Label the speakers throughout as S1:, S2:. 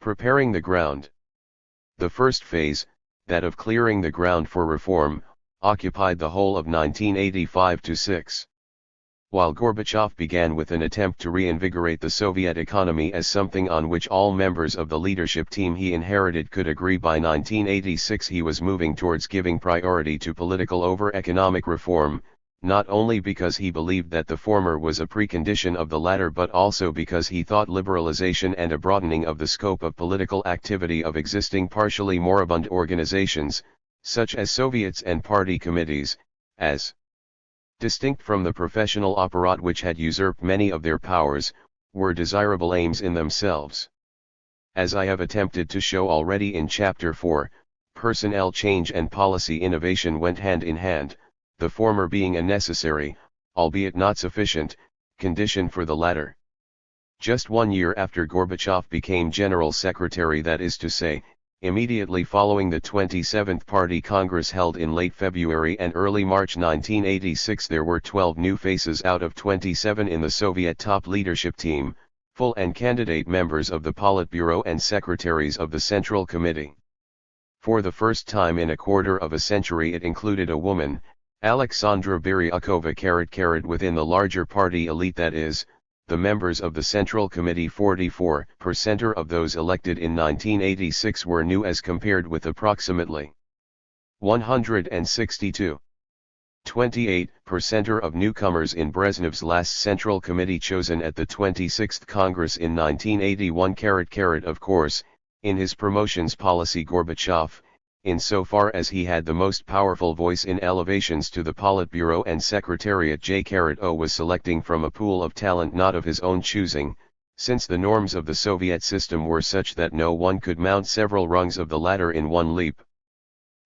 S1: Preparing the ground. The first phase, that of clearing the ground for reform, occupied the whole of 1985-6. While Gorbachev began with an attempt to reinvigorate the Soviet economy as something on which all members of the leadership team he inherited could agree, by 1986 he was moving towards giving priority to political over economic reform, not only because he believed that the former was a precondition of the latter, but also because he thought liberalization and a broadening of the scope of political activity of existing partially moribund organizations, such as Soviets and party committees, as distinct from the professional apparat which had usurped many of their powers, were desirable aims in themselves. As I have attempted to show already in Chapter 4, personnel change and policy innovation went hand in hand, the former being a necessary, albeit not sufficient, condition for the latter. Just 1 year after Gorbachev became General Secretary, that is to say, immediately following the 27th Party Congress held in late February and early March 1986, there were 12 new faces out of 27 in the Soviet top leadership team, full and candidate members of the Politburo and secretaries of the Central Committee. For the first time in a quarter of a century it included a woman, Alexandra Biryakova, within the larger party elite, that is, the members of the Central Committee. 44% of those elected in 1986 were new, as compared with approximately 162. 28% of newcomers in Brezhnev's last Central Committee chosen at the 26th Congress in 1981. Of course, in his promotions policy, Gorbachev, insofar as he had the most powerful voice in elevations to the Politburo and Secretariat, was selecting from a pool of talent not of his own choosing, since the norms of the Soviet system were such that no one could mount several rungs of the ladder in one leap.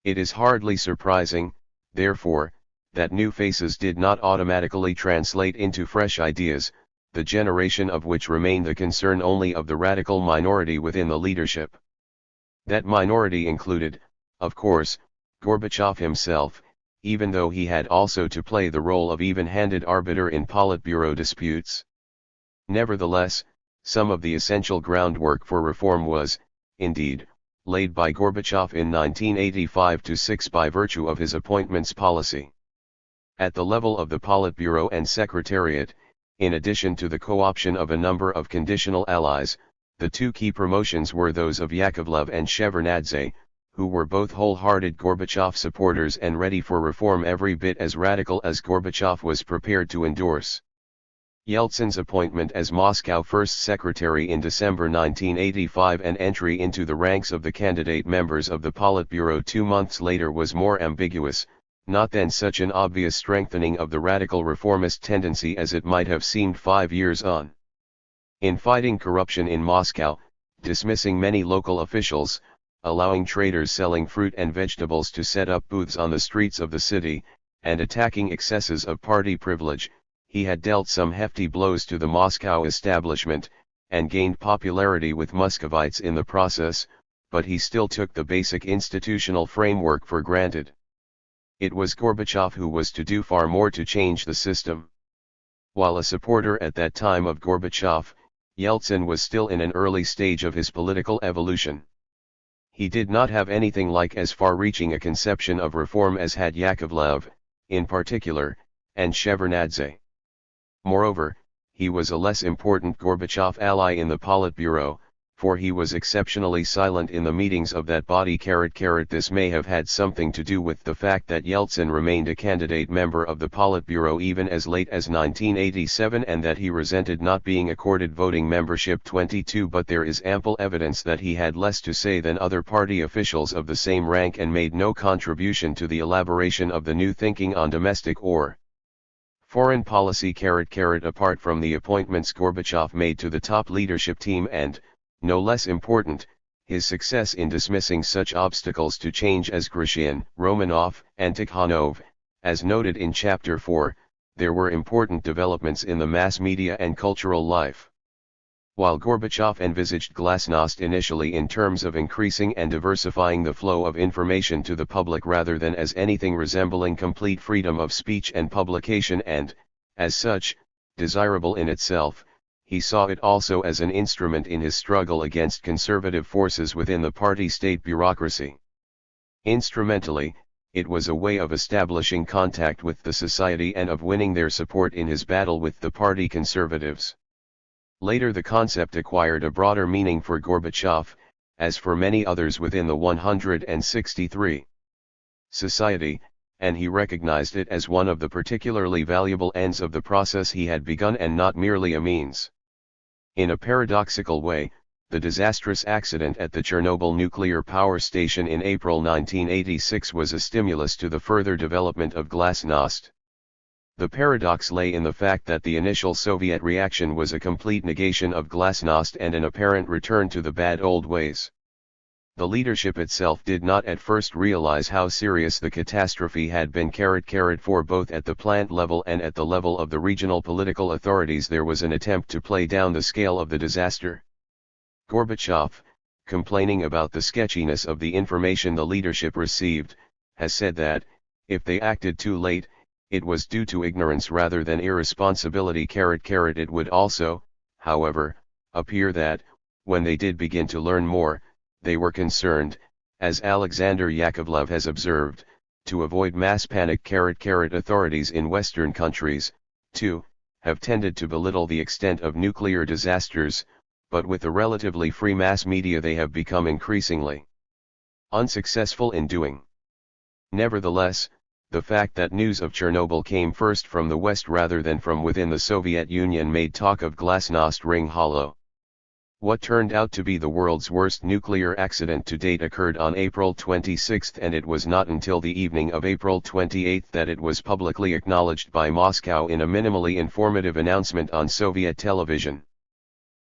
S1: It is hardly surprising, therefore, that new faces did not automatically translate into fresh ideas, the generation of which remained the concern only of the radical minority within the leadership. That minority included, of course, Gorbachev himself, even though he had also to play the role of even-handed arbiter in Politburo disputes. Nevertheless, some of the essential groundwork for reform was, indeed, laid by Gorbachev in 1985-6 by virtue of his appointments policy. At the level of the Politburo and Secretariat, in addition to the co-option of a number of conditional allies, the two key promotions were those of Yakovlev and Shevardnadze, who were both wholehearted Gorbachev supporters and ready for reform every bit as radical as Gorbachev was prepared to endorse. Yeltsin's appointment as Moscow First Secretary in December 1985 and entry into the ranks of the candidate members of the Politburo 2 months later was more ambiguous, not then such an obvious strengthening of the radical reformist tendency as it might have seemed 5 years on. In fighting corruption in Moscow, dismissing many local officials, allowing traders selling fruit and vegetables to set up booths on the streets of the city, and attacking excesses of party privilege, he had dealt some hefty blows to the Moscow establishment, and gained popularity with Muscovites in the process, but he still took the basic institutional framework for granted. It was Gorbachev who was to do far more to change the system. While a supporter at that time of Gorbachev, Yeltsin was still in an early stage of his political evolution. He did not have anything like as far-reaching a conception of reform as had Yakovlev, in particular, and Shevardnadze. Moreover, he was a less important Gorbachev ally in the Politburo, for he was exceptionally silent in the meetings of that body. This may have had something to do with the fact that Yeltsin remained a candidate member of the Politburo even as late as 1987 and that he resented not being accorded voting membership 22, but there is ample evidence that he had less to say than other party officials of the same rank and made no contribution to the elaboration of the new thinking on domestic or foreign policy. Apart from the appointments Gorbachev made to the top leadership team and, no less important, his success in dismissing such obstacles to change as Grushin, Romanov, and Tikhonov, as noted in Chapter 4, there were important developments in the mass media and cultural life. While Gorbachev envisaged glasnost initially in terms of increasing and diversifying the flow of information to the public rather than as anything resembling complete freedom of speech and publication and, as such, desirable in itself, he saw it also as an instrument in his struggle against conservative forces within the party-state bureaucracy. Instrumentally, it was a way of establishing contact with the society and of winning their support in his battle with the party conservatives. Later the concept acquired a broader meaning for Gorbachev, as for many others within the 163 society, and he recognized it as one of the particularly valuable ends of the process he had begun and not merely a means. In a paradoxical way, the disastrous accident at the Chernobyl nuclear power station in April 1986 was a stimulus to the further development of glasnost. The paradox lay in the fact that the initial Soviet reaction was a complete negation of glasnost and an apparent return to the bad old ways. The leadership itself did not at first realize how serious the catastrophe had been. For both at the plant level and at the level of the regional political authorities there was an attempt to play down the scale of the disaster. Gorbachev, complaining about the sketchiness of the information the leadership received, has said that, if they acted too late, it was due to ignorance rather than irresponsibility. It would also, however, appear that, when they did begin to learn more, they were concerned, as Alexander Yakovlev has observed, to avoid mass panic. Authorities in Western countries, too, have tended to belittle the extent of nuclear disasters, but with the relatively free mass media they have become increasingly unsuccessful in doing. Nevertheless, the fact that news of Chernobyl came first from the West rather than from within the Soviet Union made talk of glasnost ring hollow. What turned out to be the world's worst nuclear accident to date occurred on April 26, and it was not until the evening of April 28 that it was publicly acknowledged by Moscow in a minimally informative announcement on Soviet television.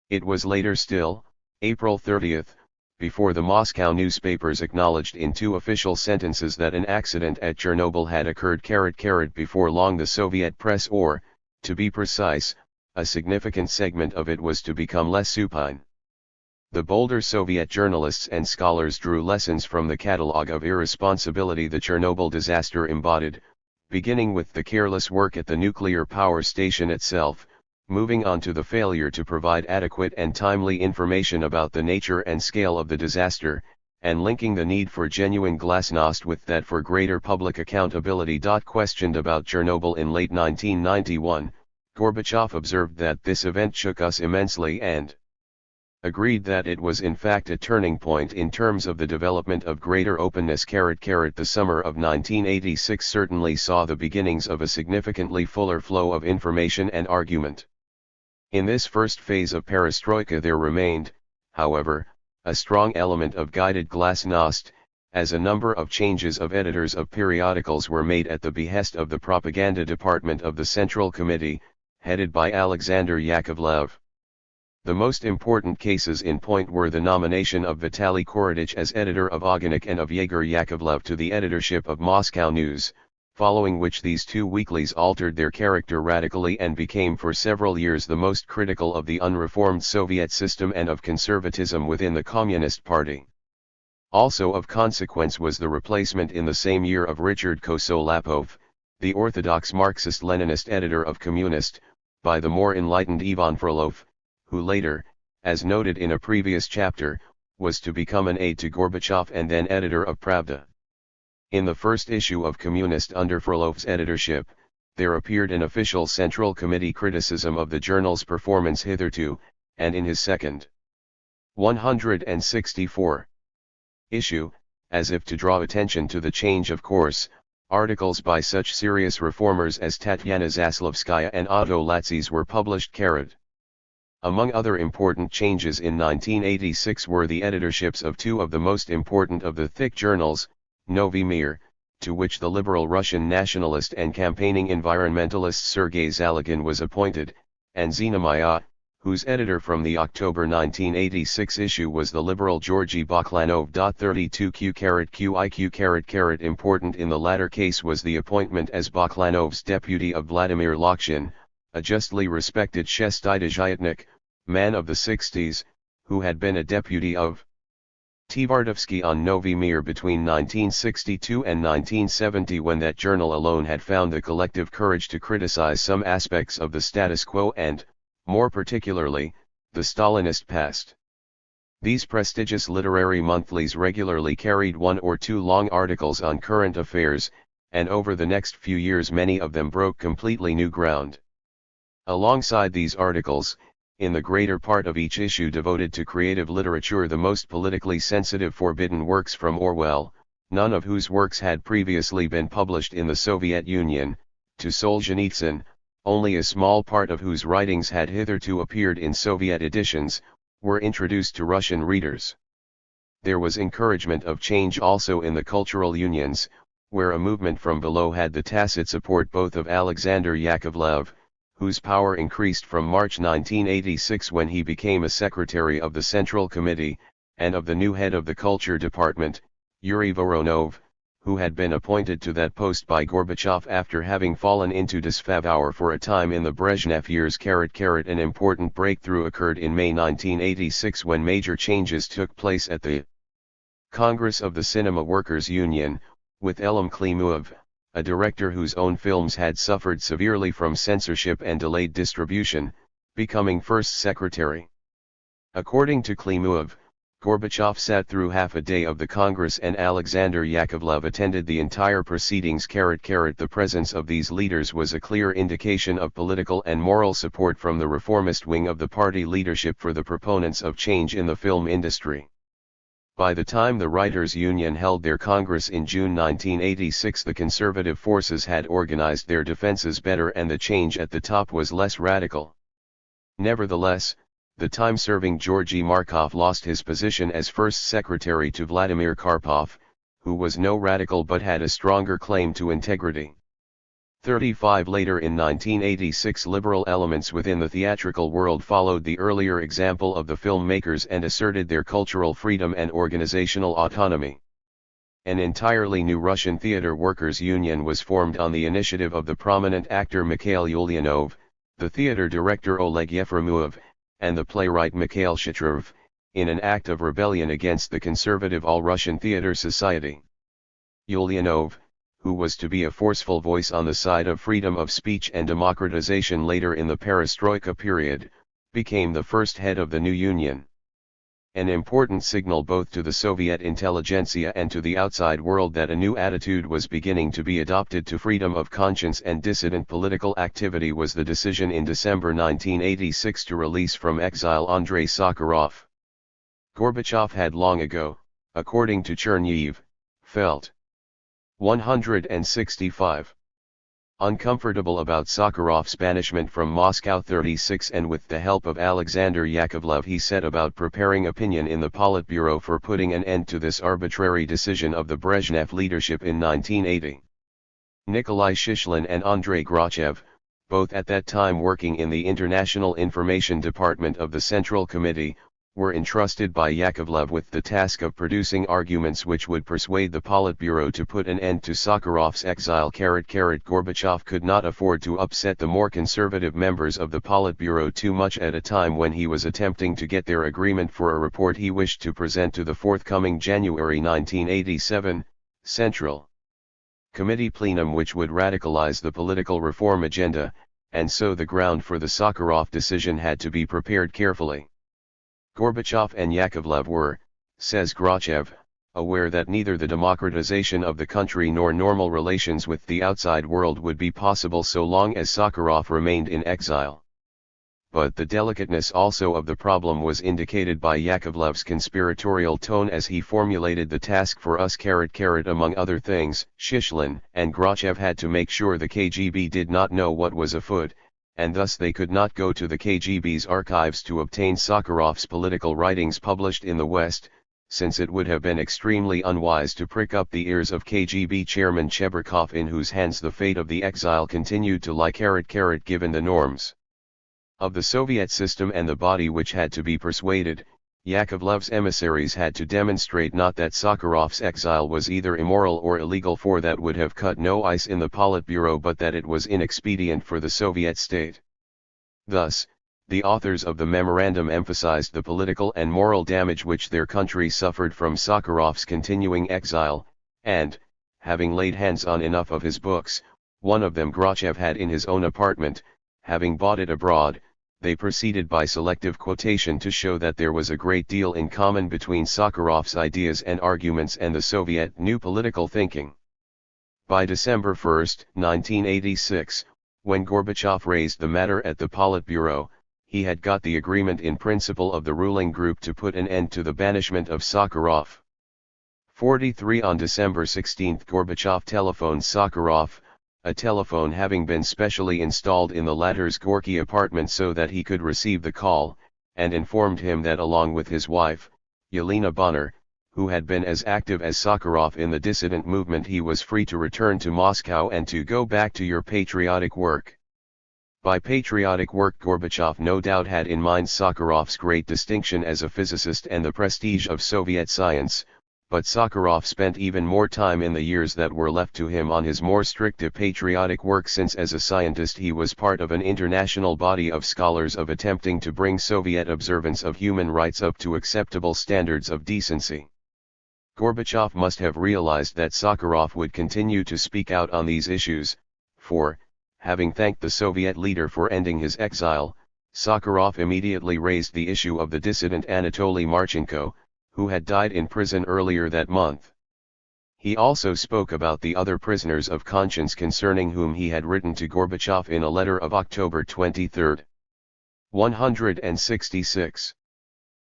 S1: It was later still, April 30, before the Moscow newspapers acknowledged in 2 official sentences that an accident at Chernobyl had occurred. Before long the Soviet press, or, to be precise, a significant segment of it, was to become less supine. The bolder Soviet journalists and scholars drew lessons from the catalogue of irresponsibility the Chernobyl disaster embodied, beginning with the careless work at the nuclear power station itself, moving on to the failure to provide adequate and timely information about the nature and scale of the disaster, and linking the need for genuine glasnost with that for greater public accountability. Questioned about Chernobyl in late 1991, Gorbachev observed that this event shook us immensely and agreed that it was in fact a turning point in terms of the development of greater openness. The summer of 1986 certainly saw the beginnings of a significantly fuller flow of information and argument. In this first phase of perestroika there remained, however, a strong element of guided glasnost, as a number of changes of editors of periodicals were made at the behest of the propaganda department of the Central Committee, headed by Alexander Yakovlev. The most important cases in point were the nomination of Vitaly Korodych as editor of Oganik and of Yegor Yakovlev to the editorship of Moscow News, following which these 2 weeklies altered their character radically and became for several years the most critical of the unreformed Soviet system and of conservatism within the Communist Party. Also of consequence was the replacement in the same year of Richard Kosolapov, the orthodox Marxist-Leninist editor of Communist, by the more enlightened Ivan Frolov, who later, as noted in a previous chapter, was to become an aide to Gorbachev and then editor of Pravda. In the first issue of Communist under Frolov's editorship, there appeared an official Central Committee criticism of the journal's performance hitherto, and in his second 164 issue, as if to draw attention to the change of course, articles by such serious reformers as Tatyana Zaslavskaya and Otto Latsis were published. Among other important changes in 1986 were the editorships of 2 of the most important of the thick journals, Novy Mir, to which the liberal Russian nationalist and campaigning environmentalist Sergei Zalagin was appointed, and Zhenomaya, whose editor from the October 1986 issue was the liberal Georgy Baklanov. 32Q*QIQ*. Important in the latter case was the appointment as Baklanov's deputy of Vladimir Lokshin, a justly respected shestidozhyotnik, man of the 60s, who had been a deputy of Tvardovsky on Novy Mir between 1962 and 1970, when that journal alone had found the collective courage to criticize some aspects of the status quo and, more particularly, the Stalinist past. These prestigious literary monthlies regularly carried 1 or 2 long articles on current affairs, and over the next few years many of them broke completely new ground. Alongside these articles, in the greater part of each issue devoted to creative literature, the most politically sensitive forbidden works from Orwell, none of whose works had previously been published in the Soviet Union, to Solzhenitsyn, only a small part of whose writings had hitherto appeared in Soviet editions, were introduced to Russian readers. There was encouragement of change also in the cultural unions, where a movement from below had the tacit support both of Alexander Yakovlev, whose power increased from March 1986 when he became a secretary of the Central Committee, and of the new head of the Culture Department, Yuri Voronov, who had been appointed to that post by Gorbachev after having fallen into disfavor for a time in the Brezhnev years. An important breakthrough occurred in May 1986 when major changes took place at the Congress of the Cinema Workers Union, with Elim Klimuev, a director whose own films had suffered severely from censorship and delayed distribution, becoming first secretary. According to Klimuev, Gorbachev sat through half a day of the Congress and Alexander Yakovlev attended the entire proceedings. The presence of these leaders was a clear indication of political and moral support from the reformist wing of the party leadership for the proponents of change in the film industry. By the time the Writers' Union held their Congress in June 1986, the conservative forces had organized their defenses better and the change at the top was less radical. Nevertheless, the time-serving Georgy Markov lost his position as first secretary to Vladimir Karpov, who was no radical but had a stronger claim to integrity. 35 later in 1986, liberal elements within the theatrical world followed the earlier example of the filmmakers and asserted their cultural freedom and organizational autonomy. An entirely new Russian Theater Workers' Union was formed on the initiative of the prominent actor Mikhail Ulyanov, the theater director Oleg Yefremov, and the playwright Mikhail Shatrov, in an act of rebellion against the conservative All-Russian Theater Society. Ulyanov, who was to be a forceful voice on the side of freedom of speech and democratization later in the Perestroika period, became the first head of the new union. An important signal both to the Soviet intelligentsia and to the outside world that a new attitude was beginning to be adopted to freedom of conscience and dissident political activity was the decision in December 1986 to release from exile Andrei Sakharov. Gorbachev had long ago, according to Cherniev, felt 165 uncomfortable about Sakharov's banishment from Moscow. 36 and with the help of Alexander Yakovlev he set about preparing opinion in the Politburo for putting an end to this arbitrary decision of the Brezhnev leadership in 1980. Nikolai Shishkin and Andrei Gorbachev, both at that time working in the International Information Department of the Central Committee, were entrusted by Yakovlev with the task of producing arguments which would persuade the Politburo to put an end to Sakharov's exile. Gorbachev could not afford to upset the more conservative members of the Politburo too much at a time when he was attempting to get their agreement for a report he wished to present to the forthcoming January 1987 Central Committee plenum, which would radicalize the political reform agenda, and so the ground for the Sakharov decision had to be prepared carefully. Gorbachev and Yakovlev were, says Gorbachev, aware that neither the democratization of the country nor normal relations with the outside world would be possible so long as Sakharov remained in exile. But the delicateness also of the problem was indicated by Yakovlev's conspiratorial tone as he formulated the task for us. Among other things, Shishkin and Gorbachev had to make sure the KGB did not know what was afoot, and thus they could not go to the KGB's archives to obtain Sakharov's political writings published in the West, since it would have been extremely unwise to prick up the ears of KGB chairman Chebarkov, in whose hands the fate of the exile continued to lie. Given the norms of the Soviet system and the body which had to be persuaded, Yakovlev's emissaries had to demonstrate not that Sakharov's exile was either immoral or illegal, for that would have cut no ice in the Politburo, but that it was inexpedient for the Soviet state. Thus, the authors of the memorandum emphasized the political and moral damage which their country suffered from Sakharov's continuing exile, and, having laid hands on enough of his books, one of them Gorbachev had in his own apartment, having bought it abroad, they proceeded by selective quotation to show that there was a great deal in common between Sakharov's ideas and arguments and the Soviet new political thinking. By December 1, 1986, when Gorbachev raised the matter at the Politburo, he had got the agreement in principle of the ruling group to put an end to the banishment of Sakharov. 43 On December 16, Gorbachev telephoned Sakharov, a telephone having been specially installed in the latter's Gorky apartment so that he could receive the call, and informed him that along with his wife, Yelena Bonner, who had been as active as Sakharov in the dissident movement, he was free to return to Moscow and to go back to your patriotic work. By patriotic work, Gorbachev no doubt had in mind Sakharov's great distinction as a physicist and the prestige of Soviet science, but Sakharov spent even more time in the years that were left to him on his more strict patriotic work, since as a scientist he was part of an international body of scholars of attempting to bring Soviet observance of human rights up to acceptable standards of decency. Gorbachev must have realized that Sakharov would continue to speak out on these issues, for, having thanked the Soviet leader for ending his exile, Sakharov immediately raised the issue of the dissident Anatoly Marchenko, who had died in prison earlier that month. He also spoke about the other prisoners of conscience concerning whom he had written to Gorbachev in a letter of October 23, 166.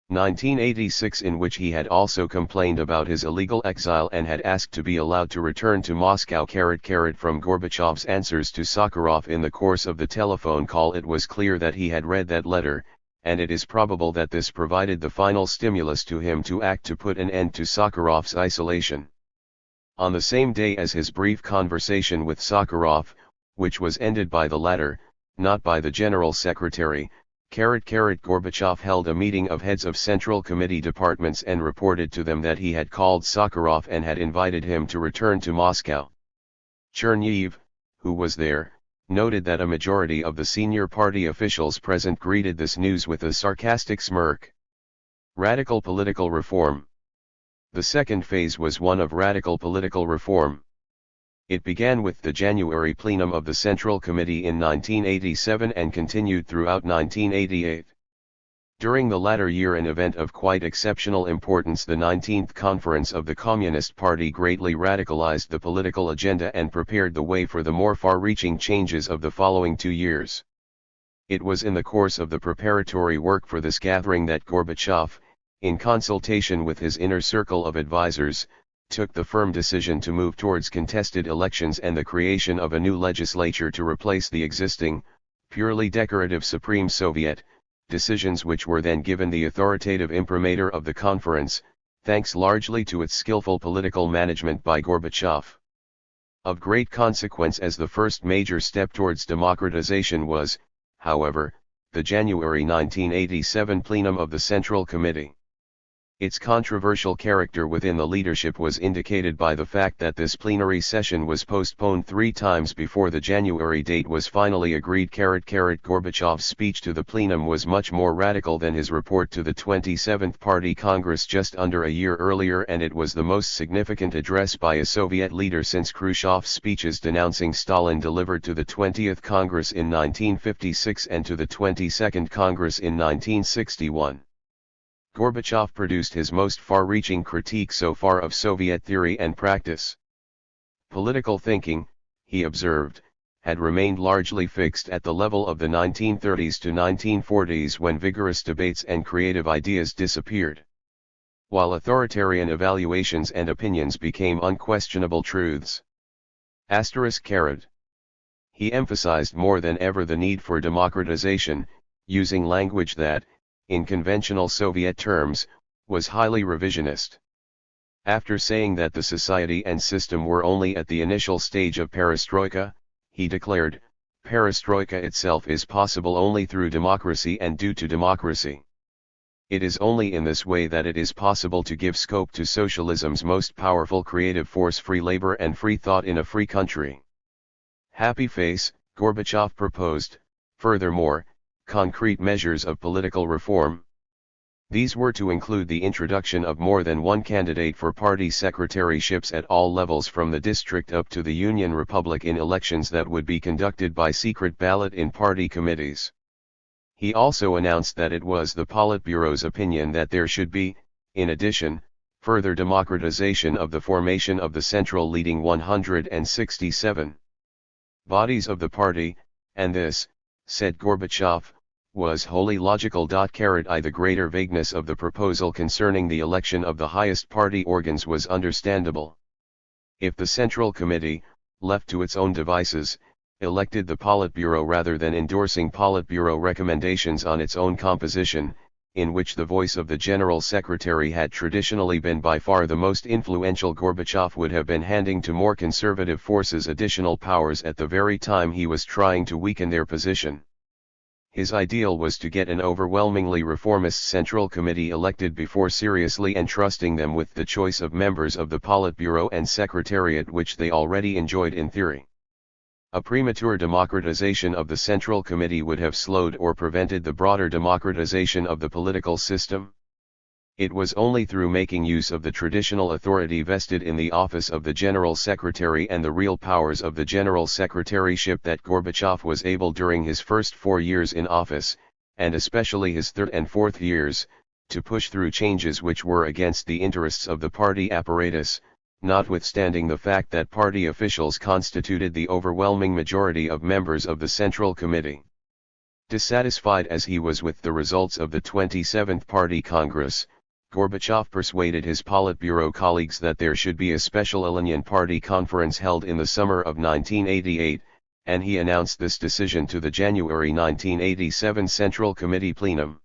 S1: 1986, in which he had also complained about his illegal exile and had asked to be allowed to return to Moscow. From Gorbachev's answers to Sakharov in the course of the telephone call, it was clear that he had read that letter, and it is probable that this provided the final stimulus to him to act to put an end to Sakharov's isolation. On the same day as his brief conversation with Sakharov, which was ended by the latter, not by the General Secretary, Gorbachev held a meeting of heads of Central Committee departments and reported to them that he had called Sakharov and had invited him to return to Moscow. Cherniev, who was there, noted that a majority of the senior party officials present greeted this news with a sarcastic smirk. Radical political reform. The second phase was one of radical political reform. It began with the January plenum of the Central Committee in 1987 and continued throughout 1988. During the latter year, an event of quite exceptional importance, the 19th Conference of the Communist Party, greatly radicalized the political agenda and prepared the way for the more far-reaching changes of the following 2 years. It was in the course of the preparatory work for this gathering that Gorbachev, in consultation with his inner circle of advisors, took the firm decision to move towards contested elections and the creation of a new legislature to replace the existing, purely decorative Supreme Soviet, decisions which were then given the authoritative imprimatur of the conference, thanks largely to its skillful political management by Gorbachev. Of great consequence as the first major step towards democratization was, however, the January 1987 plenum of the Central Committee. Its controversial character within the leadership was indicated by the fact that this plenary session was postponed 3 times before the January date was finally agreed. Gorbachev's speech to the plenum was much more radical than his report to the 27th Party Congress just under a year earlier, and it was the most significant address by a Soviet leader since Khrushchev's speeches denouncing Stalin delivered to the 20th Congress in 1956 and to the 22nd Congress in 1961. Gorbachev produced his most far-reaching critique so far of Soviet theory and practice. Political thinking, he observed, had remained largely fixed at the level of the 1930s to 1940s, when vigorous debates and creative ideas disappeared. While authoritarian evaluations and opinions became unquestionable truths. He emphasized more than ever the need for democratization, using language that, in conventional Soviet terms, was highly revisionist. After saying that the society and system were only at the initial stage of perestroika, he declared, "Perestroika itself is possible only through democracy and due to democracy. It is only in this way that it is possible to give scope to socialism's most powerful creative force, free labor and free thought in a free country." Happy face, Gorbachev proposed, furthermore, concrete measures of political reform. These were to include the introduction of more than one candidate for party secretaryships at all levels from the district up to the Union Republic in elections that would be conducted by secret ballot in party committees. He also announced that it was the Politburo's opinion that there should be, in addition, further democratization of the formation of the central leading 167 bodies of the party, and this, said Gorbachev, was wholly logical. The greater vagueness of the proposal concerning the election of the highest party organs was understandable. If the Central Committee, left to its own devices, elected the Politburo rather than endorsing Politburo recommendations on its own composition, in which the voice of the General Secretary had traditionally been by far the most influential, Gorbachev would have been handing to more conservative forces additional powers at the very time he was trying to weaken their position. His ideal was to get an overwhelmingly reformist Central Committee elected before seriously entrusting them with the choice of members of the Politburo and Secretariat, which they already enjoyed in theory. A premature democratization of the Central Committee would have slowed or prevented the broader democratization of the political system. It was only through making use of the traditional authority vested in the office of the General Secretary and the real powers of the General Secretaryship that Gorbachev was able during his first 4 years in office, and especially his third and fourth years, to push through changes which were against the interests of the party apparatus, notwithstanding the fact that party officials constituted the overwhelming majority of members of the Central Committee. Dissatisfied as he was with the results of the 27th Party Congress, Gorbachev persuaded his Politburo colleagues that there should be a special Ilinian Party conference held in the summer of 1988, and he announced this decision to the January 1987 Central Committee plenum.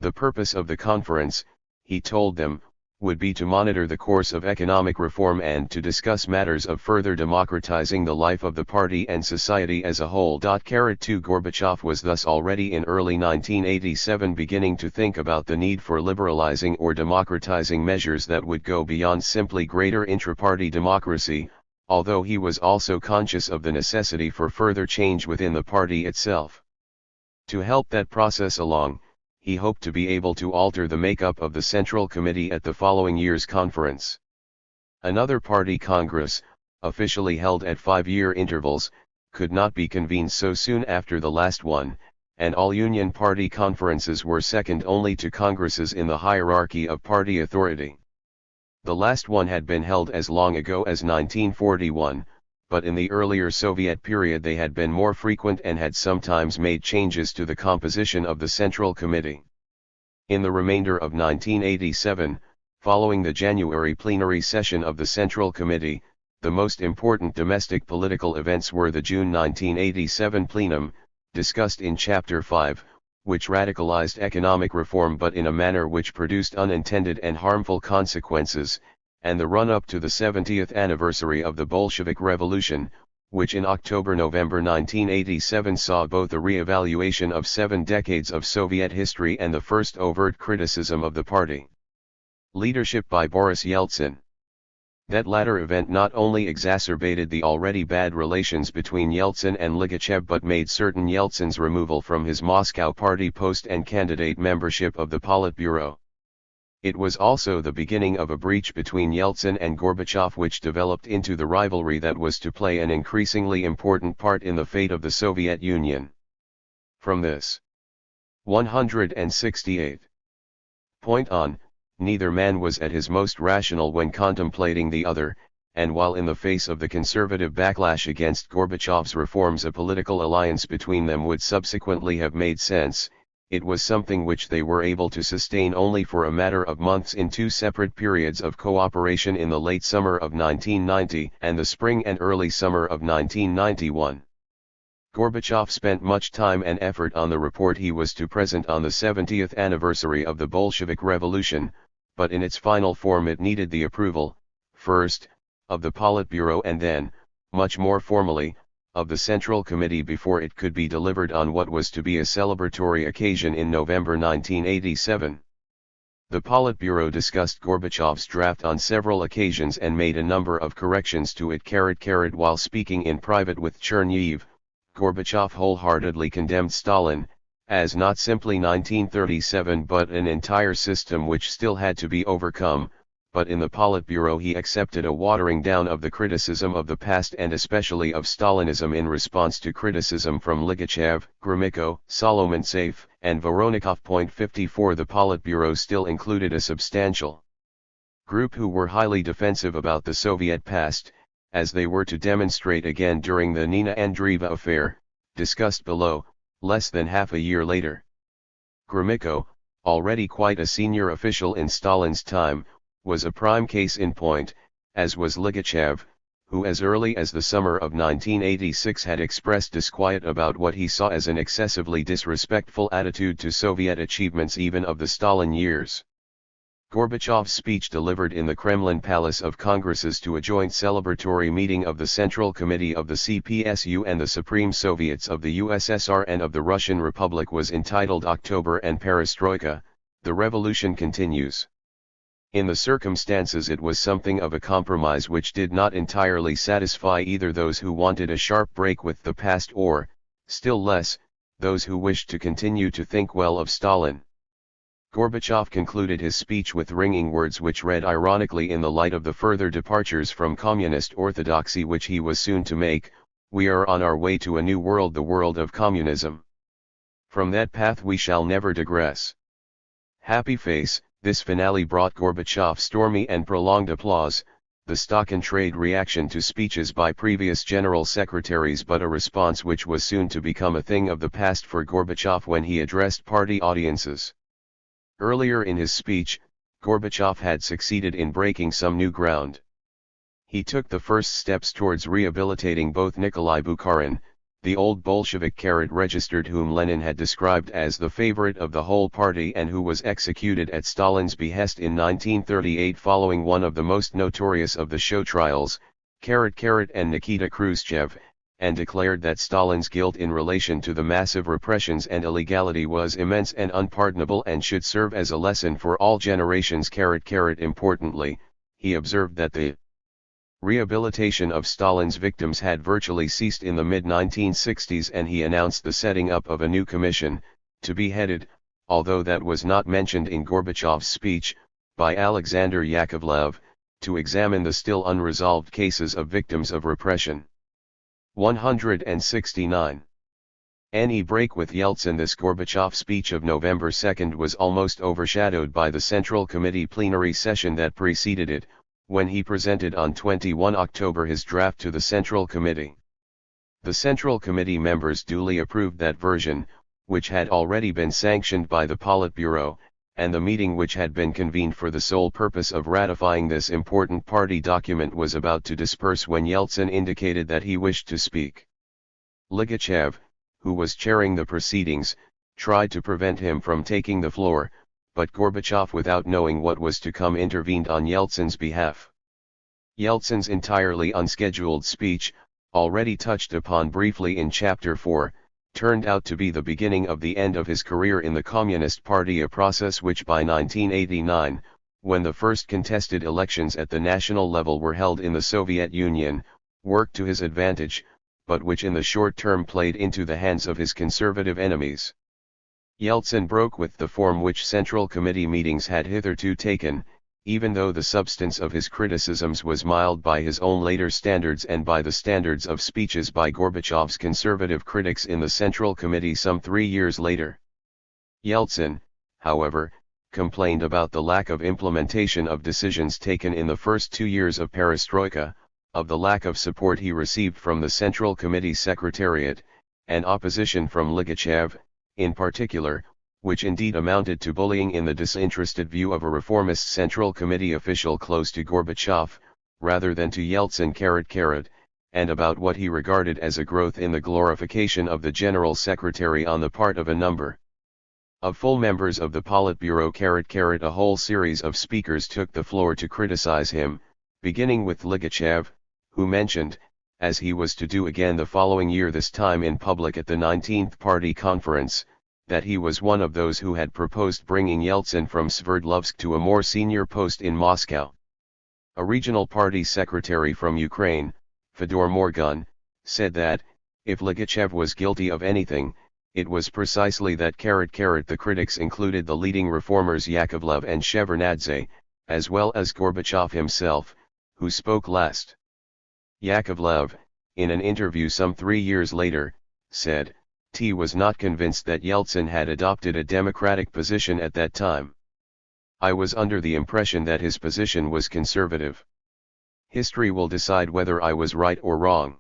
S1: The purpose of the conference, he told them, would be to monitor the course of economic reform and to discuss matters of further democratizing the life of the party and society as a whole. 2 Gorbachev was thus already in early 1987 beginning to think about the need for liberalizing or democratizing measures that would go beyond simply greater intra-party democracy, although he was also conscious of the necessity for further change within the party itself. To help that process along, he hoped to be able to alter the makeup of the Central Committee at the following year's conference. Another party congress, officially held at 5-year intervals, could not be convened so soon after the last one, and all Union Party conferences were second only to congresses in the hierarchy of party authority. The last one had been held as long ago as 1941, but in the earlier Soviet period they had been more frequent and had sometimes made changes to the composition of the Central Committee. In the remainder of 1987, following the January plenary session of the Central Committee, the most important domestic political events were the June 1987 plenum, discussed in Chapter 5, which radicalized economic reform but in a manner which produced unintended and harmful consequences, and the run-up to the 70th anniversary of the Bolshevik Revolution, which in October-November 1987 saw both a re-evaluation of 7 decades of Soviet history and the first overt criticism of the party leadership by Boris Yeltsin. That latter event not only exacerbated the already bad relations between Yeltsin and Ligachev but made certain Yeltsin's removal from his Moscow party post and candidate membership of the Politburo. It was also the beginning of a breach between Yeltsin and Gorbachev which developed into the rivalry that was to play an increasingly important part in the fate of the Soviet Union. From this 168 point on, neither man was at his most rational when contemplating the other, and while in the face of the conservative backlash against Gorbachev's reforms a political alliance between them would subsequently have made sense, it was something which they were able to sustain only for a matter of months in 2 separate periods of cooperation in the late summer of 1990 and the spring and early summer of 1991. Gorbachev spent much time and effort on the report he was to present on the 70th anniversary of the Bolshevik Revolution, but in its final form it needed the approval, first, of the Politburo and then, much more formally, of the Central Committee before it could be delivered on what was to be a celebratory occasion in November 1987. The Politburo discussed Gorbachev's draft on several occasions and made a number of corrections to it. While speaking in private with Chernihiv, Gorbachev wholeheartedly condemned Stalin, as not simply 1937 but an entire system which still had to be overcome, but in the Politburo he accepted a watering down of the criticism of the past and especially of Stalinism in response to criticism from Ligachev, Gromyko, Solomontsev, and Voronikov. 54 The Politburo still included a substantial group who were highly defensive about the Soviet past, as they were to demonstrate again during the Nina Andreeva affair, discussed below, less than half a year later. Gromyko, already quite a senior official in Stalin's time, was a prime case in point, as was Ligachev, who as early as the summer of 1986 had expressed disquiet about what he saw as an excessively disrespectful attitude to Soviet achievements even of the Stalin years. Gorbachev's speech delivered in the Kremlin Palace of Congresses to a joint celebratory meeting of the Central Committee of the CPSU and the Supreme Soviets of the USSR and of the Russian Republic was entitled October and Perestroika, The Revolution Continues. In the circumstances it was something of a compromise which did not entirely satisfy either those who wanted a sharp break with the past or, still less, those who wished to continue to think well of Stalin. Gorbachev concluded his speech with ringing words which read ironically in the light of the further departures from communist orthodoxy which he was soon to make, "We are on our way to a new world, the world of communism. From that path we shall never digress." Happy face. This finale brought Gorbachev stormy and prolonged applause, the stock-in-trade reaction to speeches by previous general secretaries, but a response which was soon to become a thing of the past for Gorbachev when he addressed party audiences. Earlier in his speech, Gorbachev had succeeded in breaking some new ground. He took the first steps towards rehabilitating both Nikolai Bukharin, the old Bolshevik registered whom Lenin had described as the favorite of the whole party and who was executed at Stalin's behest in 1938 following one of the most notorious of the show trials, and Nikita Khrushchev, and declared that Stalin's guilt in relation to the massive repressions and illegality was immense and unpardonable and should serve as a lesson for all generations. Importantly, he observed that the rehabilitation of Stalin's victims had virtually ceased in the mid-1960s, and he announced the setting up of a new commission, to be headed, although that was not mentioned in Gorbachev's speech, by Alexander Yakovlev, to examine the still unresolved cases of victims of repression. 169. Any break with Yeltsin. This Gorbachev speech of November 2 was almost overshadowed by the Central Committee plenary session that preceded it, when he presented on 21 October his draft to the Central Committee. The Central Committee members duly approved that version, which had already been sanctioned by the Politburo, and the meeting which had been convened for the sole purpose of ratifying this important party document was about to disperse when Yeltsin indicated that he wished to speak. Ligachev, who was chairing the proceedings, tried to prevent him from taking the floor, but Gorbachev, without knowing what was to come, intervened on Yeltsin's behalf. Yeltsin's entirely unscheduled speech, already touched upon briefly in Chapter 4, turned out to be the beginning of the end of his career in the Communist Party, a process which by 1989, when the first contested elections at the national level were held in the Soviet Union, worked to his advantage, but which in the short term played into the hands of his conservative enemies. Yeltsin broke with the form which Central Committee meetings had hitherto taken, even though the substance of his criticisms was mild by his own later standards and by the standards of speeches by Gorbachev's conservative critics in the Central Committee some 3 years later. Yeltsin, however, complained about the lack of implementation of decisions taken in the first 2 years of Perestroika, of the lack of support he received from the Central Committee Secretariat, and opposition from Ligachev, in particular, which indeed amounted to bullying in the disinterested view of a reformist Central Committee official close to Gorbachev, rather than to Yeltsin, and about what he regarded as a growth in the glorification of the General Secretary on the part of a number of full members of the Politburo. A whole series of speakers took the floor to criticize him, beginning with Ligachev, who mentioned, as he was to do again the following year, this time in public at the 19th Party Conference, that he was one of those who had proposed bringing Yeltsin from Sverdlovsk to a more senior post in Moscow. A regional party secretary from Ukraine, Fedor Morgun, said that, if Ligachev was guilty of anything, it was precisely that. The critics included the leading reformers Yakovlev and Shevardnadze, as well as Gorbachev himself, who spoke last. Yakovlev, in an interview some 3 years later, said, "T was not convinced that Yeltsin had adopted a democratic position at that time. I was under the impression that his position was conservative. History will decide whether I was right or wrong."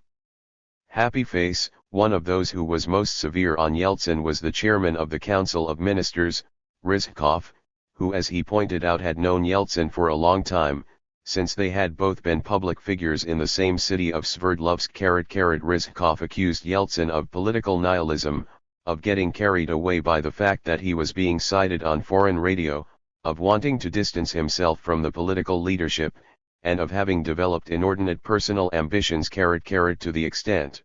S1: Happy Face, one of those who was most severe on Yeltsin, was the chairman of the Council of Ministers, Ryzhkov, who, as he pointed out, had known Yeltsin for a long time, since they had both been public figures in the same city of Sverdlovsk. Ryzhkov accused Yeltsin of political nihilism, of getting carried away by the fact that he was being cited on foreign radio, of wanting to distance himself from the political leadership, and of having developed inordinate personal ambitions. To the extent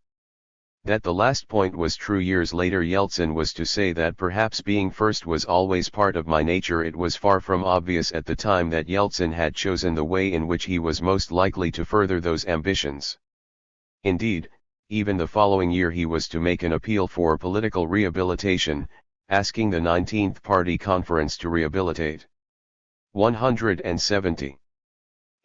S1: that the last point was true years later, Yeltsin was to say that perhaps being first was always part of my nature. It was far from obvious at the time that Yeltsin had chosen the way in which he was most likely to further those ambitions. Indeed, even the following year he was to make an appeal for political rehabilitation, asking the 19th Party Conference to rehabilitate 170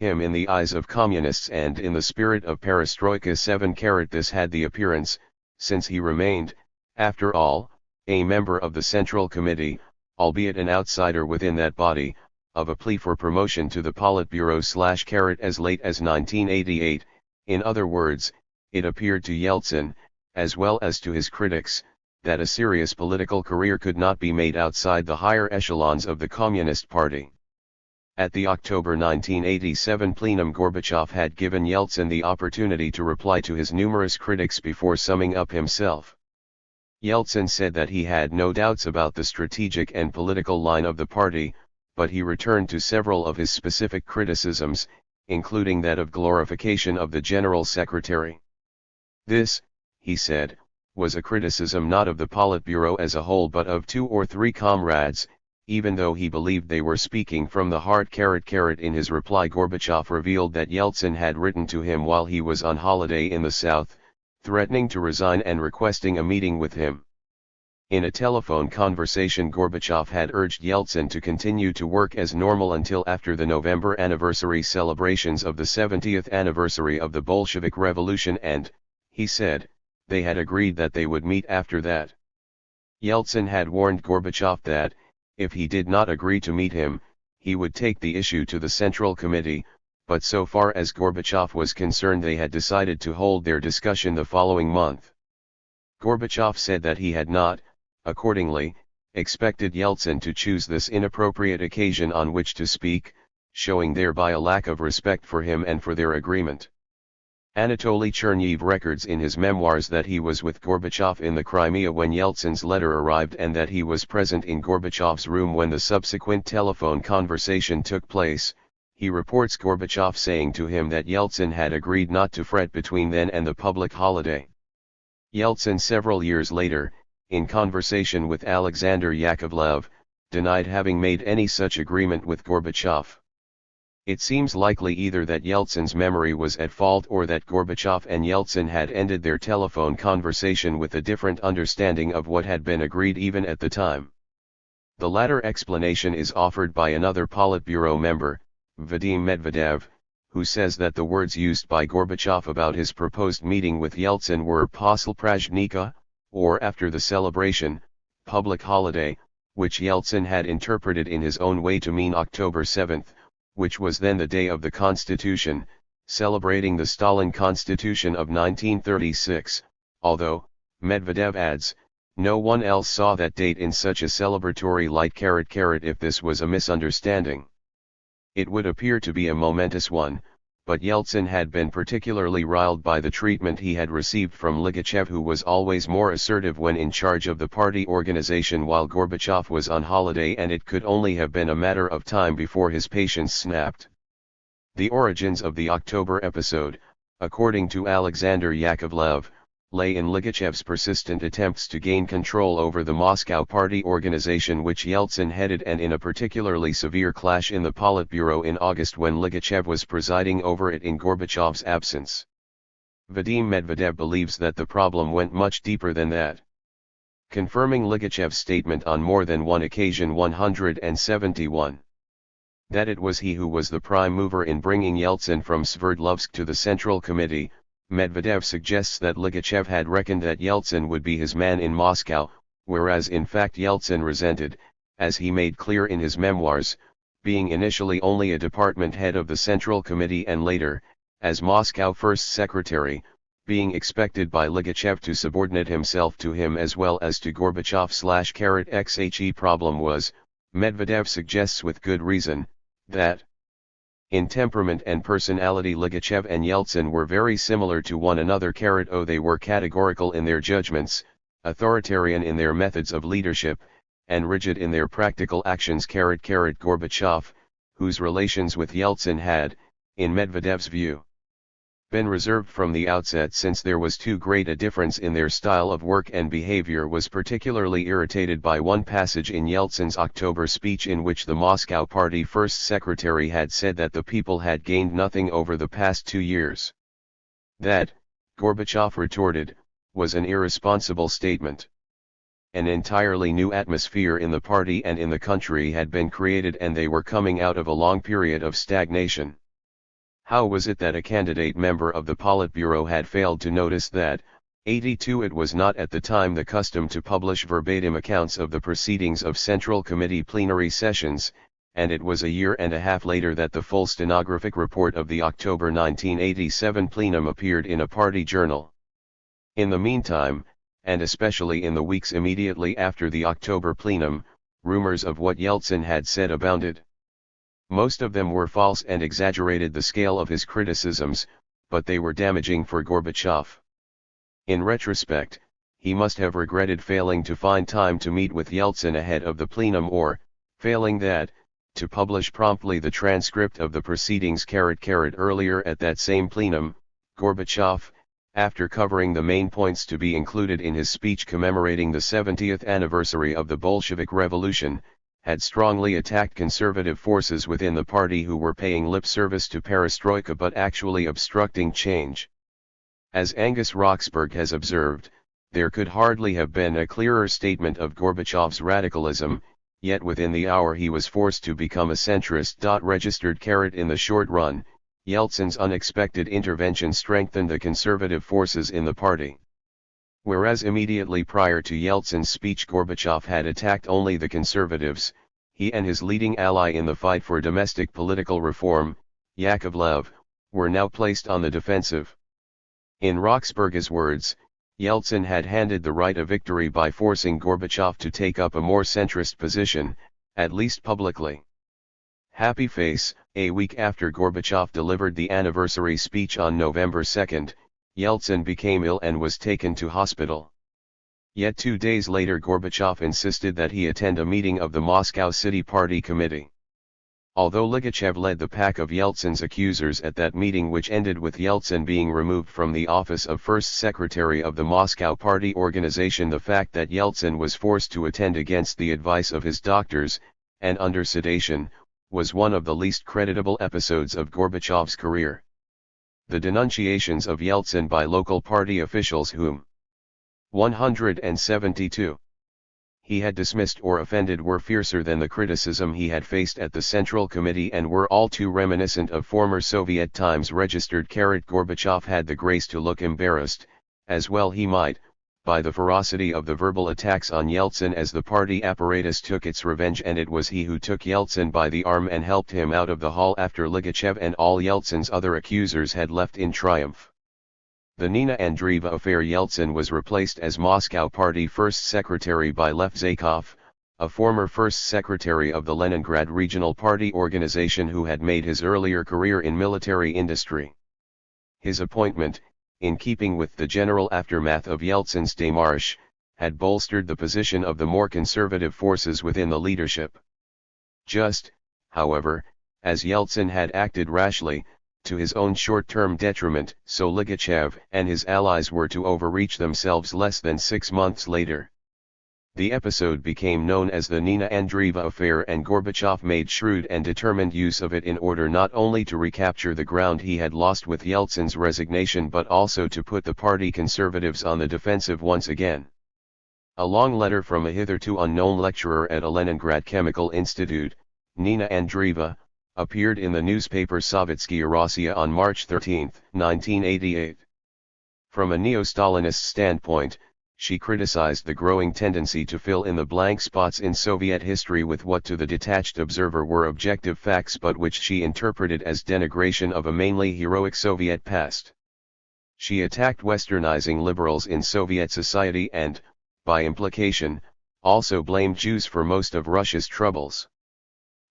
S1: him in the eyes of communists and in the spirit of perestroika. 7. This had the appearance, since he remained, after all, a member of the Central Committee, albeit an outsider within that body, of a plea for promotion to the Politburo / as late as 1988. In other words, it appeared to Yeltsin, as well as to his critics, that a serious political career could not be made outside the higher echelons of the Communist Party. At the October 1987 plenum, Gorbachev had given Yeltsin the opportunity to reply to his numerous critics before summing up himself. Yeltsin said that he had no doubts about the strategic and political line of the party, but he returned to several of his specific criticisms, including that of glorification of the General Secretary. This, he said, was a criticism not of the Politburo as a whole but of 2 or 3 comrades, even though he believed they were speaking from the heart. In his reply, Gorbachev revealed that Yeltsin had written to him while he was on holiday in the south, threatening to resign and requesting a meeting with him. In a telephone conversation, Gorbachev had urged Yeltsin to continue to work as normal until after the November anniversary celebrations of the 70th anniversary of the Bolshevik Revolution, and, he said, they had agreed that they would meet after that. Yeltsin had warned Gorbachev that, if he did not agree to meet him, he would take the issue to the Central Committee, but so far as Gorbachev was concerned, they had decided to hold their discussion the following month. Gorbachev said that he had not, accordingly, expected Yeltsin to choose this inappropriate occasion on which to speak, showing thereby a lack of respect for him and for their agreement. Anatoly Cherniev records in his memoirs that he was with Gorbachev in the Crimea when Yeltsin's letter arrived and that he was present in Gorbachev's room when the subsequent telephone conversation took place. He reports Gorbachev saying to him that Yeltsin had agreed not to fret between then and the public holiday. Yeltsin several years later, in conversation with Alexander Yakovlev, denied having made any such agreement with Gorbachev. It seems likely either that Yeltsin's memory was at fault or that Gorbachev and Yeltsin had ended their telephone conversation with a different understanding of what had been agreed even at the time. The latter explanation is offered by another Politburo member, Vadim Medvedev, who says that the words used by Gorbachev about his proposed meeting with Yeltsin were posle prazdnika, or after the celebration, public holiday, which Yeltsin had interpreted in his own way to mean October 7, which was then the day of the Constitution, celebrating the Stalin Constitution of 1936, although, Medvedev adds, no one else saw that date in such a celebratory light. If this was a misunderstanding, it would appear to be a momentous one, but Yeltsin had been particularly riled by the treatment he had received from Ligachev, who was always more assertive when in charge of the party organization while Gorbachev was on holiday, and it could only have been a matter of time before his patience snapped. The origins of the October episode, according to Alexander Yakovlev, lay in Ligachev's persistent attempts to gain control over the Moscow party organization which Yeltsin headed, and in a particularly severe clash in the Politburo in August when Ligachev was presiding over it in Gorbachev's absence. Vadim Medvedev believes that the problem went much deeper than that. Confirming Ligachev's statement on more than one occasion. 171. That it was he who was the prime mover in bringing Yeltsin from Sverdlovsk to the Central Committee, Medvedev suggests that Ligachev had reckoned that Yeltsin would be his man in Moscow, whereas in fact Yeltsin resented, as he made clear in his memoirs, being initially only a department head of the Central Committee and later, as Moscow First Secretary, being expected by Ligachev to subordinate himself to him as well as to Gorbachev/XHE. Problem was, Medvedev suggests with good reason, that in temperament and personality Ligachev and Yeltsin were very similar to one another. They were categorical in their judgments, authoritarian in their methods of leadership, and rigid in their practical actions. Gorbachev, whose relations with Yeltsin had, in Medvedev's view, been reserved from the outset since there was too great a difference in their style of work and behavior, was particularly irritated by one passage in Yeltsin's October speech in which the Moscow Party First Secretary had said that the people had gained nothing over the past 2 years. That, Gorbachev retorted, was an irresponsible statement. An entirely new atmosphere in the party and in the country had been created, and they were coming out of a long period of stagnation. How was it that a candidate member of the Politburo had failed to notice that, 82 it was not at the time the custom to publish verbatim accounts of the proceedings of Central Committee plenary sessions, and it was a year and a half later that the full stenographic report of the October 1987 plenum appeared in a party journal. In the meantime, and especially in the weeks immediately after the October plenum, rumors of what Yeltsin had said abounded. Most of them were false and exaggerated the scale of his criticisms, but they were damaging for Gorbachev. In retrospect, he must have regretted failing to find time to meet with Yeltsin ahead of the plenum or, failing that, to publish promptly the transcript of the proceedings. Earlier at that same plenum, Gorbachev, after covering the main points to be included in his speech commemorating the 70th anniversary of the Bolshevik Revolution, had strongly attacked conservative forces within the party who were paying lip service to perestroika but actually obstructing change. As Angus Roxburgh has observed, there could hardly have been a clearer statement of Gorbachev's radicalism, yet within the hour he was forced to become a centrist. Registered in the short run, Yeltsin's unexpected intervention strengthened the conservative forces in the party. Whereas immediately prior to Yeltsin's speech Gorbachev had attacked only the conservatives, he and his leading ally in the fight for domestic political reform, Yakovlev, were now placed on the defensive. In Roxburgh's words, Yeltsin had handed the right a victory by forcing Gorbachev to take up a more centrist position, at least publicly. Happy face. A week after Gorbachev delivered the anniversary speech on November 2, Yeltsin became ill and was taken to hospital. Yet 2 days later Gorbachev insisted that he attend a meeting of the Moscow City Party Committee. Although Ligachev led the pack of Yeltsin's accusers at that meeting, which ended with Yeltsin being removed from the office of First Secretary of the Moscow Party organization, the fact that Yeltsin was forced to attend against the advice of his doctors, and under sedation, was one of the least creditable episodes of Gorbachev's career. The denunciations of Yeltsin by local party officials whom 172 he had dismissed or offended were fiercer than the criticism he had faced at the Central Committee and were all too reminiscent of former Soviet times. Registered. Gorbachev had the grace to look embarrassed, as well he might, by the ferocity of the verbal attacks on Yeltsin as the party apparatus took its revenge, and it was he who took Yeltsin by the arm and helped him out of the hall after Ligachev and all Yeltsin's other accusers had left in triumph. The Nina Andreeva affair. Yeltsin was replaced as Moscow Party First Secretary by Lev Zakov, a former First Secretary of the Leningrad Regional Party organization who had made his earlier career in military industry. His appointment, in keeping with the general aftermath of Yeltsin's démarche, had bolstered the position of the more conservative forces within the leadership. Just, however, as Yeltsin had acted rashly, to his own short-term detriment, so Ligachev and his allies were to overreach themselves less than 6 months later. The episode became known as the Nina Andreeva affair, and Gorbachev made shrewd and determined use of it in order not only to recapture the ground he had lost with Yeltsin's resignation but also to put the party conservatives on the defensive once again. A long letter from a hitherto unknown lecturer at a Leningrad Chemical Institute, Nina Andreeva, appeared in the newspaper Sovetskaya Rossiya on March 13, 1988. From a neo-Stalinist standpoint, she criticized the growing tendency to fill in the blank spots in Soviet history with what to the detached observer were objective facts but which she interpreted as denigration of a mainly heroic Soviet past. She attacked westernizing liberals in Soviet society and, by implication, also blamed Jews for most of Russia's troubles.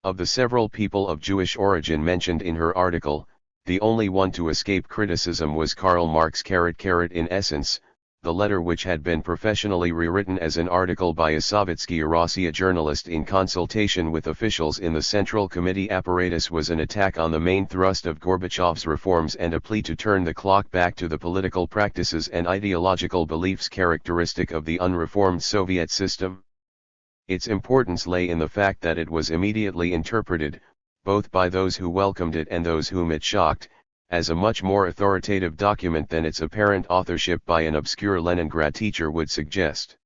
S1: Of the several people of Jewish origin mentioned in her article, the only one to escape criticism was Karl Marx. In essence, the letter, which had been professionally rewritten as an article by a Sovetskaya Rossiya journalist in consultation with officials in the Central Committee apparatus, was an attack on the main thrust of Gorbachev's reforms and a plea to turn the clock back to the political practices and ideological beliefs characteristic of the unreformed Soviet system. Its importance lay in the fact that it was immediately interpreted, both by those who welcomed it and those whom it shocked, as a much more authoritative document than its apparent authorship by an obscure Leningrad teacher would suggest.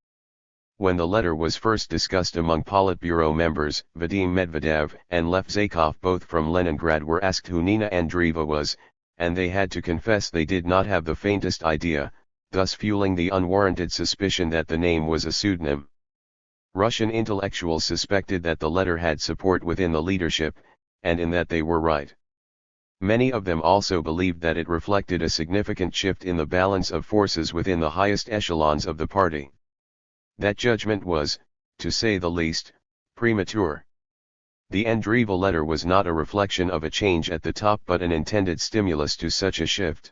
S1: When the letter was first discussed among Politburo members, Vadim Medvedev and Lev Zakov, both from Leningrad, were asked who Nina Andreeva was, and they had to confess they did not have the faintest idea, thus fueling the unwarranted suspicion that the name was a pseudonym. Russian intellectuals suspected that the letter had support within the leadership, and in that they were right. Many of them also believed that it reflected a significant shift in the balance of forces within the highest echelons of the party. That judgment was, to say the least, premature. The Andreeva letter was not a reflection of a change at the top but an intended stimulus to such a shift.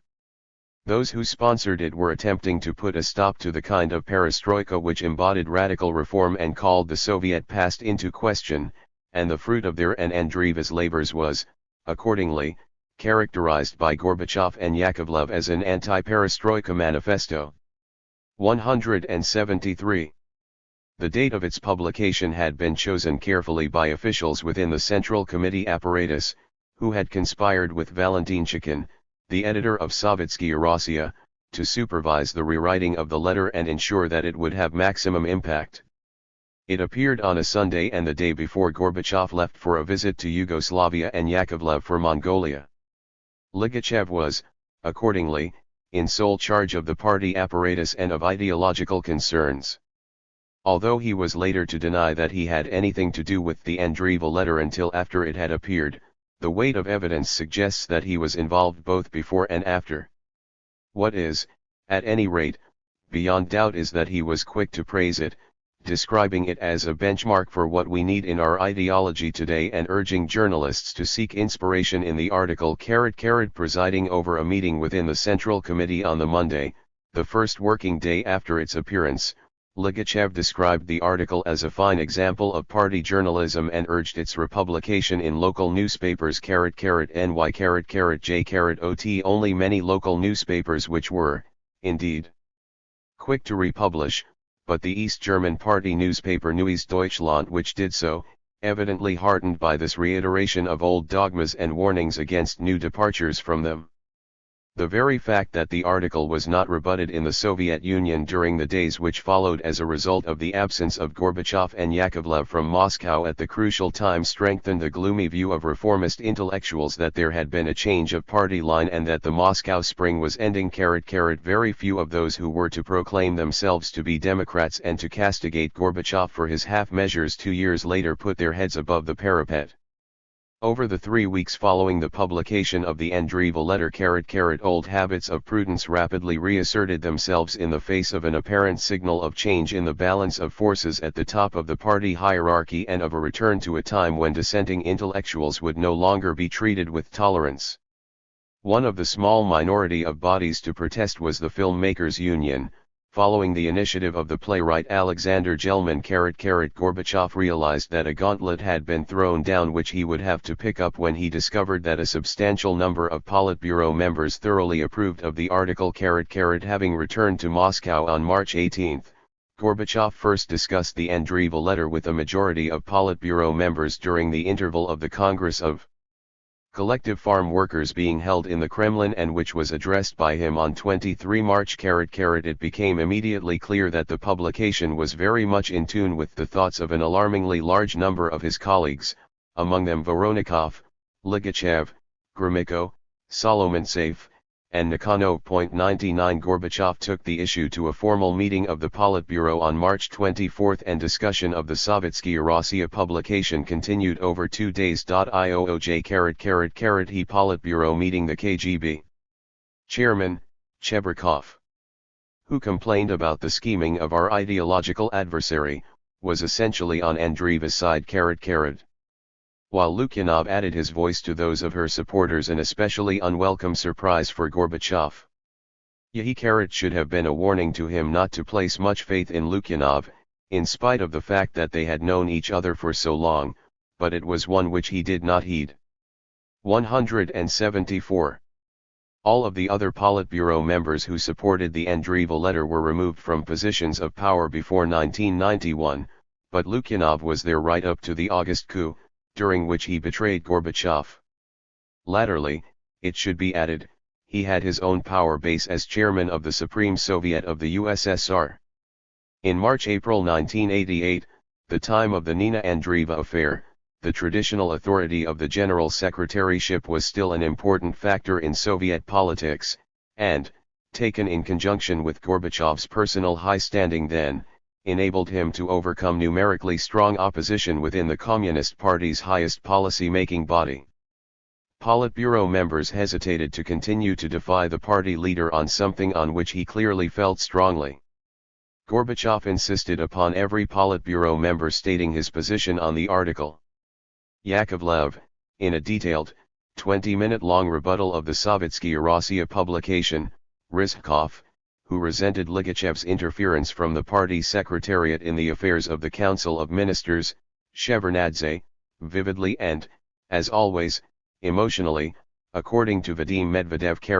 S1: Those who sponsored it were attempting to put a stop to the kind of perestroika which embodied radical reform and called the Soviet past into question, and the fruit of their and Andreeva's labors was, accordingly, characterized by Gorbachev and Yakovlev as an anti-perestroika manifesto. 173. The date of its publication had been chosen carefully by officials within the Central Committee apparatus, who had conspired with Valentin Chikin, the editor of Sovetskaya Rossiya, to supervise the rewriting of the letter and ensure that it would have maximum impact. It appeared on a Sunday and the day before Gorbachev left for a visit to Yugoslavia and Yakovlev for Mongolia. Ligachev was, accordingly, in sole charge of the party apparatus and of ideological concerns. Although he was later to deny that he had anything to do with the Andreeva letter until after it had appeared, the weight of evidence suggests that he was involved both before and after. What is, at any rate, beyond doubt is that he was quick to praise it, describing it as a benchmark for what we need in our ideology today and urging journalists to seek inspiration in the article. Presiding over a meeting within the Central Committee on the Monday, the first working day after its appearance, Ligachev described the article as a fine example of party journalism and urged its republication in local newspapers. NY_J_OT. Only many local newspapers which were, indeed, quick to republish, but the East German party newspaper Neues Deutschland, which did so, evidently heartened by this reiteration of old dogmas and warnings against new departures from them. The very fact that the article was not rebutted in the Soviet Union during the days which followed as a result of the absence of Gorbachev and Yakovlev from Moscow at the crucial time strengthened the gloomy view of reformist intellectuals that there had been a change of party line and that the Moscow Spring was ending. Very few of those who were to proclaim themselves to be Democrats and to castigate Gorbachev for his half measures 2 years later put their heads above the parapet. Over the 3 weeks following the publication of the Andreeva letter, old habits of prudence rapidly reasserted themselves in the face of an apparent signal of change in the balance of forces at the top of the party hierarchy and of a return to a time when dissenting intellectuals would no longer be treated with tolerance. One of the small minority of bodies to protest was the Filmmakers Union. Following the initiative of the playwright Alexander Gelman, Gorbachev realized that a gauntlet had been thrown down which he would have to pick up when he discovered that a substantial number of Politburo members thoroughly approved of the article. Having returned to Moscow on March 18, Gorbachev first discussed the Andreeva letter with a majority of Politburo members during the interval of the Congress of Collective Farm Workers being held in the Kremlin and which was addressed by him on 23 March. It became immediately clear that the publication was very much in tune with the thoughts of an alarmingly large number of his colleagues, among them Voronikov, Ligachev, Gromyko, Solomontsev, and Nakhanov. 99 Gorbachev took the issue to a formal meeting of the Politburo on March 24 and discussion of the Sovetskaya Rossiya publication continued over 2 days. IOOJ he Politburo meeting the KGB chairman, Chebrikov, who complained about the scheming of our ideological adversary, was essentially on Andreeva's side. While Lukyanov added his voice to those of her supporters, an especially unwelcome surprise for Gorbachev. Yahi should have been a warning to him not to place much faith in Lukyanov, in spite of the fact that they had known each other for so long, but it was one which he did not heed. 174. All of the other Politburo members who supported the Andreeva letter were removed from positions of power before 1991, but Lukyanov was there right up to the August coup, during which he betrayed Gorbachev. Latterly, it should be added, he had his own power base as chairman of the Supreme Soviet of the USSR. In March-April 1988, the time of the Nina Andreeva affair, the traditional authority of the General Secretaryship was still an important factor in Soviet politics, and, taken in conjunction with Gorbachev's personal high standing then, enabled him to overcome numerically strong opposition within the Communist Party's highest policy-making body. Politburo members hesitated to continue to defy the party leader on something on which he clearly felt strongly. Gorbachev insisted upon every Politburo member stating his position on the article. Yakovlev, in a detailed, 20-minute-long rebuttal of the Sovetskaya Rossiya publication, Rizhkov, who resented Ligachev's interference from the party secretariat in the affairs of the Council of Ministers, Shevardnadze, vividly and, as always, emotionally, according to Vadim Medvedev. J.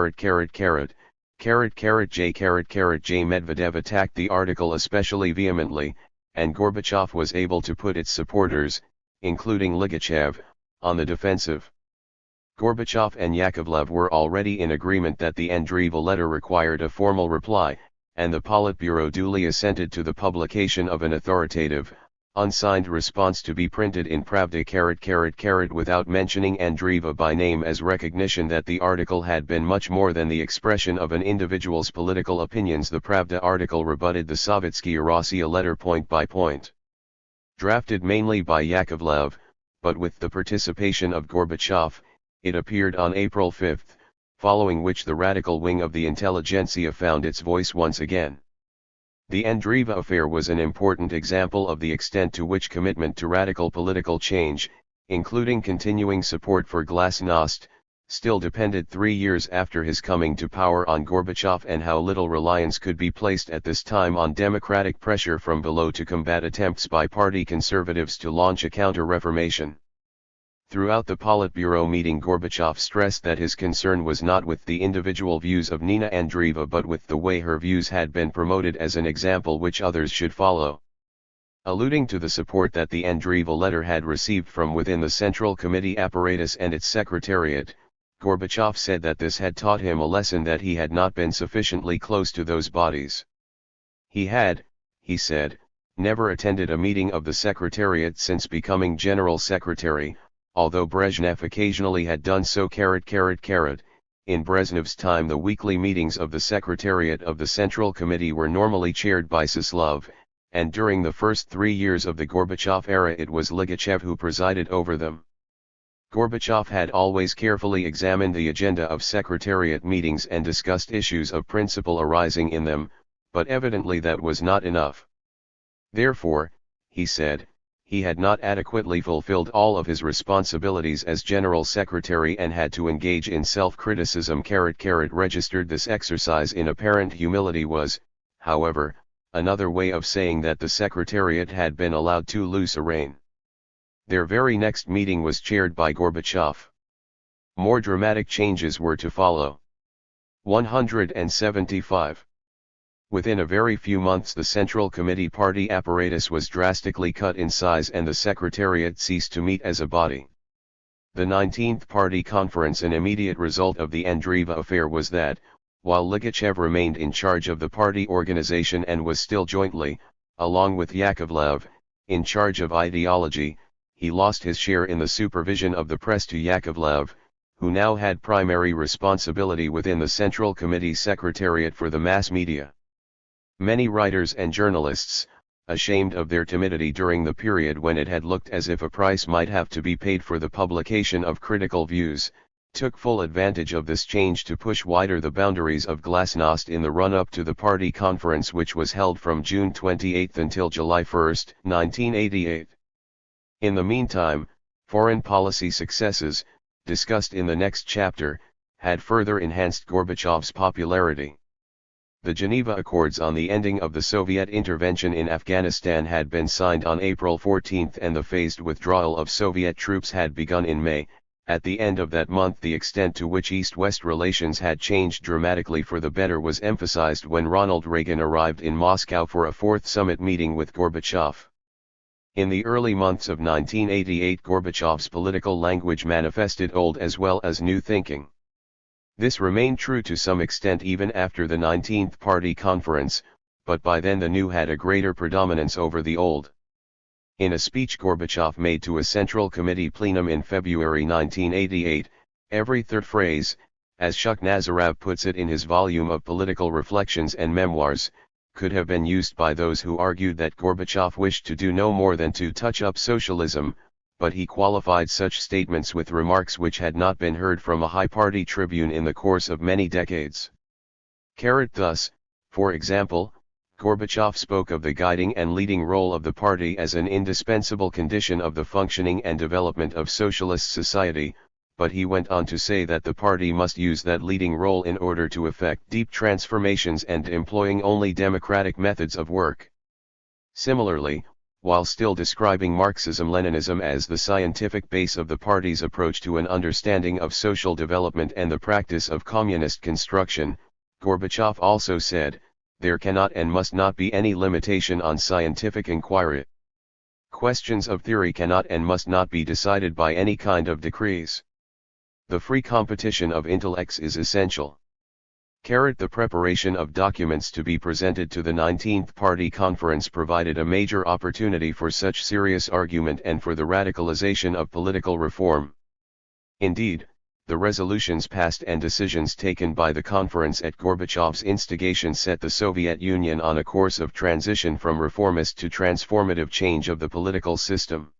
S1: Medvedev attacked the article especially vehemently, and Gorbachev was able to put its supporters, including Ligachev, on the defensive. Gorbachev and Yakovlev were already in agreement that the Andreeva letter required a formal reply, and the Politburo duly assented to the publication of an authoritative, unsigned response to be printed in Pravda without mentioning Andreeva by name, as recognition that the article had been much more than the expression of an individual's political opinions. The Pravda article rebutted the Sovetskaya Rossiya letter point by point. Drafted mainly by Yakovlev, but with the participation of Gorbachev, it appeared on April 5, following which the radical wing of the intelligentsia found its voice once again. The Andreeva affair was an important example of the extent to which commitment to radical political change, including continuing support for glasnost, still depended 3 years after his coming to power on Gorbachev, and how little reliance could be placed at this time on democratic pressure from below to combat attempts by party conservatives to launch a counter-reformation. Throughout the Politburo meeting, Gorbachev stressed that his concern was not with the individual views of Nina Andreeva but with the way her views had been promoted as an example which others should follow. Alluding to the support that the Andreeva letter had received from within the Central Committee apparatus and its secretariat, Gorbachev said that this had taught him a lesson that he had not been sufficiently close to those bodies. He had, he said, never attended a meeting of the secretariat since becoming General Secretary, although Brezhnev occasionally had done so. In Brezhnev's time the weekly meetings of the Secretariat of the Central Committee were normally chaired by Suslov, and during the first 3 years of the Gorbachev era it was Ligachev who presided over them. Gorbachev had always carefully examined the agenda of Secretariat meetings and discussed issues of principle arising in them, but evidently that was not enough. Therefore, he said, he had not adequately fulfilled all of his responsibilities as General Secretary and had to engage in self-criticism. Registered this exercise in apparent humility was, however, another way of saying that the Secretariat had been allowed too loose a rein. Their very next meeting was chaired by Gorbachev. More dramatic changes were to follow. 175. Within a very few months the Central Committee party apparatus was drastically cut in size and the Secretariat ceased to meet as a body. The 19th Party Conference. An immediate result of the Andreeva affair was that, while Ligachev remained in charge of the party organization and was still jointly, along with Yakovlev, in charge of ideology, he lost his share in the supervision of the press to Yakovlev, who now had primary responsibility within the Central Committee Secretariat for the mass media. Many writers and journalists, ashamed of their timidity during the period when it had looked as if a price might have to be paid for the publication of critical views, took full advantage of this change to push wider the boundaries of glasnost in the run-up to the party conference, which was held from June 28 until July 1, 1988. In the meantime, foreign policy successes, discussed in the next chapter, had further enhanced Gorbachev's popularity. The Geneva Accords on the ending of the Soviet intervention in Afghanistan had been signed on April 14 and the phased withdrawal of Soviet troops had begun in May. At the end of that month, the extent to which East-West relations had changed dramatically for the better was emphasized when Ronald Reagan arrived in Moscow for a fourth summit meeting with Gorbachev. In the early months of 1988, Gorbachev's political language manifested old as well as new thinking. This remained true to some extent even after the 19th Party Conference, but by then the new had a greater predominance over the old. In a speech Gorbachev made to a Central Committee plenum in February 1988, every third phrase, as Shukhnazarov puts it in his volume of Political Reflections and Memoirs, could have been used by those who argued that Gorbachev wished to do no more than to touch up socialism, but he qualified such statements with remarks which had not been heard from a high party tribune in the course of many decades. Thus, for example, Gorbachev spoke of the guiding and leading role of the party as an indispensable condition of the functioning and development of socialist society, but he went on to say that the party must use that leading role in order to effect deep transformations and employing only democratic methods of work. Similarly, while still describing Marxism-Leninism as the scientific base of the party's approach to an understanding of social development and the practice of communist construction, Gorbachev also said, "There cannot and must not be any limitation on scientific inquiry. Questions of theory cannot and must not be decided by any kind of decrees. The free competition of intellects is essential." The preparation of documents to be presented to the 19th Party Conference provided a major opportunity for such serious argument and for the radicalization of political reform. Indeed, the resolutions passed and decisions taken by the conference at Gorbachev's instigation set the Soviet Union on a course of transition from reformist to transformative change of the political system.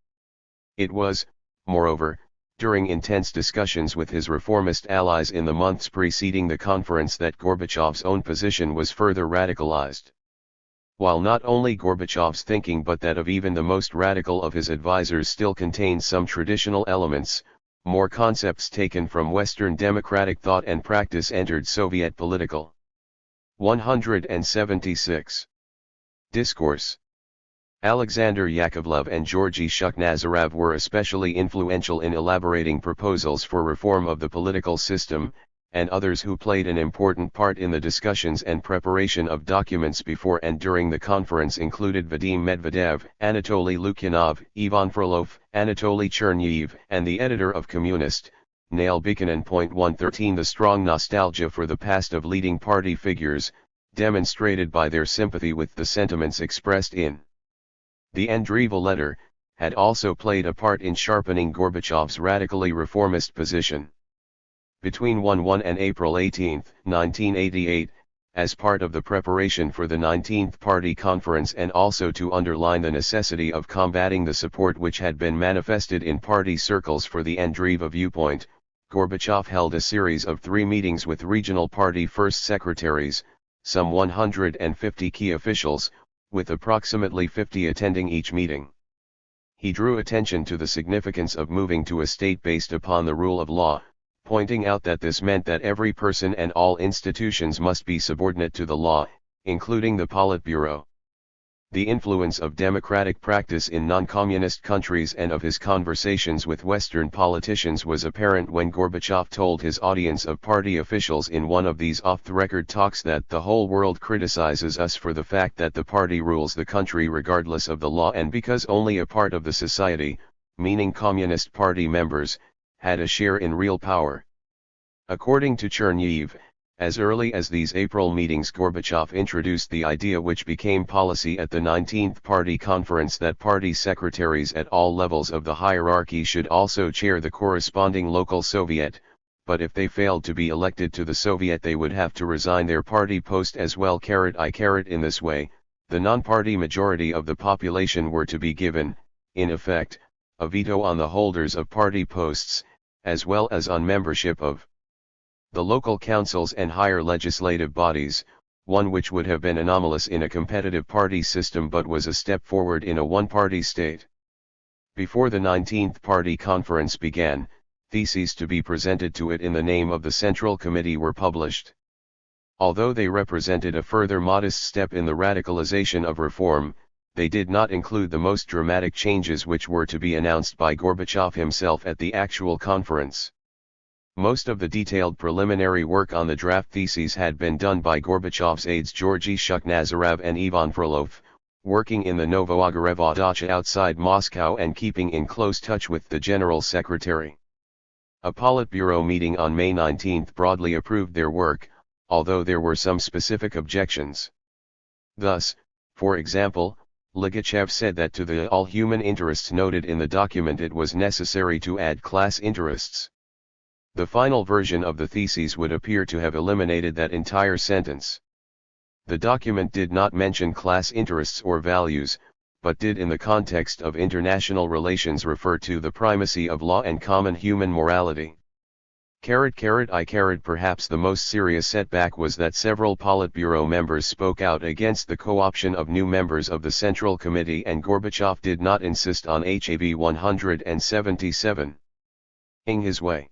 S1: It was, moreover, during intense discussions with his reformist allies in the months preceding the conference that Gorbachev's own position was further radicalized. While not only Gorbachev's thinking but that of even the most radical of his advisers still contained some traditional elements, more concepts taken from Western democratic thought and practice entered Soviet political. 176. Discourse. Alexander Yakovlev and Georgy Shukhnazarov were especially influential in elaborating proposals for reform of the political system, and others who played an important part in the discussions and preparation of documents before and during the conference included Vadim Medvedev, Anatoly Lukyanov, Ivan Frolov, Anatoly Chernyev, and the editor of Communist, Nail Buchanan. 113 The strong nostalgia for the past of leading party figures, demonstrated by their sympathy with the sentiments expressed in the Andreeva letter, had also played a part in sharpening Gorbachev's radically reformist position. Between 1 and April 18, 1988, as part of the preparation for the 19th Party Conference and also to underline the necessity of combating the support which had been manifested in party circles for the Andreeva viewpoint, Gorbachev held a series of 3 meetings with regional party first secretaries, some 150 key officials, with approximately 50 attending each meeting. He drew attention to the significance of moving to a state based upon the rule of law, pointing out that this meant that every person and all institutions must be subordinate to the law, including the Politburo. The influence of democratic practice in non-communist countries and of his conversations with Western politicians was apparent when Gorbachev told his audience of party officials in one of these off-the-record talks that the whole world criticizes us for the fact that the party rules the country regardless of the law and because only a part of the society, meaning Communist Party members, had a share in real power. According to Chernyev, As early as these April meetings, Gorbachev introduced the idea, which became policy at the 19th Party Conference, that party secretaries at all levels of the hierarchy should also chair the corresponding local Soviet, but if they failed to be elected to the Soviet they would have to resign their party post as well. In this way, the non-party majority of the population were to be given, in effect, a veto on the holders of party posts, as well as on membership of the local councils and higher legislative bodies, one which would have been anomalous in a competitive party system but was a step forward in a one-party state. Before the 19th Party Conference began, theses to be presented to it in the name of the Central Committee were published. Although they represented a further modest step in the radicalization of reform, they did not include the most dramatic changes which were to be announced by Gorbachev himself at the actual conference. Most of the detailed preliminary work on the draft theses had been done by Gorbachev's aides Georgy Shukhnazarov and Ivan Frolov, working in the Novoagarevo dacha outside Moscow and keeping in close touch with the General Secretary. A Politburo meeting on May 19 broadly approved their work, although there were some specific objections. Thus, for example, Ligachev said that to the all human interests noted in the document it was necessary to add class interests. The final version of the theses would appear to have eliminated that entire sentence. The document did not mention class interests or values, but did in the context of international relations refer to the primacy of law and common human morality. Perhaps the most serious setback was that several Politburo members spoke out against the co-option of new members of the Central Committee, and Gorbachev did not insist on HAB 177 ing his way.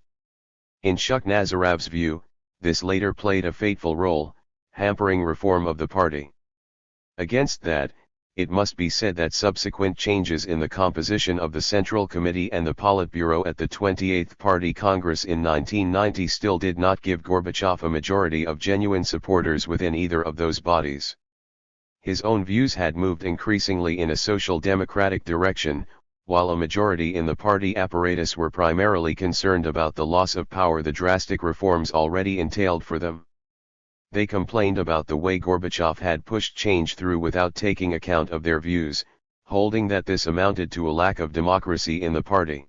S1: In Shuknazarov's view, this later played a fateful role, hampering reform of the party. Against that, it must be said that subsequent changes in the composition of the Central Committee and the Politburo at the 28th Party Congress in 1990 still did not give Gorbachev a majority of genuine supporters within either of those bodies. His own views had moved increasingly in a social democratic direction, while a majority in the party apparatus were primarily concerned about the loss of power the drastic reforms already entailed for them. They complained about the way Gorbachev had pushed change through without taking account of their views, holding that this amounted to a lack of democracy in the party.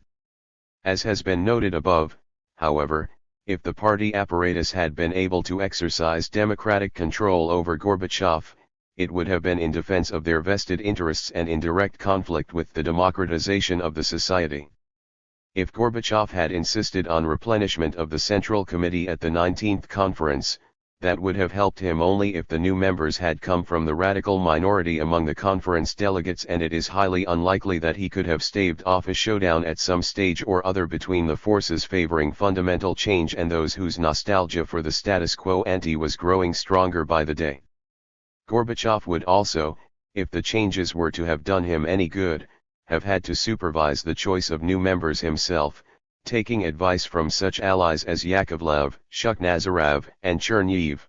S1: As has been noted above, however, if the party apparatus had been able to exercise democratic control over Gorbachev, it would have been in defense of their vested interests and in direct conflict with the democratization of the society. If Gorbachev had insisted on replenishment of the Central Committee at the 19th Conference, that would have helped him only if the new members had come from the radical minority among the conference delegates, and it is highly unlikely that he could have staved off a showdown at some stage or other between the forces favoring fundamental change and those whose nostalgia for the status quo ante was growing stronger by the day. Gorbachev would also, if the changes were to have done him any good, have had to supervise the choice of new members himself, taking advice from such allies as Yakovlev, Shukhnazarov, and Chernyev.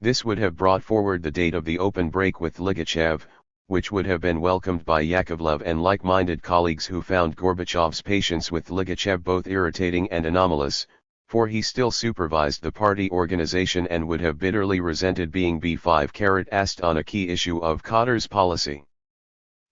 S1: This would have brought forward the date of the open break with Ligachev, which would have been welcomed by Yakovlev and like-minded colleagues who found Gorbachev's patience with Ligachev both irritating and anomalous, for he still supervised the party organization and would have bitterly resented being B5-asked on a key issue of Kadyr's policy.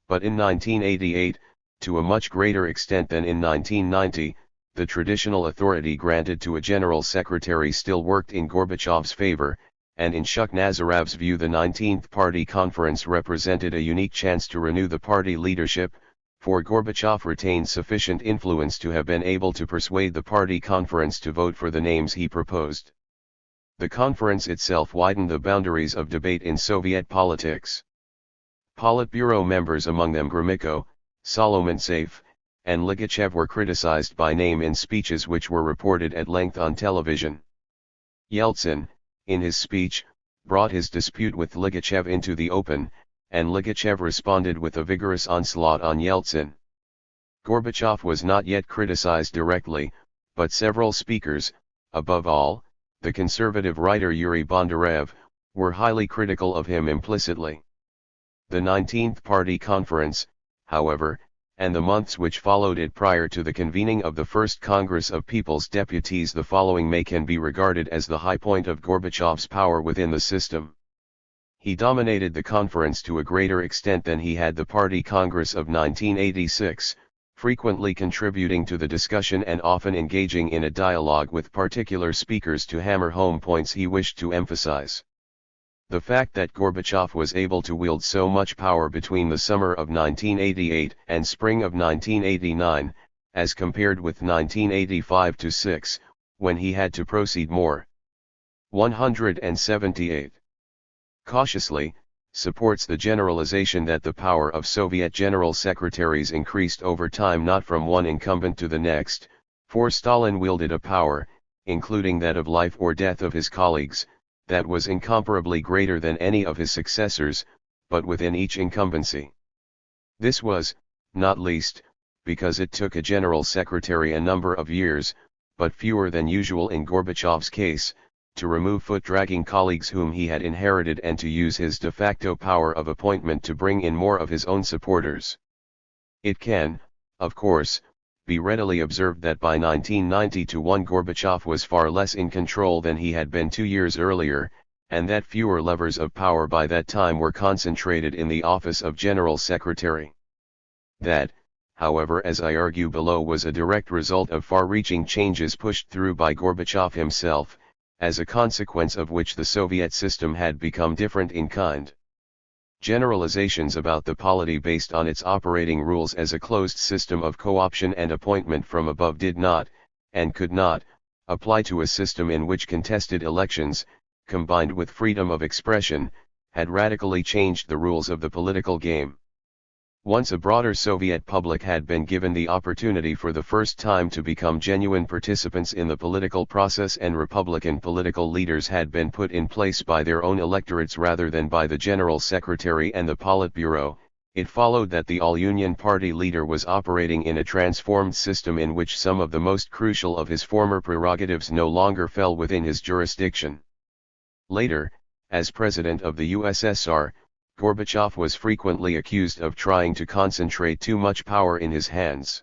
S1: But in 1988, to a much greater extent than in 1990, the traditional authority granted to a general secretary still worked in Gorbachev's favor, and in Shuknazarov's view the 19th Party Conference represented a unique chance to renew the party leadership, for Gorbachev retained sufficient influence to have been able to persuade the party conference to vote for the names he proposed. The conference itself widened the boundaries of debate in Soviet politics. Politburo members, among them Gromyko, Solomontsev, and Ligachev, were criticized by name in speeches which were reported at length on television. Yeltsin, in his speech, brought his dispute with Ligachev into the open, and Ligachev responded with a vigorous onslaught on Yeltsin. Gorbachev was not yet criticized directly, but several speakers, above all, the conservative writer Yuri Bondarev, were highly critical of him implicitly. The 19th Party Conference, however, and the months which followed it prior to the convening of the First Congress of People's Deputies the following May can be regarded as the high point of Gorbachev's power within the system. He dominated the conference to a greater extent than he had the Party Congress of 1986, frequently contributing to the discussion and often engaging in a dialogue with particular speakers to hammer home points he wished to emphasize. The fact that Gorbachev was able to wield so much power between the summer of 1988 and spring of 1989, as compared with 1985-6, when he had to proceed more. 178. Cautiously, supports the generalization that the power of Soviet general secretaries increased over time, not from one incumbent to the next, for Stalin wielded a power, including that of life or death of his colleagues, that was incomparably greater than any of his successors, but within each incumbency. This was, not least, because it took a general secretary a number of years, but fewer than usual in Gorbachev's case, to remove foot-dragging colleagues whom he had inherited and to use his de facto power of appointment to bring in more of his own supporters. It can, of course, be readily observed that by 1990-1 Gorbachev was far less in control than he had been 2 years earlier, and that fewer levers of power by that time were concentrated in the office of General Secretary. That, however, as I argue below, was a direct result of far-reaching changes pushed through by Gorbachev himself, as a consequence of which the Soviet system had become different in kind. Generalizations about the polity based on its operating rules as a closed system of co-option and appointment from above did not, and could not, apply to a system in which contested elections, combined with freedom of expression, had radically changed the rules of the political game. Once a broader Soviet public had been given the opportunity for the first time to become genuine participants in the political process, and Republican political leaders had been put in place by their own electorates rather than by the General Secretary and the Politburo, it followed that the All-Union Party leader was operating in a transformed system in which some of the most crucial of his former prerogatives no longer fell within his jurisdiction. Later, as President of the USSR, Gorbachev was frequently accused of trying to concentrate too much power in his hands.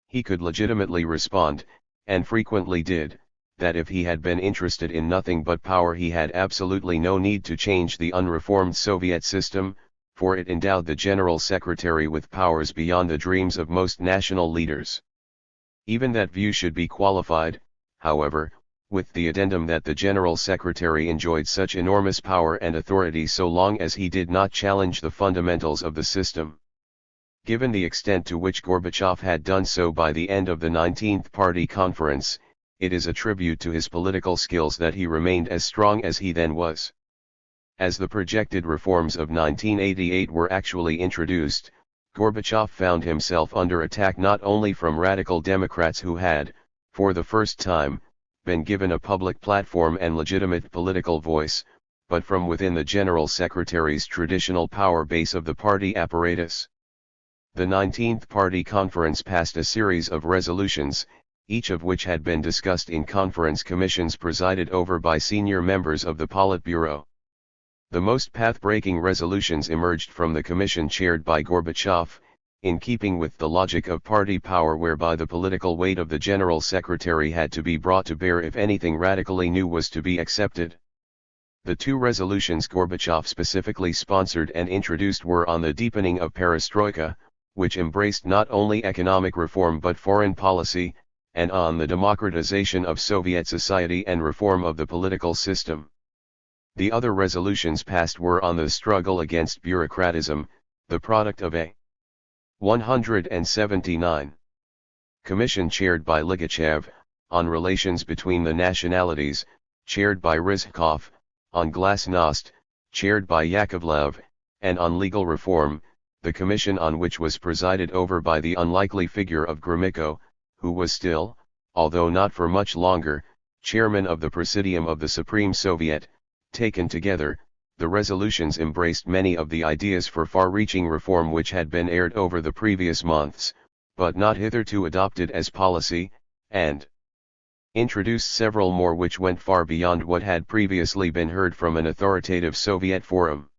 S1: He could legitimately respond, and frequently did, that if he had been interested in nothing but power he had absolutely no need to change the unreformed Soviet system, for it endowed the General Secretary with powers beyond the dreams of most national leaders. Even that view should be qualified, however, with the addendum that the General Secretary enjoyed such enormous power and authority so long as he did not challenge the fundamentals of the system. Given the extent to which Gorbachev had done so by the end of the 19th Party Conference, it is a tribute to his political skills that he remained as strong as he then was. As the projected reforms of 1988 were actually introduced, Gorbachev found himself under attack not only from radical Democrats who had, for the first time, been given a public platform and legitimate political voice, but from within the General Secretary's traditional power base of the party apparatus. The 19th Party Conference passed a series of resolutions, each of which had been discussed in conference commissions presided over by senior members of the Politburo. The most path-breaking resolutions emerged from the commission chaired by Gorbachev, in keeping with the logic of party power whereby the political weight of the General Secretary had to be brought to bear if anything radically new was to be accepted. The two resolutions Gorbachev specifically sponsored and introduced were on the deepening of perestroika, which embraced not only economic reform but foreign policy, and on the democratization of Soviet society and reform of the political system. The other resolutions passed were on the struggle against bureaucratism, the product of a 179. Commission chaired by Ligachev, on relations between the nationalities, chaired by Rizhkov, on glasnost, chaired by Yakovlev, and on legal reform, the commission on which was presided over by the unlikely figure of Gromyko, who was still, although not for much longer, chairman of the Presidium of the Supreme Soviet. Taken together, the resolutions embraced many of the ideas for far-reaching reform which had been aired over the previous months, but not hitherto adopted as policy, and introduced several more which went far beyond what had previously been heard from an authoritative Soviet forum.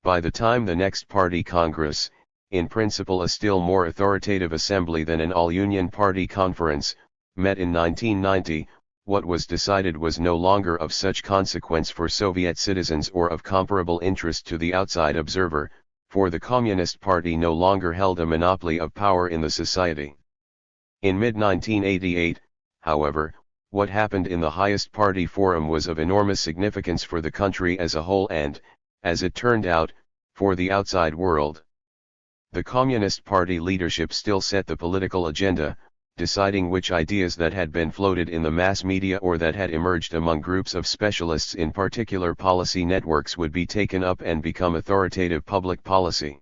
S1: By the time the next Party Congress, in principle a still more authoritative assembly than an all-Union Party conference, met in 1990, what was decided was no longer of such consequence for Soviet citizens or of comparable interest to the outside observer, for the Communist Party no longer held a monopoly of power in the society. In mid-1988, however, what happened in the highest party forum was of enormous significance for the country as a whole and, as it turned out, for the outside world. The Communist Party leadership still set the political agenda, deciding which ideas that had been floated in the mass media or that had emerged among groups of specialists in particular policy networks would be taken up and become authoritative public policy.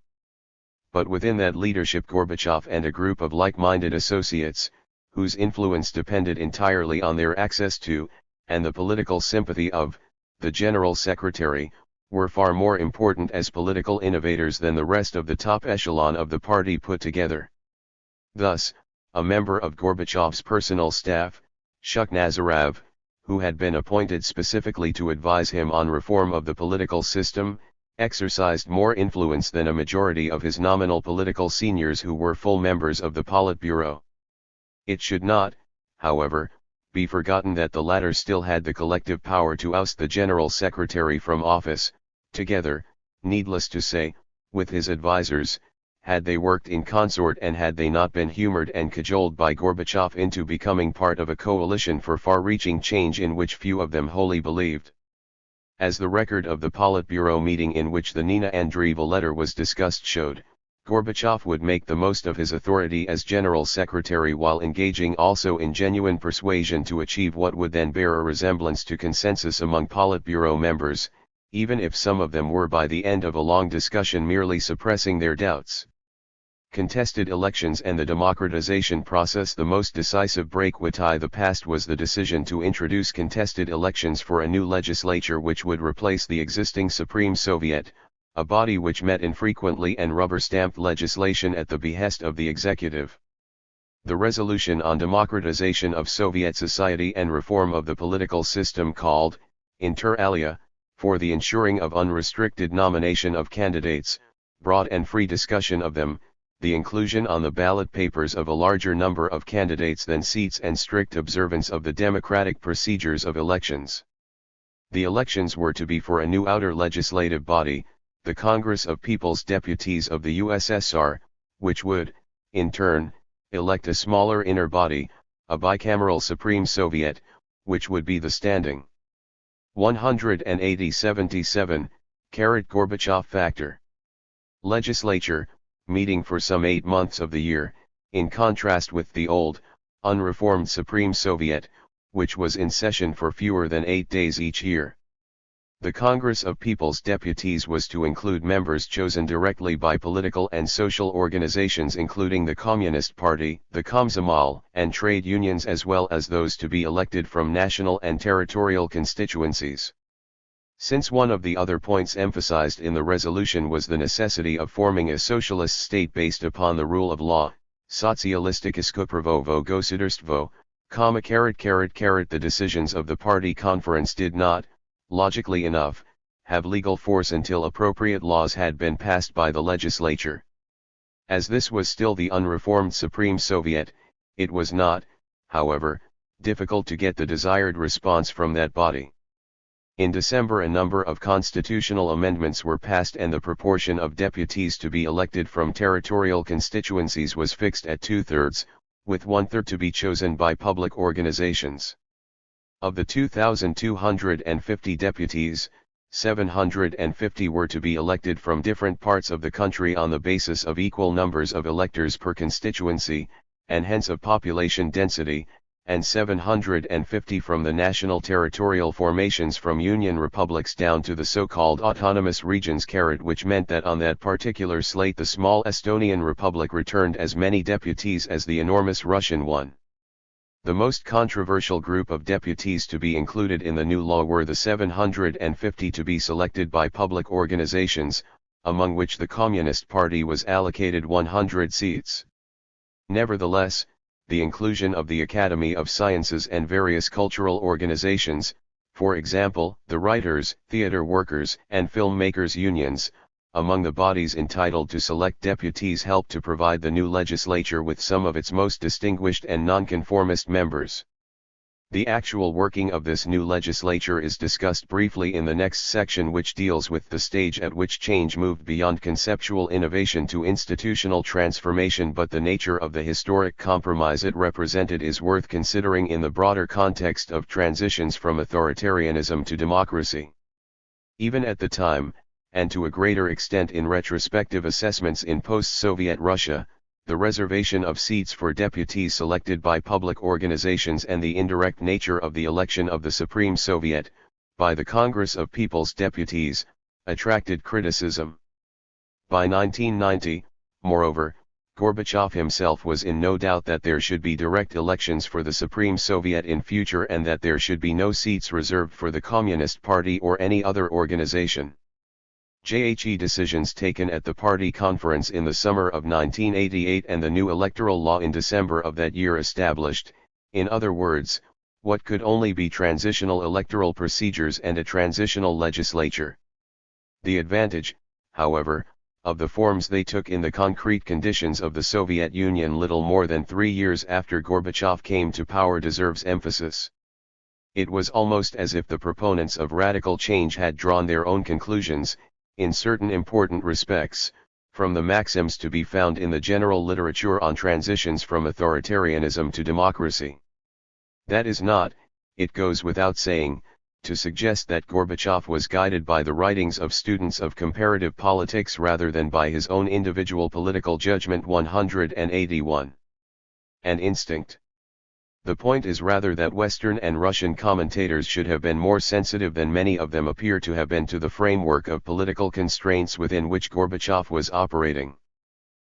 S1: But within that leadership Gorbachev and a group of like-minded associates, whose influence depended entirely on their access to, and the political sympathy of, the General Secretary, were far more important as political innovators than the rest of the top echelon of the party put together. Thus, a member of Gorbachev's personal staff, Shuk Nazarov, who had been appointed specifically to advise him on reform of the political system, exercised more influence than a majority of his nominal political seniors who were full members of the Politburo. It should not, however, be forgotten that the latter still had the collective power to oust the General Secretary from office, together, needless to say, with his advisors, had they worked in consort and had they not been humored and cajoled by Gorbachev into becoming part of a coalition for far-reaching change in which few of them wholly believed. As the record of the Politburo meeting in which the Nina Andreeva letter was discussed showed, Gorbachev would make the most of his authority as General Secretary while engaging also in genuine persuasion to achieve what would then bear a resemblance to consensus among Politburo members, even if some of them were by the end of a long discussion merely suppressing their doubts. Contested elections and the democratization process. The most decisive break with the past was the decision to introduce contested elections for a new legislature which would replace the existing Supreme Soviet, a body which met infrequently and rubber-stamped legislation at the behest of the executive. The resolution on democratization of Soviet society and reform of the political system called, inter alia, for the ensuring of unrestricted nomination of candidates, broad and free discussion of them, the inclusion on the ballot papers of a larger number of candidates than seats and strict observance of the democratic procedures of elections. The elections were to be for a new outer legislative body, the Congress of People's Deputies of the USSR, which would, in turn, elect a smaller inner body, a bicameral Supreme Soviet, which would be the standing 180-77, Gorbachev factor legislature, meeting for some 8 months of the year, in contrast with the old, unreformed Supreme Soviet, which was in session for fewer than 8 days each year. The Congress of People's Deputies was to include members chosen directly by political and social organizations including the Communist Party, the Komsomol, and trade unions as well as those to be elected from national and territorial constituencies. Since one of the other points emphasized in the resolution was the necessity of forming a socialist state based upon the rule of law, Sotsialistické pravovo gosударство, the decisions of the party conference did not, logically enough, have legal force until appropriate laws had been passed by the legislature. As this was still the unreformed Supreme Soviet, it was not, however, difficult to get the desired response from that body. In December a number of constitutional amendments were passed and the proportion of deputies to be elected from territorial constituencies was fixed at 2/3, with 1/3 to be chosen by public organizations. Of the 2,250 deputies, 750 were to be elected from different parts of the country on the basis of equal numbers of electors per constituency, and hence of population density, and 750 from the national territorial formations from Union republics down to the so-called autonomous regions, which meant that on that particular slate the small Estonian Republic returned as many deputies as the enormous Russian one. The most controversial group of deputies to be included in the new law were the 750 to be selected by public organizations, among which the Communist Party was allocated 100 seats. Nevertheless, the inclusion of the Academy of Sciences and various cultural organizations, for example, the writers, theater workers, and filmmakers unions, among the bodies entitled to select deputies, helped to provide the new legislature with some of its most distinguished and nonconformist members. The actual working of this new legislature is discussed briefly in the next section, which deals with the stage at which change moved beyond conceptual innovation to institutional transformation, but the nature of the historic compromise it represented is worth considering in the broader context of transitions from authoritarianism to democracy. Even at the time, and to a greater extent in retrospective assessments in post-Soviet Russia, the reservation of seats for deputies selected by public organizations and the indirect nature of the election of the Supreme Soviet, by the Congress of People's Deputies, attracted criticism. By 1990, moreover, Gorbachev himself was in no doubt that there should be direct elections for the Supreme Soviet in future, and that there should be no seats reserved for the Communist Party or any other organization. Decisions taken at the party conference in the summer of 1988 and the new electoral law in December of that year established, in other words, what could only be transitional electoral procedures and a transitional legislature. The advantage, however, of the forms they took in the concrete conditions of the Soviet Union little more than 3 years after Gorbachev came to power deserves emphasis. It was almost as if the proponents of radical change had drawn their own conclusions, in certain important respects, from the maxims to be found in the general literature on transitions from authoritarianism to democracy. That is not, it goes without saying, to suggest that Gorbachev was guided by the writings of students of comparative politics rather than by his own individual political judgment. 181. An instinct. The point is rather that Western and Russian commentators should have been more sensitive than many of them appear to have been to the framework of political constraints within which Gorbachev was operating.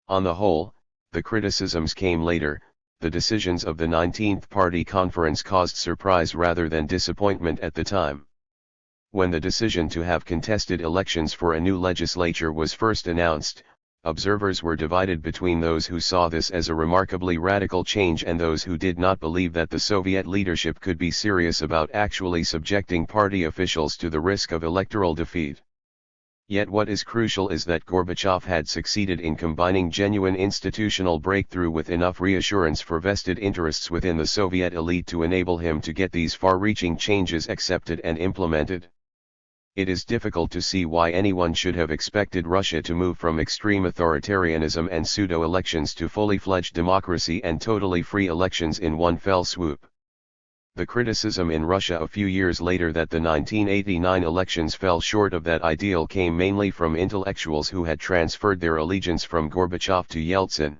S1: On the whole, the criticisms came later. The decisions of the 19th Party Conference caused surprise rather than disappointment at the time. When the decision to have contested elections for a new legislature was first announced, observers were divided between those who saw this as a remarkably radical change and those who did not believe that the Soviet leadership could be serious about actually subjecting party officials to the risk of electoral defeat. Yet what is crucial is that Gorbachev had succeeded in combining genuine institutional breakthrough with enough reassurance for vested interests within the Soviet elite to enable him to get these far-reaching changes accepted and implemented. It is difficult to see why anyone should have expected Russia to move from extreme authoritarianism and pseudo-elections to fully fledged democracy and totally free elections in one fell swoop. The criticism in Russia a few years later that the 1989 elections fell short of that ideal came mainly from intellectuals who had transferred their allegiance from Gorbachev to Yeltsin.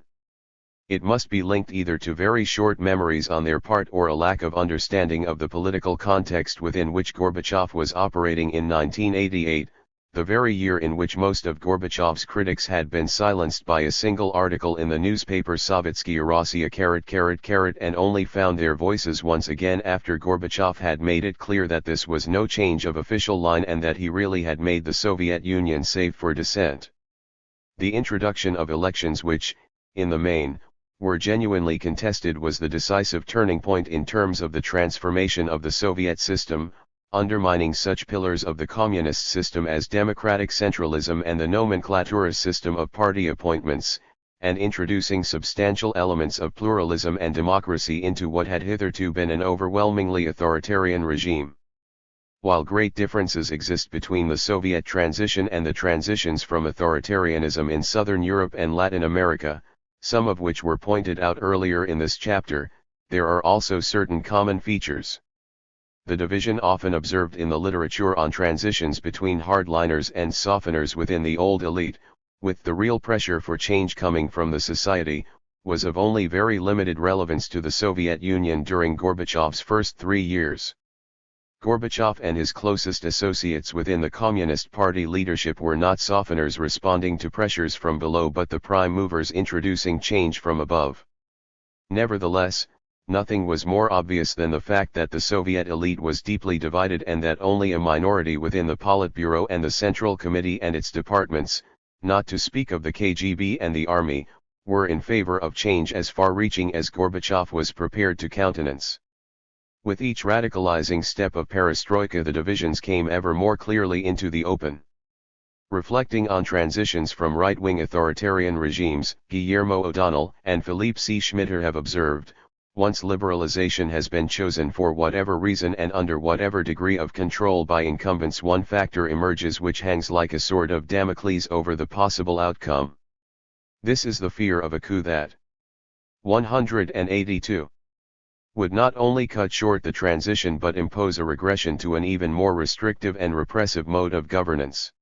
S1: It must be linked either to very short memories on their part or a lack of understanding of the political context within which Gorbachev was operating in 1988, the very year in which most of Gorbachev's critics had been silenced by a single article in the newspaper Sovetskaya Rossiya ... and only found their voices once again after Gorbachev had made it clear that this was no change of official line and that he really had made the Soviet Union safe for dissent. The introduction of elections which, in the main, were genuinely contested was the decisive turning point in terms of the transformation of the Soviet system, undermining such pillars of the communist system as democratic centralism and the nomenklatura system of party appointments, and introducing substantial elements of pluralism and democracy into what had hitherto been an overwhelmingly authoritarian regime. While great differences exist between the Soviet transition and the transitions from authoritarianism in Southern Europe and Latin America, some of which were pointed out earlier in this chapter, there are also certain common features. The division often observed in the literature on transitions between hardliners and softeners within the old elite, with the real pressure for change coming from the society, was of only very limited relevance to the Soviet Union during Gorbachev's first 3 years. Gorbachev and his closest associates within the Communist Party leadership were not softeners responding to pressures from below but the prime movers introducing change from above. Nevertheless, nothing was more obvious than the fact that the Soviet elite was deeply divided and that only a minority within the Politburo and the Central Committee and its departments, not to speak of the KGB and the army, were in favor of change as far-reaching as Gorbachev was prepared to countenance. With each radicalizing step of perestroika, the divisions came ever more clearly into the open. Reflecting on transitions from right-wing authoritarian regimes, Guillermo O'Donnell and Philippe C. Schmitter have observed, once liberalization has been chosen for whatever reason and under whatever degree of control by incumbents, one factor emerges which hangs like a sword of Damocles over the possible outcome. This is the fear of a coup that 182 would not only cut short the transition but impose a regression to an even more restrictive and repressive mode of governance.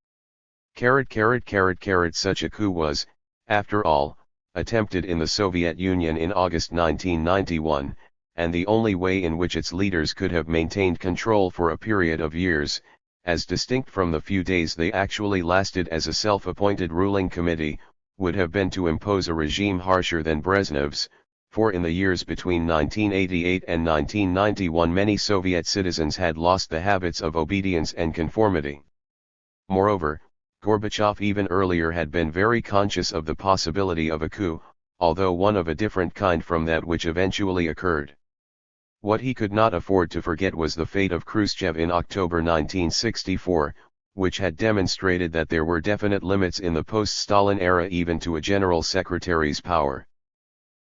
S1: Such a coup was, after all, attempted in the Soviet Union in August 1991, and the only way in which its leaders could have maintained control for a period of years, as distinct from the few days they actually lasted as a self-appointed ruling committee, would have been to impose a regime harsher than Brezhnev's, for in the years between 1988 and 1991 many Soviet citizens had lost the habits of obedience and conformity. Moreover, Gorbachev even earlier had been very conscious of the possibility of a coup, although one of a different kind from that which eventually occurred. What he could not afford to forget was the fate of Khrushchev in October 1964, which had demonstrated that there were definite limits in the post-Stalin era even to a general secretary's power.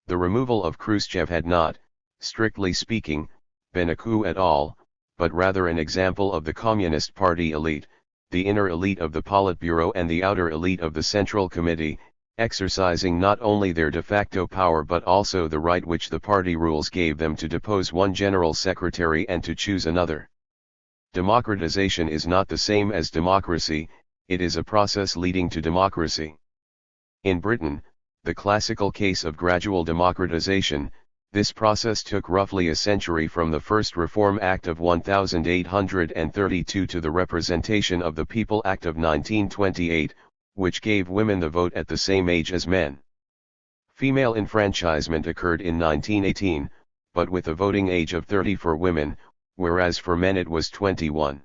S1: The removal of Khrushchev had not, strictly speaking, been a coup at all, but rather an example of the Communist Party elite, the inner elite of the Politburo and the outer elite of the Central Committee, exercising not only their de facto power but also the right which the party rules gave them to depose one general secretary and to choose another. Democratization is not the same as democracy, it is a process leading to democracy. In Britain, the classical case of gradual democratization, this process took roughly a century from the first Reform Act of 1832 to the Representation of the People Act of 1928, which gave women the vote at the same age as men. Female enfranchisement occurred in 1918, but with a voting age of 30 for women, whereas for men it was 21.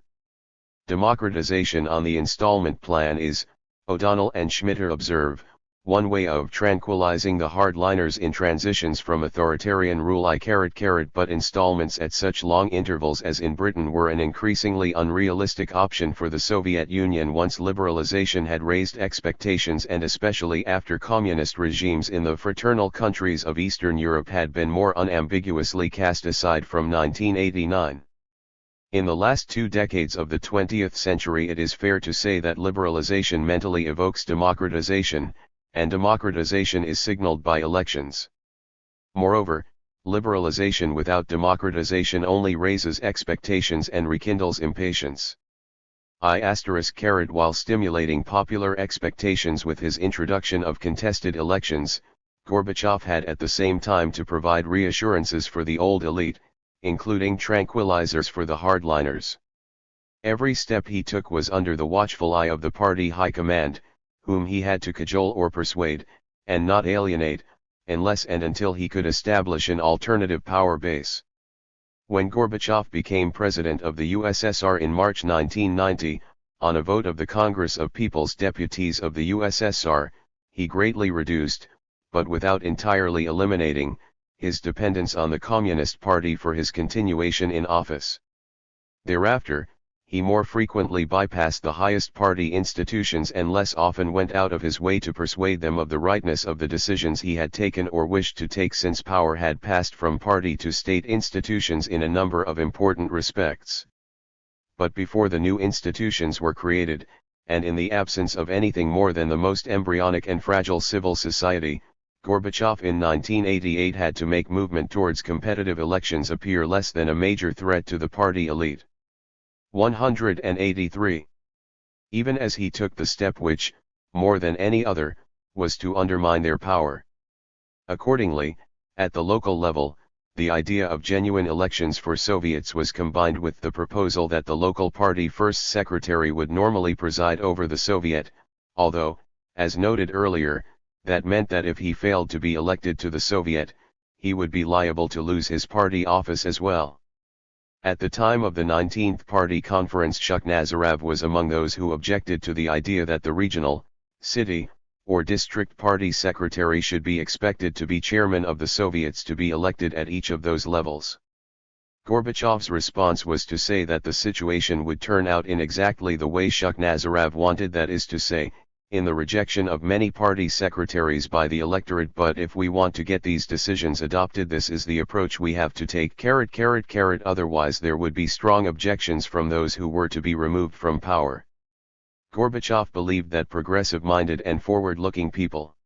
S1: Democratization on the installment plan is, O'Donnell and Schmitter observe, one way of tranquilizing the hardliners in transitions from authoritarian rule. But installments at such long intervals as in Britain were an increasingly unrealistic option for the Soviet Union once liberalization had raised expectations, and especially after communist regimes in the fraternal countries of Eastern Europe had been more unambiguously cast aside from 1989. In the last 2 decades of the 20th century it is fair to say that liberalization mentally evokes democratization, and democratization is signaled by elections. Moreover, liberalization without democratization only raises expectations and rekindles impatience. While stimulating popular expectations with his introduction of contested elections, Gorbachev had at the same time to provide reassurances for the old elite, including tranquilizers for the hardliners. Every step he took was under the watchful eye of the party high command, whom he had to cajole or persuade, and not alienate, unless and until he could establish an alternative power base. When Gorbachev became president of the USSR in March 1990, on a vote of the Congress of People's Deputies of the USSR, he greatly reduced, but without entirely eliminating, his dependence on the Communist Party for his continuation in office. Thereafter, he more frequently bypassed the highest party institutions and less often went out of his way to persuade them of the rightness of the decisions he had taken or wished to take, since power had passed from party to state institutions in a number of important respects. But before the new institutions were created, and in the absence of anything more than the most embryonic and fragile civil society, Gorbachev in 1988 had to make movement towards competitive elections appear less than a major threat to the party elite. 183. Even as he took the step which, more than any other, was to undermine their power. Accordingly, at the local level, the idea of genuine elections for Soviets was combined with the proposal that the local party first secretary would normally preside over the Soviet, although, as noted earlier, that meant that if he failed to be elected to the Soviet, he would be liable to lose his party office as well. At the time of the 19th Party Conference, Shukhnazarov was among those who objected to the idea that the regional, city, or district party secretary should be expected to be chairman of the Soviets to be elected at each of those levels. Gorbachev's response was to say that the situation would turn out in exactly the way Shukhnazarov wanted, that is to say, in the rejection of many party secretaries by the electorate. But if we want to get these decisions adopted, this is the approach we have to take, ... otherwise there would be strong objections from those who were to be removed from power. Gorbachev believed that progressive-minded and forward-looking people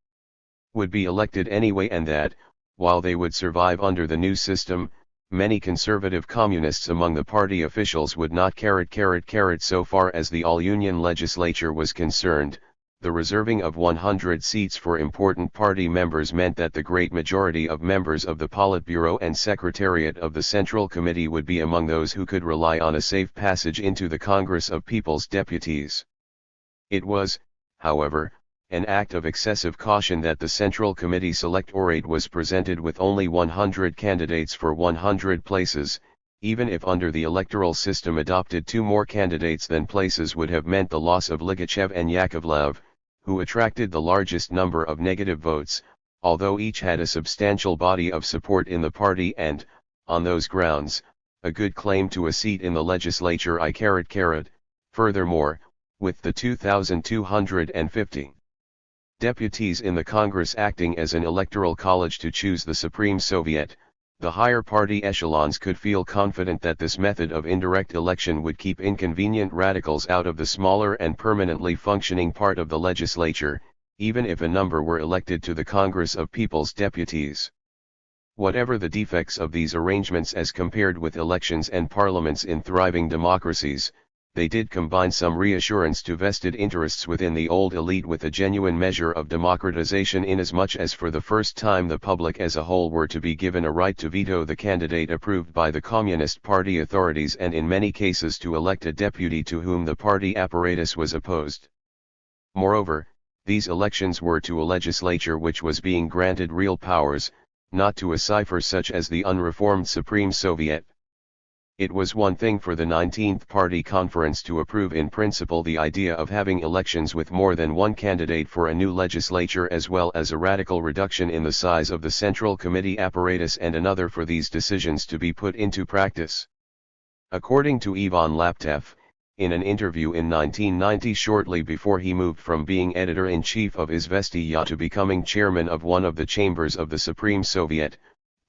S1: would be elected anyway, and that, while they would survive under the new system, many conservative communists among the party officials would not. So far as the all-union legislature was concerned, the reserving of 100 seats for important party members meant that the great majority of members of the Politburo and Secretariat of the Central Committee would be among those who could rely on a safe passage into the Congress of People's Deputies. It was, however, an act of excessive caution that the Central Committee Selectorate was presented with only 100 candidates for 100 places, even if under the electoral system adopted 2 more candidates than places would have meant the loss of Ligachev and Yakovlev, who attracted the largest number of negative votes, although each had a substantial body of support in the party and, on those grounds, a good claim to a seat in the legislature. Furthermore, with the 2,250 deputies in the Congress acting as an electoral college to choose the Supreme Soviet, the higher party echelons could feel confident that this method of indirect election would keep inconvenient radicals out of the smaller and permanently functioning part of the legislature, even if a number were elected to the Congress of People's Deputies. Whatever the defects of these arrangements as compared with elections and parliaments in thriving democracies, they did combine some reassurance to vested interests within the old elite with a genuine measure of democratization, inasmuch as for the first time the public as a whole were to be given a right to veto the candidate approved by the Communist Party authorities, and in many cases to elect a deputy to whom the party apparatus was opposed. Moreover, these elections were to a legislature which was being granted real powers, not to a cipher such as the unreformed Supreme Soviet. It was one thing for the 19th Party Conference to approve in principle the idea of having elections with more than one candidate for a new legislature, as well as a radical reduction in the size of the Central Committee apparatus, and another for these decisions to be put into practice. According to Ivan Laptev, in an interview in 1990, shortly before he moved from being editor-in-chief of Izvestia to becoming chairman of one of the chambers of the Supreme Soviet,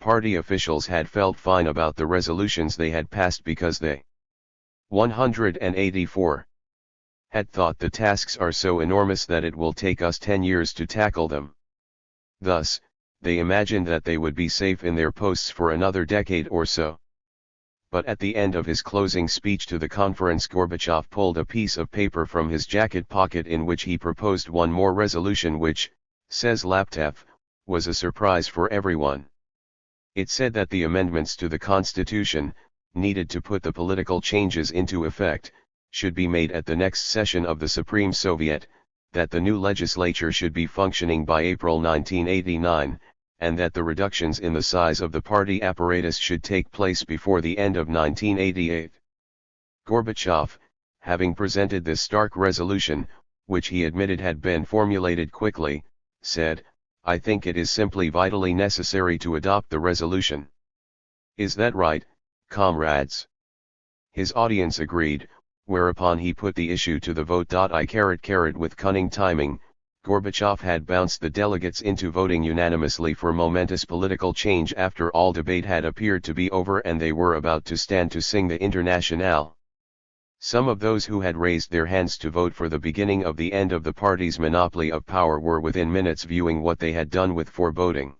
S1: party officials had felt fine about the resolutions they had passed because they 184 had thought the tasks are so enormous that it will take us 10 years to tackle them. Thus, they imagined that they would be safe in their posts for another decade or so. But at the end of his closing speech to the conference, Gorbachev pulled a piece of paper from his jacket pocket in which he proposed one more resolution which, says Laptev, was a surprise for everyone. It said that the amendments to the Constitution, needed to put the political changes into effect, should be made at the next session of the Supreme Soviet, that the new legislature should be functioning by April 1989, and that the reductions in the size of the party apparatus should take place before the end of 1988. Gorbachev, having presented this stark resolution, which he admitted had been formulated quickly, said, "I think it is simply vitally necessary to adopt the resolution." "Is that right, comrades?" His audience agreed, whereupon he put the issue to the vote. With cunning timing, Gorbachev had bounced the delegates into voting unanimously for momentous political change after all debate had appeared to be over and they were about to stand to sing the Internationale. Some of those who had raised their hands to vote for the beginning of the end of the party's monopoly of power were within minutes viewing what they had done with foreboding.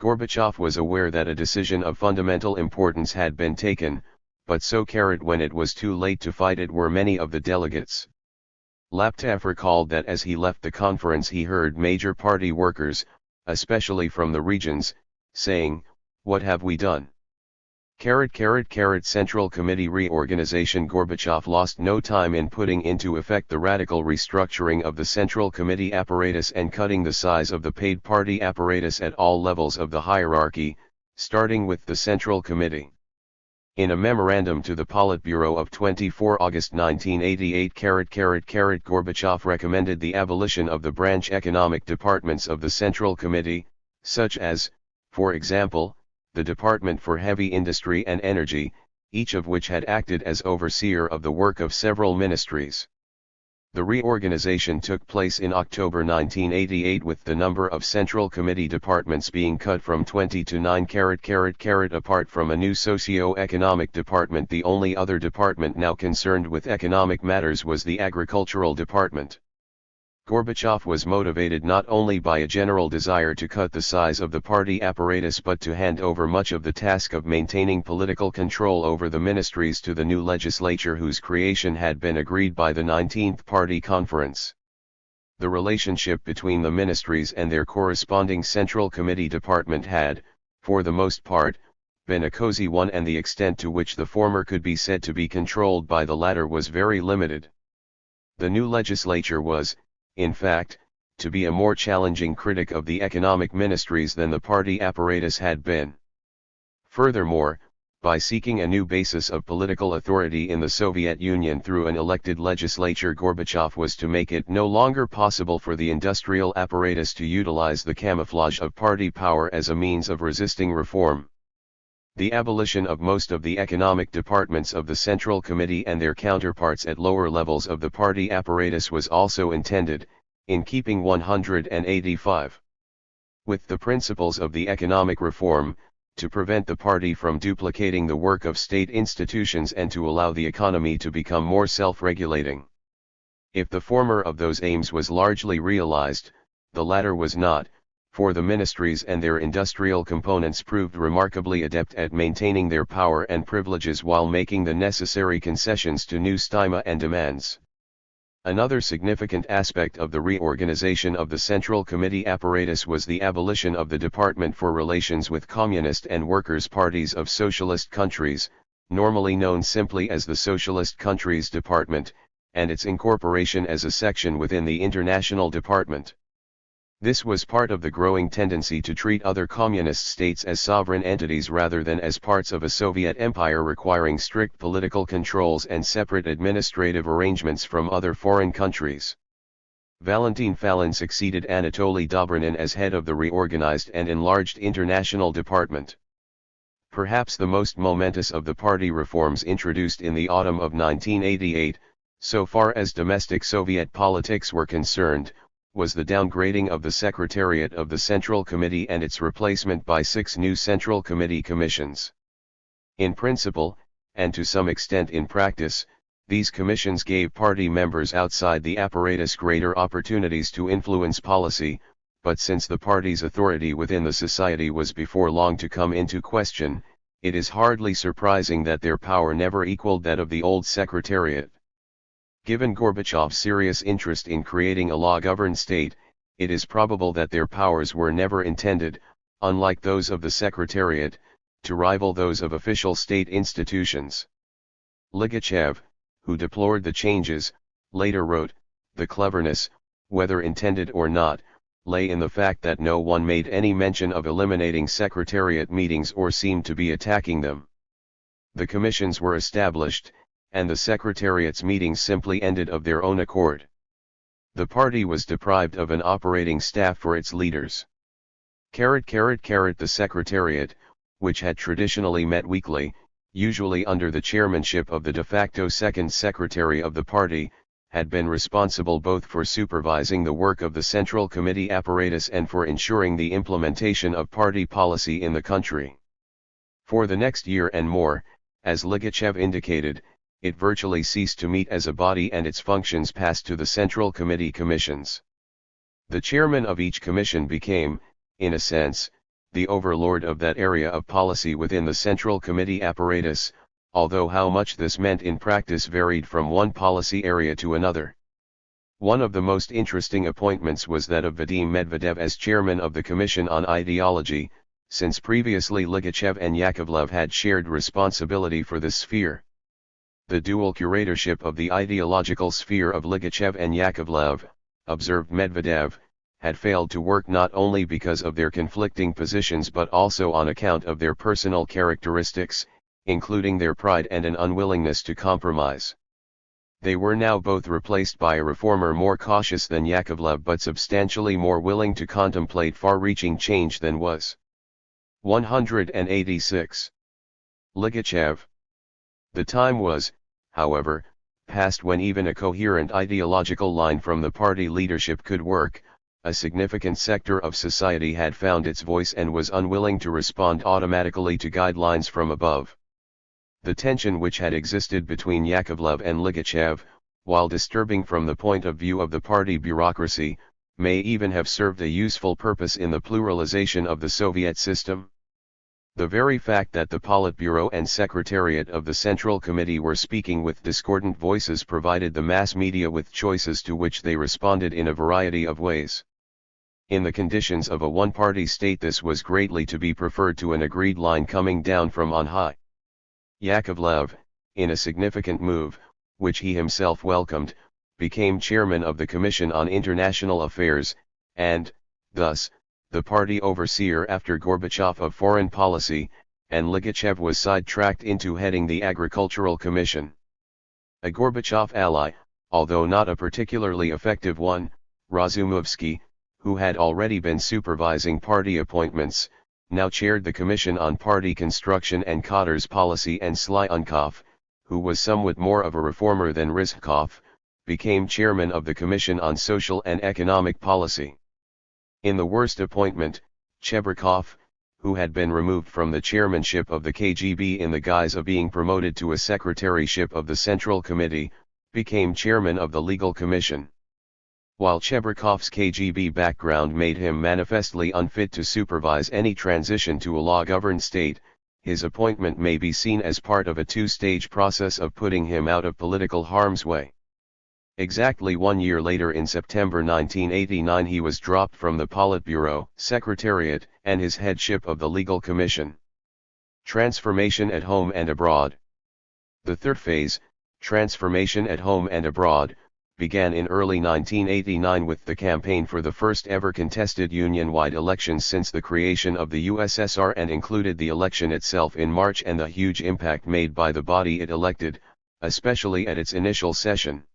S1: Gorbachev was aware that a decision of fundamental importance had been taken, but so when it was too late to fight it were many of the delegates. Laptev recalled that as he left the conference he heard major party workers, especially from the regions, saying, "What have we done?" Central Committee reorganization. Gorbachev lost no time in putting into effect the radical restructuring of the Central Committee apparatus and cutting the size of the paid party apparatus at all levels of the hierarchy, starting with the Central Committee. In a memorandum to the Politburo of 24 August 1988, Gorbachev recommended the abolition of the branch economic departments of the Central Committee, such as, for example, the Department for Heavy Industry and Energy, each of which had acted as overseer of the work of several ministries. The reorganization took place in October 1988, with the number of Central Committee departments being cut from 20 to 9. Apart from a new socio-economic department, the only other department now concerned with economic matters was the Agricultural Department. Gorbachev was motivated not only by a general desire to cut the size of the party apparatus but to hand over much of the task of maintaining political control over the ministries to the new legislature, whose creation had been agreed by the 19th Party Conference. The relationship between the ministries and their corresponding Central Committee department had, for the most part, been a cozy one, and the extent to which the former could be said to be controlled by the latter was very limited. The new legislature was, in fact, to be a more challenging critic of the economic ministries than the party apparatus had been. Furthermore, by seeking a new basis of political authority in the Soviet Union through an elected legislature, Gorbachev was to make it no longer possible for the industrial apparatus to utilize the camouflage of party power as a means of resisting reform. The abolition of most of the economic departments of the Central Committee and their counterparts at lower levels of the party apparatus was also intended, in keeping 185 with the principles of the economic reform, to prevent the party from duplicating the work of state institutions and to allow the economy to become more self-regulating. If the former of those aims was largely realized, the latter was not, for the ministries and their industrial components proved remarkably adept at maintaining their power and privileges while making the necessary concessions to new stima and demands. Another significant aspect of the reorganization of the Central Committee apparatus was the abolition of the Department for Relations with Communist and Workers' Parties of Socialist Countries, normally known simply as the Socialist Countries Department, and its incorporation as a section within the International Department. This was part of the growing tendency to treat other communist states as sovereign entities rather than as parts of a Soviet empire requiring strict political controls and separate administrative arrangements from other foreign countries. Valentin Falin succeeded Anatoly Dobrynin as head of the reorganized and enlarged International Department. Perhaps the most momentous of the party reforms introduced in the autumn of 1988, so far as domestic Soviet politics were concerned, was the downgrading of the Secretariat of the Central Committee and its replacement by 6 new Central Committee commissions. In principle, and to some extent in practice, these commissions gave party members outside the apparatus greater opportunities to influence policy, but since the party's authority within the society was before long to come into question, it is hardly surprising that their power never equaled that of the old Secretariat. Given Gorbachev's serious interest in creating a law-governed state, it is probable that their powers were never intended, unlike those of the Secretariat, to rival those of official state institutions. Ligachev, who deplored the changes, later wrote, "The cleverness, whether intended or not, lay in the fact that no one made any mention of eliminating Secretariat meetings or seemed to be attacking them. The commissions were established, and the Secretariat's meetings simply ended of their own accord. The party was deprived of an operating staff for its leaders. The Secretariat, which had traditionally met weekly, usually under the chairmanship of the de facto second secretary of the party, had been responsible both for supervising the work of the Central Committee apparatus and for ensuring the implementation of party policy in the country. For the next year and more, as Ligachev indicated, it virtually ceased to meet as a body and its functions passed to the Central Committee commissions. The chairman of each commission became, in a sense, the overlord of that area of policy within the Central Committee apparatus, although how much this meant in practice varied from one policy area to another. One of the most interesting appointments was that of Vadim Medvedev as chairman of the Commission on Ideology, since previously Ligachev and Yakovlev had shared responsibility for this sphere. The dual curatorship of the ideological sphere of Ligachev and Yakovlev, observed Medvedev, had failed to work not only because of their conflicting positions but also on account of their personal characteristics, including their pride and an unwillingness to compromise. They were now both replaced by a reformer more cautious than Yakovlev but substantially more willing to contemplate far-reaching change than was 186. Ligachev. The time was, however, past when even a coherent ideological line from the party leadership could work. A significant sector of society had found its voice and was unwilling to respond automatically to guidelines from above. The tension which had existed between Yakovlev and Ligachev, while disturbing from the point of view of the party bureaucracy, may even have served a useful purpose in the pluralization of the Soviet system. The very fact that the Politburo and Secretariat of the Central Committee were speaking with discordant voices provided the mass media with choices to which they responded in a variety of ways. In the conditions of a one-party state, this was greatly to be preferred to an agreed line coming down from on high. Yakovlev, in a significant move, which he himself welcomed, became chairman of the Commission on International Affairs, and, thus, the party overseer after Gorbachev of foreign policy, and Ligachev was sidetracked into heading the Agricultural Commission. A Gorbachev ally, although not a particularly effective one, Razumovsky, who had already been supervising party appointments, now chaired the Commission on Party Construction and Kadr's Policy, and Slyunkov, who was somewhat more of a reformer than Rizhkov, became chairman of the Commission on Social and Economic Policy. In the worst appointment, Chebrikov, who had been removed from the chairmanship of the KGB in the guise of being promoted to a secretaryship of the Central Committee, became chairman of the Legal Commission. While Chebrikov's KGB background made him manifestly unfit to supervise any transition to a law-governed state, his appointment may be seen as part of a two-stage process of putting him out of political harm's way. Exactly 1 year later, in September 1989, he was dropped from the Politburo, Secretariat, and his headship of the Legal Commission. Transformation at home and abroad. The third phase, transformation at home and abroad, began in early 1989 with the campaign for the first ever contested union-wide elections since the creation of the USSR, and included the election itself in March and the huge impact made by the body it elected, especially at its initial session.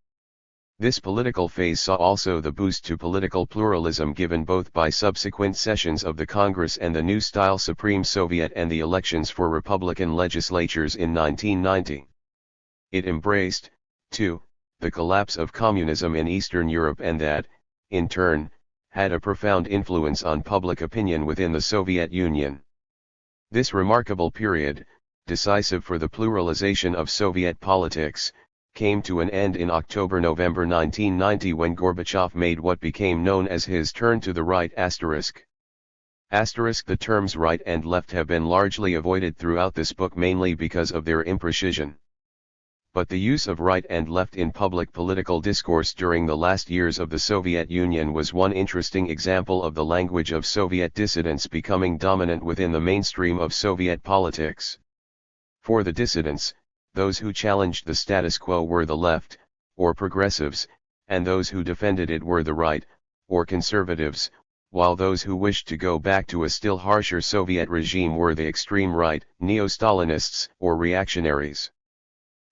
S1: This political phase saw also the boost to political pluralism given both by subsequent sessions of the Congress and the new-style Supreme Soviet and the elections for Republican legislatures in 1990. It embraced, too, the collapse of communism in Eastern Europe, and that, in turn, had a profound influence on public opinion within the Soviet Union. This remarkable period, decisive for the pluralization of Soviet politics, came to an end in October-November 1990 when Gorbachev made what became known as his turn to the right asterisk. The terms right and left have been largely avoided throughout this book, mainly because of their imprecision. But the use of right and left in public political discourse during the last years of the Soviet Union was one interesting example of the language of Soviet dissidents becoming dominant within the mainstream of Soviet politics. For the dissidents, those who challenged the status quo were the left, or progressives, and those who defended it were the right, or conservatives, while those who wished to go back to a still harsher Soviet regime were the extreme right, neo-Stalinists, or reactionaries.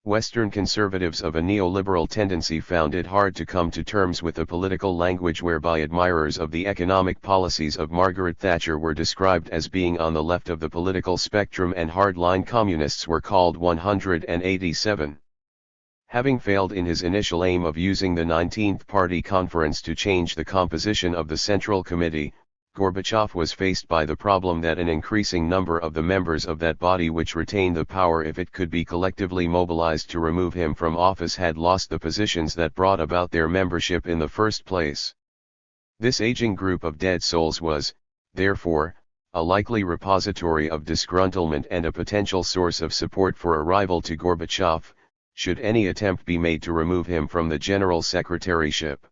S1: Western conservatives of a neoliberal tendency found it hard to come to terms with a political language whereby admirers of the economic policies of Margaret Thatcher were described as being on the left of the political spectrum, and hardline communists were called 187. Having failed in his initial aim of using the 19th Party Conference to change the composition of the Central Committee, Gorbachev was faced by the problem that an increasing number of the members of that body, which retained the power if it could be collectively mobilized to remove him from office, had lost the positions that brought about their membership in the first place. This aging group of dead souls was, therefore, a likely repository of disgruntlement and a potential source of support for a rival to Gorbachev, should any attempt be made to remove him from the General Secretaryship.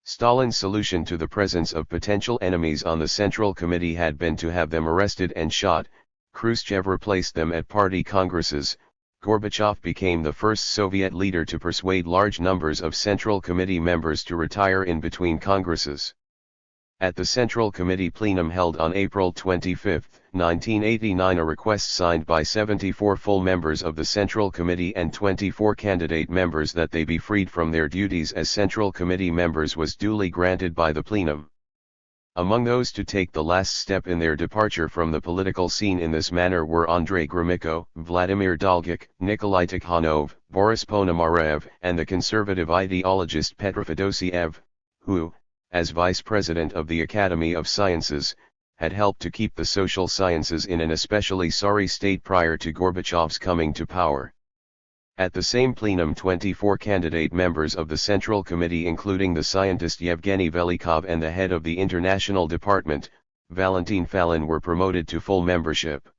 S1: Stalin's solution to the presence of potential enemies on the Central Committee had been to have them arrested and shot. Khrushchev replaced them at party congresses. Gorbachev became the first Soviet leader to persuade large numbers of Central Committee members to retire in between congresses. At the Central Committee plenum held on April 25, 1989, a request signed by 74 full members of the Central Committee and 24 candidate members that they be freed from their duties as Central Committee members was duly granted by the plenum. Among those to take the last step in their departure from the political scene in this manner were Andrei Gromyko, Vladimir Dolgach, Nikolai Tikhonov, Boris Ponomarev, and the conservative ideologist Petr Fedosiev, who, as vice president of the Academy of Sciences, had helped to keep the social sciences in an especially sorry state prior to Gorbachev's coming to power. At the same plenum 24 candidate members of the Central Committee including the scientist Yevgeny Velikov and the head of the International Department, Valentin Falin were promoted to full membership.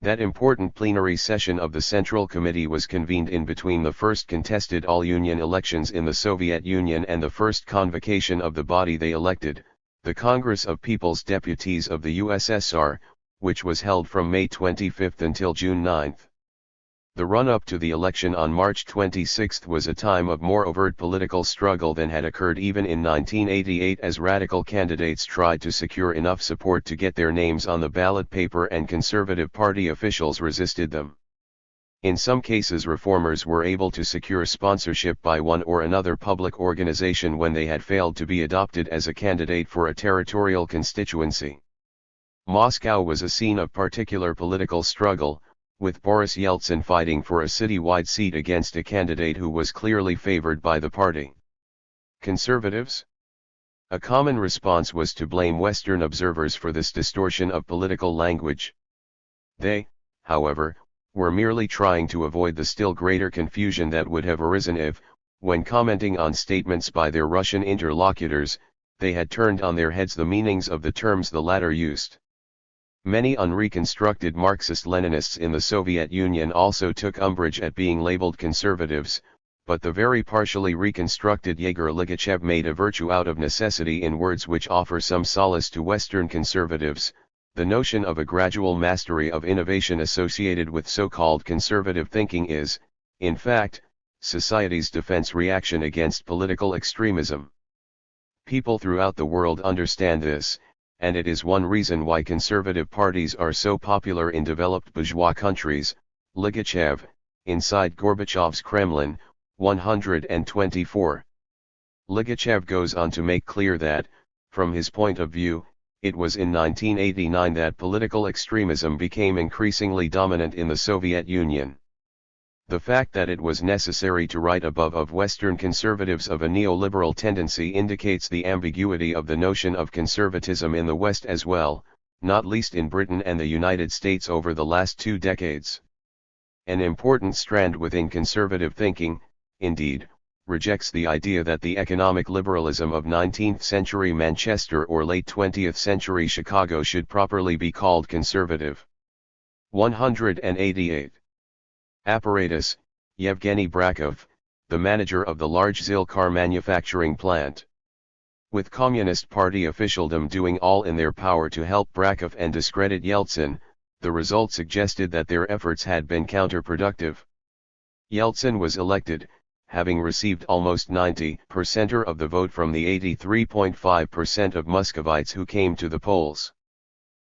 S1: That important plenary session of the Central Committee was convened in between the first contested all-union elections in the Soviet Union and the first convocation of the body they elected, the Congress of People's Deputies of the USSR, which was held from May 25 until June 9. The run-up to the election on March 26 was a time of more overt political struggle than had occurred even in 1988 as radical candidates tried to secure enough support to get their names on the ballot paper and Conservative Party officials resisted them. In some cases reformers were able to secure sponsorship by one or another public organization when they had failed to be adopted as a candidate for a territorial constituency. Moscow was a scene of particular political struggle, with Boris Yeltsin fighting for a citywide seat against a candidate who was clearly favored by the party. Conservatives? A common response was to blame Western observers for this distortion of political language. They, however, were merely trying to avoid the still greater confusion that would have arisen if, when commenting on statements by their Russian interlocutors, they had turned on their heads the meanings of the terms the latter used. Many unreconstructed Marxist-Leninists in the Soviet Union also took umbrage at being labeled conservatives, but the very partially reconstructed Yegor Ligachev made a virtue out of necessity in words which offer some solace to Western conservatives. The notion of a gradual mastery of innovation associated with so-called conservative thinking is, in fact, society's defense reaction against political extremism. People throughout the world understand this, and it is one reason why conservative parties are so popular in developed bourgeois countries. Ligachev, Inside Gorbachev's Kremlin, 124. Ligachev goes on to make clear that, from his point of view, it was in 1989 that political extremism became increasingly dominant in the Soviet Union. The fact that it was necessary to write above of Western conservatives of a neoliberal tendency indicates the ambiguity of the notion of conservatism in the West as well, not least in Britain and the United States over the last 2 decades. An important strand within conservative thinking, indeed, rejects the idea that the economic liberalism of 19th century Manchester or late 20th century Chicago should properly be called conservative. 188. Apparatus, Yevgeny Brakov, the manager of the large ZIL car manufacturing plant. With Communist Party officialdom doing all in their power to help Brakov and discredit Yeltsin, the result suggested that their efforts had been counterproductive. Yeltsin was elected, having received almost 90% of the vote from the 83.5% of Muscovites who came to the polls.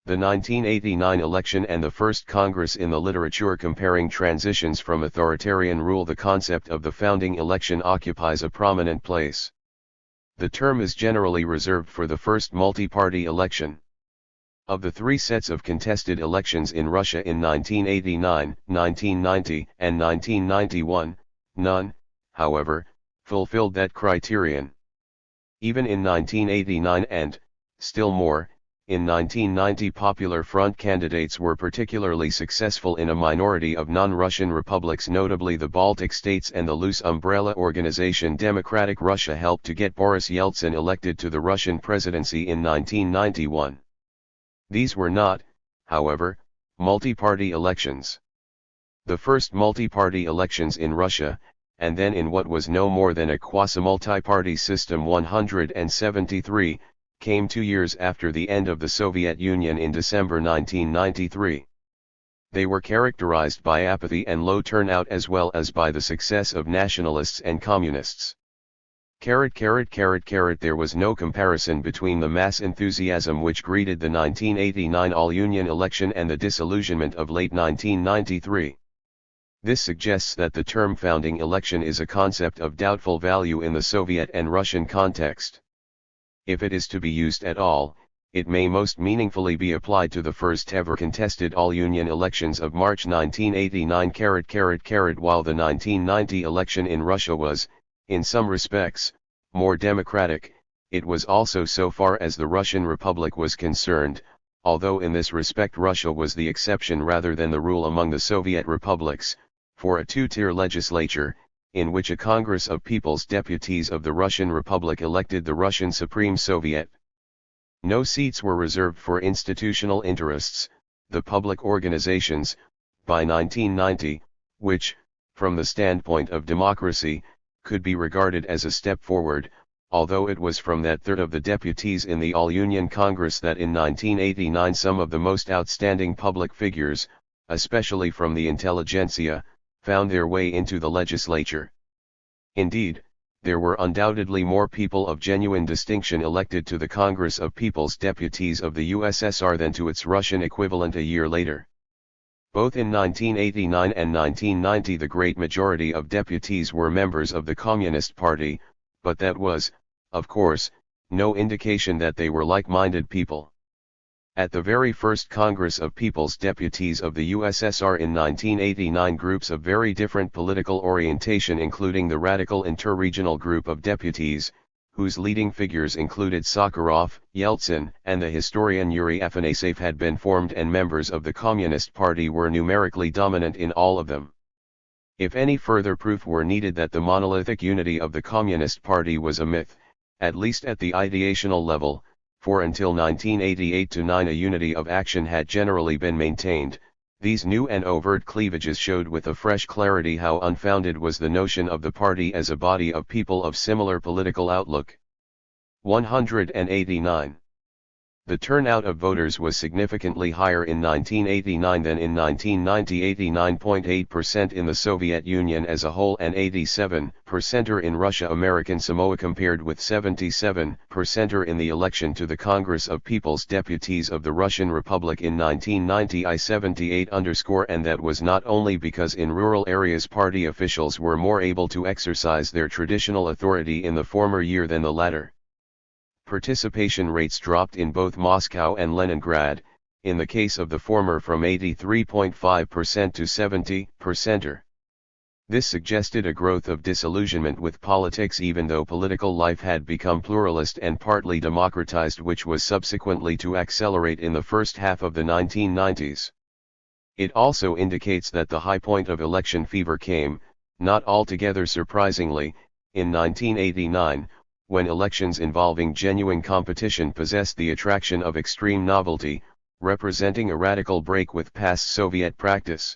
S1: The 1989 election and the first Congress in the literature comparing transitions from authoritarian rule, the concept of the founding election occupies a prominent place. The term is generally reserved for the first multi-party election. Of the 3 sets of contested elections in Russia in 1989, 1990, and 1991, none, however, fulfilled that criterion. Even in 1989 and, still more, in 1990 Popular Front candidates were particularly successful in a minority of non-Russian republics, notably the Baltic states, and the loose umbrella organization Democratic Russia helped to get Boris Yeltsin elected to the Russian presidency in 1991. These were not, however, multi-party elections. The first multi-party elections in Russia, and then in what was no more than a quasi-multi-party system 173, came 2 years after the end of the Soviet Union in December 1993. They were characterized by apathy and low turnout as well as by the success of nationalists and communists. There was no comparison between the mass enthusiasm which greeted the 1989 all-union election and the disillusionment of late 1993. This suggests that the term founding election is a concept of doubtful value in the Soviet and Russian context. if it is to be used at all, it may most meaningfully be applied to the first ever contested all-union elections of March 1989 while the 1990 election in Russia was, in some respects, more democratic, it was also so far as the Russian Republic was concerned, although in this respect Russia was the exception rather than the rule among the Soviet republics, for a two-tier legislature, in which a Congress of People's Deputies of the Russian Republic elected the Russian Supreme Soviet. No seats were reserved for institutional interests, the public organizations, by 1990, which, from the standpoint of democracy, could be regarded as a step forward, although it was from that third of the deputies in the All-Union Congress that in 1989 some of the most outstanding public figures, especially from the intelligentsia, found their way into the legislature. Indeed, there were undoubtedly more people of genuine distinction elected to the Congress of People's Deputies of the USSR than to its Russian equivalent a year later. Both in 1989 and 1990 the great majority of deputies were members of the Communist Party, but that was, of course, no indication that they were like-minded people. At the very first Congress of People's Deputies of the USSR in 1989 groups of very different political orientation including the radical interregional group of deputies, whose leading figures included Sakharov, Yeltsin, and the historian Yuri Afanasev had been formed and members of the Communist Party were numerically dominant in all of them. If any further proof were needed that the monolithic unity of the Communist Party was a myth, at least at the ideational level, for until 1988-9 a unity of action had generally been maintained, these new and overt cleavages showed with a fresh clarity how unfounded was the notion of the party as a body of people of similar political outlook. 189. The turnout of voters was significantly higher in 1989 than in 1990, 89.8% in the Soviet Union as a whole and 87% in Russia American Samoa compared with 77% in the election to the Congress of People's Deputies of the Russian Republic in 1990 I-78 and that was not only because in rural areas party officials were more able to exercise their traditional authority in the former year than the latter. Participation rates dropped in both Moscow and Leningrad, in the case of the former from 83.5% to 70%. This suggested a growth of disillusionment with politics even though political life had become pluralist and partly democratized, which was subsequently to accelerate in the first half of the 1990s. It also indicates that the high point of election fever came, not altogether surprisingly, in 1989, when elections involving genuine competition possessed the attraction of extreme novelty, representing a radical break with past Soviet practice.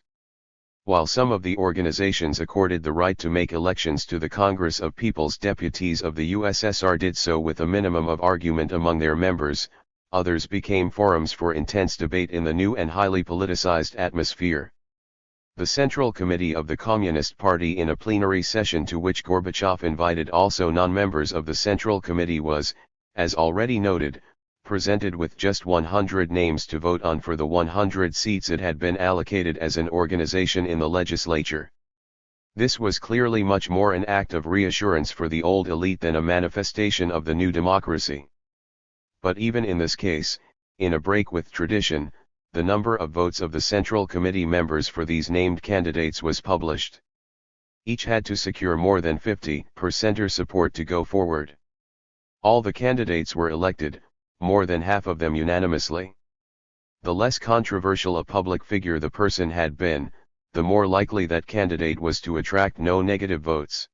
S1: While some of the organizations accorded the right to make elections to the Congress of People's Deputies of the USSR did so with a minimum of argument among their members, others became forums for intense debate in the new and highly politicized atmosphere. The Central Committee of the Communist Party in a plenary session to which Gorbachev invited also non-members of the Central Committee was, as already noted, presented with just 100 names to vote on for the 100 seats it had been allocated as an organization in the legislature. This was clearly much more an act of reassurance for the old elite than a manifestation of the new democracy. But even in this case, in a break with tradition, the number of votes of the Central Committee members for these named candidates was published. Each had to secure more than 50% support to go forward. All the candidates were elected, more than half of them unanimously. The less controversial a public figure the person had been, the more likely that candidate was to attract no negative votes.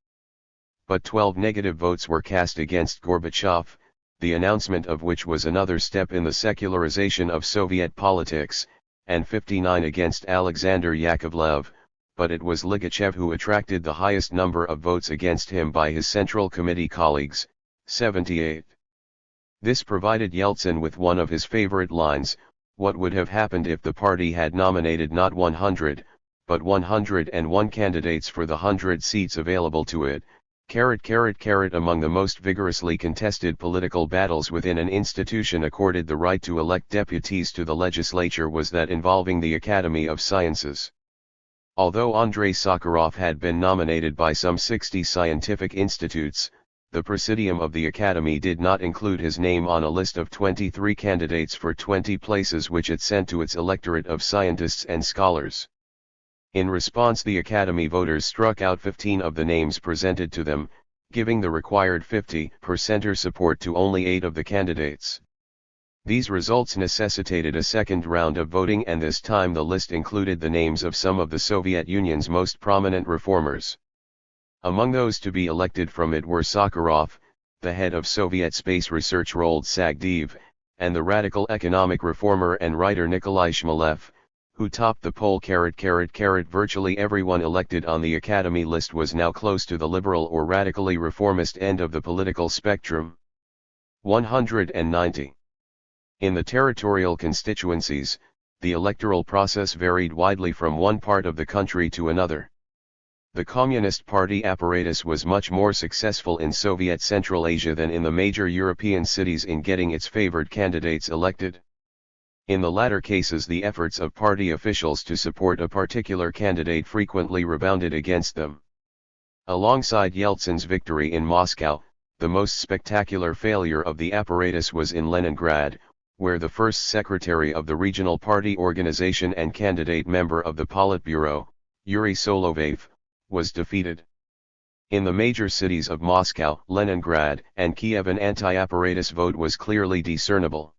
S1: But 12 negative votes were cast against Gorbachev, the announcement of which was another step in the secularization of Soviet politics, and 59 against Alexander Yakovlev, but it was Ligachev who attracted the highest number of votes against him by his Central Committee colleagues, 78. This provided Yeltsin with one of his favorite lines: what would have happened if the party had nominated not 100, but 101 candidates for the 100 seats available to it. Among the most vigorously contested political battles within an institution accorded the right to elect deputies to the legislature was that involving the Academy of Sciences. Although Andrei Sakharov had been nominated by some 60 scientific institutes, the Presidium of the Academy did not include his name on a list of 23 candidates for 20 places which it sent to its electorate of scientists and scholars. In response, the Academy voters struck out 15 of the names presented to them, giving the required 50% support to only 8 of the candidates. These results necessitated a second round of voting, and this time the list included the names of some of the Soviet Union's most prominent reformers. Among those to be elected from it were Sakharov, the head of Soviet space research Roald Sagdiyev, and the radical economic reformer and writer Nikolai Shmelev, who topped the poll. Virtually everyone elected on the Academy list was now close to the liberal or radically reformist end of the political spectrum. 190. In the territorial constituencies, the electoral process varied widely from one part of the country to another. The Communist Party apparatus was much more successful in Soviet Central Asia than in the major European cities in getting its favored candidates elected. In the latter cases, the efforts of party officials to support a particular candidate frequently rebounded against them. Alongside Yeltsin's victory in Moscow, the most spectacular failure of the apparatus was in Leningrad, where the first secretary of the regional party organization and candidate member of the Politburo, Yuri Solovyev, was defeated. In the major cities of Moscow, Leningrad, and Kiev, an anti-apparatus vote was clearly discernible.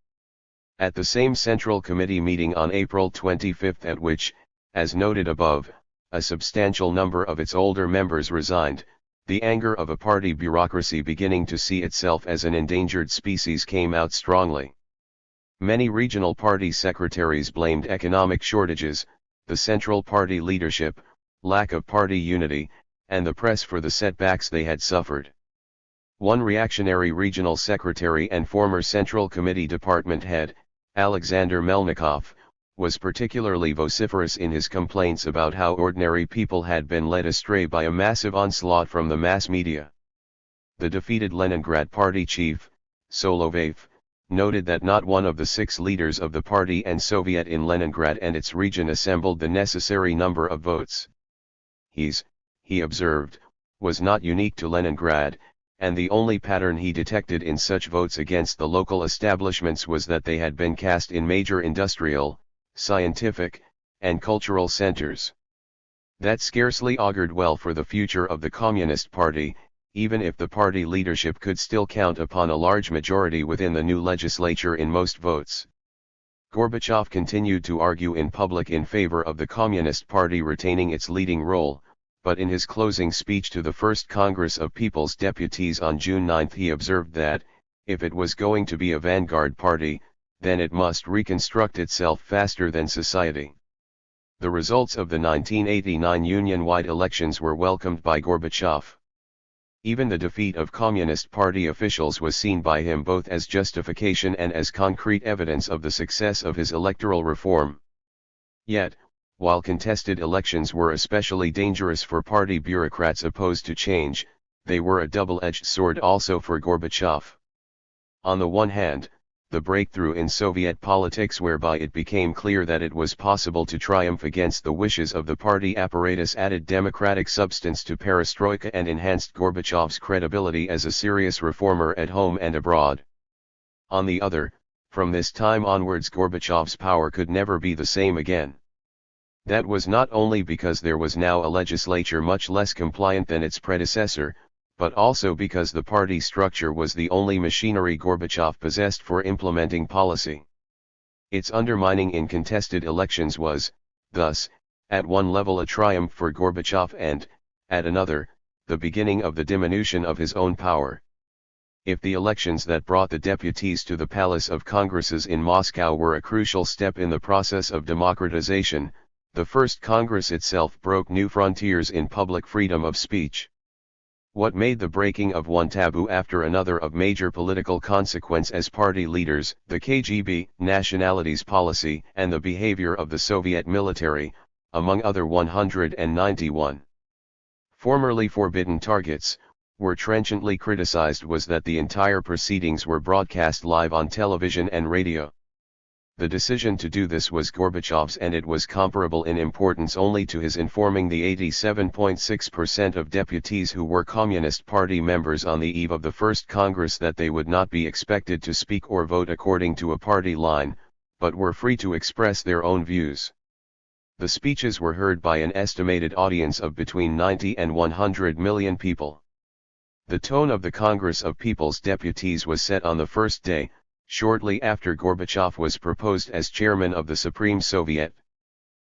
S1: At the same Central Committee meeting on April 25, at which, as noted above, a substantial number of its older members resigned, the anger of a party bureaucracy beginning to see itself as an endangered species came out strongly. Many regional party secretaries blamed economic shortages, the Central Party leadership, lack of party unity, and the press for the setbacks they had suffered. One reactionary regional secretary and former Central Committee department head, Alexander Melnikov, was particularly vociferous in his complaints about how ordinary people had been led astray by a massive onslaught from the mass media. The defeated Leningrad party chief, Solovyev, noted that not one of the 6 leaders of the party and Soviet in Leningrad and its region assembled the necessary number of votes. He observed, was not unique to Leningrad, and the only pattern he detected in such votes against the local establishments was that they had been cast in major industrial, scientific, and cultural centers. That scarcely augured well for the future of the Communist Party, even if the party leadership could still count upon a large majority within the new legislature in most votes. Gorbachev continued to argue in public in favor of the Communist Party retaining its leading role, but in his closing speech to the First Congress of People's Deputies on June 9 he observed that, if it was going to be a vanguard party, then it must reconstruct itself faster than society. The results of the 1989 Union-wide elections were welcomed by Gorbachev. Even the defeat of Communist Party officials was seen by him both as justification and as concrete evidence of the success of his electoral reform. Yet, while contested elections were especially dangerous for party bureaucrats opposed to change, they were a double-edged sword also for Gorbachev. On the one hand, the breakthrough in Soviet politics whereby it became clear that it was possible to triumph against the wishes of the party apparatus added democratic substance to perestroika and enhanced Gorbachev's credibility as a serious reformer at home and abroad. On the other, from this time onwards Gorbachev's power could never be the same again. That was not only because there was now a legislature much less compliant than its predecessor, but also because the party structure was the only machinery Gorbachev possessed for implementing policy. Its undermining in contested elections was, thus, at one level a triumph for Gorbachev and, at another, the beginning of the diminution of his own power. If the elections that brought the deputies to the Palace of Congresses in Moscow were a crucial step in the process of democratization, the First Congress itself broke new frontiers in public freedom of speech. What made the breaking of one taboo after another of major political consequence as party leaders, the KGB, nationalities policy, and the behavior of the Soviet military, among other 191 formerly forbidden targets, were trenchantly criticized was that the entire proceedings were broadcast live on television and radio. The decision to do this was Gorbachev's, and it was comparable in importance only to his informing the 87.6% of deputies who were Communist Party members on the eve of the First Congress that they would not be expected to speak or vote according to a party line, but were free to express their own views. The speeches were heard by an estimated audience of between 90 and 100 million people. The tone of the Congress of People's Deputies was set on the first day, shortly after Gorbachev was proposed as chairman of the Supreme Soviet.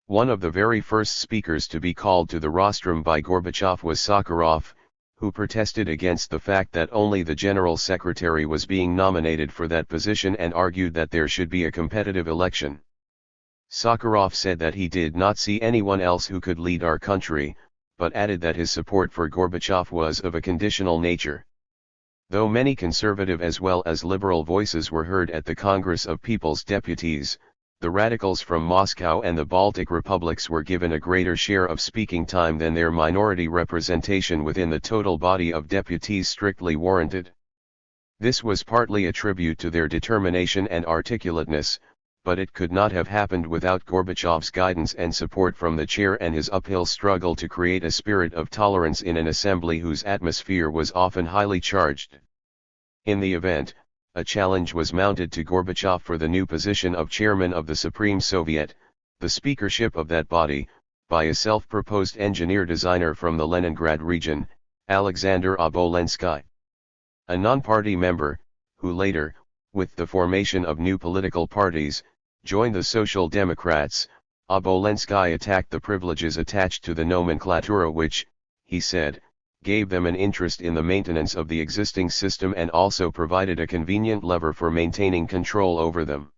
S1: One of the very first speakers to be called to the rostrum by Gorbachev was Sakharov, who protested against the fact that only the General Secretary was being nominated for that position and argued that there should be a competitive election. Sakharov said that he did not see anyone else who could lead our country, but added that his support for Gorbachev was of a conditional nature. Though many conservative as well as liberal voices were heard at the Congress of People's Deputies, the radicals from Moscow and the Baltic republics were given a greater share of speaking time than their minority representation within the total body of deputies strictly warranted. This was partly a tribute to their determination and articulateness, but it could not have happened without Gorbachev's guidance and support from the chair and his uphill struggle to create a spirit of tolerance in an assembly whose atmosphere was often highly charged. In the event, a challenge was mounted to Gorbachev for the new position of chairman of the Supreme Soviet, the speakership of that body, by a self-proposed engineer-designer from the Leningrad region, Alexander Obolensky. A non-party member, who later, with the formation of new political parties, joined the Social Democrats, Obolensky attacked the privileges attached to the nomenklatura which, he said, gave them an interest in the maintenance of the existing system and also provided a convenient lever for maintaining control over them.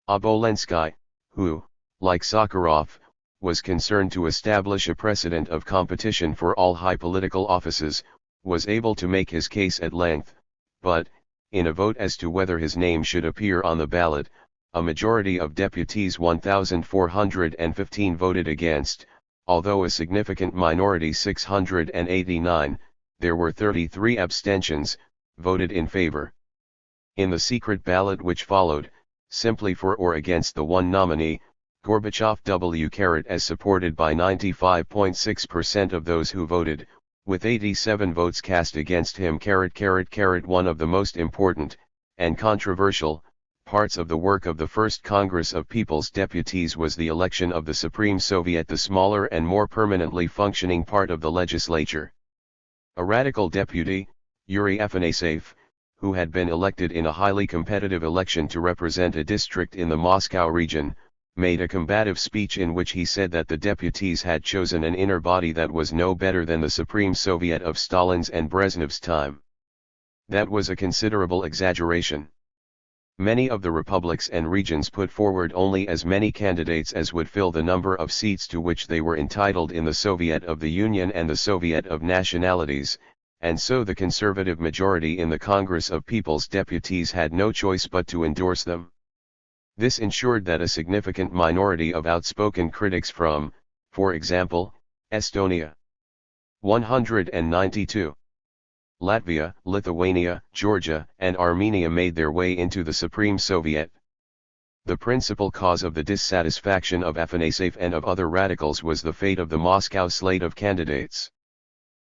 S1: Obolensky, who, like Sakharov, was concerned to establish a precedent of competition for all high political offices, was able to make his case at length, but, in a vote as to whether his name should appear on the ballot, a majority of deputies 1,415 voted against, although a significant minority 689, there were 33 abstentions, voted in favor. In the secret ballot which followed, simply for or against the one nominee, Gorbachev W. as supported by 95.6% of those who voted, with 87 votes cast against him. One of the most important, and controversial, parts of the work of the First Congress of People's Deputies was the election of the Supreme Soviet, the smaller and more permanently functioning part of the legislature. A radical deputy, Yuri Afanaseyev, who had been elected in a highly competitive election to represent a district in the Moscow region, made a combative speech in which he said that the deputies had chosen an inner body that was no better than the Supreme Soviet of Stalin's and Brezhnev's time. That was a considerable exaggeration. Many of the republics and regions put forward only as many candidates as would fill the number of seats to which they were entitled in the Soviet of the Union and the Soviet of Nationalities, and so the conservative majority in the Congress of People's Deputies had no choice but to endorse them. This ensured that a significant minority of outspoken critics from, for example, Estonia, 192, Latvia, Lithuania, Georgia, and Armenia made their way into the Supreme Soviet. The principal cause of the dissatisfaction of Afanaseyev and of other radicals was the fate of the Moscow slate of candidates.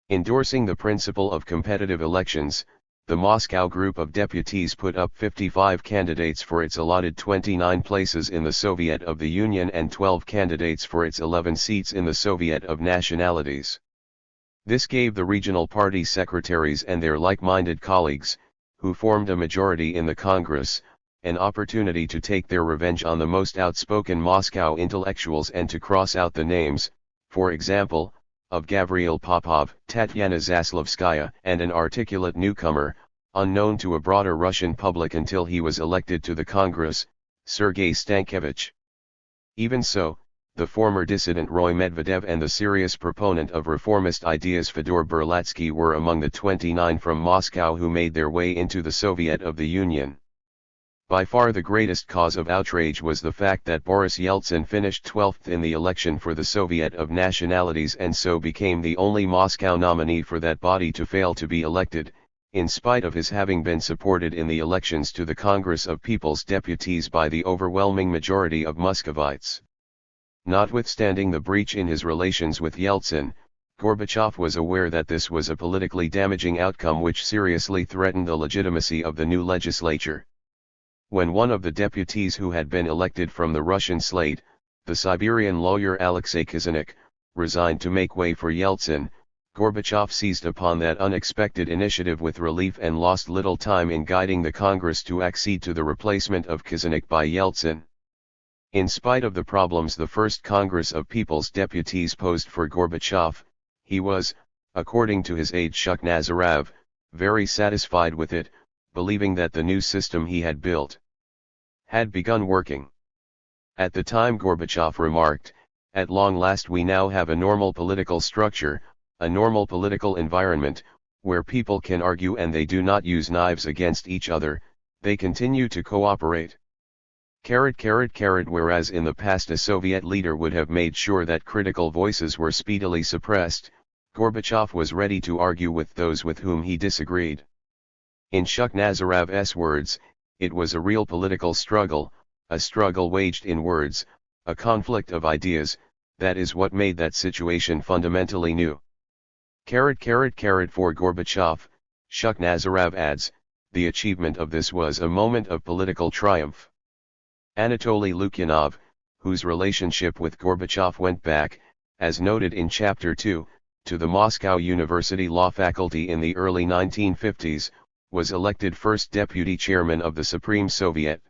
S1: Endorsing the principle of competitive elections, the Moscow group of deputies put up 55 candidates for its allotted 29 places in the Soviet of the Union and 12 candidates for its 11 seats in the Soviet of Nationalities. This gave the regional party secretaries and their like-minded colleagues, who formed a majority in the Congress, an opportunity to take their revenge on the most outspoken Moscow intellectuals and to cross out the names, for example, of Gavril Popov, Tatyana Zaslavskaya, and an articulate newcomer, unknown to a broader Russian public until he was elected to the Congress, Sergei Stankevich. Even so, the former dissident Roy Medvedev and the serious proponent of reformist ideas Fyodor Berlatsky were among the 29 from Moscow who made their way into the Soviet of the Union. By far the greatest cause of outrage was the fact that Boris Yeltsin finished 12th in the election for the Soviet of Nationalities and so became the only Moscow nominee for that body to fail to be elected, in spite of his having been supported in the elections to the Congress of People's Deputies by the overwhelming majority of Muscovites. Notwithstanding the breach in his relations with Yeltsin, Gorbachev was aware that this was a politically damaging outcome which seriously threatened the legitimacy of the new legislature. When one of the deputies who had been elected from the Russian slate, the Siberian lawyer Alexei Kazanik, resigned to make way for Yeltsin, Gorbachev seized upon that unexpected initiative with relief and lost little time in guiding the Congress to accede to the replacement of Kazanik by Yeltsin. In spite of the problems the First Congress of People's Deputies posed for Gorbachev, he was, according to his aide Shuk Nazarov, very satisfied with it, believing that the new system he had built had begun working. At the time Gorbachev remarked, "At long last we now have a normal political structure, a normal political environment, where people can argue and they do not use knives against each other, they continue to cooperate." Whereas in the past a Soviet leader would have made sure that critical voices were speedily suppressed, Gorbachev was ready to argue with those with whom he disagreed. In Shuk Nazarov's words, it was a real political struggle, a struggle waged in words, a conflict of ideas, that is what made that situation fundamentally new. For Gorbachev, Shuk Nazarov adds, the achievement of this was a moment of political triumph. Anatoly Lukyanov, whose relationship with Gorbachev went back, as noted in Chapter 2, to the Moscow University Law Faculty in the early 1950s, was elected first deputy chairman of the Supreme Soviet.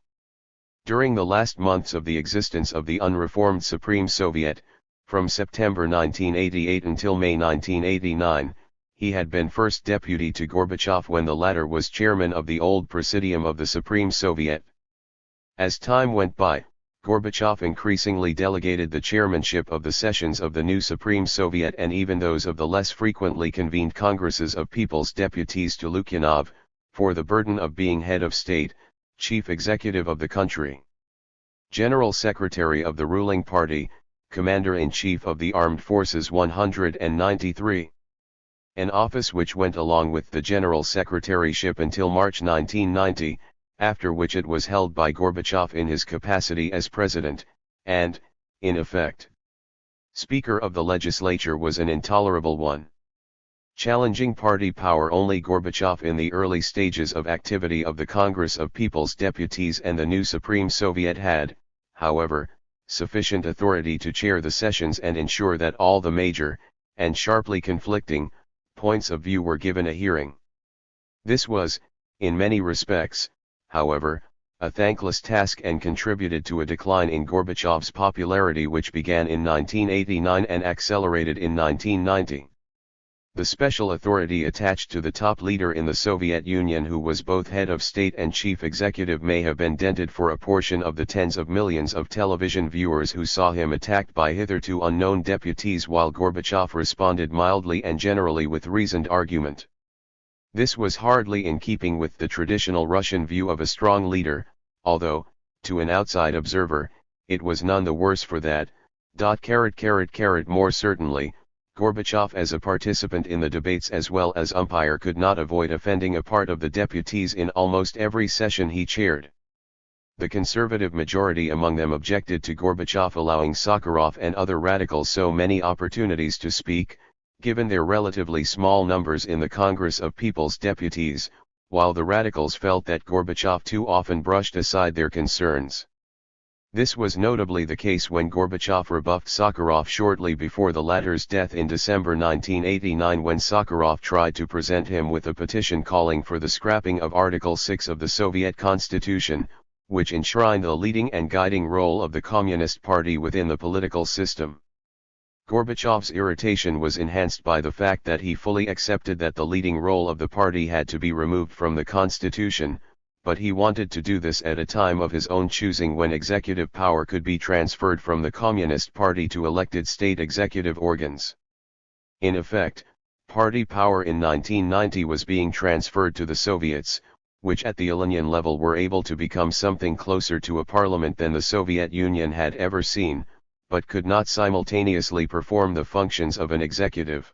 S1: During the last months of the existence of the unreformed Supreme Soviet, from September 1988 until May 1989, he had been first deputy to Gorbachev when the latter was chairman of the old Presidium of the Supreme Soviet. As time went by, Gorbachev increasingly delegated the chairmanship of the sessions of the new Supreme Soviet and even those of the less frequently convened Congresses of People's Deputies to Lukyanov, for the burden of being head of state, chief executive of the country, General Secretary of the ruling party, Commander-in-Chief of the Armed Forces 193. An office which went along with the General Secretaryship until March 1990, after which it was held by Gorbachev in his capacity as president, and, in effect, Speaker of the legislature was an intolerable one. Challenging party power only Gorbachev in the early stages of activity of the Congress of People's Deputies and the new Supreme Soviet had, however, sufficient authority to chair the sessions and ensure that all the major, and sharply conflicting, points of view were given a hearing. This was, in many respects, however, a thankless task and contributed to a decline in Gorbachev's popularity which began in 1989 and accelerated in 1990. The special authority attached to the top leader in the Soviet Union who was both head of state and chief executive may have been dented for a portion of the tens of millions of television viewers who saw him attacked by hitherto unknown deputies while Gorbachev responded mildly and generally with reasoned argument. This was hardly in keeping with the traditional Russian view of a strong leader, although, to an outside observer, it was none the worse for that. More certainly, Gorbachev as a participant in the debates as well as umpire could not avoid offending a part of the deputies in almost every session he chaired. The conservative majority among them objected to Gorbachev allowing Sakharov and other radicals so many opportunities to speak, given their relatively small numbers in the Congress of People's Deputies, while the radicals felt that Gorbachev too often brushed aside their concerns. This was notably the case when Gorbachev rebuffed Sakharov shortly before the latter's death in December 1989 when Sakharov tried to present him with a petition calling for the scrapping of Article 6 of the Soviet Constitution, which enshrined the leading and guiding role of the Communist Party within the political system. Gorbachev's irritation was enhanced by the fact that he fully accepted that the leading role of the party had to be removed from the constitution, but he wanted to do this at a time of his own choosing when executive power could be transferred from the Communist Party to elected state executive organs. In effect, party power in 1990 was being transferred to the Soviets, which at the Leninian level were able to become something closer to a parliament than the Soviet Union had ever seen, but could not simultaneously perform the functions of an executive.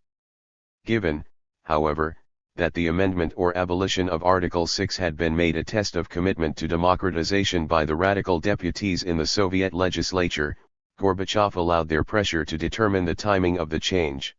S1: Given, however, that the amendment or abolition of Article 6 had been made a test of commitment to democratization by the radical deputies in the Soviet legislature, Gorbachev allowed their pressure to determine the timing of the change.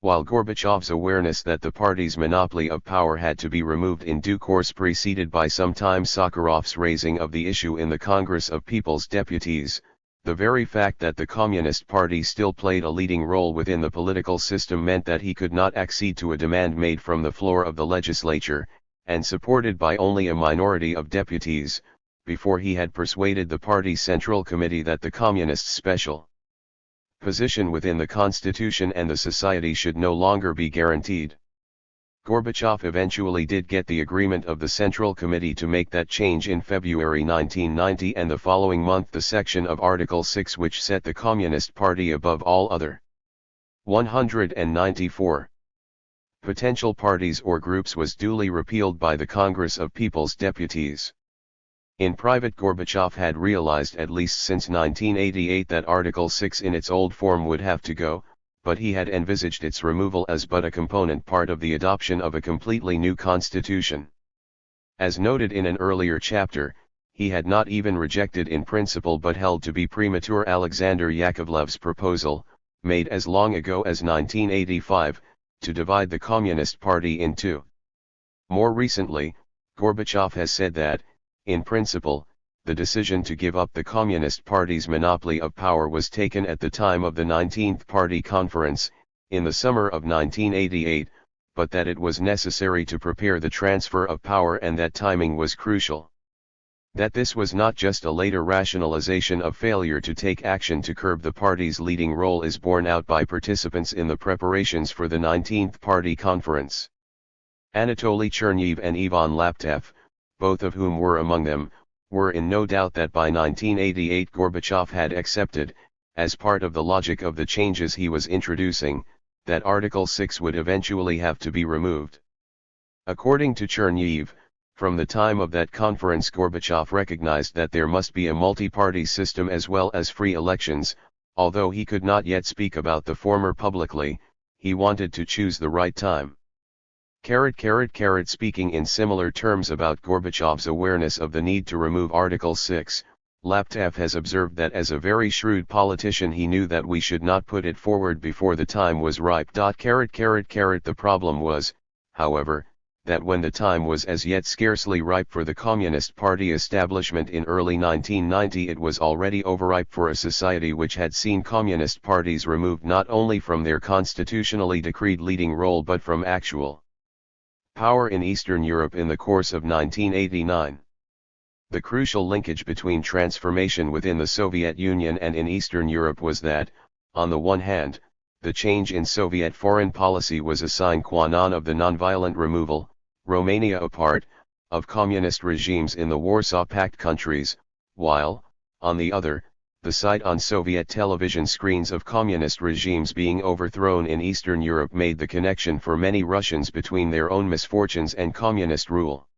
S1: While Gorbachev's awareness that the party's monopoly of power had to be removed in due course preceded by sometimes Sakharov's raising of the issue in the Congress of People's Deputies, the very fact that the Communist Party still played a leading role within the political system meant that he could not accede to a demand made from the floor of the legislature, and supported by only a minority of deputies, before he had persuaded the party's Central Committee that the Communists' special position within the Constitution and the society should no longer be guaranteed. Gorbachev eventually did get the agreement of the Central Committee to make that change in February 1990, and the following month the section of Article 6 which set the Communist Party above all other 194 potential parties or groups was duly repealed by the Congress of People's Deputies. In private, Gorbachev had realized at least since 1988 that Article 6 in its old form would have to go, but he had envisaged its removal as but a component part of the adoption of a completely new constitution. As noted in an earlier chapter, he had not even rejected in principle but held to be premature Alexander Yakovlev's proposal, made as long ago as 1985, to divide the Communist Party in two. More recently, Gorbachev has said that, in principle, the decision to give up the Communist Party's monopoly of power was taken at the time of the 19th Party Conference, in the summer of 1988, but that it was necessary to prepare the transfer of power and that timing was crucial. That this was not just a later rationalization of failure to take action to curb the party's leading role is borne out by participants in the preparations for the 19th Party Conference. Anatoly Chernev and Ivan Laptev, both of whom were among them, were in no doubt that by 1988 Gorbachev had accepted, as part of the logic of the changes he was introducing, that Article 6 would eventually have to be removed. According to Chernev, from the time of that conference Gorbachev recognized that there must be a multi-party system as well as free elections, although he could not yet speak about the former publicly, he wanted to choose the right time. Speaking in similar terms about Gorbachev's awareness of the need to remove Article 6, Laptev has observed that as a very shrewd politician he knew that we should not put it forward before the time was ripe. The problem was, however, that when the time was as yet scarcely ripe for the Communist Party establishment in early 1990, it was already overripe for a society which had seen communist parties removed not only from their constitutionally decreed leading role but from actual power in Eastern Europe in the course of 1989. The crucial linkage between transformation within the Soviet Union and in Eastern Europe was that, on the one hand, the change in Soviet foreign policy was a sine qua non of the nonviolent removal, Romania apart, of communist regimes in the Warsaw Pact countries, while, on the other, the sight on Soviet television screens of communist regimes being overthrown in Eastern Europe made the connection for many Russians between their own misfortunes and communist rule.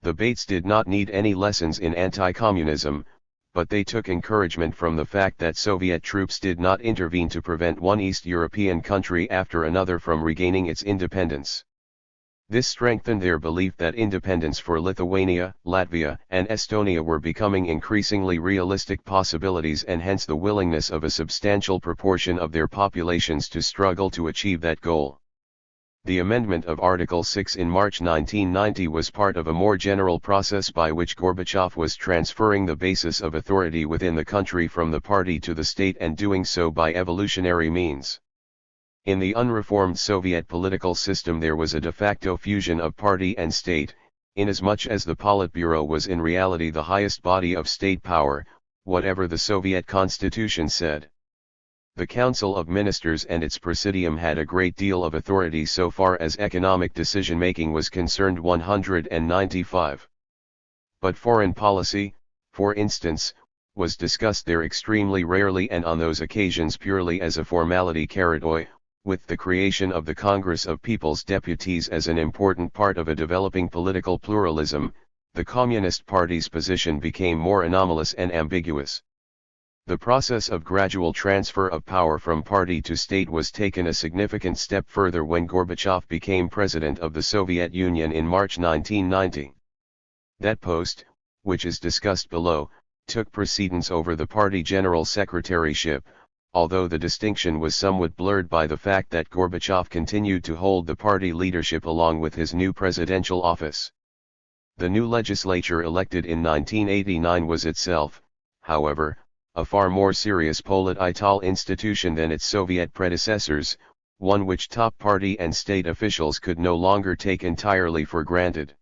S1: The Bates did not need any lessons in anti-communism, but they took encouragement from the fact that Soviet troops did not intervene to prevent one East European country after another from regaining its independence. This strengthened their belief that independence for Lithuania, Latvia, and Estonia were becoming increasingly realistic possibilities, and hence the willingness of a substantial proportion of their populations to struggle to achieve that goal. The amendment of Article 6 in March 1990 was part of a more general process by which Gorbachev was transferring the basis of authority within the country from the party to the state, and doing so by evolutionary means. In the unreformed Soviet political system there was a de facto fusion of party and state, inasmuch as the Politburo was in reality the highest body of state power, whatever the Soviet constitution said. The Council of Ministers and its Presidium had a great deal of authority so far as economic decision-making was concerned. 195. But foreign policy, for instance, was discussed there extremely rarely, and on those occasions purely as a formality. With the creation of the Congress of People's Deputies as an important part of a developing political pluralism, the Communist Party's position became more anomalous and ambiguous. The process of gradual transfer of power from party to state was taken a significant step further when Gorbachev became president of the Soviet Union in March 1990. That post, which is discussed below, took precedence over the party general secretaryship, although the distinction was somewhat blurred by the fact that Gorbachev continued to hold the party leadership along with his new presidential office. The new legislature elected in 1989 was itself, however, a far more serious political institution than its Soviet predecessors, one which top party and state officials could no longer take entirely for granted.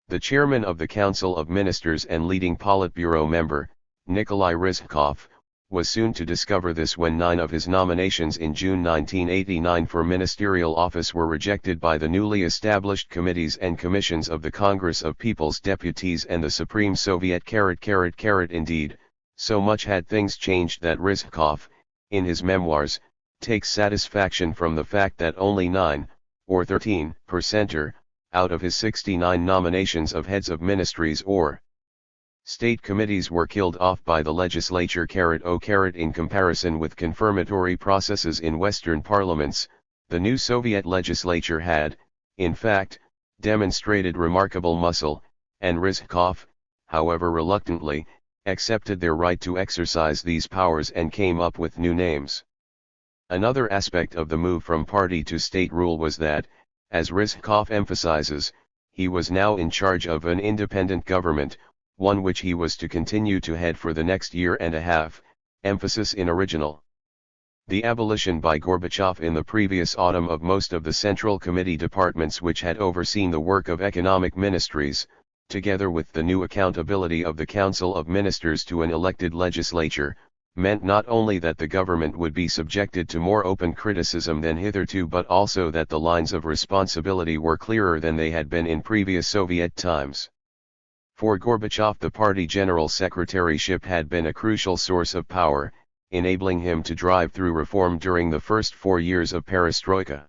S1: The chairman of the Council of Ministers and leading Politburo member, Nikolai Ryzhkov, was soon to discover this when 9 of his nominations in June 1989 for ministerial office were rejected by the newly established committees and commissions of the Congress of People's Deputies and the Supreme Soviet. Indeed, so much had things changed that Ryzhkov, in his memoirs, takes satisfaction from the fact that only 9, or 13%, out of his 69 nominations of heads of ministries or state committees were killed off by the legislature. In comparison with confirmatory processes in Western parliaments, the new Soviet legislature had, in fact, demonstrated remarkable muscle, and Ryzhkov, however reluctantly, accepted their right to exercise these powers and came up with new names. Another aspect of the move from party to state rule was that, as Ryzhkov emphasizes, he was now in charge of an independent government, one which he was to continue to head for the next year and a half, emphasis in original. The abolition by Gorbachev in the previous autumn of most of the Central Committee departments which had overseen the work of economic ministries, together with the new accountability of the Council of Ministers to an elected legislature, meant not only that the government would be subjected to more open criticism than hitherto but also that the lines of responsibility were clearer than they had been in previous Soviet times. For Gorbachev, the party general secretaryship had been a crucial source of power, enabling him to drive through reform during the first 4 years of perestroika.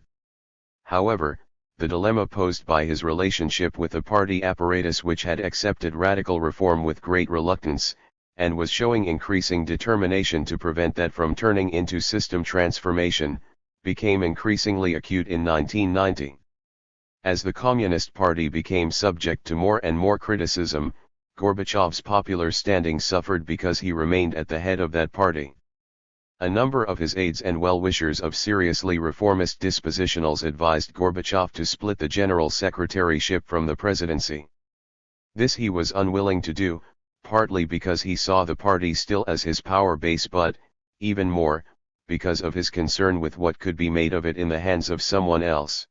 S1: However, the dilemma posed by his relationship with the party apparatus, which had accepted radical reform with great reluctance, and was showing increasing determination to prevent that from turning into system transformation, became increasingly acute in 1990. As the Communist Party became subject to more and more criticism, Gorbachev's popular standing suffered because he remained at the head of that party. A number of his aides and well-wishers of seriously reformist dispositionals advised Gorbachev to split the general secretaryship from the presidency. This he was unwilling to do, partly because he saw the party still as his power base but, even more, because of his concern with what could be made of it in the hands of someone else.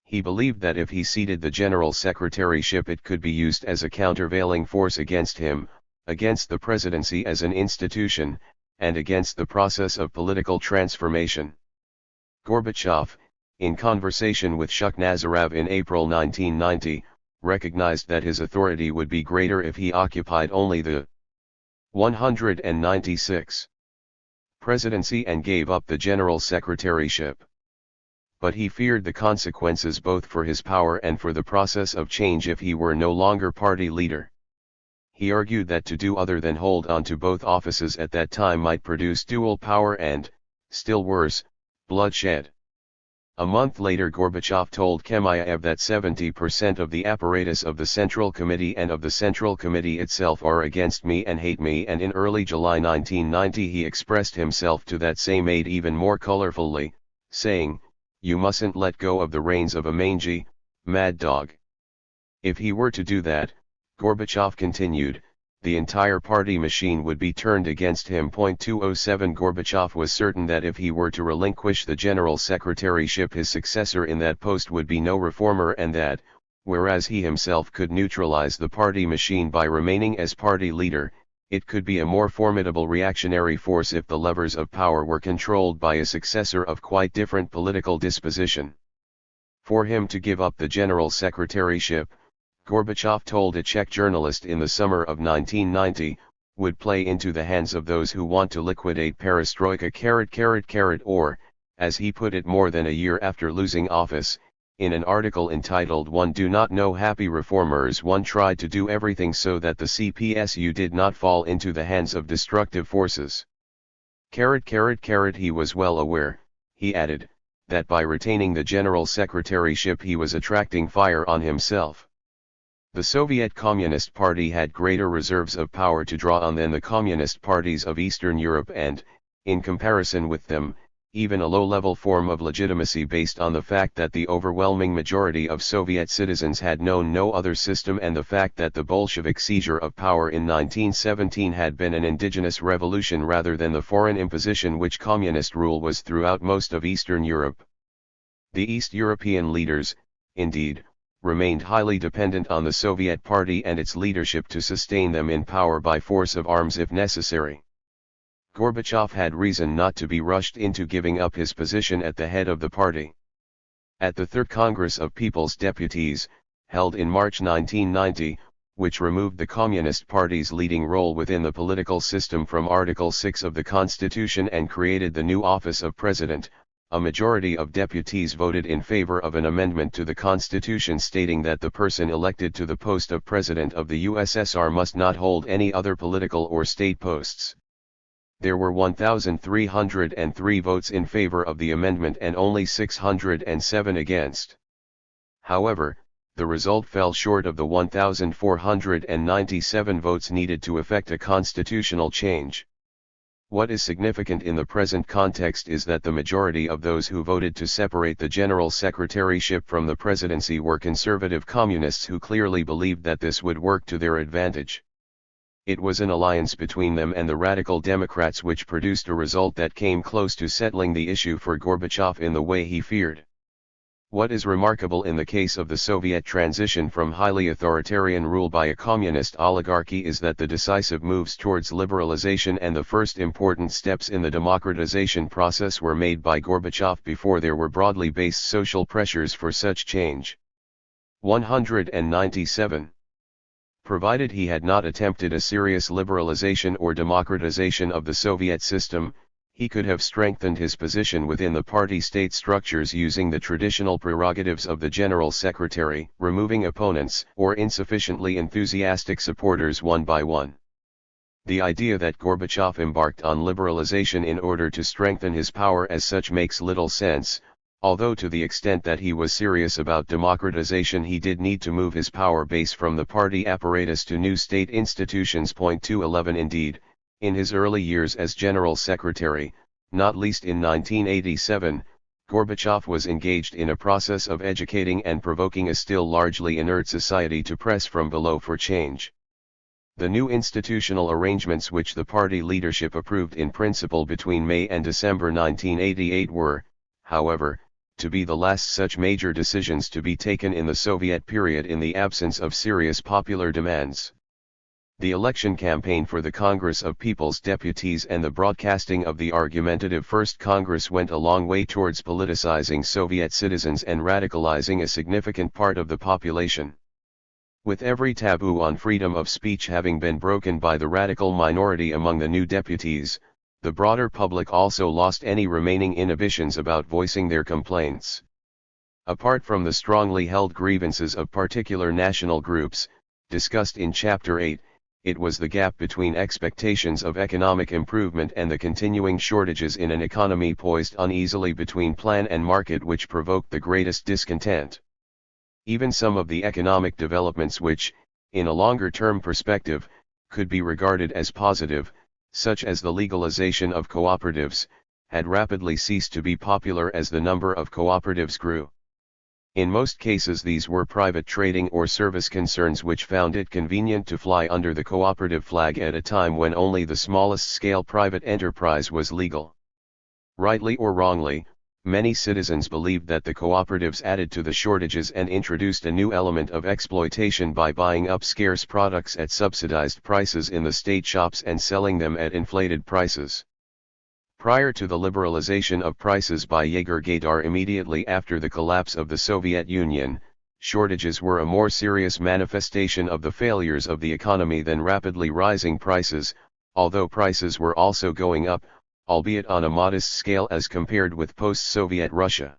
S1: He believed that if he ceded the general secretaryship it could be used as a countervailing force against him, against the presidency as an institution, and against the process of political transformation. Gorbachev, in conversation with Shuk Nazarev in April 1990, recognized that his authority would be greater if he occupied only the 196th presidency and gave up the general secretaryship. But he feared the consequences both for his power and for the process of change if he were no longer party leader. He argued that to do other than hold on to both offices at that time might produce dual power and, still worse, bloodshed. A month later Gorbachev told Chemaev that 70% of the apparatus of the Central Committee and of the Central Committee itself are against me and hate me, and in early July 1990 he expressed himself to that same aide even more colorfully, saying, "You mustn't let go of the reins of a mangy, mad dog." If he were to do that, Gorbachev continued, the entire party machine would be turned against him. 207 Gorbachev was certain that if he were to relinquish the general secretaryship his successor in that post would be no reformer, and that, whereas he himself could neutralize the party machine by remaining as party leader, it could be a more formidable reactionary force if the levers of power were controlled by a successor of quite different political disposition. For him to give up the general secretaryship, Gorbachev told a Czech journalist in the summer of 1990, would play into the hands of those who want to liquidate perestroika, or, as he put it more than a year after losing office, in an article entitled "One Do Not Know Happy Reformers." One tried to do everything so that the CPSU did not fall into the hands of destructive forces. He was well aware, he added, that by retaining the general secretaryship he was attracting fire on himself. The Soviet Communist Party had greater reserves of power to draw on than the communist parties of Eastern Europe and, in comparison with them, even a low-level form of legitimacy based on the fact that the overwhelming majority of Soviet citizens had known no other system and the fact that the Bolshevik seizure of power in 1917 had been an indigenous revolution rather than the foreign imposition which communist rule was throughout most of Eastern Europe. The East European leaders, indeed, remained highly dependent on the Soviet Party and its leadership to sustain them in power by force of arms if necessary. Gorbachev had reason not to be rushed into giving up his position at the head of the party. At the Third Congress of People's Deputies, held in March 1990, which removed the Communist Party's leading role within the political system from Article 6 of the Constitution and created the new office of President, a majority of deputies voted in favor of an amendment to the Constitution stating that the person elected to the post of President of the USSR must not hold any other political or state posts. There were 1,303 votes in favor of the amendment and only 607 against. However, the result fell short of the 1,497 votes needed to effect a constitutional change. What is significant in the present context is that the majority of those who voted to separate the general secretaryship from the presidency were conservative communists who clearly believed that this would work to their advantage. It was an alliance between them and the radical Democrats which produced a result that came close to settling the issue for Gorbachev in the way he feared. What is remarkable in the case of the Soviet transition from highly authoritarian rule by a communist oligarchy is that the decisive moves towards liberalization and the first important steps in the democratization process were made by Gorbachev before there were broadly based social pressures for such change. 197. Provided he had not attempted a serious liberalization or democratization of the Soviet system, he could have strengthened his position within the party-state structures using the traditional prerogatives of the General Secretary, removing opponents or insufficiently enthusiastic supporters one by one. The idea that Gorbachev embarked on liberalization in order to strengthen his power as such makes little sense, although to the extent that he was serious about democratization he did need to move his power base from the party apparatus to new state institutions. 211 Indeed, in his early years as General Secretary, not least in 1987, Gorbachev was engaged in a process of educating and provoking a still largely inert society to press from below for change. The new institutional arrangements which the party leadership approved in principle between May and December 1988 were, however, to be the last such major decisions to be taken in the Soviet period in the absence of serious popular demands. The election campaign for the Congress of People's Deputies and the broadcasting of the argumentative First Congress went a long way towards politicizing Soviet citizens and radicalizing a significant part of the population. With every taboo on freedom of speech having been broken by the radical minority among the new deputies, the broader public also lost any remaining inhibitions about voicing their complaints. Apart from the strongly held grievances of particular national groups, discussed in Chapter 8, it was the gap between expectations of economic improvement and the continuing shortages in an economy poised uneasily between plan and market which provoked the greatest discontent. Even some of the economic developments which, in a longer-term perspective, could be regarded as positive, such as the legalization of cooperatives, had rapidly ceased to be popular as the number of cooperatives grew. In most cases these were private trading or service concerns which found it convenient to fly under the cooperative flag at a time when only the smallest scale private enterprise was legal. Rightly or wrongly, many citizens believed that the cooperatives added to the shortages and introduced a new element of exploitation by buying up scarce products at subsidized prices in the state shops and selling them at inflated prices. Prior to the liberalization of prices by Yegor Gaidar immediately after the collapse of the Soviet Union, shortages were a more serious manifestation of the failures of the economy than rapidly rising prices, although prices were also going up, albeit on a modest scale as compared with post-Soviet Russia.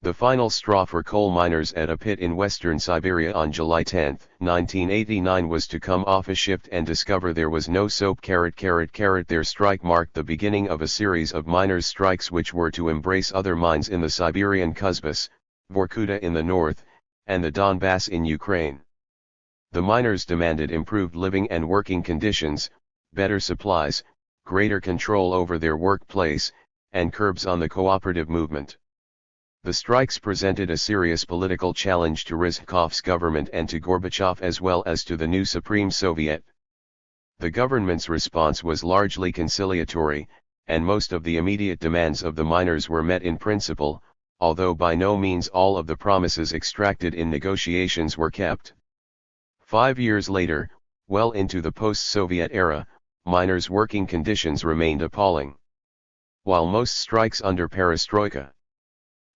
S1: The final straw for coal miners at a pit in western Siberia on July 10, 1989 was to come off a shift and discover there was no soap. Their strike marked the beginning of a series of miners' strikes which were to embrace other mines in the Siberian Kuzbass, Vorkuta in the north, and the Donbass in Ukraine. The miners demanded improved living and working conditions, better supplies, greater control over their workplace, and curbs on the cooperative movement. The strikes presented a serious political challenge to Rizhkov's government and to Gorbachev as well as to the new Supreme Soviet. The government's response was largely conciliatory, and most of the immediate demands of the miners were met in principle, although by no means all of the promises extracted in negotiations were kept. 5 years later, well into the post-Soviet era, miners' working conditions remained appalling. While most strikes under Perestroika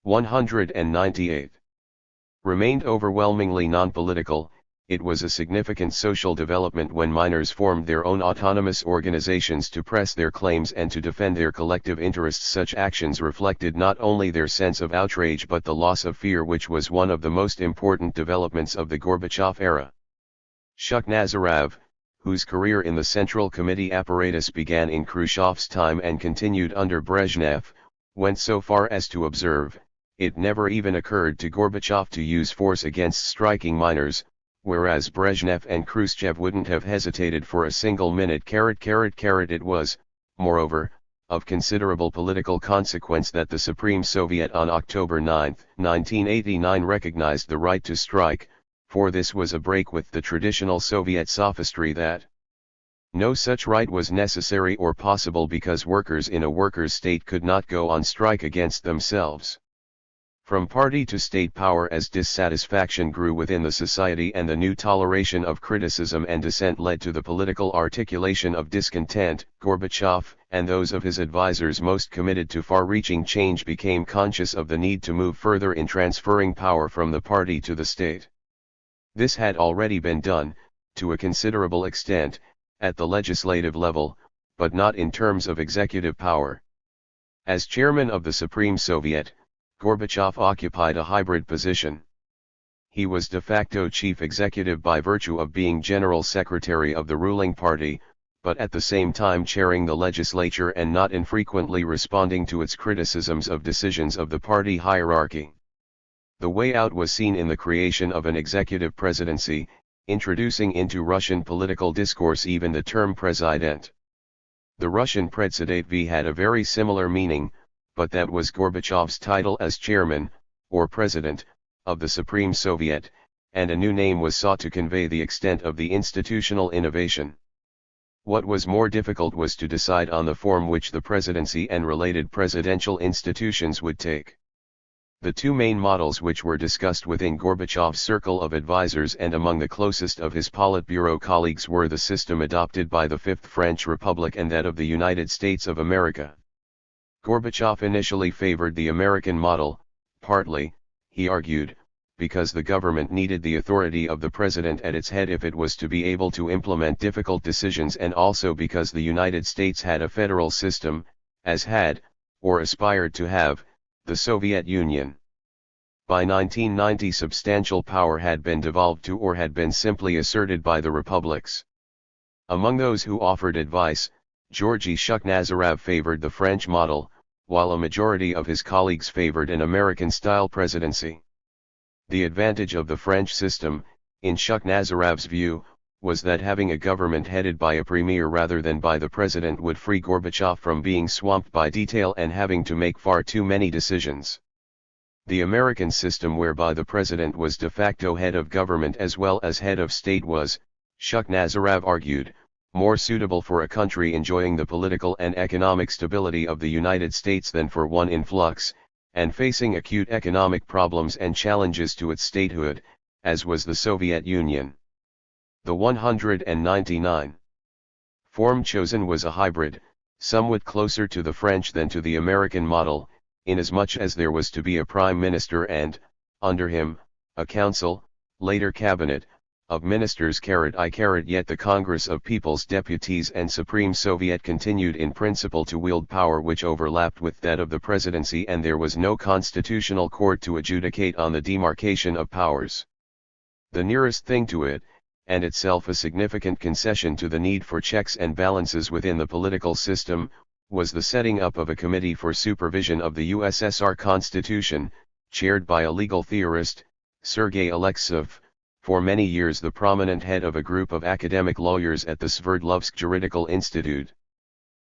S1: 198 remained overwhelmingly non-political, it was a significant social development when miners formed their own autonomous organizations to press their claims and to defend their collective interests. Such actions reflected not only their sense of outrage but the loss of fear, which was one of the most important developments of the Gorbachev era. Shukhnazarov, whose career in the Central Committee apparatus began in Khrushchev's time and continued under Brezhnev, went so far as to observe, "It never even occurred to Gorbachev to use force against striking miners, whereas Brezhnev and Khrushchev wouldn't have hesitated for a single minute. It was, moreover, of considerable political consequence that the Supreme Soviet on October 9, 1989 recognized the right to strike, for this was a break with the traditional Soviet sophistry that no such right was necessary or possible because workers in a workers' state could not go on strike against themselves." From party to state power, as dissatisfaction grew within the society and the new toleration of criticism and dissent led to the political articulation of discontent, Gorbachev, and those of his advisors most committed to far-reaching change, became conscious of the need to move further in transferring power from the party to the state. This had already been done, to a considerable extent, at the legislative level, but not in terms of executive power. As chairman of the Supreme Soviet, Gorbachev occupied a hybrid position. He was de facto chief executive by virtue of being general secretary of the ruling party, but at the same time chairing the legislature and not infrequently responding to its criticisms of decisions of the party hierarchy. The way out was seen in the creation of an executive presidency, introducing into Russian political discourse even the term president. The Russian Predsedatelь had a very similar meaning, but that was Gorbachev's title as chairman, or president, of the Supreme Soviet, and a new name was sought to convey the extent of the institutional innovation. What was more difficult was to decide on the form which the presidency and related presidential institutions would take. The two main models which were discussed within Gorbachev's circle of advisors and among the closest of his Politburo colleagues were the system adopted by the Fifth French Republic and that of the United States of America. Gorbachev initially favored the American model, partly, he argued, because the government needed the authority of the president at its head if it was to be able to implement difficult decisions, and also because the United States had a federal system, as had, or aspired to have, the Soviet Union. By 1990 substantial power had been devolved to or had been simply asserted by the republics. Among those who offered advice, Georgy Shukhnazarov favored the French model, while a majority of his colleagues favored an American-style presidency. The advantage of the French system, in Shuknazarov's view, was that having a government headed by a premier rather than by the president would free Gorbachev from being swamped by detail and having to make far too many decisions. The American system, whereby the president was de facto head of government as well as head of state, was, Shukhnazarov argued, more suitable for a country enjoying the political and economic stability of the United States than for one in flux, and facing acute economic problems and challenges to its statehood, as was the Soviet Union. The 199 form chosen was a hybrid, somewhat closer to the French than to the American model, inasmuch as there was to be a prime minister and, under him, a council, later cabinet, of ministers yet the Congress of People's Deputies and Supreme Soviet continued in principle to wield power which overlapped with that of the presidency, and there was no constitutional court to adjudicate on the demarcation of powers. The nearest thing to it, and itself a significant concession to the need for checks and balances within the political system, was the setting up of a committee for supervision of the USSR Constitution, chaired by a legal theorist, Sergei Alexeyev, for many years the prominent head of a group of academic lawyers at the Sverdlovsk Juridical Institute.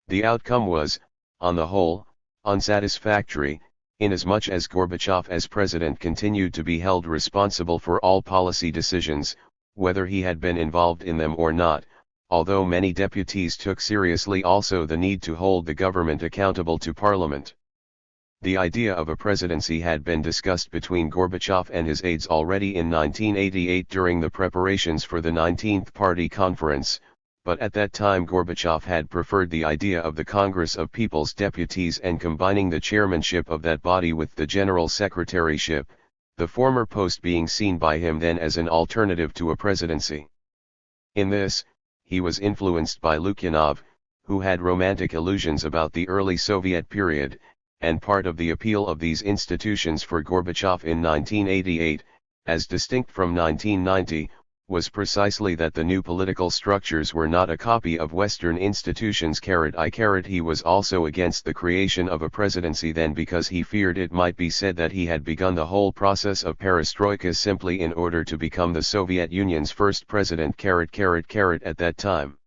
S1: The outcome was, on the whole, unsatisfactory, inasmuch as Gorbachev as president continued to be held responsible for all policy decisions, whether he had been involved in them or not, although many deputies took seriously also the need to hold the government accountable to Parliament. The idea of a presidency had been discussed between Gorbachev and his aides already in 1988 during the preparations for the 19th Party Conference, but at that time Gorbachev had preferred the idea of the Congress of People's Deputies and combining the chairmanship of that body with the general secretaryship, the former post being seen by him then as an alternative to a presidency. In this, he was influenced by Lukyanov, who had romantic illusions about the early Soviet period, and part of the appeal of these institutions for Gorbachev in 1988, as distinct from 1990, was precisely that the new political structures were not a copy of Western institutions. He was also against the creation of a presidency then because he feared it might be said that he had begun the whole process of perestroika simply in order to become the Soviet Union's first president. At that time,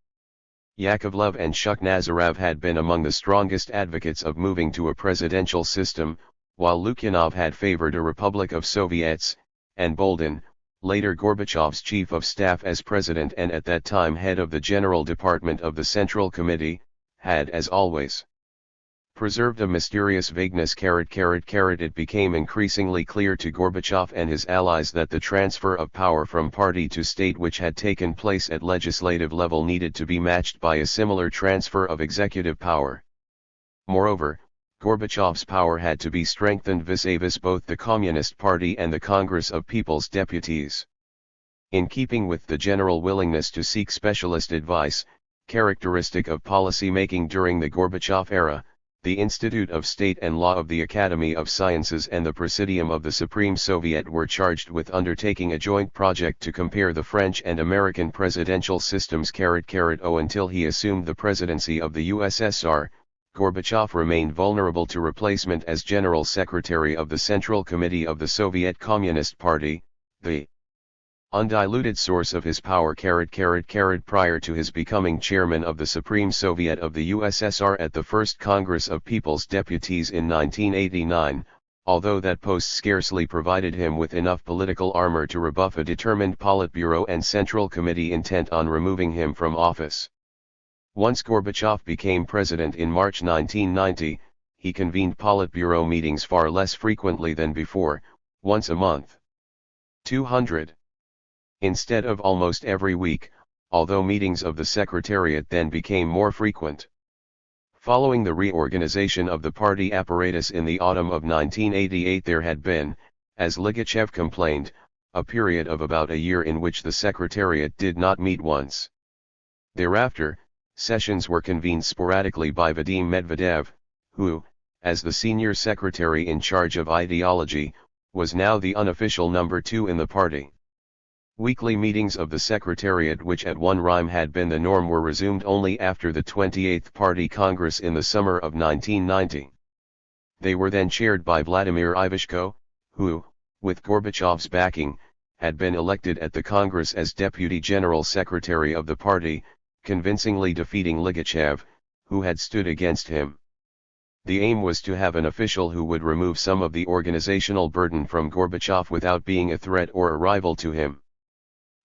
S1: Yakovlev and Shukhnazarov had been among the strongest advocates of moving to a presidential system, while Lukyanov had favored a republic of Soviets, and Boldin, later Gorbachev's chief of staff as president and at that time head of the General Department of the Central Committee, had as always preserved a mysterious vagueness. It became increasingly clear to Gorbachev and his allies that the transfer of power from party to state which had taken place at legislative level needed to be matched by a similar transfer of executive power. Moreover, Gorbachev's power had to be strengthened vis-à-vis both the Communist Party and the Congress of People's Deputies. In keeping with the general willingness to seek specialist advice, characteristic of policy making during the Gorbachev era, the Institute of State and Law of the Academy of Sciences and the Presidium of the Supreme Soviet were charged with undertaking a joint project to compare the French and American presidential systems. Until he assumed the presidency of the USSR, Gorbachev remained vulnerable to replacement as General Secretary of the Central Committee of the Soviet Communist Party, the undiluted source of his power. Prior to his becoming chairman of the Supreme Soviet of the USSR at the First Congress of People's Deputies in 1989, although that post scarcely provided him with enough political armor to rebuff a determined Politburo and Central Committee intent on removing him from office. Once Gorbachev became president in March 1990, he convened Politburo meetings far less frequently than before, once a month. 200. Instead of almost every week, although meetings of the Secretariat then became more frequent. Following the reorganization of the party apparatus in the autumn of 1988, there had been, as Ligachev complained, a period of about a year in which the Secretariat did not meet once. Thereafter, sessions were convened sporadically by Vadim Medvedev, who, as the senior secretary in charge of ideology, was now the unofficial number 2 in the party. Weekly meetings of the Secretariat, which at one time had been the norm, were resumed only after the 28th Party Congress in the summer of 1990. They were then chaired by Vladimir Ivashko, who, with Gorbachev's backing, had been elected at the Congress as Deputy General Secretary of the party, convincingly defeating Ligachev, who had stood against him. The aim was to have an official who would remove some of the organizational burden from Gorbachev without being a threat or a rival to him.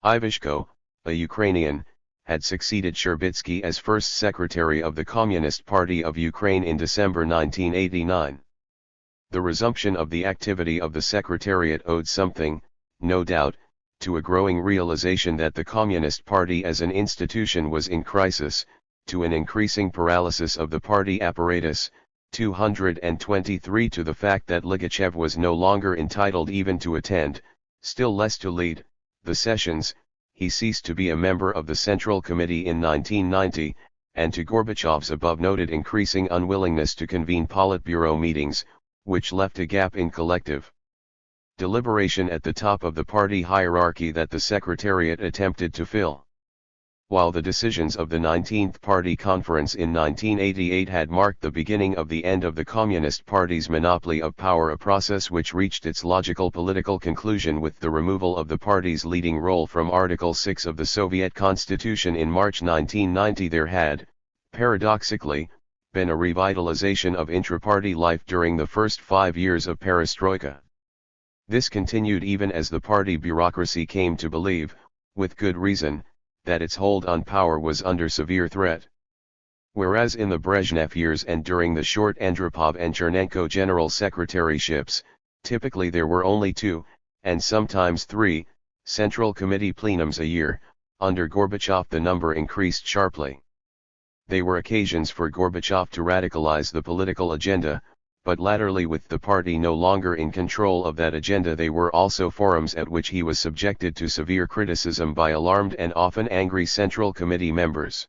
S1: Ivashko, a Ukrainian, had succeeded Sherbitsky as first secretary of the Communist Party of Ukraine in December 1989. The resumption of the activity of the Secretariat owed something, no doubt, to a growing realization that the Communist Party as an institution was in crisis, to an increasing paralysis of the party apparatus, 223 to the fact that Ligachev was no longer entitled even to attend, still less to lead, the sessions. he ceased to be a member of the Central Committee in 1990, and to Gorbachev's above-noted increasing unwillingness to convene Politburo meetings, which left a gap in collective deliberation at the top of the party hierarchy that the Secretariat attempted to fill. While the decisions of the 19th Party Conference in 1988 had marked the beginning of the end of the Communist Party's monopoly of power, a process which reached its logical political conclusion with the removal of the party's leading role from Article 6 of the Soviet Constitution in March 1990, there had, paradoxically, been a revitalization of intra-party life during the first 5 years of perestroika. This continued even as the party bureaucracy came to believe, with good reason, that its hold on power was under severe threat. Whereas in the Brezhnev years and during the short Andropov and Chernenko general secretaryships, typically there were only 2, and sometimes 3, Central Committee plenums a year, under Gorbachev the number increased sharply. They were occasions for Gorbachev to radicalize the political agenda, but latterly, with the party no longer in control of that agenda, they were also forums at which he was subjected to severe criticism by alarmed and often angry Central Committee members.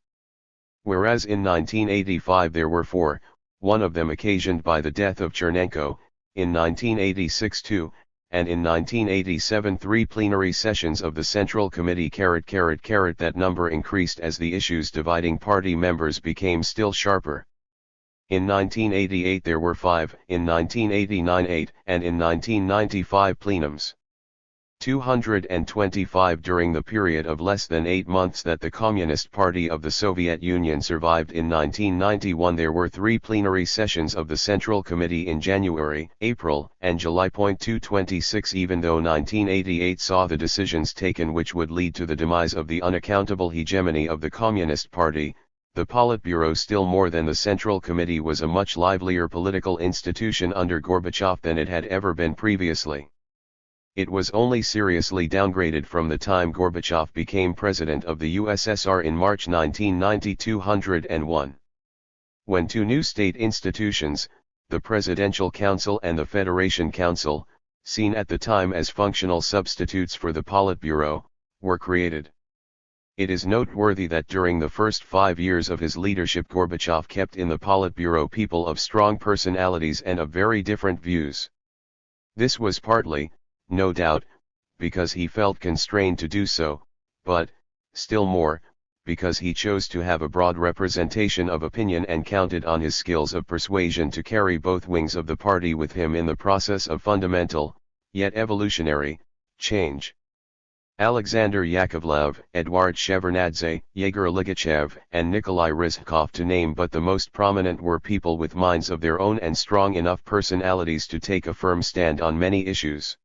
S1: Whereas in 1985 there were 4, one of them occasioned by the death of Chernenko, in 1986 2, and in 1987 3 plenary sessions of the Central Committee. That number increased as the issues dividing party members became still sharper. In 1988 there were 5, in 1989 8, and in 1995 plenums. 225 during the period of less than 8 months that the Communist Party of the Soviet Union survived. In 1991 there were 3 plenary sessions of the Central Committee in January, April, and July. 226 Even though 1988 saw the decisions taken which would lead to the demise of the unaccountable hegemony of the Communist Party, the Politburo, still more than the Central Committee, was a much livelier political institution under Gorbachev than it had ever been previously. It was only seriously downgraded from the time Gorbachev became president of the USSR in March 1990. 201. When 2 new state institutions, the Presidential Council and the Federation Council, seen at the time as functional substitutes for the Politburo, were created. It is noteworthy that during the first 5 years of his leadership Gorbachev kept in the Politburo people of strong personalities and of very different views. This was partly, no doubt, because he felt constrained to do so, but, still more, because he chose to have a broad representation of opinion and counted on his skills of persuasion to carry both wings of the party with him in the process of fundamental, yet evolutionary, change. Alexander Yakovlev, Eduard Shevardnadze, Yegor Ligachev, and Nikolai Rizhkov, to name but the most prominent, were people with minds of their own and strong enough personalities to take a firm stand on many issues.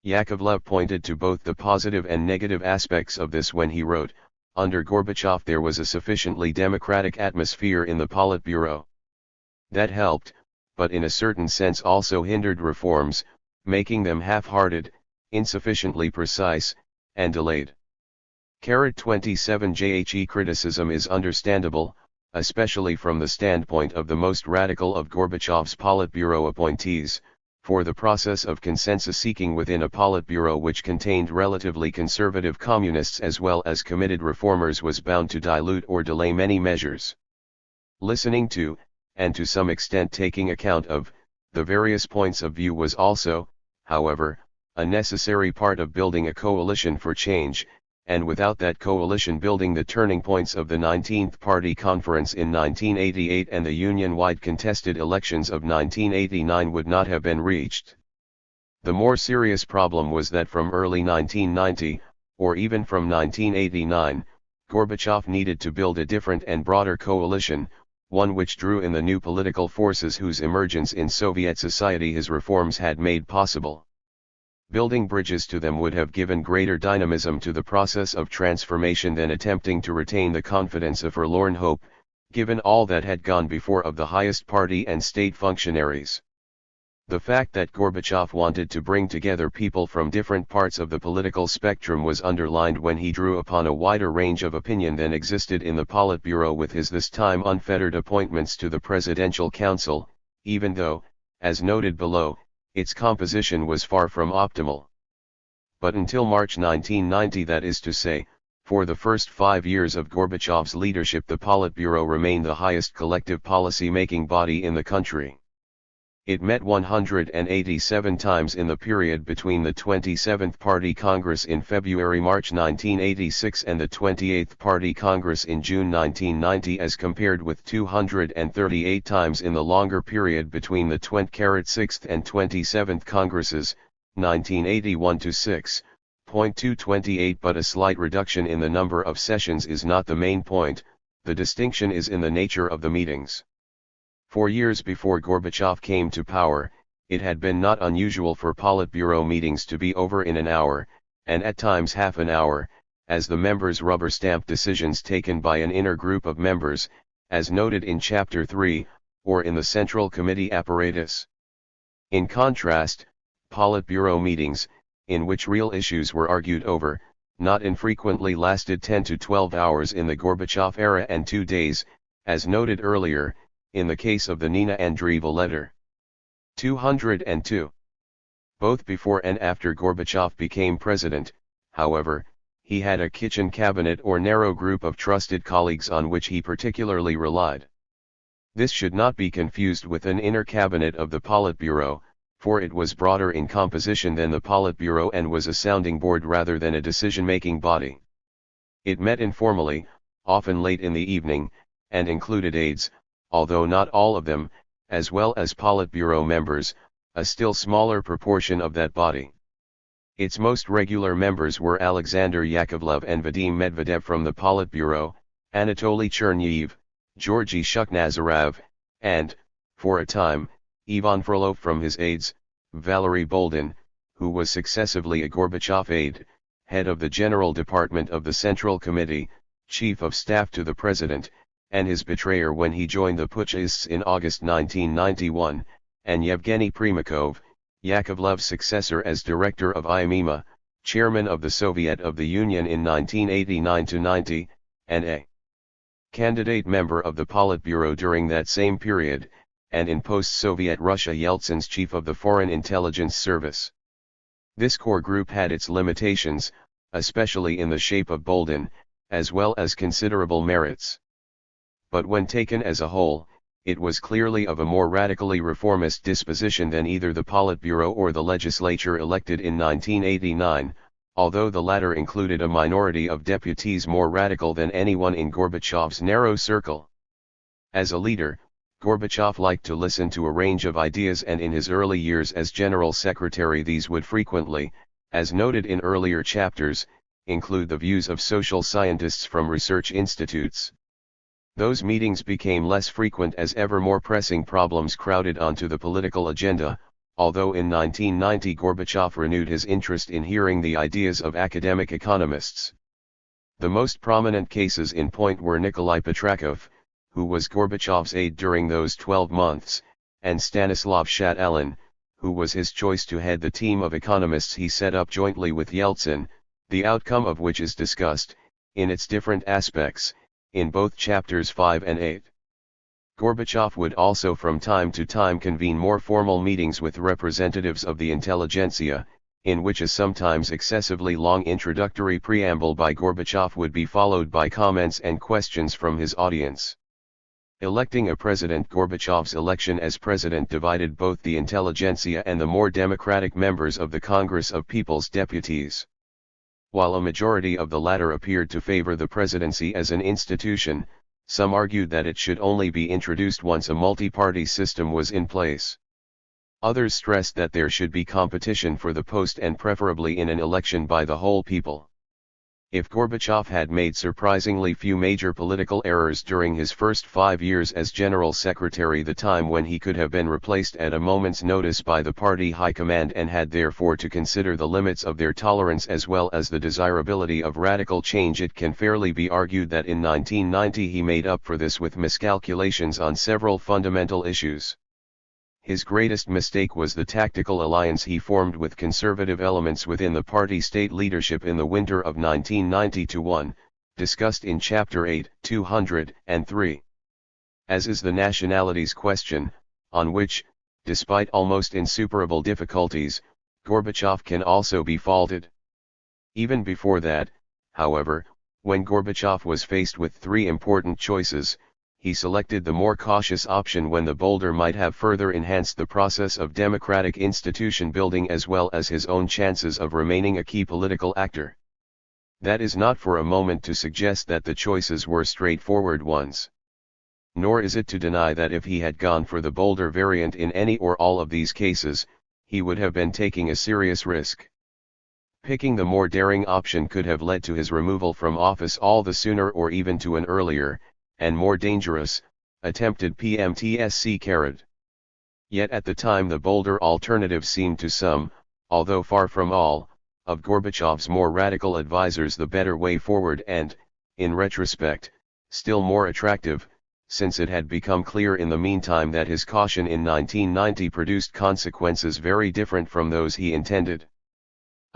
S1: Yakovlev pointed to both the positive and negative aspects of this when he wrote, "Under Gorbachev there was a sufficiently democratic atmosphere in the Politburo. That helped, but in a certain sense also hindered reforms, making them half-hearted, insufficiently precise, and delayed." 27 JHE criticism is understandable, especially from the standpoint of the most radical of Gorbachev's Politburo appointees, for the process of consensus-seeking within a Politburo which contained relatively conservative communists as well as committed reformers was bound to dilute or delay many measures. Listening to, and to some extent taking account of, the various points of view was also, however, a necessary part of building a coalition for change, and without that coalition building the turning points of the 19th Party Conference in 1988 and the Union-wide contested elections of 1989 would not have been reached. The more serious problem was that from early 1990, or even from 1989, Gorbachev needed to build a different and broader coalition, one which drew in the new political forces whose emergence in Soviet society his reforms had made possible. Building bridges to them would have given greater dynamism to the process of transformation than attempting to retain the confidence of forlorn hope, given all that had gone before of the highest party and state functionaries. The fact that Gorbachev wanted to bring together people from different parts of the political spectrum was underlined when he drew upon a wider range of opinion than existed in the Politburo with his this time unfettered appointments to the Presidential Council, even though, as noted below, its composition was far from optimal. But until March 1990, that is to say, for the first 5 years of Gorbachev's leadership, the Politburo remained the highest collective policy-making body in the country. It met 187 times in the period between the 27th Party Congress in February-March 1986 and the 28th Party Congress in June 1990, as compared with 238 times in the longer period between the 26th and 27th Congresses, 1981 to 6.228. But a slight reduction in the number of sessions is not the main point, the distinction is in the nature of the meetings. 4 years before Gorbachev came to power, it had been not unusual for Politburo meetings to be over in an hour, and at times half an hour, as the members rubber-stamped decisions taken by an inner group of members, as noted in Chapter 3, or in the Central Committee apparatus. In contrast, Politburo meetings, in which real issues were argued over, not infrequently lasted 10 to 12 hours in the Gorbachev era and 2 days, as noted earlier, in the case of the Nina Andreeva letter. 202. Both before and after Gorbachev became president, however, he had a kitchen cabinet or narrow group of trusted colleagues on which he particularly relied. This should not be confused with an inner cabinet of the Politburo, for it was broader in composition than the Politburo and was a sounding board rather than a decision-making body. It met informally, often late in the evening, and included aides, although not all of them, as well as Politburo members, a still smaller proportion of that body. Its most regular members were Alexander Yakovlev and Vadim Medvedev from the Politburo, Anatoly Chernyev, Georgy Shukhnazarov, and, for a time, Ivan Frolov from his aides, Valery Boldin, who was successively a Gorbachev aide, head of the General Department of the Central Committee, Chief of Staff to the President, and his betrayer when he joined the Putschists in August 1991, and Yevgeny Primakov, Yakovlev's successor as director of IMEMA, chairman of the Soviet of the Union in 1989-90, and a candidate member of the Politburo during that same period, and in post-Soviet Russia Yeltsin's chief of the Foreign Intelligence Service. This core group had its limitations, especially in the shape of Boldin, as well as considerable merits. But when taken as a whole, it was clearly of a more radically reformist disposition than either the Politburo or the legislature elected in 1989, although the latter included a minority of deputies more radical than anyone in Gorbachev's narrow circle. As a leader, Gorbachev liked to listen to a range of ideas, and in his early years as General Secretary these would frequently, as noted in earlier chapters, include the views of social scientists from research institutes. Those meetings became less frequent as ever more pressing problems crowded onto the political agenda, although in 1990 Gorbachev renewed his interest in hearing the ideas of academic economists. The most prominent cases in point were Nikolai Petrakov, who was Gorbachev's aide during those 12 months, and Stanislav Shatalin, who was his choice to head the team of economists he set up jointly with Yeltsin, the outcome of which is discussed, in its different aspects, in both chapters 5 and 8. Gorbachev would also from time to time convene more formal meetings with representatives of the intelligentsia, in which a sometimes excessively long introductory preamble by Gorbachev would be followed by comments and questions from his audience. Electing a president, Gorbachev's election as president divided both the intelligentsia and the more democratic members of the Congress of People's Deputies. While a majority of the latter appeared to favor the presidency as an institution, some argued that it should only be introduced once a multi-party system was in place. Others stressed that there should be competition for the post and preferably in an election by the whole people. If Gorbachev had made surprisingly few major political errors during his first 5 years as General Secretary, the time when he could have been replaced at a moment's notice by the party high command and had therefore to consider the limits of their tolerance as well as the desirability of radical change, it can fairly be argued that in 1990 he made up for this with miscalculations on several fundamental issues. His greatest mistake was the tactical alliance he formed with conservative elements within the party state leadership in the winter of 1990-1, discussed in Chapter 8, 203. As is the nationalities question, on which, despite almost insuperable difficulties, Gorbachev can also be faulted. Even before that, however, when Gorbachev was faced with three important choices, he selected the more cautious option when the bolder might have further enhanced the process of democratic institution building as well as his own chances of remaining a key political actor. That is not for a moment to suggest that the choices were straightforward ones. Nor is it to deny that if he had gone for the bolder variant in any or all of these cases, he would have been taking a serious risk. Picking the more daring option could have led to his removal from office all the sooner or even to an earlier, and more dangerous, attempted PMTSC. Yet at the time the bolder alternative seemed to some, although far from all, of Gorbachev's more radical advisers the better way forward and, in retrospect, still more attractive, since it had become clear in the meantime that his caution in 1990 produced consequences very different from those he intended.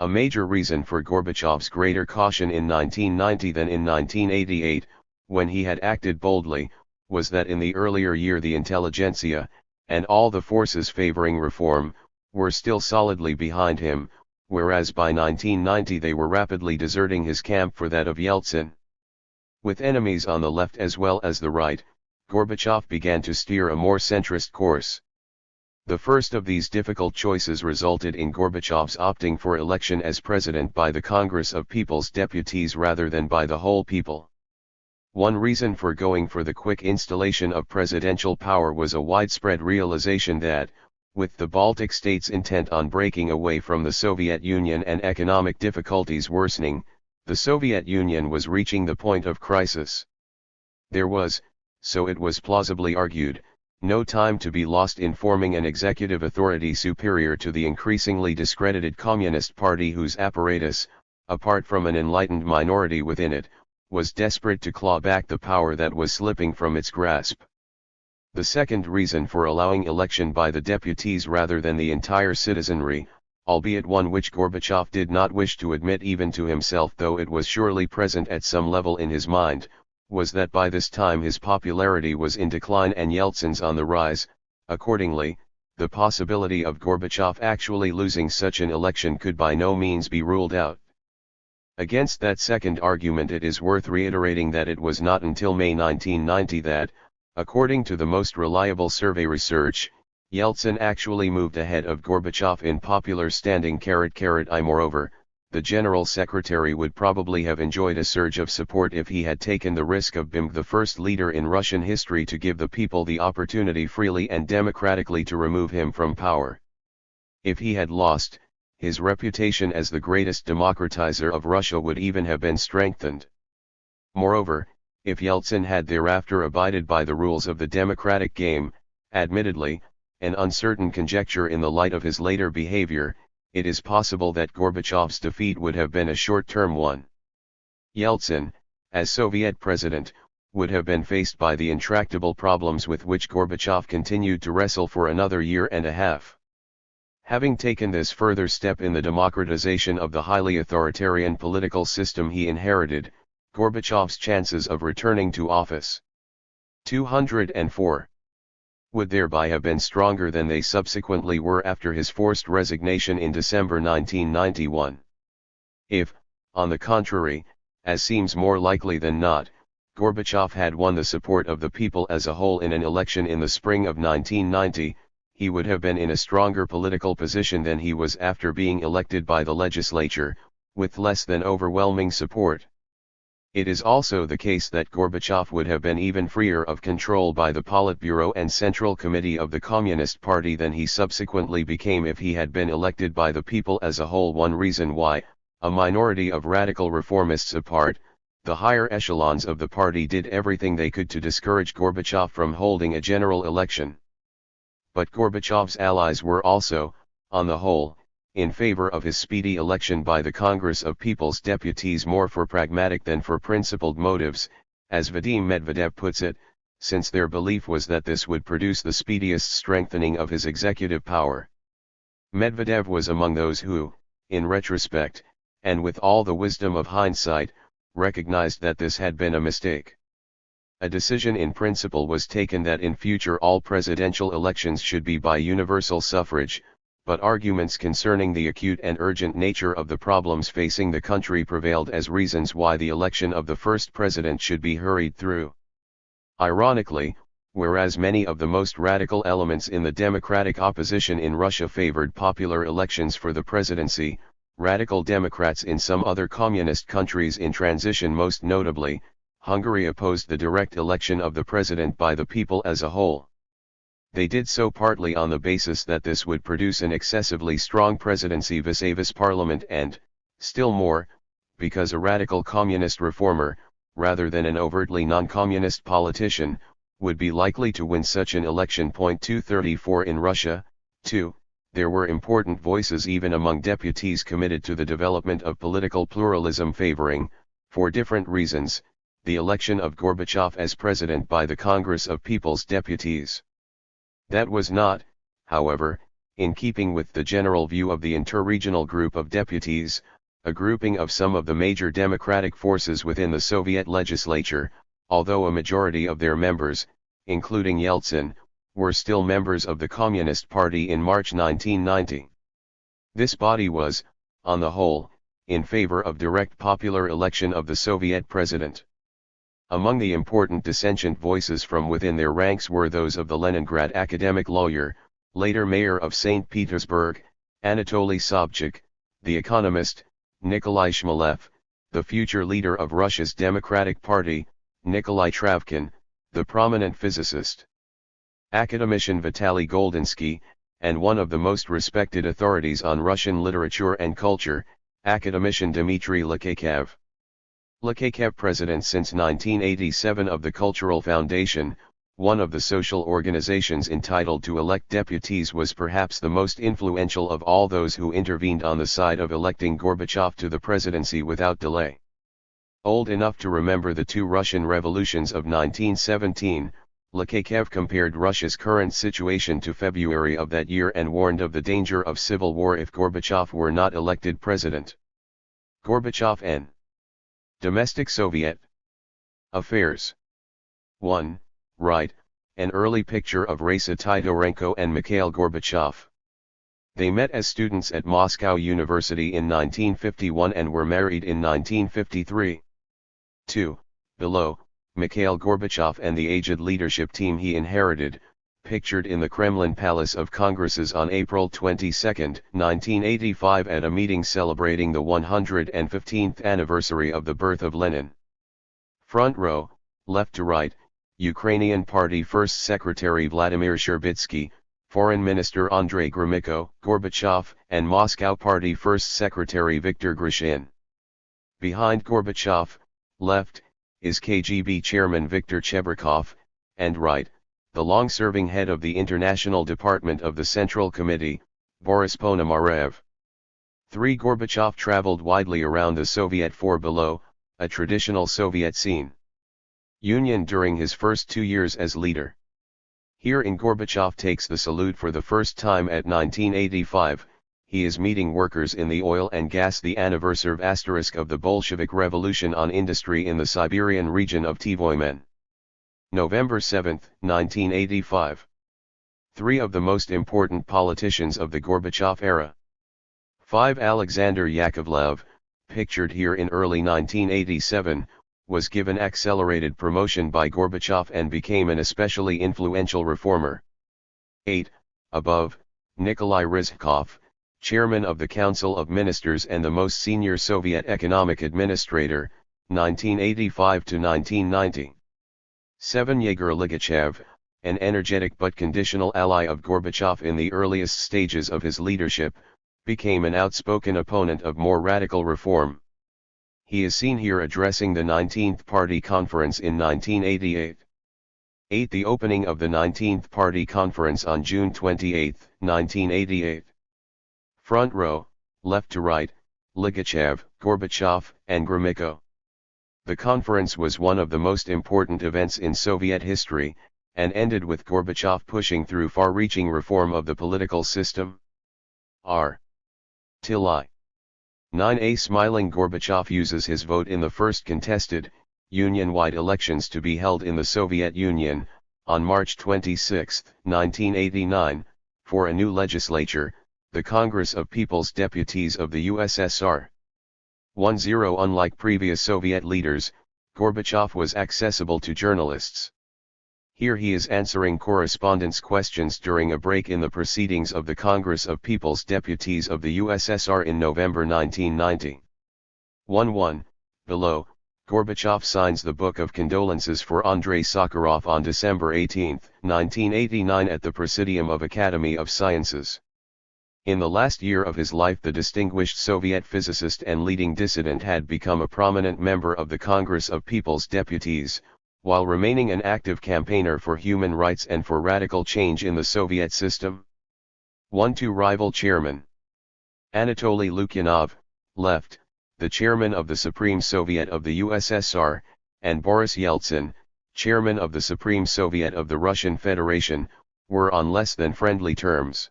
S1: A major reason for Gorbachev's greater caution in 1990 than in 1988, when he had acted boldly, was that in the earlier year the intelligentsia, and all the forces favoring reform, were still solidly behind him, whereas by 1990 they were rapidly deserting his camp for that of Yeltsin. With enemies on the left as well as the right, Gorbachev began to steer a more centrist course. The first of these difficult choices resulted in Gorbachev's opting for election as president by the Congress of People's Deputies rather than by the whole people. One reason for going for the quick installation of presidential power was a widespread realization that, with the Baltic states intent on breaking away from the Soviet Union and economic difficulties worsening, the Soviet Union was reaching the point of crisis. There was, so it was plausibly argued, no time to be lost in forming an executive authority superior to the increasingly discredited Communist Party whose apparatus, apart from an enlightened minority within it, was desperate to claw back the power that was slipping from its grasp. The second reason for allowing election by the deputies rather than the entire citizenry, albeit one which Gorbachev did not wish to admit even to himself though it was surely present at some level in his mind, was that by this time his popularity was in decline and Yeltsin's on the rise. Accordingly, the possibility of Gorbachev actually losing such an election could by no means be ruled out. Against that second argument it is worth reiterating that it was not until May 1990 that, according to the most reliable survey research, Yeltsin actually moved ahead of Gorbachev in popular standing. Moreover, the General Secretary would probably have enjoyed a surge of support if he had taken the risk of being the first leader in Russian history to give the people the opportunity freely and democratically to remove him from power. If he had lost, his reputation as the greatest democratizer of Russia would even have been strengthened. Moreover, if Yeltsin had thereafter abided by the rules of the democratic game, admittedly, an uncertain conjecture in the light of his later behavior, it is possible that Gorbachev's defeat would have been a short-term one. Yeltsin, as Soviet president, would have been faced by the intractable problems with which Gorbachev continued to wrestle for another year and a half. Having taken this further step in the democratization of the highly authoritarian political system he inherited, Gorbachev's chances of returning to office 204 would thereby have been stronger than they subsequently were after his forced resignation in December 1991. If, on the contrary, as seems more likely than not, Gorbachev had won the support of the people as a whole in an election in the spring of 1990, he would have been in a stronger political position than he was after being elected by the legislature, with less than overwhelming support. It is also the case that Gorbachev would have been even freer of control by the Politburo and Central Committee of the Communist Party than he subsequently became if he had been elected by the people as a whole. One reason why, a minority of radical reformists apart, the higher echelons of the party did everything they could to discourage Gorbachev from holding a general election. But Gorbachev's allies were also, on the whole, in favor of his speedy election by the Congress of People's Deputies more for pragmatic than for principled motives, as Vadim Medvedev puts it, since their belief was that this would produce the speediest strengthening of his executive power. Medvedev was among those who, in retrospect, and with all the wisdom of hindsight, recognized that this had been a mistake. A decision in principle was taken that in future all presidential elections should be by universal suffrage, but arguments concerning the acute and urgent nature of the problems facing the country prevailed as reasons why the election of the first president should be hurried through. Ironically, whereas many of the most radical elements in the democratic opposition in Russia favored popular elections for the presidency, radical Democrats in some other communist countries in transition, most notably, Hungary, opposed the direct election of the president by the people as a whole. They did so partly on the basis that this would produce an excessively strong presidency vis-a-vis parliament and, still more, because a radical communist reformer, rather than an overtly non-communist politician, would be likely to win such an election. 234 In Russia, too, there were important voices even among deputies committed to the development of political pluralism favoring, for different reasons, the election of Gorbachev as president by the Congress of People's Deputies. That was not, however, in keeping with the general view of the interregional group of deputies, a grouping of some of the major democratic forces within the Soviet legislature, although a majority of their members, including Yeltsin, were still members of the Communist Party in March 1990. This body was, on the whole, in favor of direct popular election of the Soviet president. Among the important dissentient voices from within their ranks were those of the Leningrad academic lawyer, later mayor of St. Petersburg, Anatoly Sobchak, the economist, Nikolai Shmelev, the future leader of Russia's Democratic Party, Nikolai Travkin, the prominent physicist, academician Vitaly Goldinsky, and one of the most respected authorities on Russian literature and culture, academician Dmitry Lekachev. Lekachev, president since 1987 of the Cultural Foundation, one of the social organizations entitled to elect deputies, was perhaps the most influential of all those who intervened on the side of electing Gorbachev to the presidency without delay. Old enough to remember the two Russian revolutions of 1917, Lekachev compared Russia's current situation to February of that year and warned of the danger of civil war if Gorbachev were not elected president. Gorbachev and Domestic Soviet Affairs. 1. Right, an early picture of Raisa Tidorenko and Mikhail Gorbachev. They met as students at Moscow University in 1951 and were married in 1953. 2. Below, Mikhail Gorbachev and the aged leadership team he inherited, pictured in the Kremlin Palace of Congresses on April 22, 1985 at a meeting celebrating the 115th anniversary of the birth of Lenin. Front row, left to right, Ukrainian Party First Secretary Vladimir Sherbitsky, Foreign Minister Andrei Gromyko, Gorbachev, and Moscow Party First Secretary Viktor Grushin. Behind Gorbachev, left, is KGB Chairman Viktor Chebrikov, and right, the long-serving head of the International Department of the Central Committee, Boris Ponomarev. 3. Gorbachev traveled widely around the Soviet for below, a traditional Soviet scene. Union during his first 2 years as leader. Herein Gorbachev takes the salute for the first time at 1985, he is meeting workers in the oil and gas, the anniversary of the Bolshevik Revolution on industry in the Siberian region of Tvoymen. November 7, 1985. 3 of the most important politicians of the Gorbachev era. 5. Alexander Yakovlev, pictured here in early 1987, was given accelerated promotion by Gorbachev and became an especially influential reformer. 8. Above, Nikolai Ryzhkov, chairman of the Council of Ministers and the most senior Soviet economic administrator, 1985 to 1990. 7. Yegor Ligachev, an energetic but conditional ally of Gorbachev in the earliest stages of his leadership, became an outspoken opponent of more radical reform. He is seen here addressing the 19th Party Conference in 1988. 8. The opening of the 19th Party Conference on June 28, 1988. Front row, left to right, Ligachev, Gorbachev, and Gromyko. The conference was one of the most important events in Soviet history, and ended with Gorbachev pushing through far-reaching reform of the political system. R. Till I. 9a. Smiling Gorbachev uses his vote in the first contested, Union-wide elections to be held in the Soviet Union, on March 26, 1989, for a new legislature, the Congress of People's Deputies of the USSR. 10 Unlike previous Soviet leaders, Gorbachev was accessible to journalists. Here he is answering correspondents' questions during a break in the proceedings of the Congress of People's Deputies of the USSR in November 1990. 1. Below, Gorbachev signs the Book of Condolences for Andrei Sakharov on December 18, 1989 at the Presidium of Academy of Sciences. In the last year of his life, the distinguished Soviet physicist and leading dissident had become a prominent member of the Congress of People's Deputies, while remaining an active campaigner for human rights and for radical change in the Soviet system. 1-2 Rival Chairman Anatoly Lukyanov, left, the chairman of the Supreme Soviet of the USSR, and Boris Yeltsin, chairman of the Supreme Soviet of the Russian Federation, were on less than friendly terms.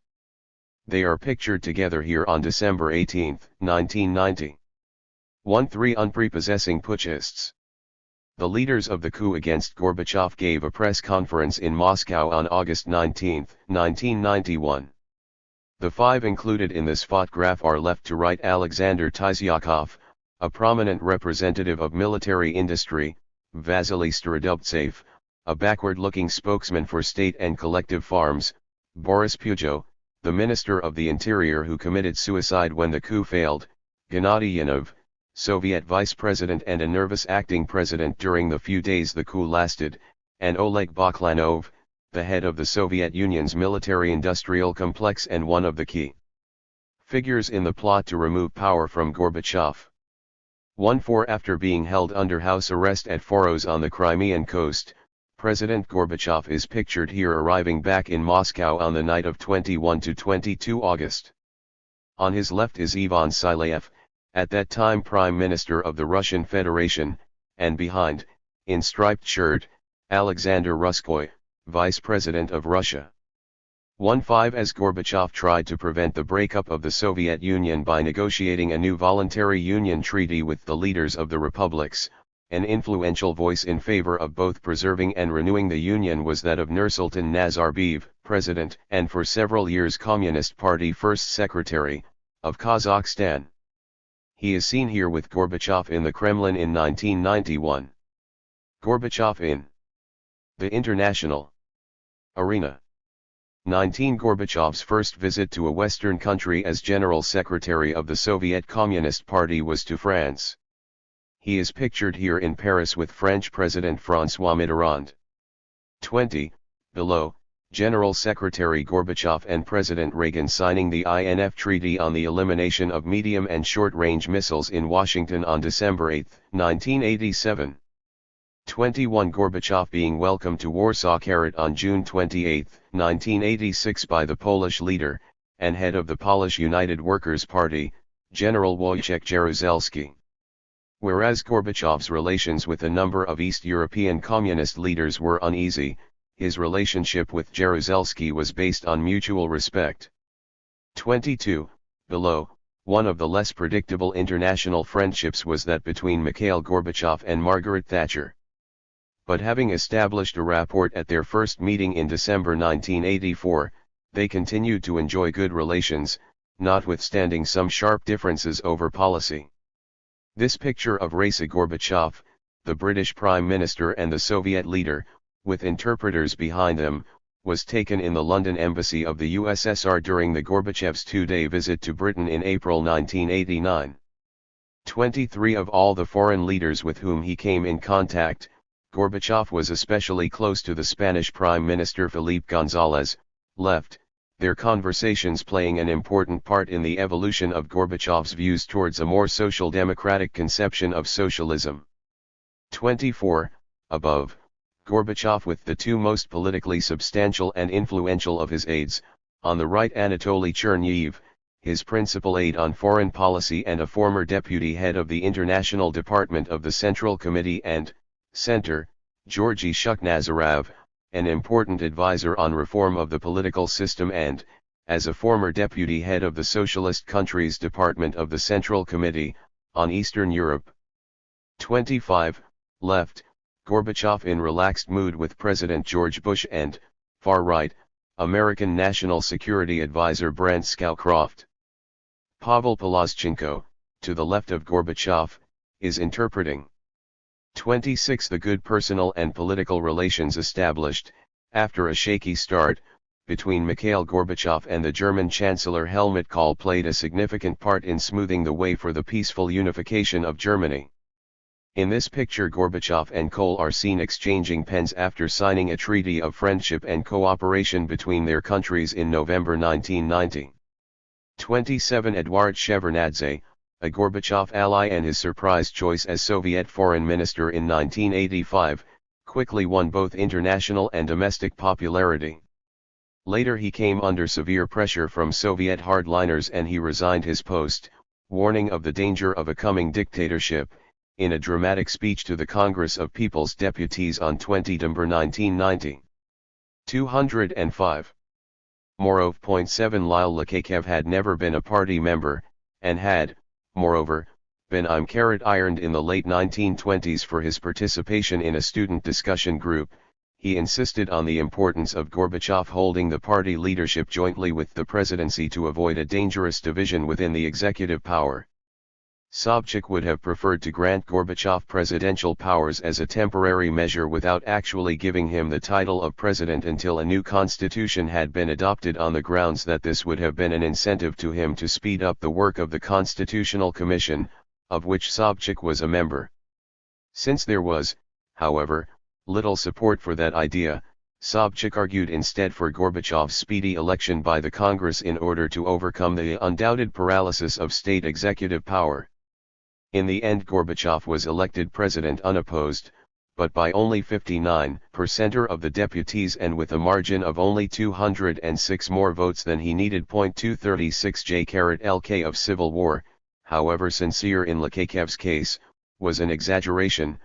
S1: They are pictured together here on December 18, 1990. 1-3 Unprepossessing Putschists. The leaders of the coup against Gorbachev gave a press conference in Moscow on August 19, 1991. The five included in this photograph are left to right Alexander Tysyakov, a prominent representative of military industry, Vasily Starodubtsev, a backward-looking spokesman for state and collective farms, Boris Pujo, the Minister of the Interior who committed suicide when the coup failed, Gennady Yanov, Soviet Vice President and a nervous acting president during the few days the coup lasted, and Oleg Baklanov, the head of the Soviet Union's military-industrial complex and one of the key figures in the plot to remove power from Gorbachev. 1-4 After being held under house arrest at Foros on the Crimean coast, President Gorbachev is pictured here arriving back in Moscow on the night of 21 to 22 August. On his left is Ivan Silayev, at that time Prime Minister of the Russian Federation, and behind, in striped shirt, Alexander Ruskoy, Vice President of Russia. 1-5 As Gorbachev tried to prevent the breakup of the Soviet Union by negotiating a new voluntary union treaty with the leaders of the republics, an influential voice in favor of both preserving and renewing the union was that of Nursultan Nazarbayev, President and for several years Communist Party First Secretary, of Kazakhstan. He is seen here with Gorbachev in the Kremlin in 1991. Gorbachev in the international arena. 19 Gorbachev's first visit to a Western country as General Secretary of the Soviet Communist Party was to France. He is pictured here in Paris with French President François Mitterrand. 20. Below, General Secretary Gorbachev and President Reagan signing the INF Treaty on the elimination of medium and short-range missiles in Washington on December 8, 1987. 21 Gorbachev being welcomed to Warsaw on June 28, 1986 by the Polish leader, and head of the Polish United Workers' Party, General Wojciech Jaruzelski. Whereas Gorbachev's relations with a number of East European communist leaders were uneasy, his relationship with Jaruzelski was based on mutual respect. 22. Below, one of the less predictable international friendships was that between Mikhail Gorbachev and Margaret Thatcher. But having established a rapport at their first meeting in December 1984, they continued to enjoy good relations, notwithstanding some sharp differences over policy. This picture of Raisa Gorbachev, the British Prime Minister and the Soviet leader, with interpreters behind them, was taken in the London Embassy of the USSR during the Gorbachev's two-day visit to Britain in April 1989. 23 Of all the foreign leaders with whom he came in contact, Gorbachev was especially close to the Spanish Prime Minister Felipe González, left, their conversations playing an important part in the evolution of Gorbachev's views towards a more social democratic conception of socialism. 24. Above, Gorbachev with the two most politically substantial and influential of his aides, on the right Anatoly Chernyev, his principal aide on foreign policy and a former deputy head of the International Department of the Central Committee, and, center, Georgy Shukhnazarov, an important advisor on reform of the political system and, as a former deputy head of the Socialist Countries Department of the Central Committee, on Eastern Europe. 25. Left, Gorbachev in relaxed mood with President George Bush and, far right, American National Security Advisor Brent Scowcroft. Pavel Poloschenko, to the left of Gorbachev, is interpreting 26. The good personal and political relations established, after a shaky start, between Mikhail Gorbachev and the German Chancellor Helmut Kohl played a significant part in smoothing the way for the peaceful unification of Germany. In this picture, Gorbachev and Kohl are seen exchanging pens after signing a treaty of friendship and cooperation between their countries in November 1990. 27. Eduard Shevardnadze, a Gorbachev ally and his surprise choice as Soviet foreign minister in 1985, quickly won both international and domestic popularity. Later he came under severe pressure from Soviet hardliners and he resigned his post, warning of the danger of a coming dictatorship, in a dramatic speech to the Congress of People's Deputies on 20 December 1990. 205. Morov.7 Lyle Lakachev had never been a party member, and had, moreover, been ironed in the late 1920s for his participation in a student discussion group. He insisted on the importance of Gorbachev holding the party leadership jointly with the presidency to avoid a dangerous division within the executive power. Sobchak would have preferred to grant Gorbachev presidential powers as a temporary measure without actually giving him the title of president until a new constitution had been adopted, on the grounds that this would have been an incentive to him to speed up the work of the Constitutional Commission, of which Sobchak was a member. Since there was, however, little support for that idea, Sobchak argued instead for Gorbachev's speedy election by the Congress in order to overcome the undoubted paralysis of state executive power. In the end, Gorbachev was elected president unopposed, but by only 59% of the deputies and with a margin of only 206 more votes than he needed. 236 J-LK of civil war, however sincere in Lakachev's case, was an exaggeration,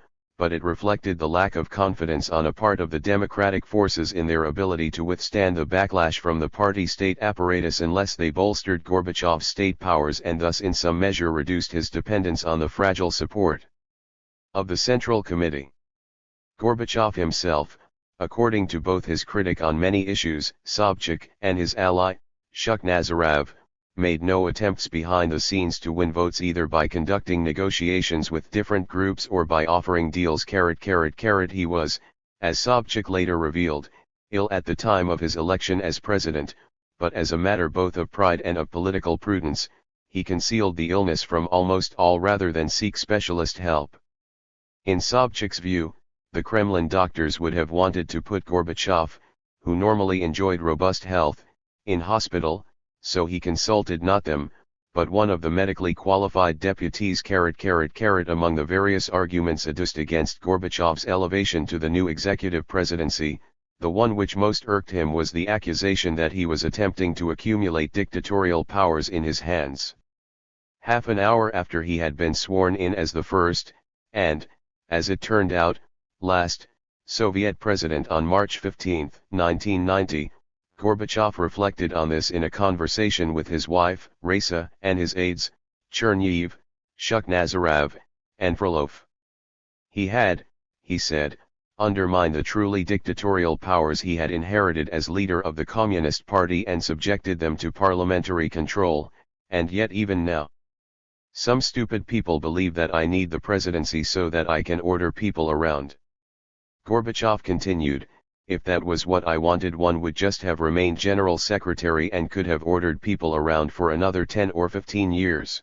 S1: but it reflected the lack of confidence on a part of the democratic forces in their ability to withstand the backlash from the party state apparatus unless they bolstered Gorbachev's state powers and thus in some measure reduced his dependence on the fragile support of the Central Committee. Gorbachev himself, according to both his critic on many issues, Sobchak, and his ally, Shukhnazarov, made no attempts behind the scenes to win votes either by conducting negotiations with different groups or by offering deals. He was, as Sobchak later revealed, ill at the time of his election as president, but as a matter both of pride and of political prudence, he concealed the illness from almost all rather than seek specialist help. In Sobchak's view, the Kremlin doctors would have wanted to put Gorbachev, who normally enjoyed robust health, in hospital, so he consulted not them, but one of the medically qualified deputies. Among the various arguments adduced against Gorbachev's elevation to the new executive presidency, the one which most irked him was the accusation that he was attempting to accumulate dictatorial powers in his hands. Half an hour after he had been sworn in as the first, and, as it turned out, last, Soviet president on March 15, 1990, Gorbachev reflected on this in a conversation with his wife, Raisa, and his aides, Chernyev, Shukhnazarov, and Frolov. He had, he said, undermined the truly dictatorial powers he had inherited as leader of the Communist Party and subjected them to parliamentary control, and yet even now, some stupid people believe that I need the presidency so that I can order people around. Gorbachev continued, if that was what I wanted, one would just have remained general secretary and could have ordered people around for another 10 or 15 years.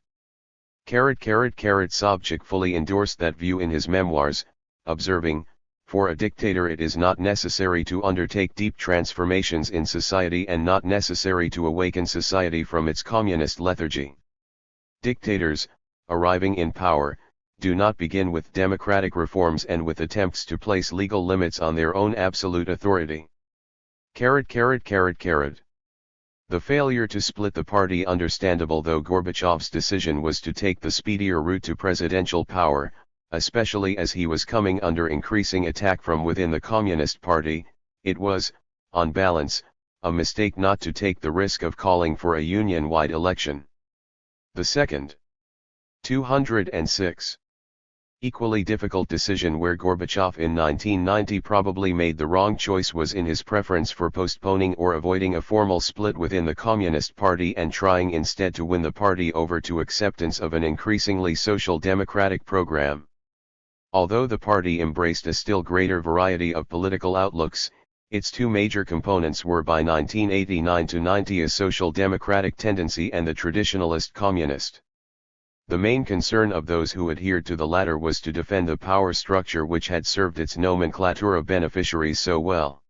S1: Sobchak fully endorsed that view in his memoirs, observing, for a dictator it is not necessary to undertake deep transformations in society and not necessary to awaken society from its communist lethargy. Dictators, arriving in power, do not begin with democratic reforms and with attempts to place legal limits on their own absolute authority. The failure to split the party, understandable though Gorbachev's decision was to take the speedier route to presidential power, especially as he was coming under increasing attack from within the Communist Party, it was, on balance, a mistake not to take the risk of calling for a union-wide election. The second. 206. Equally difficult decision where Gorbachev in 1990 probably made the wrong choice was in his preference for postponing or avoiding a formal split within the Communist Party and trying instead to win the party over to acceptance of an increasingly social democratic program. Although the party embraced a still greater variety of political outlooks, its two major components were by 1989–90 a social democratic tendency and the traditionalist communist. The main concern of those who adhered to the latter was to defend the power structure which had served its nomenclatura beneficiaries so well.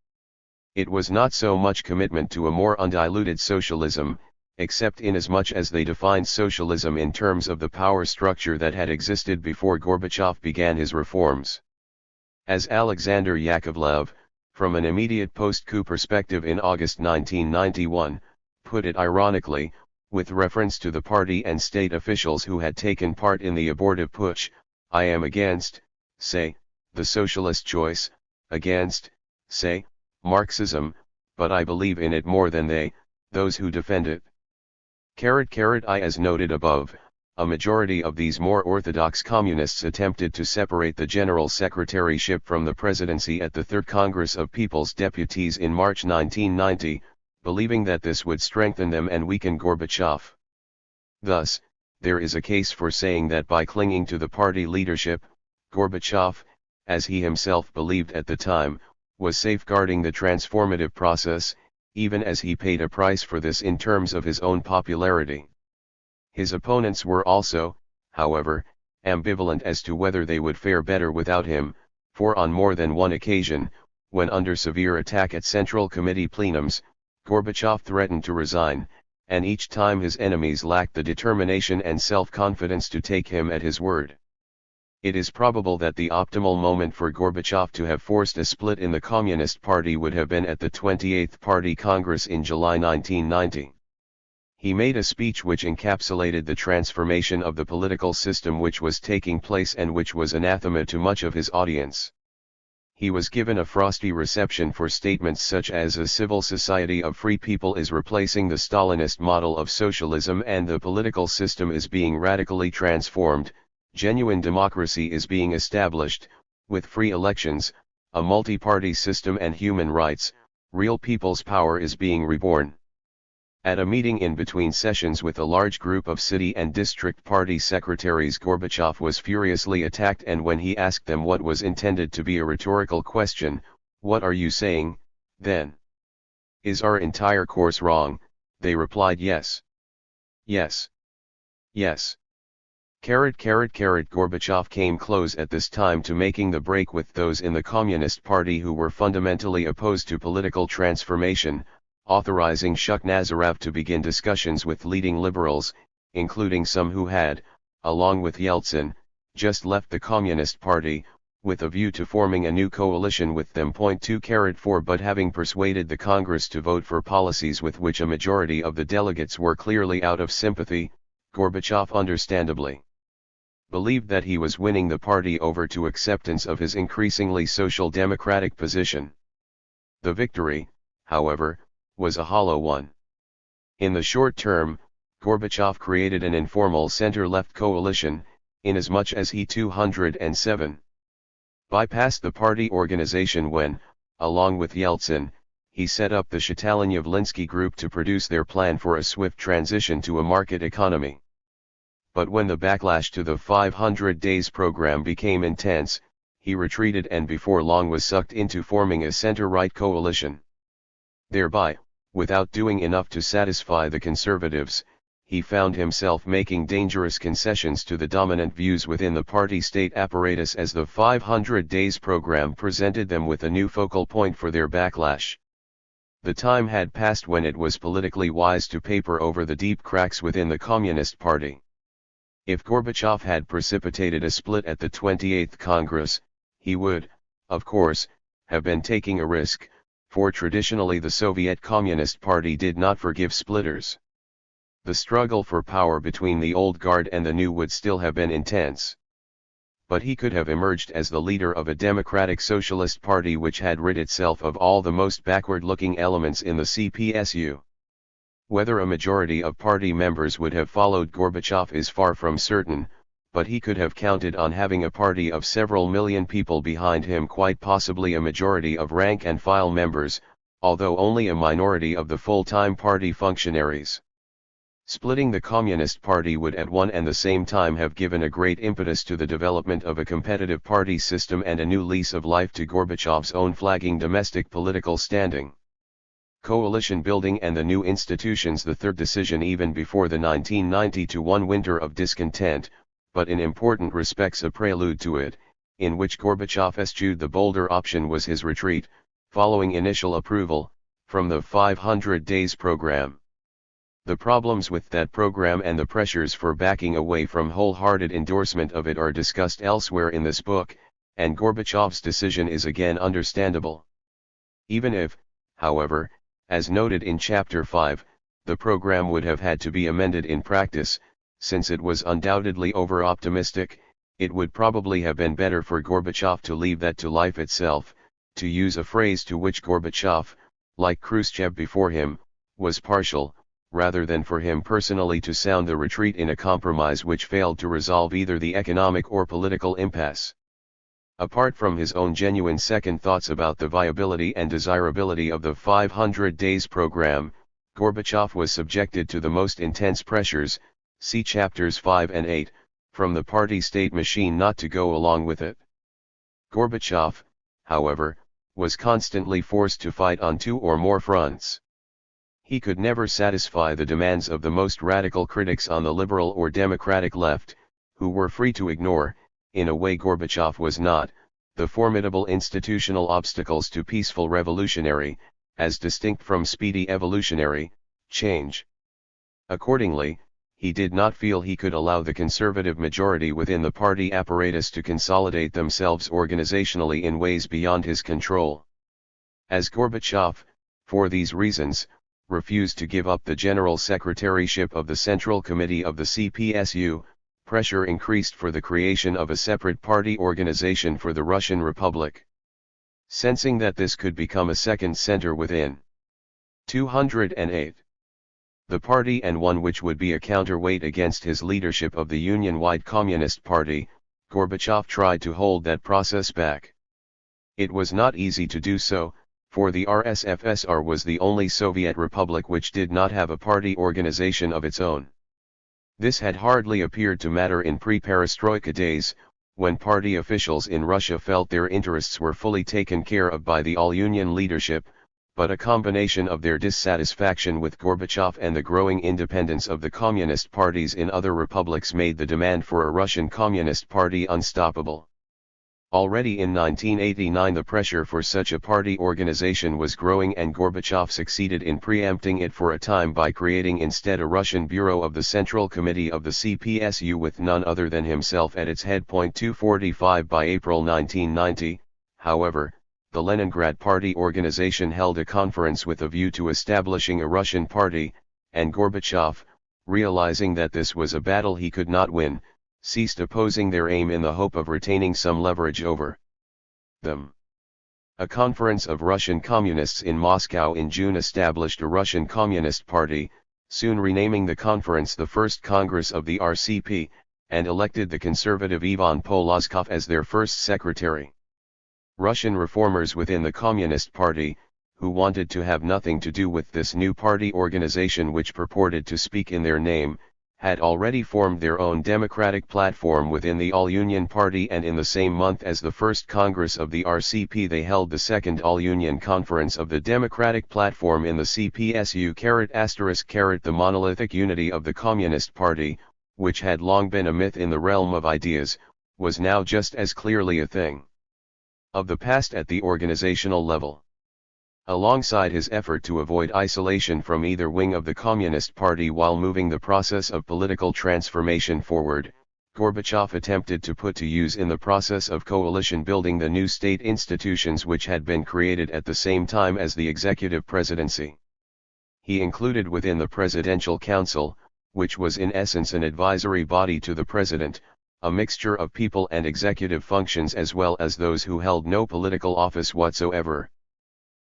S1: It was not so much commitment to a more undiluted socialism, except inasmuch as they defined socialism in terms of the power structure that had existed before Gorbachev began his reforms. As Alexander Yakovlev, from an immediate post-coup perspective in August 1991, put it ironically, with reference to the party and state officials who had taken part in the abortive putsch, I am against, say, the socialist choice, against, say, Marxism, but I believe in it more than they, those who defend it. I as noted above, a majority of these more orthodox communists attempted to separate the general secretaryship from the presidency at the Third Congress of People's Deputies in March 1990, believing that this would strengthen them and weaken Gorbachev. Thus, there is a case for saying that by clinging to the party leadership, Gorbachev, as he himself believed at the time, was safeguarding the transformative process, even as he paid a price for this in terms of his own popularity. His opponents were also, however, ambivalent as to whether they would fare better without him, for on more than one occasion, when under severe attack at Central Committee plenums, Gorbachev threatened to resign, and each time his enemies lacked the determination and self-confidence to take him at his word. It is probable that the optimal moment for Gorbachev to have forced a split in the Communist Party would have been at the 28th Party Congress in July 1990. He made a speech which encapsulated the transformation of the political system which was taking place and which was anathema to much of his audience. He was given a frosty reception for statements such as a civil society of free people is replacing the Stalinist model of socialism and the political system is being radically transformed, genuine democracy is being established, with free elections, a multi-party system and human rights, real people's power is being reborn. At a meeting in between sessions with a large group of city and district party secretaries, Gorbachev was furiously attacked, and when he asked them what was intended to be a rhetorical question, "What are you saying, then? Is our entire course wrong?" they replied, "Yes. Yes. Yes." Gorbachev came close at this time to making the break with those in the Communist Party who were fundamentally opposed to political transformation, authorizing Shuk Nazarov to begin discussions with leading liberals, including some who had, along with Yeltsin, just left the Communist Party, with a view to forming a new coalition with them. 2-4 But having persuaded the Congress to vote for policies with which a majority of the delegates were clearly out of sympathy, Gorbachev understandably believed that he was winning the party over to acceptance of his increasingly social democratic position. The victory, however, was a hollow one. In the short term, Gorbachev created an informal center-left coalition, inasmuch as he 207 bypassed the party organization when, along with Yeltsin, he set up the Shatalinyev-Linsky group to produce their plan for a swift transition to a market economy. But when the backlash to the 500 days program became intense, he retreated and before long was sucked into forming a center-right coalition. Thereby, without doing enough to satisfy the conservatives, he found himself making dangerous concessions to the dominant views within the party state apparatus as the 500 days program presented them with a new focal point for their backlash. The time had passed when it was politically wise to paper over the deep cracks within the Communist Party. If Gorbachev had precipitated a split at the 28th Congress, he would, of course, have been taking a risk, for traditionally the Soviet Communist Party did not forgive splitters. The struggle for power between the old guard and the new would still have been intense. But he could have emerged as the leader of a democratic socialist party which had rid itself of all the most backward-looking elements in the CPSU. Whether a majority of party members would have followed Gorbachev is far from certain, but he could have counted on having a party of several million people behind him, quite possibly a majority of rank-and-file members, although only a minority of the full-time party functionaries. Splitting the Communist Party would at one and the same time have given a great impetus to the development of a competitive party system and a new lease of life to Gorbachev's own flagging domestic political standing. Coalition building and the new institutions. The third decision, even before the 1990-1 winter of discontent, but in important respects a prelude to it, in which Gorbachev eschewed the bolder option, was his retreat, following initial approval, from the 500 Days program. The problems with that program and the pressures for backing away from wholehearted endorsement of it are discussed elsewhere in this book, and Gorbachev's decision is again understandable. Even if, however, as noted in Chapter 5, the program would have had to be amended in practice, since it was undoubtedly over-optimistic, it would probably have been better for Gorbachev to leave that to life itself, to use a phrase to which Gorbachev, like Khrushchev before him, was partial, rather than for him personally to sound the retreat in a compromise which failed to resolve either the economic or political impasse. Apart from his own genuine second thoughts about the viability and desirability of the 500 Days program, Gorbachev was subjected to the most intense pressures, see chapters 5 and 8, from the party state machine not to go along with it. Gorbachev, however, was constantly forced to fight on two or more fronts. He could never satisfy the demands of the most radical critics on the liberal or democratic left, who were free to ignore, in a way Gorbachev was not, the formidable institutional obstacles to peaceful revolutionary, as distinct from speedy evolutionary, change. Accordingly, he did not feel he could allow the conservative majority within the party apparatus to consolidate themselves organizationally in ways beyond his control. As Gorbachev, for these reasons, refused to give up the general secretaryship of the Central Committee of the CPSU, pressure increased for the creation of a separate party organization for the Russian Republic. Sensing that this could become a second center within 208. The party, and one which would be a counterweight against his leadership of the Union-wide Communist Party, Gorbachev tried to hold that process back. It was not easy to do so, for the RSFSR was the only Soviet republic which did not have a party organization of its own. This had hardly appeared to matter in pre-perestroika days, when party officials in Russia felt their interests were fully taken care of by the all-Union leadership, but a combination of their dissatisfaction with Gorbachev and the growing independence of the communist parties in other republics made the demand for a Russian Communist Party unstoppable. Already in 1989 the pressure for such a party organization was growing, and Gorbachev succeeded in preempting it for a time by creating instead a Russian bureau of the Central Committee of the CPSU with none other than himself at its head. 245 By April 1990, however, the Leningrad Party organization held a conference with a view to establishing a Russian party, and Gorbachev, realizing that this was a battle he could not win, ceased opposing their aim in the hope of retaining some leverage over them. A conference of Russian communists in Moscow in June established a Russian Communist Party, soon renaming the conference the First Congress of the RCP, and elected the conservative Ivan Polozkov as their first secretary. Russian reformers within the Communist Party, who wanted to have nothing to do with this new party organization which purported to speak in their name, had already formed their own democratic platform within the All-Union Party, and in the same month as the first Congress of the RCP they held the second All-Union Conference of the Democratic Platform in the CPSU. The monolithic unity of the Communist Party, which had long been a myth in the realm of ideas, was now just as clearly a thing of the past at the organizational level. Alongside his effort to avoid isolation from either wing of the Communist Party while moving the process of political transformation forward, Gorbachev attempted to put to use in the process of coalition building the new state institutions which had been created at the same time as the executive presidency. He included within the Presidential Council, which was in essence an advisory body to the president, a mixture of people and executive functions as well as those who held no political office whatsoever.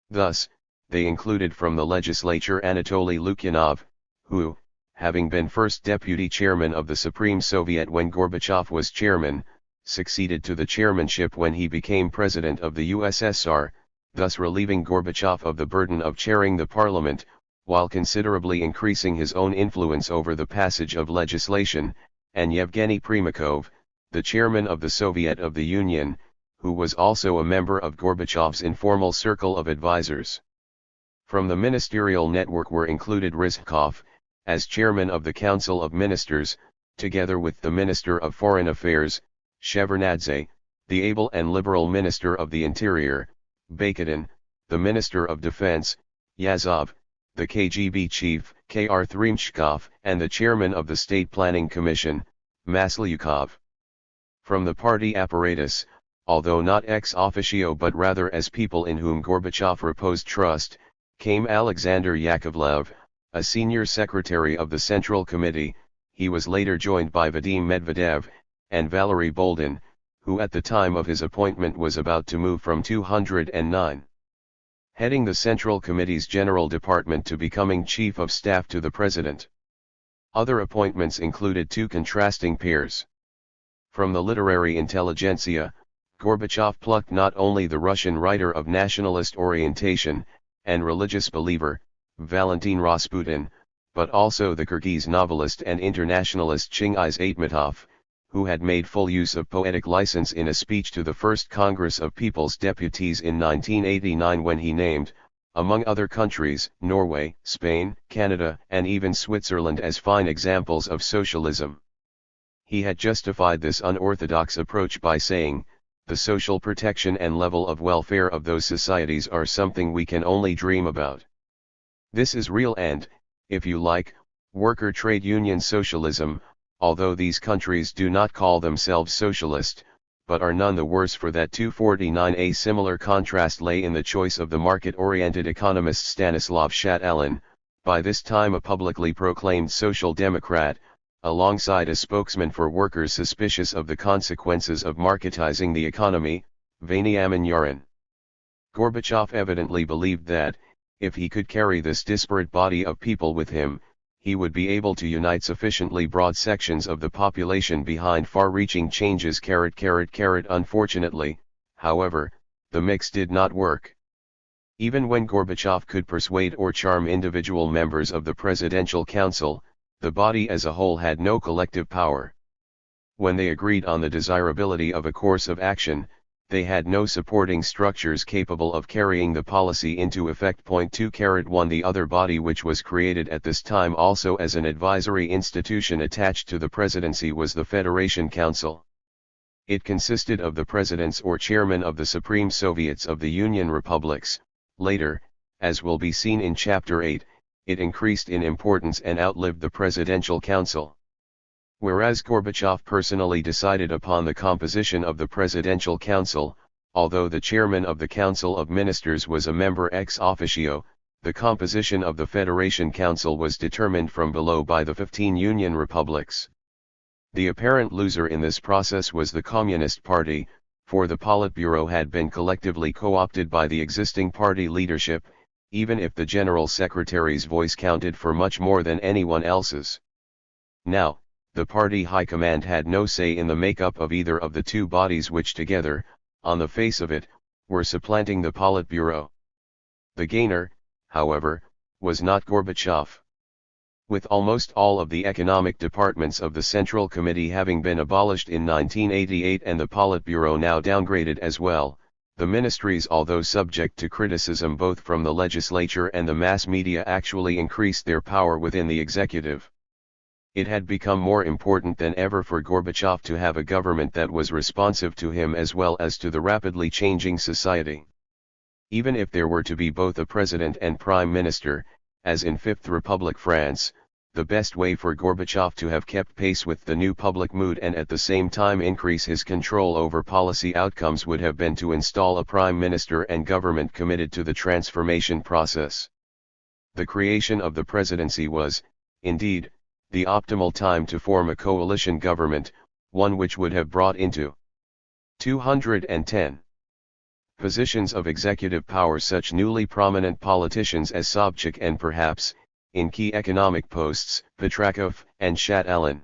S1: Thus, they included from the legislature Anatoly Lukyanov, who, having been first deputy chairman of the Supreme Soviet when Gorbachev was chairman, succeeded to the chairmanship when he became president of the USSR, thus relieving Gorbachev of the burden of chairing the parliament, while considerably increasing his own influence over the passage of legislation, and Yevgeny Primakov, the chairman of the Soviet of the Union, who was also a member of Gorbachev's informal circle of advisors. From the ministerial network were included Ryzhkov, as chairman of the Council of Ministers, together with the Minister of Foreign Affairs, Shevardnadze, the able and liberal Minister of the Interior, Bakhtin, the Minister of Defense, Yazov, the KGB chief, Kr Thremshkov, and the chairman of the State Planning Commission, Maslyukov. From the party apparatus, although not ex officio but rather as people in whom Gorbachev reposed trust, came Alexander Yakovlev, a senior secretary of the Central Committee. He was later joined by Vadim Medvedev, and Valery Boldin, who at the time of his appointment was about to move from 209. Heading the Central Committee's General Department to becoming Chief of Staff to the President. Other appointments included two contrasting pairs. From the literary intelligentsia, Gorbachev plucked not only the Russian writer of nationalist orientation, and religious believer, Valentin Rasputin, but also the Kyrgyz novelist and internationalist Chingiz Aytmatov, who had made full use of poetic license in a speech to the First Congress of People's Deputies in 1989 when he named, among other countries, Norway, Spain, Canada, and even Switzerland as fine examples of socialism. He had justified this unorthodox approach by saying, "The social protection and level of welfare of those societies are something we can only dream about. This is real and, if you like, worker trade union socialism, although these countries do not call themselves socialist, but are none the worse for that." 249. A similar contrast lay in the choice of the market-oriented economist Stanislav Shatalin, by this time a publicly proclaimed social democrat, alongside a spokesman for workers suspicious of the consequences of marketizing the economy, Veniamin Yarin. Gorbachev evidently believed that, if he could carry this disparate body of people with him, he would be able to unite sufficiently broad sections of the population behind far-reaching changes. Unfortunately, however, the mix did not work. Even when Gorbachev could persuade or charm individual members of the Presidential Council, the body as a whole had no collective power. When they agreed on the desirability of a course of action, they had no supporting structures capable of carrying the policy into effect. 2.1 The other body which was created at this time also as an advisory institution attached to the presidency was the Federation Council. It consisted of the presidents or chairmen of the Supreme Soviets of the Union Republics. Later, as will be seen in Chapter 8, it increased in importance and outlived the Presidential Council. Whereas Gorbachev personally decided upon the composition of the Presidential Council, although the chairman of the Council of Ministers was a member ex officio, the composition of the Federation Council was determined from below by the 15 Union republics. The apparent loser in this process was the Communist Party, for the Politburo had been collectively co-opted by the existing party leadership, even if the General Secretary's voice counted for much more than anyone else's. Now, the party high command had no say in the makeup of either of the two bodies which together, on the face of it, were supplanting the Politburo. The gainer, however, was not Gorbachev. With almost all of the economic departments of the Central Committee having been abolished in 1988 and the Politburo now downgraded as well, the ministries, although subject to criticism both from the legislature and the mass media, actually increased their power within the executive. It had become more important than ever for Gorbachev to have a government that was responsive to him as well as to the rapidly changing society. Even if there were to be both a president and prime minister, as in Fifth Republic France, the best way for Gorbachev to have kept pace with the new public mood and at the same time increase his control over policy outcomes would have been to install a prime minister and government committed to the transformation process. The creation of the presidency was, indeed, the optimal time to form a coalition government, one which would have brought into 210 positions of executive power such newly prominent politicians as Sobchak and perhaps, in key economic posts, Petrakov and Shat-Alin.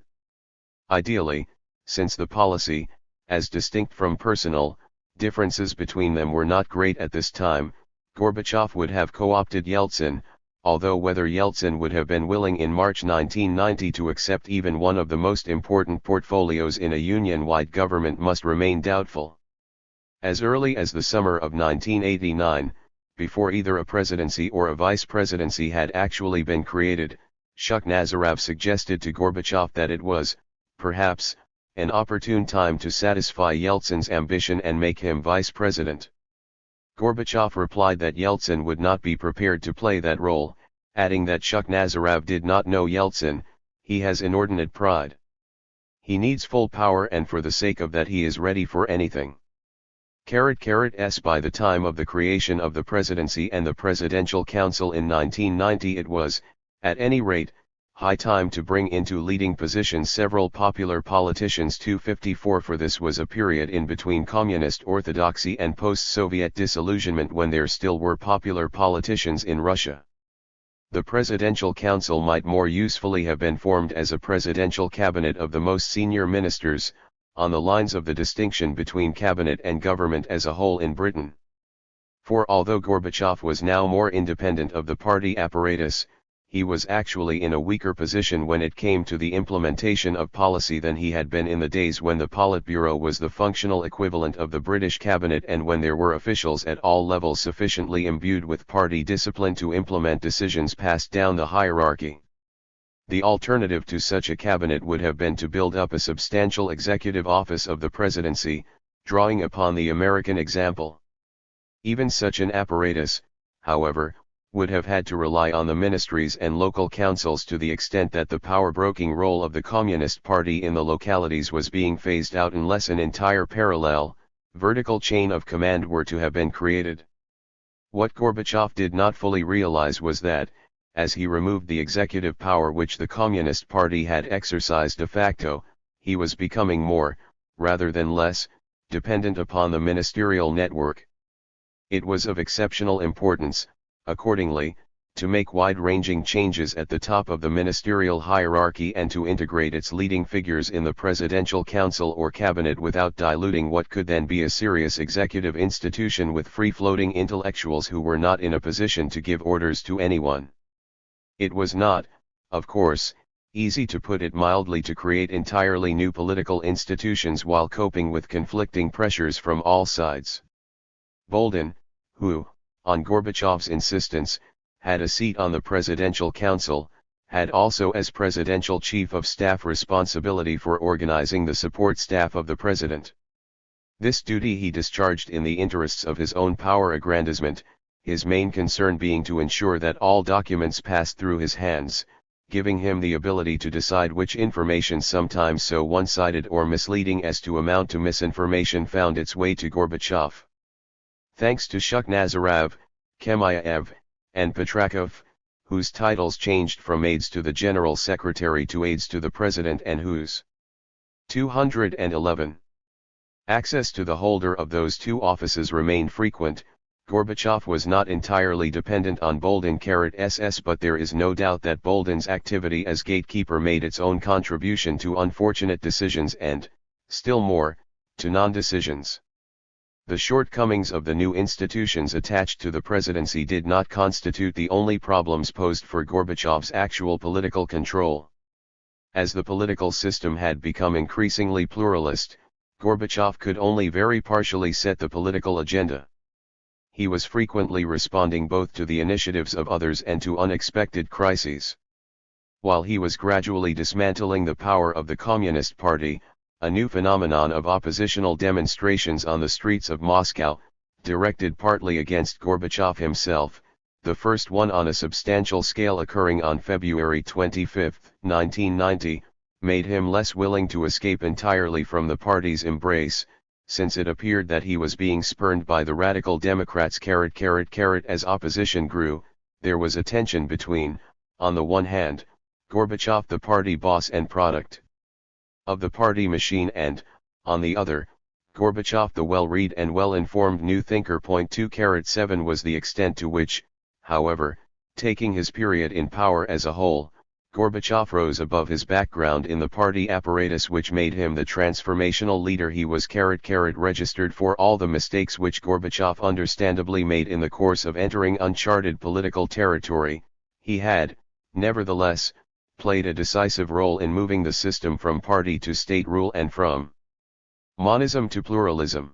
S1: Ideally, since the policy, as distinct from personal, differences between them were not great at this time, Gorbachev would have co-opted Yeltsin, although whether Yeltsin would have been willing in March 1990 to accept even one of the most important portfolios in a union-wide government must remain doubtful. As early as the summer of 1989, before either a presidency or a vice presidency had actually been created, Shukhnazarov suggested to Gorbachev that it was, perhaps, an opportune time to satisfy Yeltsin's ambition and make him vice president. Gorbachev replied that Yeltsin would not be prepared to play that role, adding that Shukhnazarov did not know Yeltsin, he has inordinate pride. He needs full power, and for the sake of that he is ready for anything. By the time of the creation of the presidency and the Presidential Council in 1990 it was, at any rate, high time to bring into leading positions several popular politicians. 254 For this was a period in between communist orthodoxy and post-Soviet disillusionment when there still were popular politicians in Russia. The Presidential Council might more usefully have been formed as a presidential cabinet of the most senior ministers, on the lines of the distinction between cabinet and government as a whole in Britain. For although Gorbachev was now more independent of the party apparatus, he was actually in a weaker position when it came to the implementation of policy than he had been in the days when the Politburo was the functional equivalent of the British cabinet and when there were officials at all levels sufficiently imbued with party discipline to implement decisions passed down the hierarchy. The alternative to such a cabinet would have been to build up a substantial executive office of the presidency, drawing upon the American example. Even such an apparatus, however, would have had to rely on the ministries and local councils to the extent that the power-broking role of the Communist Party in the localities was being phased out unless an entire parallel, vertical chain of command were to have been created. What Gorbachev did not fully realize was that, as he removed the executive power which the Communist Party had exercised de facto, he was becoming more, rather than less, dependent upon the ministerial network. It was of exceptional importance, accordingly, to make wide-ranging changes at the top of the ministerial hierarchy and to integrate its leading figures in the Presidential Council or Cabinet without diluting what could then be a serious executive institution with free-floating intellectuals who were not in a position to give orders to anyone. It was not, of course, easy, to put it mildly, to create entirely new political institutions while coping with conflicting pressures from all sides. Boldin, who, on Gorbachev's insistence, had a seat on the Presidential Council, had also as Presidential Chief of Staff responsibility for organizing the support staff of the President. This duty he discharged in the interests of his own power aggrandizement, his main concern being to ensure that all documents passed through his hands, giving him the ability to decide which information, sometimes so one-sided or misleading as to amount to misinformation, found its way to Gorbachev. Thanks to Shukhnazarov, Chemaev, and Petrakov, whose titles changed from aides to the General Secretary to aides to the President and whose 211 access to the holder of those two offices remained frequent, Gorbachev was not entirely dependent on Boldin-SS, but there is no doubt that Boldin's activity as gatekeeper made its own contribution to unfortunate decisions and, still more, to non-decisions. The shortcomings of the new institutions attached to the presidency did not constitute the only problems posed for Gorbachev's actual political control. As the political system had become increasingly pluralist, Gorbachev could only very partially set the political agenda. He was frequently responding both to the initiatives of others and to unexpected crises. While he was gradually dismantling the power of the Communist Party, a new phenomenon of oppositional demonstrations on the streets of Moscow, directed partly against Gorbachev himself, the first one on a substantial scale occurring on February 25, 1990, made him less willing to escape entirely from the party's embrace, since it appeared that he was being spurned by the radical Democrats. As opposition grew, there was a tension between, on the one hand, Gorbachev the party boss and product of the party machine and, on the other, Gorbachev the well-read and well-informed new thinker. 2:7 was the extent to which, however, Taking his period in power as a whole, Gorbachev rose above his background in the party apparatus, which made him the transformational leader he was. Registered for all the mistakes which Gorbachev understandably made in the course of entering uncharted political territory, he had, nevertheless, played a decisive role in moving the system from party to state rule and from monism to pluralism.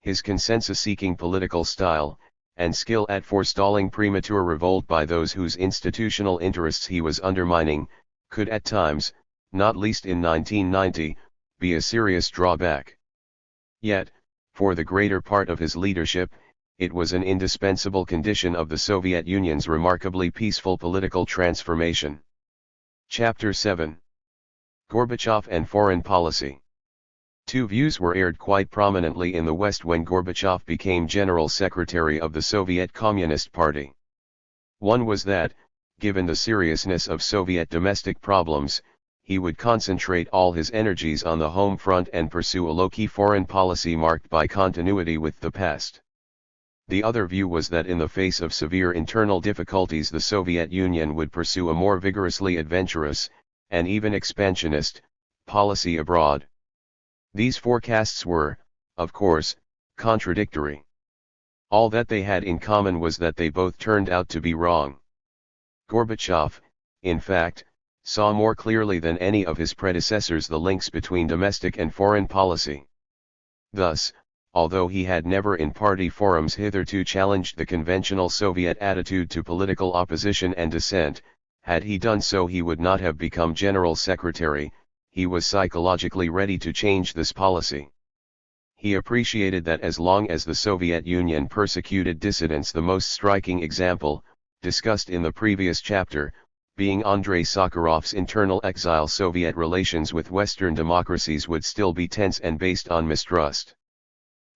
S1: His consensus-seeking political style, and skill at forestalling premature revolt by those whose institutional interests he was undermining, could at times, not least in 1990, be a serious drawback. Yet, for the greater part of his leadership, it was an indispensable condition of the Soviet Union's remarkably peaceful political transformation. Chapter 7. Gorbachev and Foreign Policy. Two views were aired quite prominently in the West when Gorbachev became General Secretary of the Soviet Communist Party. One was that, given the seriousness of Soviet domestic problems, he would concentrate all his energies on the home front and pursue a low-key foreign policy marked by continuity with the past. The other view was that in the face of severe internal difficulties the Soviet Union would pursue a more vigorously adventurous, and even expansionist, policy abroad. These forecasts were, of course, contradictory. All that they had in common was that they both turned out to be wrong. Gorbachev, in fact, saw more clearly than any of his predecessors the links between domestic and foreign policy. Thus, although he had never in party forums hitherto challenged the conventional Soviet attitude to political opposition and dissent, had he done so he would not have become General Secretary. He was psychologically ready to change this policy. He appreciated that as long as the Soviet Union persecuted dissidents, the most striking example, discussed in the previous chapter, being Andrei Sakharov's internal exile, Soviet relations with Western democracies would still be tense and based on mistrust.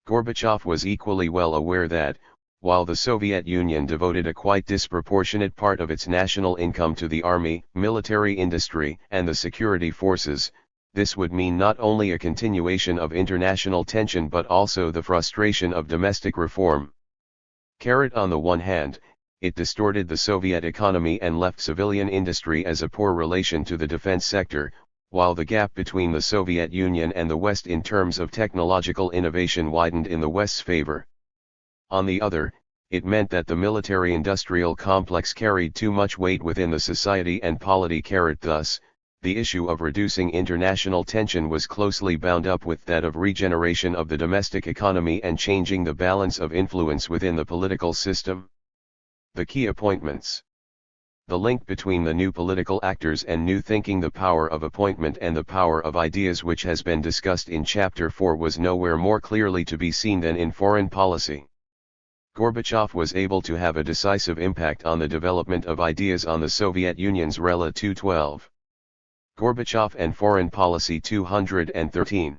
S1: Gorbachev was equally well aware that, while the Soviet Union devoted a quite disproportionate part of its national income to the army, military industry, and the security forces, this would mean not only a continuation of international tension but also the frustration of domestic reform. On the one hand, it distorted the Soviet economy and left civilian industry as a poor relation to the defense sector, while the gap between the Soviet Union and the West in terms of technological innovation widened in the West's favor. On the other, it meant that the military-industrial complex carried too much weight within the society and polity. Thus, the issue of reducing international tension was closely bound up with that of regeneration of the domestic economy and changing the balance of influence within the political system. The key appointments. The link between the new political actors and new thinking, the power of appointment and the power of ideas, which has been discussed in Chapter 4, was nowhere more clearly to be seen than in foreign policy. Gorbachev was able to have a decisive impact on the development of ideas on the Soviet Union's Rela 212. Gorbachev and Foreign Policy 213.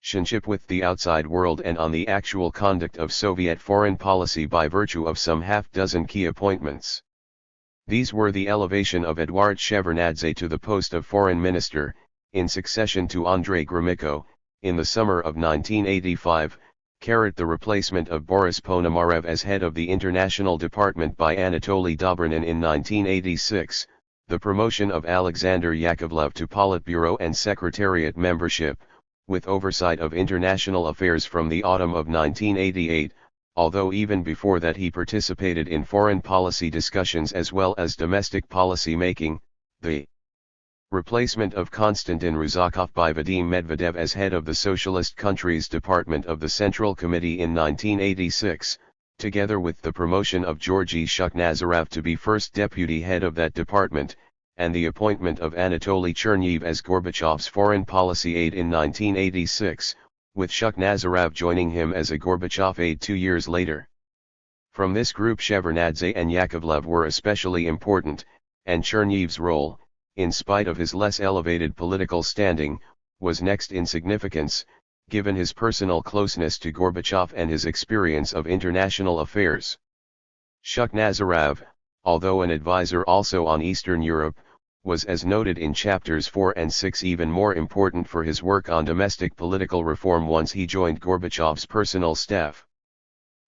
S1: Relationship with the outside world and on the actual conduct of Soviet foreign policy by virtue of some half-dozen key appointments. These were the elevation of Eduard Shevardnadze to the post of foreign minister, in succession to Andrei Gromyko, in the summer of 1985, the replacement of Boris Ponomarev as head of the International Department by Anatoly Dobrynin in 1986, the promotion of Alexander Yakovlev to Politburo and Secretariat membership, with oversight of international affairs from the autumn of 1988, although even before that he participated in foreign policy discussions as well as domestic policy making, the replacement of Konstantin Ryzhakov by Vadim Medvedev as head of the Socialist Countries Department of the Central Committee in 1986, together with the promotion of Georgy Shukhnazarov to be first deputy head of that department, and the appointment of Anatoly Chernyev as Gorbachev's foreign policy aide in 1986, with Shukhnazarov joining him as a Gorbachev aide 2 years later. From this group Shevardnadze and Yakovlev were especially important, and Chernyev's role, in spite of his less elevated political standing, was next in significance, given his personal closeness to Gorbachev and his experience of international affairs. Shukhnazarov, although an advisor also on Eastern Europe, was, as noted in chapters 4 and 6, even more important for his work on domestic political reform once he joined Gorbachev's personal staff.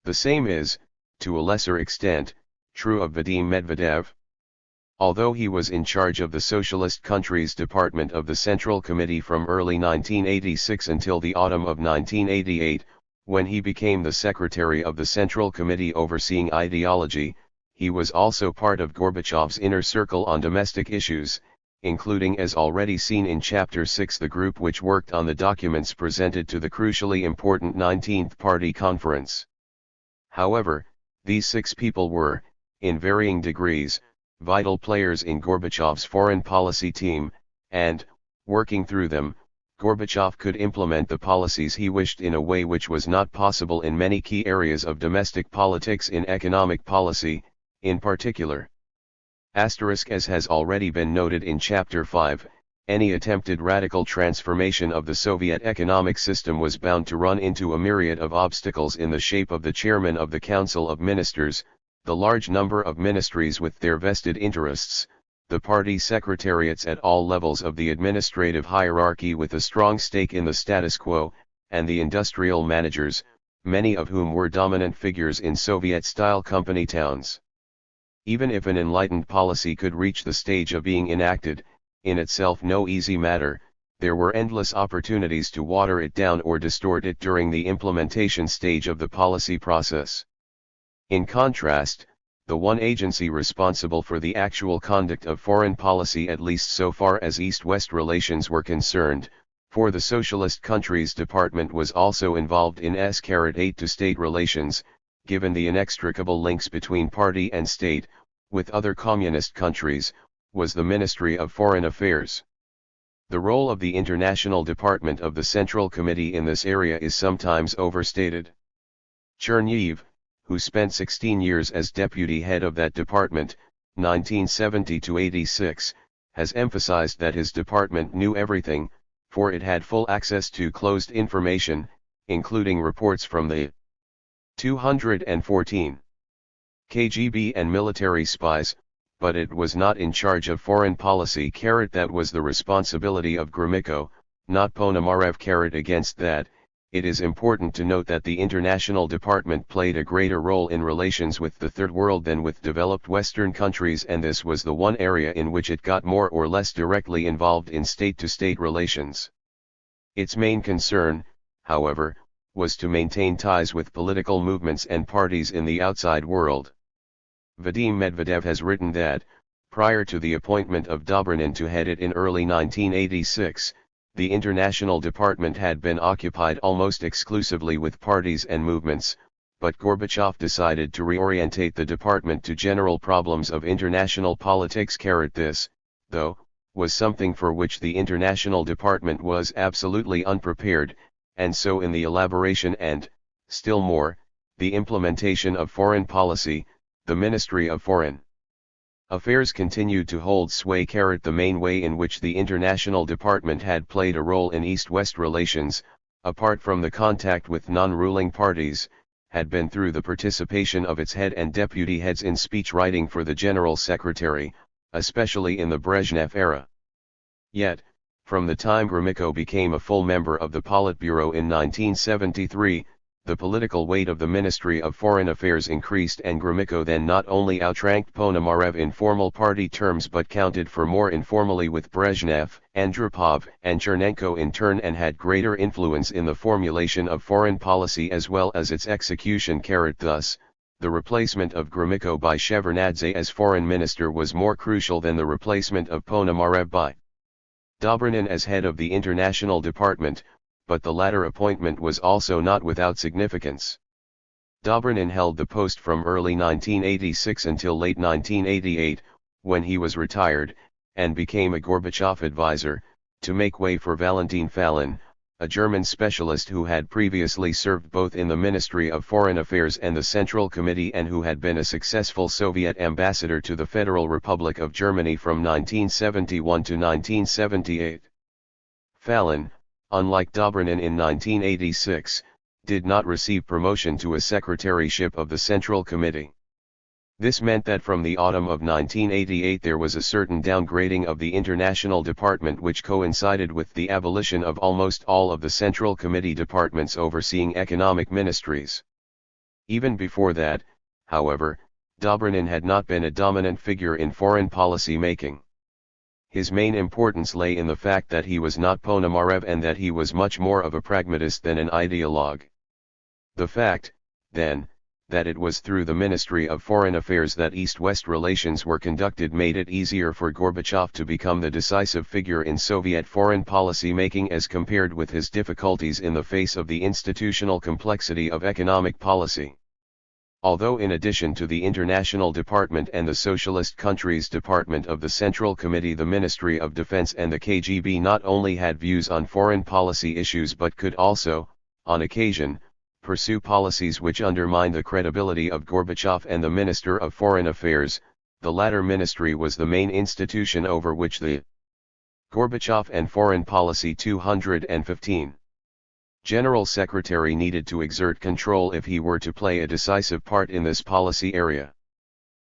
S1: The same is, to a lesser extent, True of Vadim Medvedev? Although he was in charge of the Socialist Countries Department of the Central Committee from early 1986 until the autumn of 1988, when he became the secretary of the Central Committee overseeing ideology, he was also part of Gorbachev's inner circle on domestic issues, including, as already seen in Chapter 6, the group which worked on the documents presented to the crucially important 19th Party Conference. However, these 6 people were, in varying degrees, vital players in Gorbachev's foreign policy team, and, working through them, Gorbachev could implement the policies he wished in a way which was not possible in many key areas of domestic politics in economic policy, in particular. As has already been noted in Chapter 5, any attempted radical transformation of the Soviet economic system was bound to run into a myriad of obstacles in the shape of the chairman of the Council of Ministers, the large number of ministries with their vested interests, the party secretariats at all levels of the administrative hierarchy with a strong stake in the status quo, and the industrial managers, many of whom were dominant figures in Soviet-style company towns. Even if an enlightened policy could reach the stage of being enacted, in itself no easy matter, there were endless opportunities to water it down or distort it during the implementation stage of the policy process. In contrast, the one agency responsible for the actual conduct of foreign policy, at least so far as East-West relations were concerned, for the Socialist Countries Department was also involved in S-8 to state relations, given the inextricable links between party and state, with other communist countries, was the Ministry of Foreign Affairs. The role of the International Department of the Central Committee in this area is sometimes overstated. Cherniev, who spent 16 years as deputy head of that department, 1970–86, has emphasized that his department knew everything, for it had full access to closed information, including reports from the 214 KGB and military spies, but it was not in charge of foreign policy. That was the responsibility of Gromyko, not Ponomarev. Against that, it is important to note that the International Department played a greater role in relations with the Third World than with developed Western countries, and this was the one area in which it got more or less directly involved in state-to-state relations. Its main concern, however, was to maintain ties with political movements and parties in the outside world. Vadim Medvedev has written that, prior to the appointment of Dobrynin to head it in early 1986, the International Department had been occupied almost exclusively with parties and movements, but Gorbachev decided to reorientate the department to general problems of international politics. This, though, was something for which the International Department was absolutely unprepared, and so in the elaboration and, still more, the implementation of foreign policy, the Ministry of Foreign Affairs continued to hold sway. The main way in which the International Department had played a role in East-West relations, apart from the contact with non-ruling parties, had been through the participation of its head and deputy heads in speech writing for the General Secretary, especially in the Brezhnev era. Yet, from the time Gromyko became a full member of the Politburo in 1973, the political weight of the Ministry of Foreign Affairs increased, and Gromyko then not only outranked Ponomarev in formal party terms but counted for more informally with Brezhnev, Andropov, and Chernenko in turn, and had greater influence in the formulation of foreign policy as well as its execution. Thus, the replacement of Gromyko by Shevardnadze as foreign minister was more crucial than the replacement of Ponomarev by Dobrynin as head of the International Department, but the latter appointment was also not without significance. Dobrynin held the post from early 1986 until late 1988, when he was retired, and became a Gorbachev advisor, to make way for Valentin Fallon, a German specialist who had previously served both in the Ministry of Foreign Affairs and the Central Committee, and who had been a successful Soviet ambassador to the Federal Republic of Germany from 1971 to 1978. Fallon, unlike Dobrynin in 1986, did not receive promotion to a secretaryship of the Central Committee. This meant that from the autumn of 1988 there was a certain downgrading of the International Department, which coincided with the abolition of almost all of the Central Committee departments overseeing economic ministries. Even before that, however, Dobrynin had not been a dominant figure in foreign policy making. His main importance lay in the fact that he was not Ponomarev and that he was much more of a pragmatist than an ideologue. The fact, then, that it was through the Ministry of Foreign Affairs that East-West relations were conducted made it easier for Gorbachev to become the decisive figure in Soviet foreign policy making as compared with his difficulties in the face of the institutional complexity of economic policy. Although in addition to the International Department and the Socialist Countries Department of the Central Committee, the Ministry of Defense and the KGB not only had views on foreign policy issues but could also, on occasion, pursue policies which undermined the credibility of Gorbachev and the Minister of Foreign Affairs. The latter ministry was the main institution over which the Gorbachev and Foreign Policy 215 General Secretary needed to exert control if he were to play a decisive part in this policy area.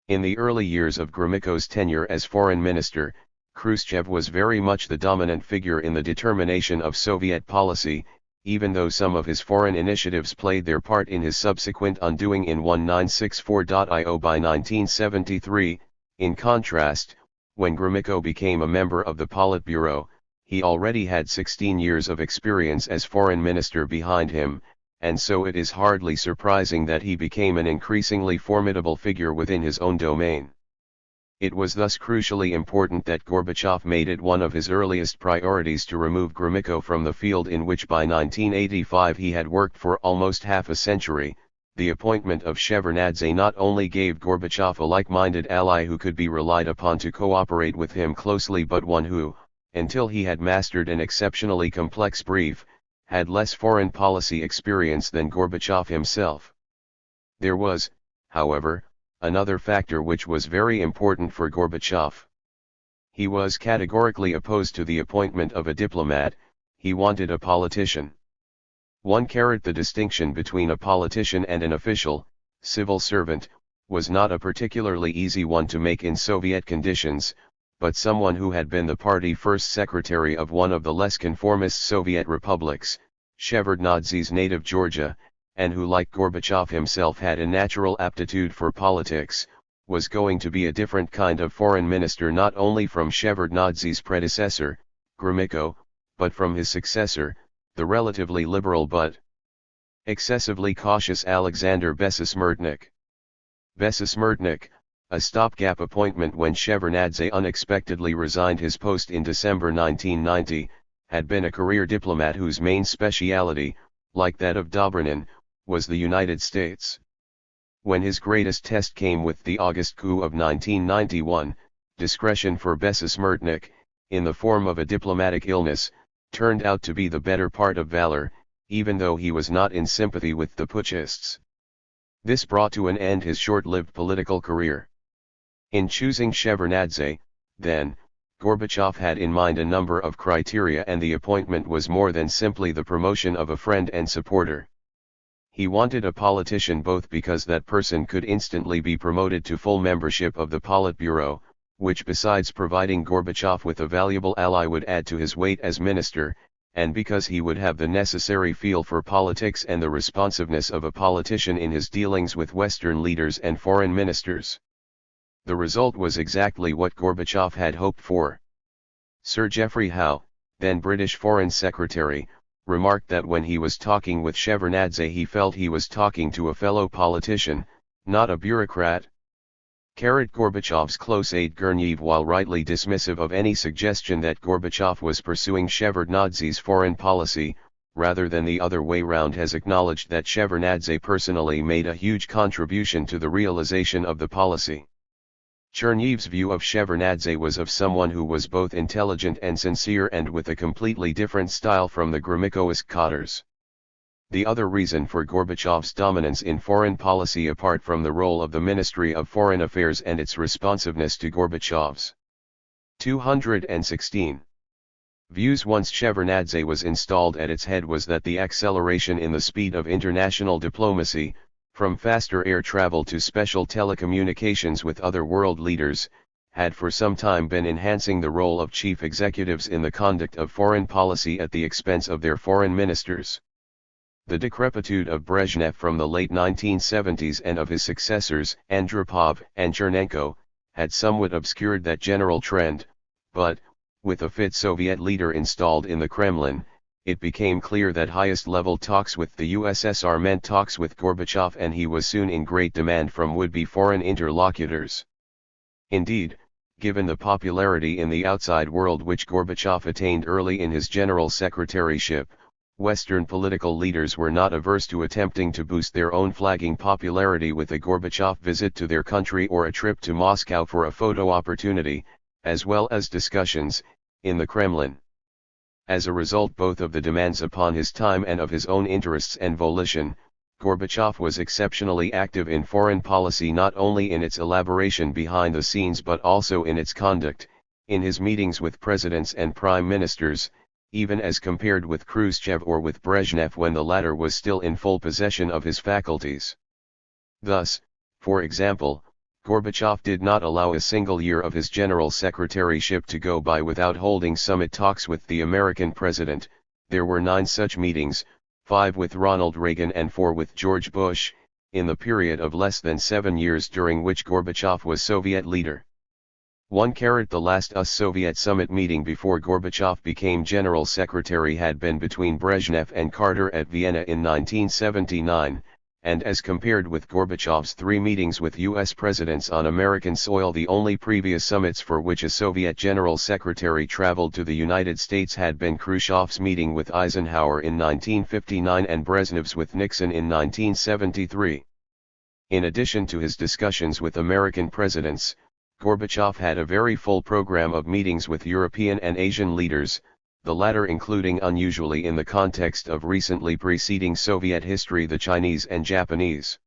S1: In the early years of Gromyko's tenure as foreign minister, Khrushchev was very much the dominant figure in the determination of Soviet policy, even though some of his foreign initiatives played their part in his subsequent undoing in 1964.io by 1973. In contrast, when Gromyko became a member of the Politburo, he already had 16 years of experience as foreign minister behind him, and so it is hardly surprising that he became an increasingly formidable figure within his own domain. It was thus crucially important that Gorbachev made it one of his earliest priorities to remove Gromyko from the field in which by 1985 he had worked for almost half a century. The appointment of Shevardnadze not only gave Gorbachev a like-minded ally who could be relied upon to cooperate with him closely, but one who, until he had mastered an exceptionally complex brief, had less foreign policy experience than Gorbachev himself. There was, however, another factor which was very important for Gorbachev. He was categorically opposed to the appointment of a diplomat. He wanted a politician. The distinction between a politician and an official, civil servant, was not a particularly easy one to make in Soviet conditions, but someone who had been the party first secretary of one of the less conformist Soviet republics, Shevardnadze's native Georgia, and who like Gorbachev himself had a natural aptitude for politics, was going to be a different kind of foreign minister not only from Shevardnadze's predecessor, Gromyko, but from his successor, the relatively liberal but excessively cautious Alexander Besismurtnik. Besismurtnik, a stopgap appointment when Shevardnadze unexpectedly resigned his post in December 1990, had been a career diplomat whose main speciality, like that of Dobrynin, was the United States. When his greatest test came with the August coup of 1991, discretion for Besismurtnik, in the form of a diplomatic illness, turned out to be the better part of valor, even though he was not in sympathy with the putschists. This brought to an end his short-lived political career. In choosing Shevardnadze, then, Gorbachev had in mind a number of criteria, and the appointment was more than simply the promotion of a friend and supporter. He wanted a politician both because that person could instantly be promoted to full membership of the Politburo, which besides providing Gorbachev with a valuable ally would add to his weight as minister, and because he would have the necessary feel for politics and the responsiveness of a politician in his dealings with Western leaders and foreign ministers. The result was exactly what Gorbachev had hoped for. Sir Geoffrey Howe, then British Foreign Secretary, remarked that when he was talking with Shevardnadze he felt he was talking to a fellow politician, not a bureaucrat. Gorbachev's close aide Gurnev, while rightly dismissive of any suggestion that Gorbachev was pursuing Shevardnadze's foreign policy, rather than the other way round, has acknowledged that Shevardnadze personally made a huge contribution to the realization of the policy. Chernev's view of Shevardnadze was of someone who was both intelligent and sincere and with a completely different style from the Gromykoist cadres. The other reason for Gorbachev's dominance in foreign policy, apart from the role of the Ministry of Foreign Affairs and its responsiveness to Gorbachev's 216 views once Shevardnadze was installed at its head, was that the acceleration in the speed of international diplomacy, from faster air travel to special telecommunications with other world leaders, had for some time been enhancing the role of chief executives in the conduct of foreign policy at the expense of their foreign ministers. The decrepitude of Brezhnev from the late 1970s and of his successors, Andropov and Chernenko, had somewhat obscured that general trend, but, with a fit Soviet leader installed in the Kremlin, it became clear that highest-level talks with the USSR meant talks with Gorbachev, and he was soon in great demand from would-be foreign interlocutors. Indeed, given the popularity in the outside world which Gorbachev attained early in his general secretaryship, Western political leaders were not averse to attempting to boost their own flagging popularity with a Gorbachev visit to their country or a trip to Moscow for a photo opportunity, as well as discussions in the Kremlin. As a result both of the demands upon his time and of his own interests and volition, Gorbachev was exceptionally active in foreign policy, not only in its elaboration behind the scenes but also in its conduct, in his meetings with presidents and prime ministers, even as compared with Khrushchev or with Brezhnev when the latter was still in full possession of his faculties. Thus, for example, Gorbachev did not allow a single year of his general secretaryship to go by without holding summit talks with the American president. There were 9 such meetings, 5 with Ronald Reagan and 4 with George Bush, in the period of less than 7 years during which Gorbachev was Soviet leader. The last US-Soviet summit meeting before Gorbachev became General Secretary had been between Brezhnev and Carter at Vienna in 1979, and as compared with Gorbachev's 3 meetings with U.S. presidents on American soil, the only previous summits for which a Soviet General Secretary traveled to the United States had been Khrushchev's meeting with Eisenhower in 1959 and Brezhnev's with Nixon in 1973. In addition to his discussions with American presidents, Gorbachev had a very full program of meetings with European and Asian leaders, the latter including, unusually in the context of recently preceding Soviet history, the Chinese and Japanese.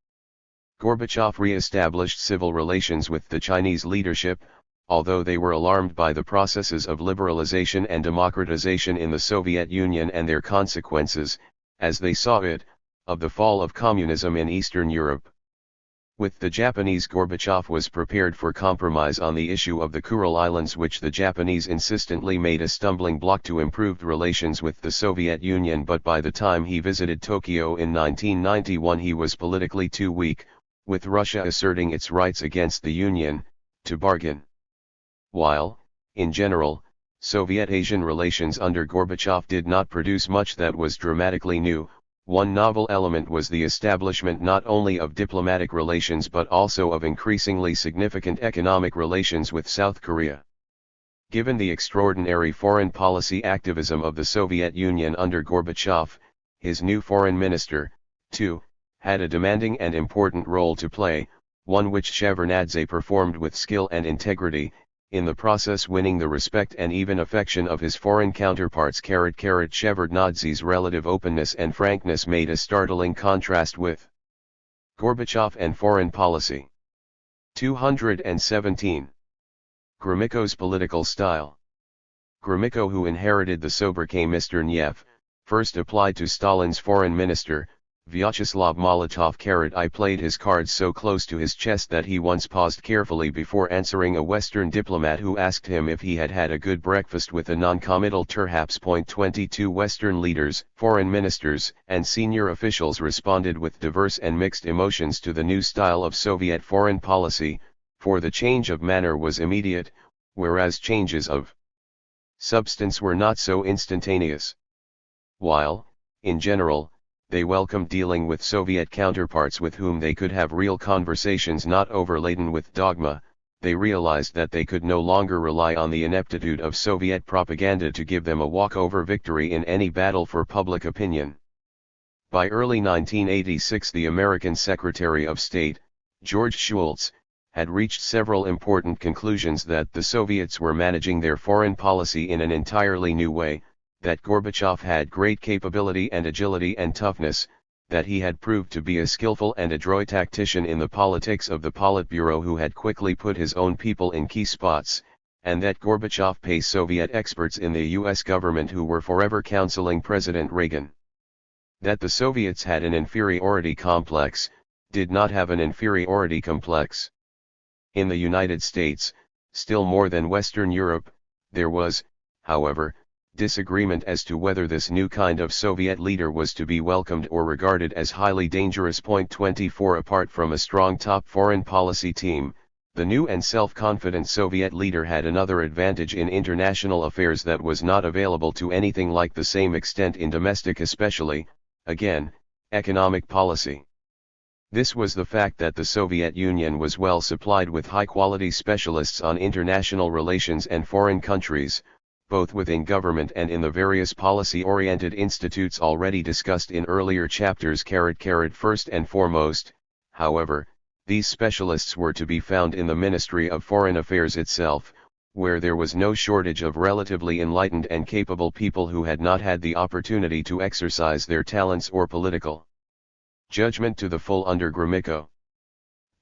S1: Gorbachev re-established civil relations with the Chinese leadership, although they were alarmed by the processes of liberalization and democratization in the Soviet Union and their consequences, as they saw it, of the fall of communism in Eastern Europe. With the Japanese, Gorbachev was prepared for compromise on the issue of the Kuril Islands, which the Japanese insistently made a stumbling block to improved relations with the Soviet Union, but by the time he visited Tokyo in 1991 he was politically too weak, with Russia asserting its rights against the Union, to bargain. While, in general, Soviet-Asian relations under Gorbachev did not produce much that was dramatically new, one novel element was the establishment not only of diplomatic relations but also of increasingly significant economic relations with South Korea. Given the extraordinary foreign policy activism of the Soviet Union under Gorbachev, his new foreign minister, too, had a demanding and important role to play, one which Shevardnadze performed with skill and integrity, in the process winning the respect and even affection of his foreign counterparts. Shevardnadze's relative openness and frankness made a startling contrast with Gorbachev and foreign policy. 217. Gromyko's political style. Gromyko, who inherited the sobriquet Mr. Niev, first applied to Stalin's foreign minister, Vyacheslav Molotov. I played his cards so close to his chest that he once paused carefully before answering a Western diplomat who asked him if he had had a good breakfast with a non-committal Terhaps. 22 Western leaders, foreign ministers, and senior officials responded with diverse and mixed emotions to the new style of Soviet foreign policy, for the change of manner was immediate, whereas changes of substance were not so instantaneous. While, in general, they welcomed dealing with Soviet counterparts with whom they could have real conversations not overladen with dogma, they realized that they could no longer rely on the ineptitude of Soviet propaganda to give them a walkover victory in any battle for public opinion. By early 1986 the American Secretary of State, George Shultz, had reached several important conclusions: that the Soviets were managing their foreign policy in an entirely new way, that Gorbachev had great capability and agility and toughness, that he had proved to be a skillful and adroit tactician in the politics of the Politburo who had quickly put his own people in key spots, and that Gorbachev pays Soviet experts in the U.S. government who were forever counseling President Reagan. That the Soviets had an inferiority complex, did not have an inferiority complex. In the United States, still more than Western Europe, there was, however, disagreement as to whether this new kind of Soviet leader was to be welcomed or regarded as highly dangerous. 24 Apart from a strong top foreign policy team, the new and self-confident Soviet leader had another advantage in international affairs that was not available to anything like the same extent in domestic, especially, again, economic policy. This was the fact that the Soviet Union was well supplied with high-quality specialists on international relations and foreign countries, both within government and in the various policy-oriented institutes already discussed in earlier chapters. First and foremost, however, these specialists were to be found in the Ministry of Foreign Affairs itself, where there was no shortage of relatively enlightened and capable people who had not had the opportunity to exercise their talents or political judgment to the full under Gromyko.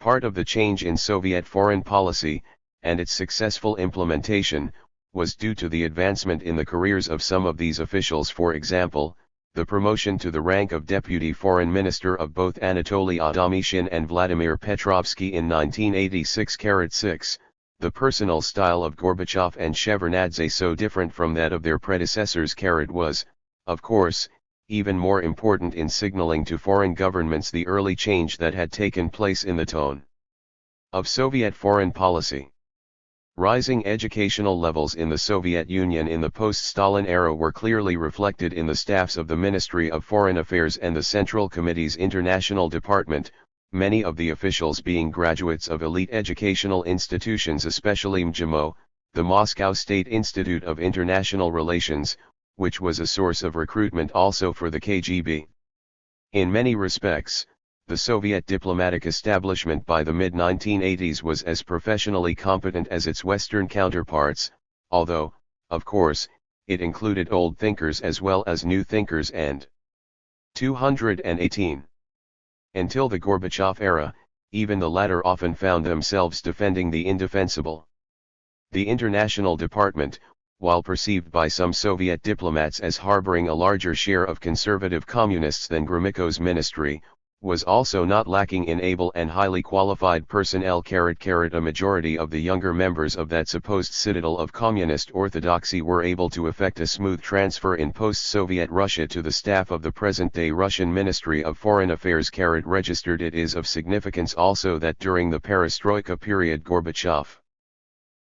S1: Part of the change in Soviet foreign policy, and its successful implementation, was due to the advancement in the careers of some of these officials. For example, the promotion to the rank of Deputy Foreign Minister of both Anatoly Adamyshin and Vladimir Petrovsky in 1986. 6. The personal style of Gorbachev and Shevardnadze, so different from that of their predecessors, was, of course, even more important in signaling to foreign governments the early change that had taken place in the tone of Soviet foreign policy. Rising educational levels in the Soviet Union in the post-Stalin era were clearly reflected in the staffs of the Ministry of Foreign Affairs and the Central Committee's International Department, many of the officials being graduates of elite educational institutions, especially MGIMO, the Moscow State Institute of International Relations, which was a source of recruitment also for the KGB. In many respects, the Soviet diplomatic establishment by the mid-1980s was as professionally competent as its Western counterparts, although, of course, it included old thinkers as well as new thinkers. And 218. Until the Gorbachev era, even the latter often found themselves defending the indefensible. The International Department, while perceived by some Soviet diplomats as harboring a larger share of conservative communists than Gromyko's ministry, was also not lacking in able and highly qualified personnel. A majority of the younger members of that supposed citadel of communist orthodoxy were able to effect a smooth transfer in post-Soviet Russia to the staff of the present-day Russian Ministry of Foreign Affairs. Registered. It is of significance also that during the Perestroika period Gorbachev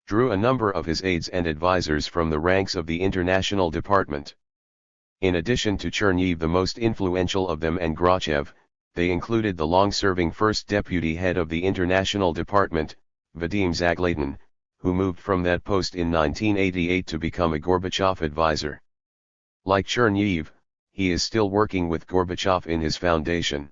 S1: drew a number of his aides and advisors from the ranks of the International Department. In addition to Cherniv, the most influential of them, and Gorbachev, they included the long-serving first deputy head of the International Department, Vadim Zagladin, who moved from that post in 1988 to become a Gorbachev advisor. Like Cherniv, he is still working with Gorbachev in his foundation.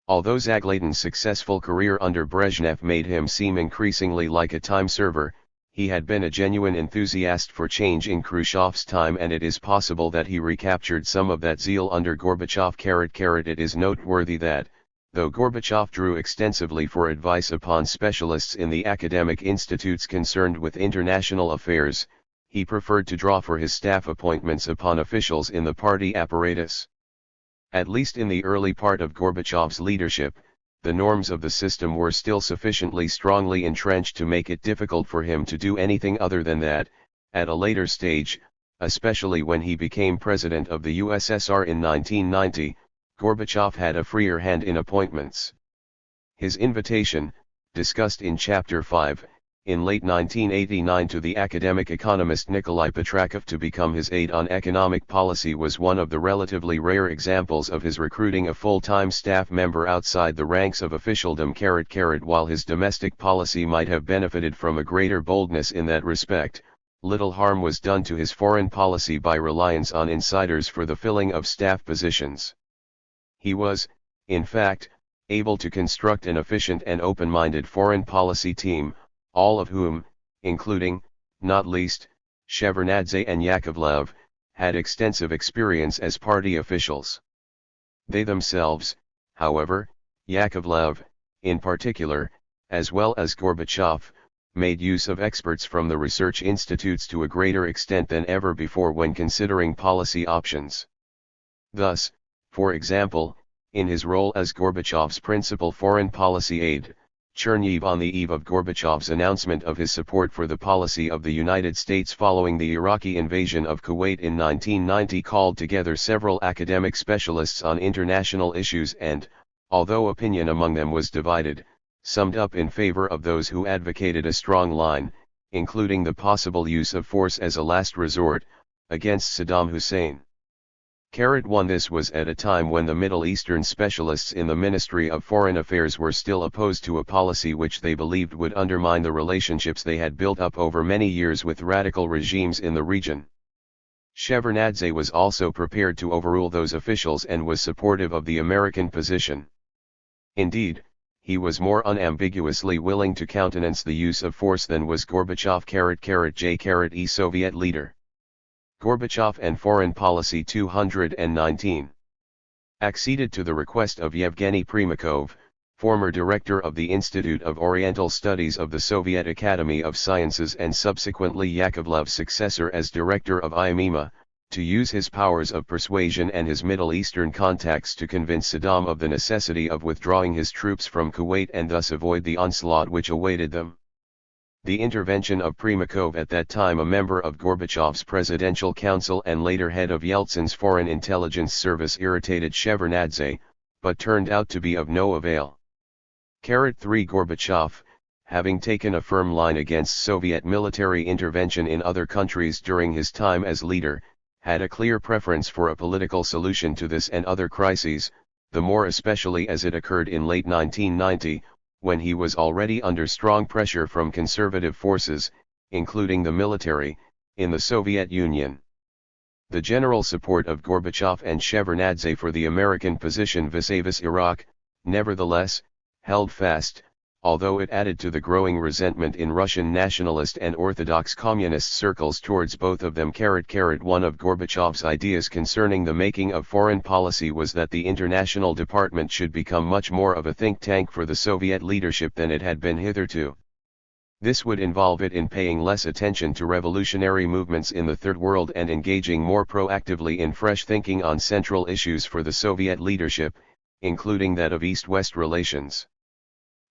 S1: Although Zagladin's successful career under Brezhnev made him seem increasingly like a time server, he had been a genuine enthusiast for change in Khrushchev's time, and it is possible that he recaptured some of that zeal under Gorbachev. It is noteworthy that, though Gorbachev drew extensively for advice upon specialists in the academic institutes concerned with international affairs, he preferred to draw for his staff appointments upon officials in the party apparatus. At least in the early part of Gorbachev's leadership, the norms of the system were still sufficiently strongly entrenched to make it difficult for him to do anything other than that. At a later stage, especially when he became president of the USSR in 1990, Gorbachev had a freer hand in appointments. His invitation, discussed in Chapter 5, in late 1989 to the academic economist Nikolai Petrakov to become his aide on economic policy was one of the relatively rare examples of his recruiting a full-time staff member outside the ranks of officialdom. While his domestic policy might have benefited from a greater boldness in that respect, little harm was done to his foreign policy by reliance on insiders for the filling of staff positions. He was, in fact, able to construct an efficient and open-minded foreign policy team, all of whom, including, not least, Shevardnadze and Yakovlev, had extensive experience as party officials. They themselves, however, Yakovlev, in particular, as well as Gorbachev, made use of experts from the research institutes to a greater extent than ever before when considering policy options. Thus, for example, in his role as Gorbachev's principal foreign policy aide, Chernihiv on the eve of Gorbachev's announcement of his support for the policy of the United States following the Iraqi invasion of Kuwait in 1990 called together several academic specialists on international issues and, although opinion among them was divided, summed up in favor of those who advocated a strong line, including the possible use of force as a last resort, against Saddam Hussein. 1 This was at a time when the Middle Eastern specialists in the Ministry of Foreign Affairs were still opposed to a policy which they believed would undermine the relationships they had built up over many years with radical regimes in the region. Shevardnadze was also prepared to overrule those officials and was supportive of the American position. Indeed, he was more unambiguously willing to countenance the use of force than was Gorbachev. J. Soviet leader. Gorbachev and Foreign Policy 219. Acceded to the request of Yevgeny Primakov, former director of the Institute of Oriental Studies of the Soviet Academy of Sciences and subsequently Yakovlev's successor as director of IMEMA, to use his powers of persuasion and his Middle Eastern contacts to convince Saddam of the necessity of withdrawing his troops from Kuwait and thus avoid the onslaught which awaited them. The intervention of Primakov, at that time a member of Gorbachev's Presidential Council and later head of Yeltsin's Foreign Intelligence Service, irritated Shevardnadze, but turned out to be of no avail. 3 Gorbachev, having taken a firm line against Soviet military intervention in other countries during his time as leader, had a clear preference for a political solution to this and other crises, the more especially as it occurred in late 1990, when he was already under strong pressure from conservative forces, including the military, in the Soviet Union. The general support of Gorbachev and Shevardnadze for the American position vis-a-vis Iraq, nevertheless, held fast, although it added to the growing resentment in Russian nationalist and Orthodox communist circles towards both of them. One of Gorbachev's ideas concerning the making of foreign policy was that the International Department should become much more of a think tank for the Soviet leadership than it had been hitherto. This would involve it in paying less attention to revolutionary movements in the Third World and engaging more proactively in fresh thinking on central issues for the Soviet leadership, including that of East-West relations.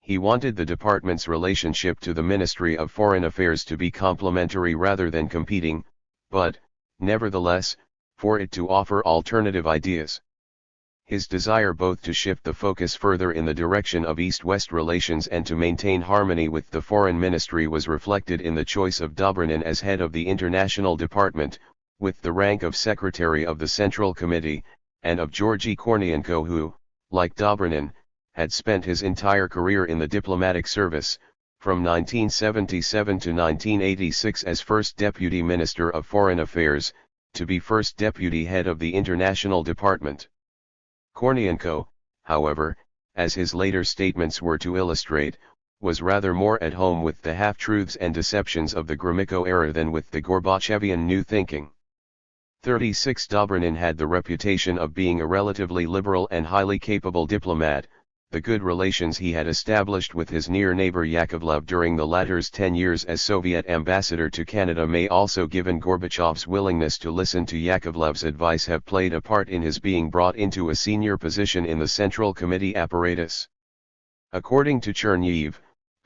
S1: He wanted the department's relationship to the Ministry of Foreign Affairs to be complementary rather than competing, but, nevertheless, for it to offer alternative ideas. His desire both to shift the focus further in the direction of East-West relations and to maintain harmony with the Foreign Ministry was reflected in the choice of Dobrynin as head of the International Department, with the rank of Secretary of the Central Committee, and of Georgy Kornienko, who, like Dobrynin, had spent his entire career in the diplomatic service, from 1977 to 1986 as First Deputy Minister of Foreign Affairs, to be First Deputy Head of the International Department. Kornienko, however, as his later statements were to illustrate, was rather more at home with the half-truths and deceptions of the Gromyko era than with the Gorbachevian new thinking. 36 Dobrynin had the reputation of being a relatively liberal and highly capable diplomat. The good relations he had established with his near neighbor Yakovlev during the latter's 10 years as Soviet ambassador to Canada may also, given Gorbachev's willingness to listen to Yakovlev's advice, have played a part in his being brought into a senior position in the Central Committee apparatus. According to Chernihiv,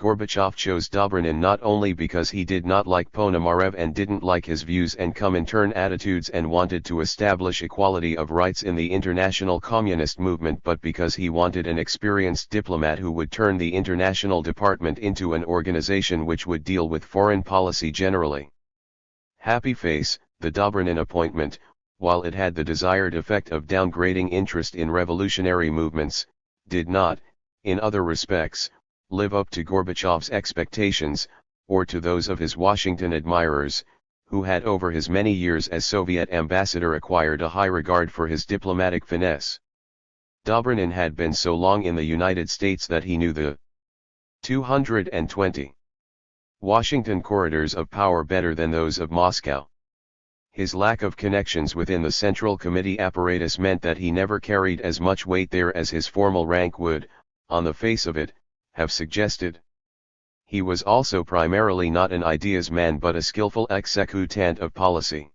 S1: Gorbachev chose Dobrynin not only because he did not like Ponomarev and didn't like his views and Comintern attitudes and wanted to establish equality of rights in the international communist movement, but because he wanted an experienced diplomat who would turn the International Department into an organization which would deal with foreign policy generally. Happy face, the Dobrynin appointment, while it had the desired effect of downgrading interest in revolutionary movements, did not, in other respects, live up to Gorbachev's expectations, or to those of his Washington admirers, who had over his many years as Soviet ambassador acquired a high regard for his diplomatic finesse. Dobrynin had been so long in the United States that he knew the 220 Washington corridors of power better than those of Moscow. His lack of connections within the Central Committee apparatus meant that he never carried as much weight there as his formal rank would, on the face of it, have suggested. He was also primarily not an ideas man but a skillful executant of policy.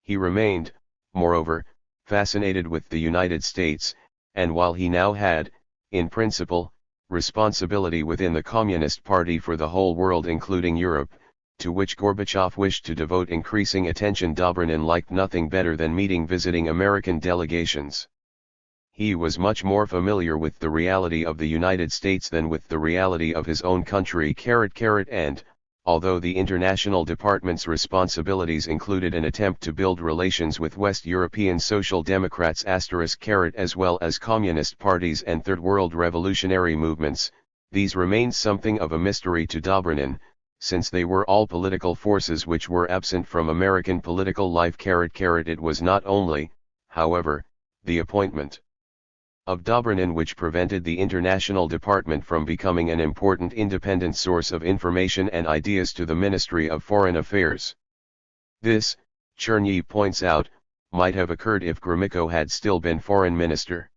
S1: He remained, moreover, fascinated with the United States, and while he now had, in principle, responsibility within the Communist Party for the whole world including Europe, to which Gorbachev wished to devote increasing attention. Dobrynin liked nothing better than visiting American delegations. He was much more familiar with the reality of the United States than with the reality of his own country. And, although the international department's responsibilities included an attempt to build relations with West European Social Democrats as well as communist parties and Third World revolutionary movements, these remained something of a mystery to Dobrynin, since they were all political forces which were absent from American political life. It was not only, however, the appointment of Dobrynin which prevented the international department from becoming an important independent source of information and ideas to the Ministry of Foreign Affairs. This, Chernyi points out, might have occurred if Gromyko had still been foreign minister.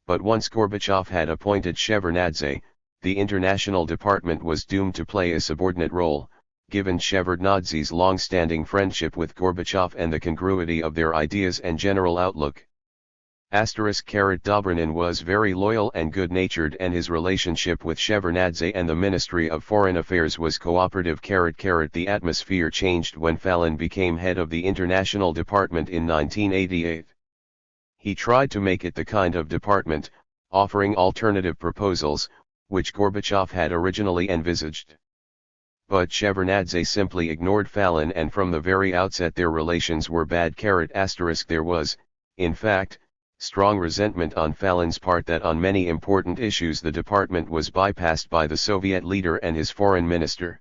S1: But once Gorbachev had appointed Shevardnadze, the international department was doomed to play a subordinate role, given Shevardnadze's long-standing friendship with Gorbachev and the congruity of their ideas and general outlook. Dobrynin was very loyal and good-natured, and his relationship with Shevardnadze and the Ministry of Foreign Affairs was cooperative. The atmosphere changed when Fallon became head of the International Department in 1988. He tried to make it the kind of department, offering alternative proposals, which Gorbachev had originally envisaged. But Shevardnadze simply ignored Fallon, and from the very outset their relations were bad. There was, in fact, strong resentment on Fallon's part that on many important issues the department was bypassed by the Soviet leader and his foreign minister.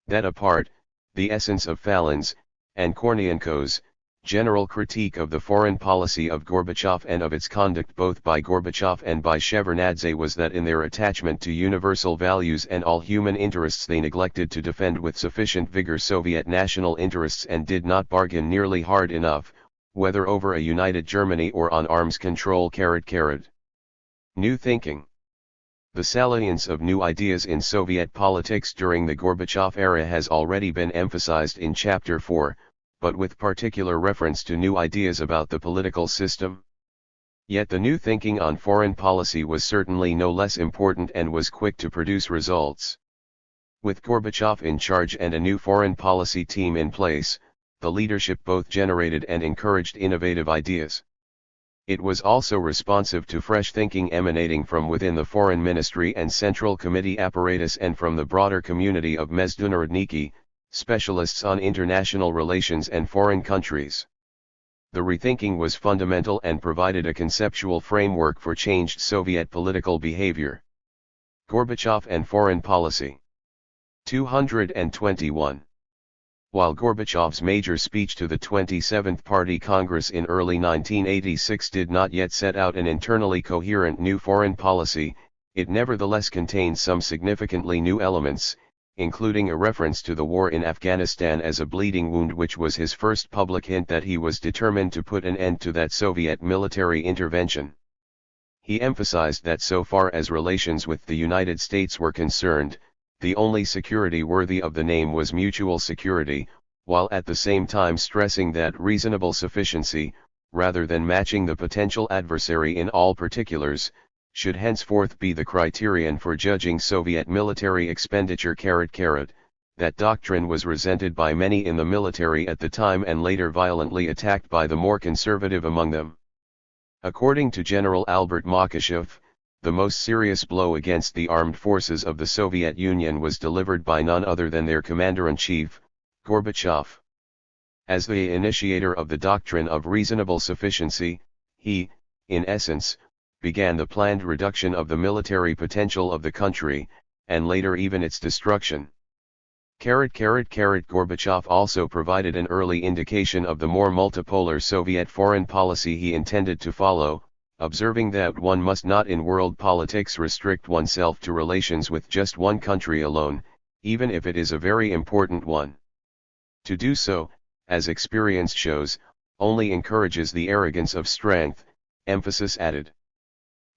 S1: That apart, the essence of Fallon's, and Kornienko's, general critique of the foreign policy of Gorbachev and of its conduct both by Gorbachev and by Shevardnadze was that in their attachment to universal values and all human interests they neglected to defend with sufficient vigor Soviet national interests and did not bargain nearly hard enough, whether over a united Germany or on arms control. New thinking. The salience of new ideas in Soviet politics during the Gorbachev era has already been emphasized in Chapter 4, but with particular reference to new ideas about the political system. Yet the new thinking on foreign policy was certainly no less important and was quick to produce results. With Gorbachev in charge and a new foreign policy team in place, the leadership both generated and encouraged innovative ideas. It was also responsive to fresh thinking emanating from within the Foreign Ministry and Central Committee apparatus and from the broader community of Mezdunarodniki, specialists on international relations and foreign countries. The rethinking was fundamental and provided a conceptual framework for changed Soviet political behavior. Gorbachev and foreign policy. 221. While Gorbachev's major speech to the 27th Party Congress in early 1986 did not yet set out an internally coherent new foreign policy, it nevertheless contained some significantly new elements, including a reference to the war in Afghanistan as a bleeding wound, which was his first public hint that he was determined to put an end to that Soviet military intervention. He emphasized that so far as relations with the United States were concerned, the only security worthy of the name was mutual security, while at the same time stressing that reasonable sufficiency, rather than matching the potential adversary in all particulars, should henceforth be the criterion for judging Soviet military expenditure. That doctrine was resented by many in the military at the time and later violently attacked by the more conservative among them. According to General Albert Makashev, the most serious blow against the armed forces of the Soviet Union was delivered by none other than their commander-in-chief, Gorbachev. As the initiator of the doctrine of reasonable sufficiency, he, in essence, began the planned reduction of the military potential of the country, and later even its destruction. Gorbachev also provided an early indication of the more multipolar Soviet foreign policy he intended to follow, observing that one must not in world politics restrict oneself to relations with just one country alone, even if it is a very important one. To do so, as experience shows, only encourages the arrogance of strength, emphasis added.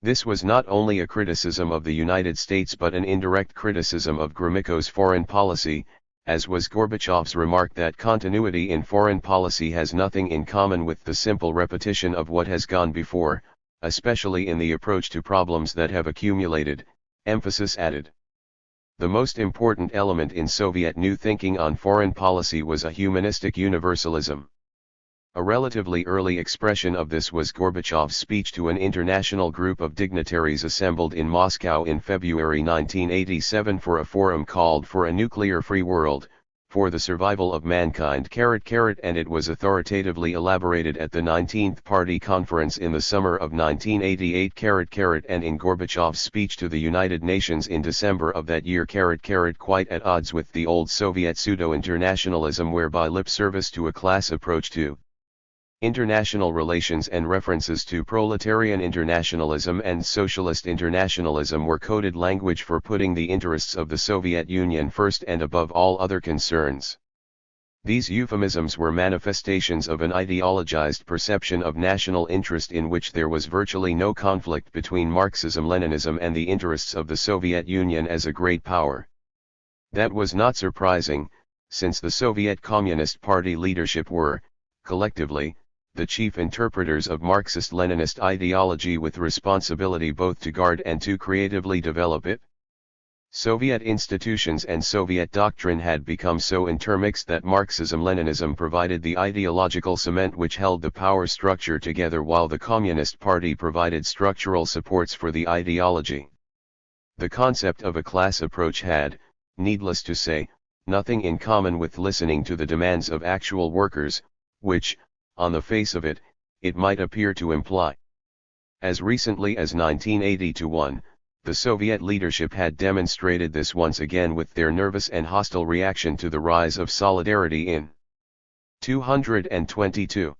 S1: This was not only a criticism of the United States but an indirect criticism of Gromyko's foreign policy, as was Gorbachev's remark that continuity in foreign policy has nothing in common with the simple repetition of what has gone before, especially in the approach to problems that have accumulated, Emphasis added. The most important element in Soviet new thinking on foreign policy was a humanistic universalism. A relatively early expression of this was Gorbachev's speech to an international group of dignitaries assembled in Moscow in February 1987 for a forum called For a Nuclear-Free World, for the Survival of Mankind, and it was authoritatively elaborated at the 19th Party Conference in the summer of 1988, and in Gorbachev's speech to the United Nations in December of that year, quite at odds with the old Soviet pseudo-internationalism whereby lip service to a class approach to international relations and references to proletarian internationalism and socialist internationalism were coded language for putting the interests of the Soviet Union first and above all other concerns. These euphemisms were manifestations of an ideologized perception of national interest in which there was virtually no conflict between Marxism-Leninism and the interests of the Soviet Union as a great power. That was not surprising, since the Soviet Communist Party leadership were, collectively, the chief interpreters of Marxist-Leninist ideology with responsibility both to guard and to creatively develop it. Soviet institutions and Soviet doctrine had become so intermixed that Marxism-Leninism provided the ideological cement which held the power structure together while the Communist Party provided structural supports for the ideology. The concept of a class approach had, needless to say, nothing in common with listening to the demands of actual workers, which, on the face of it, it might appear to imply. As recently as 1981, the Soviet leadership had demonstrated this once again with their nervous and hostile reaction to the rise of solidarity in 222.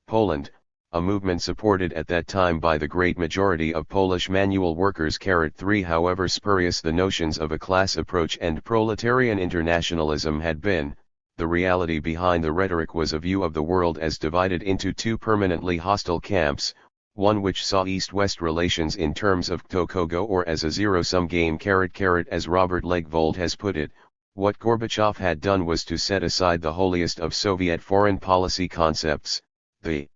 S1: Poland, a movement supported at that time by the great majority of Polish manual workers. 3 However spurious the notions of a class approach and proletarian internationalism had been, the reality behind the rhetoric was a view of the world as divided into two permanently hostile camps, one which saw East-West relations in terms of Tokogo or as a zero-sum game. As Robert Legvold has put it, what Gorbachev had done was to set aside the holiest of Soviet foreign policy concepts, the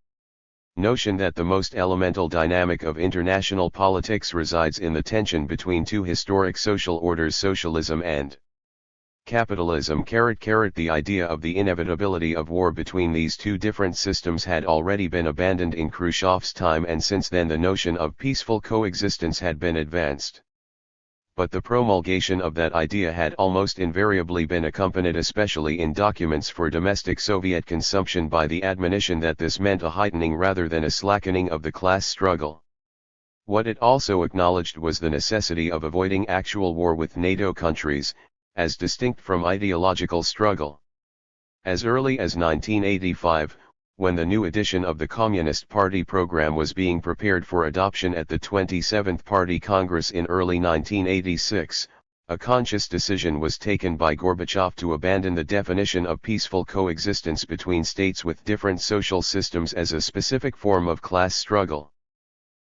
S1: notion that the most elemental dynamic of international politics resides in the tension between two historic social orders, socialism and capitalism. The idea of the inevitability of war between these two different systems had already been abandoned in Khrushchev's time, and since then the notion of peaceful coexistence had been advanced. But the promulgation of that idea had almost invariably been accompanied, especially in documents for domestic Soviet consumption, by the admonition that this meant a heightening rather than a slackening of the class struggle. What it also acknowledged was the necessity of avoiding actual war with NATO countries, as distinct from ideological struggle. As early as 1985, when the new edition of the Communist Party program was being prepared for adoption at the 27th Party Congress in early 1986, a conscious decision was taken by Gorbachev to abandon the definition of peaceful coexistence between states with different social systems as a specific form of class struggle.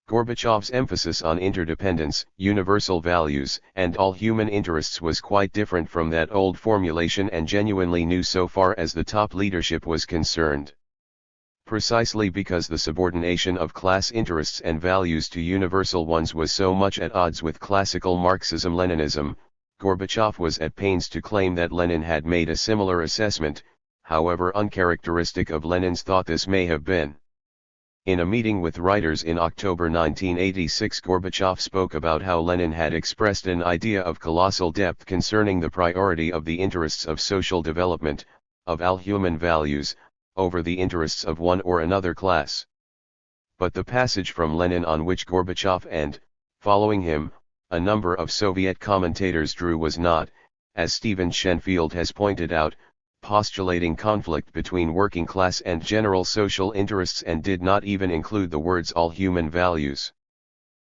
S1: Gorbachev's emphasis on interdependence, universal values, and all human interests was quite different from that old formulation and genuinely new so far as the top leadership was concerned. Precisely because the subordination of class interests and values to universal ones was so much at odds with classical Marxism-Leninism, Gorbachev was at pains to claim that Lenin had made a similar assessment, however uncharacteristic of Lenin's thought this may have been. In a meeting with writers in October 1986, Gorbachev spoke about how Lenin had expressed an idea of colossal depth concerning the priority of the interests of social development, of all human values, over the interests of one or another class. But the passage from Lenin on which Gorbachev and, following him, a number of Soviet commentators drew was not, as Stephen Shenfield has pointed out, postulating conflict between working class and general social interests, and did not even include the words all human values.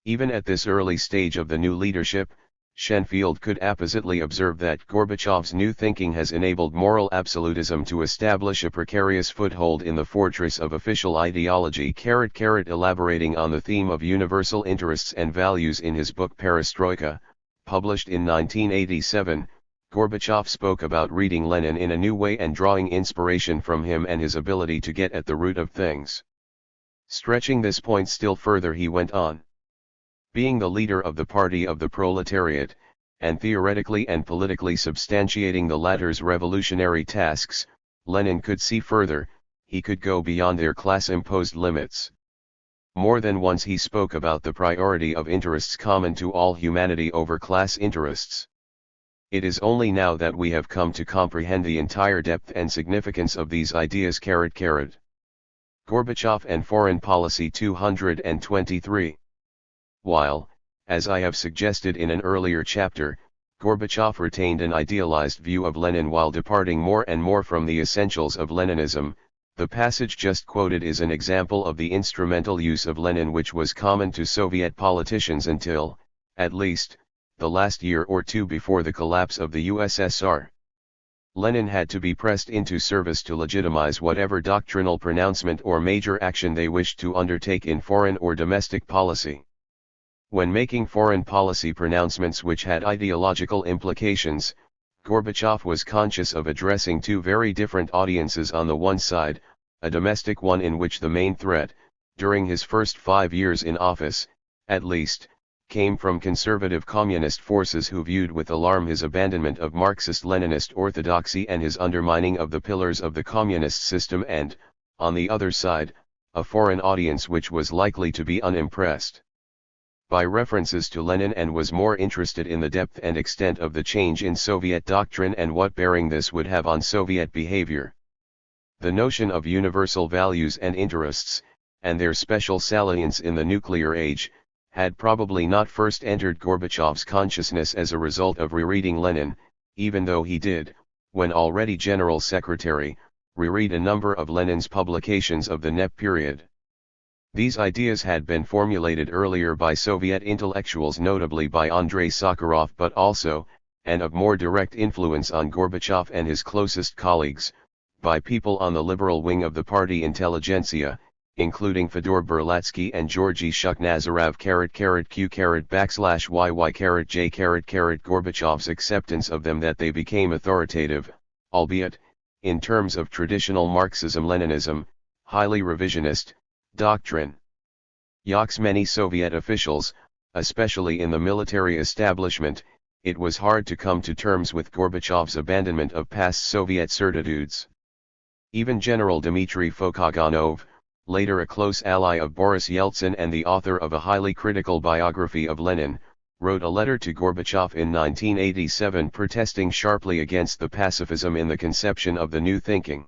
S1: Even at this early stage of the new leadership, Shenfield could appositely observe that Gorbachev's new thinking has enabled moral absolutism to establish a precarious foothold in the fortress of official ideology. Elaborating on the theme of universal interests and values in his book Perestroika, published in 1987, Gorbachev spoke about reading Lenin in a new way and drawing inspiration from him and his ability to get at the root of things. Stretching this point still further, he went on. Being the leader of the party of the proletariat, and theoretically and politically substantiating the latter's revolutionary tasks, Lenin could see further, he could go beyond their class-imposed limits. More than once he spoke about the priority of interests common to all humanity over class interests. It is only now that we have come to comprehend the entire depth and significance of these ideas. Gorbachev and Foreign Policy 223. While, as I have suggested in an earlier chapter, Gorbachev retained an idealized view of Lenin while departing more and more from the essentials of Leninism, the passage just quoted is an example of the instrumental use of Lenin which was common to Soviet politicians until, at least, the last year or two before the collapse of the USSR. Lenin had to be pressed into service to legitimize whatever doctrinal pronouncement or major action they wished to undertake in foreign or domestic policy. When making foreign policy pronouncements which had ideological implications, Gorbachev was conscious of addressing two very different audiences. On the one side, a domestic one in which the main threat, during his first 5 years in office, at least, came from conservative communist forces who viewed with alarm his abandonment of Marxist-Leninist orthodoxy and his undermining of the pillars of the communist system, and, on the other side, a foreign audience which was likely to be unimpressed by references to Lenin and was more interested in the depth and extent of the change in Soviet doctrine and what bearing this would have on Soviet behavior. The notion of universal values and interests, and their special salience in the nuclear age, had probably not first entered Gorbachev's consciousness as a result of rereading Lenin, even though he did, when already General Secretary, reread a number of Lenin's publications of the NEP period. These ideas had been formulated earlier by Soviet intellectuals, notably by Andrei Sakharov, but also, and of more direct influence on Gorbachev and his closest colleagues, by people on the liberal wing of the party intelligentsia, including Fyodor Berlatsky and Georgy Shukhnazarov. Q**YY*J*. Gorbachev's acceptance of them that they became authoritative, albeit, in terms of traditional Marxism-Leninism, highly revisionist, doctrine. Many Soviet officials, especially in the military establishment, it was hard to come to terms with Gorbachev's abandonment of past Soviet certitudes. Even General Dmitry Fokoganov, later a close ally of Boris Yeltsin and the author of a highly critical biography of Lenin, wrote a letter to Gorbachev in 1987 protesting sharply against the pacifism in the conception of the new thinking.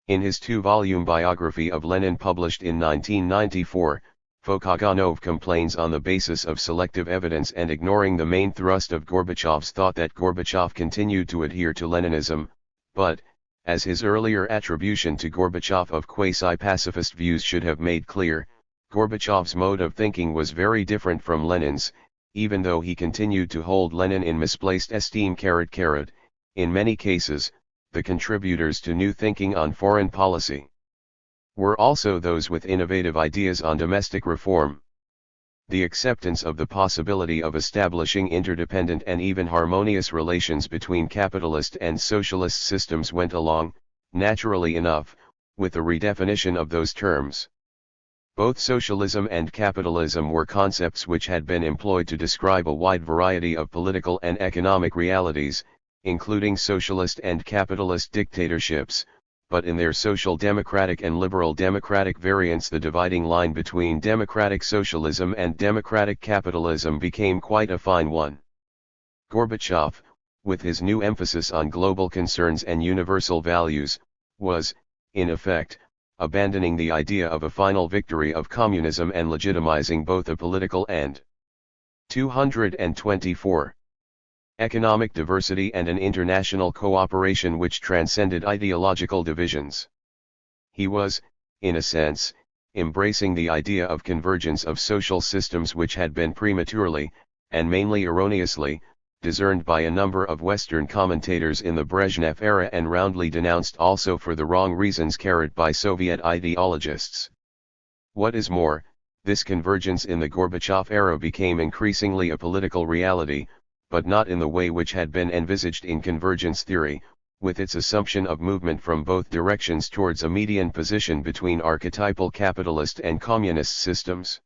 S1: In his 2-volume biography of Lenin published in 1994, Fokoganov complains on the basis of selective evidence and ignoring the main thrust of Gorbachev's thought that Gorbachev continued to adhere to Leninism, but, as his earlier attribution to Gorbachev of quasi-pacifist views should have made clear, Gorbachev's mode of thinking was very different from Lenin's, even though he continued to hold Lenin in misplaced esteem. In many cases, the contributors to new thinking on foreign policy were also those with innovative ideas on domestic reform. The acceptance of the possibility of establishing interdependent and even harmonious relations between capitalist and socialist systems went along, naturally enough, with the redefinition of those terms. Both socialism and capitalism were concepts which had been employed to describe a wide variety of political and economic realities, including socialist and capitalist dictatorships, but in their social democratic and liberal democratic variants the dividing line between democratic socialism and democratic capitalism became quite a fine one. Gorbachev, with his new emphasis on global concerns and universal values, was, in effect, abandoning the idea of a final victory of communism and legitimizing both a political and 224. Economic diversity and an international cooperation which transcended ideological divisions. He was, in a sense, embracing the idea of convergence of social systems which had been prematurely, and mainly erroneously, discerned by a number of Western commentators in the Brezhnev era and roundly denounced also for the wrong reasons by Soviet ideologists. What is more, this convergence in the Gorbachev era became increasingly a political reality, but not in the way which had been envisaged in convergence theory, with its assumption of movement from both directions towards a median position between archetypal capitalist and communist systems.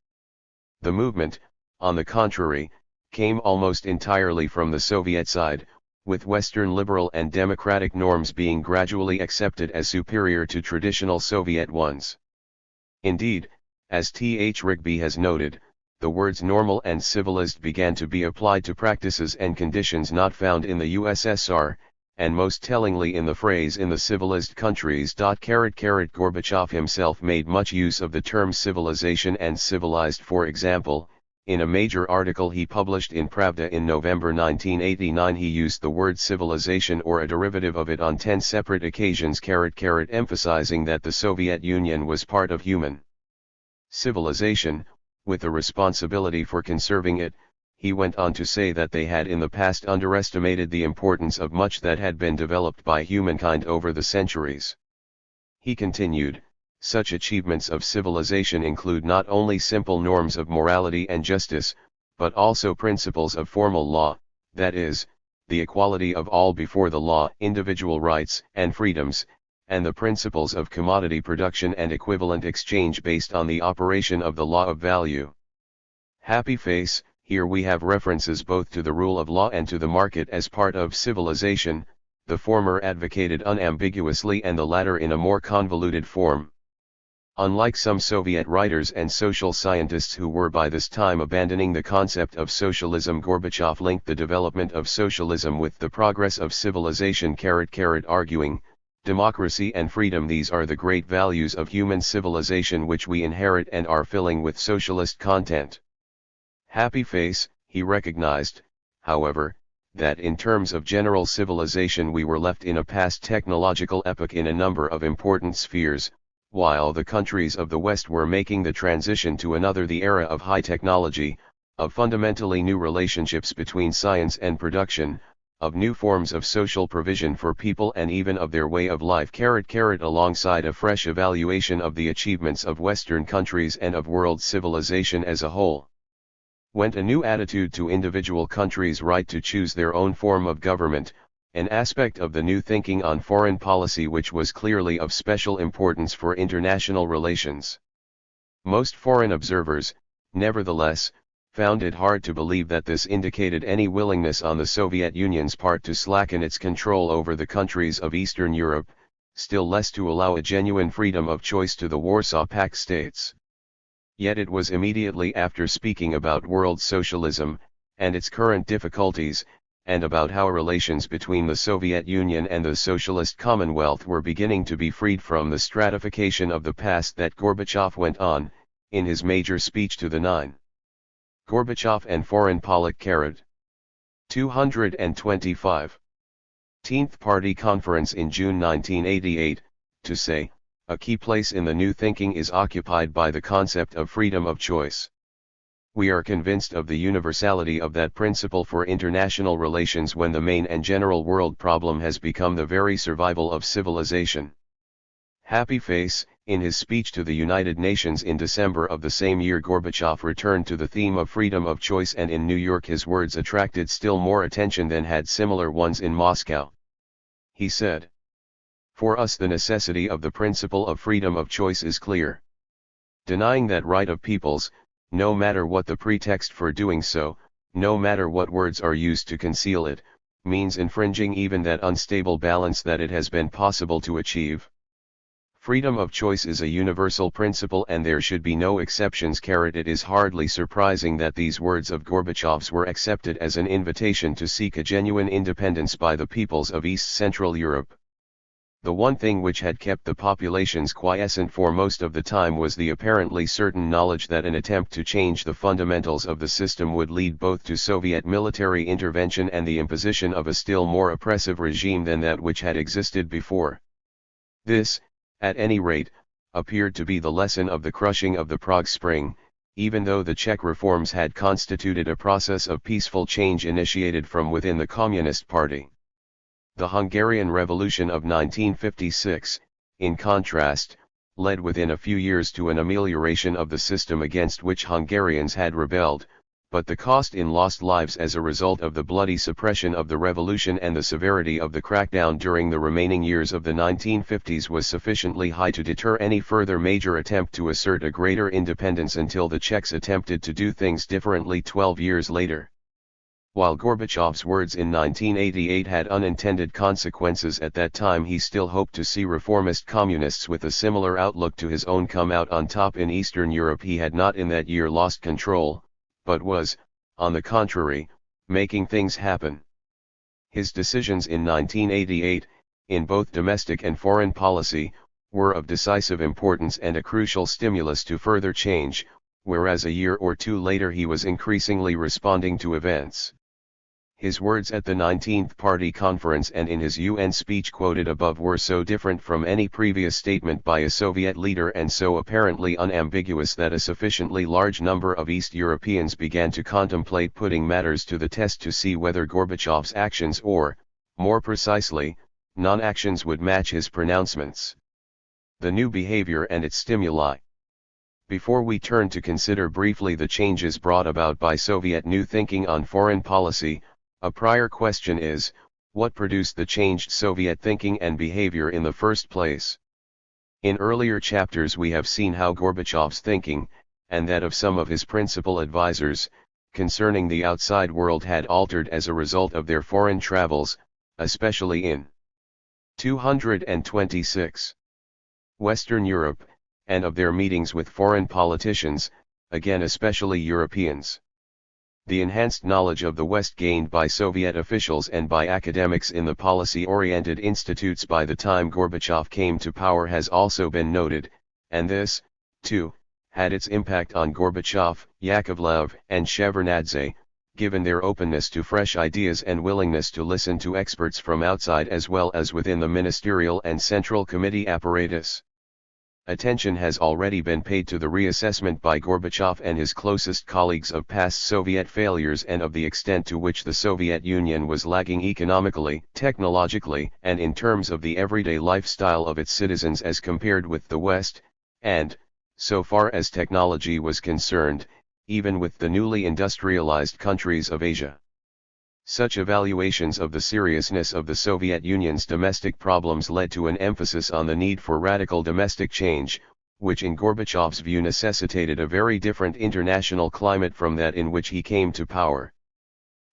S1: The movement, on the contrary, came almost entirely from the Soviet side, with Western liberal and democratic norms being gradually accepted as superior to traditional Soviet ones. Indeed, as T.H. Rigby has noted, the words normal and civilized began to be applied to practices and conditions not found in the USSR, and most tellingly in the phrase in the civilized countries. Gorbachev himself made much use of the term civilization and civilized. For example, in a major article he published in Pravda in November 1989 he used the word civilization or a derivative of it on 10 separate occasions, emphasizing that the Soviet Union was part of human civilization, with the responsibility for conserving it. He went on to say that they had in the past underestimated the importance of much that had been developed by humankind over the centuries. He continued, such achievements of civilization include not only simple norms of morality and justice, but also principles of formal law, that is, the equality of all before the law, individual rights and freedoms, and the principles of commodity production and equivalent exchange based on the operation of the law of value. Happy face, here we have references both to the rule of law and to the market as part of civilization, the former advocated unambiguously and the latter in a more convoluted form. Unlike some Soviet writers and social scientists who were by this time abandoning the concept of socialism, Gorbachev linked the development of socialism with the progress of civilization, arguing, democracy and freedom, these are the great values of human civilization which we inherit and are filling with socialist content. Happy face, he recognized, however, that in terms of general civilization we were left in a past technological epoch in a number of important spheres, while the countries of the West were making the transition to another, the era of high technology, of fundamentally new relationships between science and production, of new forms of social provision for people and even of their way of life, alongside a fresh evaluation of the achievements of Western countries and of world civilization as a whole. Went a new attitude to individual countries' right to choose their own form of government, an aspect of the new thinking on foreign policy which was clearly of special importance for international relations. Most foreign observers, nevertheless, found it hard to believe that this indicated any willingness on the Soviet Union's part to slacken its control over the countries of Eastern Europe, still less to allow a genuine freedom of choice to the Warsaw Pact states. Yet it was immediately after speaking about world socialism, and its current difficulties, and about how relations between the Soviet Union and the Socialist Commonwealth were beginning to be freed from the stratification of the past, that Gorbachev went on, in his major speech to the 9. Gorbachev and Foreign Policy. 225. 10th Party Conference in June 1988, to say, a key place in the new thinking is occupied by the concept of freedom of choice. We are convinced of the universality of that principle for international relations when the main and general world problem has become the very survival of civilization. Happy face, in his speech to the United Nations in December of the same year, Gorbachev returned to the theme of freedom of choice, and in New York his words attracted still more attention than had similar ones in Moscow. He said, "For us the necessity of the principle of freedom of choice is clear. Denying that right of peoples, no matter what the pretext for doing so, no matter what words are used to conceal it, means infringing even that unstable balance that it has been possible to achieve. Freedom of choice is a universal principle and there should be no exceptions." It is hardly surprising that these words of Gorbachev's were accepted as an invitation to seek a genuine independence by the peoples of East Central Europe. The one thing which had kept the populations quiescent for most of the time was the apparently certain knowledge that an attempt to change the fundamentals of the system would lead both to Soviet military intervention and the imposition of a still more oppressive regime than that which had existed before. This, at any rate, appeared to be the lesson of the crushing of the Prague Spring, even though the Czech reforms had constituted a process of peaceful change initiated from within the Communist Party. The Hungarian Revolution of 1956, in contrast, led within a few years to an amelioration of the system against which Hungarians had rebelled, but the cost in lost lives as a result of the bloody suppression of the revolution and the severity of the crackdown during the remaining years of the 1950s was sufficiently high to deter any further major attempt to assert a greater independence until the Czechs attempted to do things differently 12 years later. While Gorbachev's words in 1988 had unintended consequences at that time, he still hoped to see reformist communists with a similar outlook to his own come out on top in Eastern Europe. He had not in that year lost control, but was, on the contrary, making things happen. His decisions in 1988, in both domestic and foreign policy, were of decisive importance and a crucial stimulus to further change, whereas a year or two later he was increasingly responding to events. His words at the 19th Party Conference and in his UN speech quoted above were so different from any previous statement by a Soviet leader and so apparently unambiguous that a sufficiently large number of East Europeans began to contemplate putting matters to the test to see whether Gorbachev's actions or, more precisely, non-actions would match his pronouncements. The new behavior and its stimuli. Before we turn to consider briefly the changes brought about by Soviet new thinking on foreign policy, a prior question is, what produced the changed Soviet thinking and behavior in the first place? In earlier chapters we have seen how Gorbachev's thinking, and that of some of his principal advisors, concerning the outside world had altered as a result of their foreign travels, especially in 226 Western Europe, and of their meetings with foreign politicians, again especially Europeans. The enhanced knowledge of the West gained by Soviet officials and by academics in the policy-oriented institutes by the time Gorbachev came to power has also been noted, and this, too, had its impact on Gorbachev, Yakovlev, and Shevardnadze, given their openness to fresh ideas and willingness to listen to experts from outside as well as within the ministerial and central committee apparatus. Attention has already been paid to the reassessment by Gorbachev and his closest colleagues of past Soviet failures and of the extent to which the Soviet Union was lagging economically, technologically, and in terms of the everyday lifestyle of its citizens as compared with the West, and, so far as technology was concerned, even with the newly industrialized countries of Asia. Such evaluations of the seriousness of the Soviet Union's domestic problems led to an emphasis on the need for radical domestic change, which in Gorbachev's view necessitated a very different international climate from that in which he came to power.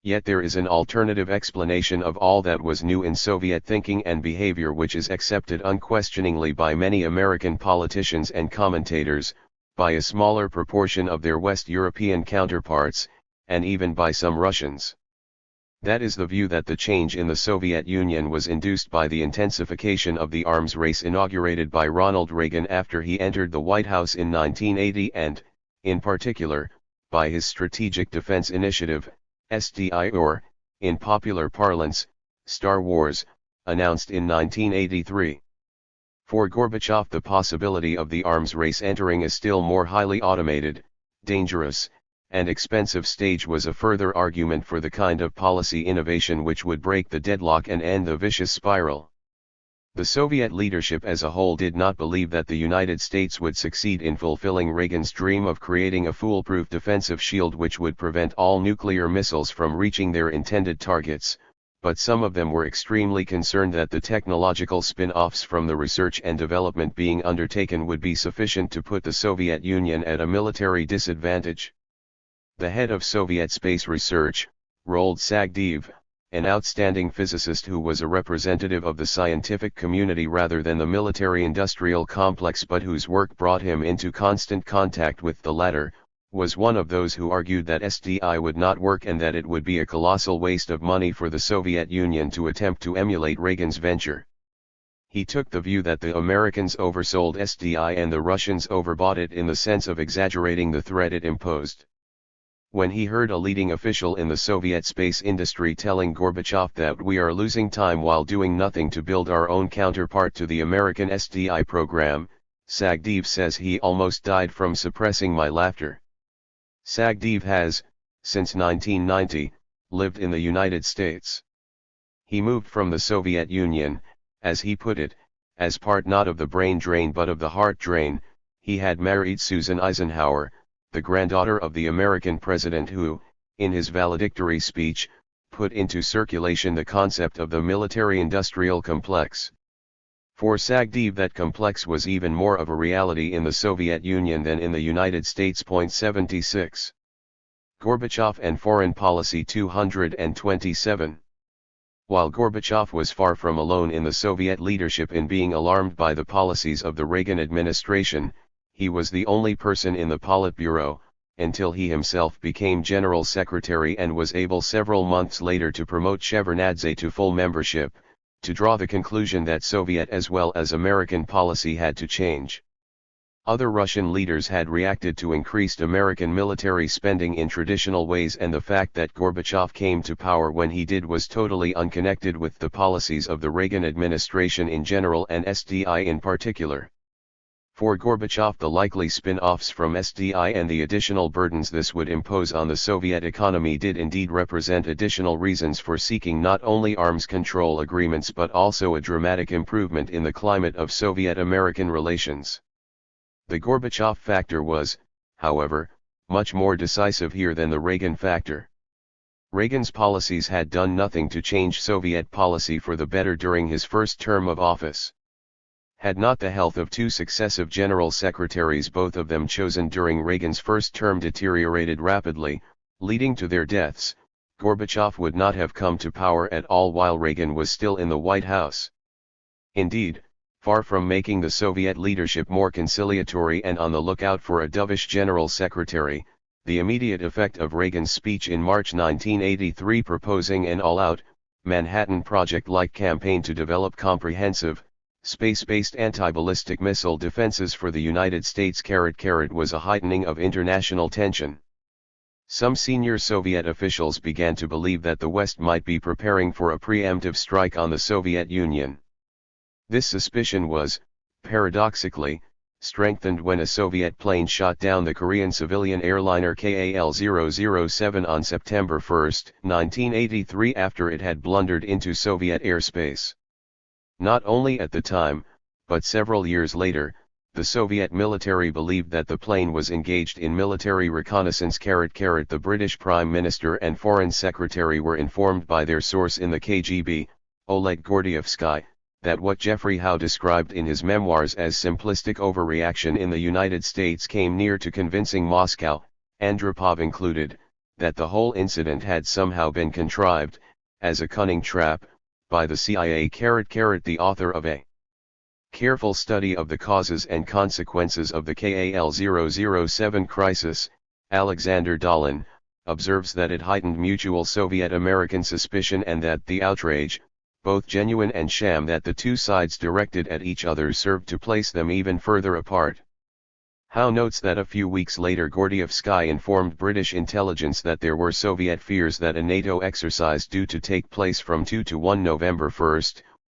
S1: Yet there is an alternative explanation of all that was new in Soviet thinking and behavior which is accepted unquestioningly by many American politicians and commentators, by a smaller proportion of their West European counterparts, and even by some Russians. That is the view that the change in the Soviet Union was induced by the intensification of the arms race inaugurated by Ronald Reagan after he entered the White House in 1980 and, in particular, by his Strategic Defense Initiative, SDI or, in popular parlance, Star Wars, announced in 1983. For Gorbachev the possibility of the arms race entering a still more highly automated, dangerous, and expensive stage was a further argument for the kind of policy innovation which would break the deadlock and end the vicious spiral. The Soviet leadership as a whole did not believe that the United States would succeed in fulfilling Reagan's dream of creating a foolproof defensive shield which would prevent all nuclear missiles from reaching their intended targets, but some of them were extremely concerned that the technological spin-offs from the research and development being undertaken would be sufficient to put the Soviet Union at a military disadvantage. The head of Soviet space research, Roland Sagdiyev, an outstanding physicist who was a representative of the scientific community rather than the military-industrial complex but whose work brought him into constant contact with the latter, was one of those who argued that SDI would not work and that it would be a colossal waste of money for the Soviet Union to attempt to emulate Reagan's venture. He took the view that the Americans oversold SDI and the Russians overbought it in the sense of exaggerating the threat it imposed. When he heard a leading official in the Soviet space industry telling Gorbachev that we are losing time while doing nothing to build our own counterpart to the American SDI program, Sagdiyev says he almost died from suppressing my laughter. Sagdiyev has, since 1990, lived in the United States. He moved from the Soviet Union, as he put it, as part not of the brain drain but of the heart drain. He had married Susan Eisenhower, the granddaughter of the American president who, in his valedictory speech, put into circulation the concept of the military-industrial complex. For Sagdiyev, that complex was even more of a reality in the Soviet Union than in the United States. 76. Gorbachev and Foreign Policy 227. While Gorbachev was far from alone in the Soviet leadership in being alarmed by the policies of the Reagan administration, he was the only person in the Politburo, until he himself became General Secretary and was able several months later to promote Shevardnadze to full membership, to draw the conclusion that Soviet as well as American policy had to change. Other Russian leaders had reacted to increased American military spending in traditional ways, and the fact that Gorbachev came to power when he did was totally unconnected with the policies of the Reagan administration in general and SDI in particular. For Gorbachev, the likely spin-offs from SDI and the additional burdens this would impose on the Soviet economy did indeed represent additional reasons for seeking not only arms control agreements but also a dramatic improvement in the climate of Soviet-American relations. The Gorbachev factor was, however, much more decisive here than the Reagan factor. Reagan's policies had done nothing to change Soviet policy for the better during his first term of office. Had not the health of two successive general secretaries, both of them chosen during Reagan's first term, deteriorated rapidly, leading to their deaths, Gorbachev would not have come to power at all while Reagan was still in the White House. Indeed, far from making the Soviet leadership more conciliatory and on the lookout for a dovish general secretary, the immediate effect of Reagan's speech in March 1983 proposing an all-out, Manhattan Project-like campaign to develop comprehensive, space-based anti-ballistic missile defenses for the United States was a heightening of international tension. Some senior Soviet officials began to believe that the West might be preparing for a preemptive strike on the Soviet Union. This suspicion was, paradoxically, strengthened when a Soviet plane shot down the Korean civilian airliner KAL-007 on September 1, 1983, after it had blundered into Soviet airspace. Not only at the time, but several years later, the Soviet military believed that the plane was engaged in military reconnaissance. The British Prime Minister and Foreign Secretary were informed by their source in the KGB, Oleg Gordievsky, that what Geoffrey Howe described in his memoirs as simplistic overreaction in the United States came near to convincing Moscow, Andropov included, that the whole incident had somehow been contrived, as a cunning trap, by the CIA. The author of a careful study of the causes and consequences of the KAL-007 crisis, Alexander Dalin, observes that it heightened mutual Soviet-American suspicion and that the outrage, both genuine and sham, that the two sides directed at each other served to place them even further apart. Howe notes that a few weeks later Gordievsky informed British intelligence that there were Soviet fears that a NATO exercise due to take place from 2 to 1 November 1,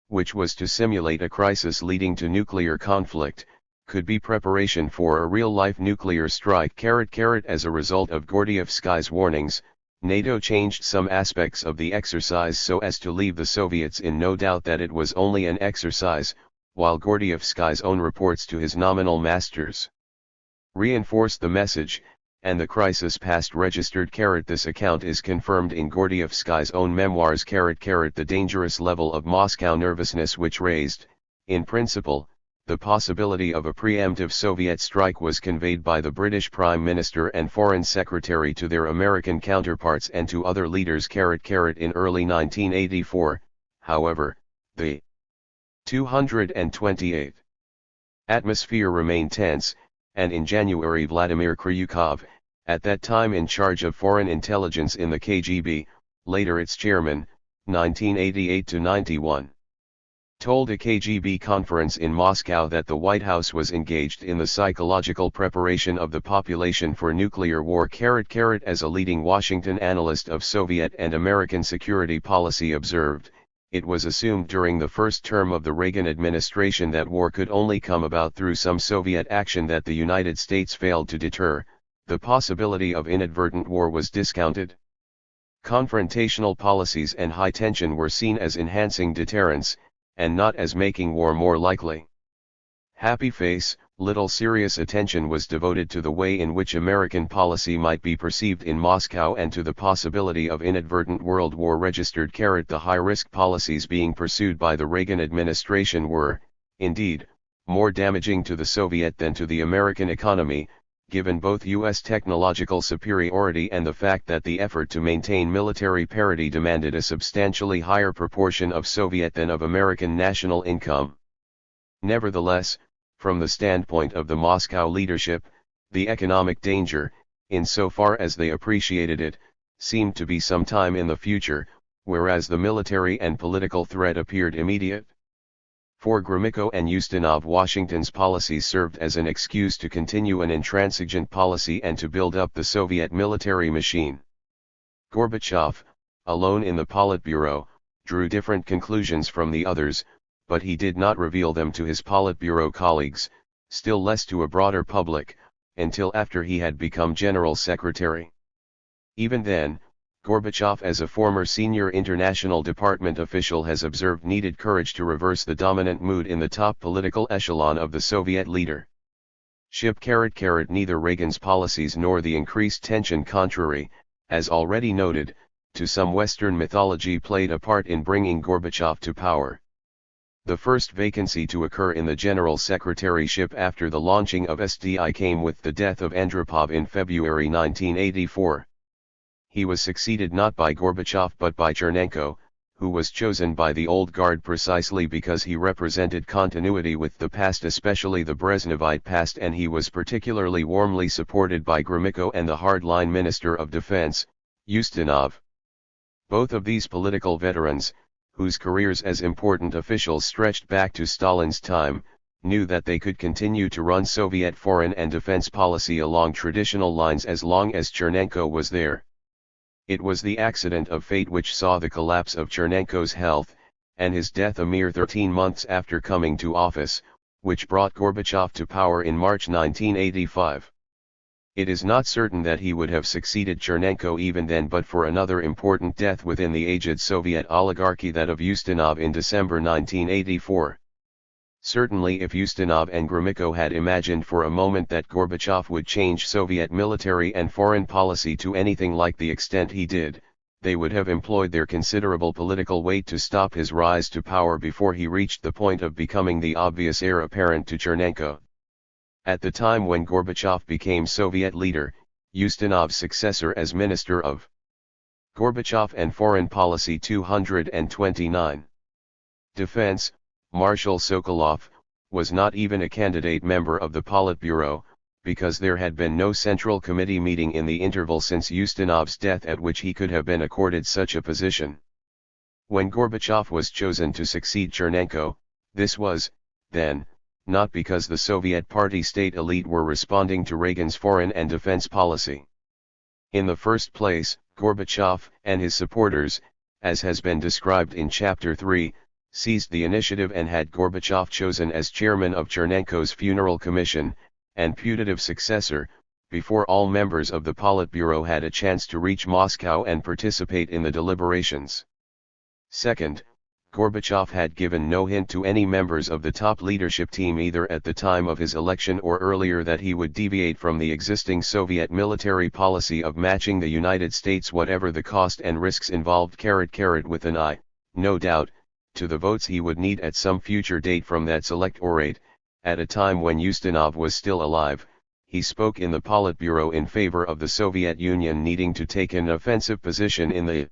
S1: which was to simulate a crisis leading to nuclear conflict, could be preparation for a real-life nuclear strike. As a result of Gordievsky's warnings, NATO changed some aspects of the exercise so as to leave the Soviets in no doubt that it was only an exercise, while Gordievsky's own reports to his nominal masters reinforced the message, and the crisis passed registered. This account is confirmed in Gordievsky's own memoirs. The dangerous level of Moscow nervousness which raised, in principle, the possibility of a preemptive Soviet strike was conveyed by the British Prime Minister and Foreign Secretary to their American counterparts and to other leaders. In early 1984, however, the 228th atmosphere remained tense, and in January Vladimir Kryukov, at that time in charge of foreign intelligence in the KGB, later its chairman, 1988-91, told a KGB conference in Moscow that the White House was engaged in the psychological preparation of the population for nuclear war. As a leading Washington analyst of Soviet and American security policy observed, it was assumed during the first term of the Reagan administration that war could only come about through some Soviet action that the United States failed to deter. The possibility of inadvertent war was discounted. Confrontational policies and high tension were seen as enhancing deterrence, and not as making war more likely. Happy face, Little serious attention was devoted to the way in which American policy might be perceived in Moscow and to the possibility of inadvertent World War registered. The high-risk policies being pursued by the Reagan administration were, indeed, more damaging to the Soviet than to the American economy, given both U.S. technological superiority and the fact that the effort to maintain military parity demanded a substantially higher proportion of Soviet than of American national income. Nevertheless, from the standpoint of the Moscow leadership, the economic danger, insofar as they appreciated it, seemed to be some time in the future, whereas the military and political threat appeared immediate. For Gromyko and Ustinov, Washington's policies served as an excuse to continue an intransigent policy and to build up the Soviet military machine. Gorbachev, alone in the Politburo, drew different conclusions from the others, but he did not reveal them to his Politburo colleagues, still less to a broader public, until after he had become General Secretary. Even then, Gorbachev, as a former senior international department official, has observed needed courage to reverse the dominant mood in the top political echelon of the Soviet leadership. Neither Reagan's policies nor the increased tension, contrary, as already noted, to some Western mythology, played a part in bringing Gorbachev to power. The first vacancy to occur in the General Secretaryship after the launching of SDI came with the death of Andropov in February 1984. He was succeeded not by Gorbachev but by Chernenko, who was chosen by the old guard precisely because he represented continuity with the past, especially the Brezhnevite past, and he was particularly warmly supported by Gromyko and the hardline Minister of Defense, Ustinov. Both of these political veterans, whose careers as important officials stretched back to Stalin's time, knew that they could continue to run Soviet foreign and defense policy along traditional lines as long as Chernenko was there. It was the accident of fate which saw the collapse of Chernenko's health, and his death a mere 13 months after coming to office, which brought Gorbachev to power in March 1985. It is not certain that he would have succeeded Chernenko even then but for another important death within the aged Soviet oligarchy, that of Ustinov in December 1984. Certainly if Ustinov and Gromyko had imagined for a moment that Gorbachev would change Soviet military and foreign policy to anything like the extent he did, they would have employed their considerable political weight to stop his rise to power before he reached the point of becoming the obvious heir apparent to Chernenko. At the time when Gorbachev became Soviet leader, Ustinov's successor as Minister of Gorbachev and Foreign Policy 229. Defense, Marshal Sokolov, was not even a candidate member of the Politburo, because there had been no Central Committee meeting in the interval since Ustinov's death at which he could have been accorded such a position. When Gorbachev was chosen to succeed Chernenko, this was, then, not because the Soviet Party state elite were responding to Reagan's foreign and defense policy. In the first place, Gorbachev and his supporters, as has been described in Chapter 3, seized the initiative and had Gorbachev chosen as chairman of Chernenko's funeral commission, and putative successor, before all members of the Politburo had a chance to reach Moscow and participate in the deliberations. Second, Gorbachev had given no hint to any members of the top leadership team either at the time of his election or earlier that he would deviate from the existing Soviet military policy of matching the United States whatever the cost and risks involved, with an eye, no doubt, to the votes he would need at some future date from that selectorate. At a time when Ustinov was still alive, he spoke in the Politburo in favor of the Soviet Union needing to take an offensive position in the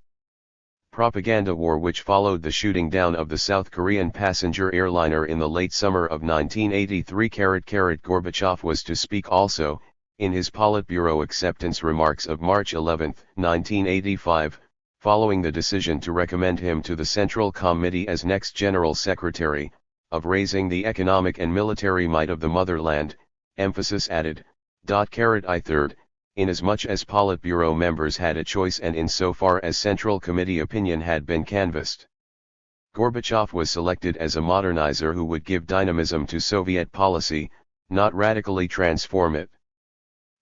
S1: propaganda war which followed the shooting down of the South Korean passenger airliner in the late summer of 1983. Gorbachev was to speak also, in his Politburo acceptance remarks of March 11, 1985, following the decision to recommend him to the Central Committee as next General Secretary, of raising the economic and military might of the motherland, emphasis added, I third, inasmuch as Politburo members had a choice and insofar as Central Committee opinion had been canvassed. Gorbachev was selected as a modernizer who would give dynamism to Soviet policy, not radically transform it.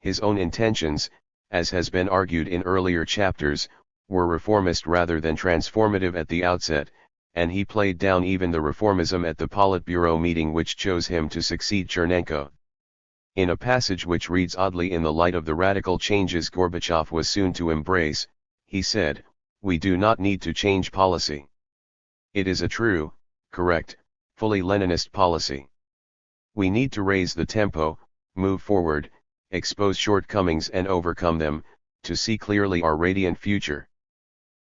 S1: His own intentions, as has been argued in earlier chapters, were reformist rather than transformative at the outset, and he played down even the reformism at the Politburo meeting which chose him to succeed Chernenko. In a passage which reads oddly in the light of the radical changes Gorbachev was soon to embrace, he said, "We do not need to change policy. It is a true, correct, fully Leninist policy. We need to raise the tempo, move forward, expose shortcomings and overcome them, to see clearly our radiant future."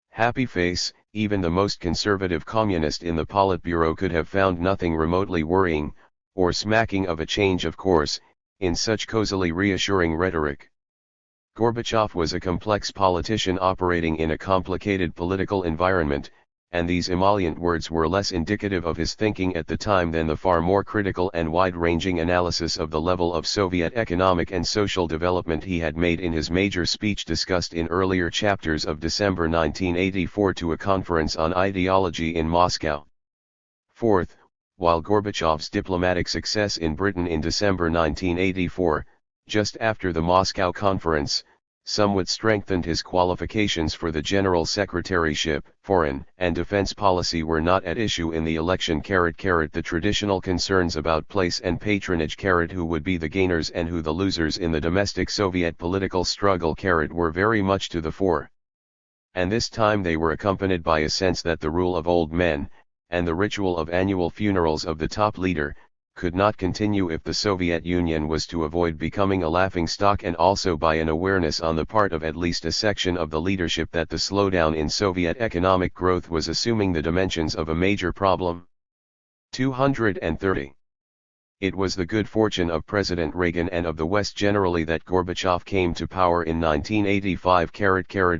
S1: Happy face. Even the most conservative communist in the Politburo could have found nothing remotely worrying, or smacking of a change of course, in such cozily reassuring rhetoric. Gorbachev was a complex politician operating in a complicated political environment, and these emollient words were less indicative of his thinking at the time than the far more critical and wide-ranging analysis of the level of Soviet economic and social development he had made in his major speech discussed in earlier chapters of December 1984 to a conference on ideology in Moscow. Fourth, while Gorbachev's diplomatic success in Britain in December 1984, just after the Moscow conference, somewhat strengthened his qualifications for the General Secretaryship, foreign and defense policy were not at issue in the election. The traditional concerns about place and patronage, who would be the gainers and who the losers in the domestic Soviet political struggle, were very much to the fore. And this time they were accompanied by a sense that the rule of old men, and the ritual of annual funerals of the top leader, could not continue if the Soviet Union was to avoid becoming a laughingstock, and also by an awareness on the part of at least a section of the leadership that the slowdown in Soviet economic growth was assuming the dimensions of a major problem. 230. It was the good fortune of President Reagan and of the West generally that Gorbachev came to power in 1985.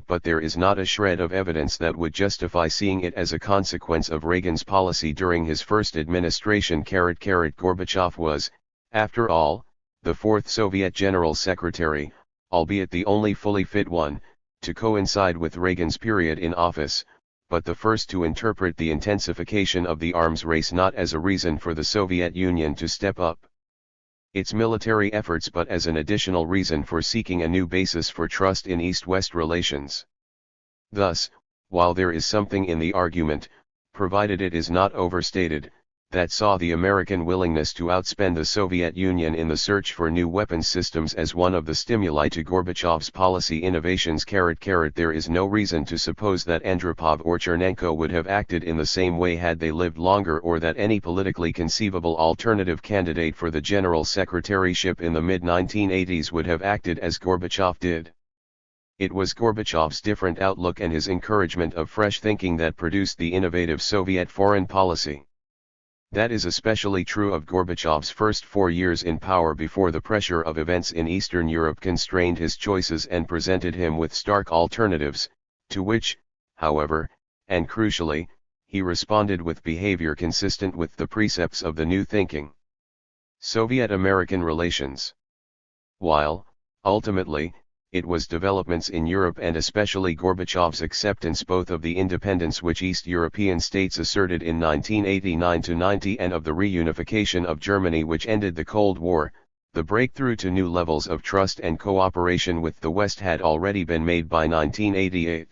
S1: But there is not a shred of evidence that would justify seeing it as a consequence of Reagan's policy during his first administration. Gorbachev was, after all, the fourth Soviet General Secretary, albeit the only fully fit one, to coincide with Reagan's period in office, but the first to interpret the intensification of the arms race not as a reason for the Soviet Union to step up its military efforts but as an additional reason for seeking a new basis for trust in East-West relations. Thus, while there is something in the argument, provided it is not overstated, that saw the American willingness to outspend the Soviet Union in the search for new weapons systems as one of the stimuli to Gorbachev's policy innovations. There is no reason to suppose that Andropov or Chernenko would have acted in the same way had they lived longer, or that any politically conceivable alternative candidate for the General Secretaryship in the mid-1980s would have acted as Gorbachev did. It was Gorbachev's different outlook and his encouragement of fresh thinking that produced the innovative Soviet foreign policy. That is especially true of Gorbachev's first 4 years in power before the pressure of events in Eastern Europe constrained his choices and presented him with stark alternatives, to which, however, and crucially, he responded with behavior consistent with the precepts of the new thinking. Soviet-American relations. While, ultimately, it was developments in Europe and especially Gorbachev's acceptance both of the independence which East European states asserted in 1989-90 and of the reunification of Germany which ended the Cold War, the breakthrough to new levels of trust and cooperation with the West had already been made by 1988.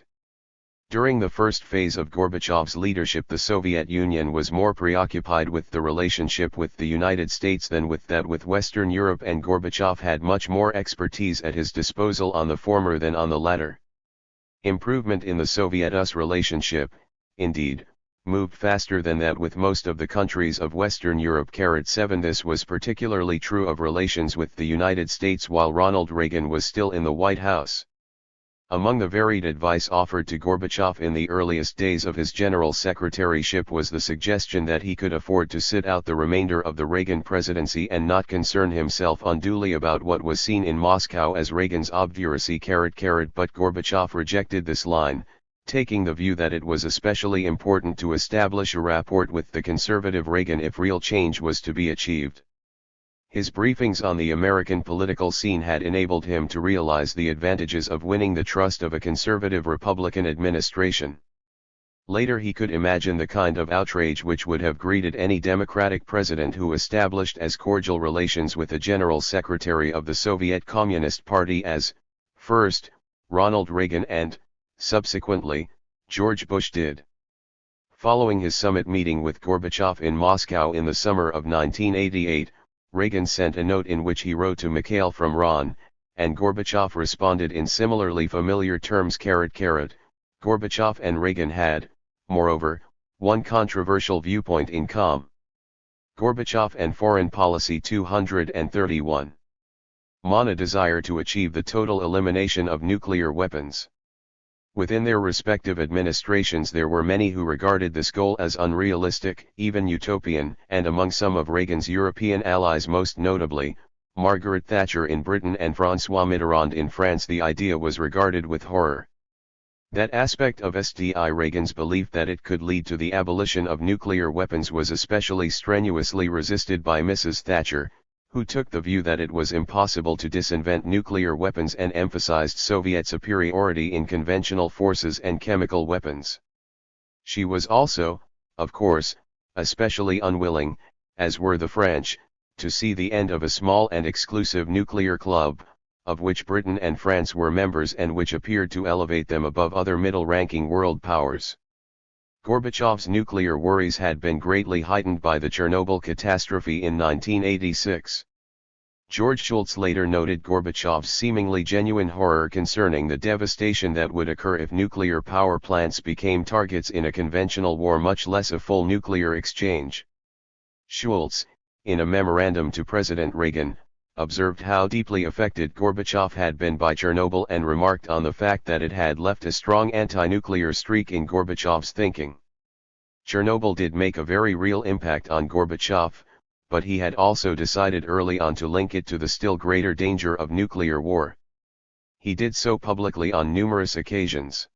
S1: During the first phase of Gorbachev's leadership, the Soviet Union was more preoccupied with the relationship with the United States than with that with Western Europe, and Gorbachev had much more expertise at his disposal on the former than on the latter. Improvement in the Soviet-US relationship, indeed, moved faster than that with most of the countries of Western Europe. 7 This was particularly true of relations with the United States while Ronald Reagan was still in the White House. Among the varied advice offered to Gorbachev in the earliest days of his general secretaryship was the suggestion that he could afford to sit out the remainder of the Reagan presidency and not concern himself unduly about what was seen in Moscow as Reagan's obduracy. But Gorbachev rejected this line, taking the view that it was especially important to establish a rapport with the conservative Reagan if real change was to be achieved. His briefings on the American political scene had enabled him to realize the advantages of winning the trust of a conservative Republican administration. Later he could imagine the kind of outrage which would have greeted any Democratic president who established as cordial relations with a general secretary of the Soviet Communist Party as, first, Ronald Reagan and, subsequently, George Bush did. Following his summit meeting with Gorbachev in Moscow in the summer of 1988, Reagan sent a note in which he wrote to Mikhail from Ron, and Gorbachev responded in similarly familiar terms. Gorbachev and Reagan had, moreover, one controversial viewpoint in common. Gorbachev and Foreign Policy 231. A desire to achieve the total elimination of nuclear weapons. Within their respective administrations there were many who regarded this goal as unrealistic, even utopian, and among some of Reagan's European allies, most notably, Margaret Thatcher in Britain and François Mitterrand in France, the idea was regarded with horror. That aspect of Reagan's belief that it could lead to the abolition of nuclear weapons was especially strenuously resisted by Mrs. Thatcher, who took the view that it was impossible to disinvent nuclear weapons and emphasized Soviet superiority in conventional forces and chemical weapons. She was also, of course, especially unwilling, as were the French, to see the end of a small and exclusive nuclear club, of which Britain and France were members and which appeared to elevate them above other middle-ranking world powers. Gorbachev's nuclear worries had been greatly heightened by the Chernobyl catastrophe in 1986. George Shultz later noted Gorbachev's seemingly genuine horror concerning the devastation that would occur if nuclear power plants became targets in a conventional war, much less a full nuclear exchange. Shultz, in a memorandum to President Reagan, observed how deeply affected Gorbachev had been by Chernobyl and remarked on the fact that it had left a strong anti-nuclear streak in Gorbachev's thinking. Chernobyl did make a very real impact on Gorbachev, but he had also decided early on to link it to the still greater danger of nuclear war. He did so publicly on numerous occasions.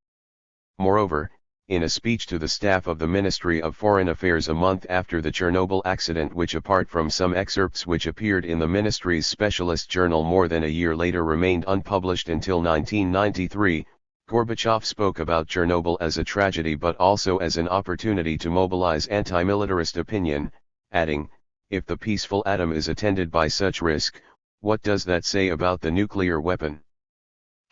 S1: Moreover, in a speech to the staff of the Ministry of Foreign Affairs a month after the Chernobyl accident, which apart from some excerpts which appeared in the ministry's specialist journal more than a year later remained unpublished until 1993, Gorbachev spoke about Chernobyl as a tragedy but also as an opportunity to mobilize anti-militarist opinion, adding, "If the peaceful atom is attended by such risk, what does that say about the nuclear weapon?"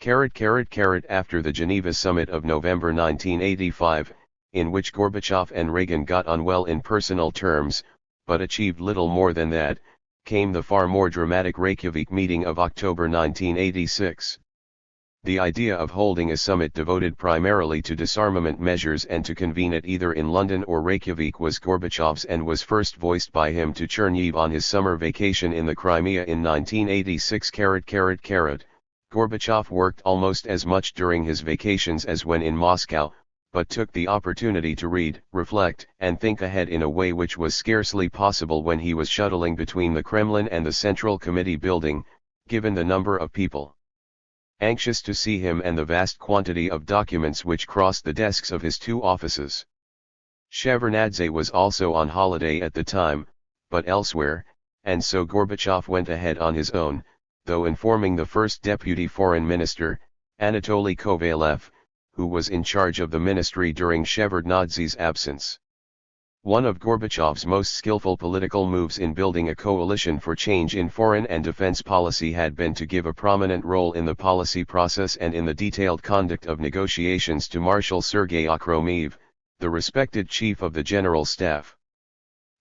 S1: After the Geneva summit of November 1985, in which Gorbachev and Reagan got on well in personal terms, but achieved little more than that, came the far more dramatic Reykjavik meeting of October 1986. The idea of holding a summit devoted primarily to disarmament measures and to convene it either in London or Reykjavik was Gorbachev's and was first voiced by him to Chernihiv on his summer vacation in the Crimea in 1986. Gorbachev worked almost as much during his vacations as when in Moscow, but took the opportunity to read, reflect, and think ahead in a way which was scarcely possible when he was shuttling between the Kremlin and the Central Committee building, given the number of people anxious to see him and the vast quantity of documents which crossed the desks of his two offices. Shevardnadze was also on holiday at the time, but elsewhere, and so Gorbachev went ahead on his own, though informing the first deputy foreign minister, Anatoly Kovalev, who was in charge of the ministry during Shevardnadze's absence. One of Gorbachev's most skillful political moves in building a coalition for change in foreign and defense policy had been to give a prominent role in the policy process and in the detailed conduct of negotiations to Marshal Sergei Akhromev, the respected chief of the General Staff.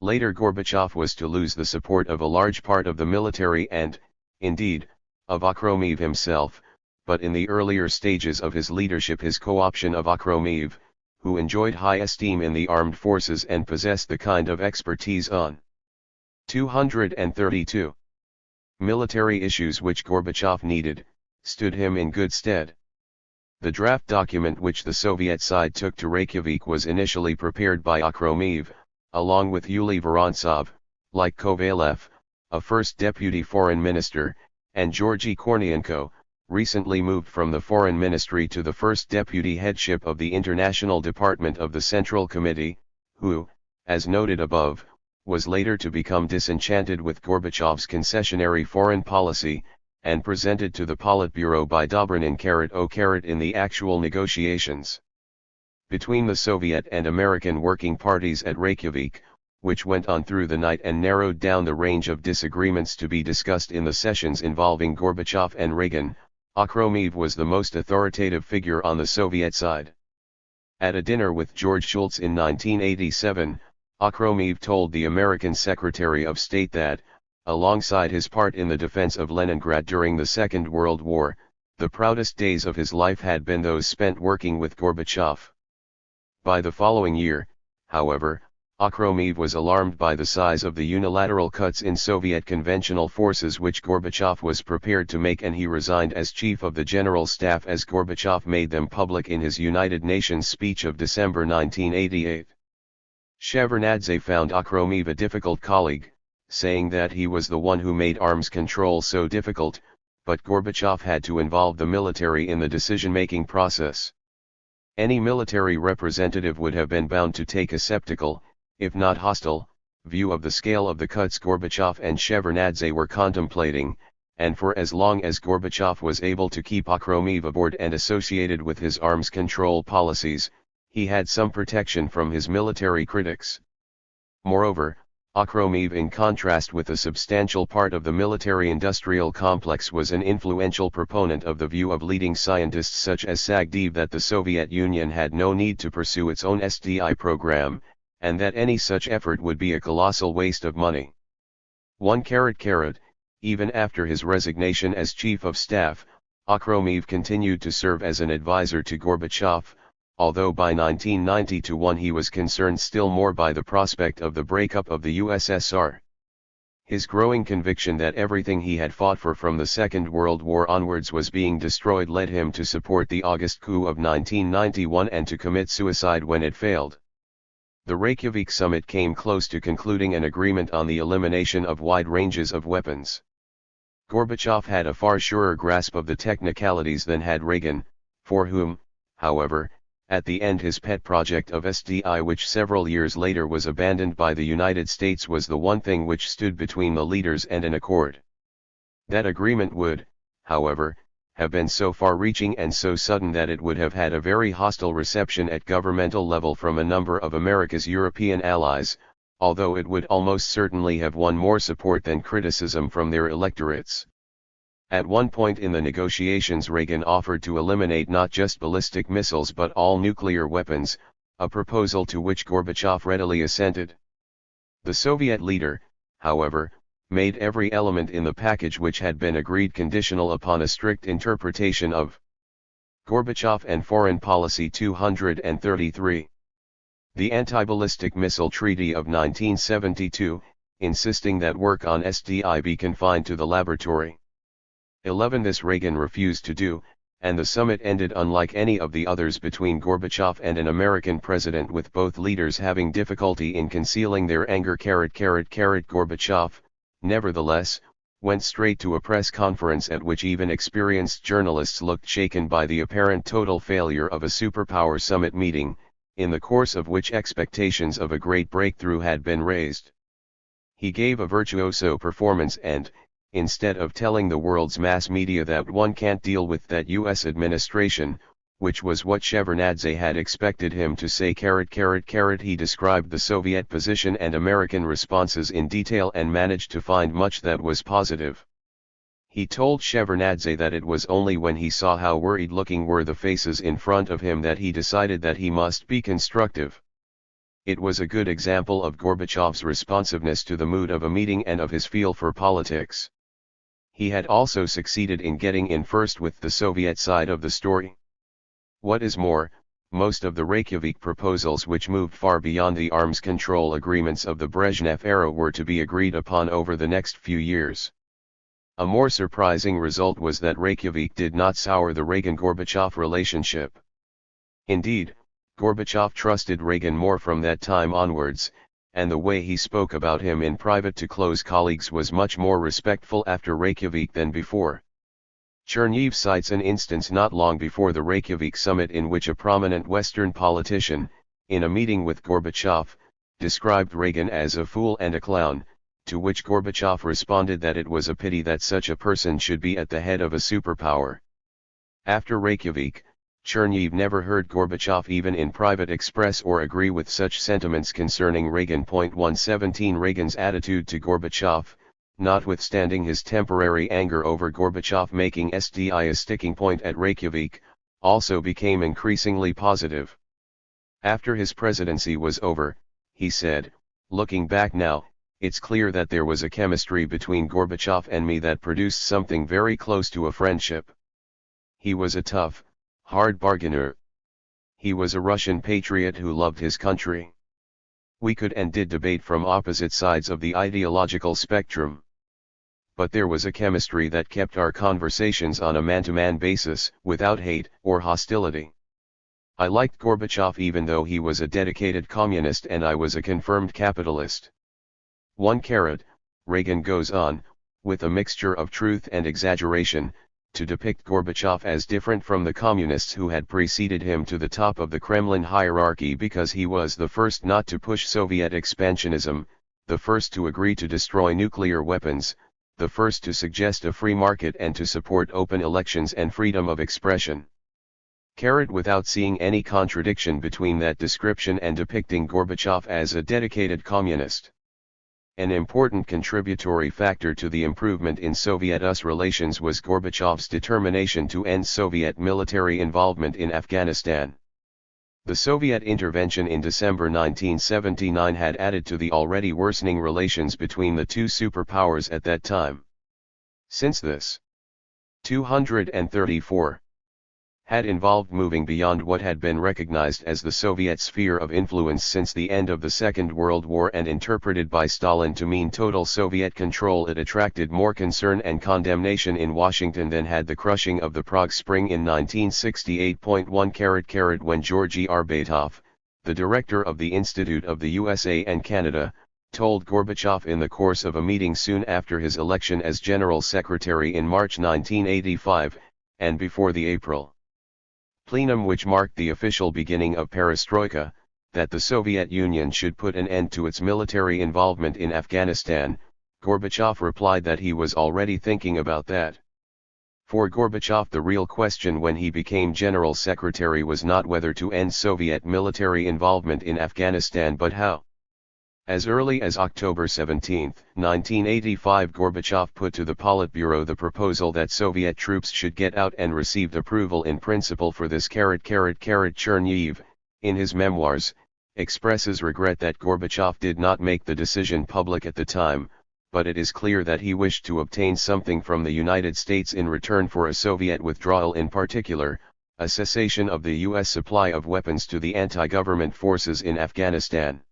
S1: Later Gorbachev was to lose the support of a large part of the military and, indeed, of Akhromev himself, but in the earlier stages of his leadership his co-option of Akhromev, who enjoyed high esteem in the armed forces and possessed the kind of expertise on 232 military issues which Gorbachev needed, stood him in good stead. The draft document which the Soviet side took to Reykjavik was initially prepared by Akhromev, along with Yuli Vorontsov, like Kovalev, a first deputy foreign minister, and Georgy Kornienko, recently moved from the foreign ministry to the first deputy headship of the International Department of the Central Committee, who, as noted above, was later to become disenchanted with Gorbachev's concessionary foreign policy, and presented to the Politburo by Dobrynin in the actual negotiations between the Soviet and American working parties at Reykjavik, which went on through the night and narrowed down the range of disagreements to be discussed in the sessions involving Gorbachev and Reagan. Akhromev was the most authoritative figure on the Soviet side. At a dinner with George Shultz in 1987, Akhromev told the American Secretary of State that, alongside his part in the defense of Leningrad during the Second World War, the proudest days of his life had been those spent working with Gorbachev. By the following year, however, Akhromev was alarmed by the size of the unilateral cuts in Soviet conventional forces which Gorbachev was prepared to make, and he resigned as Chief of the General Staff as Gorbachev made them public in his United Nations speech of December 1988. Shevardnadze found Akhromev a difficult colleague, saying that he was the one who made arms control so difficult, but Gorbachev had to involve the military in the decision-making process. Any military representative would have been bound to take a skeptical, if not hostile, view of the scale of the cuts Gorbachev and Shevardnadze were contemplating, and for as long as Gorbachev was able to keep Akhromev aboard and associated with his arms control policies, he had some protection from his military critics. Moreover, Akhromev, in contrast with a substantial part of the military-industrial complex, was an influential proponent of the view of leading scientists such as Sagdiyev that the Soviet Union had no need to pursue its own SDI program, and that any such effort would be a colossal waste of money. Even after his resignation as Chief of Staff, Akhromev continued to serve as an advisor to Gorbachev, although by 1990-1 he was concerned still more by the prospect of the breakup of the USSR. His growing conviction that everything he had fought for from the Second World War onwards was being destroyed led him to support the August coup of 1991 and to commit suicide when it failed. The Reykjavik summit came close to concluding an agreement on the elimination of wide ranges of weapons. Gorbachev had a far surer grasp of the technicalities than had Reagan, for whom, however, at the end his pet project of SDI, which several years later was abandoned by the United States, was the one thing which stood between the leaders and an accord. That agreement would, however, have been so far-reaching and so sudden that it would have had a very hostile reception at governmental level from a number of America's European allies, although it would almost certainly have won more support than criticism from their electorates. At one point in the negotiations, Reagan offered to eliminate not just ballistic missiles but all nuclear weapons, a proposal to which Gorbachev readily assented. The Soviet leader, however, made every element in the package which had been agreed conditional upon a strict interpretation of Gorbachev and Foreign Policy 233. The Anti-Ballistic Missile Treaty of 1972, insisting that work on SDI be confined to the laboratory. 11. This Reagan refused to do, and the summit ended unlike any of the others between Gorbachev and an American president, with both leaders having difficulty in concealing their anger. Gorbachev, nevertheless, went straight to a press conference at which even experienced journalists looked shaken by the apparent total failure of a superpower summit meeting, in the course of which expectations of a great breakthrough had been raised. He gave a virtuoso performance and, instead of telling the world's mass media that one can't deal with that US administration, which was what Shevardnadze had expected him to say, he described the Soviet position and American responses in detail and managed to find much that was positive. He told Shevardnadze that it was only when he saw how worried-looking were the faces in front of him that he decided that he must be constructive. It was a good example of Gorbachev's responsiveness to the mood of a meeting and of his feel for politics. He had also succeeded in getting in first with the Soviet side of the story. What is more, most of the Reykjavik proposals, which moved far beyond the arms control agreements of the Brezhnev era, were to be agreed upon over the next few years. A more surprising result was that Reykjavik did not sour the Reagan-Gorbachev relationship. Indeed, Gorbachev trusted Reagan more from that time onwards, and the way he spoke about him in private to close colleagues was much more respectful after Reykjavik than before. Chernev cites an instance not long before the Reykjavik summit in which a prominent Western politician, in a meeting with Gorbachev, described Reagan as a fool and a clown, to which Gorbachev responded that it was a pity that such a person should be at the head of a superpower. After Reykjavik, Chernev never heard Gorbachev even in private express or agree with such sentiments concerning Reagan. 117 Reagan's attitude to Gorbachev, notwithstanding his temporary anger over Gorbachev making SDI a sticking point at Reykjavik, also became increasingly positive. After his presidency was over, he said, looking back now, it's clear that there was a chemistry between Gorbachev and me that produced something very close to a friendship. He was a tough, hard bargainer. He was a Russian patriot who loved his country. We could and did debate from opposite sides of the ideological spectrum. But there was a chemistry that kept our conversations on a man-to-man basis, without hate or hostility. I liked Gorbachev even though he was a dedicated communist and I was a confirmed capitalist. Reagan goes on, with a mixture of truth and exaggeration, to depict Gorbachev as different from the communists who had preceded him to the top of the Kremlin hierarchy because he was the first not to push Soviet expansionism, the first to agree to destroy nuclear weapons, the first to suggest a free market and to support open elections and freedom of expression. Without seeing any contradiction between that description and depicting Gorbachev as a dedicated communist. An important contributory factor to the improvement in Soviet-US relations was Gorbachev's determination to end Soviet military involvement in Afghanistan. The Soviet intervention in December 1979 had added to the already worsening relations between the two superpowers at that time. Since this 234 had involved moving beyond what had been recognized as the Soviet sphere of influence since the end of the Second World War and interpreted by Stalin to mean total Soviet control. It attracted more concern and condemnation in Washington than had the crushing of the Prague Spring in 1968. When Georgy Arbatov, the director of the Institute of the USA and Canada, told Gorbachev in the course of a meeting soon after his election as General Secretary in March 1985, and before the April plenum which marked the official beginning of perestroika, that the Soviet Union should put an end to its military involvement in Afghanistan, Gorbachev replied that he was already thinking about that. For Gorbachev, the real question when he became General Secretary was not whether to end Soviet military involvement in Afghanistan but how. As early as October 17, 1985, Gorbachev put to the Politburo the proposal that Soviet troops should get out and received approval in principle for this. Chernev, in his memoirs, expresses regret that Gorbachev did not make the decision public at the time, but it is clear that he wished to obtain something from the United States in return for a Soviet withdrawal, in particular, a cessation of the U.S. supply of weapons to the anti-government forces in Afghanistan.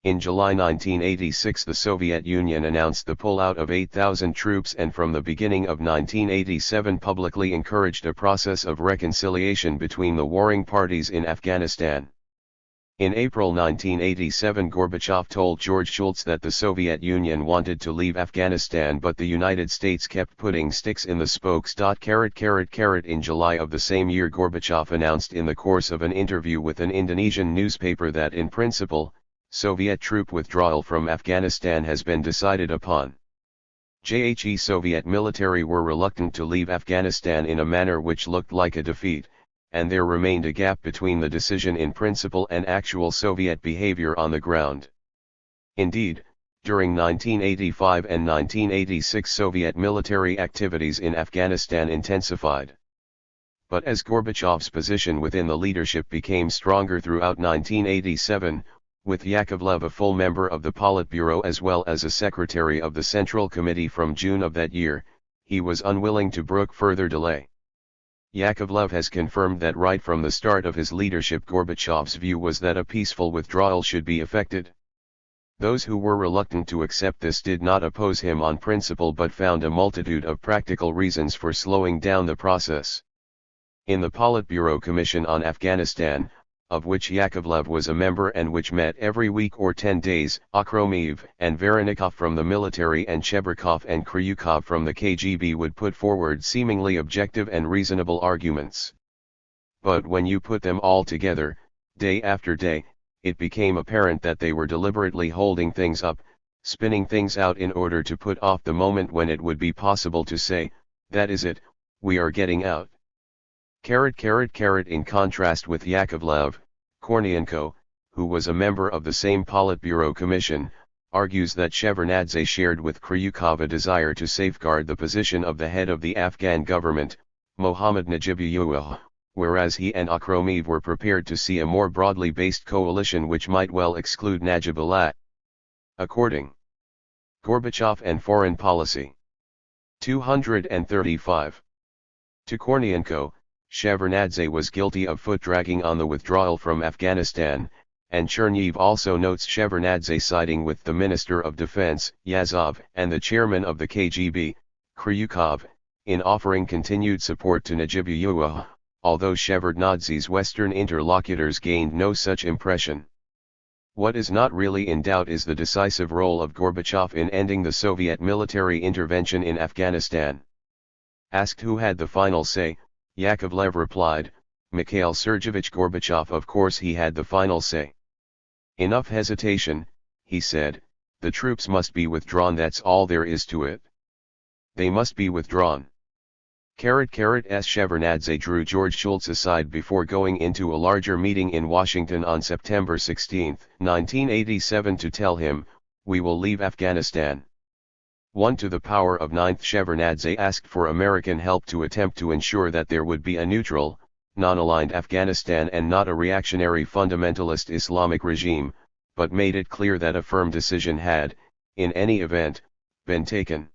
S1: In July 1986, the Soviet Union announced the pullout of 8,000 troops and from the beginning of 1987 publicly encouraged a process of reconciliation between the warring parties in Afghanistan. In April 1987, Gorbachev told George Shultz that the Soviet Union wanted to leave Afghanistan but the United States kept putting sticks in the spokes. In July of the same year, Gorbachev announced in the course of an interview with an Indonesian newspaper that in principle, Soviet troop withdrawal from Afghanistan has been decided upon. Soviet military were reluctant to leave Afghanistan in a manner which looked like a defeat, and there remained a gap between the decision in principle and actual Soviet behavior on the ground. Indeed, during 1985 and 1986 Soviet military activities in Afghanistan intensified. But as Gorbachev's position within the leadership became stronger throughout 1987, with Yakovlev a full member of the Politburo as well as a secretary of the Central Committee from June of that year, he was unwilling to brook further delay. Yakovlev has confirmed that right from the start of his leadership Gorbachev's view was that a peaceful withdrawal should be effected. Those who were reluctant to accept this did not oppose him on principle but found a multitude of practical reasons for slowing down the process. In the Politburo Commission on Afghanistan, of which Yakovlev was a member and which met every week or 10 days, Akromev and Verenikov from the military and Chebrikov and Kryukov from the KGB would put forward seemingly objective and reasonable arguments. But when you put them all together, day after day, it became apparent that they were deliberately holding things up, spinning things out in order to put off the moment when it would be possible to say, that is it, we are getting out. In contrast with Yakovlev, Kornienko, who was a member of the same Politburo Commission, argues that Shevardnadze shared with Kryukov a desire to safeguard the position of the head of the Afghan government, Mohammad Najibullah, whereas he and Akromev were prepared to see a more broadly based coalition which might well exclude Najibullah. According Gorbachev and Foreign Policy. 235. To Kornienko, Shevardnadze was guilty of foot-dragging on the withdrawal from Afghanistan, and Cherniv also notes Shevardnadze siding with the Minister of Defense, Yazov, and the chairman of the KGB, Kryukov, in offering continued support to Najibullah, although Shevardnadze's Western interlocutors gained no such impression. What is not really in doubt is the decisive role of Gorbachev in ending the Soviet military intervention in Afghanistan. Asked who had the final say, Yakovlev replied, Mikhail Sergeyevich Gorbachev. Of course he had the final say. Enough hesitation, he said, the troops must be withdrawn, that's all there is to it. They must be withdrawn. S. Shevardnadze drew George Shultz aside before going into a larger meeting in Washington on September 16, 1987 to tell him, we will leave Afghanistan. 1 to the power of 9th Shevardnadze asked for American help to attempt to ensure that there would be a neutral, non-aligned Afghanistan and not a reactionary fundamentalist Islamic regime, but made it clear that a firm decision had, in any event, been taken.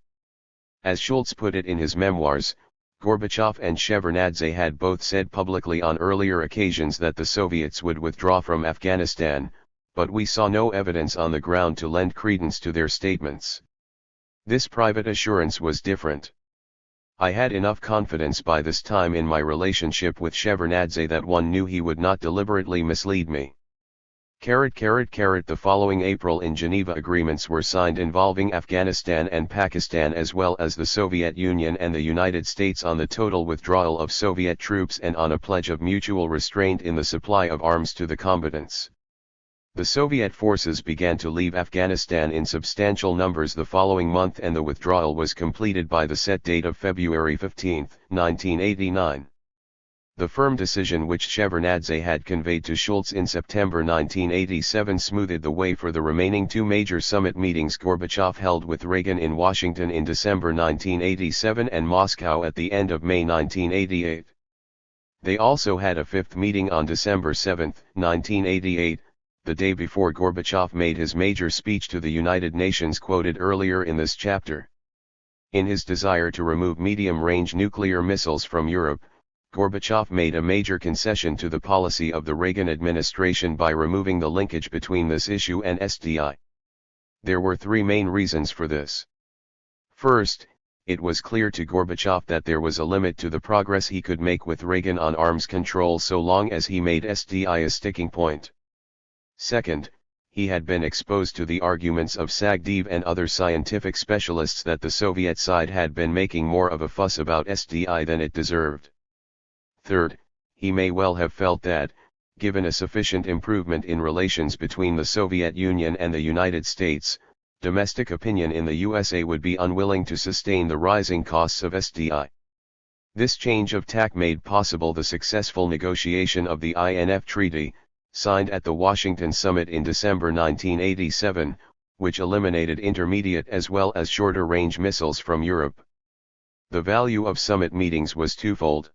S1: As Shultz put it in his memoirs, Gorbachev and Shevardnadze had both said publicly on earlier occasions that the Soviets would withdraw from Afghanistan, but we saw no evidence on the ground to lend credence to their statements. This private assurance was different. I had enough confidence by this time in my relationship with Shevardnadze that one knew he would not deliberately mislead me. The following April in Geneva agreements were signed involving Afghanistan and Pakistan as well as the Soviet Union and the United States on the total withdrawal of Soviet troops and on a pledge of mutual restraint in the supply of arms to the combatants. The Soviet forces began to leave Afghanistan in substantial numbers the following month and the withdrawal was completed by the set date of February 15, 1989. The firm decision which Shevardnadze had conveyed to Shultz in September 1987 smoothed the way for the remaining two major summit meetings Gorbachev held with Reagan in Washington in December 1987 and Moscow at the end of May 1988. They also had a fifth meeting on December 7, 1988, the day before Gorbachev made his major speech to the United Nations quoted earlier in this chapter. In his desire to remove medium-range nuclear missiles from Europe, Gorbachev made a major concession to the policy of the Reagan administration by removing the linkage between this issue and SDI. There were three main reasons for this. First, it was clear to Gorbachev that there was a limit to the progress he could make with Reagan on arms control so long as he made SDI a sticking point. Second, he had been exposed to the arguments of Sagdiyev and other scientific specialists that the Soviet side had been making more of a fuss about SDI than it deserved. Third, he may well have felt that, given a sufficient improvement in relations between the Soviet Union and the United States, domestic opinion in the USA would be unwilling to sustain the rising costs of SDI. This change of tack made possible the successful negotiation of the INF Treaty, signed at the Washington Summit in December 1987, which eliminated intermediate as well as shorter-range missiles from Europe. The value of summit meetings was twofold.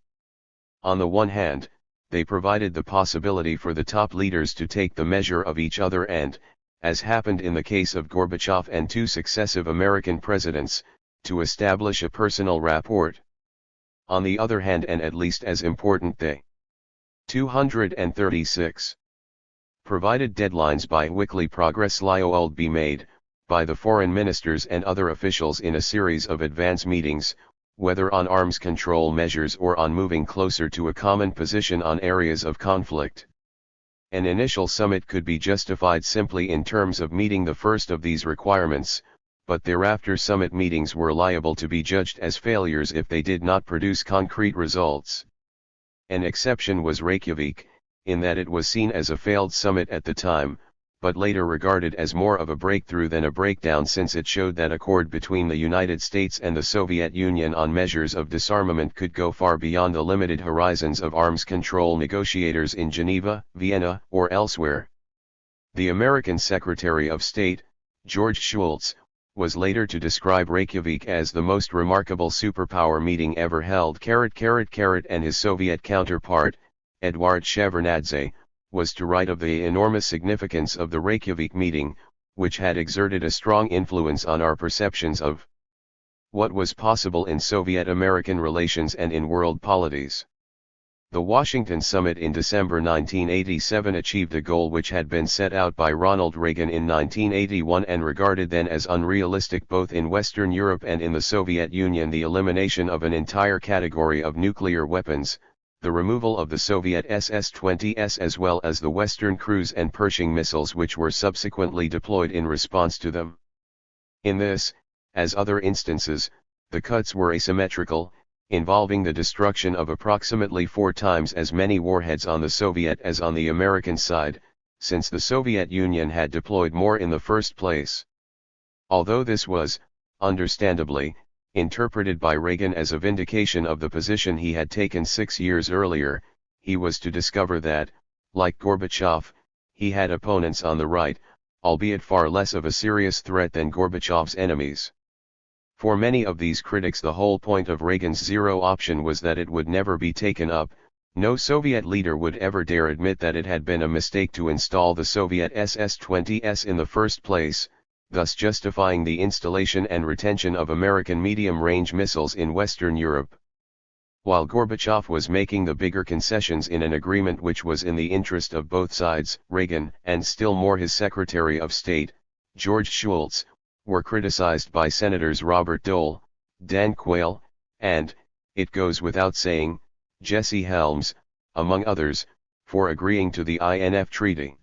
S1: On the one hand, they provided the possibility for the top leaders to take the measure of each other and, as happened in the case of Gorbachev and two successive American presidents, to establish a personal rapport. On the other hand, and at least as important, they 236 provided deadlines by which progress would be made, by the foreign ministers and other officials in a series of advance meetings, whether on arms control measures or on moving closer to a common position on areas of conflict. An initial summit could be justified simply in terms of meeting the first of these requirements, but thereafter summit meetings were liable to be judged as failures if they did not produce concrete results. An exception was Reykjavik, in that it was seen as a failed summit at the time, but later regarded as more of a breakthrough than a breakdown since it showed that accord between the United States and the Soviet Union on measures of disarmament could go far beyond the limited horizons of arms control negotiators in Geneva, Vienna, or elsewhere. The American Secretary of State, George Shultz, was later to describe Reykjavik as the most remarkable superpower meeting ever held. And his Soviet counterpart, Eduard Shevardnadze, was to write of the enormous significance of the Reykjavik meeting, which had exerted a strong influence on our perceptions of what was possible in Soviet-American relations and in world polities. The Washington summit in December 1987 achieved a goal which had been set out by Ronald Reagan in 1981 and regarded then as unrealistic both in Western Europe and in the Soviet Union: the elimination of an entire category of nuclear weapons, the removal of the Soviet SS-20s as well as the Western cruise and Pershing missiles which were subsequently deployed in response to them. In this, as other instances, the cuts were asymmetrical, involving the destruction of approximately 4 times as many warheads on the Soviet as on the American side, since the Soviet Union had deployed more in the first place. Although this was, understandably, interpreted by Reagan as a vindication of the position he had taken 6 years earlier, he was to discover that, like Gorbachev, he had opponents on the right, albeit far less of a serious threat than Gorbachev's enemies. For many of these critics, the whole point of Reagan's zero option was that it would never be taken up. No Soviet leader would ever dare admit that it had been a mistake to install the Soviet SS-20s in the first place, thus justifying the installation and retention of American medium-range missiles in Western Europe. While Gorbachev was making the bigger concessions in an agreement which was in the interest of both sides, Reagan, and still more his Secretary of State, George Shultz, were criticized by Senators Robert Dole, Dan Quayle, and, it goes without saying, Jesse Helms, among others, for agreeing to the INF Treaty.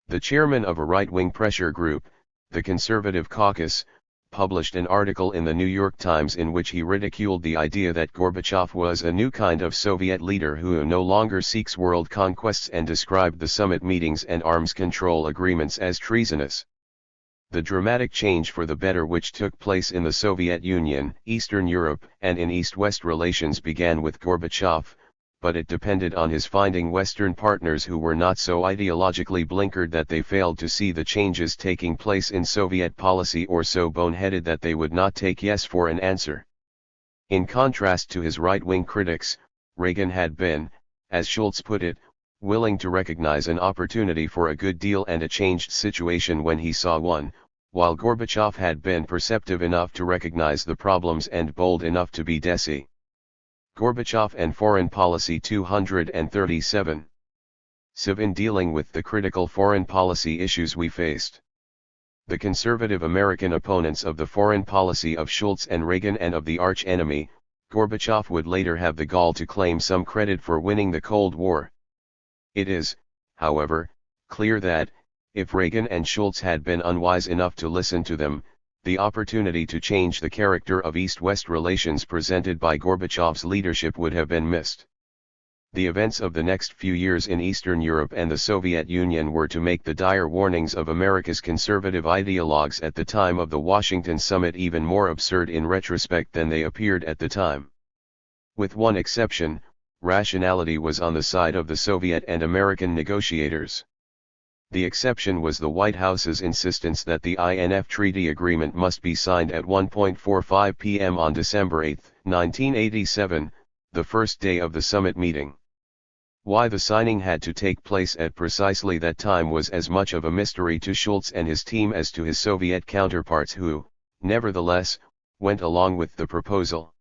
S1: The chairman of a right-wing pressure group, the Conservative Caucus, published an article in the New York Times in which he ridiculed the idea that Gorbachev was a new kind of Soviet leader who no longer seeks world conquests and described the summit meetings and arms control agreements as treasonous. The dramatic change for the better which took place in the Soviet Union, Eastern Europe, and in East-West relations began with Gorbachev, but it depended on his finding Western partners who were not so ideologically blinkered that they failed to see the changes taking place in Soviet policy or so boneheaded that they would not take yes for an answer. In contrast to his right-wing critics, Reagan had been, as Shultz put it, willing to recognize an opportunity for a good deal and a changed situation when he saw one, while Gorbachev had been perceptive enough to recognize the problems and bold enough to be desi. Gorbachev and Foreign Policy 237. In dealing with the critical foreign policy issues we faced. The conservative American opponents of the foreign policy of Shultz and Reagan and of the arch-enemy, Gorbachev would later have the gall to claim some credit for winning the Cold War. It is, however, clear that, if Reagan and Shultz had been unwise enough to listen to them, the opportunity to change the character of East-West relations presented by Gorbachev's leadership would have been missed. The events of the next few years in Eastern Europe and the Soviet Union were to make the dire warnings of America's conservative ideologues at the time of the Washington summit even more absurd in retrospect than they appeared at the time. With one exception, rationality was on the side of the Soviet and American negotiators. The exception was the White House's insistence that the INF Treaty Agreement must be signed at 1:45 p.m. on December 8, 1987, the first day of the summit meeting. Why the signing had to take place at precisely that time was as much of a mystery to Shultz and his team as to his Soviet counterparts who, nevertheless, went along with the proposal.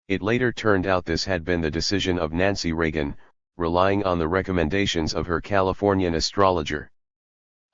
S1: It later turned out this had been the decision of Nancy Reagan, relying on the recommendations of her Californian astrologer.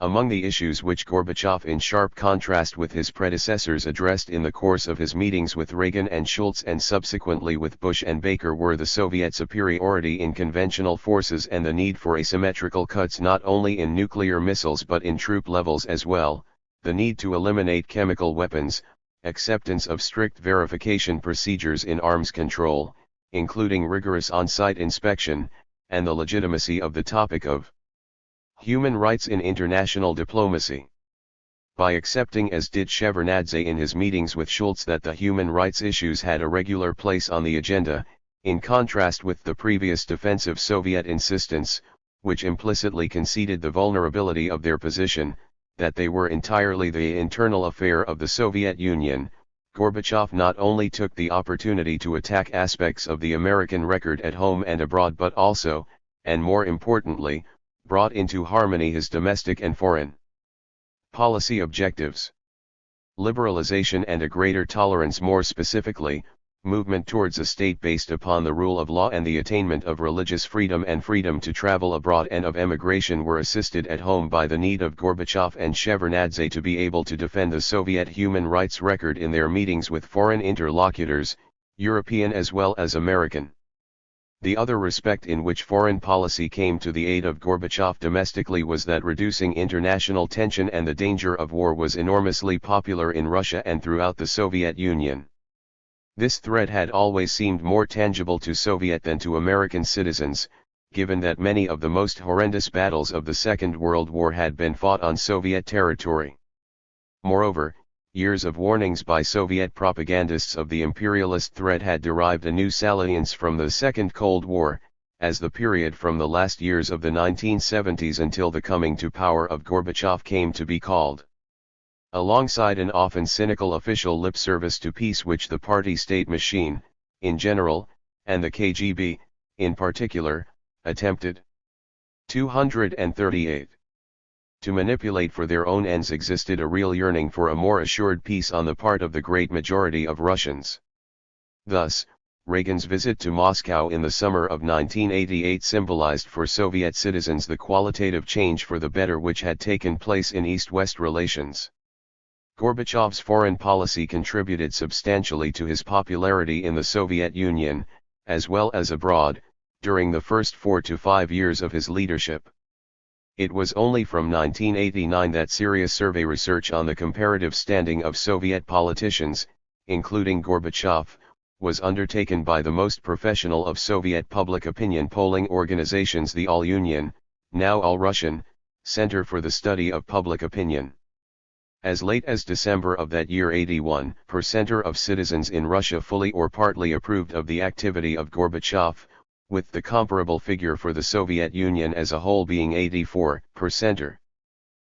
S1: Among the issues which Gorbachev, in sharp contrast with his predecessors, addressed in the course of his meetings with Reagan and Shultz and subsequently with Bush and Baker, were the Soviet superiority in conventional forces and the need for asymmetrical cuts not only in nuclear missiles but in troop levels as well, the need to eliminate chemical weapons, acceptance of strict verification procedures in arms control, including rigorous on-site inspection, and the legitimacy of the topic of human rights in international diplomacy. By accepting, as did Shevardnadze in his meetings with Shultz, that the human rights issues had a regular place on the agenda, in contrast with the previous defensive Soviet insistence, which implicitly conceded the vulnerability of their position, that they were entirely the internal affair of the Soviet Union, Gorbachev not only took the opportunity to attack aspects of the American record at home and abroad but also, and more importantly, brought into harmony his domestic and foreign Policy objectives. Liberalization and a greater tolerance, more specifically, movement towards a state based upon the rule of law and the attainment of religious freedom and freedom to travel abroad and of emigration were assisted at home by the need of Gorbachev and Shevardnadze to be able to defend the Soviet human rights record in their meetings with foreign interlocutors, European as well as American. The other respect in which foreign policy came to the aid of Gorbachev domestically was that reducing international tension and the danger of war was enormously popular in Russia and throughout the Soviet Union. This threat had always seemed more tangible to Soviet than to American citizens, given that many of the most horrendous battles of the Second World War had been fought on Soviet territory. Moreover, years of warnings by Soviet propagandists of the imperialist threat had derived a new salience from the Second Cold War, as the period from the last years of the 1970s until the coming to power of Gorbachev came to be called. Alongside an often cynical official lip service to peace which the party-state machine, in general, and the KGB, in particular, attempted. 238. To manipulate for their own ends existed a real yearning for a more assured peace on the part of the great majority of Russians. Thus, Reagan's visit to Moscow in the summer of 1988 symbolized for Soviet citizens the qualitative change for the better which had taken place in East-West relations. Gorbachev's foreign policy contributed substantially to his popularity in the Soviet Union, as well as abroad, during the first 4 to 5 years of his leadership. It was only from 1989 that serious survey research on the comparative standing of Soviet politicians, including Gorbachev, was undertaken by the most professional of Soviet public opinion polling organizations, the All-Union, now All-Russian, Center for the Study of Public Opinion. As late as December of that year, 81% of citizens in Russia fully or partly approved of the activity of Gorbachev, with the comparable figure for the Soviet Union as a whole being 84%.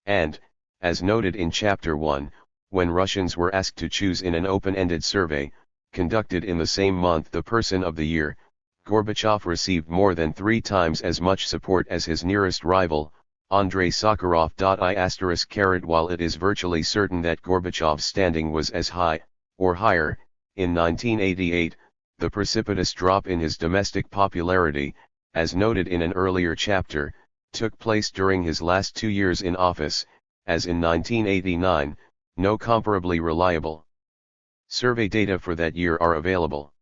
S1: And, as noted in Chapter 1, when Russians were asked to choose in an open-ended survey, conducted in the same month, the person of the year, Gorbachev received more than 3 times as much support as his nearest rival, Andrei Sakharov. While it is virtually certain that Gorbachev's standing was as high, or higher, in 1988, the precipitous drop in his domestic popularity, as noted in an earlier chapter, took place during his last 2 years in office, as in 1989, no comparably reliable survey data for that year are available.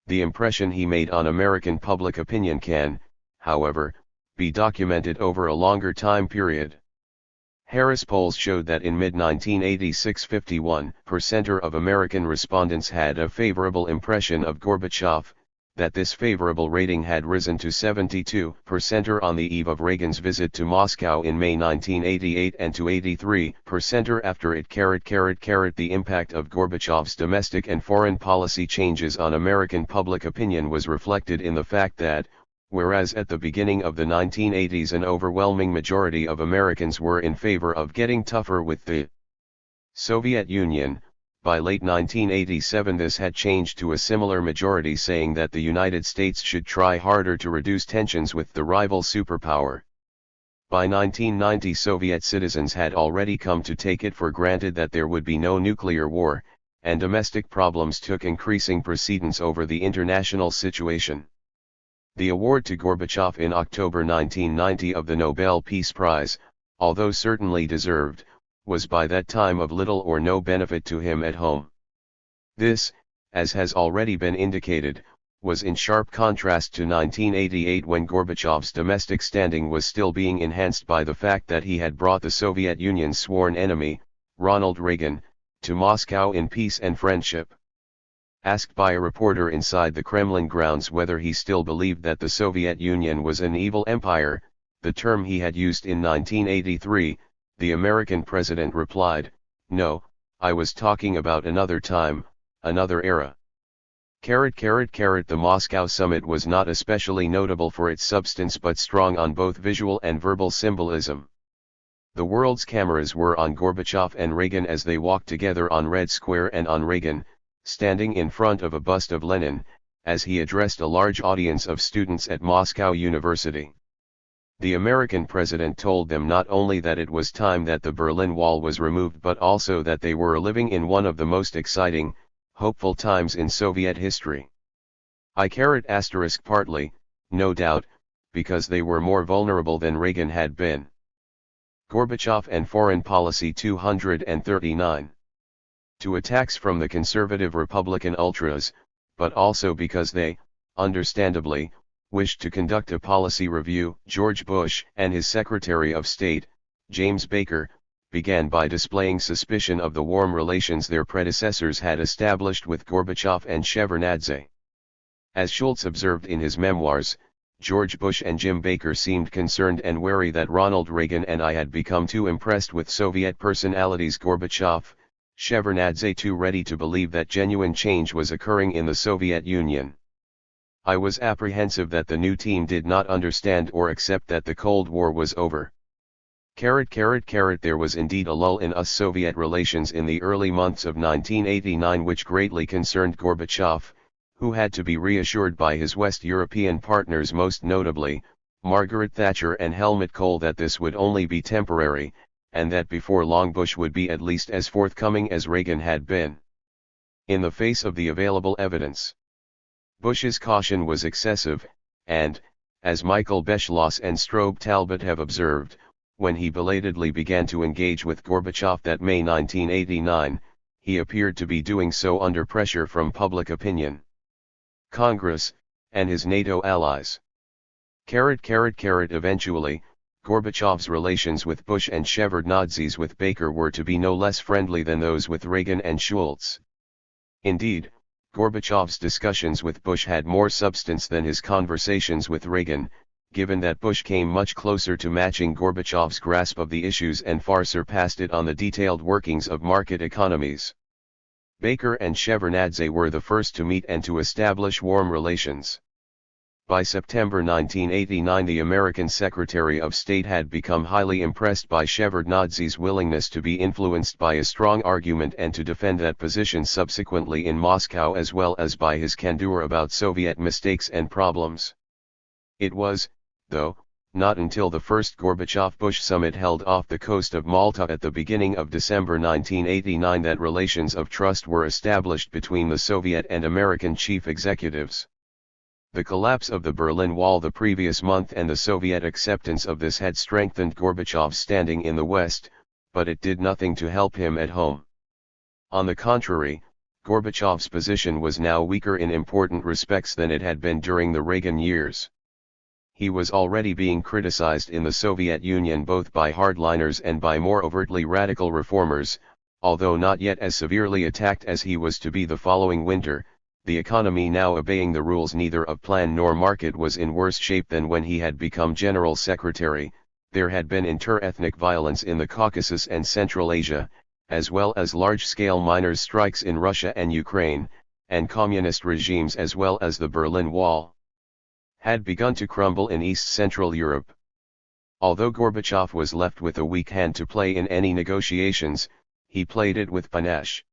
S1: The impression he made on American public opinion can, however, be documented over a longer time period. Harris polls showed that in mid-1986 51% of American respondents had a favorable impression of Gorbachev, that this favorable rating had risen to 72% on the eve of Reagan's visit to Moscow in May 1988 and to 83% after it. The impact of Gorbachev's domestic and foreign policy changes on American public opinion was reflected in the fact that, whereas at the beginning of the 1980s an overwhelming majority of Americans were in favor of getting tougher with the Soviet Union, by late 1987 this had changed to a similar majority saying that the United States should try harder to reduce tensions with the rival superpower. By 1990 Soviet citizens had already come to take it for granted that there would be no nuclear war, and domestic problems took increasing precedence over the international situation. The award to Gorbachev in October 1990 of the Nobel Peace Prize, although certainly deserved, was by that time of little or no benefit to him at home. This, as has already been indicated, was in sharp contrast to 1988 when Gorbachev's domestic standing was still being enhanced by the fact that he had brought the Soviet Union's sworn enemy, Ronald Reagan, to Moscow in peace and friendship. Asked by a reporter inside the Kremlin grounds whether he still believed that the Soviet Union was an evil empire, the term he had used in 1983, the American president replied, "No, I was talking about another time, another era." The Moscow summit was not especially notable for its substance but strong on both visual and verbal symbolism. The world's cameras were on Gorbachev and Reagan as they walked together on Red Square and on Reagan, standing in front of a bust of Lenin, as he addressed a large audience of students at Moscow University. The American president told them not only that it was time that the Berlin Wall was removed but also that they were living in one of the most exciting, hopeful times in Soviet history. Partly, no doubt, because they were more vulnerable than Reagan had been. Gorbachev and Foreign Policy 239. To attacks from the conservative Republican ultras, but also because they, understandably, wished to conduct a policy review. George Bush and his Secretary of State, James Baker, began by displaying suspicion of the warm relations their predecessors had established with Gorbachev and Shevardnadze. As Schultz observed in his memoirs, George Bush and Jim Baker seemed concerned and wary that Ronald Reagan and I had become too impressed with Soviet personalities. Gorbachev, Shevardnadze too ready to believe that genuine change was occurring in the Soviet Union. I was apprehensive that the new team did not understand or accept that the Cold War was over. There was indeed a lull in US-Soviet relations in the early months of 1989 which greatly concerned Gorbachev, who had to be reassured by his West European partners, most notably, Margaret Thatcher and Helmut Kohl, that this would only be temporary, and that before long Bush would be at least as forthcoming as Reagan had been. In the face of the available evidence, Bush's caution was excessive, and, as Michael Beschloss and Strobe Talbot have observed, when he belatedly began to engage with Gorbachev that May 1989, he appeared to be doing so under pressure from public opinion, Congress, and his NATO allies. Eventually, Gorbachev's relations with Bush and Shevardnadze's with Baker were to be no less friendly than those with Reagan and Schultz. Indeed, Gorbachev's discussions with Bush had more substance than his conversations with Reagan, given that Bush came much closer to matching Gorbachev's grasp of the issues and far surpassed it on the detailed workings of market economies. Baker and Shevardnadze were the first to meet and to establish warm relations. By September 1989 the American Secretary of State had become highly impressed by Shevardnadze's willingness to be influenced by a strong argument and to defend that position subsequently in Moscow, as well as by his candor about Soviet mistakes and problems. It was, though, not until the first Gorbachev-Bush summit held off the coast of Malta at the beginning of December 1989 that relations of trust were established between the Soviet and American chief executives. The collapse of the Berlin Wall the previous month and the Soviet acceptance of this had strengthened Gorbachev's standing in the West, but it did nothing to help him at home. On the contrary, Gorbachev's position was now weaker in important respects than it had been during the Reagan years. He was already being criticized in the Soviet Union both by hardliners and by more overtly radical reformers, although not yet as severely attacked as he was to be the following winter. The economy, now obeying the rules neither of plan nor market, was in worse shape than when he had become General Secretary. There had been inter-ethnic violence in the Caucasus and Central Asia, as well as large-scale miners' strikes in Russia and Ukraine, and communist regimes, as well as the Berlin Wall had begun to crumble in East Central Europe. Although Gorbachev was left with a weak hand to play in any negotiations, he played it with panache.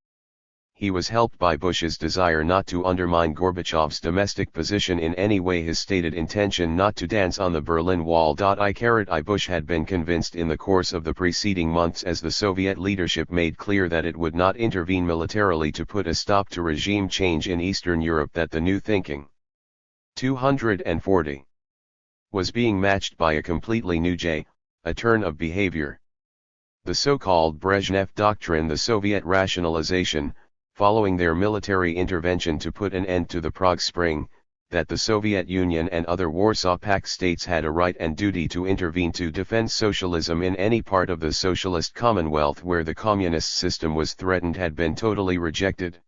S1: He was helped by Bush's desire not to undermine Gorbachev's domestic position in any way, his stated intention not to dance on the Berlin Wall. Bush had been convinced in the course of the preceding months, as the Soviet leadership made clear that it would not intervene militarily to put a stop to regime change in Eastern Europe, that the new thinking 240 was being matched by a completely new a turn of behavior. The so-called Brezhnev Doctrine, the Soviet rationalization, following their military intervention to put an end to the Prague Spring, that the Soviet Union and other Warsaw Pact states had a right and duty to intervene to defend socialism in any part of the socialist commonwealth where the communist system was threatened, had been totally rejected.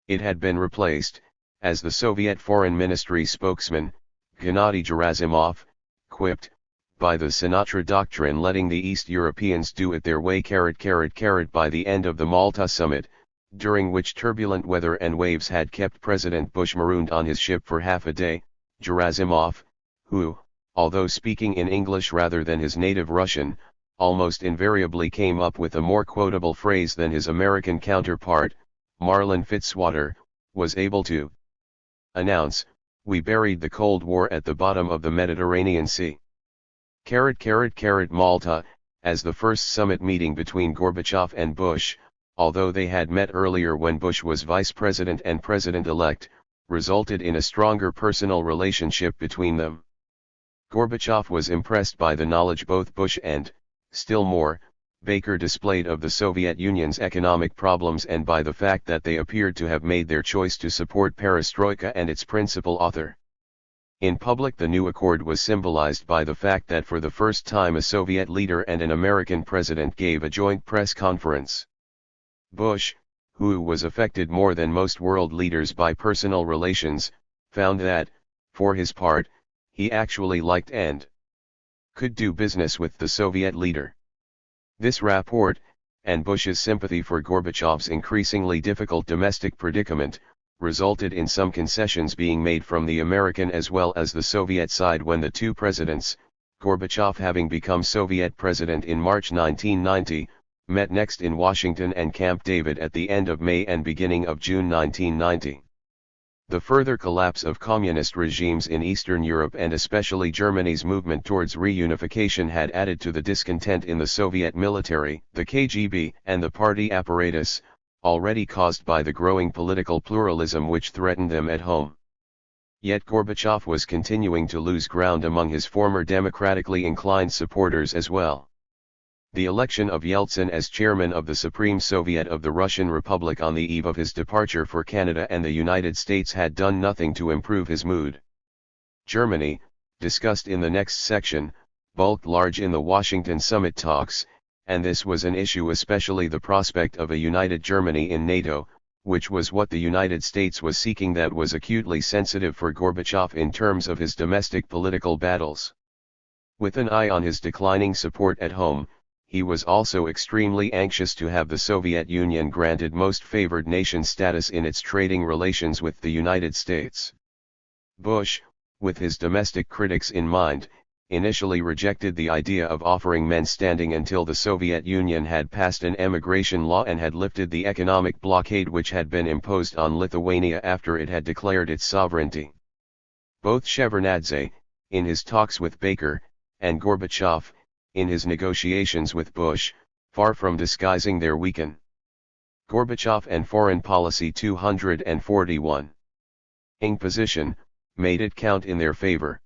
S1: It had been replaced, as the Soviet Foreign Ministry spokesman, Gennady Gerasimov, quipped, by the Sinatra Doctrine, letting the East Europeans do it their way. By the end of the Malta summit, during which turbulent weather and waves had kept President Bush marooned on his ship for half a day, Gerasimov, who, although speaking in English rather than his native Russian, almost invariably came up with a more quotable phrase than his American counterpart, Marlin Fitzwater, was able to announce, "We buried the Cold War at the bottom of the Mediterranean Sea." Malta, as the first summit meeting between Gorbachev and Bush, although they had met earlier when Bush was vice president and president-elect, resulted in a stronger personal relationship between them. Gorbachev was impressed by the knowledge both Bush and, still more, Baker displayed of the Soviet Union's economic problems and by the fact that they appeared to have made their choice to support perestroika and its principal author. In public, the new accord was symbolized by the fact that for the first time a Soviet leader and an American president gave a joint press conference. Bush, who was affected more than most world leaders by personal relations, found that, for his part, he actually liked and could do business with the Soviet leader. This rapport, and Bush's sympathy for Gorbachev's increasingly difficult domestic predicament, resulted in some concessions being made from the American as well as the Soviet side when the two presidents, Gorbachev having become Soviet president in March 1990, met next in Washington and Camp David at the end of May and beginning of June 1990. The further collapse of communist regimes in Eastern Europe and especially Germany's movement towards reunification had added to the discontent in the Soviet military, the KGB, and the party apparatus, already caused by the growing political pluralism which threatened them at home. Yet Gorbachev was continuing to lose ground among his former democratically inclined supporters as well. The election of Yeltsin as chairman of the Supreme Soviet of the Russian Republic on the eve of his departure for Canada and the United States had done nothing to improve his mood. Germany, discussed in the next section, bulked large in the Washington summit talks, and this was an issue, especially the prospect of a united Germany in NATO, which was what the United States was seeking, that was acutely sensitive for Gorbachev in terms of his domestic political battles. With an eye on his declining support at home, he was also extremely anxious to have the Soviet Union granted most favored nation status in its trading relations with the United States. Bush, with his domestic critics in mind, initially rejected the idea of offering men standing until the Soviet Union had passed an emigration law and had lifted the economic blockade which had been imposed on Lithuania after it had declared its sovereignty. Both Shevardnadze, in his talks with Baker, and Gorbachev, in his negotiations with Bush, far from disguising their weaken. Gorbachev and Foreign Policy 241. Ing position, made it count in their favor.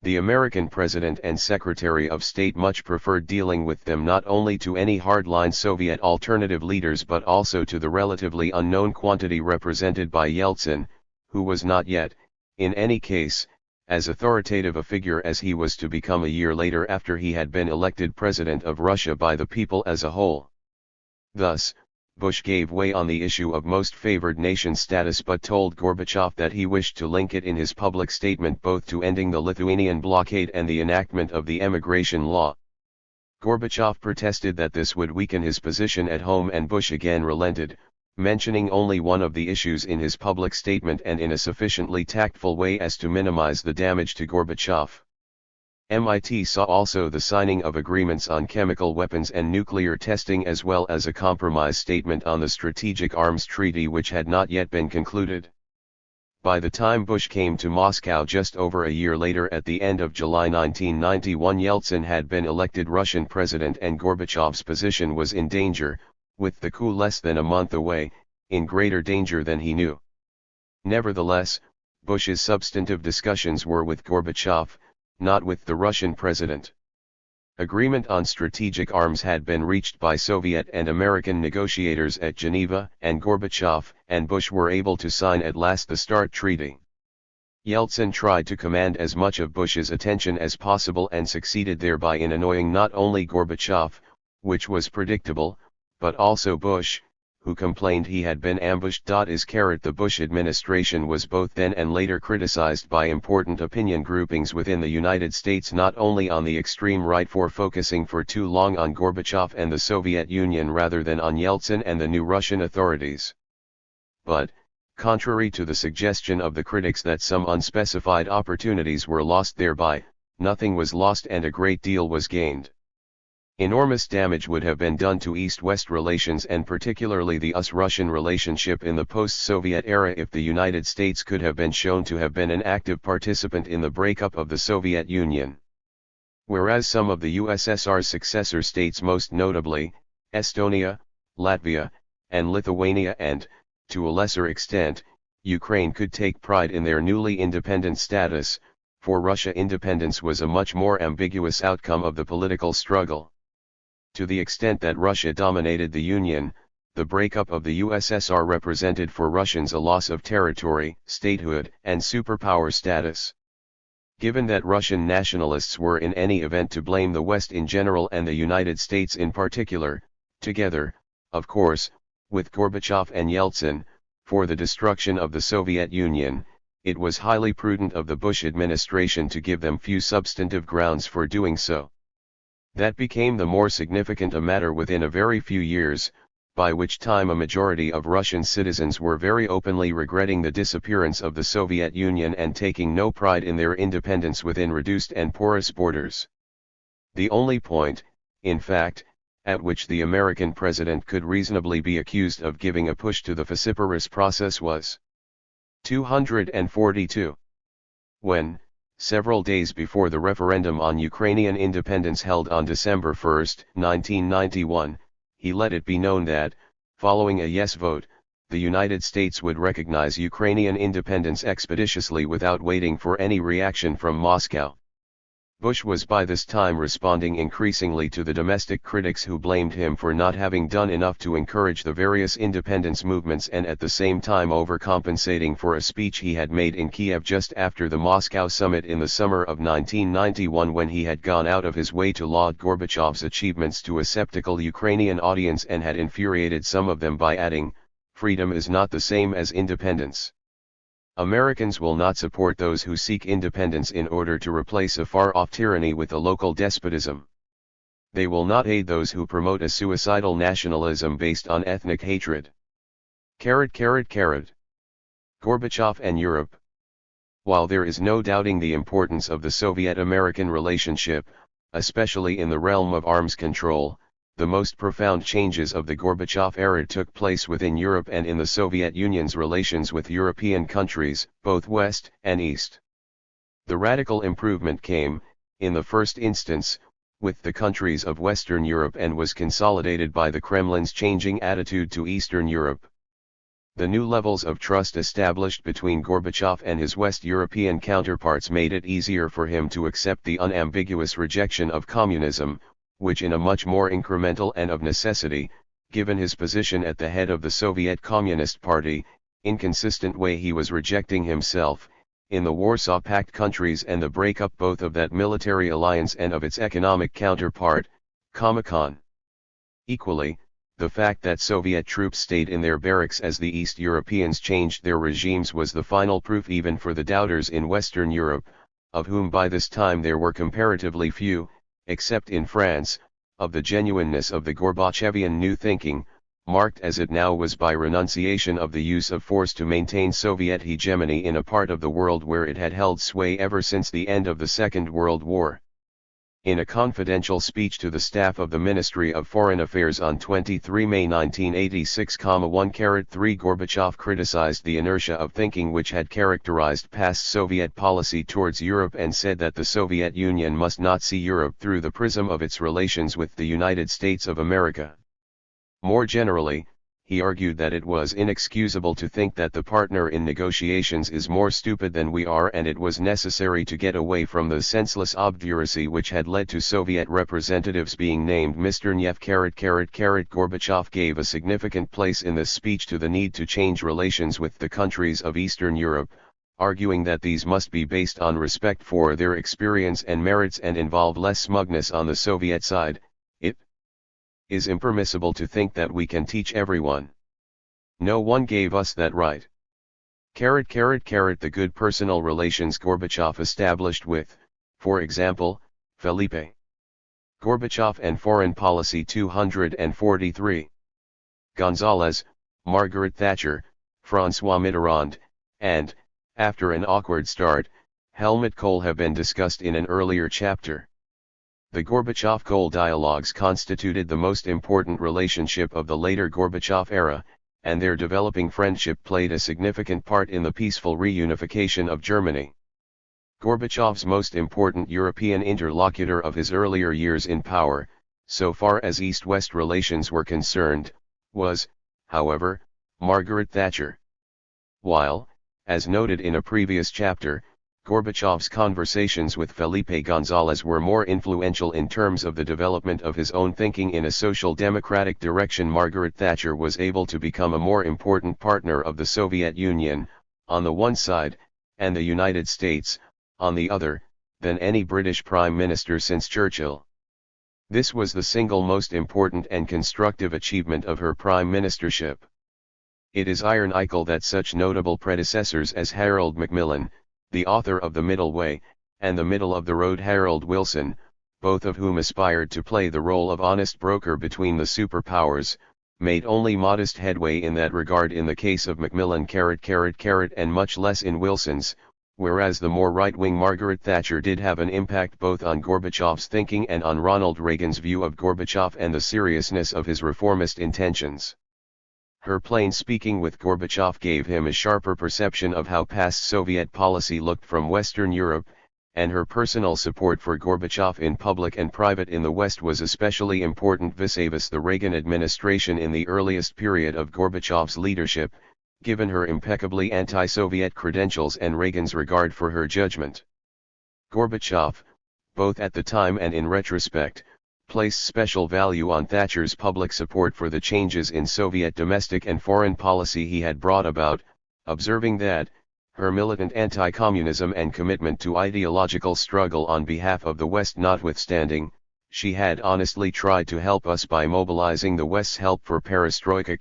S1: The American President and Secretary of State much preferred dealing with them not only to any hardline Soviet alternative leaders but also to the relatively unknown quantity represented by Yeltsin, who was not yet, in any case, as authoritative a figure as he was to become a year later after he had been elected President of Russia by the people as a whole. Thus, Bush gave way on the issue of most favored nation status but told Gorbachev that he wished to link it in his public statement both to ending the Lithuanian blockade and the enactment of the emigration law. Gorbachev protested that this would weaken his position at home, and Bush again relented, mentioning only one of the issues in his public statement and in a sufficiently tactful way as to minimize the damage to Gorbachev. MIT saw also the signing of agreements on chemical weapons and nuclear testing as well as a compromise statement on the Strategic Arms Treaty which had not yet been concluded. By the time Bush came to Moscow just over a year later at the end of July 1991, Yeltsin had been elected Russian president and Gorbachev's position was in danger, with the coup less than a month away, in greater danger than he knew. Nevertheless, Bush's substantive discussions were with Gorbachev, not with the Russian president. Agreement on strategic arms had been reached by Soviet and American negotiators at Geneva, and Gorbachev and Bush were able to sign at last the START Treaty. Yeltsin tried to command as much of Bush's attention as possible and succeeded thereby in annoying not only Gorbachev, which was predictable, but also Bush, who complained he had been ambushed. The Bush administration was both then and later criticized by important opinion groupings within the United States not only on the extreme right for focusing for too long on Gorbachev and the Soviet Union rather than on Yeltsin and the new Russian authorities, but, contrary to the suggestion of the critics that some unspecified opportunities were lost thereby, nothing was lost and a great deal was gained. Enormous damage would have been done to East-West relations and particularly the US-Russian relationship in the post-Soviet era if the United States could have been shown to have been an active participant in the breakup of the Soviet Union. Whereas some of the USSR's successor states, most notably, Estonia, Latvia, and Lithuania and, to a lesser extent, Ukraine, could take pride in their newly independent status, for Russia independence was a much more ambiguous outcome of the political struggle. To the extent that Russia dominated the Union, the breakup of the USSR represented for Russians a loss of territory, statehood, and superpower status. Given that Russian nationalists were in any event to blame the West in general and the United States in particular, together, of course, with Gorbachev and Yeltsin, for the destruction of the Soviet Union, it was highly prudent of the Bush administration to give them few substantive grounds for doing so. That became the more significant a matter within a very few years, by which time a majority of Russian citizens were very openly regretting the disappearance of the Soviet Union and taking no pride in their independence within reduced and porous borders. The only point, in fact, at which the American president could reasonably be accused of giving a push to the vociferous process was 242. When, several days before the referendum on Ukrainian independence held on December 1, 1991, he let it be known that, following a yes vote, the United States would recognize Ukrainian independence expeditiously without waiting for any reaction from Moscow. Bush was by this time responding increasingly to the domestic critics who blamed him for not having done enough to encourage the various independence movements, and at the same time overcompensating for a speech he had made in Kiev just after the Moscow summit in the summer of 1991, when he had gone out of his way to laud Gorbachev's achievements to a skeptical Ukrainian audience and had infuriated some of them by adding, "Freedom is not the same as independence. Americans will not support those who seek independence in order to replace a far-off tyranny with a local despotism. They will not aid those who promote a suicidal nationalism based on ethnic hatred." Gorbachev and Europe. While there is no doubting the importance of the Soviet-American relationship, especially in the realm of arms control, the most profound changes of the Gorbachev era took place within Europe and in the Soviet Union's relations with European countries, both West and East. The radical improvement came, in the first instance, with the countries of Western Europe and was consolidated by the Kremlin's changing attitude to Eastern Europe. The new levels of trust established between Gorbachev and his West European counterparts made it easier for him to accept the unambiguous rejection of communism, which in a much more incremental and of necessity, given his position at the head of the Soviet Communist Party, inconsistent way he was rejecting himself, in the Warsaw Pact countries, and the breakup both of that military alliance and of its economic counterpart, Comecon. Equally, the fact that Soviet troops stayed in their barracks as the East Europeans changed their regimes was the final proof even for the doubters in Western Europe, of whom by this time there were comparatively few, except in France, of the genuineness of the Gorbachevian new thinking, marked as it now was by renunciation of the use of force to maintain Soviet hegemony in a part of the world where it had held sway ever since the end of the Second World War. In a confidential speech to the staff of the Ministry of Foreign Affairs on 23 May 1986,1-3, Gorbachev criticized the inertia of thinking which had characterized past Soviet policy towards Europe and said that the Soviet Union must not see Europe through the prism of its relations with the United States of America. More generally, he argued that it was inexcusable to think that the partner in negotiations is more stupid than we are, and it was necessary to get away from the senseless obduracy which had led to Soviet representatives being named Mr. Nev. Gorbachev gave a significant place in this speech to the need to change relations with the countries of Eastern Europe, arguing that these must be based on respect for their experience and merits and involve less smugness on the Soviet side. It is impermissible to think that we can teach everyone. No one gave us that right. The good personal relations Gorbachev established with, for example, Felipe Gorbachev and Foreign Policy 243. Gonzalez, Margaret Thatcher, François Mitterrand, and, after an awkward start, Helmut Kohl have been discussed in an earlier chapter. The Gorbachev-Kohl dialogues constituted the most important relationship of the later Gorbachev era, and their developing friendship played a significant part in the peaceful reunification of Germany. Gorbachev's most important European interlocutor of his earlier years in power, so far as East-West relations were concerned, was, however, Margaret Thatcher. While, as noted in a previous chapter, Gorbachev's conversations with Felipe González were more influential in terms of the development of his own thinking in a social democratic direction, Margaret Thatcher was able to become a more important partner of the Soviet Union, on the one side, and the United States, on the other, than any British Prime Minister since Churchill. This was the single most important and constructive achievement of her prime ministership. It is ironical that such notable predecessors as Harold Macmillan, the author of The Middle Way, and the Middle of the Road Harold Wilson, both of whom aspired to play the role of honest broker between the superpowers, made only modest headway in that regard in the case of Macmillan and much less in Wilson's, whereas the more right-wing Margaret Thatcher did have an impact both on Gorbachev's thinking and on Ronald Reagan's view of Gorbachev and the seriousness of his reformist intentions. Her plain speaking with Gorbachev gave him a sharper perception of how past Soviet policy looked from Western Europe, and her personal support for Gorbachev in public and private in the West was especially important vis-a-vis the Reagan administration in the earliest period of Gorbachev's leadership, given her impeccably anti-Soviet credentials and Reagan's regard for her judgment. Gorbachev, both at the time and in retrospect, placed special value on Thatcher's public support for the changes in Soviet domestic and foreign policy he had brought about, observing that, her militant anti-communism and commitment to ideological struggle on behalf of the West notwithstanding, she had honestly tried to help us by mobilizing the West's help for perestroika.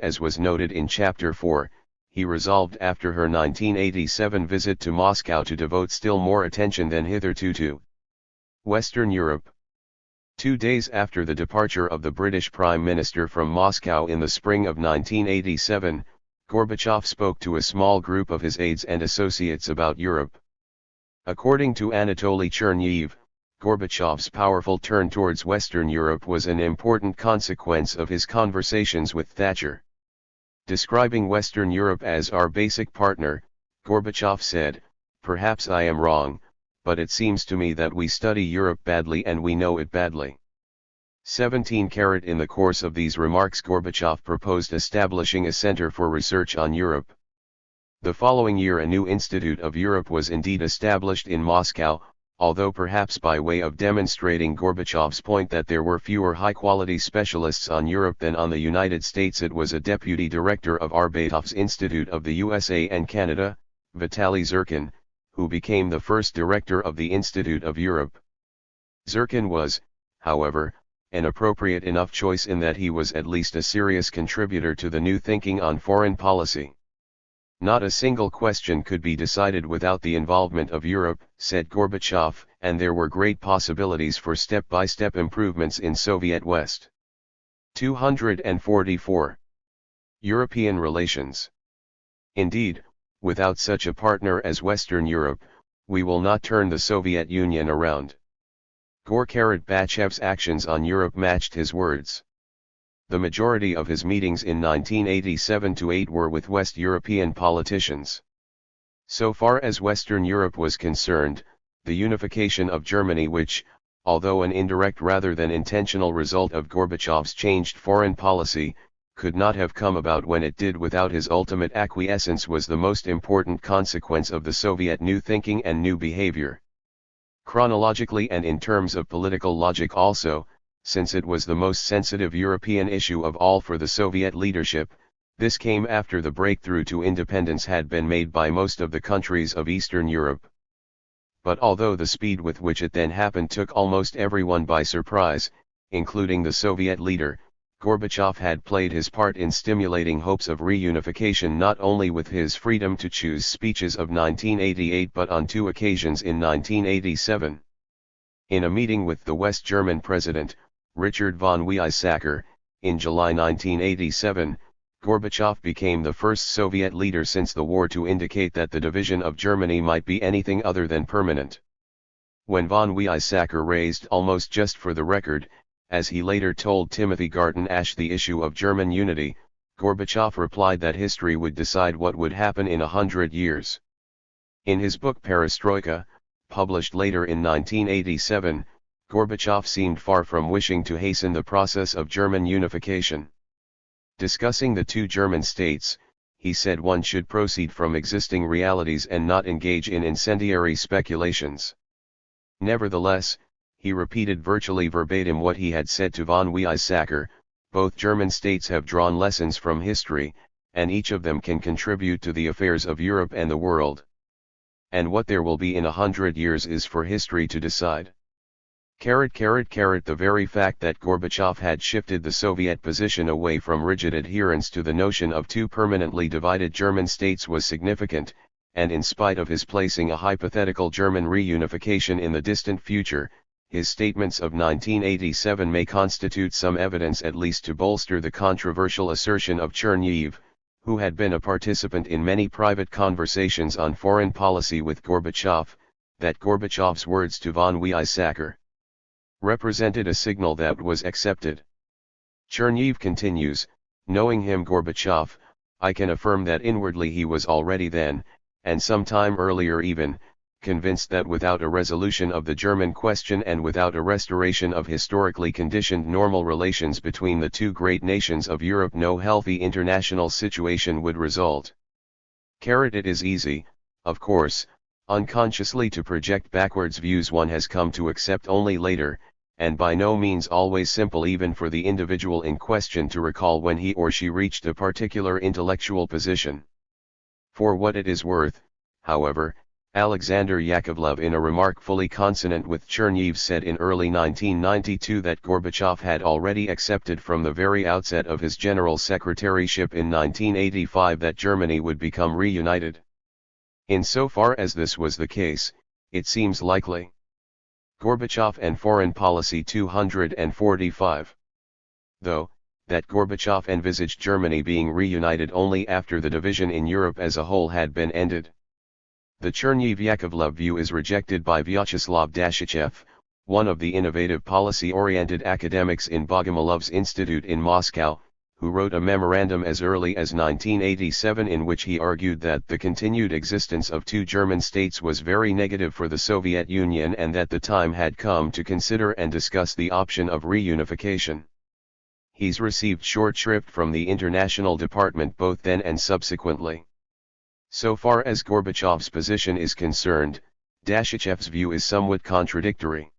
S1: As was noted in Chapter 4, he resolved after her 1987 visit to Moscow to devote still more attention than hitherto to Western Europe. 2 days after the departure of the British Prime Minister from Moscow in the spring of 1987, Gorbachev spoke to a small group of his aides and associates about Europe. According to Anatoly Chernyev, Gorbachev's powerful turn towards Western Europe was an important consequence of his conversations with Thatcher. Describing Western Europe as our basic partner, Gorbachev said, "Perhaps I am wrong, but it seems to me that we study Europe badly and we know it badly." 17. In the course of these remarks, Gorbachev proposed establishing a center for research on Europe. The following year a new Institute of Europe was indeed established in Moscow, although perhaps by way of demonstrating Gorbachev's point that there were fewer high-quality specialists on Europe than on the United States, it was a deputy director of Arbeitov's Institute of the USA and Canada, Vitaly Zherkin, who became the first director of the Institute of Europe. Zherkin was, however, an appropriate enough choice in that he was at least a serious contributor to the new thinking on foreign policy. "Not a single question could be decided without the involvement of Europe," said Gorbachev, and there were great possibilities for step-by-step improvements in Soviet West. 244. European relations. Indeed, without such a partner as Western Europe, we will not turn the Soviet Union around. Gorbachev's actions on Europe matched his words. The majority of his meetings in 1987-8 were with West European politicians. So far as Western Europe was concerned, the unification of Germany, which, although an indirect rather than intentional result of Gorbachev's changed foreign policy, could not have come about when it did without his ultimate acquiescence, was the most important consequence of the Soviet new thinking and new behavior. Chronologically and in terms of political logic also, since it was the most sensitive European issue of all for the Soviet leadership, this came after the breakthrough to independence had been made by most of the countries of Eastern Europe. But although the speed with which it then happened took almost everyone by surprise, including the Soviet leader, Gorbachev had played his part in stimulating hopes of reunification not only with his freedom to choose speeches of 1988 but on 2 occasions in 1987. In a meeting with the West German President, Richard von Weizsäcker, in July 1987, Gorbachev became the first Soviet leader since the war to indicate that the division of Germany might be anything other than permanent. When von Weizsäcker raised, almost just for the record, as he later told Timothy Garton Ash, the issue of German unity, Gorbachev replied that history would decide what would happen in 100 years. In his book Perestroika, published later in 1987, Gorbachev seemed far from wishing to hasten the process of German unification. Discussing the two German states, he said one should proceed from existing realities and not engage in incendiary speculations. Nevertheless, he repeated virtually verbatim what he had said to von Weizsäcker: both German states have drawn lessons from history, and each of them can contribute to the affairs of Europe and the world. And what there will be in 100 years is for history to decide. The very fact that Gorbachev had shifted the Soviet position away from rigid adherence to the notion of two permanently divided German states was significant, and in spite of his placing a hypothetical German reunification in the distant future, his statements of 1987 may constitute some evidence at least to bolster the controversial assertion of Chernihiv, who had been a participant in many private conversations on foreign policy with Gorbachev, that Gorbachev's words to von Weizsäcker represented a signal that was accepted. Chernihiv continues, knowing him Gorbachev, I can affirm that inwardly he was already then, and some time earlier even, convinced that without a resolution of the German question and without a restoration of historically conditioned normal relations between the two great nations of Europe no healthy international situation would result. It is easy, of course, unconsciously to project backwards views one has come to accept only later, and by no means always simple even for the individual in question to recall when he or she reached a particular intellectual position. For what it is worth, however, Alexander Yakovlev in a remark fully consonant with Chernihiv said in early 1992 that Gorbachev had already accepted from the very outset of his general secretaryship in 1985 that Germany would become reunited. Insofar as this was the case, it seems likely. Gorbachev and Foreign Policy 245. Though, that Gorbachev envisaged Germany being reunited only after the division in Europe as a whole had been ended. The Chernihiv-Yakovlev view is rejected by Vyacheslav Dashichev, one of the innovative policy-oriented academics in Bogomilov's Institute in Moscow, who wrote a memorandum as early as 1987 in which he argued that the continued existence of two German states was very negative for the Soviet Union and that the time had come to consider and discuss the option of reunification. He's received short shrift from the International Department both then and subsequently. So far as Gorbachev's position is concerned, Dashichev's view is somewhat contradictory.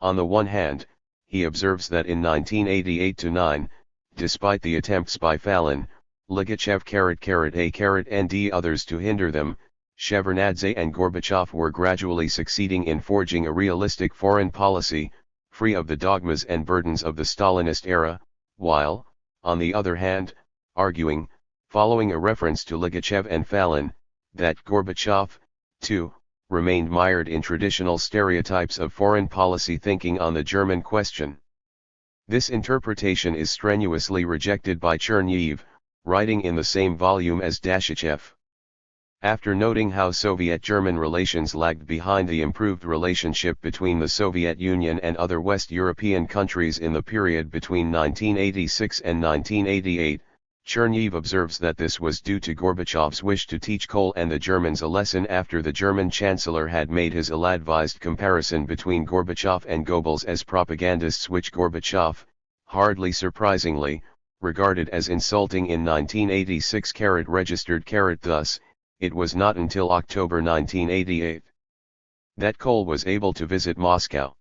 S1: On the one hand, he observes that in 1988-9, despite the attempts by Fallon, Ligachev, A, and others to hinder them, Shevardnadze and Gorbachev were gradually succeeding in forging a realistic foreign policy, free of the dogmas and burdens of the Stalinist era, while, on the other hand, arguing, following a reference to Ligachev and Fallon, that Gorbachev, too, remained mired in traditional stereotypes of foreign policy thinking on the German question. This interpretation is strenuously rejected by Chernihiv, writing in the same volume as Dashichev. After noting how Soviet-German relations lagged behind the improved relationship between the Soviet Union and other West European countries in the period between 1986 and 1988, Chernihiv observes that this was due to Gorbachev's wish to teach Kohl and the Germans a lesson after the German Chancellor had made his ill-advised comparison between Gorbachev and Goebbels as propagandists, which Gorbachev, hardly surprisingly, regarded as insulting in 1986. Registered. Thus, it was not until October 1988 that Kohl was able to visit Moscow.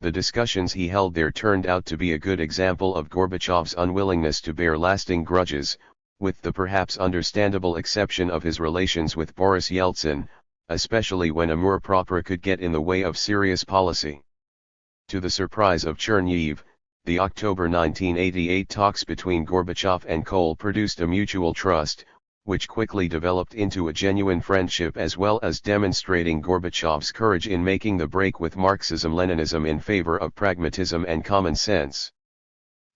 S1: The discussions he held there turned out to be a good example of Gorbachev's unwillingness to bear lasting grudges, with the perhaps understandable exception of his relations with Boris Yeltsin, especially when amour propre could get in the way of serious policy. To the surprise of Chernihiv, the October 1988 talks between Gorbachev and Kohl produced a mutual trust, which quickly developed into a genuine friendship, as well as demonstrating Gorbachev's courage in making the break with Marxism-Leninism in favor of pragmatism and common sense.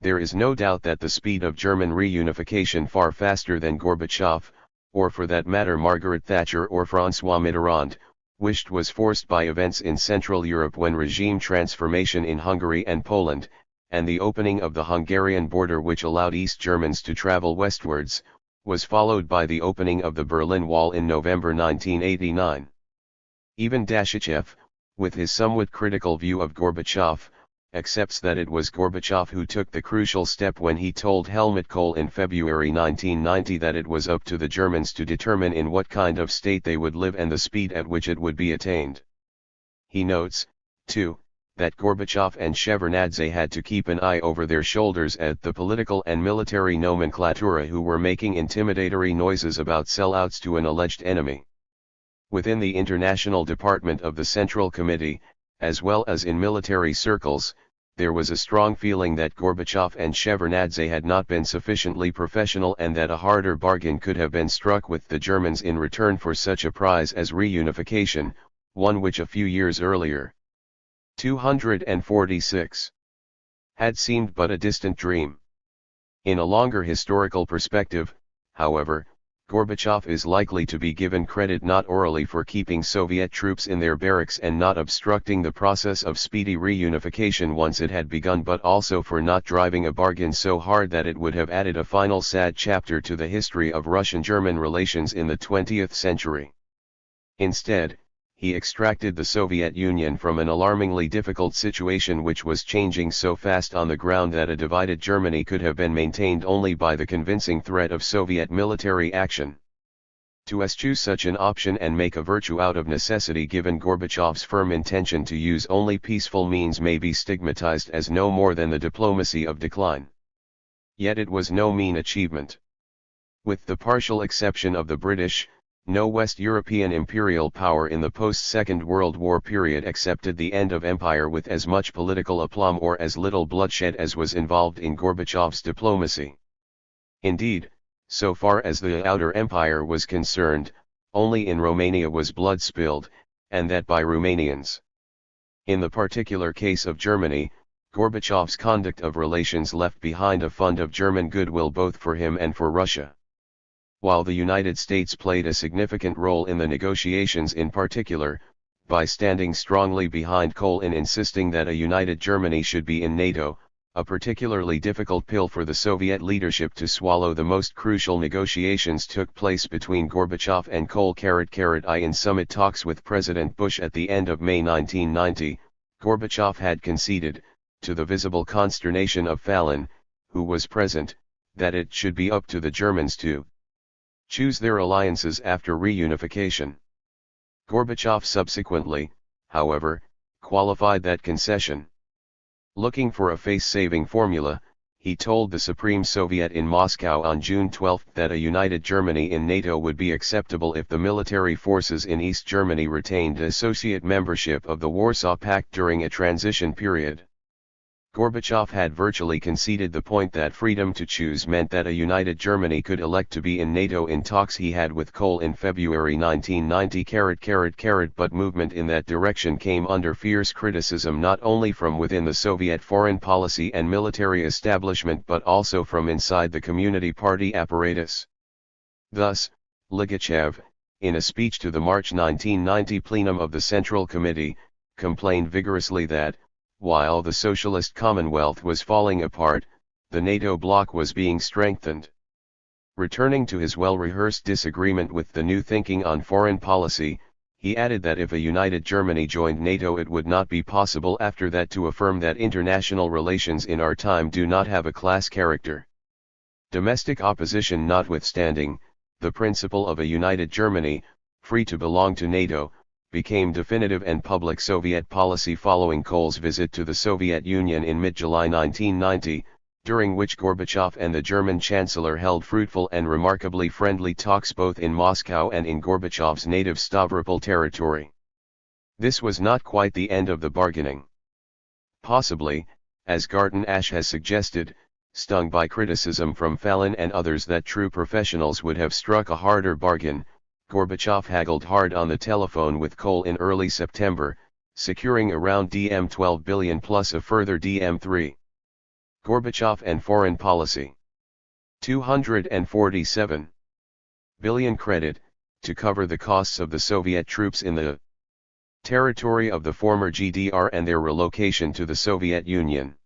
S1: There is no doubt that the speed of German reunification far faster than Gorbachev, or for that matter Margaret Thatcher or François Mitterrand, wished was forced by events in Central Europe when regime transformation in Hungary and Poland, and the opening of the Hungarian border which allowed East Germans to travel westwards, was followed by the opening of the Berlin Wall in November 1989. Even Dashichev, with his somewhat critical view of Gorbachev, accepts that it was Gorbachev who took the crucial step when he told Helmut Kohl in February 1990 that it was up to the Germans to determine in what kind of state they would live and the speed at which it would be attained. He notes, too, that Gorbachev and Shevardnadze had to keep an eye over their shoulders at the political and military nomenclatura who were making intimidatory noises about sellouts to an alleged enemy. Within the International Department of the Central Committee, as well as in military circles, there was a strong feeling that Gorbachev and Shevardnadze had not been sufficiently professional and that a harder bargain could have been struck with the Germans in return for such a prize as reunification, one which a few years earlier, 246, had seemed but a distant dream. In a longer historical perspective, however, Gorbachev is likely to be given credit not orally for keeping Soviet troops in their barracks and not obstructing the process of speedy reunification once it had begun, but also for not driving a bargain so hard that it would have added a final sad chapter to the history of Russian-German relations in the 20th century. Instead, he extracted the Soviet Union from an alarmingly difficult situation which was changing so fast on the ground that a divided Germany could have been maintained only by the convincing threat of Soviet military action. To eschew such an option and make a virtue out of necessity given Gorbachev's firm intention to use only peaceful means may be stigmatized as no more than the diplomacy of decline. Yet it was no mean achievement. With the partial exception of the British, no West European imperial power in the post-Second World War period accepted the end of empire with as much political aplomb or as little bloodshed as was involved in Gorbachev's diplomacy. Indeed, so far as the Outer Empire was concerned, only in Romania was blood spilled, and that by Romanians. In the particular case of Germany, Gorbachev's conduct of relations left behind a fund of German goodwill both for him and for Russia. While the United States played a significant role in the negotiations, in particular, by standing strongly behind Kohl in insisting that a united Germany should be in NATO, a particularly difficult pill for the Soviet leadership to swallow, the most crucial negotiations took place between Gorbachev and Kohl. In summit talks with President Bush at the end of May 1990, Gorbachev had conceded, to the visible consternation of Fallon, who was present, that it should be up to the Germans to choose their alliances after reunification. Gorbachev subsequently, however, qualified that concession. Looking for a face-saving formula, he told the Supreme Soviet in Moscow on June 12 that a united Germany in NATO would be acceptable if the military forces in East Germany retained associate membership of the Warsaw Pact during a transition period. Gorbachev had virtually conceded the point that freedom to choose meant that a united Germany could elect to be in NATO in talks he had with Kohl in February 1990. But movement in that direction came under fierce criticism not only from within the Soviet foreign policy and military establishment but also from inside the Community Party apparatus. Thus, Ligachev, in a speech to the March 1990 plenum of the Central Committee, complained vigorously that, while the Socialist Commonwealth was falling apart, the NATO bloc was being strengthened. Returning to his well-rehearsed disagreement with the new thinking on foreign policy, he added that if a united Germany joined NATO it would not be possible after that to affirm that international relations in our time do not have a class character. Domestic opposition notwithstanding, the principle of a united Germany, free to belong to NATO, became definitive and public Soviet policy following Kohl's visit to the Soviet Union in mid-July 1990, during which Gorbachev and the German Chancellor held fruitful and remarkably friendly talks both in Moscow and in Gorbachev's native Stavropol territory. This was not quite the end of the bargaining. Possibly, as Garton Ash has suggested, stung by criticism from Fallon and others that true professionals would have struck a harder bargain, Gorbachev haggled hard on the telephone with Kohl in early September, securing around $12 billion plus a further $3 Gorbachev and foreign policy. $247 billion credit, to cover the costs of the Soviet troops in the territory of the former GDR and their relocation to the Soviet Union.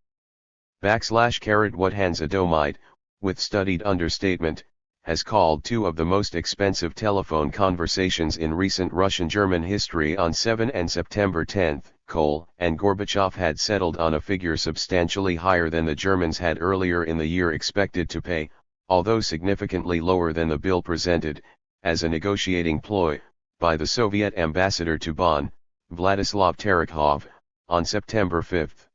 S1: /what Hans Adomite, with studied understatement, has called two of the most expensive telephone conversations in recent Russian-German history on 7 and September 10. Kohl and Gorbachev had settled on a figure substantially higher than the Germans had earlier in the year expected to pay, although significantly lower than the bill presented, as a negotiating ploy, by the Soviet ambassador to Bonn, Vladislav Terekhov, on September 5.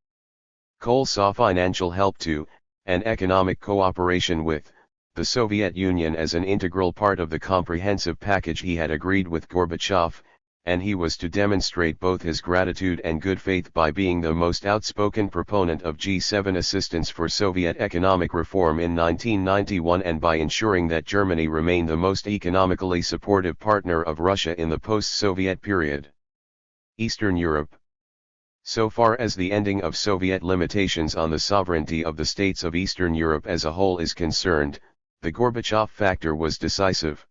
S1: Kohl saw financial help to, and economic cooperation with, the Soviet Union as an integral part of the comprehensive package he had agreed with Gorbachev, and he was to demonstrate both his gratitude and good faith by being the most outspoken proponent of G7 assistance for Soviet economic reform in 1991 and by ensuring that Germany remained the most economically supportive partner of Russia in the post-Soviet period. Eastern Europe. So far as the ending of Soviet limitations on the sovereignty of the states of Eastern Europe as a whole is concerned, the Gorbachev factor was decisive.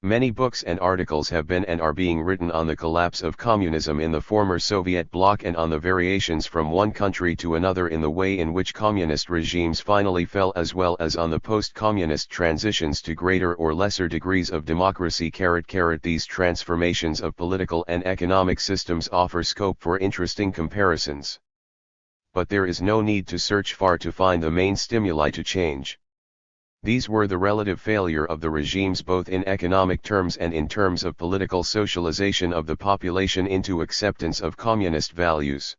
S1: Many books and articles have been and are being written on the collapse of communism in the former Soviet bloc and on the variations from one country to another in the way in which communist regimes finally fell, as well as on the post-communist transitions to greater or lesser degrees of democracy. These transformations of political and economic systems offer scope for interesting comparisons. But there is no need to search far to find the main stimuli to change. These were the relative failure of the regimes both in economic terms and in terms of political socialization of the population into acceptance of communist values.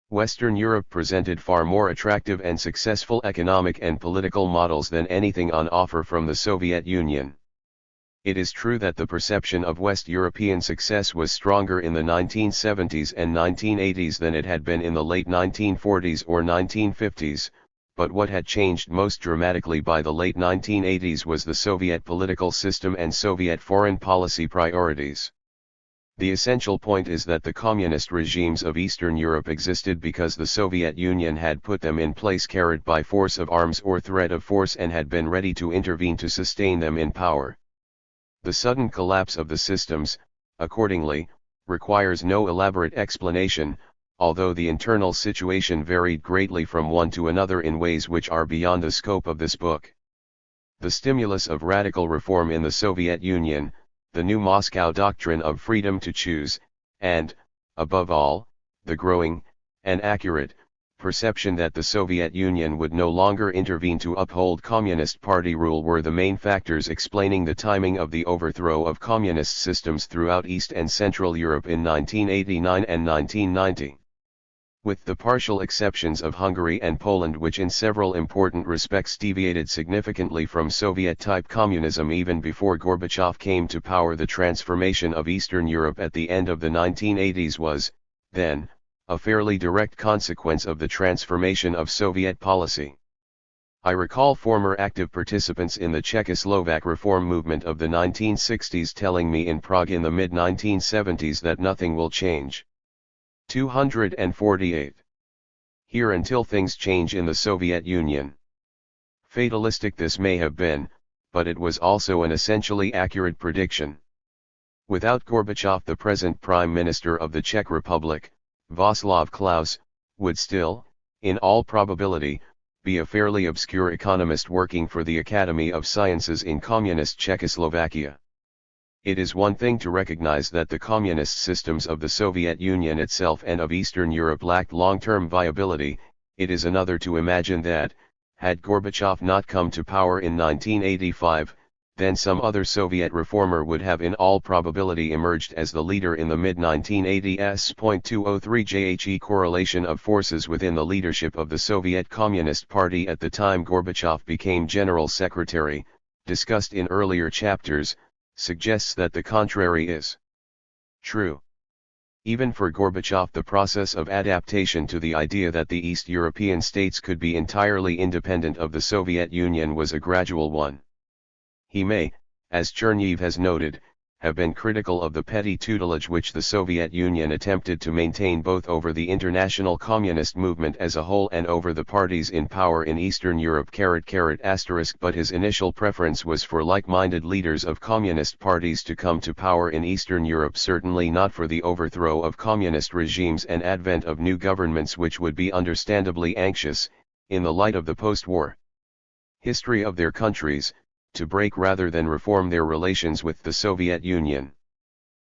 S1: Western Europe presented far more attractive and successful economic and political models than anything on offer from the Soviet Union. It is true that the perception of West European success was stronger in the 1970s and 1980s than it had been in the late 1940s or 1950s. But what had changed most dramatically by the late 1980s was the Soviet political system and Soviet foreign policy priorities. The essential point is that the communist regimes of Eastern Europe existed because the Soviet Union had put them in place by force of arms or threat of force and had been ready to intervene to sustain them in power. The sudden collapse of the systems, accordingly, requires no elaborate explanation, although the internal situation varied greatly from one to another in ways which are beyond the scope of this book. The stimulus of radical reform in the Soviet Union, the new Moscow doctrine of freedom to choose, and, above all, the growing, and accurate, perception that the Soviet Union would no longer intervene to uphold Communist Party rule were the main factors explaining the timing of the overthrow of communist systems throughout East and Central Europe in 1989 and 1990. With the partial exceptions of Hungary and Poland, which in several important respects deviated significantly from Soviet-type communism even before Gorbachev came to power, the transformation of Eastern Europe at the end of the 1980s was, then, a fairly direct consequence of the transformation of Soviet policy. I recall former active participants in the Czechoslovak reform movement of the 1960s telling me in Prague in the mid-1970s that nothing will change. 248. Here until things change in the Soviet Union. Fatalistic this may have been, but it was also an essentially accurate prediction. Without Gorbachev, the present Prime Minister of the Czech Republic, Václav Klaus, would still, in all probability, be a fairly obscure economist working for the Academy of Sciences in communist Czechoslovakia. It is one thing to recognize that the communist systems of the Soviet Union itself and of Eastern Europe lacked long-term viability, it is another to imagine that, had Gorbachev not come to power in 1985, then some other Soviet reformer would have in all probability emerged as the leader in the mid-1980s. 203 JHE correlation of forces within the leadership of the Soviet Communist Party at the time Gorbachev became General Secretary, discussed in earlier chapters, suggests that the contrary is true. Even for Gorbachev, the process of adaptation to the idea that the East European states could be entirely independent of the Soviet Union was a gradual one. He may, as Cherniev has noted, have been critical of the petty tutelage which the Soviet Union attempted to maintain both over the international communist movement as a whole and over the parties in power in Eastern Europe. But his initial preference was for like-minded leaders of communist parties to come to power in Eastern Europe, certainly not for the overthrow of communist regimes and advent of new governments which would be understandably anxious, in the light of the post-war history of their countries, to break rather than reform their relations with the Soviet Union.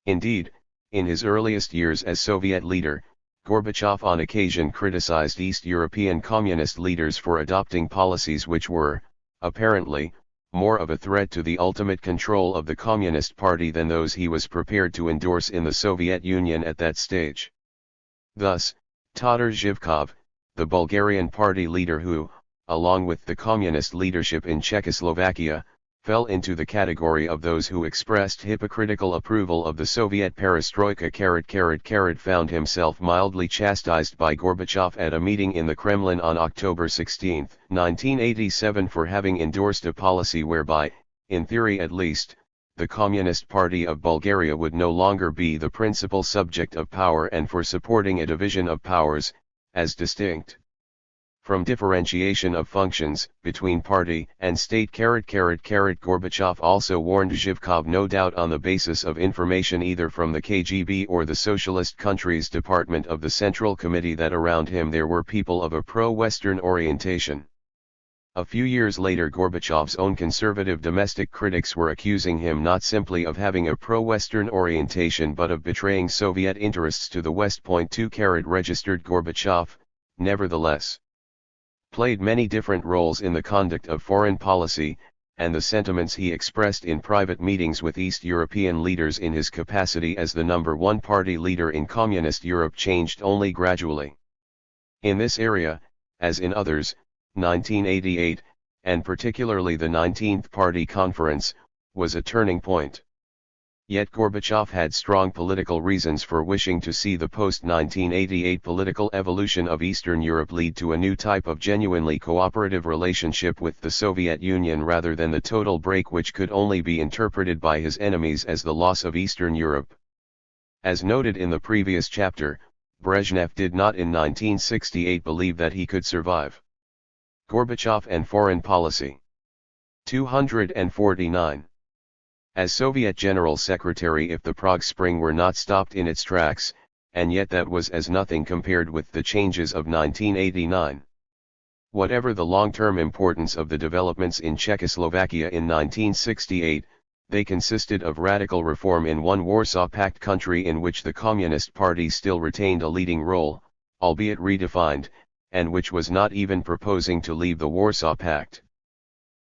S1: Indeed, in his earliest years as Soviet leader, Gorbachev on occasion criticized East European communist leaders for adopting policies which were, apparently, more of a threat to the ultimate control of the Communist Party than those he was prepared to endorse in the Soviet Union at that stage. Thus, Todor Zhivkov, the Bulgarian party leader who, along with the communist leadership in Czechoslovakia, fell into the category of those who expressed hypocritical approval of the Soviet perestroika .. found himself mildly chastised by Gorbachev at a meeting in the Kremlin on October 16, 1987 for having endorsed a policy whereby, in theory at least, the Communist Party of Bulgaria would no longer be the principal subject of power and for supporting a division of powers, as distinct from differentiation of functions between party and state .. Gorbachev also warned Zhivkov, no doubt on the basis of information either from the KGB or the Socialist Countries Department of the Central Committee, that around him there were people of a pro-Western orientation. A few years later, Gorbachev's own conservative domestic critics were accusing him not simply of having a pro-Western orientation but of betraying Soviet interests to the West. 2. Registered Gorbachev, nevertheless, played many different roles in the conduct of foreign policy, and the sentiments he expressed in private meetings with East European leaders in his capacity as the #1 party leader in Communist Europe changed only gradually. In this area, as in others, 1988, and particularly the 19th Party Conference, was a turning point. Yet Gorbachev had strong political reasons for wishing to see the post-1988 political evolution of Eastern Europe lead to a new type of genuinely cooperative relationship with the Soviet Union rather than the total break which could only be interpreted by his enemies as the loss of Eastern Europe. As noted in the previous chapter, Brezhnev did not in 1968 believe that he could survive. Gorbachev and foreign policy. 249. As Soviet General Secretary, if the Prague Spring were not stopped in its tracks, and yet that was as nothing compared with the changes of 1989. Whatever the long-term importance of the developments in Czechoslovakia in 1968, they consisted of radical reform in one Warsaw Pact country in which the Communist Party still retained a leading role, albeit redefined, and which was not even proposing to leave the Warsaw Pact.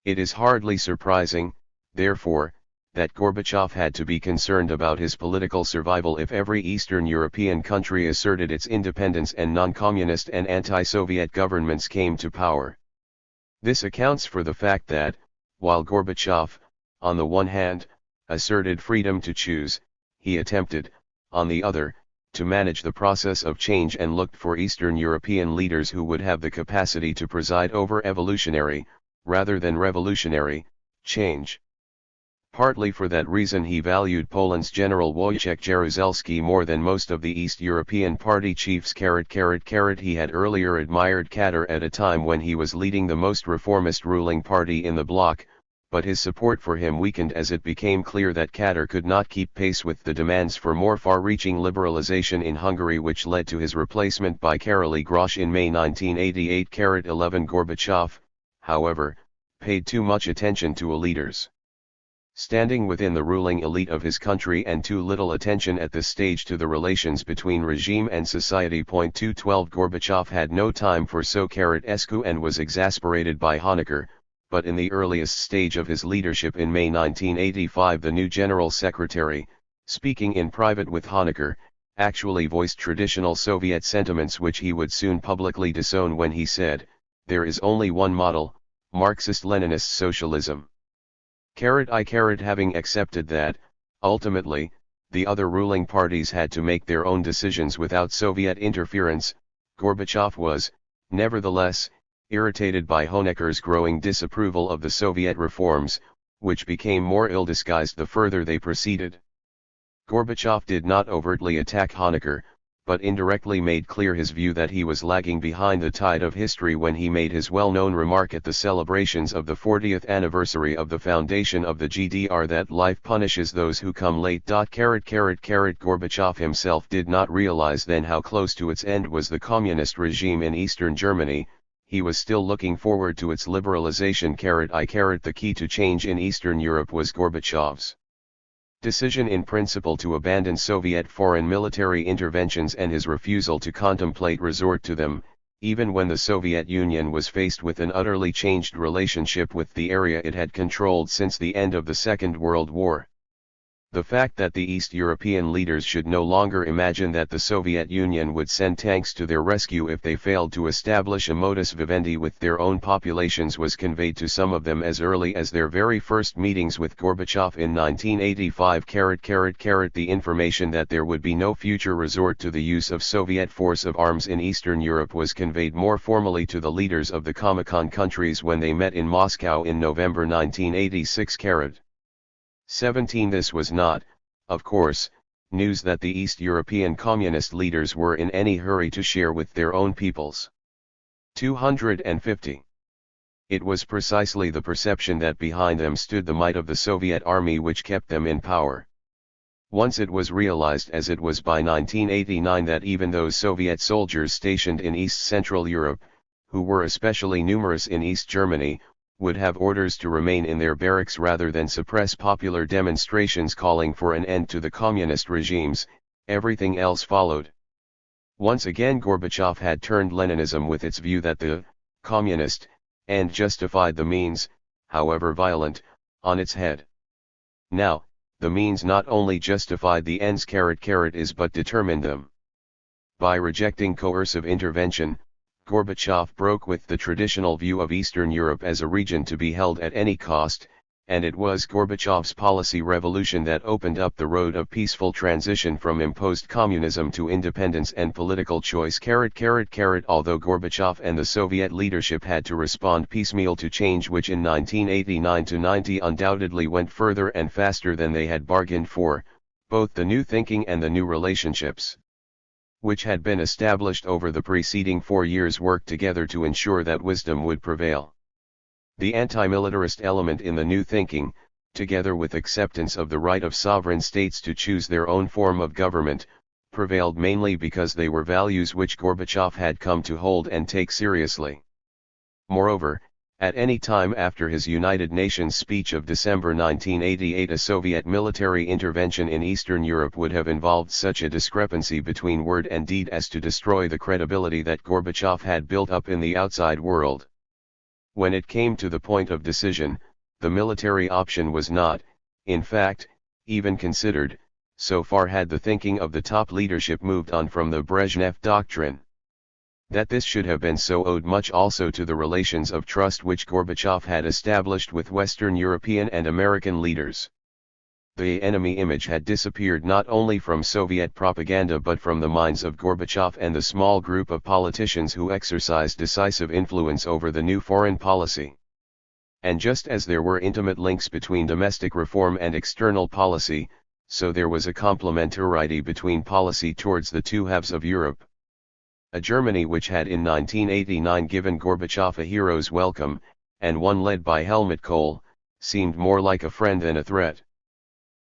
S1: It is hardly surprising, therefore, that Gorbachev had to be concerned about his political survival if every Eastern European country asserted its independence and non-communist and anti-Soviet governments came to power. This accounts for the fact that, while Gorbachev, on the one hand, asserted freedom to choose, he attempted, on the other, to manage the process of change and looked for Eastern European leaders who would have the capacity to preside over evolutionary, rather than revolutionary, change. Partly for that reason he valued Poland's General Wojciech Jaruzelski more than most of the East European party chiefs. He had earlier admired Katar at a time when he was leading the most reformist ruling party in the bloc, but his support for him weakened as it became clear that Katar could not keep pace with the demands for more far-reaching liberalization in Hungary, which led to his replacement by Károly Grosz in May 1988. 11 Gorbachev, however, paid too much attention to leaders standing within the ruling elite of his country and too little attention at this stage to the relations between regime and society. 212 Gorbachev had no time for so-esque and was exasperated by Honecker, but in the earliest stage of his leadership in May 1985 the new General Secretary, speaking in private with Honecker, actually voiced traditional Soviet sentiments which he would soon publicly disown when he said, "There is only one model, Marxist-Leninist socialism." Having accepted that, ultimately, the other ruling parties had to make their own decisions without Soviet interference, Gorbachev was, nevertheless, irritated by Honecker's growing disapproval of the Soviet reforms, which became more ill-disguised the further they proceeded. Gorbachev did not overtly attack Honecker, but indirectly made clear his view that he was lagging behind the tide of history when he made his well-known remark at the celebrations of the 40th anniversary of the foundation of the GDR that life punishes those who come late. Gorbachev himself did not realize then how close to its end was the communist regime in Eastern Germany, he was still looking forward to its liberalization. The key to change in Eastern Europe was Gorbachev's decision in principle to abandon Soviet foreign military interventions and his refusal to contemplate resort to them, even when the Soviet Union was faced with an utterly changed relationship with the area it had controlled since the end of the Second World War. The fact that the East European leaders should no longer imagine that the Soviet Union would send tanks to their rescue if they failed to establish a modus vivendi with their own populations was conveyed to some of them as early as their very first meetings with Gorbachev in 1985. The information that there would be no future resort to the use of Soviet force of arms in Eastern Europe was conveyed more formally to the leaders of the Comecon countries when they met in Moscow in November 1986. 17. This was not, of course, news that the East European communist leaders were in any hurry to share with their own peoples. 250. It was precisely the perception that behind them stood the might of the Soviet army which kept them in power. Once it was realized, as it was by 1989, that even those Soviet soldiers stationed in East Central Europe, who were especially numerous in East Germany, would have orders to remain in their barracks rather than suppress popular demonstrations calling for an end to the communist regimes, everything else followed. Once again Gorbachev had turned Leninism with its view that the communist end justified the means, however violent, on its head. Now, the means not only justified the ends but determined them. By rejecting coercive intervention, Gorbachev broke with the traditional view of Eastern Europe as a region to be held at any cost, and it was Gorbachev's policy revolution that opened up the road of peaceful transition from imposed communism to independence and political choice. Although Gorbachev and the Soviet leadership had to respond piecemeal to change which in 1989-90 undoubtedly went further and faster than they had bargained for, both the new thinking and the new relationships which had been established over the preceding 4 years worked together to ensure that wisdom would prevail. The anti-militarist element in the new thinking, together with acceptance of the right of sovereign states to choose their own form of government, prevailed mainly because they were values which Gorbachev had come to hold and take seriously. Moreover, at any time after his United Nations speech of December 1988, a Soviet military intervention in Eastern Europe would have involved such a discrepancy between word and deed as to destroy the credibility that Gorbachev had built up in the outside world. When it came to the point of decision, the military option was not, in fact, even considered, so far had the thinking of the top leadership moved on from the Brezhnev doctrine. That this should have been so owed much also to the relations of trust which Gorbachev had established with Western European and American leaders. The enemy image had disappeared not only from Soviet propaganda but from the minds of Gorbachev and the small group of politicians who exercised decisive influence over the new foreign policy. And just as there were intimate links between domestic reform and external policy, so there was a complementarity between policy towards the two halves of Europe. A Germany which had in 1989 given Gorbachev a hero's welcome, and one led by Helmut Kohl, seemed more like a friend than a threat.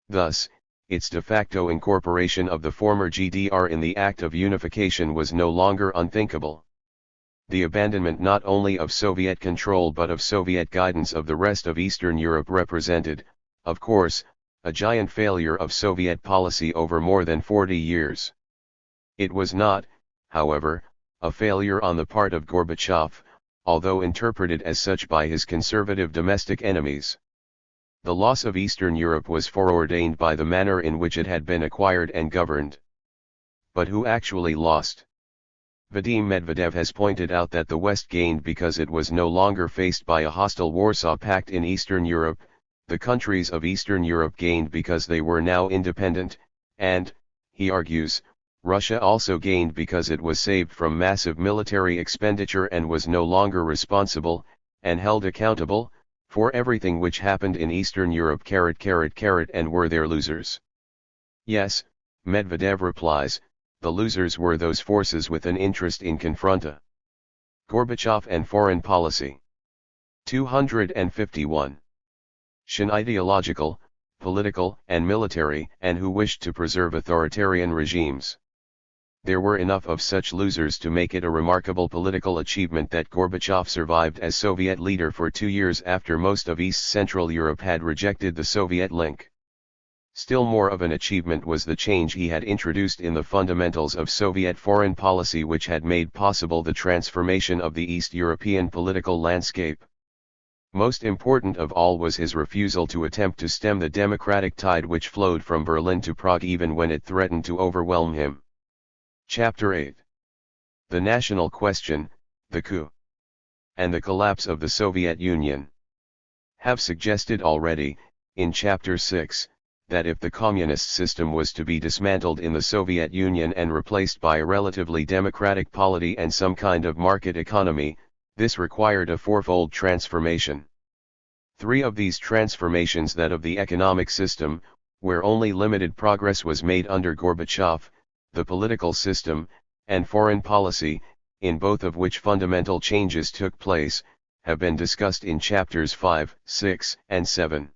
S1: Thus, its de facto incorporation of the former GDR in the act of unification was no longer unthinkable. The abandonment not only of Soviet control but of Soviet guidance of the rest of Eastern Europe represented, of course, a giant failure of Soviet policy over more than 40 years. It was not, however, a failure on the part of Gorbachev, although interpreted as such by his conservative domestic enemies. The loss of Eastern Europe was foreordained by the manner in which it had been acquired and governed. But who actually lost? Vadim Medvedev has pointed out that the West gained because it was no longer faced by a hostile Warsaw Pact in Eastern Europe, the countries of Eastern Europe gained because they were now independent, and, he argues, Russia also gained because it was saved from massive military expenditure and was no longer responsible, and held accountable, for everything which happened in Eastern Europe. And were there losers? Yes, Medvedev replies, the losers were those forces with an interest in confronta Gorbachev and foreign policy. 251. Shin ideological, political and military, and who wished to preserve authoritarian regimes. There were enough of such losers to make it a remarkable political achievement that Gorbachev survived as Soviet leader for 2 years after most of East Central Europe had rejected the Soviet link. Still more of an achievement was the change he had introduced in the fundamentals of Soviet foreign policy, which had made possible the transformation of the East European political landscape. Most important of all was his refusal to attempt to stem the democratic tide which flowed from Berlin to Prague even when it threatened to overwhelm him. Chapter 8. The National Question, the Coup, and the Collapse of the Soviet Union. Have suggested already, in Chapter 6, that if the communist system was to be dismantled in the Soviet Union and replaced by a relatively democratic polity and some kind of market economy, this required a fourfold transformation. 3 of these transformations, that of the economic system, where only limited progress was made under Gorbachev, the political system, and foreign policy, in both of which fundamental changes took place, have been discussed in chapters 5, 6, and 7.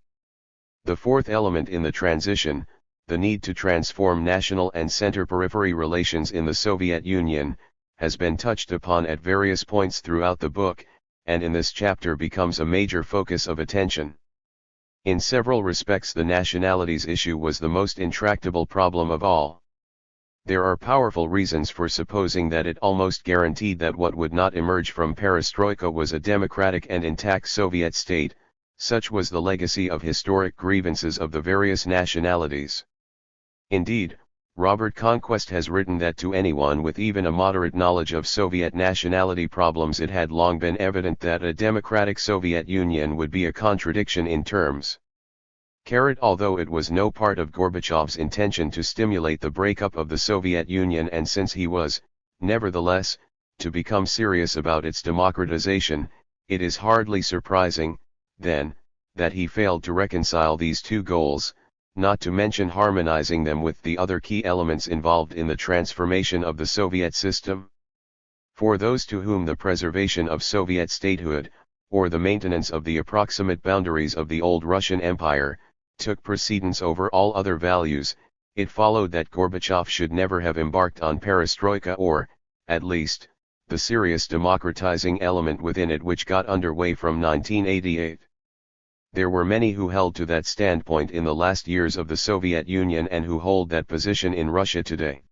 S1: The fourth element in the transition, the need to transform national and center-periphery relations in the Soviet Union, has been touched upon at various points throughout the book, and in this chapter becomes a major focus of attention. In several respects, the nationalities issue was the most intractable problem of all. There are powerful reasons for supposing that it almost guaranteed that what would not emerge from perestroika was a democratic and intact Soviet state. Such was the legacy of historic grievances of the various nationalities. Indeed, Robert Conquest has written that to anyone with even a moderate knowledge of Soviet nationality problems it had long been evident that a democratic Soviet Union would be a contradiction in terms. Although it was no part of Gorbachev's intention to stimulate the breakup of the Soviet Union, and since he was, nevertheless, to become serious about its democratization, it is hardly surprising, then, that he failed to reconcile these two goals, not to mention harmonizing them with the other key elements involved in the transformation of the Soviet system. For those to whom the preservation of Soviet statehood, or the maintenance of the approximate boundaries of the old Russian Empire, took precedence over all other values, it followed that Gorbachev should never have embarked on perestroika, or, at least, the serious democratizing element within it which got underway from 1988. There were many who held to that standpoint in the last years of the Soviet Union and who hold that position in Russia today.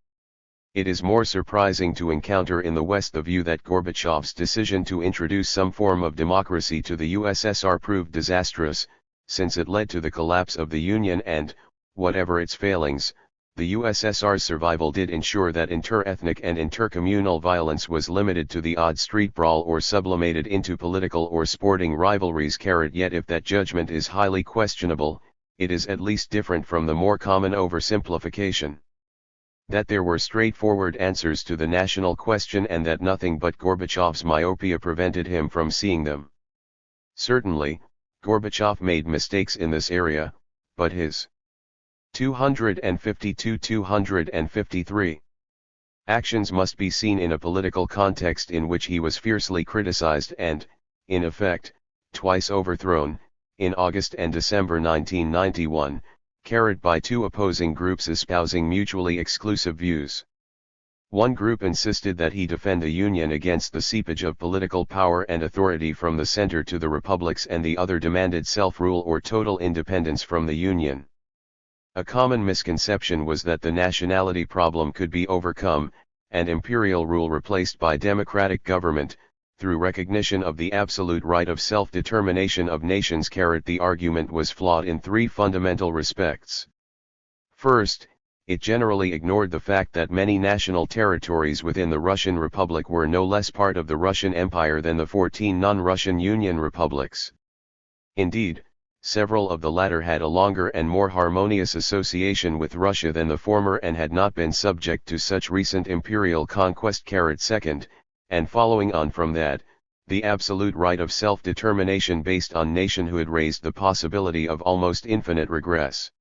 S1: It is more surprising to encounter in the West the view that Gorbachev's decision to introduce some form of democracy to the USSR proved disastrous, since it led to the collapse of the Union and, whatever its failings, the USSR's survival did ensure that inter-ethnic and intercommunal violence was limited to the odd street brawl or sublimated into political or sporting rivalries. Yet if that judgment is highly questionable, it is at least different from the more common oversimplification. That there were straightforward answers to the national question and that nothing but Gorbachev's myopia prevented him from seeing them. Certainly, Gorbachev made mistakes in this area, but his 252-253 actions must be seen in a political context in which he was fiercely criticized and, in effect, twice overthrown, in August and December 1991, by 2 opposing groups espousing mutually exclusive views. One group insisted that he defend the Union against the seepage of political power and authority from the center to the republics, and the other demanded self-rule or total independence from the Union. A common misconception was that the nationality problem could be overcome, and imperial rule replaced by democratic government, through recognition of the absolute right of self-determination of nations. The argument was flawed in 3 fundamental respects. First, it generally ignored the fact that many national territories within the Russian Republic were no less part of the Russian Empire than the 14 non-Russian Union republics. Indeed, several of the latter had a longer and more harmonious association with Russia than the former and had not been subject to such recent imperial conquest. Second, and following on from that, the absolute right of self-determination based on nationhood raised the possibility of almost infinite regress.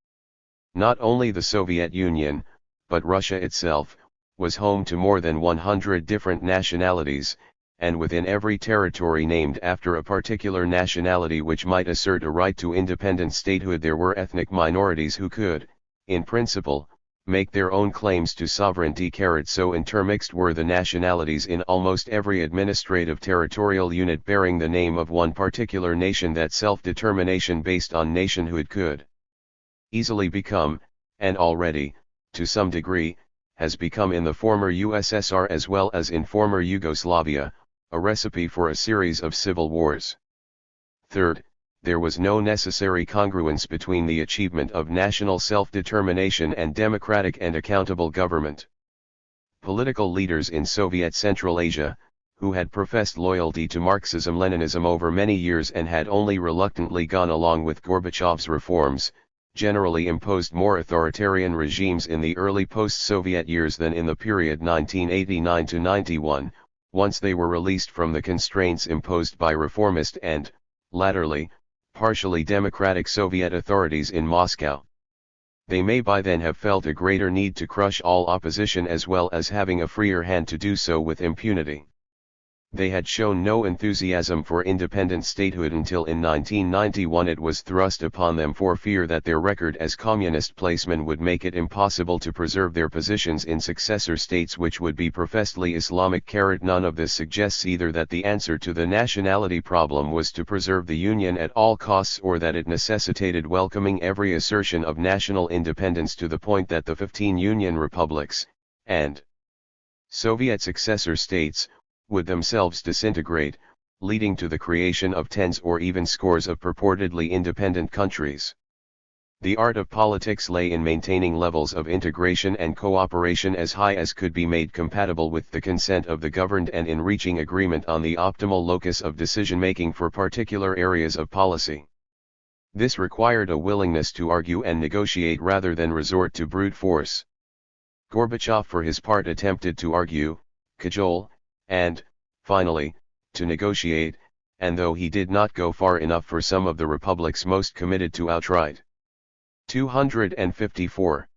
S1: Not only the Soviet Union, but Russia itself, was home to more than 100 different nationalities, and within every territory named after a particular nationality which might assert a right to independent statehood there were ethnic minorities who could, in principle, make their own claims to sovereignty. So intermixed were the nationalities in almost every administrative territorial unit bearing the name of one particular nation that self-determination based on nationhood could easily become, and already, to some degree, has become in the former USSR as well as in former Yugoslavia, a recipe for a series of civil wars. Third, there was no necessary congruence between the achievement of national self-determination and democratic and accountable government. Political leaders in Soviet Central Asia, who had professed loyalty to Marxism-Leninism over many years and had only reluctantly gone along with Gorbachev's reforms, generally imposed more authoritarian regimes in the early post-Soviet years than in the period 1989 to 91, once they were released from the constraints imposed by reformist and, latterly, partially democratic Soviet authorities in Moscow. They may by then have felt a greater need to crush all opposition as well as having a freer hand to do so with impunity. They had shown no enthusiasm for independent statehood until in 1991 it was thrust upon them for fear that their record as communist placemen would make it impossible to preserve their positions in successor states which would be professedly Islamic. None of this suggests either that the answer to the nationality problem was to preserve the Union at all costs or that it necessitated welcoming every assertion of national independence to the point that the 15 Union republics, and Soviet successor states, would themselves disintegrate, leading to the creation of tens or even scores of purportedly independent countries. The art of politics lay in maintaining levels of integration and cooperation as high as could be made compatible with the consent of the governed and in reaching agreement on the optimal locus of decision-making for particular areas of policy. This required a willingness to argue and negotiate rather than resort to brute force. Gorbachev for his part attempted to argue, cajole, and, finally, to negotiate, and though he did not go far enough for some of the republics most committed to outright 254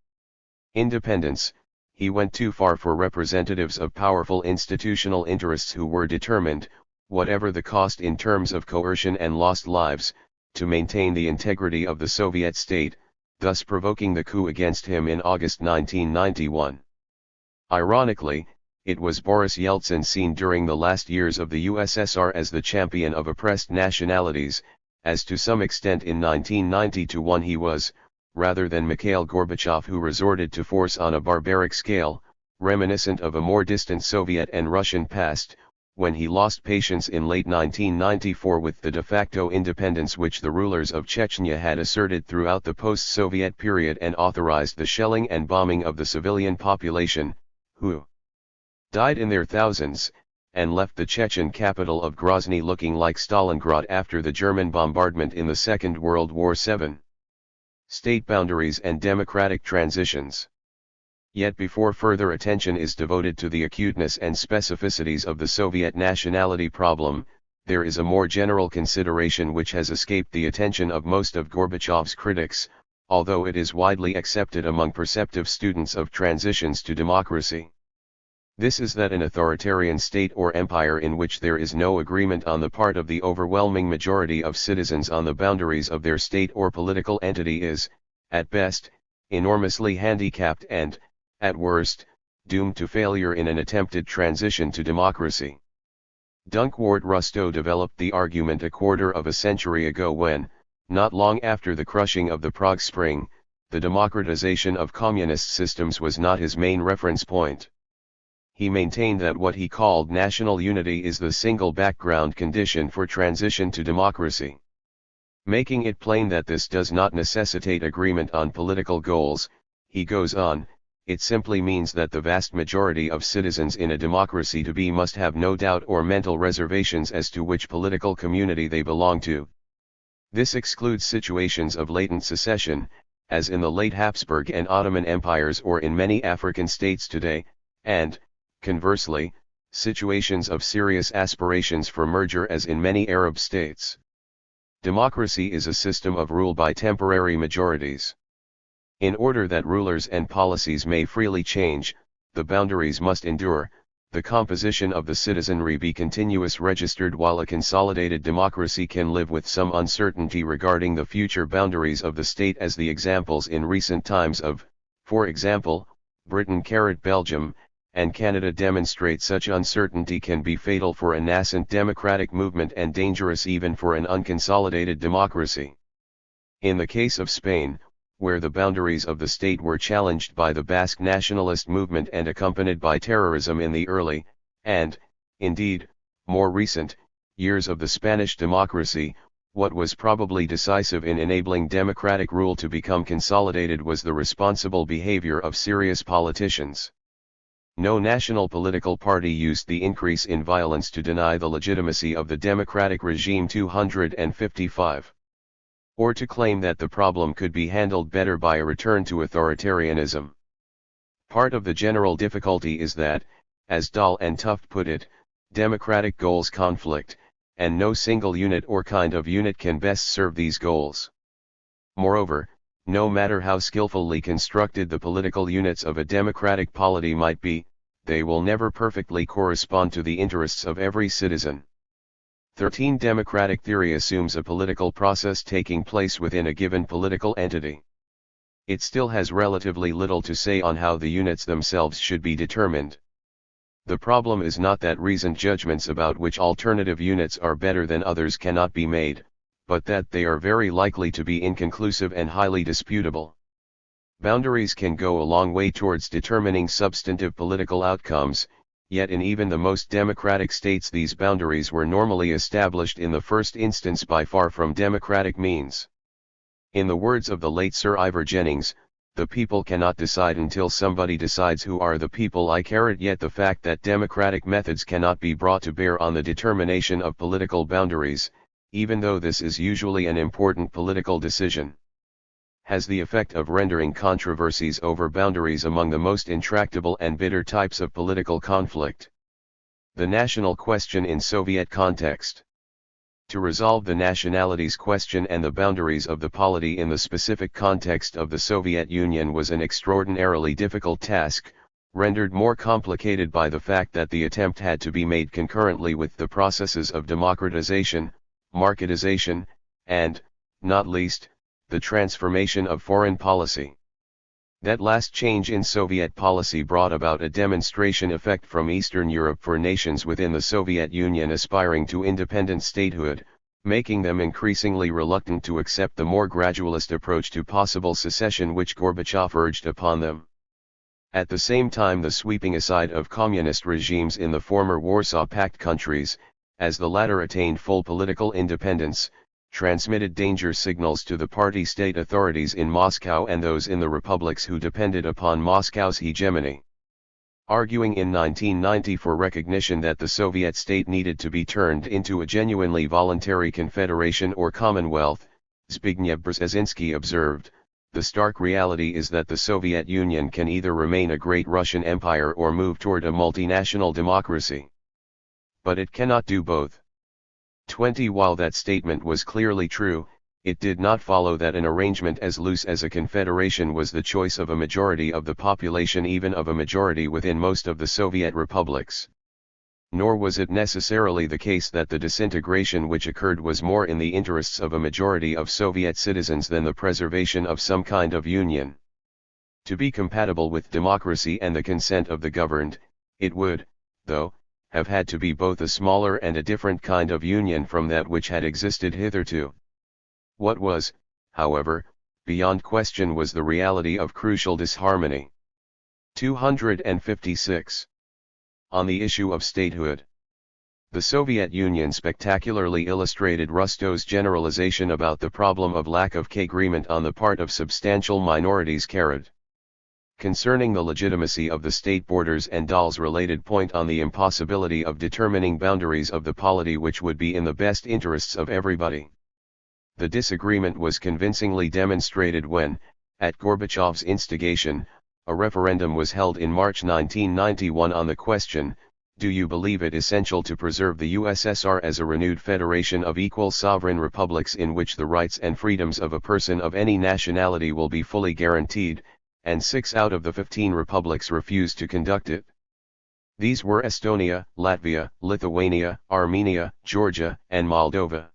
S1: independence, he went too far for representatives of powerful institutional interests who were determined, whatever the cost in terms of coercion and lost lives, to maintain the integrity of the Soviet state, thus provoking the coup against him in August 1991. Ironically, it was Boris Yeltsin seen during the last years of the USSR as the champion of oppressed nationalities, as to some extent in 1990-1 he was, rather than Mikhail Gorbachev who resorted to force on a barbaric scale, reminiscent of a more distant Soviet and Russian past, when he lost patience in late 1994 with the de facto independence which the rulers of Chechnya had asserted throughout the post-Soviet period and authorized the shelling and bombing of the civilian population, who died in their thousands, and left the Chechen capital of Grozny looking like Stalingrad after the German bombardment in the Second World War. 7. State boundaries and democratic transitions. Yet before further attention is devoted to the acuteness and specificities of the Soviet nationality problem, there is a more general consideration which has escaped the attention of most of Gorbachev's critics, although it is widely accepted among perceptive students of transitions to democracy. This is that an authoritarian state or empire in which there is no agreement on the part of the overwhelming majority of citizens on the boundaries of their state or political entity is, at best, enormously handicapped and, at worst, doomed to failure in an attempted transition to democracy. Dankwart Rustow developed the argument a quarter of a century ago when, not long after the crushing of the Prague Spring, the democratization of communist systems was not his main reference point. He maintained that what he called national unity is the single background condition for transition to democracy. Making it plain that this does not necessitate agreement on political goals, he goes on, it simply means that the vast majority of citizens in a democracy to be must have no doubt or mental reservations as to which political community they belong to. This excludes situations of latent secession, as in the late Habsburg and Ottoman empires or in many African states today, and, conversely, situations of serious aspirations for merger as in many Arab states. Democracy is a system of rule by temporary majorities. In order that rulers and policies may freely change, the boundaries must endure, the composition of the citizenry be continuous registered while a consolidated democracy can live with some uncertainty regarding the future boundaries of the state as the examples in recent times of, For example, Britain-Belgium, and Canada demonstrate such uncertainty can be fatal for a nascent democratic movement and dangerous even for an unconsolidated democracy. In the case of Spain, where the boundaries of the state were challenged by the Basque nationalist movement and accompanied by terrorism in the early, and, indeed, more recent, years of the Spanish democracy, what was probably decisive in enabling democratic rule to become consolidated was the responsible behavior of serious politicians. No national political party used the increase in violence to deny the legitimacy of the democratic regime 255. Or to claim that the problem could be handled better by a return to authoritarianism. Part of the general difficulty is that, as Dahl and Tuft put it, democratic goals conflict, and no single unit or kind of unit can best serve these goals. Moreover, no matter how skillfully constructed the political units of a democratic polity might be, they will never perfectly correspond to the interests of every citizen. 13. Democratic theory assumes a political process taking place within a given political entity. It still has relatively little to say on how the units themselves should be determined. The problem is not that reasoned judgments about which alternative units are better than others cannot be made, but that they are very likely to be inconclusive and highly disputable. Boundaries can go a long way towards determining substantive political outcomes, yet in even the most democratic states these boundaries were normally established in the first instance by far from democratic means. In the words of the late Sir Ivor Jennings, the people cannot decide until somebody decides who are the people. Yet the fact that democratic methods cannot be brought to bear on the determination of political boundaries, even though this is usually an important political decision, has the effect of rendering controversies over boundaries among the most intractable and bitter types of political conflict. The national question in Soviet context. To resolve the nationalities question and the boundaries of the polity in the specific context of the Soviet Union was an extraordinarily difficult task, rendered more complicated by the fact that the attempt had to be made concurrently with the processes of democratization, marketization, and, not least, the transformation of foreign policy. That last change in Soviet policy brought about a demonstration effect from Eastern Europe for nations within the Soviet Union aspiring to independent statehood, making them increasingly reluctant to accept the more gradualist approach to possible secession which Gorbachev urged upon them. At the same time, the sweeping aside of communist regimes in the former Warsaw Pact countries, as the latter attained full political independence, transmitted danger signals to the party-state authorities in Moscow and those in the republics who depended upon Moscow's hegemony. Arguing in 1990 for recognition that the Soviet state needed to be turned into a genuinely voluntary confederation or commonwealth, Zbigniew Brzezinski observed, "The stark reality is that the Soviet Union can either remain a great Russian empire or move toward a multinational democracy. But it cannot do both." 20. While that statement was clearly true, it did not follow that an arrangement as loose as a confederation was the choice of a majority of the population, even of a majority within most of the Soviet republics. Nor was it necessarily the case that the disintegration which occurred was more in the interests of a majority of Soviet citizens than the preservation of some kind of union. To be compatible with democracy and the consent of the governed, it would, though, have had to be both a smaller and a different kind of union from that which had existed hitherto. What was, however, beyond question was the reality of crucial disharmony. 256. On the issue of statehood. The Soviet Union spectacularly illustrated Rostow's generalization about the problem of lack of agreement on the part of substantial minorities. Concerning the legitimacy of the state borders and Dahl's related point on the impossibility of determining boundaries of the polity which would be in the best interests of everybody. The disagreement was convincingly demonstrated when, at Gorbachev's instigation, a referendum was held in March 1991 on the question, "Do you believe it essential to preserve the USSR as a renewed federation of equal sovereign republics in which the rights and freedoms of a person of any nationality will be fully guaranteed?" And 6 out of the 15 republics refused to conduct it. These were Estonia, Latvia, Lithuania, Armenia, Georgia, and Moldova.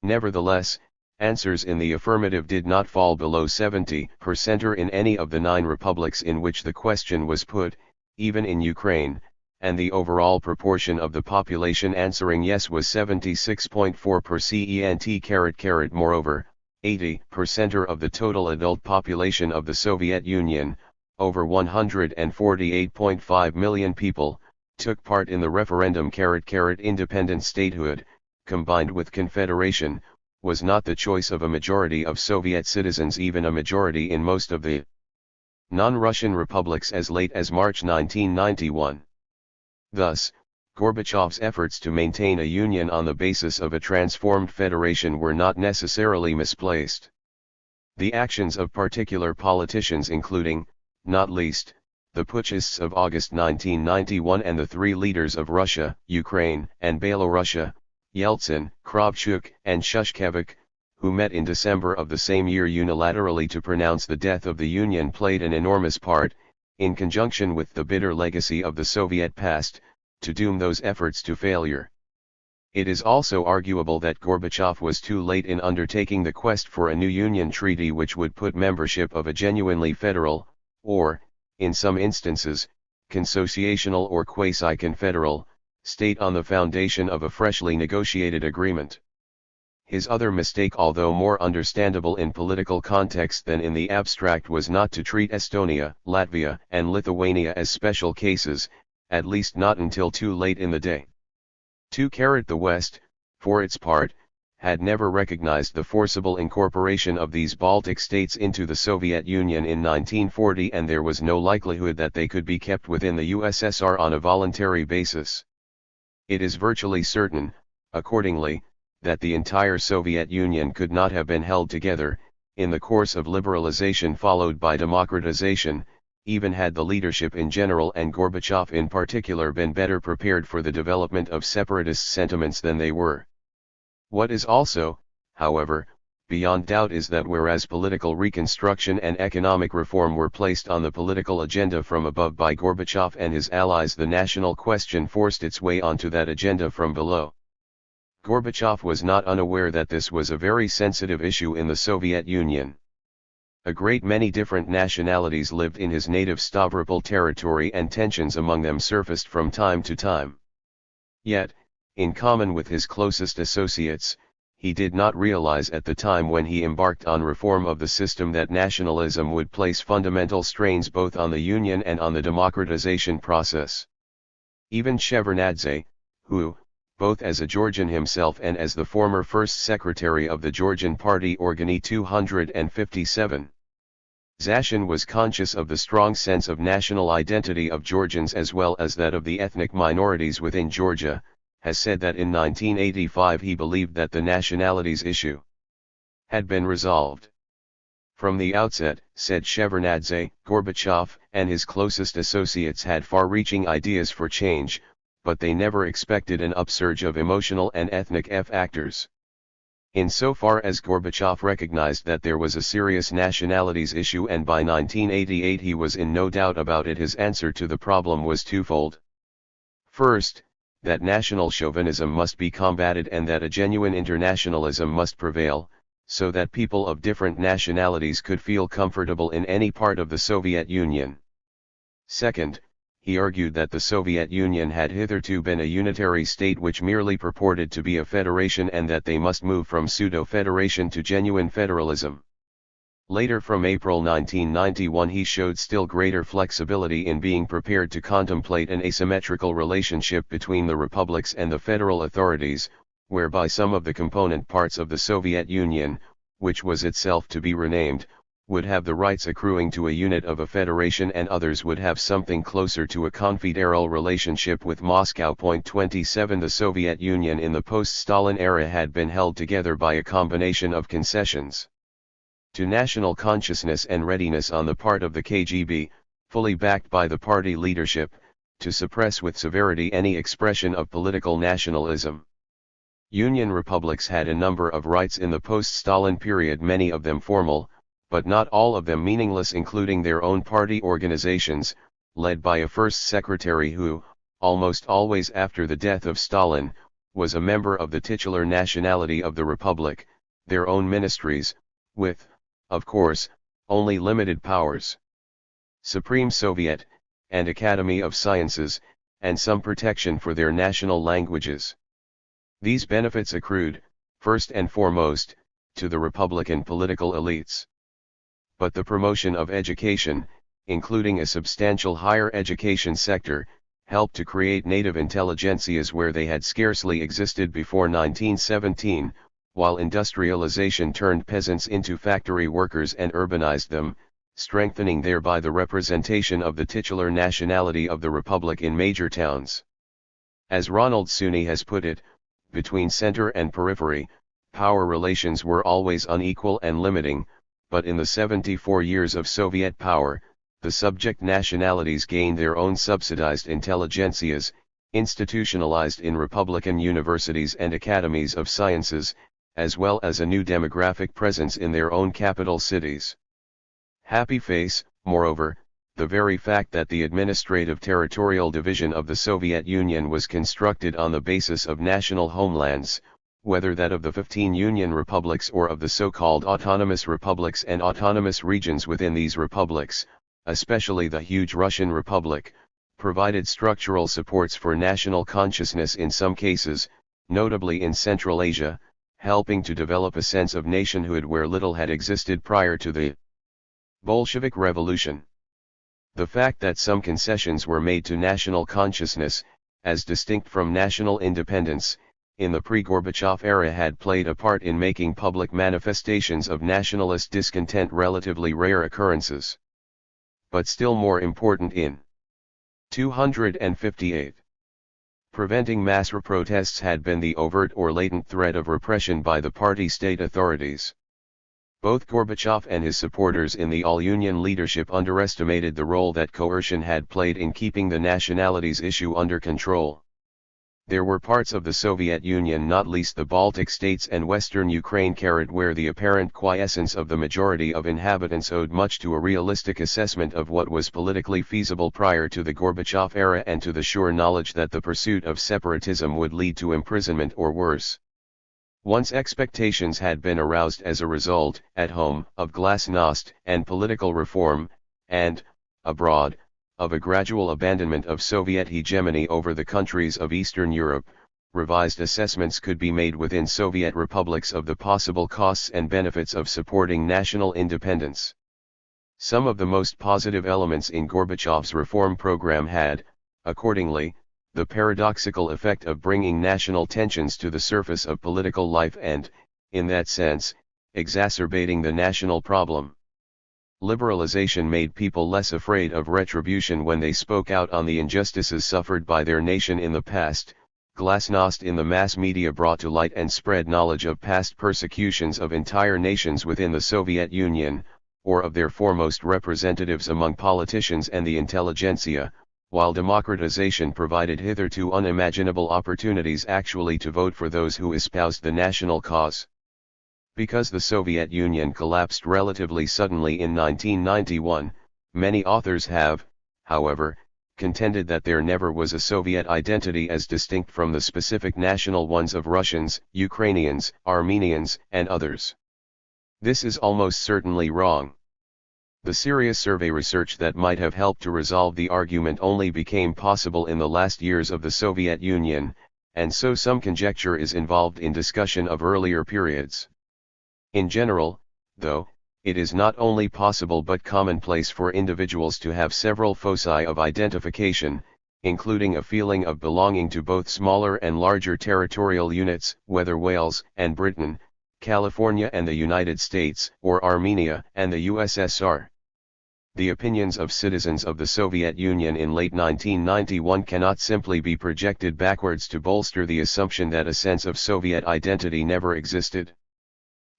S1: Nevertheless, Answers in the affirmative did not fall below 70% in any of the 9 republics in which the question was put, even in Ukraine, and the overall proportion of the population answering yes was 76.4%. Moreover, 80% of the total adult population of the Soviet Union, over 148.5 million people, took part in the referendum. Independent statehood, combined with confederation, was not the choice of a majority of Soviet citizens, even a majority in most of the non-Russian republics as late as March 1991. Thus, Gorbachev's efforts to maintain a union on the basis of a transformed federation were not necessarily misplaced. The actions of particular politicians, including, not least, the putschists of August 1991 and the 3 leaders of Russia, Ukraine, and Belorussia, Yeltsin, Kravchuk, and Shushkevich, who met in December of the same year unilaterally to pronounce the death of the Union, played an enormous part, in conjunction with the bitter legacy of the Soviet past, to doom those efforts to failure. It is also arguable that Gorbachev was too late in undertaking the quest for a new Union treaty which would put membership of a genuinely federal, or, in some instances, consociational or quasi-confederal, state on the foundation of a freshly negotiated agreement. His other mistake, although more understandable in political context than in the abstract, was not to treat Estonia, Latvia, and Lithuania as special cases, at least not until too late in the day. The West, for its part, had never recognized the forcible incorporation of these Baltic states into the Soviet Union in 1940, and there was no likelihood that they could be kept within the USSR on a voluntary basis. It is virtually certain, accordingly, that the entire Soviet Union could not have been held together, in the course of liberalization followed by democratization, even had the leadership in general and Gorbachev in particular been better prepared for the development of separatist sentiments than they were. What is also, however, beyond doubt is that whereas political reconstruction and economic reform were placed on the political agenda from above by Gorbachev and his allies, the national question forced its way onto that agenda from below. Gorbachev was not unaware that this was a very sensitive issue in the Soviet Union. A great many different nationalities lived in his native Stavropol territory, and tensions among them surfaced from time to time. Yet, in common with his closest associates, he did not realize at the time when he embarked on reform of the system that nationalism would place fundamental strains both on the Union and on the democratization process. Even Shevardnadze, who, both as a Georgian himself and as the former first secretary of the Georgian Party Organi 257, Zashin, was conscious of the strong sense of national identity of Georgians as well as that of the ethnic minorities within Georgia, has said that in 1985 he believed that the nationalities issue had been resolved. From the outset, said Shevardnadze, Gorbachev and his closest associates had far-reaching ideas for change, but they never expected an upsurge of emotional and ethnic actors. Insofar as Gorbachev recognized that there was a serious nationalities issue, and by 1988 he was in no doubt about it, his answer to the problem was twofold. First, that national chauvinism must be combated and that a genuine internationalism must prevail, so that people of different nationalities could feel comfortable in any part of the Soviet Union. Second, he argued that the Soviet Union had hitherto been a unitary state which merely purported to be a federation, and that they must move from pseudo-federation to genuine federalism. Later, from April 1991, he showed still greater flexibility in being prepared to contemplate an asymmetrical relationship between the republics and the federal authorities, whereby some of the component parts of the Soviet Union, which was itself to be renamed, would have the rights accruing to a unit of a federation, and others would have something closer to a confederal relationship with Moscow. 27 The Soviet Union in the post-Stalin era had been held together by a combination of concessions to national consciousness and readiness on the part of the KGB, fully backed by the party leadership, to suppress with severity any expression of political nationalism. Union republics had a number of rights in the post-Stalin period, many of them formal, but not all of them meaningless, including their own party organizations, led by a first secretary who, almost always after the death of Stalin, was a member of the titular nationality of the republic, their own ministries, with, of course, only limited powers. Supreme Soviet, and Academy of Sciences, and some protection for their national languages. These benefits accrued, first and foremost, to the Republican political elites. But the promotion of education, including a substantial higher education sector, helped to create native intelligentsias where they had scarcely existed before 1917, while industrialization turned peasants into factory workers and urbanized them, strengthening thereby the representation of the titular nationality of the Republic in major towns. As Ronald Suney has put it, between center and periphery, power relations were always unequal and limiting, but in the 74 years of Soviet power, the subject nationalities gained their own subsidized intelligentsias, institutionalized in Republican universities and academies of sciences, as well as a new demographic presence in their own capital cities. Happy face, moreover, the very fact that the administrative territorial division of the Soviet Union was constructed on the basis of national homelands, whether that of the 15 Union republics or of the so-called autonomous republics and autonomous regions within these republics, especially the huge Russian Republic, provided structural supports for national consciousness in some cases, notably in Central Asia, helping to develop a sense of nationhood where little had existed prior to the Bolshevik Revolution. The fact that some concessions were made to national consciousness, as distinct from national independence, in the pre-Gorbachev era had played a part in making public manifestations of nationalist discontent relatively rare occurrences. But still more important in 258. Preventing mass protests had been the overt or latent threat of repression by the party-state authorities. Both Gorbachev and his supporters in the all-Union leadership underestimated the role that coercion had played in keeping the nationalities issue under control. There were parts of the Soviet Union, not least the Baltic states and western Ukraine, where the apparent quiescence of the majority of inhabitants owed much to a realistic assessment of what was politically feasible prior to the Gorbachev era and to the sure knowledge that the pursuit of separatism would lead to imprisonment or worse. Once expectations had been aroused as a result, at home, of glasnost and political reform, and, abroad, of a gradual abandonment of Soviet hegemony over the countries of Eastern Europe, revised assessments could be made within Soviet republics of the possible costs and benefits of supporting national independence. Some of the most positive elements in Gorbachev's reform program had, accordingly, the paradoxical effect of bringing national tensions to the surface of political life and, in that sense, exacerbating the national problem. Liberalization made people less afraid of retribution when they spoke out on the injustices suffered by their nation in the past. Glasnost in the mass media brought to light and spread knowledge of past persecutions of entire nations within the Soviet Union, or of their foremost representatives among politicians and the intelligentsia, while democratization provided hitherto unimaginable opportunities actually to vote for those who espoused the national cause. Because the Soviet Union collapsed relatively suddenly in 1991, many authors have, however, contended that there never was a Soviet identity as distinct from the specific national ones of Russians, Ukrainians, Armenians, and others. This is almost certainly wrong. The serious survey research that might have helped to resolve the argument only became possible in the last years of the Soviet Union, and so some conjecture is involved in discussion of earlier periods. In general, though, it is not only possible but commonplace for individuals to have several foci of identification, including a feeling of belonging to both smaller and larger territorial units, whether Wales and Britain, California and the United States, or Armenia and the USSR. The opinions of citizens of the Soviet Union in late 1991 cannot simply be projected backwards to bolster the assumption that a sense of Soviet identity never existed.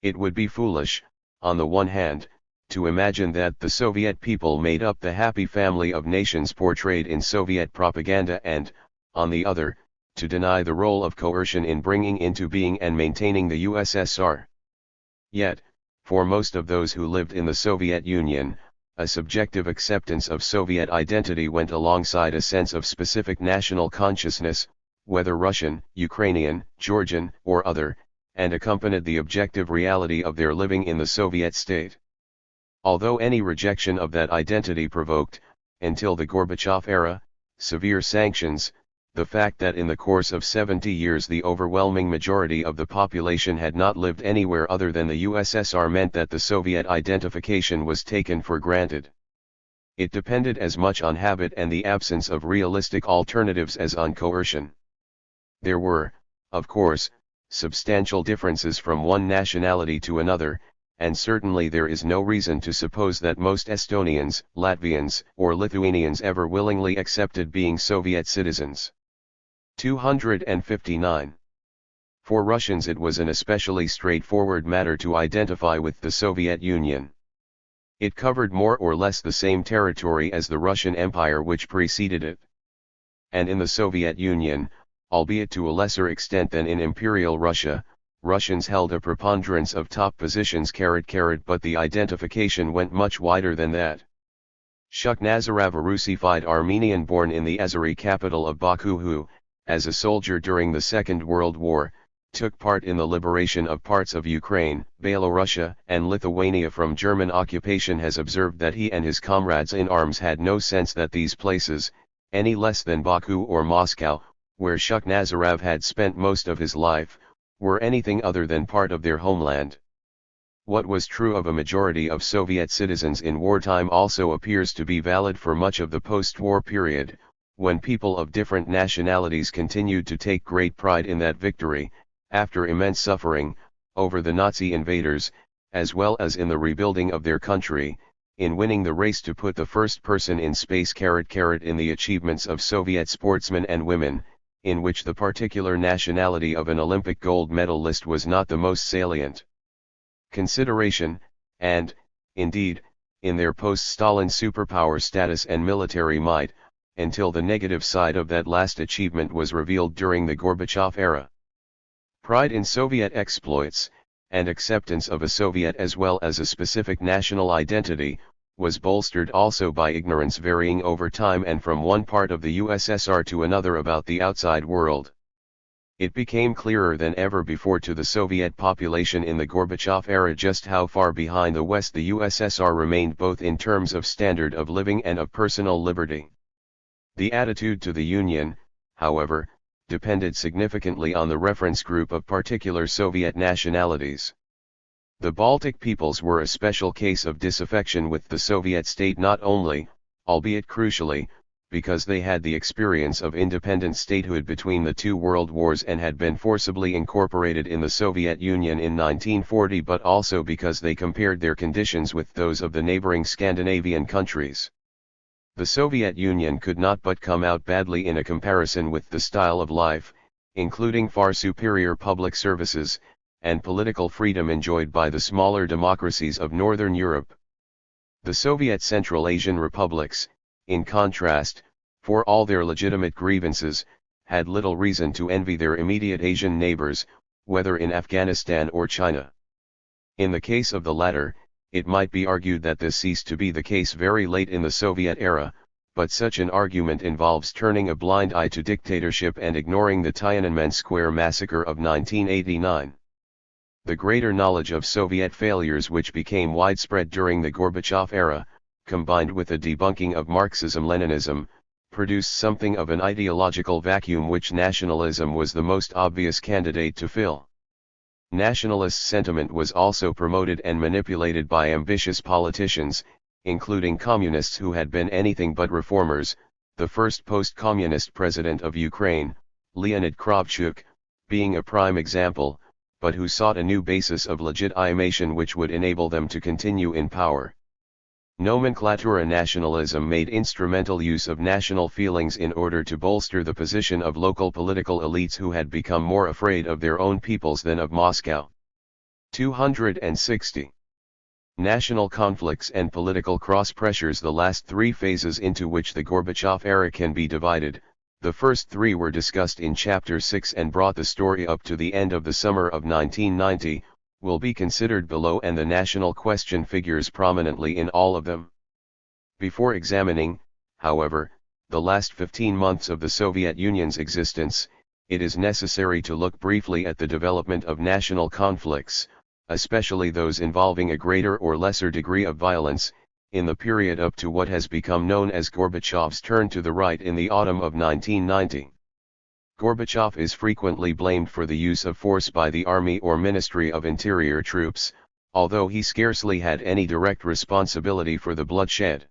S1: It would be foolish, on the one hand, to imagine that the Soviet people made up the happy family of nations portrayed in Soviet propaganda and, on the other, to deny the role of coercion in bringing into being and maintaining the USSR. Yet, for most of those who lived in the Soviet Union, a subjective acceptance of Soviet identity went alongside a sense of specific national consciousness, whether Russian, Ukrainian, Georgian, or other, and accompanied the objective reality of their living in the Soviet state. Although any rejection of that identity provoked, until the Gorbachev era, severe sanctions, the fact that in the course of 70 years the overwhelming majority of the population had not lived anywhere other than the USSR meant that the Soviet identification was taken for granted. It depended as much on habit and the absence of realistic alternatives as on coercion. There were, of course, substantial differences from one nationality to another, and certainly there is no reason to suppose that most Estonians, Latvians, or Lithuanians ever willingly accepted being Soviet citizens. 259. For Russians it was an especially straightforward matter to identify with the Soviet Union. It covered more or less the same territory as the Russian Empire which preceded it. And in the Soviet Union, albeit to a lesser extent than in Imperial Russia, Russians held a preponderance of top positions. But the identification went much wider than that. Shuk Nazarov, a Russified Armenian born in the Azeri capital of Baku who, as a soldier during the Second World War, took part in the liberation of parts of Ukraine, Belorussia, and Lithuania from German occupation, has observed that he and his comrades in arms had no sense that these places, any less than Baku or Moscow, where Shuk Nazarov had spent most of his life, were anything other than part of their homeland. What was true of a majority of Soviet citizens in wartime also appears to be valid for much of the post-war period, when people of different nationalities continued to take great pride in that victory, after immense suffering, over the Nazi invaders, as well as in the rebuilding of their country, in winning the race to put the first person in space. In the achievements of Soviet sportsmen and women, in which the particular nationality of an Olympic gold medalist was not the most salient consideration, and, indeed, in their post-Stalin superpower status and military might, until the negative side of that last achievement was revealed during the Gorbachev era. Pride in Soviet exploits, and acceptance of a Soviet as well as a specific national identity, was bolstered also by ignorance varying over time and from one part of the USSR to another about the outside world. It became clearer than ever before to the Soviet population in the Gorbachev era just how far behind the West the USSR remained both in terms of standard of living and of personal liberty. The attitude to the Union, however, depended significantly on the reference group of particular Soviet nationalities. The Baltic peoples were a special case of disaffection with the Soviet state not only, albeit crucially, because they had the experience of independent statehood between the two world wars and had been forcibly incorporated in the Soviet Union in 1940, but also because they compared their conditions with those of the neighboring Scandinavian countries. The Soviet Union could not but come out badly in a comparison with the style of life, including far superior public services, and political freedom enjoyed by the smaller democracies of Northern Europe. The Soviet Central Asian republics, in contrast, for all their legitimate grievances, had little reason to envy their immediate Asian neighbors, whether in Afghanistan or China. In the case of the latter, it might be argued that this ceased to be the case very late in the Soviet era, but such an argument involves turning a blind eye to dictatorship and ignoring the Tiananmen Square massacre of 1989. The greater knowledge of Soviet failures which became widespread during the Gorbachev era, combined with a debunking of Marxism-Leninism, produced something of an ideological vacuum which nationalism was the most obvious candidate to fill. Nationalist sentiment was also promoted and manipulated by ambitious politicians, including communists who had been anything but reformers, the first post-communist president of Ukraine, Leonid Kravchuk, being a prime example, but who sought a new basis of legitimation which would enable them to continue in power. Nomenklatura nationalism made instrumental use of national feelings in order to bolster the position of local political elites who had become more afraid of their own peoples than of Moscow. 260. National conflicts and political cross-pressures. The last three phases into which the Gorbachev era can be divided, the first three were discussed in Chapter 6 and brought the story up to the end of the summer of 1990, will be considered below, and the national question figures prominently in all of them. Before examining, however, the last 15 months of the Soviet Union's existence, it is necessary to look briefly at the development of national conflicts, especially those involving a greater or lesser degree of violence, in the period up to what has become known as Gorbachev's turn to the right in the autumn of 1990. Gorbachev is frequently blamed for the use of force by the Army or Ministry of Interior troops, although he scarcely had any direct responsibility for the bloodshed.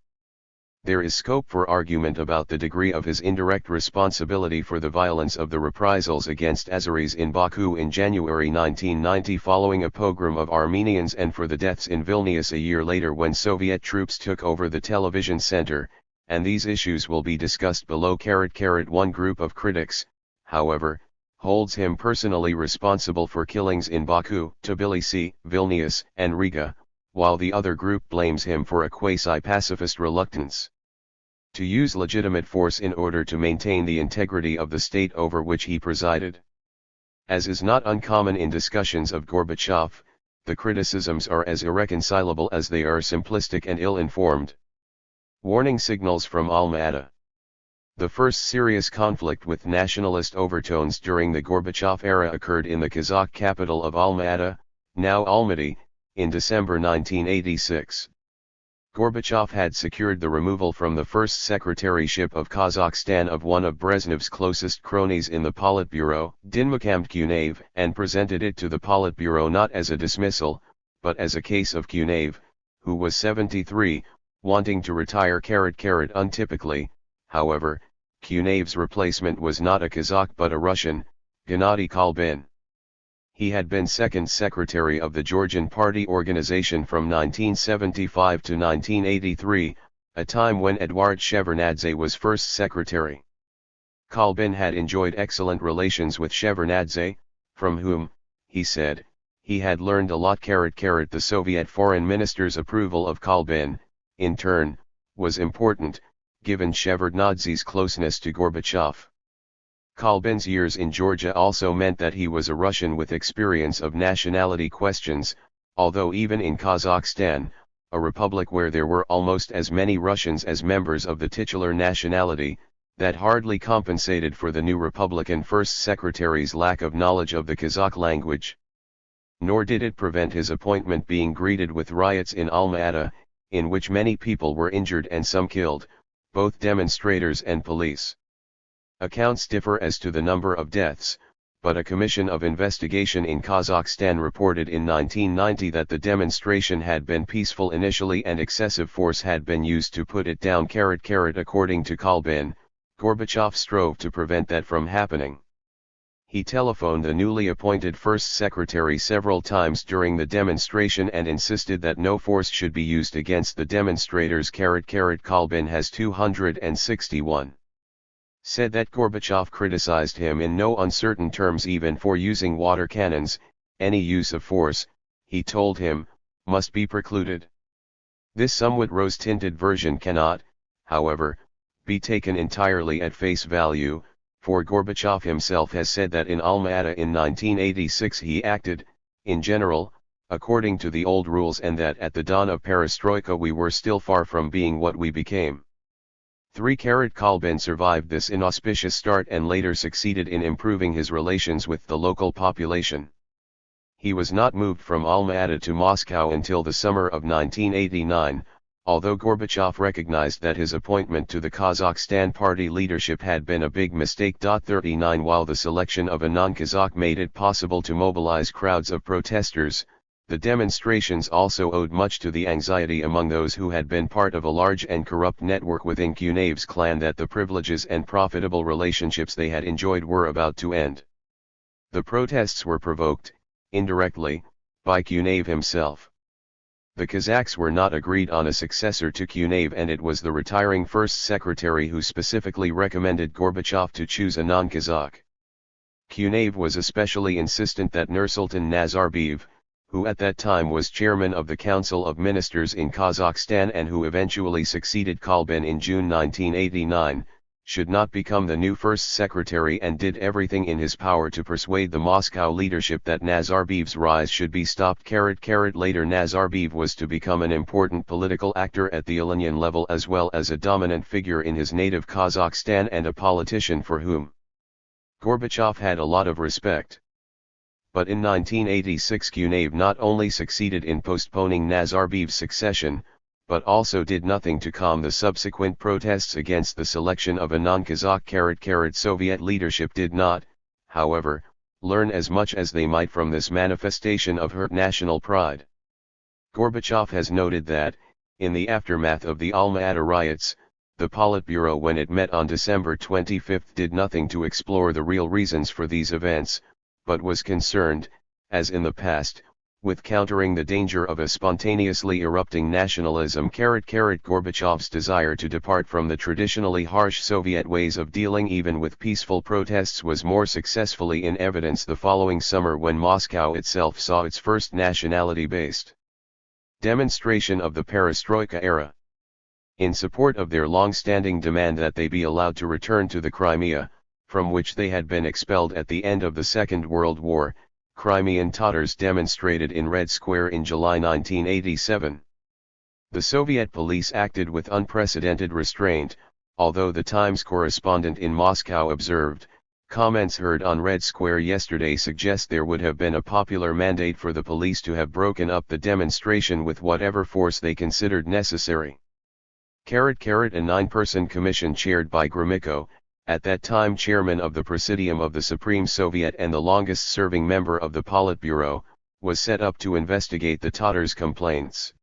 S1: There is scope for argument about the degree of his indirect responsibility for the violence of the reprisals against Azeris in Baku in January 1990 following a pogrom of Armenians, and for the deaths in Vilnius a year later when Soviet troops took over the television center, and these issues will be discussed below. One group of critics, however, holds him personally responsible for killings in Baku, Tbilisi, Vilnius, and Riga, while the other group blames him for a quasi-pacifist reluctance to use legitimate force in order to maintain the integrity of the state over which he presided. As is not uncommon in discussions of Gorbachev, the criticisms are as irreconcilable as they are simplistic and ill-informed. Warning signals from Alma-Ata. The first serious conflict with nationalist overtones during the Gorbachev era occurred in the Kazakh capital of Alma-Ata, now Almaty, in December 1986. Gorbachev had secured the removal from the first secretaryship of Kazakhstan of one of Brezhnev's closest cronies in the Politburo, Dinmukamd Kunaev, and presented it to the Politburo not as a dismissal, but as a case of Kunaev, who was 73, wanting to retire. Untypically, however, Kunaev's replacement was not a Kazakh but a Russian, Gennady Kolbin. He had been second secretary of the Georgian party organization from 1975 to 1983, a time when Eduard Shevardnadze was first secretary. Kolbin had enjoyed excellent relations with Shevardnadze, from whom, he said, he had learned a lot. The Soviet foreign minister's approval of Kolbin, in turn, was important, given Shevardnadze's closeness to Gorbachev. Kolbin's years in Georgia also meant that he was a Russian with experience of nationality questions, although even in Kazakhstan, a republic where there were almost as many Russians as members of the titular nationality, that hardly compensated for the new Republican First Secretary's lack of knowledge of the Kazakh language. Nor did it prevent his appointment being greeted with riots in Alma-Ata, in which many people were injured and some killed, both demonstrators and police. Accounts differ as to the number of deaths, but a commission of investigation in Kazakhstan reported in 1990 that the demonstration had been peaceful initially and excessive force had been used to put it down. According to Kolbin, Gorbachev strove to prevent that from happening. He telephoned the newly appointed first secretary several times during the demonstration and insisted that no force should be used against the demonstrators. Kolbin has 261. Said that Gorbachev criticized him in no uncertain terms even for using water cannons. Any use of force, he told him, must be precluded. This somewhat rose-tinted version cannot, however, be taken entirely at face value, for Gorbachev himself has said that in Alma-Ata in 1986 he acted, in general, according to the old rules, and that at the dawn of perestroika we were still far from being what we became. Kolbin survived this inauspicious start and later succeeded in improving his relations with the local population. He was not moved from Alma-Ata to Moscow until the summer of 1989, although Gorbachev recognized that his appointment to the Kazakhstan party leadership had been a big mistake. 39 While the selection of a non-Kazakh made it possible to mobilize crowds of protesters, the demonstrations also owed much to the anxiety among those who had been part of a large and corrupt network within Kunaev's clan that the privileges and profitable relationships they had enjoyed were about to end. The protests were provoked, indirectly, by Kunaev himself. The Kazakhs were not agreed on a successor to Kunaev, and it was the retiring first secretary who specifically recommended Gorbachev to choose a non-Kazakh. Kunaev was especially insistent that Nursultan Nazarbayev, who at that time was chairman of the Council of Ministers in Kazakhstan and who eventually succeeded Kolbin in June 1989, should not become the new first secretary, and did everything in his power to persuade the Moscow leadership that Nazarbayev's rise should be stopped. Later Nazarbayev was to become an important political actor at the Iranian level as well as a dominant figure in his native Kazakhstan and a politician for whom Gorbachev had a lot of respect. But in 1986 Gunev not only succeeded in postponing Nazarbayev's succession, but also did nothing to calm the subsequent protests against the selection of a non-Kazakh. Soviet leadership did not, however, learn as much as they might from this manifestation of hurt national pride. Gorbachev has noted that, in the aftermath of the Alma-Ata riots, the Politburo when it met on December 25 did nothing to explore the real reasons for these events, but was concerned, as in the past, with countering the danger of a spontaneously erupting nationalism. Gorbachev's desire to depart from the traditionally harsh Soviet ways of dealing even with peaceful protests was more successfully in evidence the following summer when Moscow itself saw its first nationality-based demonstration of the Perestroika era. In support of their long-standing demand that they be allowed to return to the Crimea, from which they had been expelled at the end of the Second World War, Crimean Tatars demonstrated in Red Square in July 1987. The Soviet police acted with unprecedented restraint, although the Times correspondent in Moscow observed, comments heard on Red Square yesterday suggest there would have been a popular mandate for the police to have broken up the demonstration with whatever force they considered necessary. A 9-person commission chaired by Gromyko, at that time chairman of the Presidium of the Supreme Soviet and the longest-serving member of the Politburo, was set up to investigate the Tatars' complaints.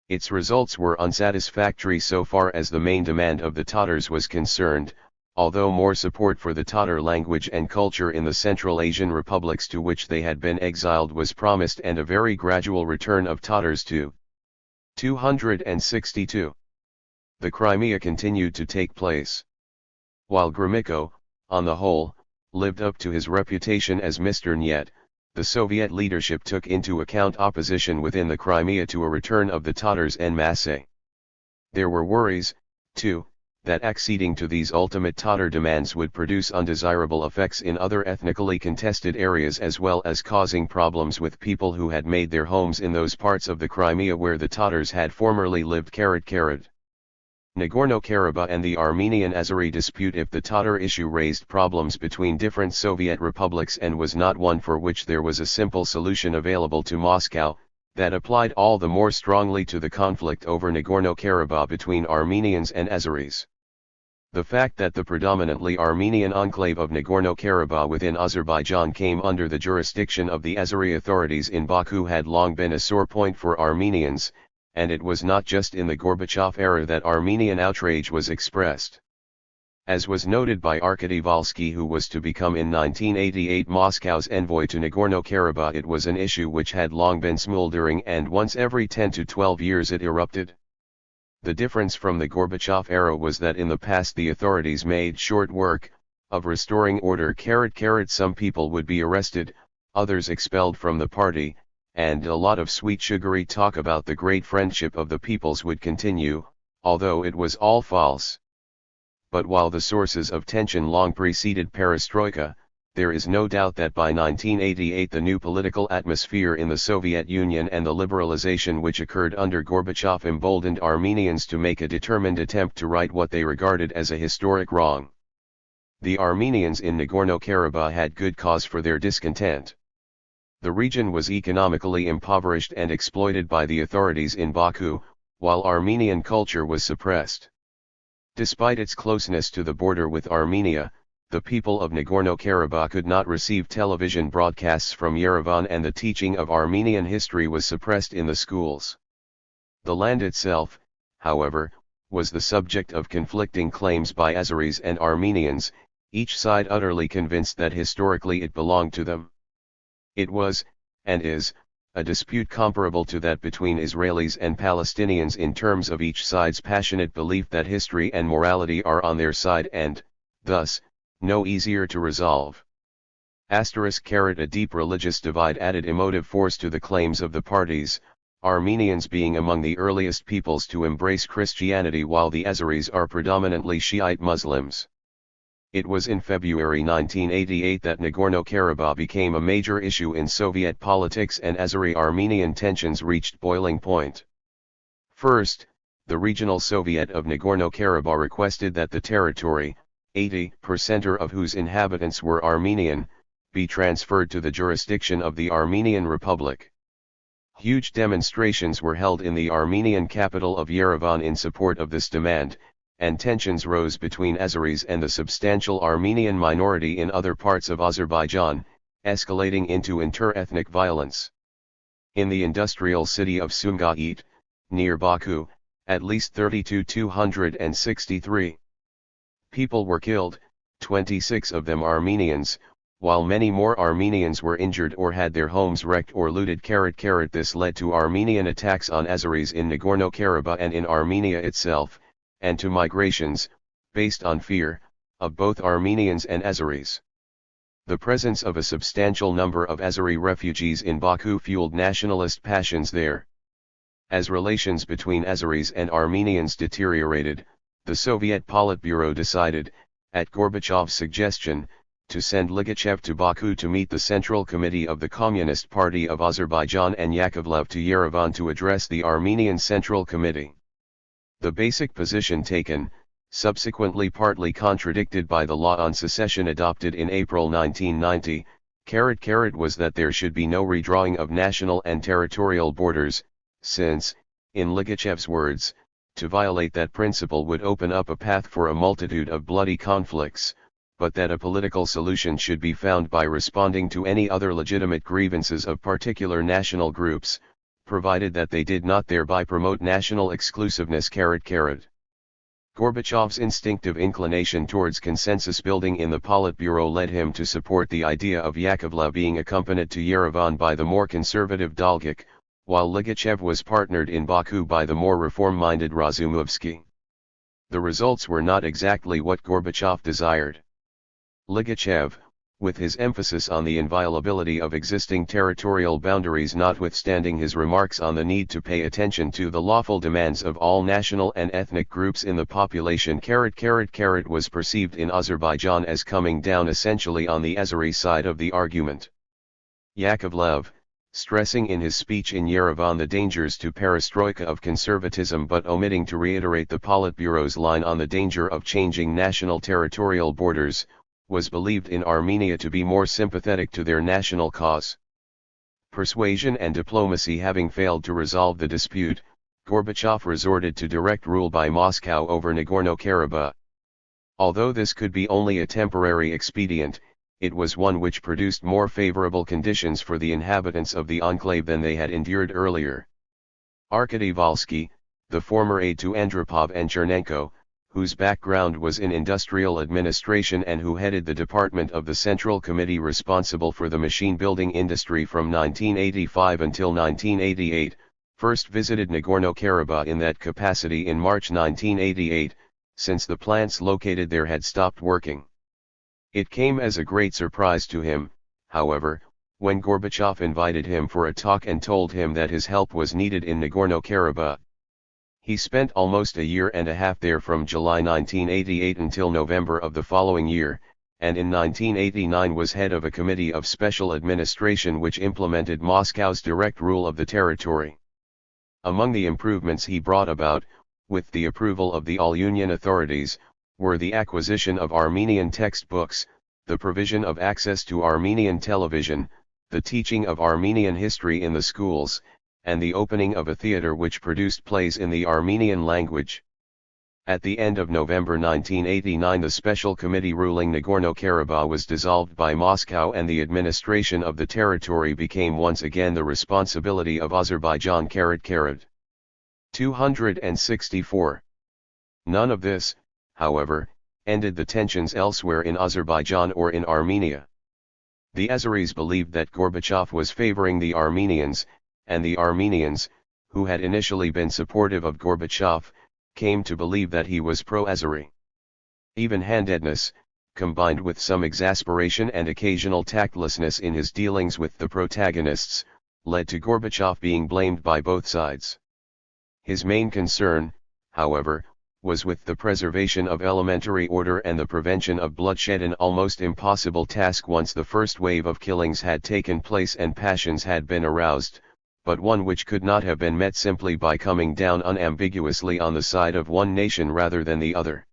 S1: Its results were unsatisfactory so far as the main demand of the Tatars was concerned, although more support for the Tatar language and culture in the Central Asian republics to which they had been exiled was promised and a very gradual return of Tatars to 262. The Crimea continued to take place. While Gromyko, on the whole, lived up to his reputation as Mr. Niet, the Soviet leadership took into account opposition within the Crimea to a return of the Tatars en masse. There were worries, too, that acceding to these ultimate Tatar demands would produce undesirable effects in other ethnically contested areas as well as causing problems with people who had made their homes in those parts of the Crimea where the Tatars had formerly lived. Nagorno-Karabakh and the Armenian-Azeri dispute. If the Tatar issue raised problems between different Soviet republics and was not one for which there was a simple solution available to Moscow, that applied all the more strongly to the conflict over Nagorno-Karabakh between Armenians and Azeris. The fact that the predominantly Armenian enclave of Nagorno-Karabakh within Azerbaijan came under the jurisdiction of the Azeri authorities in Baku had long been a sore point for Armenians, and it was not just in the Gorbachev era that Armenian outrage was expressed. As was noted by Arkady Volsky, who was to become in 1988 Moscow's envoy to Nagorno-Karabakh, it was an issue which had long been smoldering and once every 10 to 12 years it erupted. The difference from the Gorbachev era was that in the past the authorities made short work of restoring order. Some people would be arrested, others expelled from the party, and a lot of sweet sugary talk about the great friendship of the peoples would continue, although it was all false. But while the sources of tension long preceded perestroika, there is no doubt that by 1988 the new political atmosphere in the Soviet Union and the liberalization which occurred under Gorbachev emboldened Armenians to make a determined attempt to right what they regarded as a historic wrong. The Armenians in Nagorno-Karabakh had good cause for their discontent. The region was economically impoverished and exploited by the authorities in Baku, while Armenian culture was suppressed. Despite its closeness to the border with Armenia, the people of Nagorno-Karabakh could not receive television broadcasts from Yerevan and the teaching of Armenian history was suppressed in the schools. The land itself, however, was the subject of conflicting claims by Azeris and Armenians, each side utterly convinced that historically it belonged to them. It was, and is, a dispute comparable to that between Israelis and Palestinians in terms of each side's passionate belief that history and morality are on their side and, thus, no easier to resolve. A deep religious divide added emotive force to the claims of the parties, Armenians being among the earliest peoples to embrace Christianity while the Azeris are predominantly Shiite Muslims. It was in February 1988 that Nagorno-Karabakh became a major issue in Soviet politics and Azeri-Armenian tensions reached boiling point. First, the Regional Soviet of Nagorno-Karabakh requested that the territory, 80% of whose inhabitants were Armenian, be transferred to the jurisdiction of the Armenian Republic. Huge demonstrations were held in the Armenian capital of Yerevan in support of this demand, and tensions rose between Azeris and the substantial Armenian minority in other parts of Azerbaijan, escalating into inter-ethnic violence. In the industrial city of Sumgait, near Baku, at least 32,263 people were killed, 26 of them Armenians, while many more Armenians were injured or had their homes wrecked or looted. This led to Armenian attacks on Azeris in Nagorno-Karabakh and in Armenia itself, and to migrations, based on fear, of both Armenians and Azeris. The presence of a substantial number of Azeri refugees in Baku fueled nationalist passions there. As relations between Azeris and Armenians deteriorated, the Soviet Politburo decided, at Gorbachev's suggestion, to send Ligachev to Baku to meet the Central Committee of the Communist Party of Azerbaijan and Yakovlev to Yerevan to address the Armenian Central Committee. The basic position taken, subsequently partly contradicted by the law on secession adopted in April 1990, was that there should be no redrawing of national and territorial borders, since, in Ligachev's words, to violate that principle would open up a path for a multitude of bloody conflicts, but that a political solution should be found by responding to any other legitimate grievances of particular national groups, provided that they did not thereby promote national exclusiveness. Gorbachev's instinctive inclination towards consensus building in the Politburo led him to support the idea of Yakovlev being accompanied to Yerevan by the more conservative Dolgach, while Ligachev was partnered in Baku by the more reform-minded Razumovsky. The results were not exactly what Gorbachev desired. Ligachev, with his emphasis on the inviolability of existing territorial boundaries notwithstanding his remarks on the need to pay attention to the lawful demands of all national and ethnic groups in the population, was perceived in Azerbaijan as coming down essentially on the Azeri side of the argument. Yakovlev, stressing in his speech in Yerevan the dangers to perestroika of conservatism but omitting to reiterate the Politburo's line on the danger of changing national territorial borders, was believed in Armenia to be more sympathetic to their national cause. Persuasion and diplomacy having failed to resolve the dispute, Gorbachev resorted to direct rule by Moscow over Nagorno-Karabakh. Although this could be only a temporary expedient, it was one which produced more favorable conditions for the inhabitants of the enclave than they had endured earlier. Arkady Volsky, the former aide to Andropov and Chernenko, whose background was in industrial administration and who headed the department of the Central Committee responsible for the machine-building industry from 1985 until 1988, first visited Nagorno-Karabakh in that capacity in March 1988, since the plants located there had stopped working. It came as a great surprise to him, however, when Gorbachev invited him for a talk and told him that his help was needed in Nagorno-Karabakh. He spent almost a year and a half there from July 1988 until November of the following year, and in 1989 was head of a committee of special administration which implemented Moscow's direct rule of the territory. Among the improvements he brought about, with the approval of the all-Union authorities, were the acquisition of Armenian textbooks, the provision of access to Armenian television, the teaching of Armenian history in the schools, and the opening of a theater which produced plays in the Armenian language. At the end of November 1989 the special committee ruling Nagorno-Karabakh was dissolved by Moscow and the administration of the territory became once again the responsibility of Azerbaijan. 264. None of this, however, ended the tensions elsewhere in Azerbaijan or in Armenia. The Azeris believed that Gorbachev was favoring the Armenians, and the Armenians, who had initially been supportive of Gorbachev, came to believe that he was pro-Azeri. Even-handedness, combined with some exasperation and occasional tactlessness in his dealings with the protagonists, led to Gorbachev being blamed by both sides. His main concern, however, was with the preservation of elementary order and the prevention of bloodshed, an almost impossible task once the first wave of killings had taken place and passions had been aroused, but one which could not have been met simply by coming down unambiguously on the side of one nation rather than the other.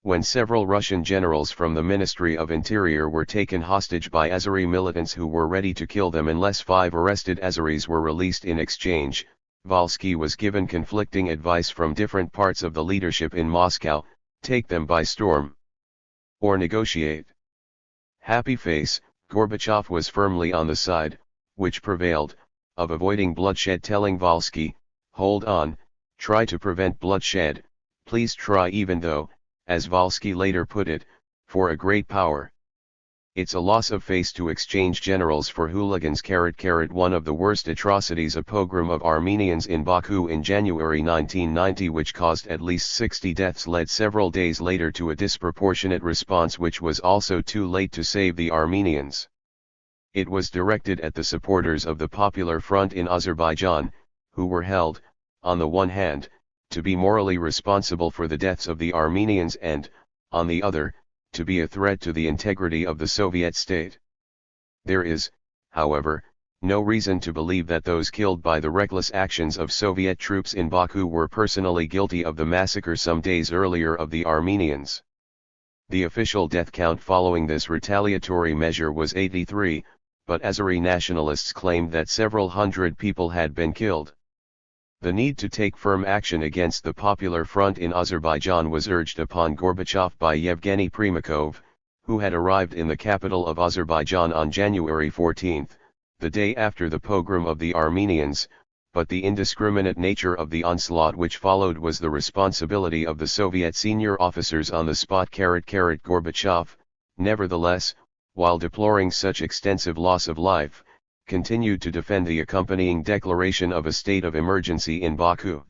S1: when several Russian generals from the Ministry of Interior were taken hostage by Azeri militants who were ready to kill them unless 5 arrested Azeris were released in exchange. Valsky was given conflicting advice from different parts of the leadership in Moscow: take them by storm or negotiate. Happy face, Gorbachev was firmly on the side, which prevailed, of avoiding bloodshed, telling Valsky, hold on, try to prevent bloodshed, please try, even though, as Valsky later put it, for a great power. It's a loss of face to exchange generals for hooligans. One of the worst atrocities, a pogrom of Armenians in Baku in January 1990 which caused at least 60 deaths, led several days later to a disproportionate response which was also too late to save the Armenians. It was directed at the supporters of the Popular Front in Azerbaijan, who were held, on the one hand, to be morally responsible for the deaths of the Armenians and, on the other, to be a threat to the integrity of the Soviet state. There is, however, no reason to believe that those killed by the reckless actions of Soviet troops in Baku were personally guilty of the massacre some days earlier of the Armenians. The official death count following this retaliatory measure was 83, but Azeri nationalists claimed that several hundred people had been killed. The need to take firm action against the Popular Front in Azerbaijan was urged upon Gorbachev by Yevgeny Primakov, who had arrived in the capital of Azerbaijan on January 14, the day after the pogrom of the Armenians, but the indiscriminate nature of the onslaught which followed was the responsibility of the Soviet senior officers on the spot. Gorbachev, nevertheless, while deploring such extensive loss of life, continued to defend the accompanying declaration of a state of emergency in Baku,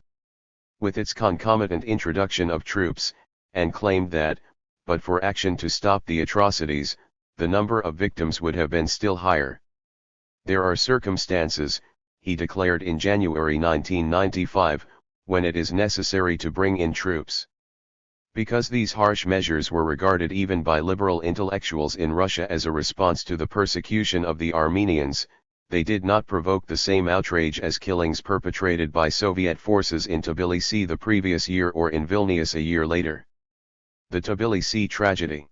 S1: with its concomitant introduction of troops, and claimed that, but for action to stop the atrocities, the number of victims would have been still higher. There are circumstances, he declared in January 1995, when it is necessary to bring in troops. Because these harsh measures were regarded even by liberal intellectuals in Russia as a response to the persecution of the Armenians, they did not provoke the same outrage as killings perpetrated by Soviet forces in Tbilisi the previous year or in Vilnius a year later. The Tbilisi tragedy.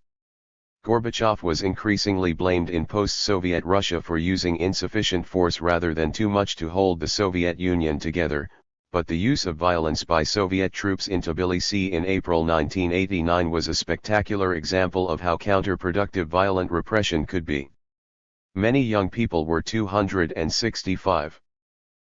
S1: Gorbachev was increasingly blamed in post-Soviet Russia for using insufficient force rather than too much to hold the Soviet Union together, but the use of violence by Soviet troops in Tbilisi in April 1989 was a spectacular example of how counterproductive violent repression could be. Many young people were 265.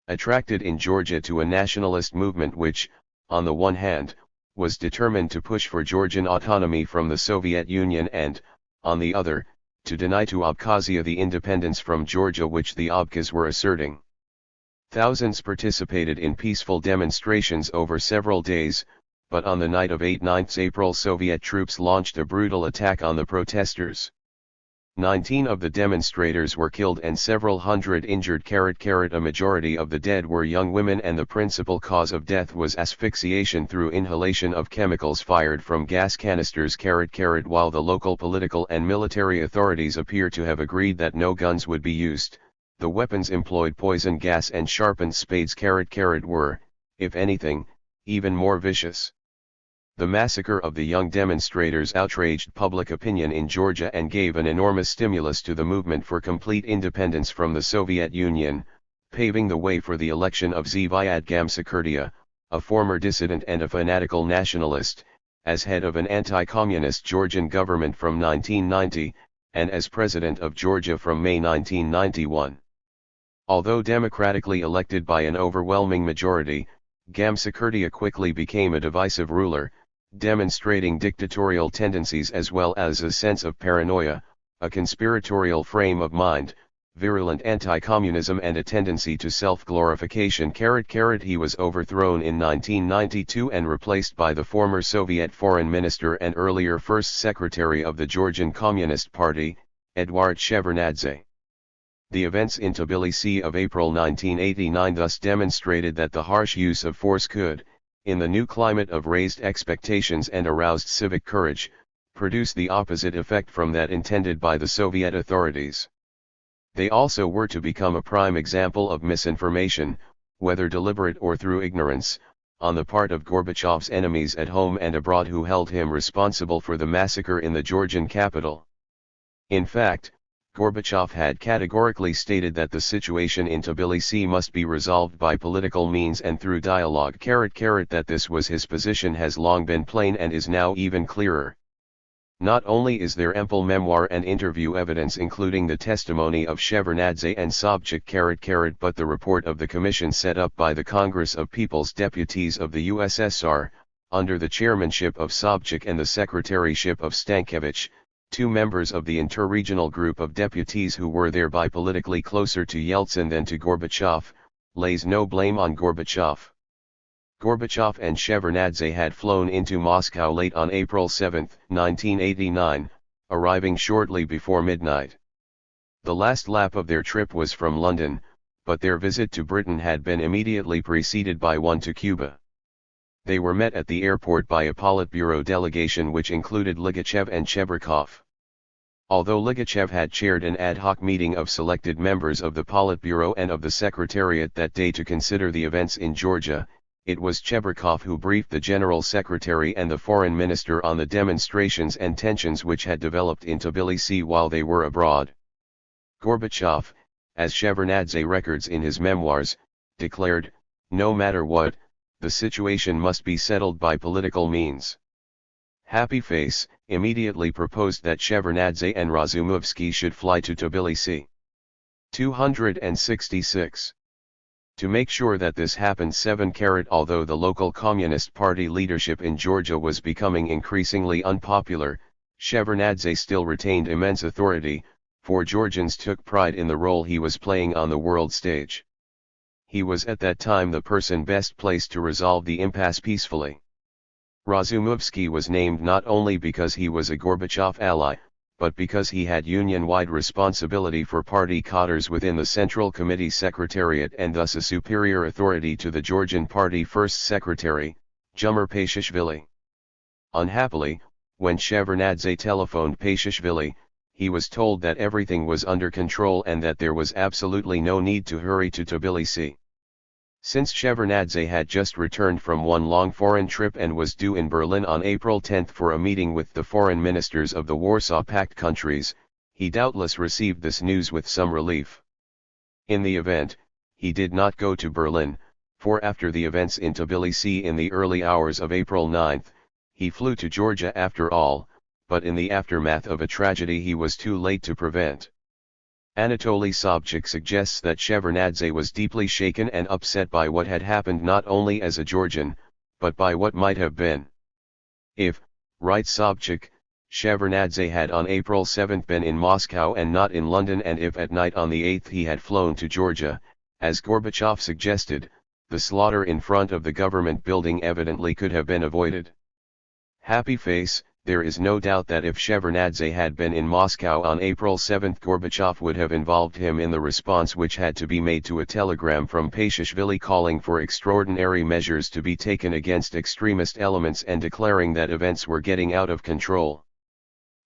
S1: Attracted in Georgia to a nationalist movement which, on the one hand, was determined to push for Georgian autonomy from the Soviet Union and, on the other, to deny to Abkhazia the independence from Georgia which the Abkhaz were asserting. Thousands participated in peaceful demonstrations over several days, but on the night of 8-9 April Soviet troops launched a brutal attack on the protesters. 19 of the demonstrators were killed and several hundred injured. A majority of the dead were young women and the principal cause of death was asphyxiation through inhalation of chemicals fired from gas canisters. While the local political and military authorities appear to have agreed that no guns would be used, the weapons employed poison gas and sharpened spades. Were, if anything, even more vicious. The massacre of the young demonstrators outraged public opinion in Georgia and gave an enormous stimulus to the movement for complete independence from the Soviet Union, paving the way for the election of Zviad Gamsakhurdia, a former dissident and a fanatical nationalist, as head of an anti-communist Georgian government from 1990, and as president of Georgia from May 1991. Although democratically elected by an overwhelming majority, Gamsakhurdia quickly became a divisive ruler, demonstrating dictatorial tendencies as well as a sense of paranoia, a conspiratorial frame of mind, virulent anti-communism and a tendency to self-glorification. He was overthrown in 1992 and replaced by the former Soviet foreign minister and earlier first secretary of the Georgian Communist Party, Eduard Shevardnadze. The events in Tbilisi of April 1989 thus demonstrated that the harsh use of force could, in the new climate of raised expectations and aroused civic courage, produce the opposite effect from that intended by the Soviet authorities. They also were to become a prime example of misinformation, whether deliberate or through ignorance, on the part of Gorbachev's enemies at home and abroad who held him responsible for the massacre in the Georgian capital. In fact, Gorbachev had categorically stated that the situation in Tbilisi must be resolved by political means and through dialogue. That this was his position has long been plain and is now even clearer. Not only is there ample memoir and interview evidence including the testimony of Shevardnadze and Sobchak, but the report of the commission set up by the Congress of People's Deputies of the USSR, under the chairmanship of Sobchak and the secretaryship of Stankiewicz, two members of the interregional group of deputies who were thereby politically closer to Yeltsin than to Gorbachev, lays no blame on Gorbachev. Gorbachev and Shevardnadze had flown into Moscow late on April 7, 1989, arriving shortly before midnight. The last lap of their trip was from London, but their visit to Britain had been immediately preceded by one to Cuba. They were met at the airport by a Politburo delegation which included Ligachev and Chebarkov. Although Ligachev had chaired an ad hoc meeting of selected members of the Politburo and of the Secretariat that day to consider the events in Georgia, it was Chebarkov who briefed the General Secretary and the Foreign Minister on the demonstrations and tensions which had developed in Tbilisi while they were abroad. Gorbachev, as Shevardnadze records in his memoirs, declared, "No matter what, the situation must be settled by political means." Happy Face immediately proposed that Shevardnadze and Razumovsky should fly to Tbilisi. 266. To make sure that this happened, although the local Communist Party leadership in Georgia was becoming increasingly unpopular, Shevardnadze still retained immense authority, for Georgians took pride in the role he was playing on the world stage. He was at that time the person best placed to resolve the impasse peacefully. Razumovsky was named not only because he was a Gorbachev ally, but because he had union-wide responsibility for party cadres within the Central Committee Secretariat and thus a superior authority to the Georgian Party First Secretary, Jumur Pashishvili. Unhappily, when Shevardnadze telephoned Pashishvili, he was told that everything was under control and that there was absolutely no need to hurry to Tbilisi. Since Shevardnadze had just returned from one long foreign trip and was due in Berlin on April 10 for a meeting with the foreign ministers of the Warsaw Pact countries, he doubtless received this news with some relief. In the event, he did not go to Berlin, for after the events in Tbilisi in the early hours of April 9, he flew to Georgia after all, but in the aftermath of a tragedy he was too late to prevent. Anatoly Sobchak suggests that Shevardnadze was deeply shaken and upset by what had happened not only as a Georgian, but by what might have been. If, writes Sobchak, Shevardnadze had on April 7 been in Moscow and not in London, and if at night on the 8th he had flown to Georgia, as Gorbachev suggested, the slaughter in front of the government building evidently could have been avoided. Happy Face, there is no doubt that if Shevardnadze had been in Moscow on April 7, Gorbachev would have involved him in the response which had to be made to a telegram from Pashishvili calling for extraordinary measures to be taken against extremist elements and declaring that events were getting out of control.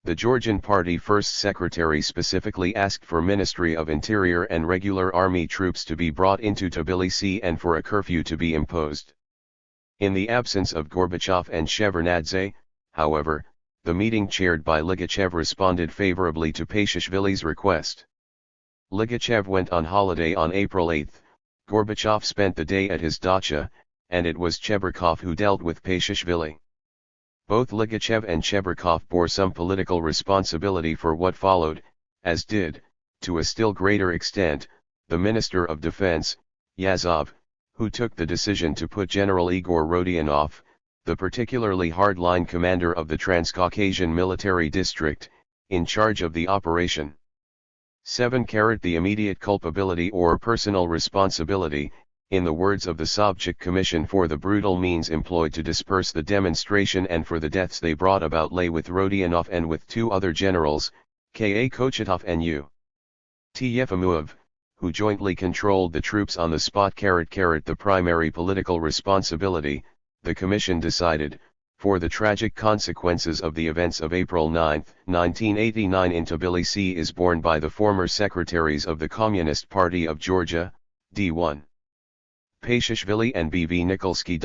S1: The Georgian Party First Secretary specifically asked for Ministry of Interior and regular army troops to be brought into Tbilisi and for a curfew to be imposed. In the absence of Gorbachev and Shevardnadze, however, the meeting chaired by Ligachev responded favorably to Pashishvili's request. Ligachev went on holiday on April 8. Gorbachev spent the day at his dacha, and it was Chebarkov who dealt with Pashishvili. Both Ligachev and Chebarkov bore some political responsibility for what followed, as did, to a still greater extent, the Minister of Defense, Yazov, who took the decision to put General Igor Rodionov, the particularly hard-line commander of the Transcaucasian Military District, in charge of the operation. 7. The immediate culpability or personal responsibility, in the words of the Sobchak Commission, for the brutal means employed to disperse the demonstration and for the deaths they brought about lay with Rodionov and with two other generals, K.A. Kochetov and U.T. Yefimov, who jointly controlled the troops on the spot. The primary political responsibility, the Commission decided, for the tragic consequences of the events of April 9, 1989 in Tbilisi is borne by the former secretaries of the Communist Party of Georgia, D1. Pashishvili and B.V. Nikolsky.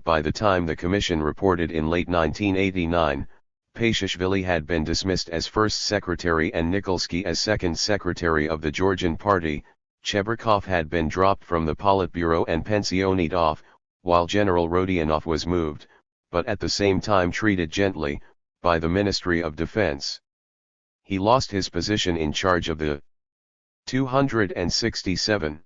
S1: By the time the commission reported in late 1989, Pashishvili had been dismissed as first secretary and Nikolsky as second secretary of the Georgian party. Chebarkov had been dropped from the Politburo and pensioned off, while General Rodionov was moved, but at the same time treated gently, by the Ministry of Defense. He lost his position in charge of the 267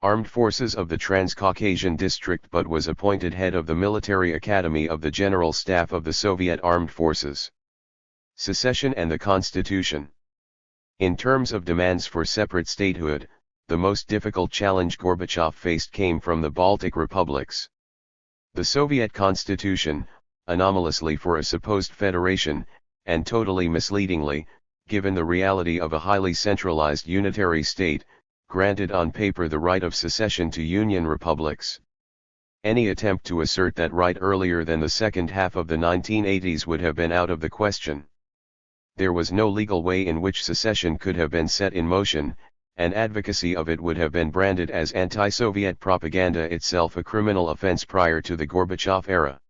S1: Armed Forces of the Transcaucasian District but was appointed head of the Military Academy of the General Staff of the Soviet Armed Forces. Secession and the Constitution. In terms of demands for separate statehood, the most difficult challenge Gorbachev faced came from the Baltic republics. The Soviet constitution, anomalously for a supposed federation, and totally misleadingly, given the reality of a highly centralized unitary state, granted on paper the right of secession to Union republics. Any attempt to assert that right earlier than the second half of the 1980s would have been out of the question. There was no legal way in which secession could have been set in motion, and advocacy of it would have been branded as anti-Soviet propaganda, itself a criminal offense prior to the Gorbachev era.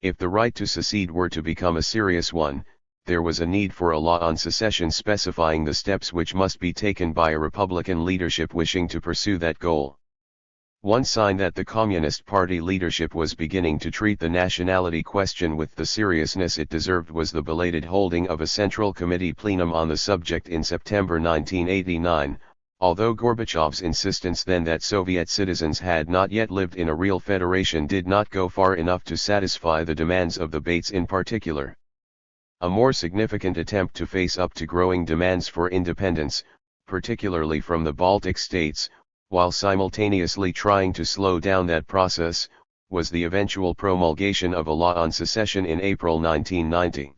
S1: If the right to secede were to become a serious one, there was a need for a law on secession specifying the steps which must be taken by a Republican leadership wishing to pursue that goal. One sign that the Communist Party leadership was beginning to treat the nationality question with the seriousness it deserved was the belated holding of a Central Committee plenum on the subject in September 1989, although Gorbachev's insistence then that Soviet citizens had not yet lived in a real federation did not go far enough to satisfy the demands of the Bates in particular. A more significant attempt to face up to growing demands for independence, particularly from the Baltic states, while simultaneously trying to slow down that process, was the eventual promulgation of a law on secession in April 1990.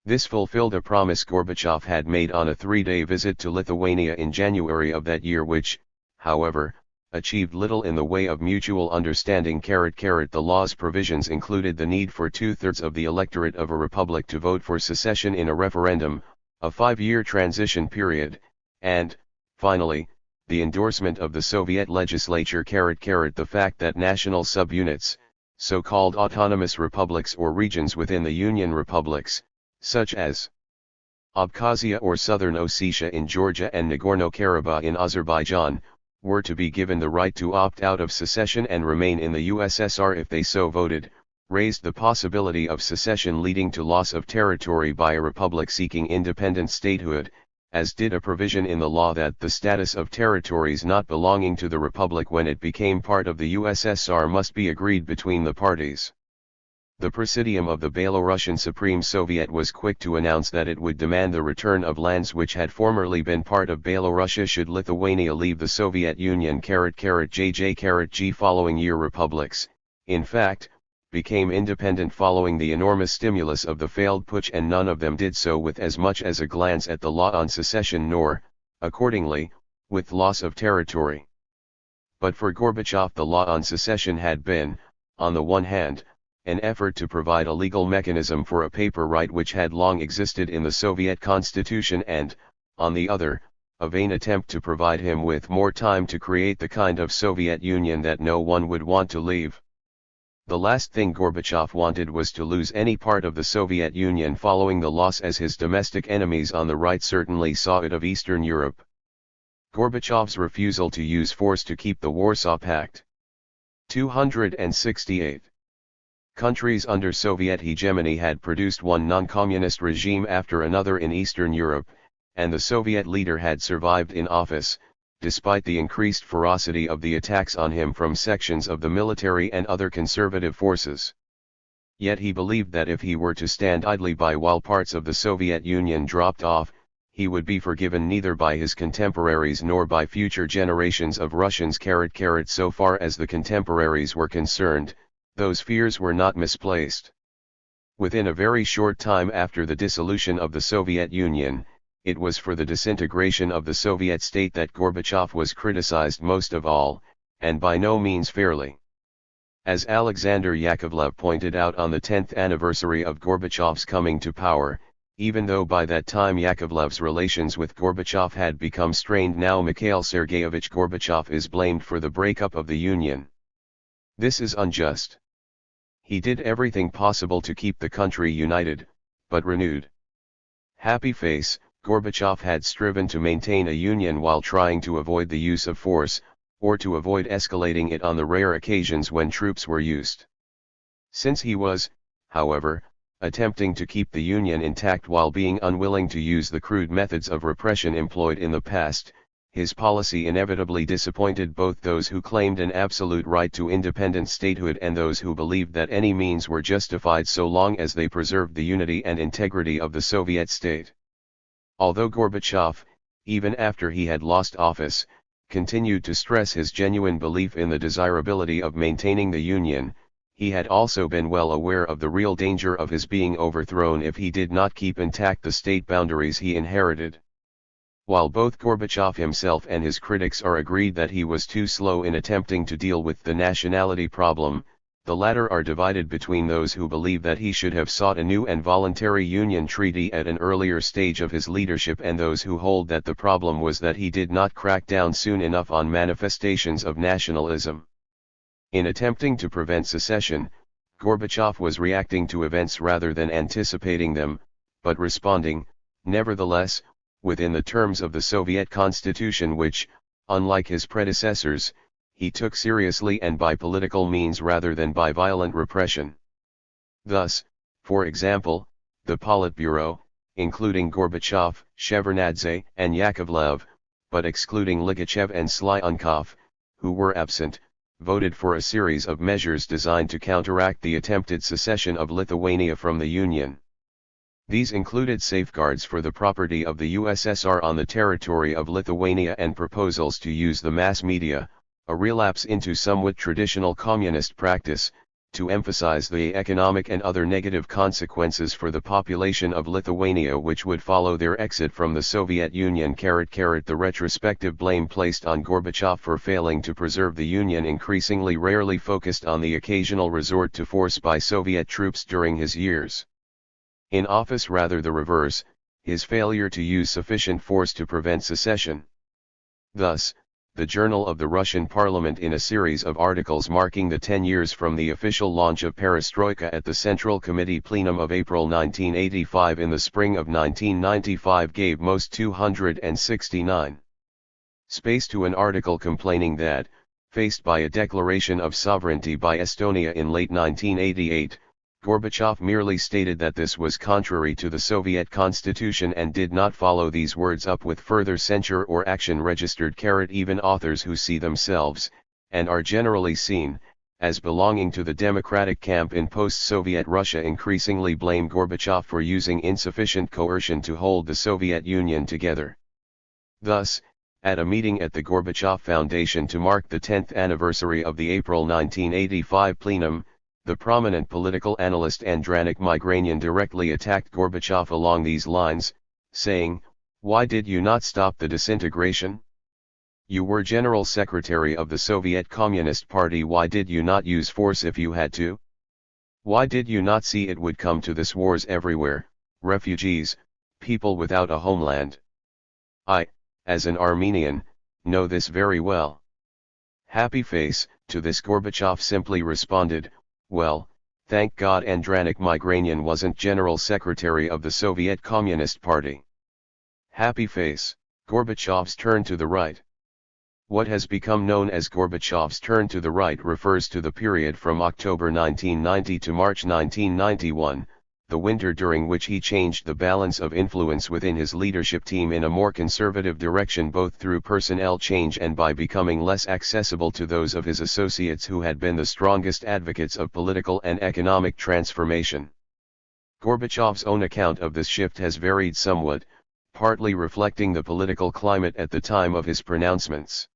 S1: This fulfilled a promise Gorbachev had made on a 3-day visit to Lithuania in January of that year which, however, achieved little in the way of mutual understanding. The law's provisions included the need for 2/3 of the electorate of a republic to vote for secession in a referendum, a 5-year transition period, and, finally, the endorsement of the Soviet legislature. The fact that national subunits, so-called autonomous republics or regions within the Union republics, such as Abkhazia or Southern Ossetia in Georgia and Nagorno-Karabakh in Azerbaijan, were to be given the right to opt out of secession and remain in the USSR if they so voted, raised the possibility of secession leading to loss of territory by a republic seeking independent statehood, as did a provision in the law that the status of territories not belonging to the republic when it became part of the USSR must be agreed between the parties. The Presidium of the Belarusian Supreme Soviet was quick to announce that it would demand the return of lands which had formerly been part of Belarus should Lithuania leave the Soviet Union. G following year republics, in fact, became independent following the enormous stimulus of the failed putsch, and none of them did so with as much as a glance at the law on secession nor, accordingly, with loss of territory. But for Gorbachev the law on secession had been, on the one hand, an effort to provide a legal mechanism for a paper right which had long existed in the Soviet constitution and, on the other, a vain attempt to provide him with more time to create the kind of Soviet Union that no one would want to leave. The last thing Gorbachev wanted was to lose any part of the Soviet Union following the loss, as his domestic enemies on the right certainly saw it, of Eastern Europe. Gorbachev's refusal to use force to keep the Warsaw Pact. 268 countries under Soviet hegemony had produced one non-communist regime after another in Eastern Europe, and the Soviet leader had survived in office, despite the increased ferocity of the attacks on him from sections of the military and other conservative forces. Yet he believed that if he were to stand idly by while parts of the Soviet Union dropped off, he would be forgiven neither by his contemporaries nor by future generations of Russians. So far as the contemporaries were concerned, those fears were not misplaced. Within a very short time after the dissolution of the Soviet Union, it was for the disintegration of the Soviet state that Gorbachev was criticized most of all, and by no means fairly. As Alexander Yakovlev pointed out on the 10th anniversary of Gorbachev's coming to power, Even though by that time Yakovlev's relations with Gorbachev had become strained, now Mikhail Sergeyevich Gorbachev is blamed for the breakup of the Union. This is unjust. He did everything possible to keep the country united, but renewed. Happy face, Gorbachev had striven to maintain a union while trying to avoid the use of force, or to avoid escalating it on the rare occasions when troops were used. Since he was, however, attempting to keep the Union intact while being unwilling to use the crude methods of repression employed in the past, his policy inevitably disappointed both those who claimed an absolute right to independent statehood and those who believed that any means were justified so long as they preserved the unity and integrity of the Soviet state. Although Gorbachev, even after he had lost office, continued to stress his genuine belief in the desirability of maintaining the Union, he had also been well aware of the real danger of his being overthrown if he did not keep intact the state boundaries he inherited. While both Gorbachev himself and his critics are agreed that he was too slow in attempting to deal with the nationality problem, the latter are divided between those who believe that he should have sought a new and voluntary Union treaty at an earlier stage of his leadership and those who hold that the problem was that he did not crack down soon enough on manifestations of nationalism. In attempting to prevent secession, Gorbachev was reacting to events rather than anticipating them, but responding, nevertheless, within the terms of the Soviet constitution which, unlike his predecessors, he took seriously and by political means rather than by violent repression. Thus, for example, the Politburo, including Gorbachev, Shevardnadze, and Yakovlev, but excluding Ligachev and Slyunkov, who were absent, voted for a series of measures designed to counteract the attempted secession of Lithuania from the Union. These included safeguards for the property of the USSR on the territory of Lithuania and proposals to use the mass media, a relapse into somewhat traditional communist practice, to emphasize the economic and other negative consequences for the population of Lithuania which would follow their exit from the Soviet Union. The retrospective blame placed on Gorbachev for failing to preserve the Union increasingly rarely focused on the occasional resort to force by Soviet troops during his years in office, rather the reverse, his failure to use sufficient force to prevent secession. Thus, the Journal of the Russian Parliament, in a series of articles marking the 10 years from the official launch of perestroika at the Central Committee plenum of April 1985 in the spring of 1995, gave most 269 space to an article complaining that, faced by a declaration of sovereignty by Estonia in late 1988, Gorbachev merely stated that this was contrary to the Soviet constitution and did not follow these words up with further censure or action registered. Even authors who see themselves, and are generally seen, as belonging to the democratic camp in post-Soviet Russia increasingly blame Gorbachev for using insufficient coercion to hold the Soviet Union together. Thus, at a meeting at the Gorbachev Foundation to mark the 10th anniversary of the April 1985 plenum, the prominent political analyst Andranik Migranian directly attacked Gorbachev along these lines, saying, "Why did you not stop the disintegration? You were General Secretary of the Soviet Communist Party. Why did you not use force if you had to? Why did you not see it would come to this? Wars everywhere, refugees, people without a homeland. I, as an Armenian, know this very well." Happy face. To this Gorbachev simply responded, "Well, thank God Andranik Migranian wasn't General Secretary of the Soviet Communist Party." Happy face. Gorbachev's turn to the right. What has become known as Gorbachev's turn to the right refers to the period from October 1990 to March 1991, the winter during which he changed the balance of influence within his leadership team in a more conservative direction, both through personnel change and by becoming less accessible to those of his associates who had been the strongest advocates of political and economic transformation. Gorbachev's own account of this shift has varied somewhat, partly reflecting the political climate at the time of his pronouncements.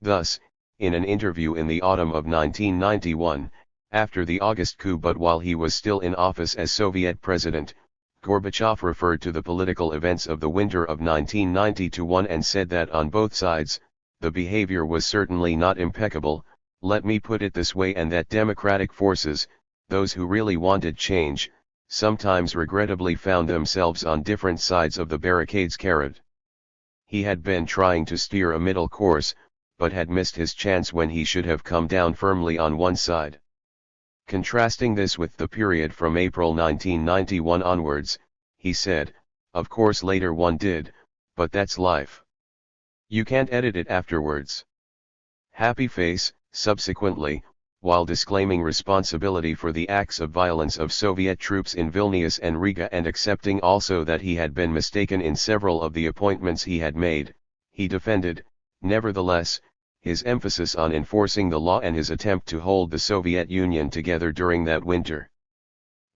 S1: Thus, in an interview in the autumn of 1991, after the August coup but while he was still in office as Soviet president, Gorbachev referred to the political events of the winter of 1990-91 and said that on both sides, the behavior was certainly not impeccable, let me put it this way, and that democratic forces, those who really wanted change, sometimes regrettably found themselves on different sides of the barricades. He had been trying to steer a middle course, but had missed his chance when he should have come down firmly on one side. Contrasting this with the period from April 1991 onwards, he said, "Of course later one did, but that's life. You can't edit it afterwards." Happy face, subsequently, while disclaiming responsibility for the acts of violence of Soviet troops in Vilnius and Riga and accepting also that he had been mistaken in several of the appointments he had made, he defended, nevertheless, his emphasis on enforcing the law and his attempt to hold the Soviet Union together during that winter.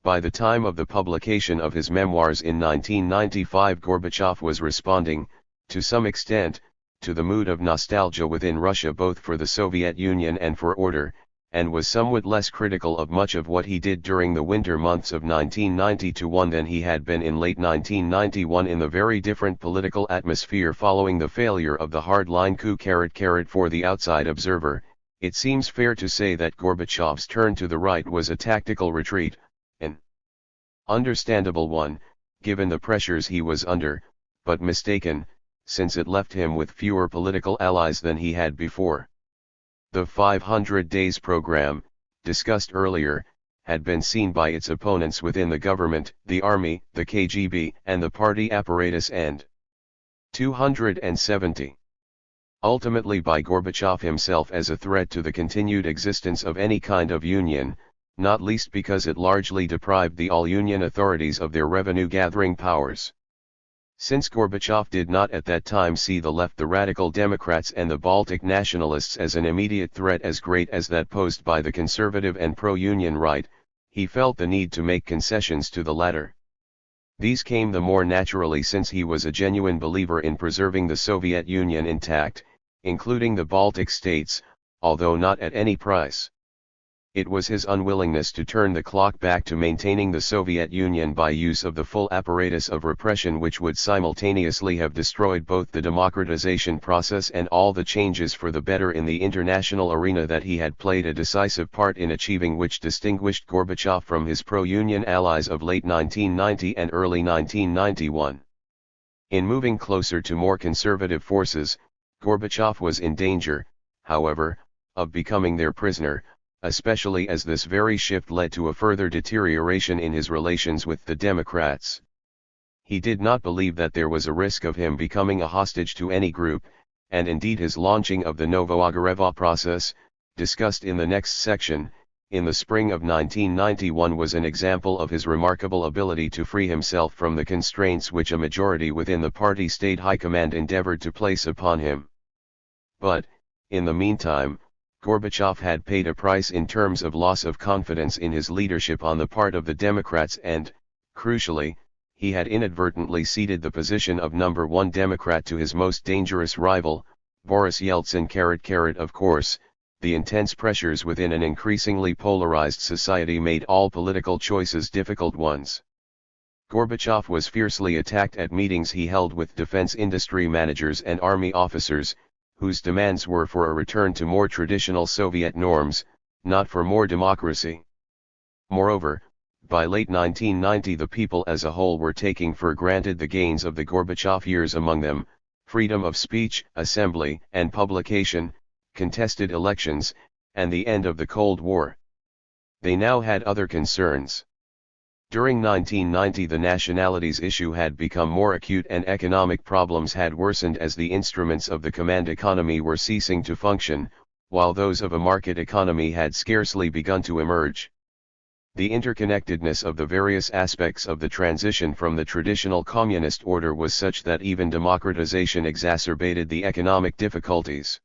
S1: By the time of the publication of his memoirs in 1995, Gorbachev was responding, to some extent, to the mood of nostalgia within Russia both for the Soviet Union and for order, and was somewhat less critical of much of what he did during the winter months of 1990-1 than he had been in late 1991 in the very different political atmosphere following the failure of the hardline coup. For the outside observer, it seems fair to say that Gorbachev's turn to the right was a tactical retreat, an understandable one, given the pressures he was under, but mistaken, since it left him with fewer political allies than he had before. The 500 Days program, discussed earlier, had been seen by its opponents within the government, the army, the KGB, and the party apparatus, and 270. Ultimately by Gorbachev himself as a threat to the continued existence of any kind of union, not least because it largely deprived the all-union authorities of their revenue-gathering powers. Since Gorbachev did not at that time see the left, the Radical Democrats and the Baltic nationalists as an immediate threat as great as that posed by the conservative and pro-union right, he felt the need to make concessions to the latter. These came the more naturally since he was a genuine believer in preserving the Soviet Union intact, including the Baltic states, although not at any price. It was his unwillingness to turn the clock back to maintaining the Soviet Union by use of the full apparatus of repression which would simultaneously have destroyed both the democratization process and all the changes for the better in the international arena that he had played a decisive part in achieving, which distinguished Gorbachev from his pro-union allies of late 1990 and early 1991. In moving closer to more conservative forces, Gorbachev was in danger, however, of becoming their prisoner, especially as this very shift led to a further deterioration in his relations with the Democrats. He did not believe that there was a risk of him becoming a hostage to any group, and indeed his launching of the Novoagareva process, discussed in the next section, in the spring of 1991 was an example of his remarkable ability to free himself from the constraints which a majority within the party state high command endeavored to place upon him. But, in the meantime, Gorbachev had paid a price in terms of loss of confidence in his leadership on the part of the Democrats and, crucially, he had inadvertently ceded the position of number one Democrat to his most dangerous rival, Boris Yeltsin. Of course, the intense pressures within an increasingly polarized society made all political choices difficult ones. Gorbachev was fiercely attacked at meetings he held with defense industry managers and army officers, whose demands were for a return to more traditional Soviet norms, not for more democracy. Moreover, by late 1990 the people as a whole were taking for granted the gains of the Gorbachev years, among them, freedom of speech, assembly and publication, contested elections, and the end of the Cold War. They now had other concerns. During 1990 the nationalities issue had become more acute and economic problems had worsened as the instruments of the command economy were ceasing to function, while those of a market economy had scarcely begun to emerge. The interconnectedness of the various aspects of the transition from the traditional communist order was such that even democratization exacerbated the economic difficulties.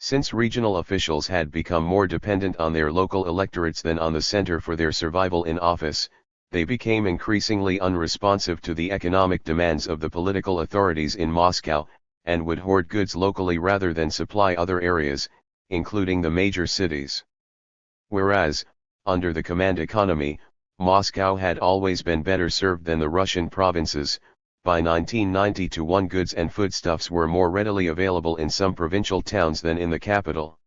S1: Since regional officials had become more dependent on their local electorates than on the center for their survival in office, they became increasingly unresponsive to the economic demands of the political authorities in Moscow, and would hoard goods locally rather than supply other areas, including the major cities. Whereas, under the command economy, Moscow had always been better served than the Russian provinces. By 1990-1 goods and foodstuffs were more readily available in some provincial towns than in the capital.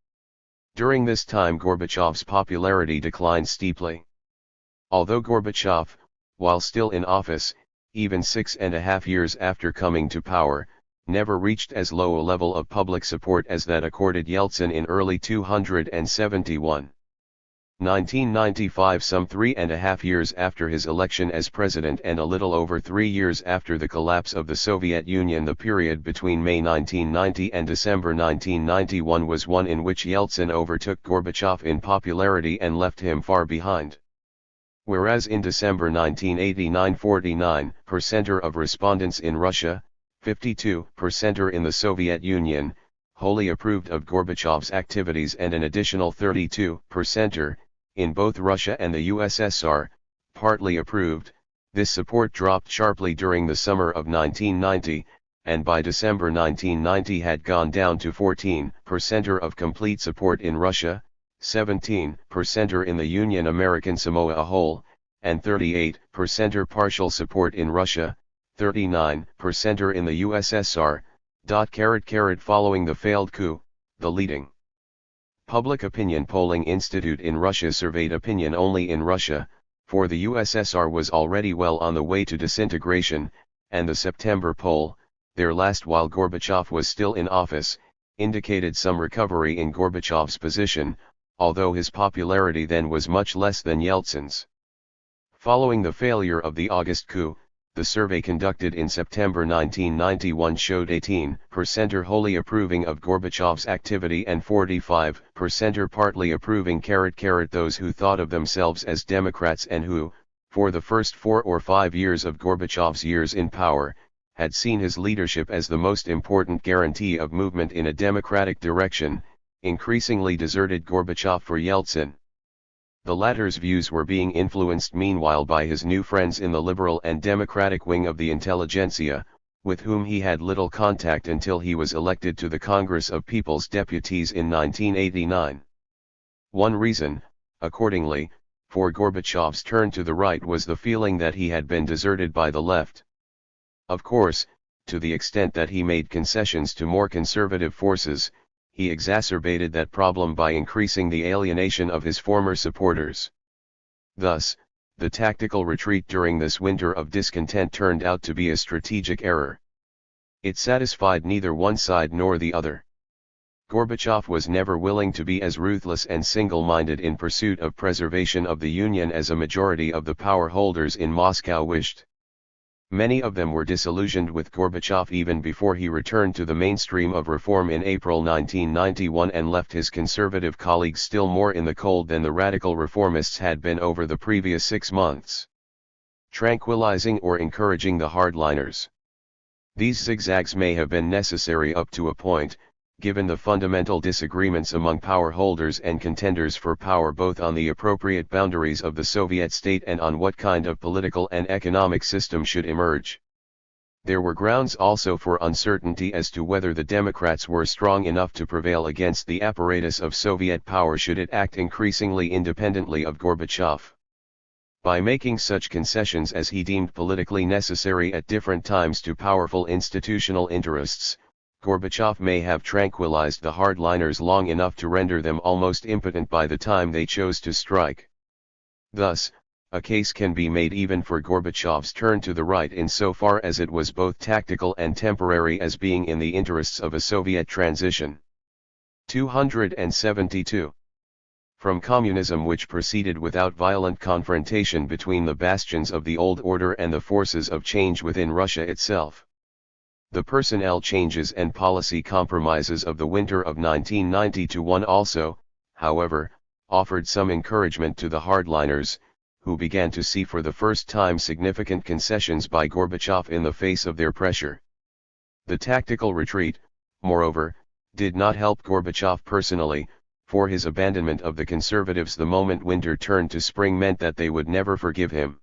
S1: During this time Gorbachev's popularity declined steeply. Although Gorbachev, while still in office, even 6.5 years after coming to power, never reached as low a level of public support as that accorded Yeltsin in early 271. 1995, some 3.5 years after his election as president and a little over 3 years after the collapse of the Soviet Union. The period between May 1990 and December 1991 was one in which Yeltsin overtook Gorbachev in popularity and left him far behind. Whereas in December 1989, 49% of respondents in Russia, 52% in the Soviet Union, wholly approved of Gorbachev's activities, and an additional 32% in both Russia and the USSR, partly approved. This support dropped sharply during the summer of 1990, and by December 1990 had gone down to 14% of complete support in Russia, 17% in the Union American Samoa a whole, and 38% partial support in Russia, 39% in the USSR. Following the failed coup, the leading public opinion polling institute in Russia surveyed opinion only in Russia, for the USSR was already well on the way to disintegration, and the September poll, their last while Gorbachev was still in office, indicated some recovery in Gorbachev's position, although his popularity then was much less than Yeltsin's. Following the failure of the August coup, the survey conducted in September 1991 showed 18% wholly approving of Gorbachev's activity and 45% partly approving. Those who thought of themselves as Democrats and who, for the first 4 or 5 years of Gorbachev's years in power, had seen his leadership as the most important guarantee of movement in a democratic direction, increasingly deserted Gorbachev for Yeltsin. The latter's views were being influenced meanwhile by his new friends in the liberal and democratic wing of the intelligentsia, with whom he had little contact until he was elected to the Congress of People's Deputies in 1989. One reason, accordingly, for Gorbachev's turn to the right was the feeling that he had been deserted by the left. Of course, to the extent that he made concessions to more conservative forces, he exacerbated that problem by increasing the alienation of his former supporters. Thus, the tactical retreat during this winter of discontent turned out to be a strategic error. It satisfied neither one side nor the other. Gorbachev was never willing to be as ruthless and single-minded in pursuit of preservation of the Union as a majority of the power holders in Moscow wished. Many of them were disillusioned with Gorbachev even before he returned to the mainstream of reform in April 1991 and left his conservative colleagues still more in the cold than the radical reformists had been over the previous 6 months. Tranquilizing or encouraging the hardliners. These zigzags may have been necessary up to a point, given the fundamental disagreements among power holders and contenders for power both on the appropriate boundaries of the Soviet state and on what kind of political and economic system should emerge. There were grounds also for uncertainty as to whether the Democrats were strong enough to prevail against the apparatus of Soviet power should it act increasingly independently of Gorbachev. By making such concessions as he deemed politically necessary at different times to powerful institutional interests, Gorbachev may have tranquilized the hardliners long enough to render them almost impotent by the time they chose to strike. Thus, a case can be made even for Gorbachev's turn to the right insofar as it was both tactical and temporary as being in the interests of a Soviet transition. 272. From communism, which proceeded without violent confrontation between the bastions of the old order and the forces of change within Russia itself. The personnel changes and policy compromises of the winter of 1990-1 also, however, offered some encouragement to the hardliners, who began to see for the first time significant concessions by Gorbachev in the face of their pressure. The tactical retreat, moreover, did not help Gorbachev personally, for his abandonment of the conservatives the moment winter turned to spring meant that they would never forgive him.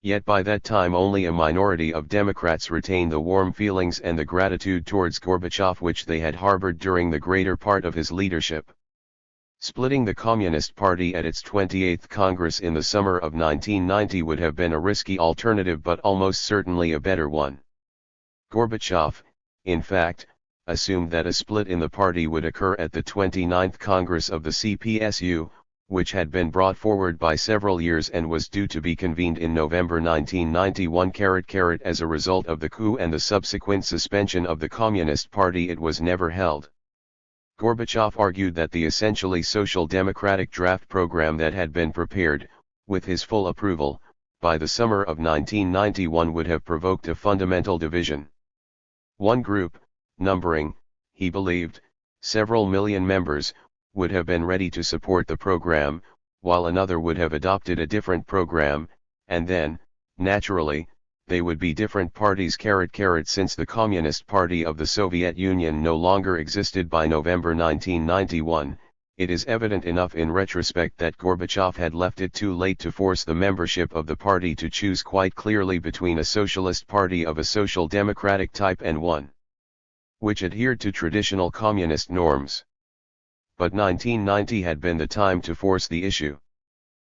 S1: Yet by that time only a minority of Democrats retained the warm feelings and the gratitude towards Gorbachev which they had harbored during the greater part of his leadership. Splitting the Communist Party at its 28th Congress in the summer of 1990 would have been a risky alternative but almost certainly a better one. Gorbachev, in fact, assumed that a split in the party would occur at the 29th Congress of the CPSU, which had been brought forward by several years and was due to be convened in November 1991 as a result of the coup and the subsequent suspension of the Communist Party, it was never held. Gorbachev argued that the essentially social democratic draft program that had been prepared, with his full approval, by the summer of 1991 would have provoked a fundamental division. One group, numbering, he believed, several million members, would have been ready to support the program, while another would have adopted a different program, and then, naturally, they would be different parties. Since the Communist Party of the Soviet Union no longer existed by November 1991, it is evident enough in retrospect that Gorbachev had left it too late to force the membership of the party to choose quite clearly between a socialist party of a social democratic type and one which adhered to traditional communist norms. But 1990 had been the time to force the issue.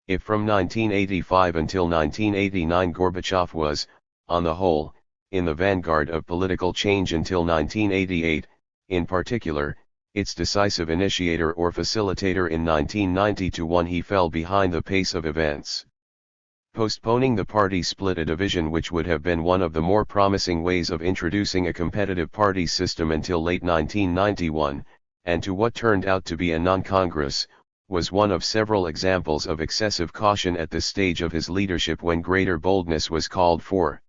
S1: If from 1985 until 1989 Gorbachev was, on the whole, in the vanguard of political change until 1988, in particular, its decisive initiator or facilitator in 1990-1 he fell behind the pace of events. Postponing the party split, a division which would have been one of the more promising ways of introducing a competitive party system until late 1991, and to what turned out to be a non-congress, was one of several examples of excessive caution at this stage of his leadership when greater boldness was called for.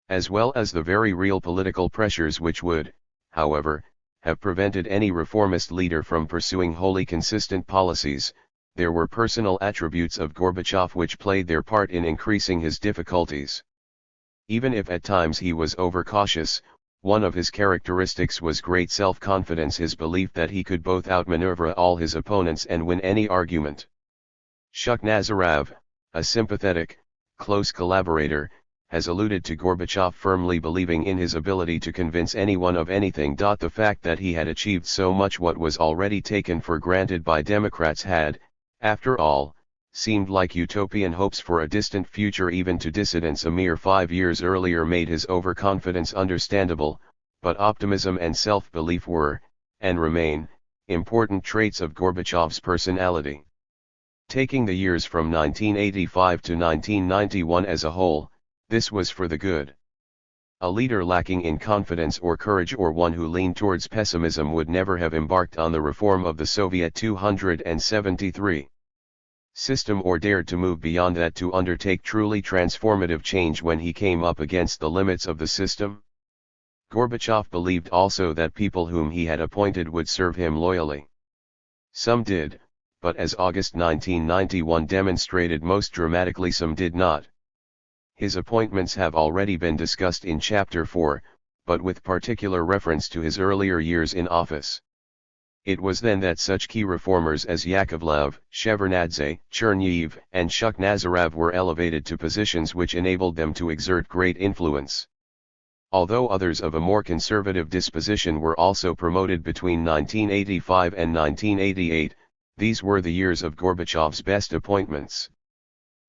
S1: As well as the very real political pressures which would, however, have prevented any reformist leader from pursuing wholly consistent policies, there were personal attributes of Gorbachev which played their part in increasing his difficulties. Even if at times he was overcautious, one of his characteristics was great self-confidence, his belief that he could both outmaneuver all his opponents and win any argument. Shukhnazarov, a sympathetic, close collaborator, has alluded to Gorbachev firmly believing in his ability to convince anyone of anything. The fact that he had achieved so much what was already taken for granted by Democrats had, after all, seemed like utopian hopes for a distant future even to dissidents a mere 5 years earlier made his overconfidence understandable, but optimism and self-belief were, and remain, important traits of Gorbachev's personality. Taking the years from 1985 to 1991 as a whole, this was for the good. A leader lacking in confidence or courage, or one who leaned towards pessimism, would never have embarked on the reform of the Soviet 273 system or dared to move beyond that to undertake truly transformative change when he came up against the limits of the system. Gorbachev believed also that people whom he had appointed would serve him loyally. Some did, but as August 1991 demonstrated most dramatically, some did not. His appointments have already been discussed in Chapter 4, but with particular reference to his earlier years in office. It was then that such key reformers as Yakovlev, Shevardnadze, Chernyev, and Shukhnazarov were elevated to positions which enabled them to exert great influence. Although others of a more conservative disposition were also promoted between 1985 and 1988, these were the years of Gorbachev's best appointments.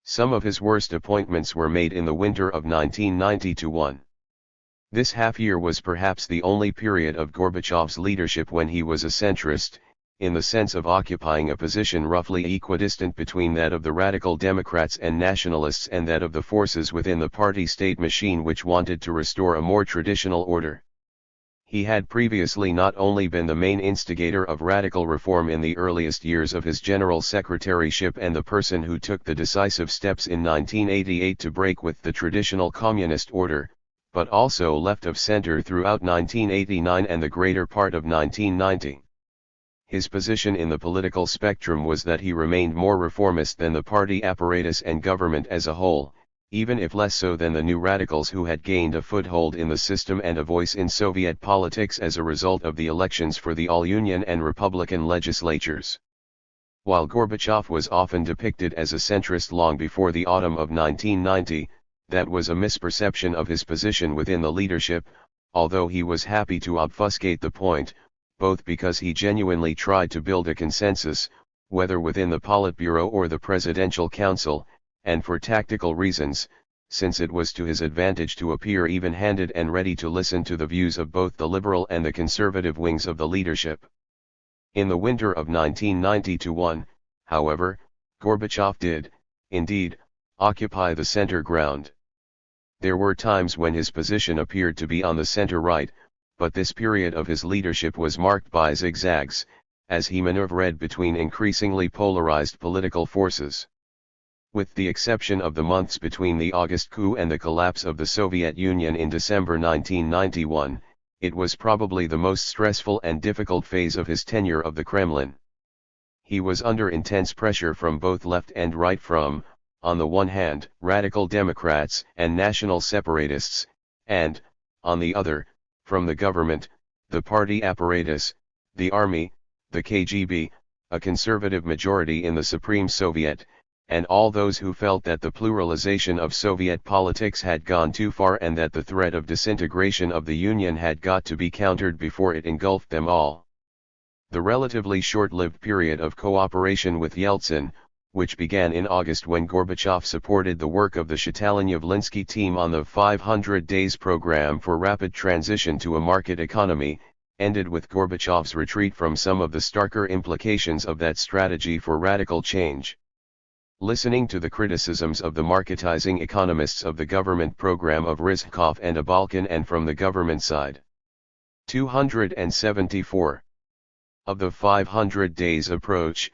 S1: Some of his worst appointments were made in the winter of 1990-1. This half-year was perhaps the only period of Gorbachev's leadership when he was a centrist, in the sense of occupying a position roughly equidistant between that of the radical Democrats and nationalists and that of the forces within the party-state machine which wanted to restore a more traditional order. He had previously not only been the main instigator of radical reform in the earliest years of his general secretaryship and the person who took the decisive steps in 1988 to break with the traditional communist order, but also left of center throughout 1989 and the greater part of 1990. His position in the political spectrum was that he remained more reformist than the party apparatus and government as a whole, even if less so than the new radicals who had gained a foothold in the system and a voice in Soviet politics as a result of the elections for the All-Union and Republican legislatures. While Gorbachev was often depicted as a centrist long before the autumn of 1990, that was a misperception of his position within the leadership, although he was happy to obfuscate the point, both because he genuinely tried to build a consensus, whether within the Politburo or the Presidential Council, and for tactical reasons, since it was to his advantage to appear even-handed and ready to listen to the views of both the liberal and the conservative wings of the leadership. In the winter of 1990-1, However, Gorbachev did, indeed, occupy the center ground. There were times when his position appeared to be on the center-right, but this period of his leadership was marked by zigzags, as he maneuvered between increasingly polarized political forces. With the exception of the months between the August coup and the collapse of the Soviet Union in December 1991, it was probably the most stressful and difficult phase of his tenure of the Kremlin. He was under intense pressure from both left and right from, on the one hand, radical Democrats and national separatists, and, on the other, from the government, the party apparatus, the army, the KGB, a conservative majority in the Supreme Soviet, and all those who felt that the pluralization of Soviet politics had gone too far and that the threat of disintegration of the Union had got to be countered before it engulfed them all. The relatively short-lived period of cooperation with Yeltsin, which began in August when Gorbachev supported the work of the Shatalyov-Linsky team on the 500 Days program for rapid transition to a market economy, ended with Gorbachev's retreat from some of the starker implications of that strategy for radical change. Listening to the criticisms of the marketizing economists of the government program of Rizhkov and Abalkin and from the government side. 274. Of the 500 Days approach,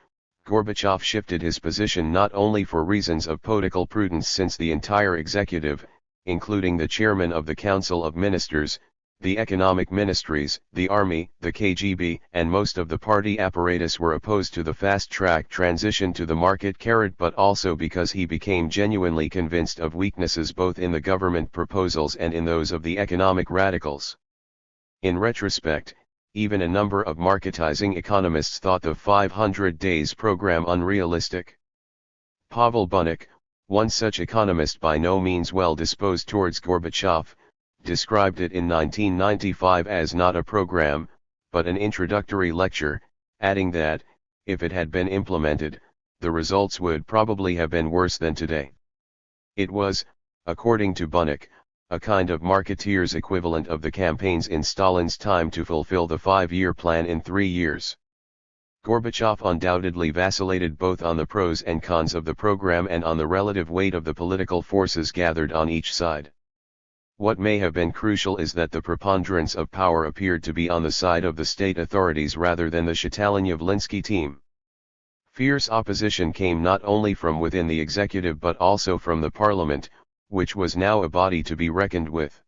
S1: Gorbachev shifted his position not only for reasons of political prudence, since the entire executive, including the chairman of the Council of Ministers, the economic ministries, the army, the KGB, and most of the party apparatus were opposed to the fast-track transition to the market, but also because he became genuinely convinced of weaknesses both in the government proposals and in those of the economic radicals. In retrospect, even a number of marketizing economists thought the 500 Days program unrealistic. Pavel Bunik, one such economist by no means well disposed towards Gorbachev, described it in 1995 as not a program, but an introductory lecture, adding that, if it had been implemented, the results would probably have been worse than today. It was, according to Bunik, a kind of marketeer's equivalent of the campaigns in Stalin's time to fulfill the 5-year plan in 3 years. Gorbachev undoubtedly vacillated both on the pros and cons of the program and on the relative weight of the political forces gathered on each side. What may have been crucial is that the preponderance of power appeared to be on the side of the state authorities rather than the Shatalyov-Linsky team. Fierce opposition came not only from within the executive but also from the parliament, which was now a body to be reckoned with.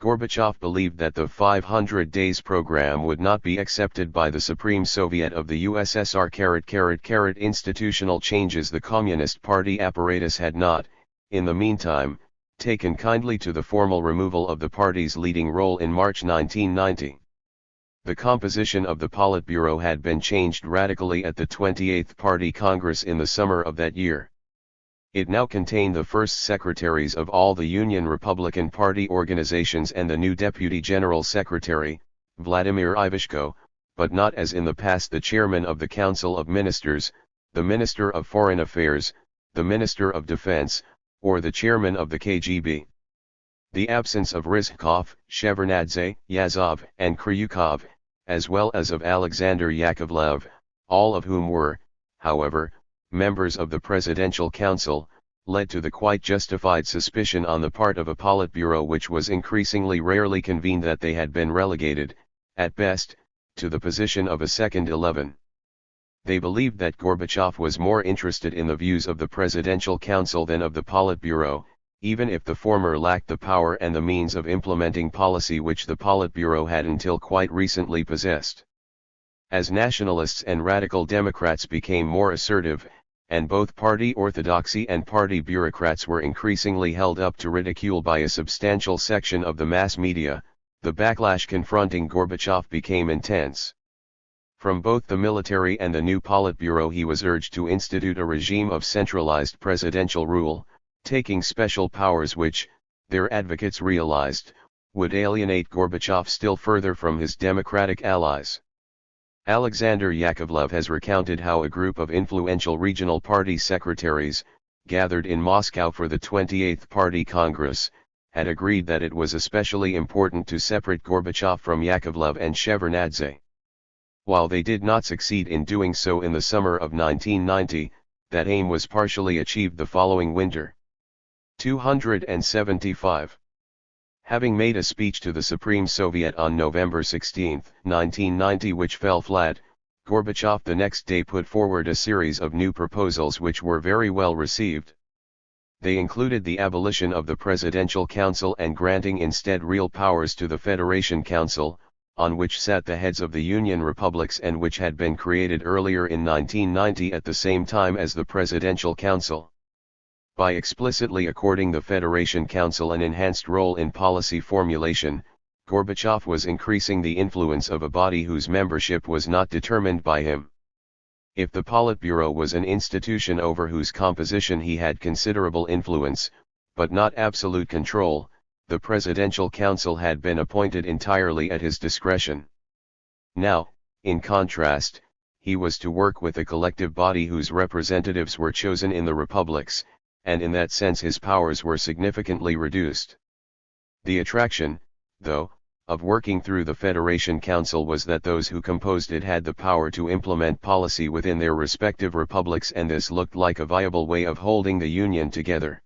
S1: Gorbachev believed that the 500 Days program would not be accepted by the Supreme Soviet of the USSR. Institutional changes. The Communist Party apparatus had not, in the meantime, taken kindly to the formal removal of the party's leading role in March 1990. The composition of the Politburo had been changed radically at the 28th Party Congress in the summer of that year. It now contained the first secretaries of all the Union Republican Party organizations and the new Deputy General Secretary, Vladimir Ivashko, but not as in the past the chairman of the Council of Ministers, the Minister of Foreign Affairs, the Minister of Defense, or the chairman of the KGB. The absence of Rizhkov, Shevardnadze, Yazov, and Kryukov, as well as of Alexander Yakovlev, all of whom were, however, members of the Presidential Council, led to the quite justified suspicion on the part of a Politburo which was increasingly rarely convened that they had been relegated, at best, to the position of a second 11. They believed that Gorbachev was more interested in the views of the Presidential Council than of the Politburo, even if the former lacked the power and the means of implementing policy which the Politburo had until quite recently possessed. As nationalists and radical Democrats became more assertive, and both party orthodoxy and party bureaucrats were increasingly held up to ridicule by a substantial section of the mass media, the backlash confronting Gorbachev became intense. From both the military and the new Politburo he was urged to institute a regime of centralized presidential rule, taking special powers which, their advocates realized, would alienate Gorbachev still further from his democratic allies. Alexander Yakovlev has recounted how a group of influential regional party secretaries, gathered in Moscow for the 28th Party Congress, had agreed that it was especially important to separate Gorbachev from Yakovlev and Shevardnadze. While they did not succeed in doing so in the summer of 1990, that aim was partially achieved the following winter. 275. Having made a speech to the Supreme Soviet on November 16, 1990, which fell flat, Gorbachev the next day put forward a series of new proposals which were very well received. They included the abolition of the Presidential Council and granting instead real powers to the Federation Council, on which sat the heads of the Union republics and which had been created earlier in 1990 at the same time as the Presidential Council. By explicitly according the Federation Council an enhanced role in policy formulation, Gorbachev was increasing the influence of a body whose membership was not determined by him. If the Politburo was an institution over whose composition he had considerable influence, but not absolute control, the Presidential Council had been appointed entirely at his discretion. Now, in contrast, he was to work with a collective body whose representatives were chosen in the republics, and in that sense his powers were significantly reduced. The attraction, though, of working through the Federation Council was that those who composed it had the power to implement policy within their respective republics, and this looked like a viable way of holding the Union together.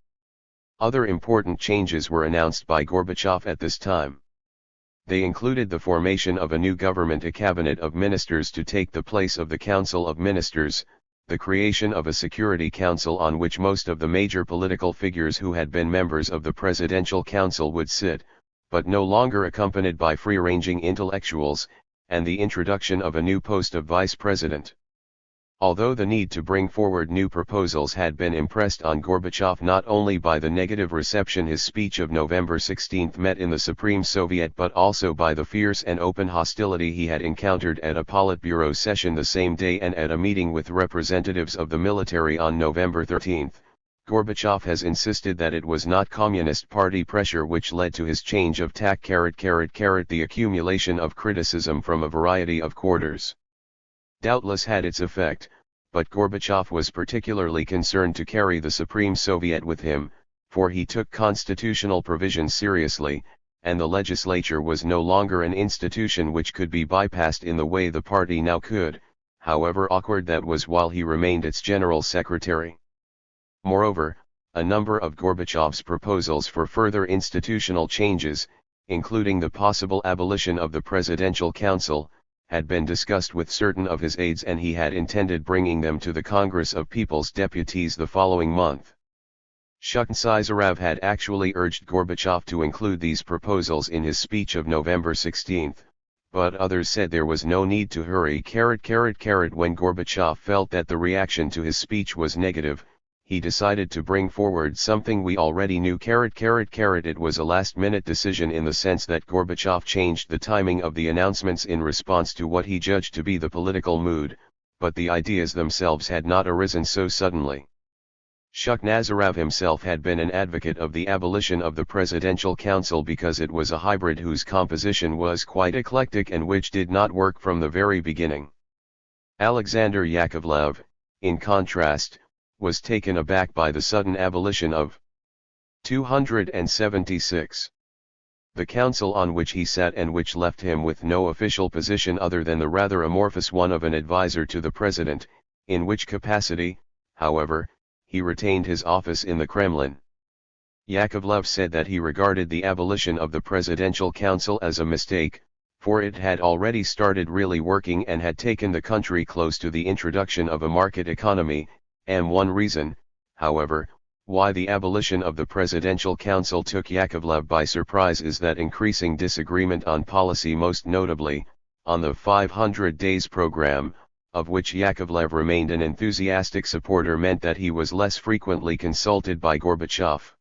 S1: Other important changes were announced by Gorbachev at this time. They included the formation of a new government, a cabinet of ministers to take the place of the Council of Ministers, the creation of a Security Council on which most of the major political figures who had been members of the Presidential Council would sit, but no longer accompanied by free-ranging intellectuals, and the introduction of a new post of vice president. Although the need to bring forward new proposals had been impressed on Gorbachev not only by the negative reception his speech of November 16 met in the Supreme Soviet, but also by the fierce and open hostility he had encountered at a Politburo session the same day and at a meeting with representatives of the military on November 13, Gorbachev has insisted that it was not Communist Party pressure which led to his change of tack. The accumulation of criticism from a variety of quarters doubtless had its effect, but Gorbachev was particularly concerned to carry the Supreme Soviet with him, for he took constitutional provisions seriously, and the legislature was no longer an institution which could be bypassed in the way the party now could, however awkward that was while he remained its general secretary. Moreover, a number of Gorbachev's proposals for further institutional changes, including the possible abolition of the Presidential Council, had been discussed with certain of his aides, and he had intended bringing them to the Congress of People's Deputies the following month. Shukhnsyzarov had actually urged Gorbachev to include these proposals in his speech of November 16, but others said there was no need to hurry. When Gorbachev felt that the reaction to his speech was negative, he decided to bring forward something we already knew. It was a last-minute decision in the sense that Gorbachev changed the timing of the announcements in response to what he judged to be the political mood, but the ideas themselves had not arisen so suddenly. Shukhnsyzarov himself had been an advocate of the abolition of the Presidential Council because it was a hybrid whose composition was quite eclectic and which did not work from the very beginning. Alexander Yakovlev, in contrast, was taken aback by the sudden abolition of 276. The council on which he sat and which left him with no official position other than the rather amorphous one of an advisor to the president, in which capacity, however, he retained his office in the Kremlin. Yakovlev said that he regarded the abolition of the Presidential Council as a mistake, for it had already started really working and had taken the country close to the introduction of a market economy, and one reason, however, why the abolition of the Presidential Council took Yakovlev by surprise is that increasing disagreement on policy, most notably, on the 500 days program, of which Yakovlev remained an enthusiastic supporter, meant that he was less frequently consulted by Gorbachev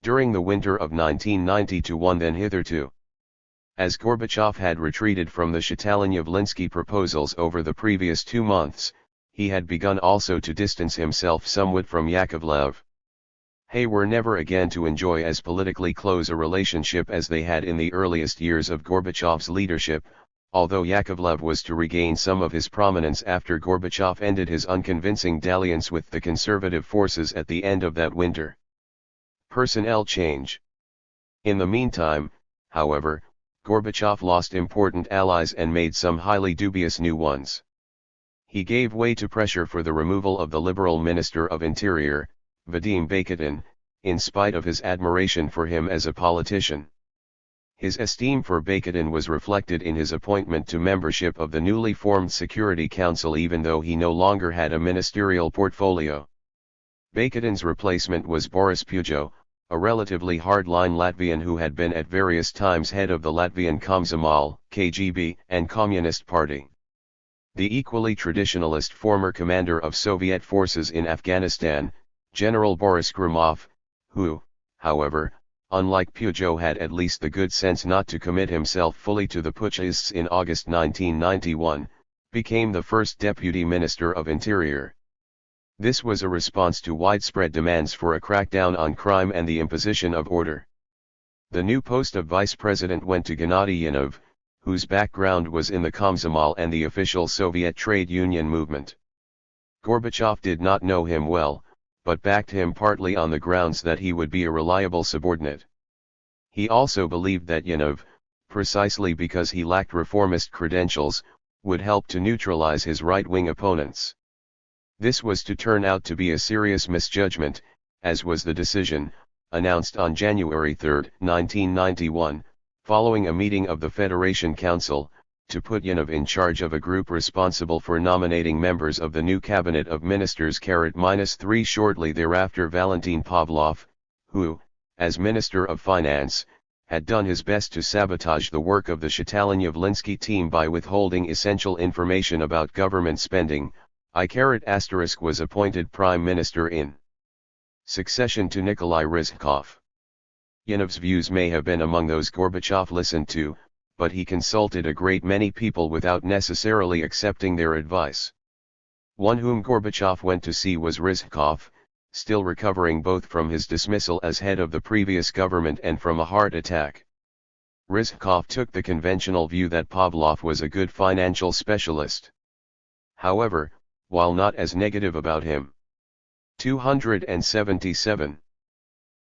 S1: during the winter of 1990-1 than hitherto. As Gorbachev had retreated from the Shatalinov-Linsky proposals over the previous 2 months, he had begun also to distance himself somewhat from Yakovlev. They were never again to enjoy as politically close a relationship as they had in the earliest years of Gorbachev's leadership, although Yakovlev was to regain some of his prominence after Gorbachev ended his unconvincing dalliance with the conservative forces at the end of that winter. Personnel change. In the meantime, however, Gorbachev lost important allies and made some highly dubious new ones. He gave way to pressure for the removal of the Liberal Minister of Interior, Vadim Bakatin, in spite of his admiration for him as a politician. His esteem for Bakatin was reflected in his appointment to membership of the newly formed Security Council even though he no longer had a ministerial portfolio. Bakatin's replacement was Boris Pujo, a relatively hardline Latvian who had been at various times head of the Latvian Komsomol, KGB, and Communist Party. The equally traditionalist former commander of Soviet forces in Afghanistan, General Boris Gromov, who, however, unlike Pujo had at least the good sense not to commit himself fully to the putschists in August 1991, became the first Deputy Minister of Interior. This was a response to widespread demands for a crackdown on crime and the imposition of order. The new post of Vice President went to Gennady Yanov, whose background was in the Komsomol and the official Soviet trade union movement. Gorbachev did not know him well, but backed him partly on the grounds that he would be a reliable subordinate. He also believed that Yanov, precisely because he lacked reformist credentials, would help to neutralize his right-wing opponents. This was to turn out to be a serious misjudgment, as was the decision, announced on January 3, 1991, following a meeting of the Federation Council, to put Yanov in charge of a group responsible for nominating members of the new cabinet of ministers. -3 Shortly thereafter Valentin Pavlov, who, as Minister of Finance, had done his best to sabotage the work of the Shatalinov-Linsky team by withholding essential information about government spending, was appointed Prime Minister in succession to Nikolai Ryzhkov. Yanov's views may have been among those Gorbachev listened to, but he consulted a great many people without necessarily accepting their advice. One whom Gorbachev went to see was Ryzhkov, still recovering both from his dismissal as head of the previous government and from a heart attack. Ryzhkov took the conventional view that Pavlov was a good financial specialist. However, while not as negative about him, 277,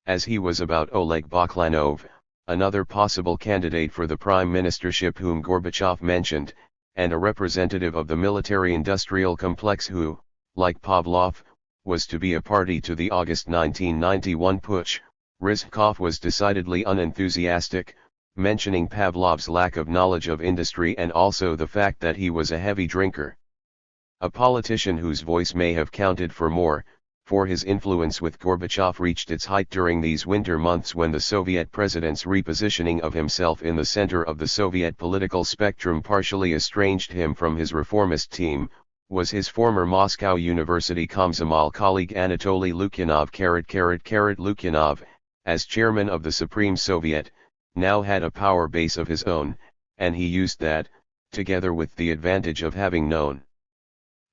S1: as he was about Oleg Baklanov, another possible candidate for the prime ministership whom Gorbachev mentioned, and a representative of the military-industrial complex who, like Pavlov, was to be a party to the August 1991 putsch, Ryzhkov was decidedly unenthusiastic, mentioning Pavlov's lack of knowledge of industry and also the fact that he was a heavy drinker. A politician whose voice may have counted for more, for his influence with Gorbachev reached its height during these winter months when the Soviet president's repositioning of himself in the center of the Soviet political spectrum partially estranged him from his reformist team, was his former Moscow University Komsomol colleague Anatoly Lukyanov. Lukyanov, as chairman of the Supreme Soviet, now had a power base of his own, and he used that, together with the advantage of having known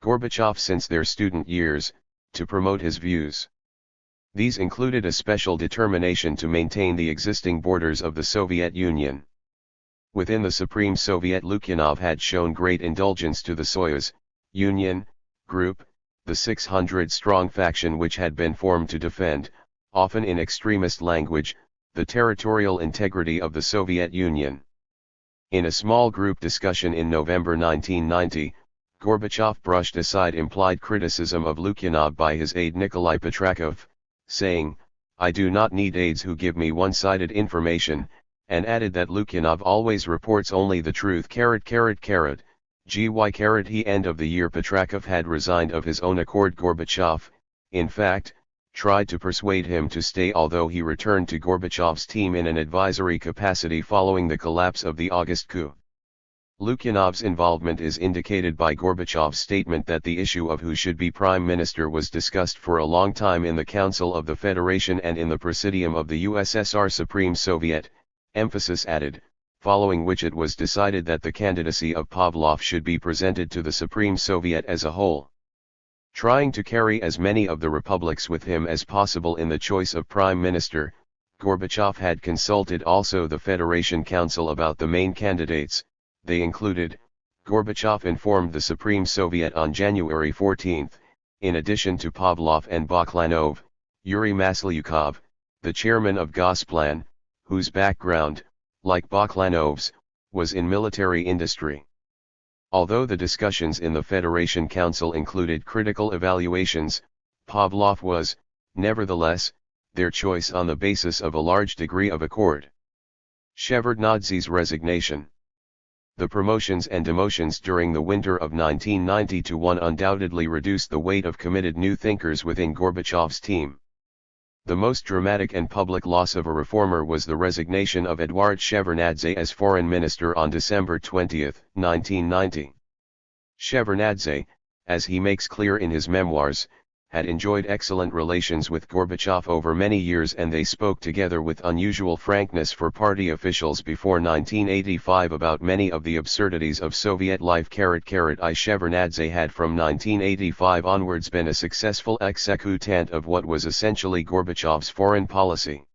S1: Gorbachev since their student years, to promote his views. These included a special determination to maintain the existing borders of the Soviet Union. Within the Supreme Soviet, Lukyanov had shown great indulgence to the Soyuz Union group, the 600-strong faction which had been formed to defend, often in extremist language, the territorial integrity of the Soviet Union. In a small group discussion in November 1990, Gorbachev brushed aside implied criticism of Lukyanov by his aide Nikolai Petrakov, saying, "I do not need aides who give me one-sided information," and added that Lukyanov always reports only the truth. He end of the year Petrakov had resigned of his own accord. Gorbachev, in fact, tried to persuade him to stay, although he returned to Gorbachev's team in an advisory capacity following the collapse of the August coup. Lukyanov's involvement is indicated by Gorbachev's statement that the issue of who should be prime minister was discussed for a long time in the Council of the Federation and in the Presidium of the USSR Supreme Soviet, emphasis added, following which it was decided that the candidacy of Pavlov should be presented to the Supreme Soviet as a whole. Trying to carry as many of the republics with him as possible in the choice of prime minister, Gorbachev had consulted also the Federation Council about the main candidates. They included, Gorbachev informed the Supreme Soviet on January 14, in addition to Pavlov and Baklanov, Yuri Maslyukov, the chairman of Gosplan, whose background, like Baklanov's, was in military industry. Although the discussions in the Federation Council included critical evaluations, Pavlov was, nevertheless, their choice on the basis of a large degree of accord. Shevardnadze's resignation. The promotions and demotions during the winter of 1990-1 undoubtedly reduced the weight of committed new thinkers within Gorbachev's team. The most dramatic and public loss of a reformer was the resignation of Eduard Shevardnadze as foreign minister on December 20, 1990. Shevardnadze, as he makes clear in his memoirs, had enjoyed excellent relations with Gorbachev over many years, and they spoke together with unusual frankness for party officials before 1985 about many of the absurdities of Soviet life. I Shevardnadze had from 1985 onwards been a successful executant of what was essentially Gorbachev's foreign policy.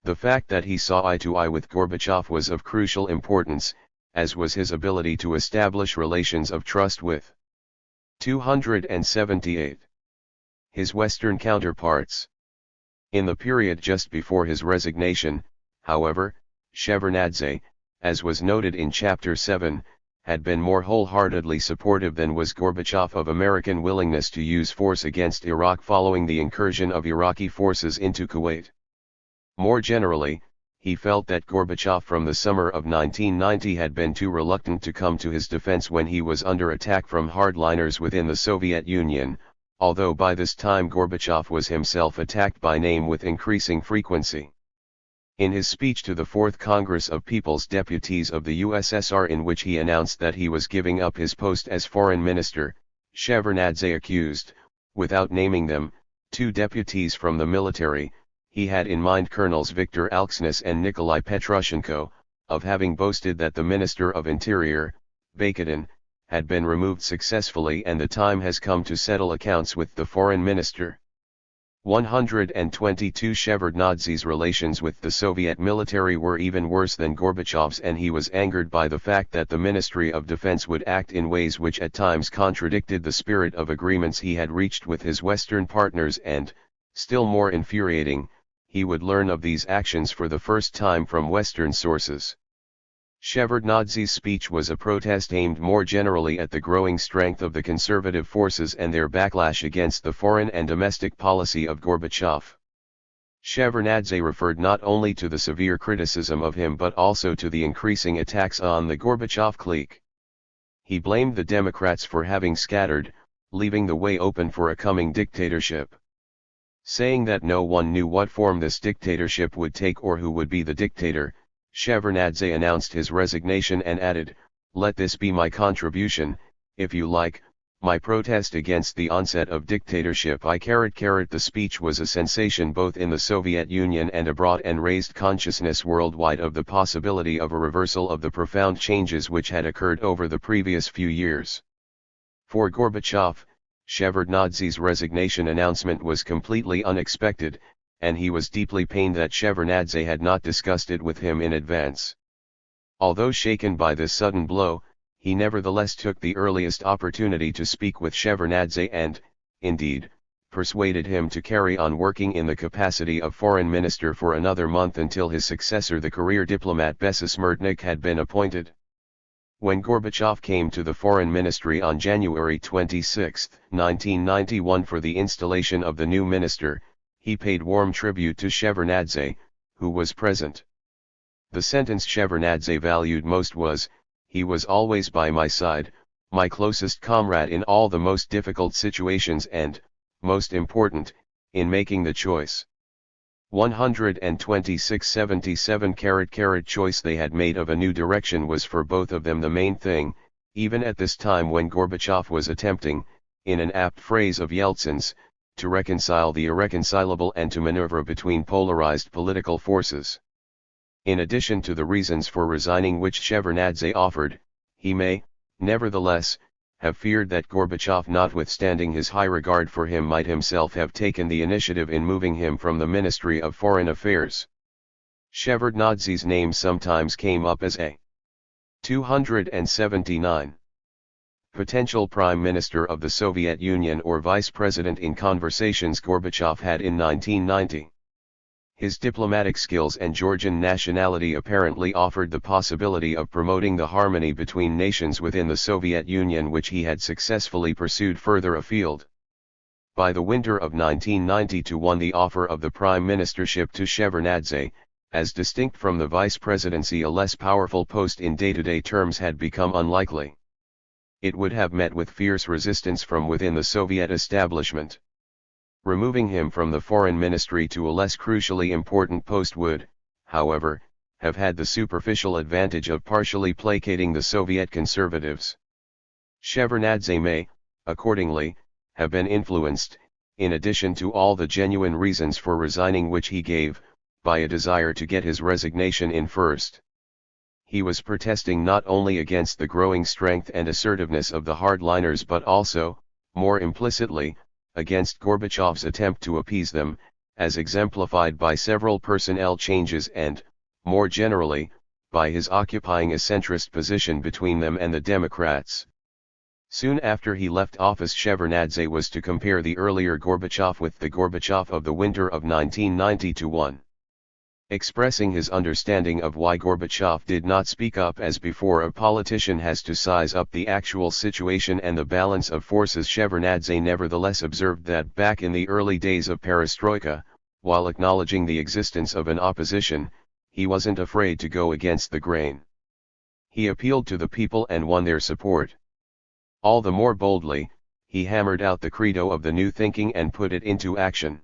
S1: The fact that he saw eye to eye with Gorbachev was of crucial importance, as was his ability to establish relations of trust with 278. His Western counterparts. In the period just before his resignation, however, Shevardnadze, as was noted in Chapter 7, had been more wholeheartedly supportive than was Gorbachev of American willingness to use force against Iraq following the incursion of Iraqi forces into Kuwait. More generally, he felt that Gorbachev from the summer of 1990 had been too reluctant to come to his defense when he was under attack from hardliners within the Soviet Union, although by this time Gorbachev was himself attacked by name with increasing frequency. In his speech to the Fourth Congress of People's Deputies of the USSR, in which he announced that he was giving up his post as foreign minister, Shevardnadze accused, without naming them, two deputies from the military, he had in mind Colonels Viktor Alksnis and Nikolai Petrushenko, of having boasted that the Minister of Interior, Bakatin, had been removed successfully, and the time has come to settle accounts with the foreign minister. 122 Shevardnadze's relations with the Soviet military were even worse than Gorbachev's, and he was angered by the fact that the Ministry of Defense would act in ways which at times contradicted the spirit of agreements he had reached with his Western partners, and, still more infuriating, he would learn of these actions for the first time from Western sources. Shevardnadze's speech was a protest aimed more generally at the growing strength of the conservative forces and their backlash against the foreign and domestic policy of Gorbachev. Shevardnadze referred not only to the severe criticism of him but also to the increasing attacks on the Gorbachev clique. He blamed the Democrats for having scattered, leaving the way open for a coming dictatorship. Saying that no one knew what form this dictatorship would take or who would be the dictator, Shevardnadze announced his resignation and added, "Let this be my contribution, if you like, my protest against the onset of dictatorship." The speech was a sensation both in the Soviet Union and abroad, and raised consciousness worldwide of the possibility of a reversal of the profound changes which had occurred over the previous few years. For Gorbachev, Shevardnadze's resignation announcement was completely unexpected, and he was deeply pained that Shevardnadze had not discussed it with him in advance. Although shaken by this sudden blow, he nevertheless took the earliest opportunity to speak with Shevardnadze and, indeed, persuaded him to carry on working in the capacity of foreign minister for another month until his successor, the career diplomat Besesmertnik, had been appointed. When Gorbachev came to the foreign ministry on January 26, 1991 for the installation of the new minister, he paid warm tribute to Shevardnadze, who was present. The sentence Shevardnadze valued most was, "He was always by my side, my closest comrade in all the most difficult situations and, most important, in making the choice." 126-77 choice they had made of a new direction was for both of them the main thing, even at this time when Gorbachev was attempting, in an apt phrase of Yeltsin's, to reconcile the irreconcilable and to maneuver between polarized political forces. In addition to the reasons for resigning which Shevardnadze offered, he may, nevertheless, have feared that Gorbachev, notwithstanding his high regard for him, might himself have taken the initiative in moving him from the Ministry of Foreign Affairs. Shevardnadze's name sometimes came up as a 279 potential Prime Minister of the Soviet Union or Vice President in conversations Gorbachev had in 1990. His diplomatic skills and Georgian nationality apparently offered the possibility of promoting the harmony between nations within the Soviet Union, which he had successfully pursued further afield. By the winter of 1990-1, the offer of the prime ministership to Shevardnadze, as distinct from the vice presidency, a less powerful post in day-to-day terms, had become unlikely. It would have met with fierce resistance from within the Soviet establishment. Removing him from the foreign ministry to a less crucially important post would, however, have had the superficial advantage of partially placating the Soviet conservatives. Shevardnadze may, accordingly, have been influenced, in addition to all the genuine reasons for resigning which he gave, by a desire to get his resignation in first. He was protesting not only against the growing strength and assertiveness of the hardliners but also, more implicitly, against Gorbachev's attempt to appease them, as exemplified by several personnel changes and, more generally, by his occupying a centrist position between them and the Democrats. Soon after he left office, Shevardnadze was to compare the earlier Gorbachev with the Gorbachev of the winter of 1990-1. Expressing his understanding of why Gorbachev did not speak up as before, a politician has to size up the actual situation and the balance of forces. Shevardnadze nevertheless observed that back in the early days of perestroika, while acknowledging the existence of an opposition, he wasn't afraid to go against the grain. He appealed to the people and won their support. All the more boldly, he hammered out the credo of the new thinking and put it into action.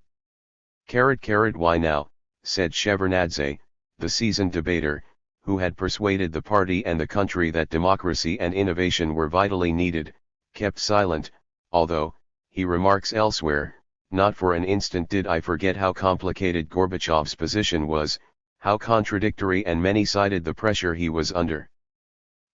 S1: Why now, said Shevardnadze, the seasoned debater, who had persuaded the party and the country that democracy and innovation were vitally needed, kept silent, although, he remarks elsewhere, not for an instant did I forget how complicated Gorbachev's position was, how contradictory and many-sided the pressure he was under.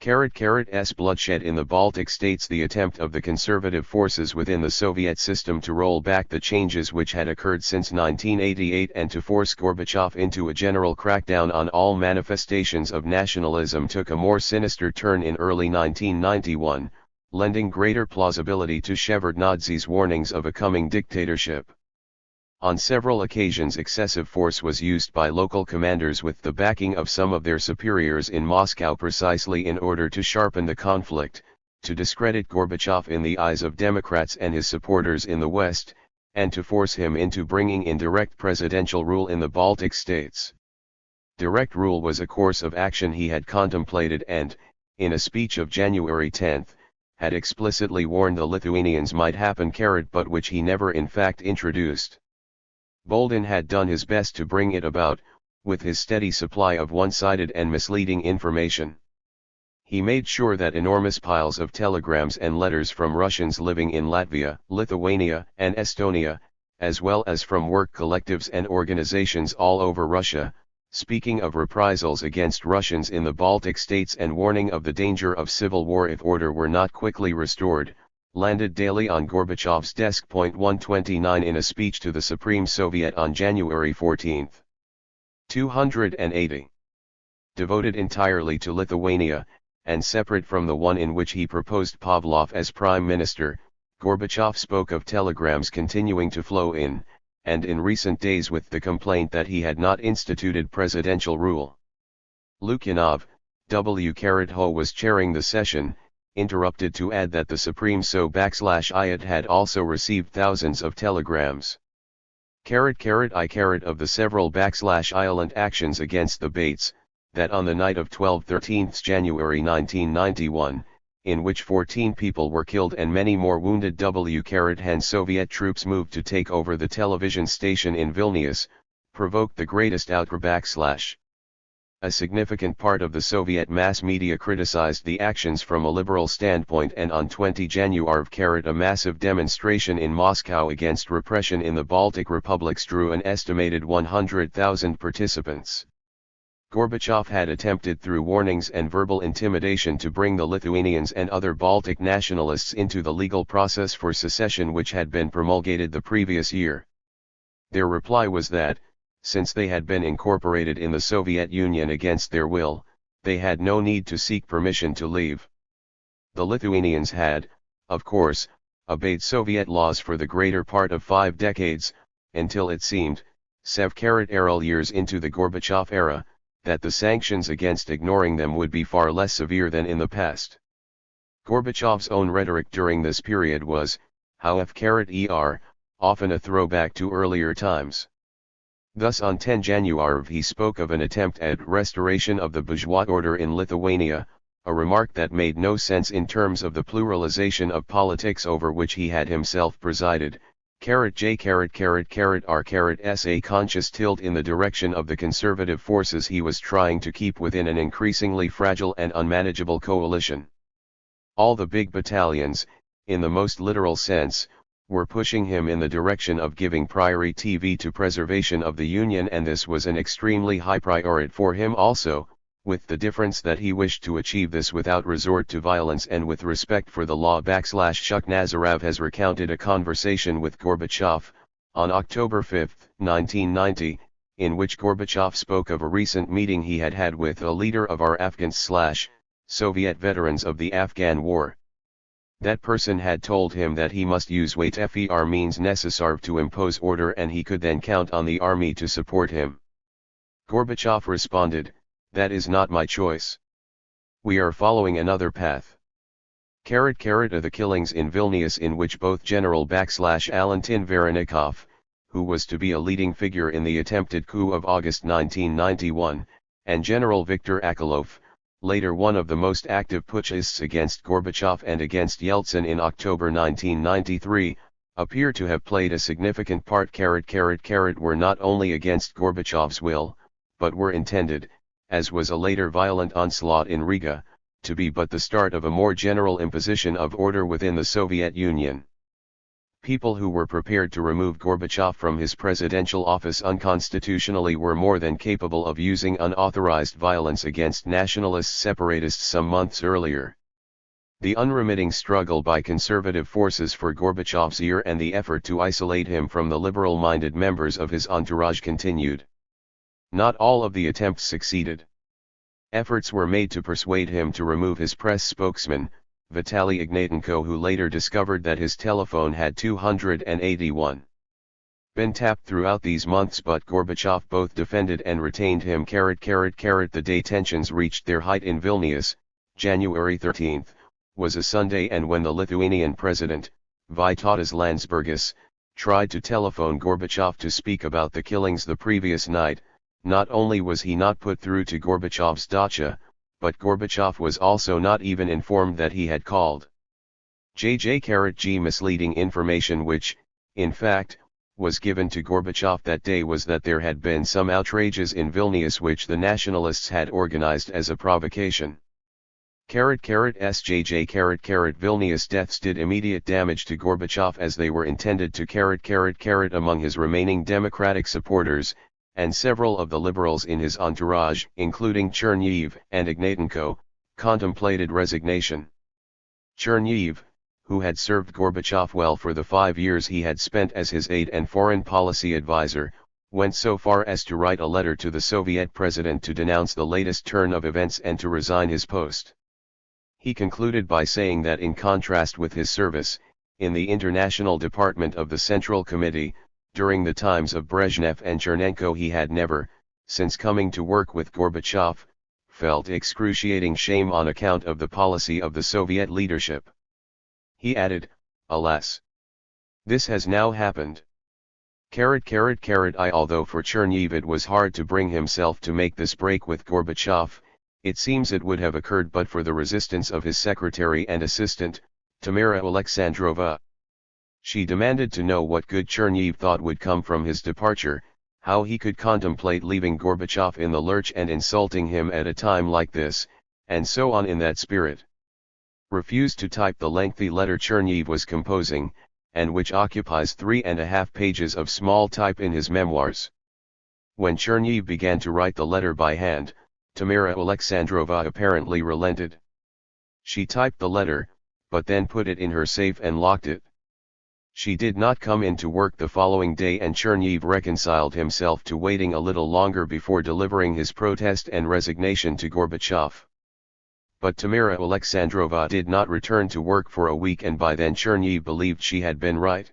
S1: Bloodshed in the Baltic states, the attempt of the conservative forces within the Soviet system to roll back the changes which had occurred since 1988 and to force Gorbachev into a general crackdown on all manifestations of nationalism took a more sinister turn in early 1991, lending greater plausibility to Shevardnadze's warnings of a coming dictatorship. On several occasions excessive force was used by local commanders with the backing of some of their superiors in Moscow, precisely in order to sharpen the conflict, to discredit Gorbachev in the eyes of Democrats and his supporters in the West, and to force him into bringing in direct presidential rule in the Baltic states. Direct rule was a course of action he had contemplated and, in a speech of January 10, had explicitly warned the Lithuanians might happen, but which he never in fact introduced. Boldin had done his best to bring it about, with his steady supply of one-sided and misleading information. He made sure that enormous piles of telegrams and letters from Russians living in Latvia, Lithuania, and Estonia, as well as from work collectives and organizations all over Russia, speaking of reprisals against Russians in the Baltic states and warning of the danger of civil war if order were not quickly restored, landed daily on Gorbachev's desk. 129 In a speech to the Supreme Soviet on January 14, 280. Devoted entirely to Lithuania, and separate from the one in which he proposed Pavlov as prime minister, Gorbachev spoke of telegrams continuing to flow in, and in recent days with the complaint that he had not instituted presidential rule. Lukyanov, W. was chairing the session, interrupted to add that the Supreme So/Iyat had also received thousands of telegrams. I of the several /Ireland actions against the Bates, that on the night of 12-13 January 1991, in which 14 people were killed and many more wounded, Soviet troops moved to take over the television station in Vilnius, provoked the greatest outcry. A significant part of the Soviet mass media criticized the actions from a liberal standpoint, and on 20 January a massive demonstration in Moscow against repression in the Baltic republics drew an estimated 100,000 participants. Gorbachev had attempted through warnings and verbal intimidation to bring the Lithuanians and other Baltic nationalists into the legal process for secession which had been promulgated the previous year. Their reply was that, since they had been incorporated in the Soviet Union against their will, they had no need to seek permission to leave. The Lithuanians had, of course, obeyed Soviet laws for the greater part of 5 decades, until it seemed, several years into the Gorbachev era, that the sanctions against ignoring them would be far less severe than in the past. Gorbachev's own rhetoric during this period was, however, often a throwback to earlier times. Thus on 10 January he spoke of an attempt at restoration of the bourgeois order in Lithuania, a remark that made no sense in terms of the pluralization of politics over which he had himself presided, j_r_s a conscious tilt in the direction of the conservative forces he was trying to keep within an increasingly fragile and unmanageable coalition. All the big battalions, in the most literal sense, were pushing him in the direction of giving priority to preservation of the Union, and this was an extremely high priority for him also, with the difference that he wished to achieve this without resort to violence and with respect for the law. Shuk Nazarov has recounted a conversation with Gorbachev, on October 5, 1990, in which Gorbachev spoke of a recent meeting he had had with a leader of our Afghans/Soviet veterans of the Afghan War. That person had told him that he must use whatever means necessary to impose order and he could then count on the army to support him. Gorbachev responded, "That is not my choice. We are following another path." The killings in Vilnius, in which both General Valentin Voronikov, who was to be a leading figure in the attempted coup of August 1991, and General Viktor Akolov, later one of the most active putschists against Gorbachev and against Yeltsin in October 1993, appear to have played a significant part. Were not only against Gorbachev's will, but were intended, as was a later violent onslaught in Riga, to be but the start of a more general imposition of order within the Soviet Union. People who were prepared to remove Gorbachev from his presidential office unconstitutionally were more than capable of using unauthorized violence against nationalist separatists some months earlier. The unremitting struggle by conservative forces for Gorbachev's ear and the effort to isolate him from the liberal-minded members of his entourage continued. Not all of the attempts succeeded. Efforts were made to persuade him to remove his press spokesman, Vitaly Ignatenko, who later discovered that his telephone had 281 been tapped throughout these months, but Gorbachev both defended and retained him. The day tensions reached their height in Vilnius, January 13, was a Sunday, and when the Lithuanian president, Vytautas Landsbergis, tried to telephone Gorbachev to speak about the killings the previous night, not only was he not put through to Gorbachev's dacha, but Gorbachev was also not even informed that he had called. Misleading information which, in fact, was given to Gorbachev that day was that there had been some outrages in Vilnius which the nationalists had organized as a provocation. Vilnius deaths did immediate damage to Gorbachev as they were intended to among his remaining democratic supporters, and several of the liberals in his entourage, including Cherniev and Ignatenko, contemplated resignation. Cherniev, who had served Gorbachev well for the 5 years he had spent as his aide and foreign policy advisor, went so far as to write a letter to the Soviet president to denounce the latest turn of events and to resign his post. He concluded by saying that in contrast with his service, in the international department of the Central Committee, during the times of Brezhnev and Chernenko, he had never, since coming to work with Gorbachev, felt excruciating shame on account of the policy of the Soviet leadership. He added, "Alas! This has now happened." Although for Cherniev it was hard to bring himself to make this break with Gorbachev, it seems it would have occurred but for the resistance of his secretary and assistant, Tamara Alexandrova. She demanded to know what good Cherniev thought would come from his departure, how he could contemplate leaving Gorbachev in the lurch and insulting him at a time like this, and so on in that spirit. Refused to type the lengthy letter Cherniev was composing, and which occupies 3.5 pages of small type in his memoirs. When Cherniev began to write the letter by hand, Tamara Alexandrova apparently relented. She typed the letter, but then put it in her safe and locked it. She did not come into work the following day, and Cherniev reconciled himself to waiting a little longer before delivering his protest and resignation to Gorbachev. But Tamara Alexandrova did not return to work for a week, and by then Cherniev believed she had been right.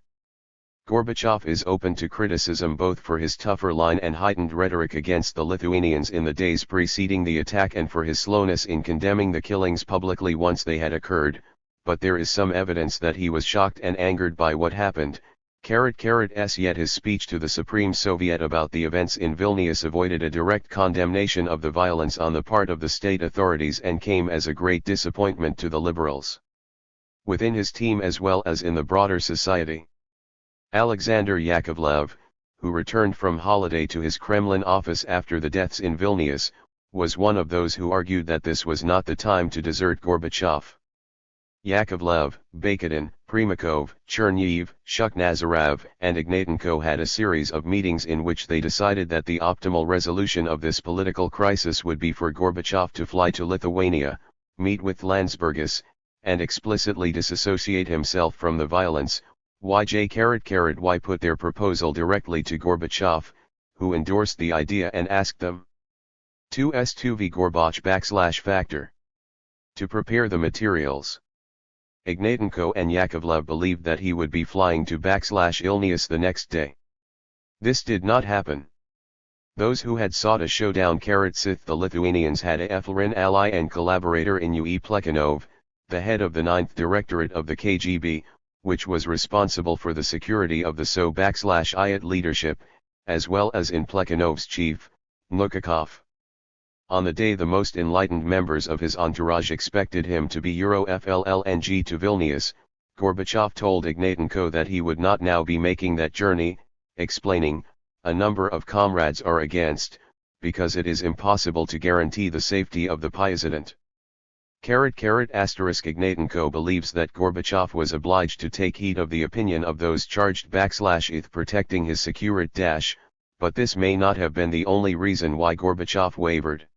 S1: Gorbachev is open to criticism both for his tougher line and heightened rhetoric against the Lithuanians in the days preceding the attack and for his slowness in condemning the killings publicly once they had occurred, but there is some evidence that he was shocked and angered by what happened. Yet his speech to the Supreme Soviet about the events in Vilnius avoided a direct condemnation of the violence on the part of the state authorities and came as a great disappointment to the liberals within his team as well as in the broader society. Alexander Yakovlev, who returned from holiday to his Kremlin office after the deaths in Vilnius, was one of those who argued that this was not the time to desert Gorbachev. Yakovlev, Bakhtin, Primakov, Chernyev, Shukhnazarov, and Ignatenko had a series of meetings in which they decided that the optimal resolution of this political crisis would be for Gorbachev to fly to Lithuania, meet with Landsbergis, and explicitly disassociate himself from the violence. Y put their proposal directly to Gorbachev, who endorsed the idea and asked them to S2V Gorbach factor to prepare the materials. Ignatenko and Yakovlev believed that he would be flying to Vilnius the next day. This did not happen. Those who had sought a showdown Sith the Lithuanians had a foreign ally and collaborator in Ue Plekhanov, the head of the 9th Directorate of the KGB, which was responsible for the security of the So/Iyat leadership, as well as in Plekhanov's chief, Nukakov. On the day the most enlightened members of his entourage expected him to be FLLNG to Vilnius, Gorbachev told Ignatenko that he would not now be making that journey, explaining, "A number of comrades are against, because it is impossible to guarantee the safety of the president." Ignatenko believes that Gorbachev was obliged to take heed of the opinion of those charged /ith protecting his security but this may not have been the only reason why Gorbachev wavered.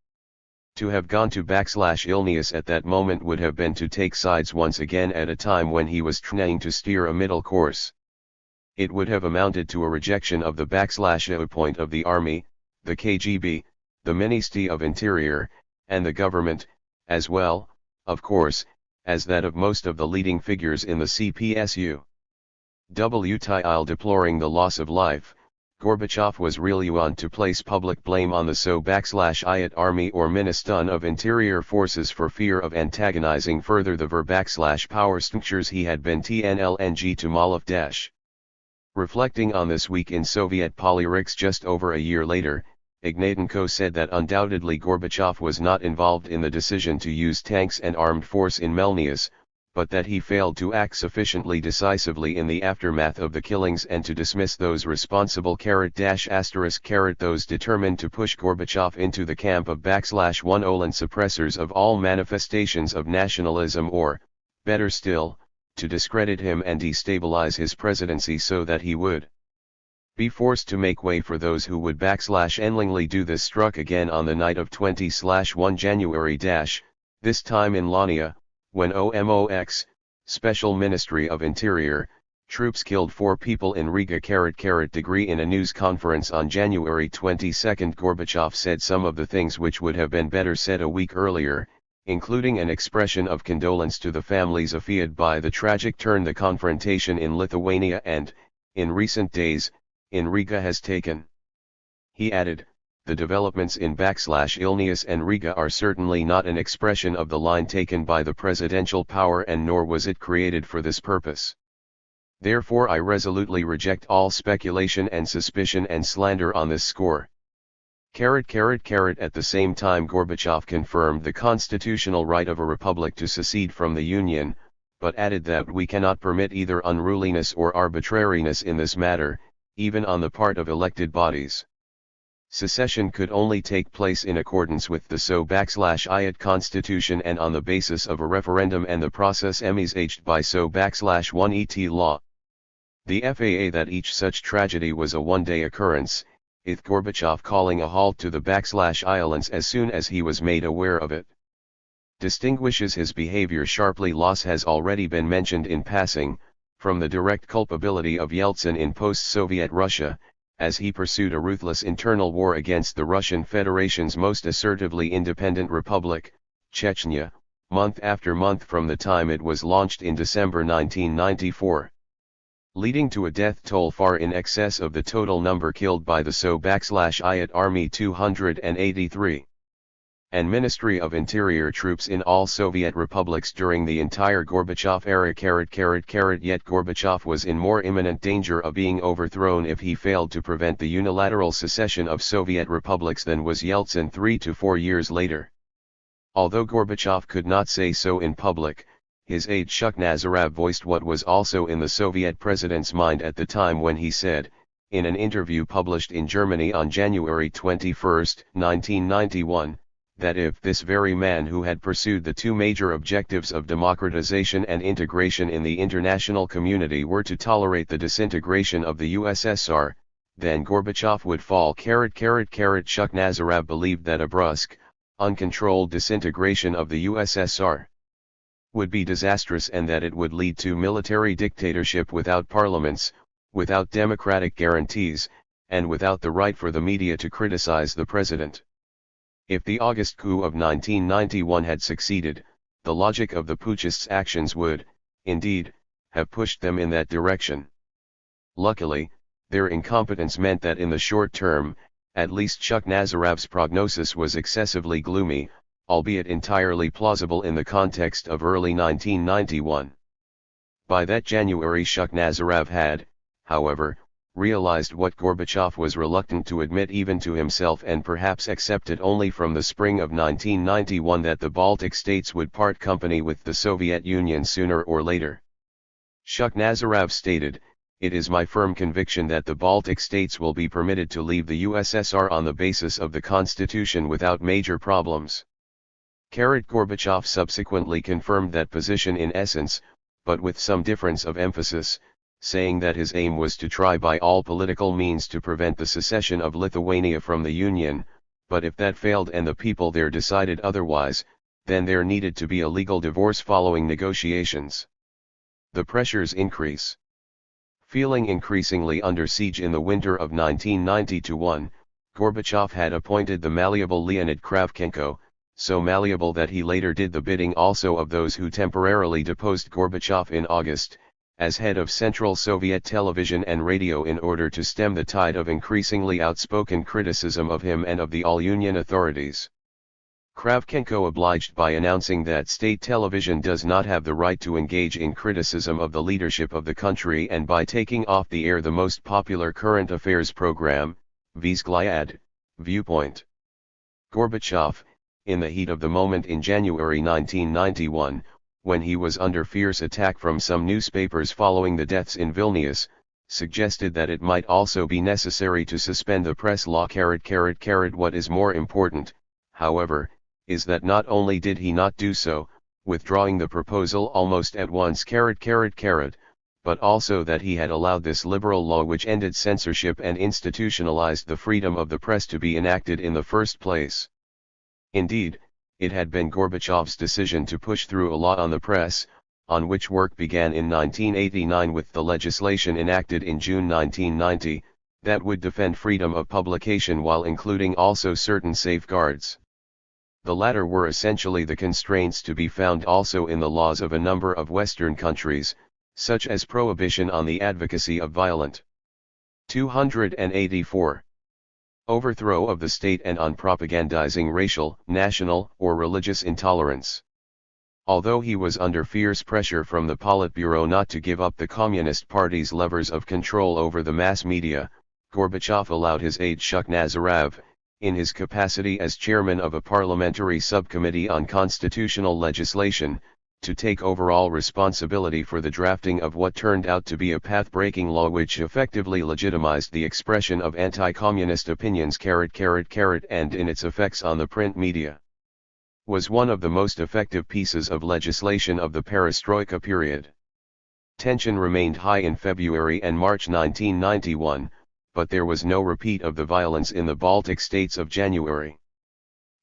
S1: To have gone to Vilnius at that moment would have been to take sides once again at a time when he was trying to steer a middle course. It would have amounted to a rejection of the point of the army, the KGB, the Ministry of Interior, and the government, as well, of course, as that of most of the leading figures in the CPSU. While deploring the loss of life, Gorbachev was reluctant to place public blame on the So/Iyat army or Ministry of Interior forces for fear of antagonizing further the power structures he had been TNLNG to Molov. Reflecting on this week in Soviet politics just over a year later, Ignatenko said that undoubtedly Gorbachev was not involved in the decision to use tanks and armed force in Vilnius, but that he failed to act sufficiently decisively in the aftermath of the killings and to dismiss those responsible those determined to push Gorbachev into the camp of /Olan suppressors of all manifestations of nationalism or, better still, to discredit him and destabilize his presidency so that he would be forced to make way for those who would endlessly do this. Struck again on the night of 20/1 January this time in Lania, when OMOX, Special Ministry of Interior, troops killed 4 people in Riga. Degree in a news conference on January 22, Gorbachev said some of the things which would have been better said a week earlier, including an expression of condolence to the families affected by the tragic turn the confrontation in Lithuania and, in recent days, in Riga has taken. He added, "The developments in Vilnius and Riga are certainly not an expression of the line taken by the presidential power and nor was it created for this purpose. Therefore I resolutely reject all speculation and suspicion and slander on this score." At the same time Gorbachev confirmed the constitutional right of a republic to secede from the Union, but added that we cannot permit either unruliness or arbitrariness in this matter, even on the part of elected bodies. Secession could only take place in accordance with the So/Iyat Constitution and on the basis of a referendum and the process envisaged by So/1 ET law. The FAA that each such tragedy was a one-day occurrence, with Gorbachev calling a halt to the violence as soon as he was made aware of it. Distinguishes his behavior sharply. Loss has already been mentioned in passing, from the direct culpability of Yeltsin in post-Soviet Russia, as he pursued a ruthless internal war against the Russian Federation's most assertively independent republic, Chechnya, month after month from the time it was launched in December 1994. leading to a death toll far in excess of the total number killed by the So-Iat Army 283. And Ministry of Interior troops in all Soviet republics during the entire Gorbachev era. Yet Gorbachev was in more imminent danger of being overthrown if he failed to prevent the unilateral secession of Soviet republics than was Yeltsin 3 to 4 years later. Although Gorbachev could not say so in public, his aide Shuk Nazarov voiced what was also in the Soviet president's mind at the time when he said, in an interview published in Germany on January 21, 1991, that if this very man who had pursued the two major objectives of democratization and integration in the international community were to tolerate the disintegration of the USSR, then Gorbachev would fall. Shuk Nazarov believed that a brusque, uncontrolled disintegration of the USSR would be disastrous and that it would lead to military dictatorship without parliaments, without democratic guarantees, and without the right for the media to criticize the president. If the August coup of 1991 had succeeded, the logic of the putschists' actions would, indeed, have pushed them in that direction. Luckily, their incompetence meant that in the short term, at least Shuk Nazarov's prognosis was excessively gloomy, albeit entirely plausible in the context of early 1991. By that January Shuk Nazarov had, however, realized what Gorbachev was reluctant to admit even to himself and perhaps accepted only from the spring of 1991, that the Baltic states would part company with the Soviet Union sooner or later. Shuk Nazarov stated, "It is my firm conviction that the Baltic states will be permitted to leave the USSR on the basis of the constitution without major problems." Gorbachev subsequently confirmed that position in essence, but with some difference of emphasis, saying that his aim was to try by all political means to prevent the secession of Lithuania from the Union, but if that failed and the people there decided otherwise, then there needed to be a legal divorce following negotiations. The pressures increase. Feeling increasingly under siege in the winter of 1990-1, Gorbachev had appointed the malleable Leonid Kravchenko, so malleable that he later did the bidding also of those who temporarily deposed Gorbachev in August, as head of Central Soviet television and radio in order to stem the tide of increasingly outspoken criticism of him and of the all-Union authorities. Kravchenko obliged by announcing that state television does not have the right to engage in criticism of the leadership of the country, and by taking off the air the most popular current affairs program, Vzгляд, Viewpoint. Gorbachev, in the heat of the moment in January 1991, when he was under fierce attack from some newspapers following the deaths in Vilnius, suggested that it might also be necessary to suspend the press law. What is more important, however, is that not only did he not do so, withdrawing the proposal almost at once, but also that he had allowed this liberal law which ended censorship and institutionalized the freedom of the press to be enacted in the first place. Indeed, it had been Gorbachev's decision to push through a law on the press, on which work began in 1989 with the legislation enacted in June 1990, that would defend freedom of publication while including also certain safeguards. The latter were essentially the constraints to be found also in the laws of a number of Western countries, such as prohibition on the advocacy of violent. 284. Overthrow of the state and on propagandizing racial, national, or religious intolerance. Although he was under fierce pressure from the Politburo not to give up the Communist Party's levers of control over the mass media, Gorbachev allowed his aide Shuk Nazarov, in his capacity as chairman of a parliamentary subcommittee on constitutional legislation, to take overall responsibility for the drafting of what turned out to be a path-breaking law which effectively legitimized the expression of anti-communist opinions and in its effects on the print media. Was one of the most effective pieces of legislation of the perestroika period. Tension remained high in February and March 1991, but there was no repeat of the violence in the Baltic states of January.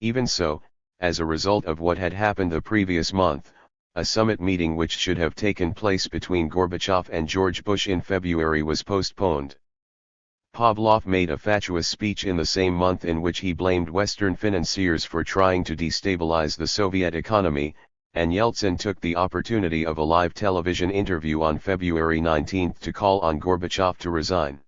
S1: Even so, as a result of what had happened the previous month, a summit meeting which should have taken place between Gorbachev and George Bush in February was postponed. Pavlov made a fatuous speech in the same month in which he blamed Western financiers for trying to destabilize the Soviet economy, and Yeltsin took the opportunity of a live television interview on February 19 to call on Gorbachev to resign.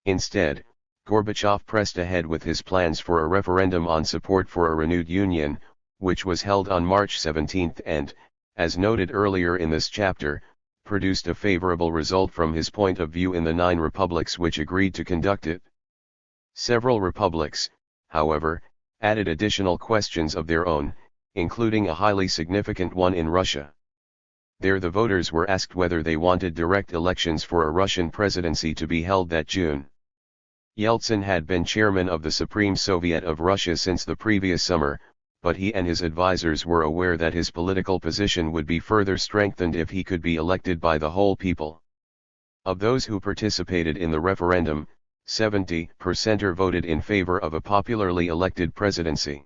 S1: Instead, Gorbachev pressed ahead with his plans for a referendum on support for a renewed union, which was held on March 17 and, as noted earlier in this chapter, produced a favorable result from his point of view in the 9 republics which agreed to conduct it. Several republics, however, added additional questions of their own, including a highly significant one in Russia. There the voters were asked whether they wanted direct elections for a Russian presidency to be held that June. Yeltsin had been chairman of the Supreme Soviet of Russia since the previous summer, but he and his advisors were aware that his political position would be further strengthened if he could be elected by the whole people. Of those who participated in the referendum, 70% voted in favor of a popularly elected presidency.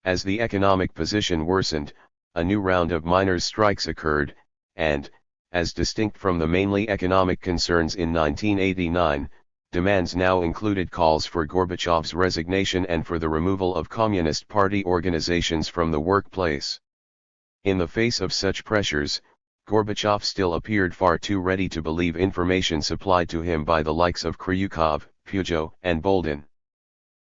S1: As the economic position worsened, a new round of miners' strikes occurred, and, as distinct from the mainly economic concerns in 1989, demands now included calls for Gorbachev's resignation and for the removal of Communist Party organizations from the workplace. In the face of such pressures, Gorbachev still appeared far too ready to believe information supplied to him by the likes of Kryukov, Peugeot, and Boldin.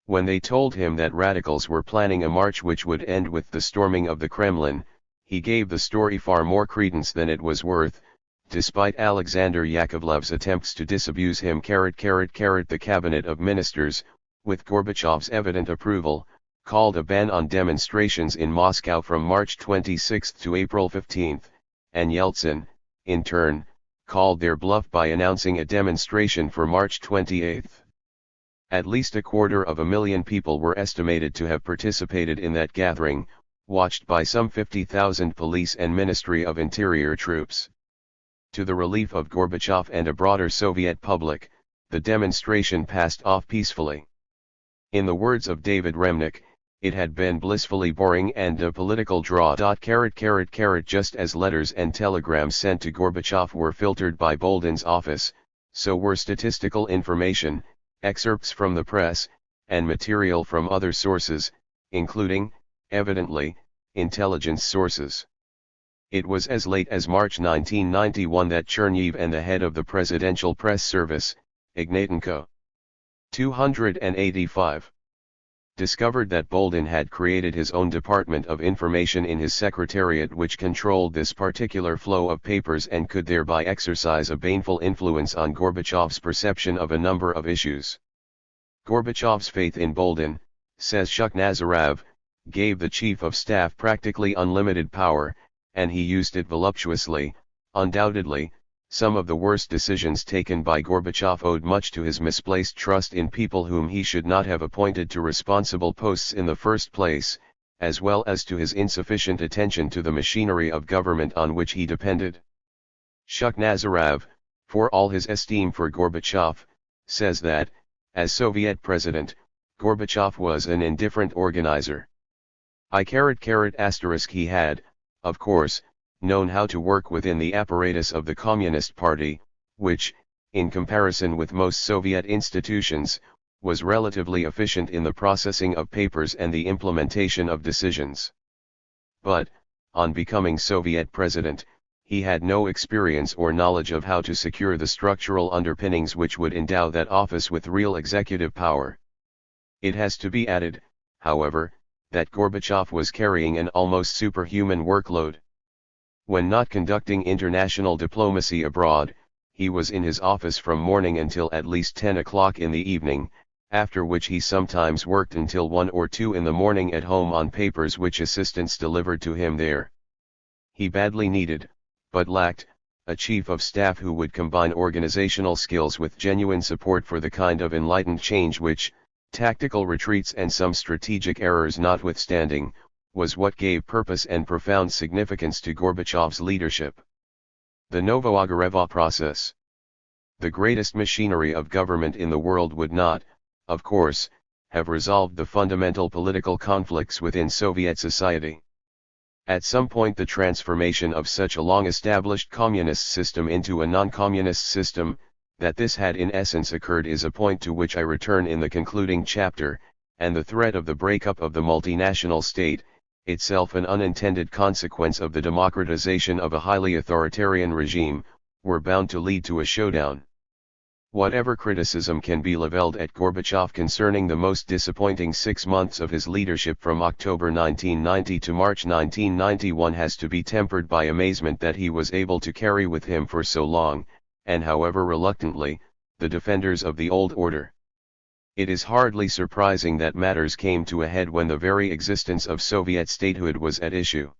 S1: When they told him that radicals were planning a march which would end with the storming of the Kremlin, he gave the story far more credence than it was worth, despite Alexander Yakovlev's attempts to disabuse him. The cabinet of ministers, with Gorbachev's evident approval, called a ban on demonstrations in Moscow from March 26 to April 15, and Yeltsin, in turn, called their bluff by announcing a demonstration for March 28. At least 250,000 people were estimated to have participated in that gathering, watched by some 50,000 police and Ministry of Interior troops. To the relief of Gorbachev and a broader Soviet public, the demonstration passed off peacefully. In the words of David Remnick, it had been blissfully boring and a political draw. Just as letters and telegrams sent to Gorbachev were filtered by Boldin's office, so were statistical information, excerpts from the press, and material from other sources, including, evidently, intelligence sources. It was as late as March 1991 that Cherniv and the head of the Presidential Press Service, Ignatenko, 285, discovered that Boldin had created his own Department of Information in his secretariat which controlled this particular flow of papers and could thereby exercise a baneful influence on Gorbachev's perception of a number of issues. Gorbachev's faith in Boldin, says Shukhnazarov, gave the Chief of Staff practically unlimited power, and he used it voluptuously. Undoubtedly, some of the worst decisions taken by Gorbachev owed much to his misplaced trust in people whom he should not have appointed to responsible posts in the first place, as well as to his insufficient attention to the machinery of government on which he depended. Shukhnazarov, for all his esteem for Gorbachev, says that, as Soviet president, Gorbachev was an indifferent organizer. He had, of course, known how to work within the apparatus of the Communist Party, which, in comparison with most Soviet institutions, was relatively efficient in the processing of papers and the implementation of decisions. But, on becoming Soviet president, he had no experience or knowledge of how to secure the structural underpinnings which would endow that office with real executive power. It has to be added, however, that Gorbachev was carrying an almost superhuman workload. When not conducting international diplomacy abroad, he was in his office from morning until at least 10 o'clock in the evening, after which he sometimes worked until 1 or 2 in the morning at home on papers which assistants delivered to him there. He badly needed, but lacked, a chief of staff who would combine organizational skills with genuine support for the kind of enlightened change which, tactical retreats and some strategic errors notwithstanding, was what gave purpose and profound significance to Gorbachev's leadership. The Novoagareva process. The greatest machinery of government in the world would not, of course, have resolved the fundamental political conflicts within Soviet society. At some point the transformation of such a long-established communist system into a non-communist system, that this had in essence occurred is a point to which I return in the concluding chapter, and the threat of the breakup of the multinational state, itself an unintended consequence of the democratization of a highly authoritarian regime, were bound to lead to a showdown. Whatever criticism can be leveled at Gorbachev concerning the most disappointing 6 months of his leadership from October 1990 to March 1991 has to be tempered by amazement that he was able to carry with him for so long, and however reluctantly, the defenders of the old order. It is hardly surprising that matters came to a head when the very existence of Soviet statehood was at issue.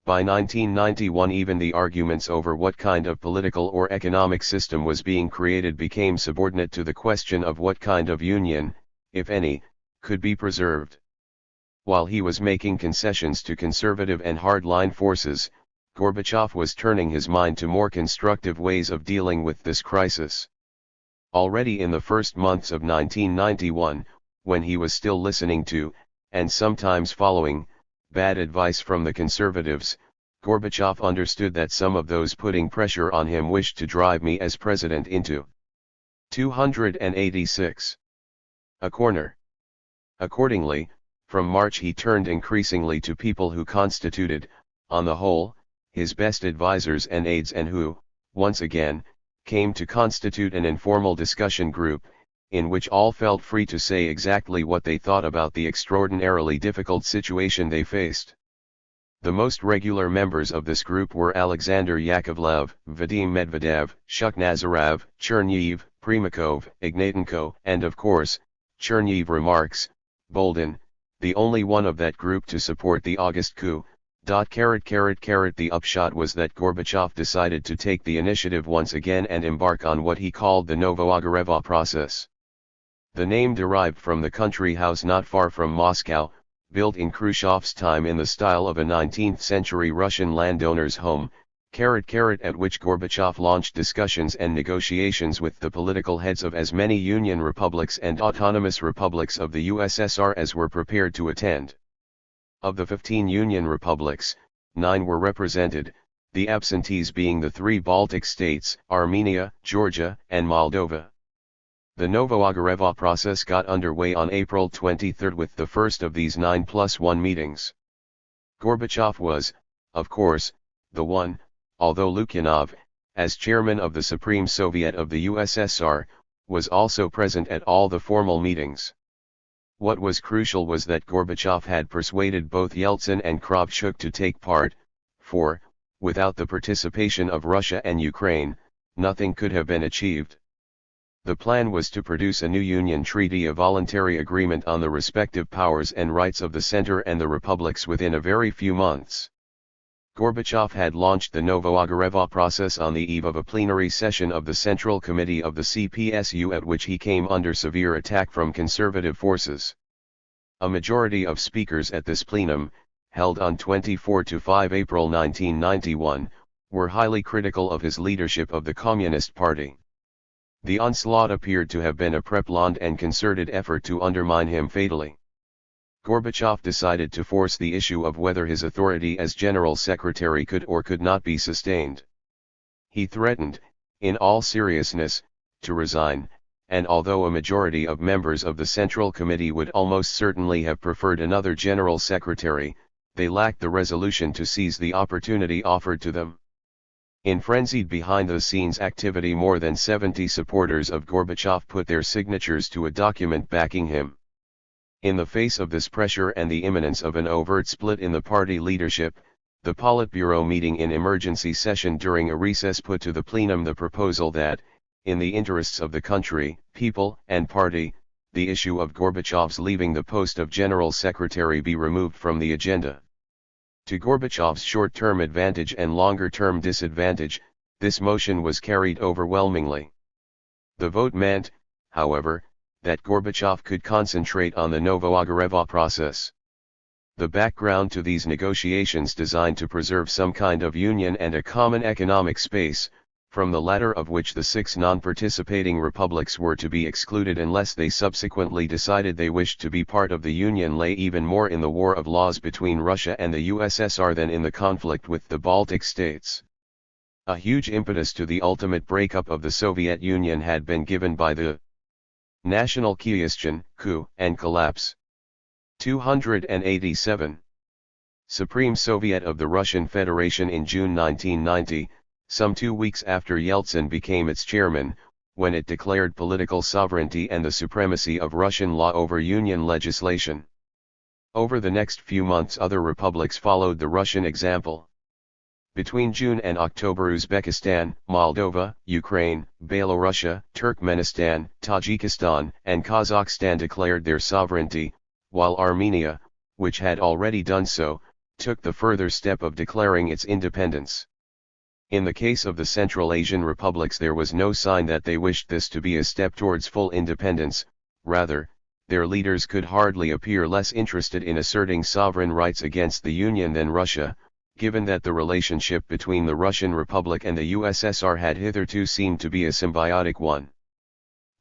S1: By 1991 even the arguments over what kind of political or economic system was being created became subordinate to the question of what kind of union, if any, could be preserved. While he was making concessions to conservative and hardline forces, Gorbachev was turning his mind to more constructive ways of dealing with this crisis. Already in the first months of 1991, when he was still listening to, and sometimes following, bad advice from the conservatives, Gorbachev understood that some of those putting pressure on him wished to drive me as president into 286 a corner. Accordingly, from March he turned increasingly to people who constituted, on the whole, his best advisers and aides and who, once again, came to constitute an informal discussion group, in which all felt free to say exactly what they thought about the extraordinarily difficult situation they faced. The most regular members of this group were Alexander Yakovlev, Vadim Medvedev, Shuk Nazarov, Chernyev, Primakov, Ignatenko, and of course, Chernyev remarks, Boldin, the only one of that group to support the August coup. The upshot was that Gorbachev decided to take the initiative once again and embark on what he called the Novo-Ogareva process. The name derived from the country house not far from Moscow, built in Khrushchev's time in the style of a 19th-century Russian landowner's home, at which Gorbachev launched discussions and negotiations with the political heads of as many Union republics and autonomous republics of the USSR as were prepared to attend. Of the 15 Union republics, 9 were represented, the absentees being the 3 Baltic states, Armenia, Georgia, and Moldova. The Novo-Ogareva process got underway on April 23 with the first of these 9+1 meetings. Gorbachev was, of course, the one, although Lukyanov, as chairman of the Supreme Soviet of the USSR, was also present at all the formal meetings. What was crucial was that Gorbachev had persuaded both Yeltsin and Kravchuk to take part, for, without the participation of Russia and Ukraine, nothing could have been achieved. The plan was to produce a new Union treaty, a voluntary agreement on the respective powers and rights of the center and the republics within a very few months. Gorbachev had launched the Novo-Ogareva process on the eve of a plenary session of the Central Committee of the CPSU, at which he came under severe attack from conservative forces. A majority of speakers at this plenum, held on 24–5 April 1991, were highly critical of his leadership of the Communist Party. The onslaught appeared to have been a preplanned and concerted effort to undermine him fatally. Gorbachev decided to force the issue of whether his authority as General Secretary could or could not be sustained. He threatened, in all seriousness, to resign, and although a majority of members of the Central Committee would almost certainly have preferred another General Secretary, they lacked the resolution to seize the opportunity offered to them. In frenzied behind-the-scenes activity, more than 70 supporters of Gorbachev put their signatures to a document backing him. In the face of this pressure and the imminence of an overt split in the party leadership, the Politburo meeting in emergency session during a recess put to the plenum the proposal that, in the interests of the country, people, and party, the issue of Gorbachev's leaving the post of General Secretary be removed from the agenda. To Gorbachev's short-term advantage and longer-term disadvantage, this motion was carried overwhelmingly. The vote meant, however, that Gorbachev could concentrate on the Novo-Ogareva process. The background to these negotiations, designed to preserve some kind of union and a common economic space, from the latter of which the 6 non-participating republics were to be excluded unless they subsequently decided they wished to be part of the Union, lay even more in the war of laws between Russia and the USSR than in the conflict with the Baltic states. A huge impetus to the ultimate breakup of the Soviet Union had been given by the National Kyivstan coup and collapse. 287. Supreme Soviet of the Russian Federation in June 1990, some 2 weeks after Yeltsin became its chairman, when it declared political sovereignty and the supremacy of Russian law over Union legislation. Over the next few months other republics followed the Russian example. Between June and October Uzbekistan, Moldova, Ukraine, Belarus, Turkmenistan, Tajikistan, and Kazakhstan declared their sovereignty, while Armenia, which had already done so, took the further step of declaring its independence. In the case of the Central Asian republics there was no sign that they wished this to be a step towards full independence, rather, their leaders could hardly appear less interested in asserting sovereign rights against the Union than Russia, given that the relationship between the Russian Republic and the USSR had hitherto seemed to be a symbiotic one.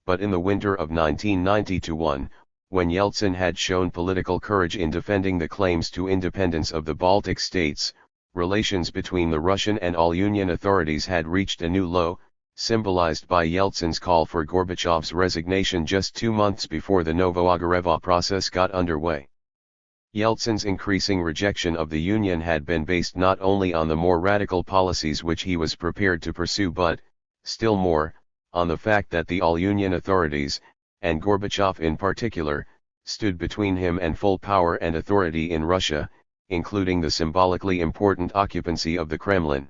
S1: But in the winter of 1990-1, when Yeltsin had shown political courage in defending the claims to independence of the Baltic states, relations between the Russian and all Union authorities had reached a new low, symbolized by Yeltsin's call for Gorbachev's resignation just 2 months before the Novoagareva process got underway. Yeltsin's increasing rejection of the Union had been based not only on the more radical policies which he was prepared to pursue but, still more, on the fact that the all-Union authorities, and Gorbachev in particular, stood between him and full power and authority in Russia, including the symbolically important occupancy of the Kremlin.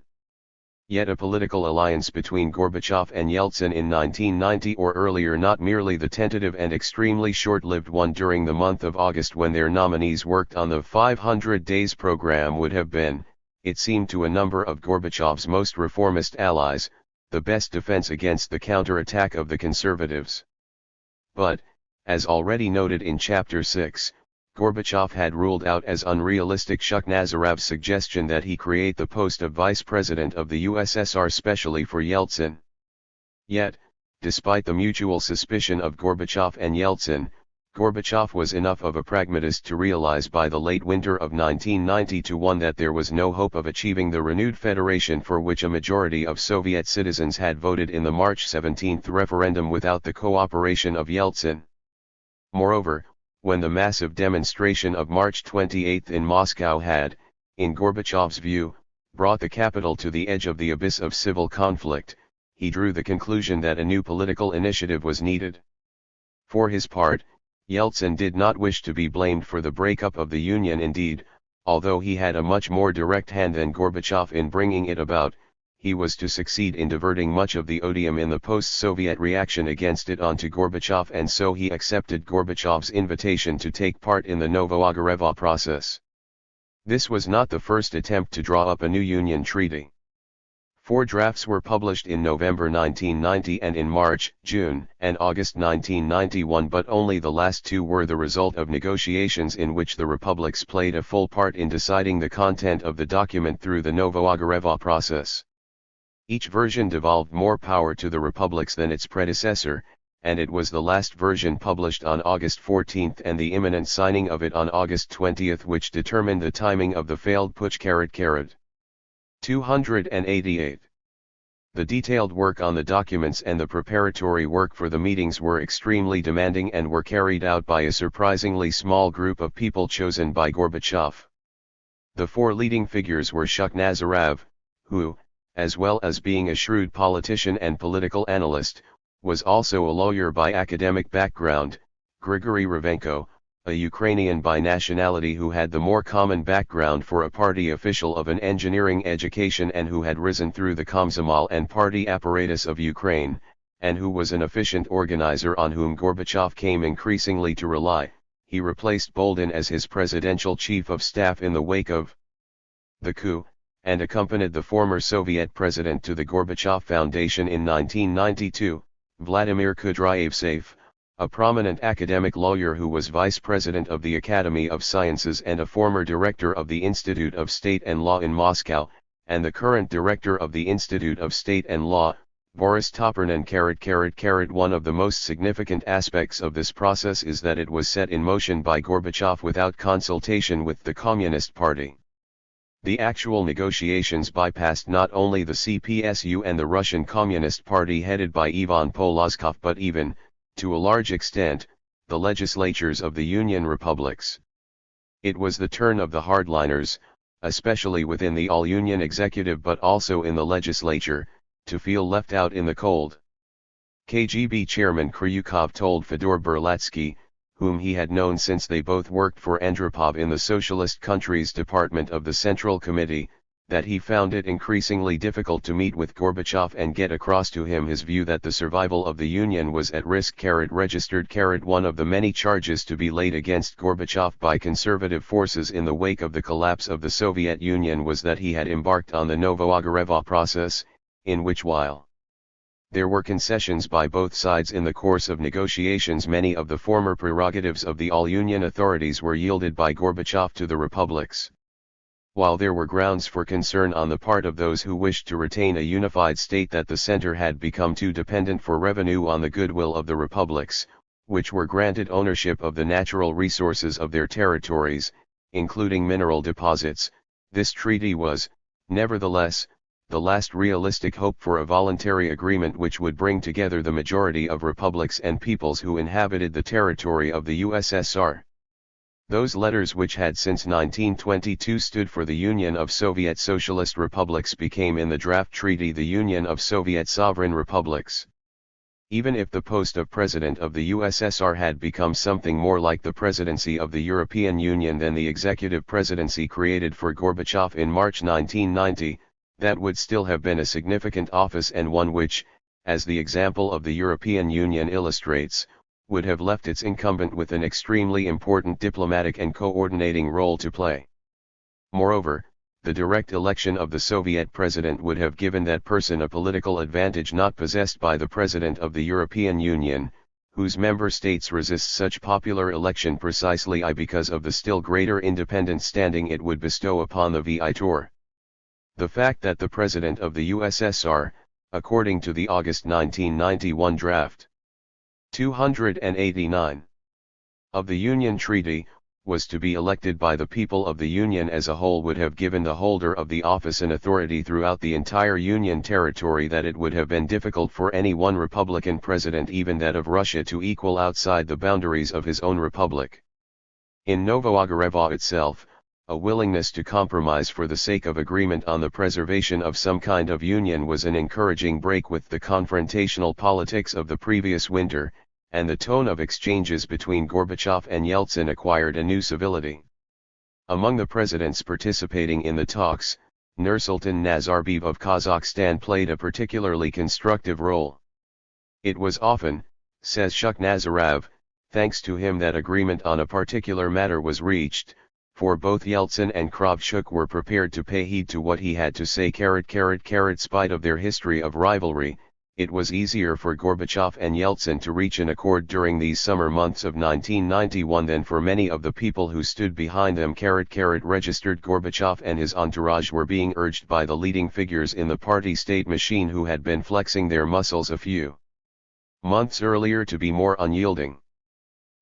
S1: Yet a political alliance between Gorbachev and Yeltsin in 1990 or earlier, not merely the tentative and extremely short-lived one during the month of August when their nominees worked on the 500 Days program, would have been, it seemed to a number of Gorbachev's most reformist allies, the best defense against the counterattack of the conservatives. But, as already noted in Chapter 6, Gorbachev had ruled out as unrealistic Shukhnazarev's suggestion that he create the post of vice president of the USSR specially for Yeltsin. Yet, despite the mutual suspicion of Gorbachev and Yeltsin, Gorbachev was enough of a pragmatist to realize by the late winter of 1990-1 that there was no hope of achieving the renewed federation for which a majority of Soviet citizens had voted in the March 17 referendum without the cooperation of Yeltsin. Moreover, when the massive demonstration of March 28 in Moscow had, in Gorbachev's view, brought the capital to the edge of the abyss of civil conflict, he drew the conclusion that a new political initiative was needed. For his part, Yeltsin did not wish to be blamed for the breakup of the Union. Indeed, although he had a much more direct hand than Gorbachev in bringing it about, he was to succeed in diverting much of the odium in the post-Soviet reaction against it onto Gorbachev, and so he accepted Gorbachev's invitation to take part in the Novoagareva process. This was not the first attempt to draw up a new Union treaty. 4 drafts were published in November 1990 and in March, June, and August 1991, but only the last 2 were the result of negotiations in which the republics played a full part in deciding the content of the document through the Novoagareva process. Each version devolved more power to the republics than its predecessor, and it was the last version published on August 14 and the imminent signing of it on August 20 which determined the timing of the failed putsch. 288. The detailed work on the documents and the preparatory work for the meetings were extremely demanding and were carried out by a surprisingly small group of people chosen by Gorbachev. The 4 leading figures were Shuknazarev, who, as well as being a shrewd politician and political analyst, was also a lawyer by academic background, Grigory Ravenko, a Ukrainian by nationality who had the more common background for a party official of an engineering education and who had risen through the Komsomol and party apparatus of Ukraine, and who was an efficient organizer on whom Gorbachev came increasingly to rely. He replaced Boldin as his presidential chief of staff in the wake of the coup, and accompanied the former Soviet president to the Gorbachev Foundation in 1992, Vladimir Kudryavtsev, a prominent academic lawyer who was vice president of the Academy of Sciences and a former director of the Institute of State and Law in Moscow, and the current director of the Institute of State and Law, Boris Topernin. One of the most significant aspects of this process is that it was set in motion by Gorbachev without consultation with the Communist Party. The actual negotiations bypassed not only the CPSU and the Russian Communist Party headed by Ivan Polozkov but even, to a large extent, the legislatures of the Union republics. It was the turn of the hardliners, especially within the all-union executive but also in the legislature, to feel left out in the cold. KGB chairman Kryukov told Fyodor Berlatsky, whom he had known since they both worked for Andropov in the Socialist Countries Department of the Central Committee, that he found it increasingly difficult to meet with Gorbachev and get across to him his view that the survival of the Union was at risk. Registered. One of the many charges to be laid against Gorbachev by conservative forces in the wake of the collapse of the Soviet Union was that he had embarked on the Novo-Ogarevo process, in which, while there were concessions by both sides in the course of negotiations, many of the former prerogatives of the all-Union authorities were yielded by Gorbachev to the republics. While there were grounds for concern on the part of those who wished to retain a unified state that the center had become too dependent for revenue on the goodwill of the republics, which were granted ownership of the natural resources of their territories, including mineral deposits, this treaty was, nevertheless, the last realistic hope for a voluntary agreement which would bring together the majority of republics and peoples who inhabited the territory of the USSR. Those letters which had since 1922 stood for the Union of Soviet Socialist Republics became in the draft treaty the Union of Soviet Sovereign Republics. Even if the post of President of the USSR had become something more like the presidency of the European Union than the executive presidency created for Gorbachev in March 1990, that would still have been a significant office and one which, as the example of the European Union illustrates, would have left its incumbent with an extremely important diplomatic and coordinating role to play. Moreover, the direct election of the Soviet president would have given that person a political advantage not possessed by the president of the European Union, whose member states resist such popular election precisely because of the still greater independent standing it would bestow upon the Viitor. The fact that the president of the USSR, according to the August 1991 draft 289 of the Union Treaty, was to be elected by the people of the Union as a whole would have given the holder of the office an authority throughout the entire Union territory that it would have been difficult for any one Republican president, even that of Russia, to equal outside the boundaries of his own republic. In Novo-Ogarevo itself, a willingness to compromise for the sake of agreement on the preservation of some kind of union was an encouraging break with the confrontational politics of the previous winter, and the tone of exchanges between Gorbachev and Yeltsin acquired a new civility. Among the presidents participating in the talks, Nursultan Nazarbayev of Kazakhstan played a particularly constructive role. It was often, says Shuk Nazarov, thanks to him that agreement on a particular matter was reached, for both Yeltsin and Kravchuk were prepared to pay heed to what he had to say. Spite of their history of rivalry, it was easier for Gorbachev and Yeltsin to reach an accord during these summer months of 1991 than for many of the people who stood behind them. Registered. Gorbachev and his entourage were being urged by the leading figures in the party state machine who had been flexing their muscles a few months earlier to be more unyielding.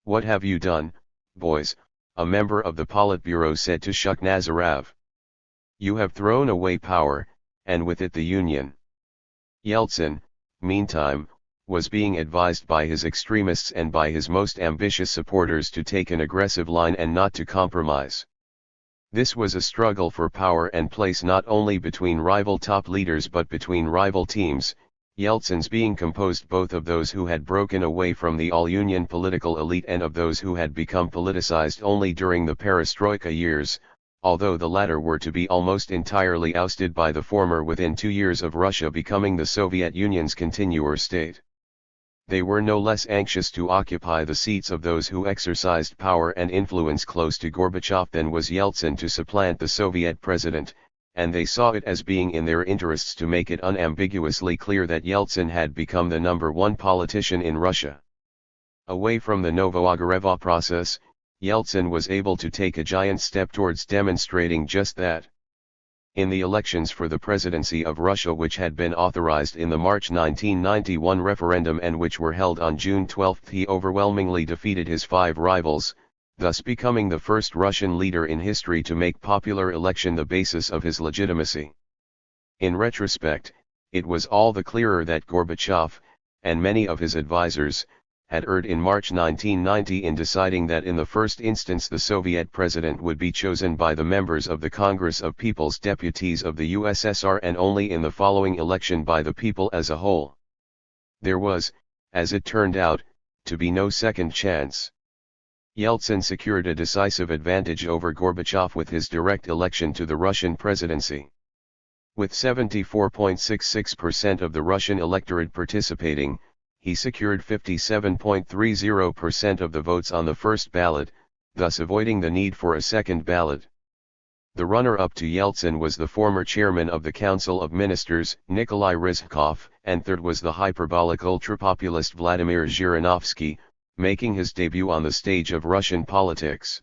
S1: "What have you done, boys?" a member of the Politburo said to Shuk Nazarov. "You have thrown away power, and with it the Union." Yeltsin, meantime, was being advised by his extremists and by his most ambitious supporters to take an aggressive line and not to compromise. This was a struggle for power and place not only between rival top leaders but between rival teams, Yeltsin's being composed both of those who had broken away from the all-Union political elite and of those who had become politicized only during the perestroika years, although the latter were to be almost entirely ousted by the former within 2 years of Russia becoming the Soviet Union's continuer state. They were no less anxious to occupy the seats of those who exercised power and influence close to Gorbachev than was Yeltsin to supplant the Soviet president, and they saw it as being in their interests to make it unambiguously clear that Yeltsin had become the number one politician in Russia. Away from the Novo-Ogarevo process, Yeltsin was able to take a giant step towards demonstrating just that. In the elections for the presidency of Russia, which had been authorized in the March 1991 referendum and which were held on June 12, he overwhelmingly defeated his 5 rivals, thus becoming the first Russian leader in history to make popular election the basis of his legitimacy. In retrospect, it was all the clearer that Gorbachev, and many of his advisers, had erred in March 1990 in deciding that in the first instance the Soviet president would be chosen by the members of the Congress of People's Deputies of the USSR and only in the following election by the people as a whole. There was, as it turned out, to be no second chance. Yeltsin secured a decisive advantage over Gorbachev with his direct election to the Russian presidency. With 74.66% of the Russian electorate participating, he secured 57.30% of the votes on the first ballot, thus avoiding the need for a second ballot. The runner-up to Yeltsin was the former chairman of the Council of Ministers, Nikolai Ryzhkov, and third was the hyperbolic ultrapopulist Vladimir Zhirinovsky, making his debut on the stage of Russian politics.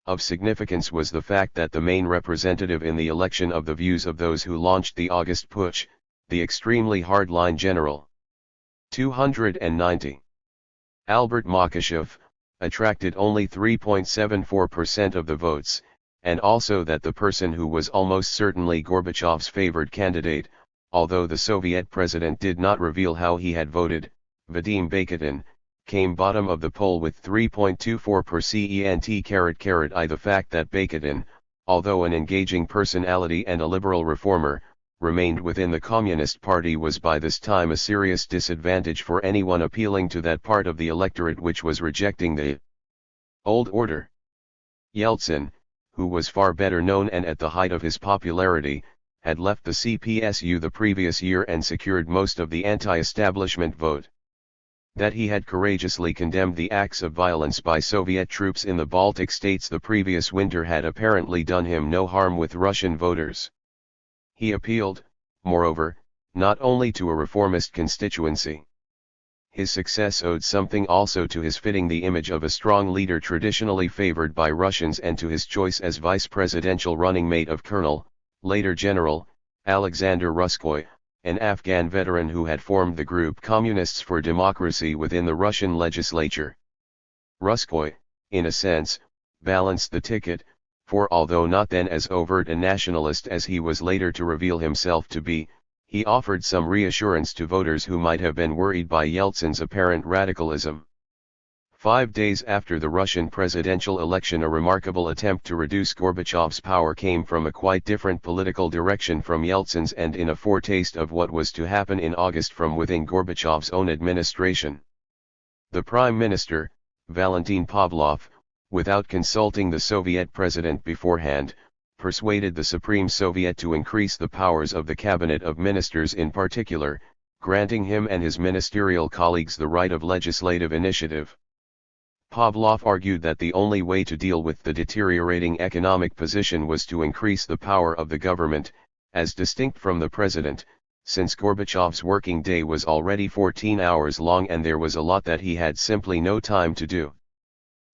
S1: Of significance was the fact that the main representative in the election of the views of those who launched the August Putsch, the extremely hardline General 290. Albert Makashev, attracted only 3.74% of the votes, and also that the person who was almost certainly Gorbachev's favored candidate, although the Soviet president did not reveal how he had voted, Vadim Bakitin, came bottom of the poll with 3.24%. The fact that Bakitin, although an engaging personality and a liberal reformer, remained within the Communist Party was by this time a serious disadvantage for anyone appealing to that part of the electorate which was rejecting the old order. Yeltsin, who was far better known and at the height of his popularity, had left the CPSU the previous year and secured most of the anti-establishment vote. That he had courageously condemned the acts of violence by Soviet troops in the Baltic states the previous winter had apparently done him no harm with Russian voters. He appealed, moreover, not only to a reformist constituency. His success owed something also to his fitting the image of a strong leader traditionally favored by Russians and to his choice as vice-presidential running mate of Colonel, later General, Alexander Ruskoy, an Afghan veteran who had formed the group Communists for Democracy within the Russian legislature. Ruskoy, in a sense, balanced the ticket, for although not then as overt a nationalist as he was later to reveal himself to be, he offered some reassurance to voters who might have been worried by Yeltsin's apparent radicalism. 5 days after the Russian presidential election, a remarkable attempt to reduce Gorbachev's power came from a quite different political direction from Yeltsin's and in a foretaste of what was to happen in August from within Gorbachev's own administration. The Prime Minister, Valentin Pavlov, without consulting the Soviet president beforehand, persuaded the Supreme Soviet to increase the powers of the Cabinet of Ministers in particular, granting him and his ministerial colleagues the right of legislative initiative. Pavlov argued that the only way to deal with the deteriorating economic position was to increase the power of the government, as distinct from the president, since Gorbachev's working day was already 14 hours long and there was a lot that he had simply no time to do.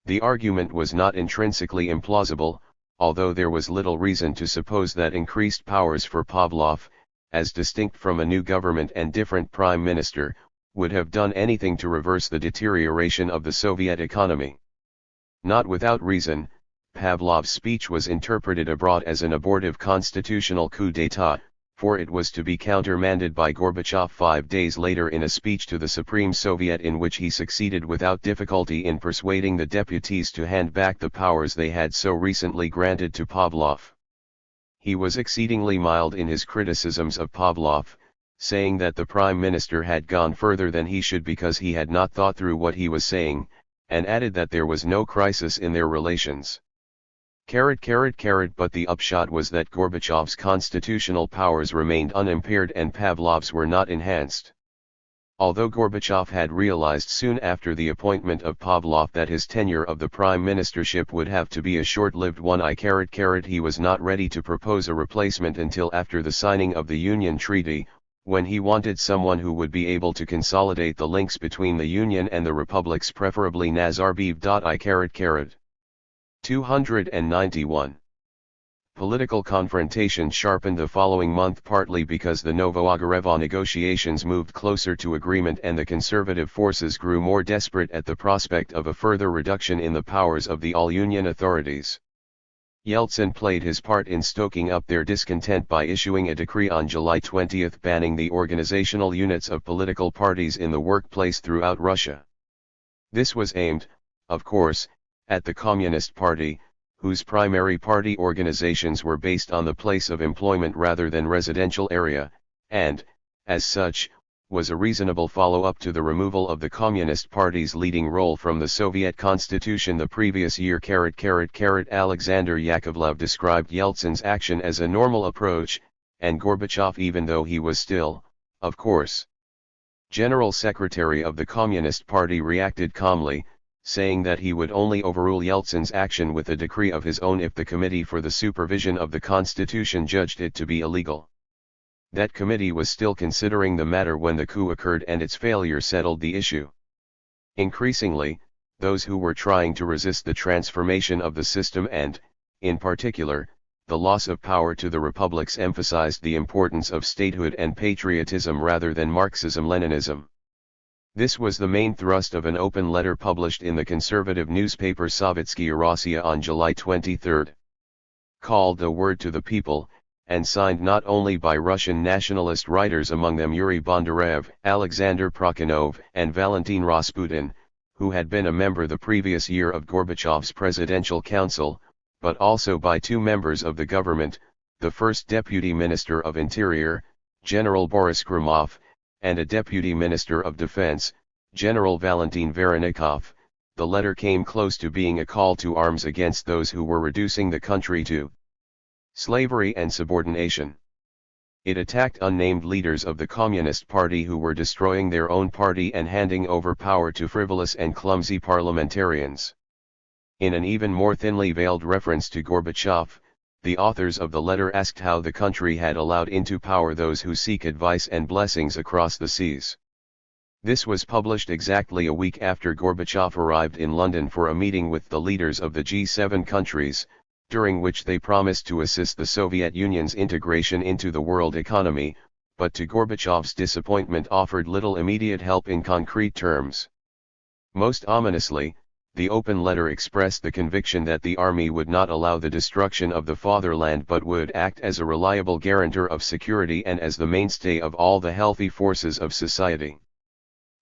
S1: The argument was not intrinsically implausible, although there was little reason to suppose that increased powers for Pavlov, as distinct from a new government and different prime minister, would have done anything to reverse the deterioration of the Soviet economy. Not without reason, Pavlov's speech was interpreted abroad as an abortive constitutional coup d'état, for it was to be countermanded by Gorbachev 5 days later in a speech to the Supreme Soviet in which he succeeded without difficulty in persuading the deputies to hand back the powers they had so recently granted to Pavlov. He was exceedingly mild in his criticisms of Pavlov, saying that the Prime Minister had gone further than he should because he had not thought through what he was saying, and added that there was no crisis in their relations. But the upshot was that Gorbachev's constitutional powers remained unimpaired and Pavlov's were not enhanced. Although Gorbachev had realized soon after the appointment of Pavlov that his tenure of the prime ministership would have to be a short-lived one, he was not ready to propose a replacement until after the signing of the Union Treaty, when he wanted someone who would be able to consolidate the links between the Union and the republics, preferably Nazarbayev. 291. Political confrontation sharpened the following month, partly because the Novoagareva negotiations moved closer to agreement and the conservative forces grew more desperate at the prospect of a further reduction in the powers of the all-Union authorities. Yeltsin played his part in stoking up their discontent by issuing a decree on July 20 banning the organizational units of political parties in the workplace throughout Russia. This was aimed, of course, at the Communist Party, whose primary party organizations were based on the place of employment rather than residential area, and, as such, was a reasonable follow-up to the removal of the Communist Party's leading role from the Soviet constitution the previous year. Alexander Yakovlev described Yeltsin's action as a normal approach, and Gorbachev, even though he was still, of course, General Secretary of the Communist Party, reacted calmly, saying that he would only overrule Yeltsin's action with a decree of his own if the Committee for the Supervision of the Constitution judged it to be illegal. That committee was still considering the matter when the coup occurred, and its failure settled the issue. Increasingly, those who were trying to resist the transformation of the system and, in particular, the loss of power to the republics emphasized the importance of statehood and patriotism rather than Marxism-Leninism. This was the main thrust of an open letter published in the conservative newspaper Sovetskaya Rossiya on July 23. Called "A Word to the People," and signed not only by Russian nationalist writers, among them Yuri Bondarev, Alexander Prokhanov, and Valentin Rasputin, who had been a member the previous year of Gorbachev's presidential council, but also by two members of the government, the first Deputy Minister of Interior, General Boris Gromov, and a Deputy Minister of Defense, General Valentin Voronikov. The letter came close to being a call to arms against those who were reducing the country to slavery and subordination. It attacked unnamed leaders of the Communist Party who were destroying their own party and handing over power to frivolous and clumsy parliamentarians. In an even more thinly veiled reference to Gorbachev, the authors of the letter asked how the country had allowed into power those who seek advice and blessings across the seas. This was published exactly a week after Gorbachev arrived in London for a meeting with the leaders of the G7 countries, during which they promised to assist the Soviet Union's integration into the world economy, but to Gorbachev's disappointment offered little immediate help in concrete terms. Most ominously, the open letter expressed the conviction that the army would not allow the destruction of the fatherland but would act as a reliable guarantor of security and as the mainstay of all the healthy forces of society.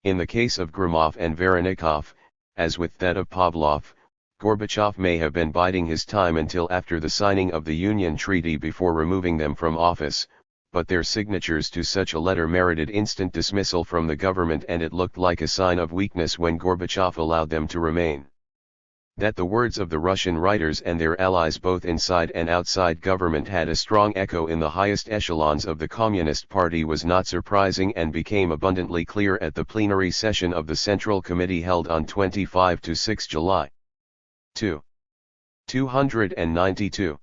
S1: In the case of Gromov and Voronikov, as with that of Pavlov, Gorbachev may have been biding his time until after the signing of the Union Treaty before removing them from office, but their signatures to such a letter merited instant dismissal from the government, and it looked like a sign of weakness when Gorbachev allowed them to remain. That the words of the Russian writers and their allies both inside and outside government had a strong echo in the highest echelons of the Communist Party was not surprising and became abundantly clear at the plenary session of the Central Committee held on 25–6 July. 292.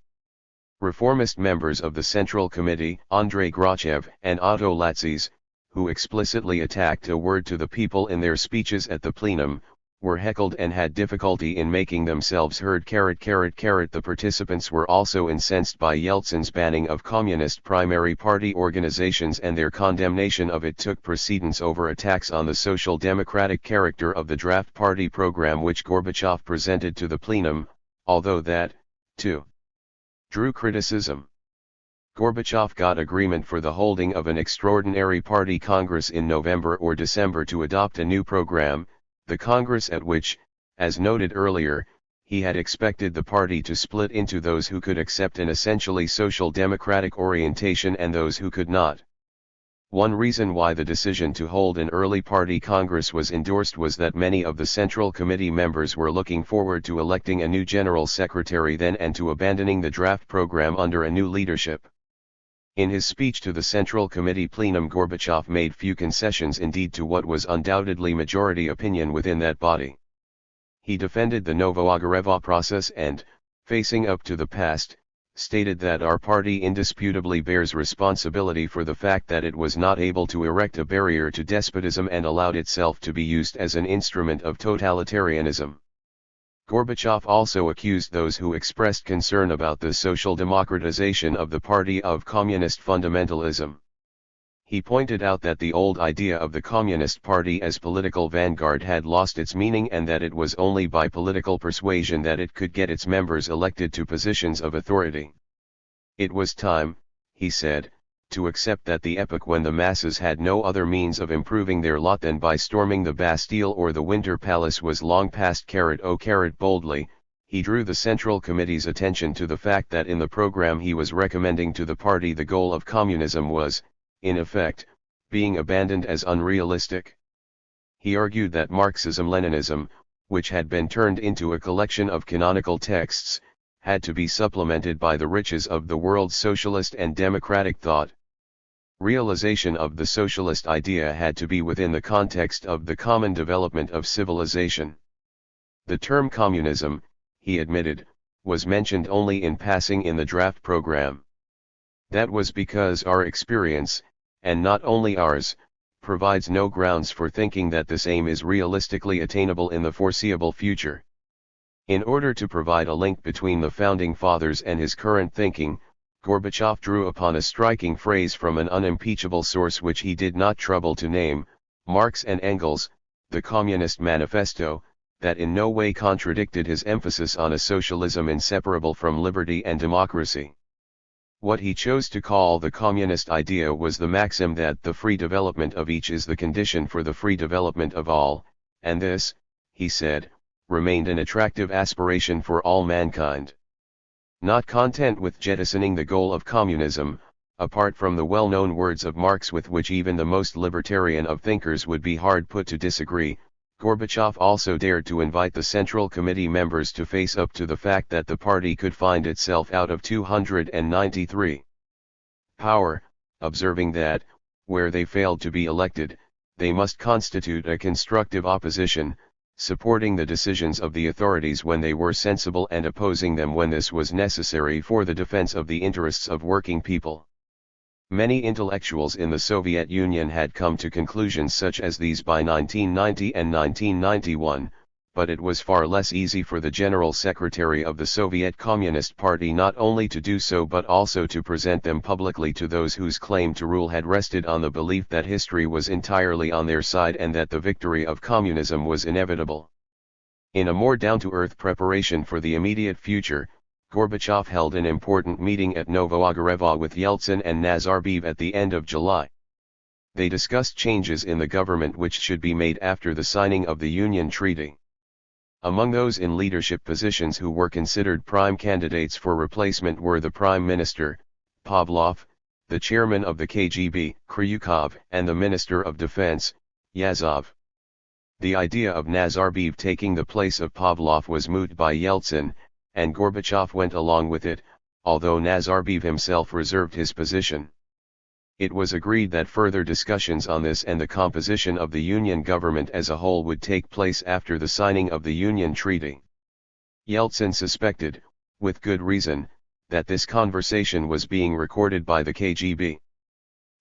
S1: Reformist members of the Central Committee, Andrei Grachev and Otto Latsis, who explicitly attacked "A Word to the People" in their speeches at the plenum, were heckled and had difficulty in making themselves heard. The participants were also incensed by Yeltsin's banning of Communist primary party organizations, and their condemnation of it took precedence over attacks on the social democratic character of the draft party program which Gorbachev presented to the plenum, although that, too, drew criticism. Gorbachev got agreement for the holding of an extraordinary party congress in November or December to adopt a new program, the congress at which, as noted earlier, he had expected the party to split into those who could accept an essentially social democratic orientation and those who could not. One reason why the decision to hold an early party congress was endorsed was that many of the Central Committee members were looking forward to electing a new general secretary then and to abandoning the draft program under a new leadership. In his speech to the Central Committee plenum, Gorbachev made few concessions indeed to what was undoubtedly majority opinion within that body. He defended the Novoagareva process and, facing up to the past, stated that our party indisputably bears responsibility for the fact that it was not able to erect a barrier to despotism and allowed itself to be used as an instrument of totalitarianism. Gorbachev also accused those who expressed concern about the social democratization of the party of communist fundamentalism. He pointed out that the old idea of the Communist Party as political vanguard had lost its meaning and that it was only by political persuasion that it could get its members elected to positions of authority. It was time, he said, to accept that the epoch when the masses had no other means of improving their lot than by storming the Bastille or the Winter Palace was long past. Boldly, he drew the Central Committee's attention to the fact that in the program he was recommending to the party the goal of communism was, in effect, being abandoned as unrealistic. He argued that Marxism-Leninism, which had been turned into a collection of canonical texts, had to be supplemented by the riches of the world's socialist and democratic thought. Realization of the socialist idea had to be within the context of the common development of civilization. The term communism, he admitted, was mentioned only in passing in the draft program. That was because our experience, and not only ours, provides no grounds for thinking that this aim is realistically attainable in the foreseeable future. In order to provide a link between the Founding Fathers and his current thinking, Gorbachev drew upon a striking phrase from an unimpeachable source which he did not trouble to name, Marx and Engels, the Communist Manifesto, that in no way contradicted his emphasis on a socialism inseparable from liberty and democracy. What he chose to call the communist idea was the maxim that the free development of each is the condition for the free development of all, and this, he said, remained an attractive aspiration for all mankind. Not content with jettisoning the goal of communism, apart from the well-known words of Marx with which even the most libertarian of thinkers would be hard put to disagree, Gorbachev also dared to invite the Central Committee members to face up to the fact that the party could find itself out of 293 power, observing that, where they failed to be elected, they must constitute a constructive opposition, supporting the decisions of the authorities when they were sensible and opposing them when this was necessary for the defense of the interests of working people. Many intellectuals in the Soviet Union had come to conclusions such as these by 1990 and 1991, but it was far less easy for the General Secretary of the Soviet Communist Party not only to do so but also to present them publicly to those whose claim to rule had rested on the belief that history was entirely on their side and that the victory of communism was inevitable. In a more down-to-earth preparation for the immediate future, Gorbachev held an important meeting at Novoagoreva with Yeltsin and Nazarbayev at the end of July. They discussed changes in the government which should be made after the signing of the Union Treaty. Among those in leadership positions who were considered prime candidates for replacement were the Prime Minister, Pavlov, the chairman of the KGB, Kryukov, and the Minister of Defense, Yazov. The idea of Nazarbayev taking the place of Pavlov was mooted by Yeltsin, and Gorbachev went along with it, although Nazarbayev himself reserved his position. It was agreed that further discussions on this and the composition of the Union government as a whole would take place after the signing of the Union Treaty. Yeltsin suspected, with good reason, that this conversation was being recorded by the KGB.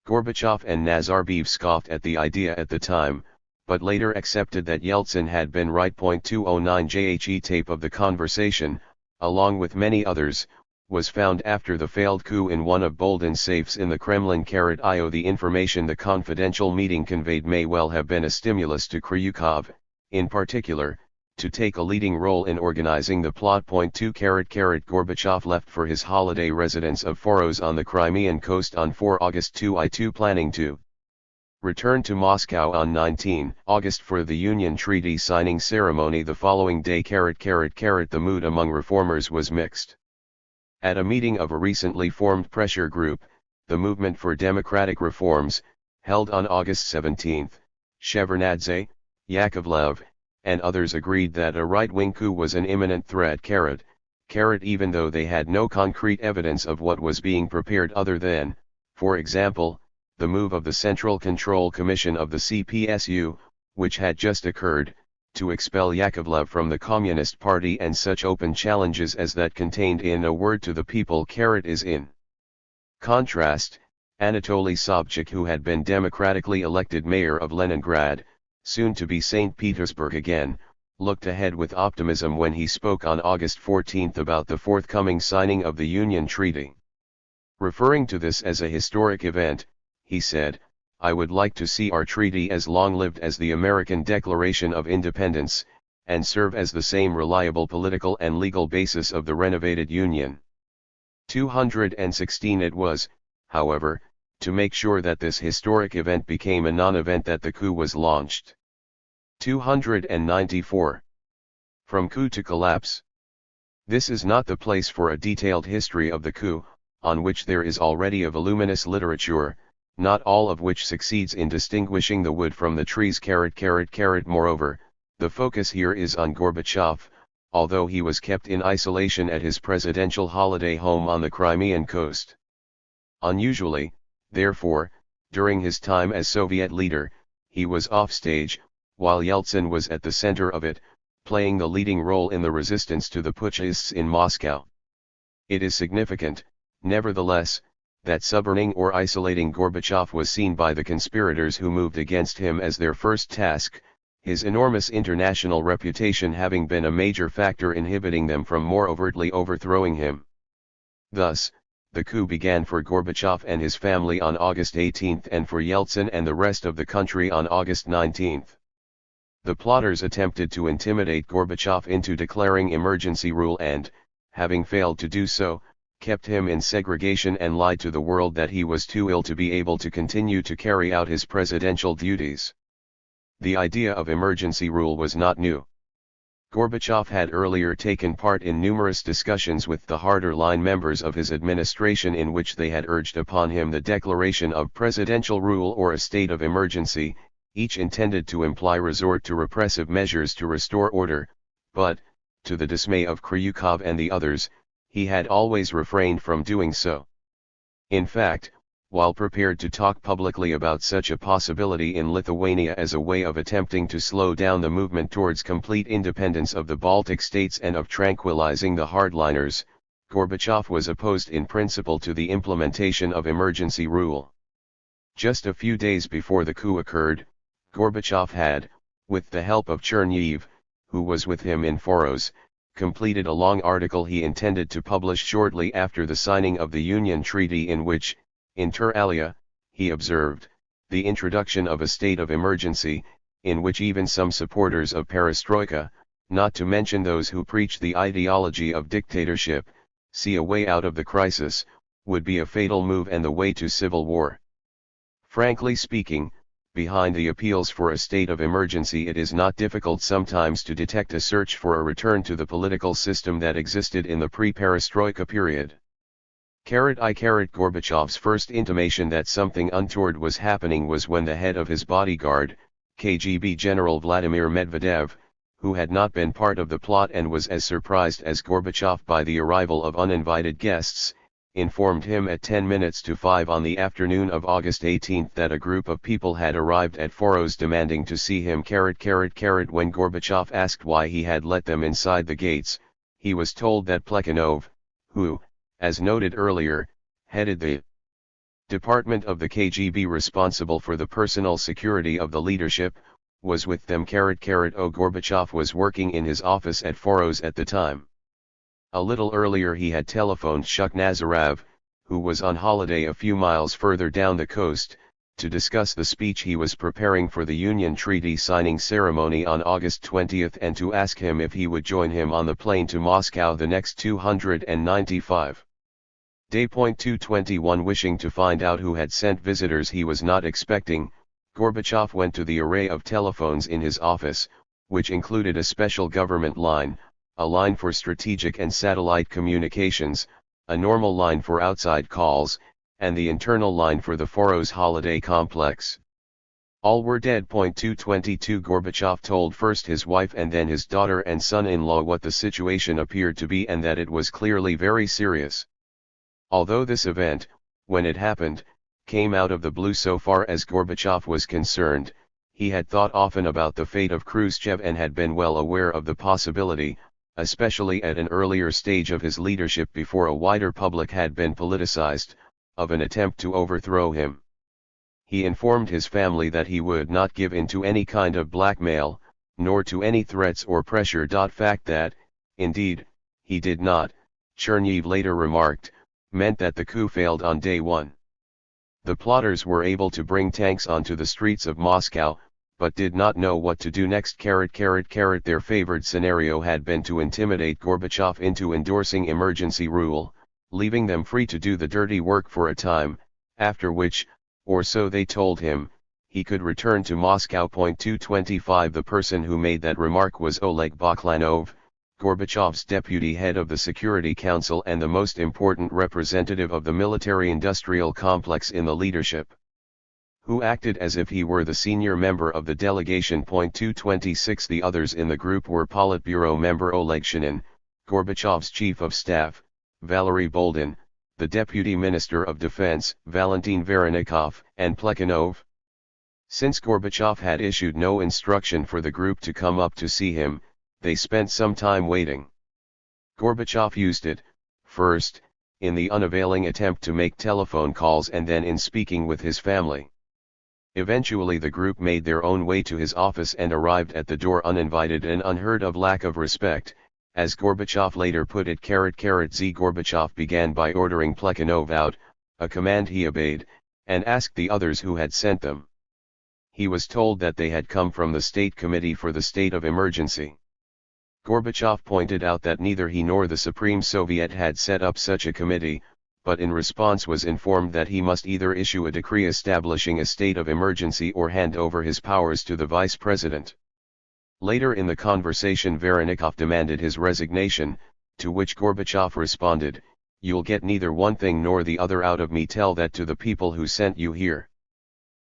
S1: Gorbachev and Nazarbayev scoffed at the idea at the time, but later accepted that Yeltsin had been right. 209 JHE tape of the conversation, along with many others, was found after the failed coup in one of Boldin's safes in the Kremlin. IO The information the confidential meeting conveyed may well have been a stimulus to Kryukov, in particular, to take a leading role in organizing the plot. 2 Gorbachev left for his holiday residence of Foros on the Crimean coast on 4 August 2002, planning to return to Moscow on 19 August for the Union Treaty signing ceremony the following day. The mood among reformers was mixed. At a meeting of a recently formed pressure group, the Movement for Democratic Reforms, held on August 17, Shevardnadze, Yakovlev, and others agreed that a right-wing coup was an imminent threat. Even though they had no concrete evidence of what was being prepared other than, for example, the move of the Central Control Commission of the CPSU, which had just occurred, to expel Yakovlev from the Communist Party, and such open challenges as that contained in A Word to the People. Is in contrast, Anatoly Sobchak, who had been democratically elected mayor of Leningrad, soon to be St. Petersburg again, looked ahead with optimism when he spoke on August 14 about the forthcoming signing of the Union Treaty. Referring to this as a historic event, he said, "I would like to see our treaty as long-lived as the American Declaration of Independence, and serve as the same reliable political and legal basis of the renovated Union." 216 It was, however, to make sure that this historic event became a non-event that the coup was launched. 294. From coup to collapse. This is not the place for a detailed history of the coup, on which there is already a voluminous literature, not all of which succeeds in distinguishing the wood from the trees. Moreover, the focus here is on Gorbachev, although he was kept in isolation at his presidential holiday home on the Crimean coast. Unusually, therefore, during his time as Soviet leader, he was offstage, while Yeltsin was at the center of it, playing the leading role in the resistance to the putschists in Moscow. It is significant, nevertheless, that subverting or isolating Gorbachev was seen by the conspirators who moved against him as their first task, his enormous international reputation having been a major factor inhibiting them from more overtly overthrowing him. Thus, the coup began for Gorbachev and his family on August 18 and for Yeltsin and the rest of the country on August 19. The plotters attempted to intimidate Gorbachev into declaring emergency rule and, having failed to do so, kept him in segregation and lied to the world that he was too ill to be able to continue to carry out his presidential duties. The idea of emergency rule was not new. Gorbachev had earlier taken part in numerous discussions with the harder-line members of his administration in which they had urged upon him the declaration of presidential rule or a state of emergency, each intended to imply resort to repressive measures to restore order, but, to the dismay of Kryukov and the others, he had always refrained from doing so. In fact, while prepared to talk publicly about such a possibility in Lithuania as a way of attempting to slow down the movement towards complete independence of the Baltic states and of tranquilizing the hardliners, Gorbachev was opposed in principle to the implementation of emergency rule. Just a few days before the coup occurred, Gorbachev had, with the help of Chernihiv, who was with him in Foros, completed a long article he intended to publish shortly after the signing of the Union Treaty in which, inter alia, he observed, the introduction of a state of emergency, in which even some supporters of perestroika, not to mention those who preach the ideology of dictatorship, see a way out of the crisis, would be a fatal move and the way to civil war. Frankly speaking, behind the appeals for a state of emergency it is not difficult sometimes to detect a search for a return to the political system that existed in the pre-perestroika period. Gorbachev's first intimation that something untoward was happening was when the head of his bodyguard, KGB General Vladimir Medvedev, who had not been part of the plot and was as surprised as Gorbachev by the arrival of uninvited guests, informed him at 5 on the afternoon of August 18 that a group of people had arrived at Foros demanding to see him. When Gorbachev asked why he had let them inside the gates, he was told that Plekhanov, who, as noted earlier, headed the department of the KGB responsible for the personal security of the leadership, was with them. Gorbachev was working in his office at Foros at the time. A little earlier he had telephoned Shuk Nazarov, who was on holiday a few miles further down the coast, to discuss the speech he was preparing for the Union Treaty signing ceremony on August 20 and to ask him if he would join him on the plane to Moscow the next 295 day. 221 Wishing to find out who had sent visitors he was not expecting, Gorbachev went to the array of telephones in his office, which included a special government line, a line for strategic and satellite communications, a normal line for outside calls, and the internal line for the Foros holiday complex. All were dead. 222 Gorbachev told first his wife and then his daughter and son-in-law what the situation appeared to be and that it was clearly very serious. Although this event, when it happened, came out of the blue so far as Gorbachev was concerned, he had thought often about the fate of Khrushchev and had been well aware of the possibility, especially at an earlier stage of his leadership before a wider public had been politicized, of an attempt to overthrow him. He informed his family that he would not give in to any kind of blackmail, nor to any threats or pressure. Fact that, indeed, he did not, Chernihiv later remarked, meant that the coup failed on day one. The plotters were able to bring tanks onto the streets of Moscow, but did not know what to do next. Their favored scenario had been to intimidate Gorbachev into endorsing emergency rule, leaving them free to do the dirty work for a time, after which, or so they told him, he could return to Moscow. 225 The person who made that remark was Oleg Baklanov, Gorbachev's deputy head of the Security Council and the most important representative of the military-industrial complex in the leadership, who acted as if he were the senior member of the delegation. 226 The others in the group were Politburo member Oleg Shinin, Gorbachev's chief of staff, Valery Boldin, the deputy minister of defense, Valentin Voronikov, and Plekhanov. Since Gorbachev had issued no instruction for the group to come up to see him, they spent some time waiting. Gorbachev used it, first, in the unavailing attempt to make telephone calls and then in speaking with his family. Eventually the group made their own way to his office and arrived at the door uninvited, an unheard of lack of respect, as Gorbachev later put it. Z Gorbachev began by ordering Plekhanov out, a command he obeyed, and asked the others who had sent them. He was told that they had come from the State Committee for the State of Emergency. Gorbachev pointed out that neither he nor the Supreme Soviet had set up such a committee, but in response was informed that he must either issue a decree establishing a state of emergency or hand over his powers to the vice president. Later in the conversation Voronikov demanded his resignation, to which Gorbachev responded, "You'll get neither one thing nor the other out of me. Tell that to the people who sent you here."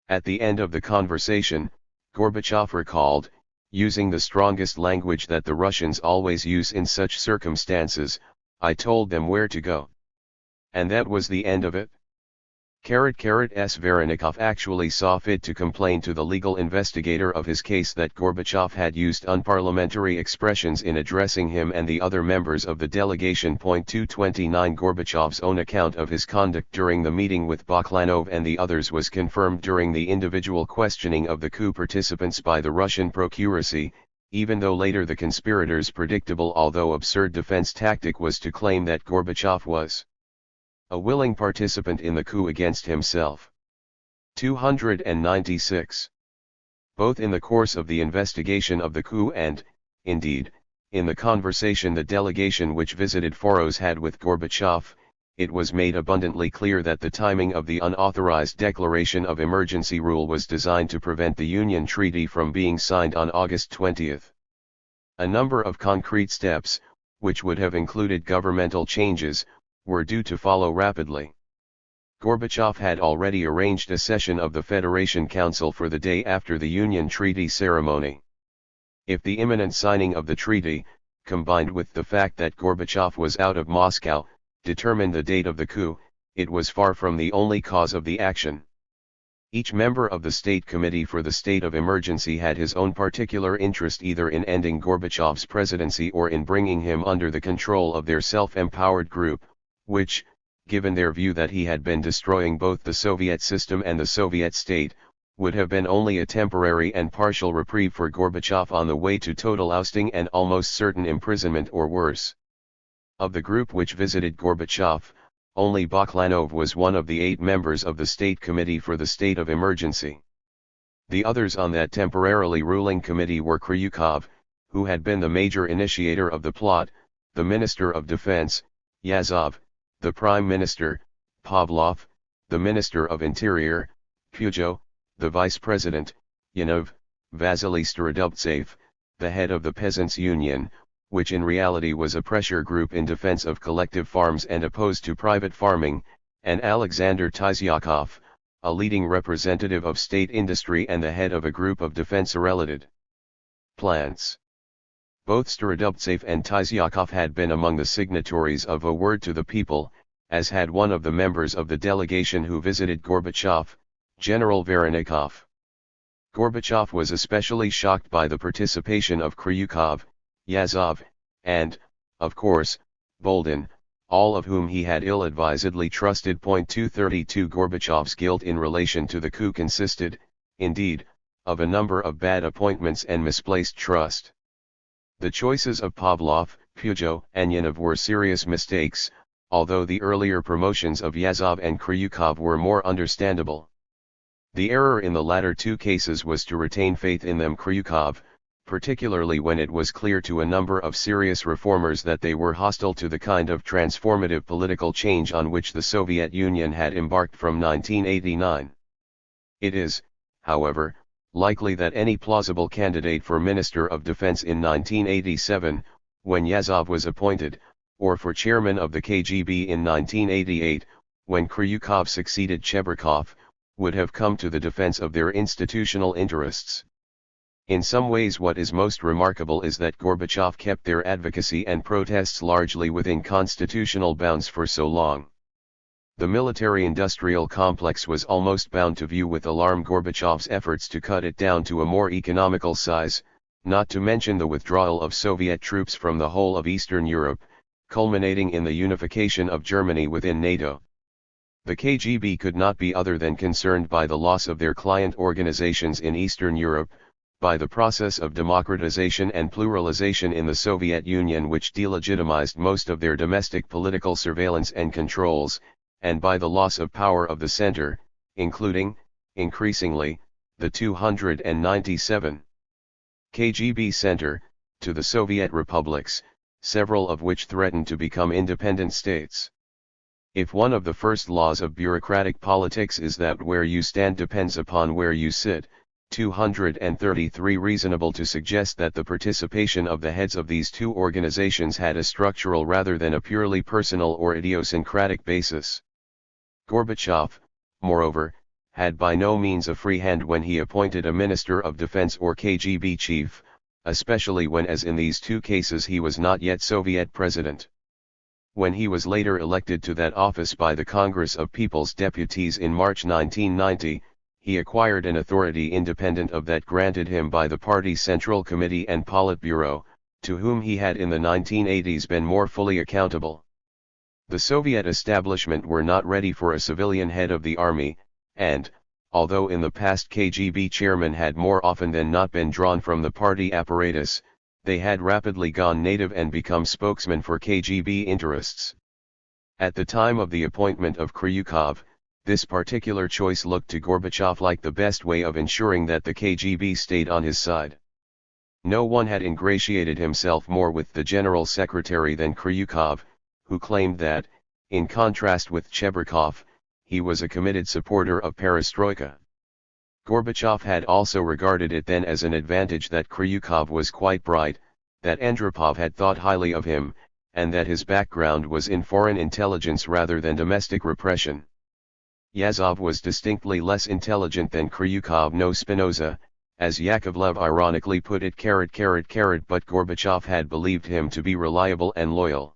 S1: At the end of the conversation, Gorbachev recalled, using the strongest language that the Russians always use in such circumstances, "I told them where to go. And that was the end of it." Voronikov actually saw fit to complain to the legal investigator of his case that Gorbachev had used unparliamentary expressions in addressing him and the other members of the delegation. 229 Gorbachev's own account of his conduct during the meeting with Baklanov and the others was confirmed during the individual questioning of the coup participants by the Russian procuracy, even though later the conspirators' predictable although absurd defense tactic was to claim that Gorbachev was a willing participant in the coup against himself. 296. Both in the course of the investigation of the coup and, indeed, in the conversation the delegation which visited Foros had with Gorbachev, it was made abundantly clear that the timing of the unauthorized declaration of emergency rule was designed to prevent the Union Treaty from being signed on August 20. A number of concrete steps, which would have included governmental changes, were due to follow rapidly. Gorbachev had already arranged a session of the Federation Council for the day after the Union Treaty ceremony. If the imminent signing of the treaty, combined with the fact that Gorbachev was out of Moscow, determined the date of the coup, it was far from the only cause of the action. Each member of the State Committee for the State of Emergency had his own particular interest either in ending Gorbachev's presidency or in bringing him under the control of their self-empowered group, which, given their view that he had been destroying both the Soviet system and the Soviet state, would have been only a temporary and partial reprieve for Gorbachev on the way to total ousting and almost certain imprisonment or worse. Of the group which visited Gorbachev, only Baklanov was one of the 8 members of the State Committee for the State of Emergency. The others on that temporarily ruling committee were Kryukov, who had been the major initiator of the plot, the Minister of Defense, Yazov, the Prime Minister, Pavlov, the Minister of Interior, Pujo, the Vice President, Yanov, Vasily Starodubtsev, the head of the Peasants' Union, which in reality was a pressure group in defense of collective farms and opposed to private farming, and Alexander Tyzyakov, a leading representative of state industry and the head of a group of defense-related plants. Both Starodubtsev and Tyzyakov had been among the signatories of A Word to the People, as had one of the members of the delegation who visited Gorbachev, General Voronikov. Gorbachev was especially shocked by the participation of Kryukov, Yazov, and, of course, Boldin, all of whom he had ill-advisedly trusted. 232 Gorbachev's guilt in relation to the coup consisted, indeed, of a number of bad appointments and misplaced trust. The choices of Pavlov, Pujo, and Yanov were serious mistakes, although the earlier promotions of Yazov and Kryukov were more understandable. The error in the latter two cases was to retain faith in them. Kryukov, particularly when it was clear to a number of serious reformers that they were hostile to the kind of transformative political change on which the Soviet Union had embarked from 1989. It is, however, likely that any plausible candidate for Minister of Defense in 1987, when Yazov was appointed, or for chairman of the KGB in 1988, when Kryukov succeeded Chebrikov, would have come to the defense of their institutional interests. In some ways, what is most remarkable is that Gorbachev kept their advocacy and protests largely within constitutional bounds for so long. The military-industrial complex was almost bound to view with alarm Gorbachev's efforts to cut it down to a more economical size, not to mention the withdrawal of Soviet troops from the whole of Eastern Europe, culminating in the unification of Germany within NATO. The KGB could not be other than concerned by the loss of their client organizations in Eastern Europe, by the process of democratization and pluralization in the Soviet Union which delegitimized most of their domestic political surveillance and controls, and by the loss of power of the center, including, increasingly, the 297 KGB center, to the Soviet republics, several of which threatened to become independent states. If one of the first laws of bureaucratic politics is that where you stand depends upon where you sit, 233 reasonable to suggest that the participation of the heads of these two organizations had a structural rather than a purely personal or idiosyncratic basis. Gorbachev, moreover, had by no means a free hand when he appointed a Minister of Defense or KGB chief, especially when, as in these two cases, he was not yet Soviet president. When he was later elected to that office by the Congress of People's Deputies in March 1990, he acquired an authority independent of that granted him by the party's Central Committee and Politburo, to whom he had in the 1980s been more fully accountable. The Soviet establishment were not ready for a civilian head of the army, and, although in the past KGB chairmen had more often than not been drawn from the party apparatus, they had rapidly gone native and become spokesmen for KGB interests. At the time of the appointment of Kryukov, this particular choice looked to Gorbachev like the best way of ensuring that the KGB stayed on his side. No one had ingratiated himself more with the General Secretary than Kryukov, who claimed that, in contrast with Chebrikov, he was a committed supporter of perestroika. Gorbachev had also regarded it then as an advantage that Kryukov was quite bright, that Andropov had thought highly of him, and that his background was in foreign intelligence rather than domestic repression. Yazov was distinctly less intelligent than Kryukov, no Spinoza, as Yakovlev ironically put it, but Gorbachev had believed him to be reliable and loyal.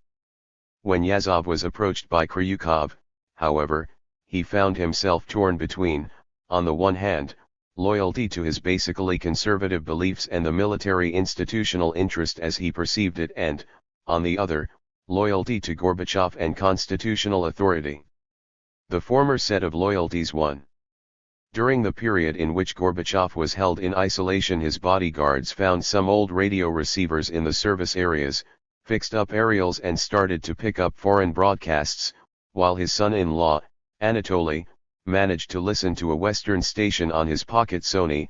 S1: When Yazov was approached by Kryukov, however, he found himself torn between, on the one hand, loyalty to his basically conservative beliefs and the military institutional interest as he perceived it, and, on the other, loyalty to Gorbachev and constitutional authority. The former set of loyalties won. During the period in which Gorbachev was held in isolation, his bodyguards found some old radio receivers in the service areas, fixed up aerials and started to pick up foreign broadcasts, while his son-in-law, Anatoly, managed to listen to a Western station on his pocket Sony,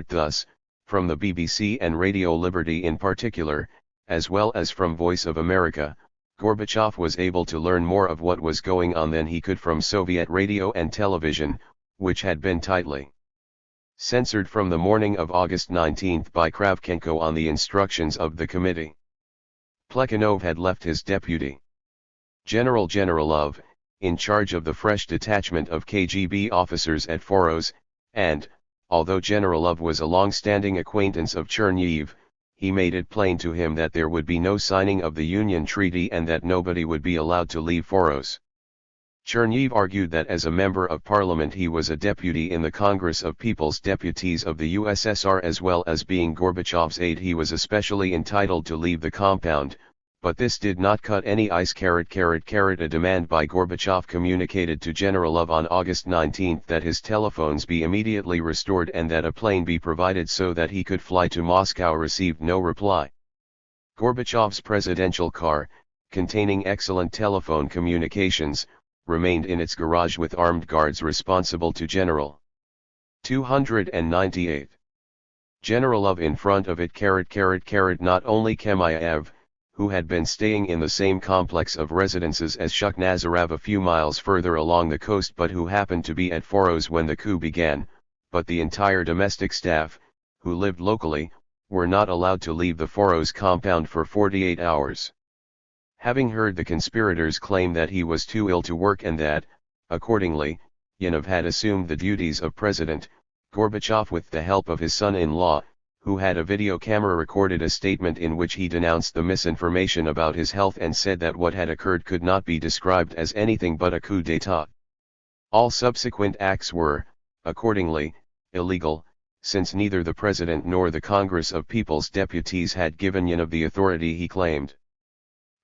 S1: thus, from the BBC and Radio Liberty in particular, as well as from Voice of America. Gorbachev was able to learn more of what was going on than he could from Soviet radio and television, which had been tightly censored from the morning of August 19 by Kravchenko on the instructions of the committee. Plekhanov had left his deputy, General Generalov, in charge of the fresh detachment of KGB officers at Foros, and, although Generalov was a long-standing acquaintance of Chernihiv, he made it plain to him that there would be no signing of the Union Treaty and that nobody would be allowed to leave Foros. Chernihiv argued that as a member of parliament he was a deputy in the Congress of People's Deputies of the USSR, as well as being Gorbachev's aide he was especially entitled to leave the compound, but this did not cut any ice. A demand by Gorbachev communicated to Generalov on August 19 that his telephones be immediately restored and that a plane be provided so that he could fly to Moscow received no reply. Gorbachev's presidential car, containing excellent telephone communications, remained in its garage with armed guards responsible to General 298. Generalov in front of it. Not only Kemayev, who had been staying in the same complex of residences as Shukhnazarov a few miles further along the coast but who happened to be at Foros when the coup began, but the entire domestic staff, who lived locally, were not allowed to leave the Foros compound for 48 hours. Having heard the conspirators claim that he was too ill to work and that, accordingly, Yanov had assumed the duties of president, Gorbachev with the help of his son-in-law, who had a video camera recorded a statement in which he denounced the misinformation about his health and said that what had occurred could not be described as anything but a coup d'état. All subsequent acts were, accordingly, illegal, since neither the president nor the Congress of People's Deputies had given Yanov the authority he claimed.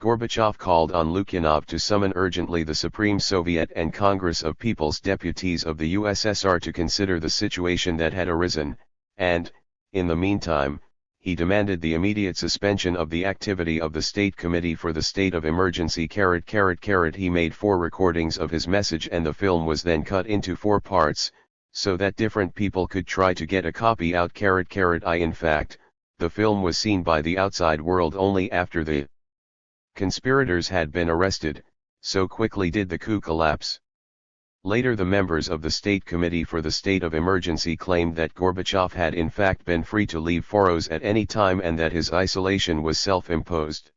S1: Gorbachev called on Lukyanov to summon urgently the Supreme Soviet and Congress of People's Deputies of the USSR to consider the situation that had arisen, and, in the meantime, he demanded the immediate suspension of the activity of the State Committee for the State of Emergency. He made 4 recordings of his message and the film was then cut into 4 parts, so that different people could try to get a copy out. In fact, the film was seen by the outside world only after the conspirators had been arrested, so quickly did the coup collapse. Later the members of the State Committee for the State of Emergency claimed that Gorbachev had in fact been free to leave Foros at any time and that his isolation was self-imposed.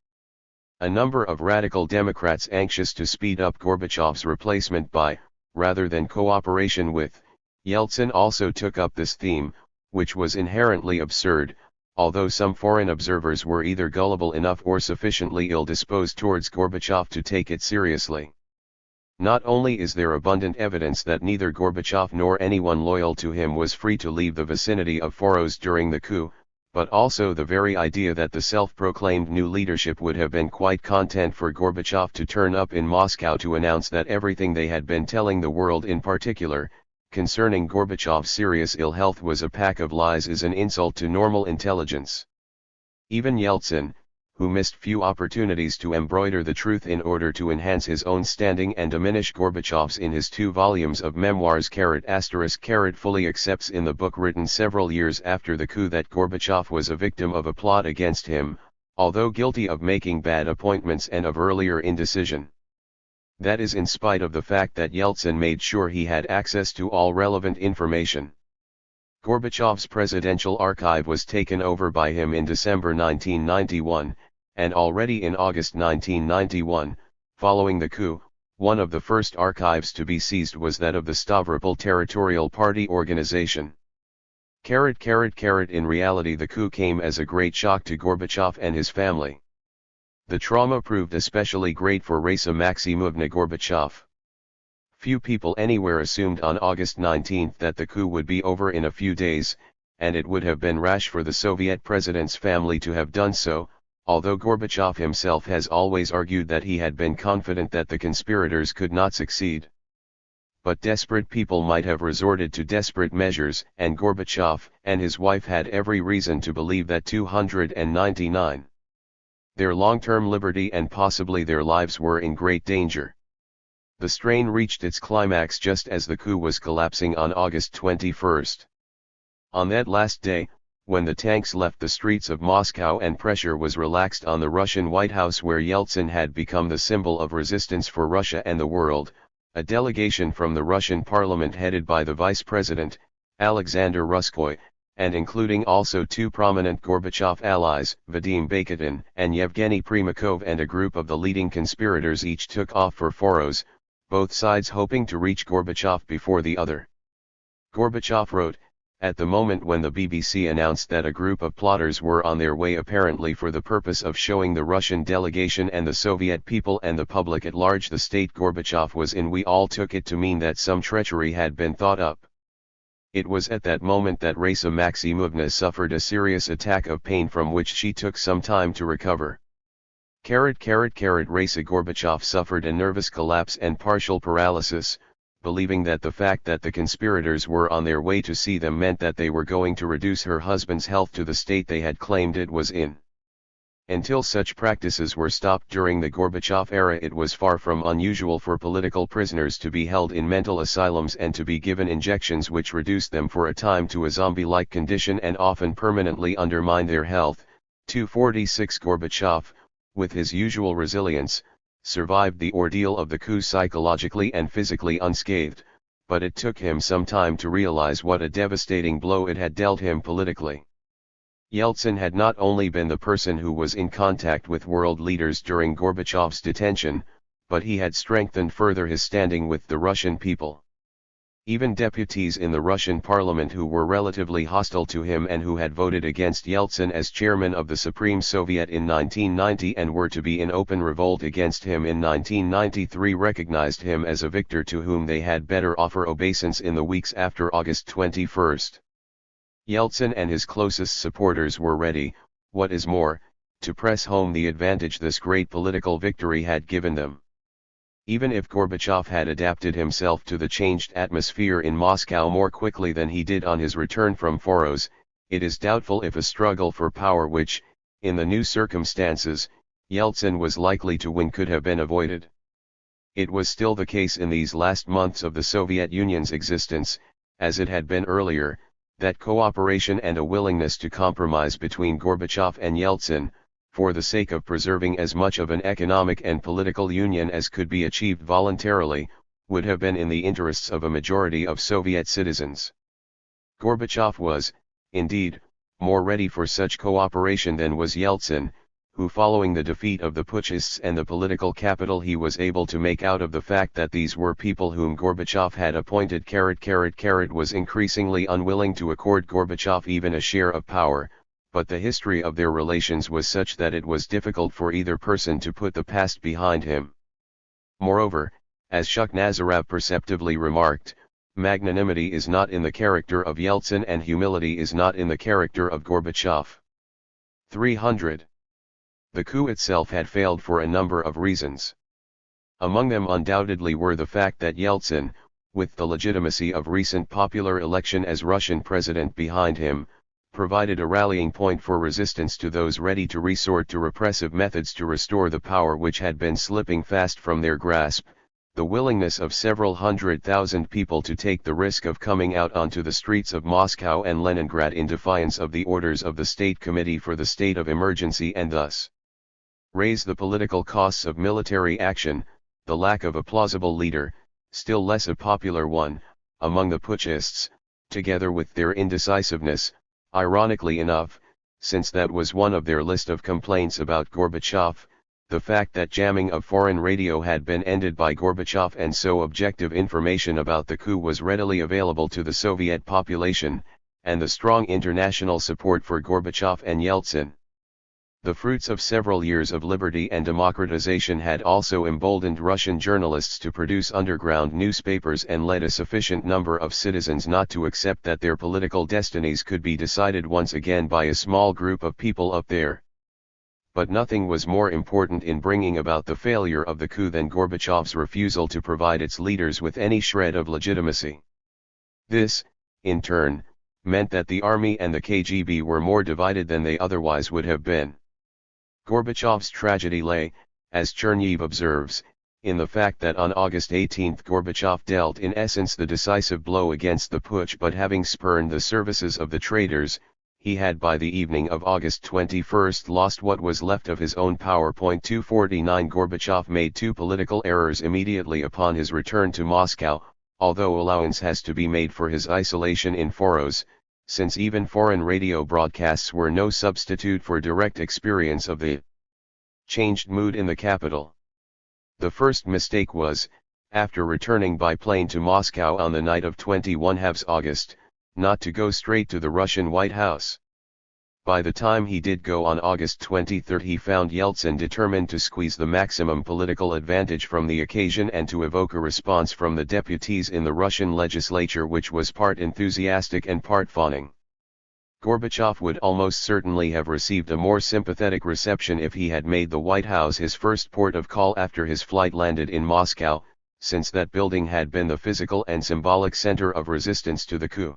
S1: A number of radical Democrats anxious to speed up Gorbachev's replacement by, rather than cooperation with, Yeltsin also took up this theme, which was inherently absurd, although some foreign observers were either gullible enough or sufficiently ill-disposed towards Gorbachev to take it seriously. Not only is there abundant evidence that neither Gorbachev nor anyone loyal to him was free to leave the vicinity of Foros during the coup, but also the very idea that the self-proclaimed new leadership would have been quite content for Gorbachev to turn up in Moscow to announce that everything they had been telling the world in particular, concerning Gorbachev's serious ill health was a pack of lies is an insult to normal intelligence. Even Yeltsin, who missed few opportunities to embroider the truth in order to enhance his own standing and diminish Gorbachev's in his 2 volumes of memoirs fully accepts in the book written several years after the coup that Gorbachev was a victim of a plot against him, although guilty of making bad appointments and of earlier indecision. That is in spite of the fact that Yeltsin made sure he had access to all relevant information. Gorbachev's presidential archive was taken over by him in December 1991, and already in August 1991, following the coup, one of the first archives to be seized was that of the Stavropol Territorial Party organization. In reality the coup came as a great shock to Gorbachev and his family. The trauma proved especially great for Raisa Maximovna Gorbachev. Few people anywhere assumed on August 19 that the coup would be over in a few days, and it would have been rash for the Soviet president's family to have done so, although Gorbachev himself has always argued that he had been confident that the conspirators could not succeed. But desperate people might have resorted to desperate measures, and Gorbachev and his wife had every reason to believe that 299. Their long-term liberty and possibly their lives were in great danger. The strain reached its climax just as the coup was collapsing on August 21. On that last day, when the tanks left the streets of Moscow and pressure was relaxed on the Russian White House where Yeltsin had become the symbol of resistance for Russia and the world, a delegation from the Russian parliament headed by the vice president, Alexander Ruskoy, and including also 2 prominent Gorbachev allies, Vadim Bakitin and Yevgeny Primakov, and a group of the leading conspirators each took off for Foros, both sides hoping to reach Gorbachev before the other. Gorbachev wrote, at the moment when the BBC announced that a group of plotters were on their way apparently for the purpose of showing the Russian delegation and the Soviet people and the public at large the state Gorbachev was in, we all took it to mean that some treachery had been thought up. It was at that moment that Raisa Maximovna suffered a serious attack of pain from which she took some time to recover. Raisa Gorbachev suffered a nervous collapse and partial paralysis, believing that the fact that the conspirators were on their way to see them meant that they were going to reduce her husband's health to the state they had claimed it was in. Until such practices were stopped during the Gorbachev era, it was far from unusual for political prisoners to be held in mental asylums and to be given injections which reduced them for a time to a zombie-like condition and often permanently undermined their health. 246 Gorbachev, with his usual resilience, survived the ordeal of the coup psychologically and physically unscathed, but it took him some time to realize what a devastating blow it had dealt him politically. Yeltsin had not only been the person who was in contact with world leaders during Gorbachev's detention, but he had strengthened further his standing with the Russian people. Even deputies in the Russian parliament who were relatively hostile to him and who had voted against Yeltsin as chairman of the Supreme Soviet in 1990 and were to be in open revolt against him in 1993 recognized him as a victor to whom they had better offer obeisance in the weeks after August 21. Yeltsin and his closest supporters were ready, what is more, to press home the advantage this great political victory had given them. Even if Gorbachev had adapted himself to the changed atmosphere in Moscow more quickly than he did on his return from Foros, it is doubtful if a struggle for power which, in the new circumstances, Yeltsin was likely to win could have been avoided. It was still the case in these last months of the Soviet Union's existence, as it had been earlier, that cooperation and a willingness to compromise between Gorbachev and Yeltsin, for the sake of preserving as much of an economic and political union as could be achieved voluntarily, would have been in the interests of a majority of Soviet citizens. Gorbachev was, indeed, more ready for such cooperation than was Yeltsin, who following the defeat of the putschists and the political capital he was able to make out of the fact that these were people whom Gorbachev had appointed was increasingly unwilling to accord Gorbachev even a share of power, but the history of their relations was such that it was difficult for either person to put the past behind him. Moreover, as Shukhnazarov perceptively remarked, magnanimity is not in the character of Yeltsin and humility is not in the character of Gorbachev. 300. The coup itself had failed for a number of reasons. Among them undoubtedly were the fact that Yeltsin, with the legitimacy of recent popular election as Russian president behind him, provided a rallying point for resistance to those ready to resort to repressive methods to restore the power which had been slipping fast from their grasp, the willingness of several 100,000 people to take the risk of coming out onto the streets of Moscow and Leningrad in defiance of the orders of the State Committee for the State of Emergency and thus raise the political costs of military action, the lack of a plausible leader, still less a popular one, among the putschists, together with their indecisiveness, ironically enough, since that was one of their list of complaints about Gorbachev, the fact that jamming of foreign radio had been ended by Gorbachev and so objective information about the coup was readily available to the Soviet population, and the strong international support for Gorbachev and Yeltsin. The fruits of several years of liberty and democratization had also emboldened Russian journalists to produce underground newspapers and led a sufficient number of citizens not to accept that their political destinies could be decided once again by a small group of people up there. But nothing was more important in bringing about the failure of the coup than Gorbachev's refusal to provide its leaders with any shred of legitimacy. This, in turn, meant that the army and the KGB were more divided than they otherwise would have been. Gorbachev's tragedy lay, as Chernev observes, in the fact that on August 18 Gorbachev dealt in essence the decisive blow against the putsch, but having spurned the services of the traitors, he had by the evening of August 21 lost what was left of his own power. 249 Gorbachev made two political errors immediately upon his return to Moscow, although allowance has to be made for his isolation in Foros, since even foreign radio broadcasts were no substitute for direct experience of the changed mood in the capital. The first mistake was, after returning by plane to Moscow on the night of 21 August, not to go straight to the Russian White House. By the time he did go on August 23 he found Yeltsin determined to squeeze the maximum political advantage from the occasion and to evoke a response from the deputies in the Russian legislature which was part enthusiastic and part fawning. Gorbachev would almost certainly have received a more sympathetic reception if he had made the White House his first port of call after his flight landed in Moscow, since that building had been the physical and symbolic center of resistance to the coup.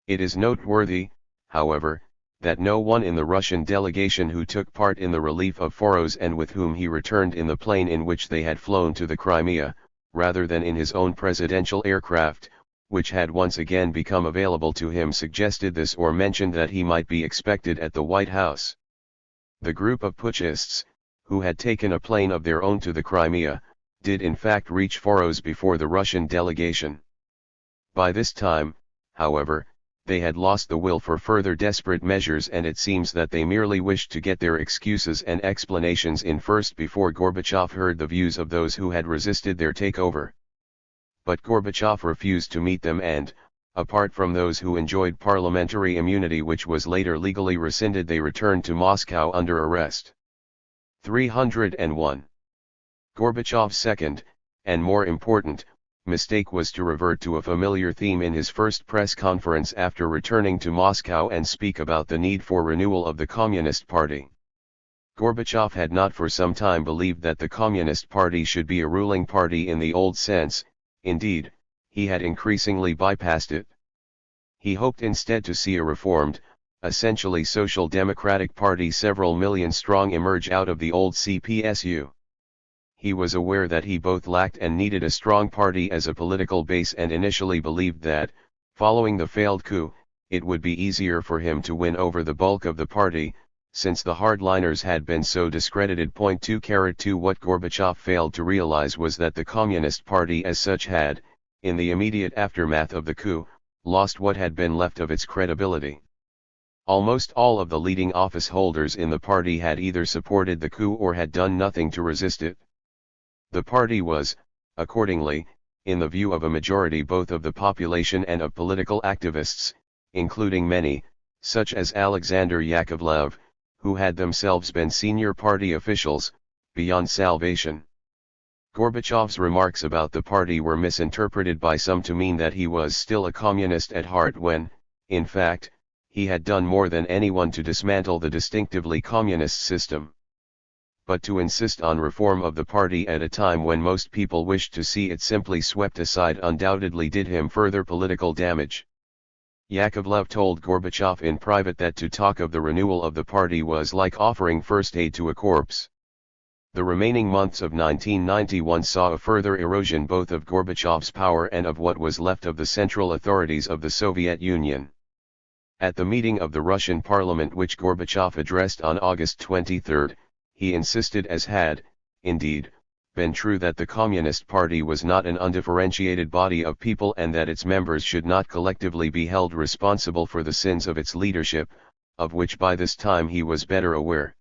S1: It is noteworthy, however, that no one in the Russian delegation who took part in the relief of Foros and with whom he returned in the plane in which they had flown to the Crimea, rather than in his own presidential aircraft, which had once again become available to him, suggested this or mentioned that he might be expected at the White House. The group of putschists, who had taken a plane of their own to the Crimea, did in fact reach Foros before the Russian delegation. By this time, however, they had lost the will for further desperate measures, and it seems that they merely wished to get their excuses and explanations in first before Gorbachev heard the views of those who had resisted their takeover. But Gorbachev refused to meet them and, apart from those who enjoyed parliamentary immunity which was later legally rescinded, they returned to Moscow under arrest. 301. Gorbachev's second, and more important, mistake was to revert to a familiar theme in his first press conference after returning to Moscow and speak about the need for renewal of the Communist Party. Gorbachev had not for some time believed that the Communist Party should be a ruling party in the old sense. Indeed, he had increasingly bypassed it. He hoped instead to see a reformed, essentially social democratic party several million strong emerge out of the old CPSU. He was aware that he both lacked and needed a strong party as a political base, and initially believed that, following the failed coup, it would be easier for him to win over the bulk of the party, since the hardliners had been so discredited. 2. What Gorbachev failed to realize was that the Communist Party as such had, in the immediate aftermath of the coup, lost what had been left of its credibility. Almost all of the leading office holders in the party had either supported the coup or had done nothing to resist it. The party was, accordingly, in the view of a majority both of the population and of political activists, including many, such as Alexander Yakovlev, who had themselves been senior party officials, beyond salvation. Gorbachev's remarks about the party were misinterpreted by some to mean that he was still a communist at heart when, in fact, he had done more than anyone to dismantle the distinctively communist system. But to insist on reform of the party at a time when most people wished to see it simply swept aside undoubtedly did him further political damage. Yakovlev told Gorbachev in private that to talk of the renewal of the party was like offering first aid to a corpse. The remaining months of 1991 saw a further erosion both of Gorbachev's power and of what was left of the central authorities of the Soviet Union. At the meeting of the Russian parliament which Gorbachev addressed on August 23, he insisted, as had, indeed, been true, that the Communist Party was not an undifferentiated body of people and that its members should not collectively be held responsible for the sins of its leadership, of which by this time he was better aware.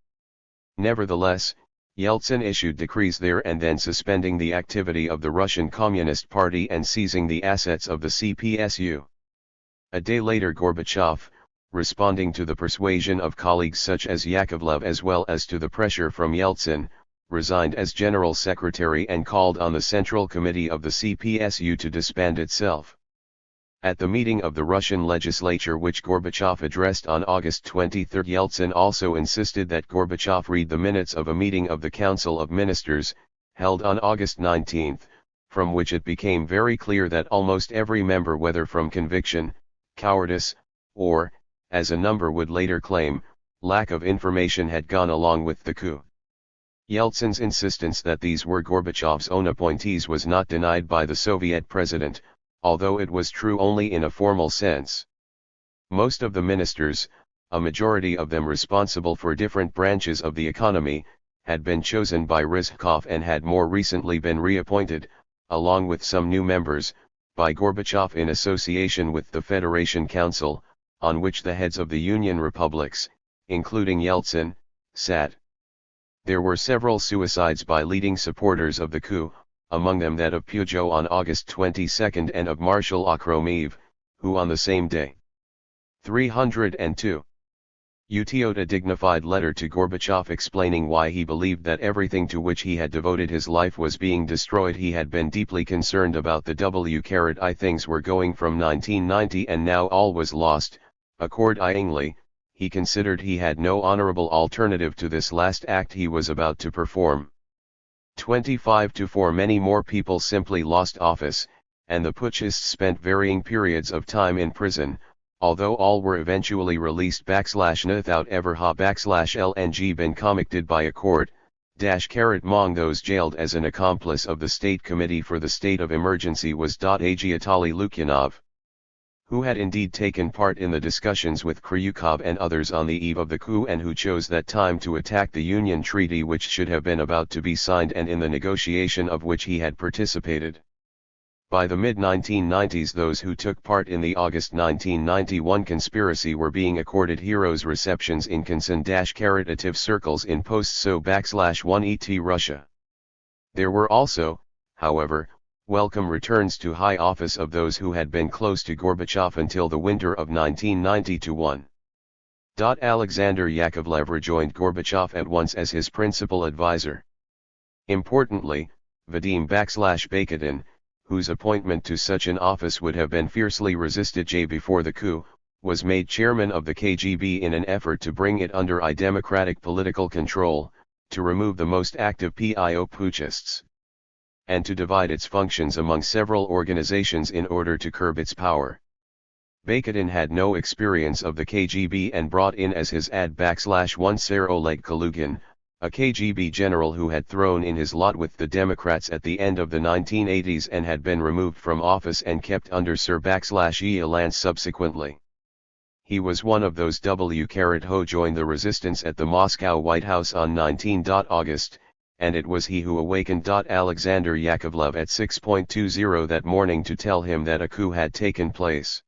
S1: Nevertheless, Yeltsin issued decrees there and then suspending the activity of the Russian Communist Party and seizing the assets of the CPSU. A day later Gorbachev, responding to the persuasion of colleagues such as Yakovlev as well as to the pressure from Yeltsin, resigned as General Secretary and called on the Central Committee of the CPSU to disband itself. At the meeting of the Russian legislature which Gorbachev addressed on August 23, Yeltsin also insisted that Gorbachev read the minutes of a meeting of the Council of Ministers, held on August 19, from which it became very clear that almost every member, whether from conviction, cowardice, or, as a number would later claim, lack of information, had gone along with the coup. Yeltsin's insistence that these were Gorbachev's own appointees was not denied by the Soviet president, although it was true only in a formal sense. Most of the ministers, a majority of them responsible for different branches of the economy, had been chosen by Rizhkov and had more recently been reappointed, along with some new members, by Gorbachev in association with the Federation Council, on which the heads of the Union republics, including Yeltsin, sat. There were several suicides by leading supporters of the coup, among them that of Peugeot on August 22 and of Marshal Okromev, who on the same day. 302. Utiot a dignified letter to Gorbachev explaining why he believed that everything to which he had devoted his life was being destroyed. He had been deeply concerned about the W.I. Things were going from 1990 and now all was lost. Accordingly, he considered he had no honorable alternative to this last act he was about to perform. 25-4 Many more people simply lost office, and the putschists spent varying periods of time in prison, although all were eventually released without ever LNG been convicted by a court, among those jailed as an accomplice of the State Committee for the State of Emergency was Agiatali Lukyanov, who had indeed taken part in the discussions with Kryukov and others on the eve of the coup and who chose that time to attack the Union Treaty which should have been about to be signed and in the negotiation of which he had participated. By the mid-1990s those who took part in the August 1991 conspiracy were being accorded heroes' receptions in concern-caritative circles in post-So-1 ET Russia. There were also, however, welcome returns to high office of those who had been close to Gorbachev until the winter of 1990-1. Alexander Yakovlev rejoined Gorbachev at once as his principal advisor. Importantly, Vadim Baketin, whose appointment to such an office would have been fiercely resisted before the coup, was made chairman of the KGB in an effort to bring it under democratic political control, to remove the most active PIO putschists, and to divide its functions among several organizations in order to curb its power. Baketin had no experience of the KGB and brought in as his aide /1 Oleg Kalugin, a KGB general who had thrown in his lot with the Democrats at the end of the 1980s and had been removed from office and kept under Sir /E. Lance subsequently. He was one of those who joined the resistance at the Moscow White House on 19 August, and it was he who awakened Alexander Yakovlev at 6:20 that morning to tell him that a coup had taken place.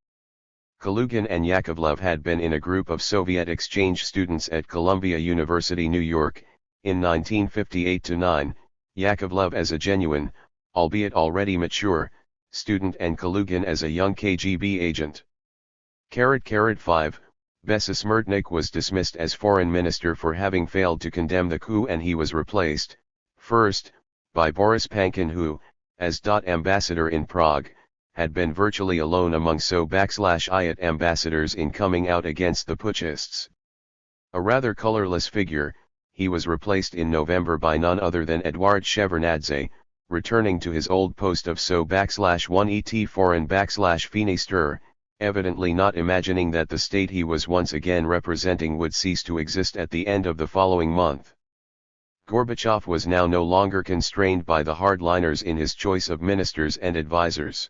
S1: Kalugin and Yakovlev had been in a group of Soviet exchange students at Columbia University, New York, in 1958-9, Yakovlev as a genuine, albeit already mature, student and Kalugin as a young KGB agent. 5. Besismurtnik was dismissed as foreign minister for having failed to condemn the coup and he was replaced, first, by Boris Pankin who, as ambassador in Prague, had been virtually alone among So-IAT ambassadors in coming out against the putschists. A rather colorless figure, he was replaced in November by none other than Eduard Shevardnadze, returning to his old post of So-1 ET foreign minister, evidently not imagining that the state he was once again representing would cease to exist at the end of the following month. Gorbachev was now no longer constrained by the hardliners in his choice of ministers and advisors.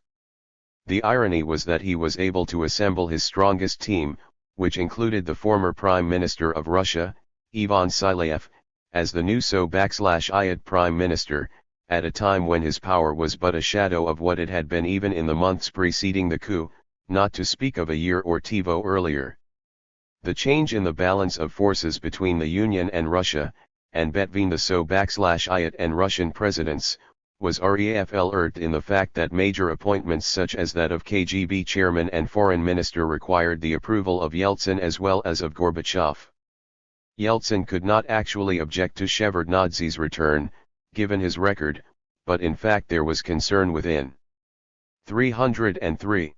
S1: The irony was that he was able to assemble his strongest team, which included the former Prime Minister of Russia, Ivan Silayev, as the new So-IAT Prime Minister, at a time when his power was but a shadow of what it had been even in the months preceding the coup, not to speak of a year or two earlier. The change in the balance of forces between the Union and Russia, and between the So-IAT and Russian presidents, was reflected in the fact that major appointments such as that of KGB chairman and foreign minister required the approval of Yeltsin as well as of Gorbachev. Yeltsin could not actually object to Shevardnadze's return, given his record, but in fact there was concern within. 303.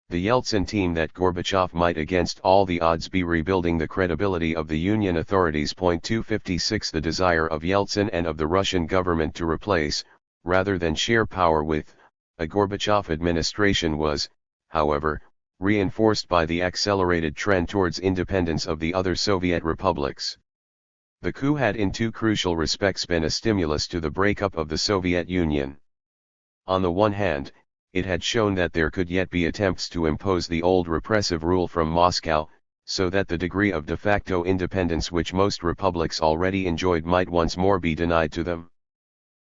S1: The Yeltsin team that Gorbachev might against all the odds be rebuilding the credibility of the Union authorities. 256 The desire of Yeltsin and of the Russian government to replace, rather than share power with, a Gorbachev administration was, however, reinforced by the accelerated trend towards independence of the other Soviet republics. The coup had in two crucial respects been a stimulus to the breakup of the Soviet Union. On the one hand, it had shown that there could yet be attempts to impose the old repressive rule from Moscow, so that the degree of de facto independence which most republics already enjoyed might once more be denied to them.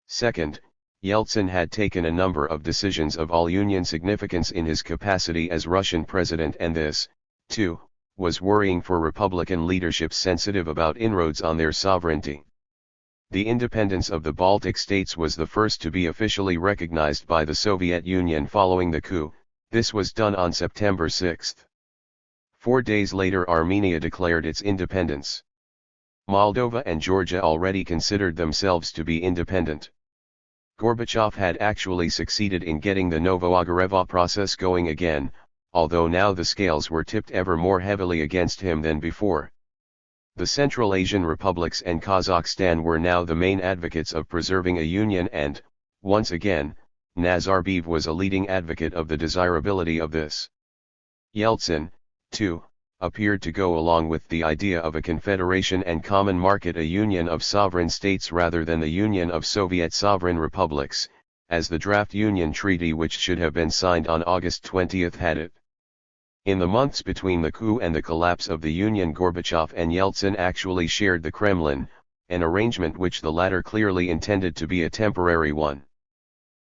S1: Second, Yeltsin had taken a number of decisions of all Union significance in his capacity as Russian president and this, too, was worrying for Republican leaderships sensitive about inroads on their sovereignty. The independence of the Baltic states was the first to be officially recognized by the Soviet Union following the coup. This was done on September 6. 4 days later Armenia declared its independence. Moldova and Georgia already considered themselves to be independent. Gorbachev had actually succeeded in getting the Novoagareva process going again, although now the scales were tipped ever more heavily against him than before. The Central Asian republics and Kazakhstan were now the main advocates of preserving a union and, once again, Nazarbayev was a leading advocate of the desirability of this. Yeltsin, too, appeared to go along with the idea of a confederation and common market, a union of sovereign states rather than the union of Soviet sovereign republics, as the draft Union Treaty which should have been signed on August 20 had it. In the months between the coup and the collapse of the Union, Gorbachev and Yeltsin actually shared the Kremlin, an arrangement which the latter clearly intended to be a temporary one.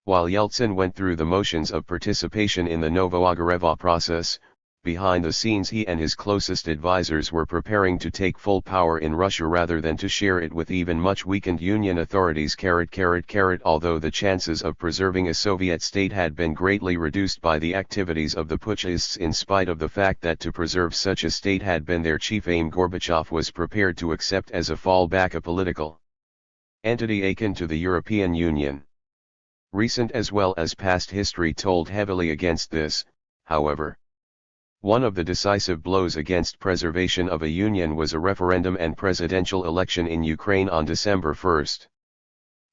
S1: While Yeltsin went through the motions of participation in the Novoagareva process, behind the scenes he and his closest advisors were preparing to take full power in Russia rather than to share it with even much weakened Union authorities. Although the chances of preserving a Soviet state had been greatly reduced by the activities of the putschists, in spite of the fact that to preserve such a state had been their chief aim, Gorbachev was prepared to accept as a fallback a political entity akin to the European Union. Recent as well as past history told heavily against this, however. One of the decisive blows against preservation of a union was a referendum and presidential election in Ukraine on December 1.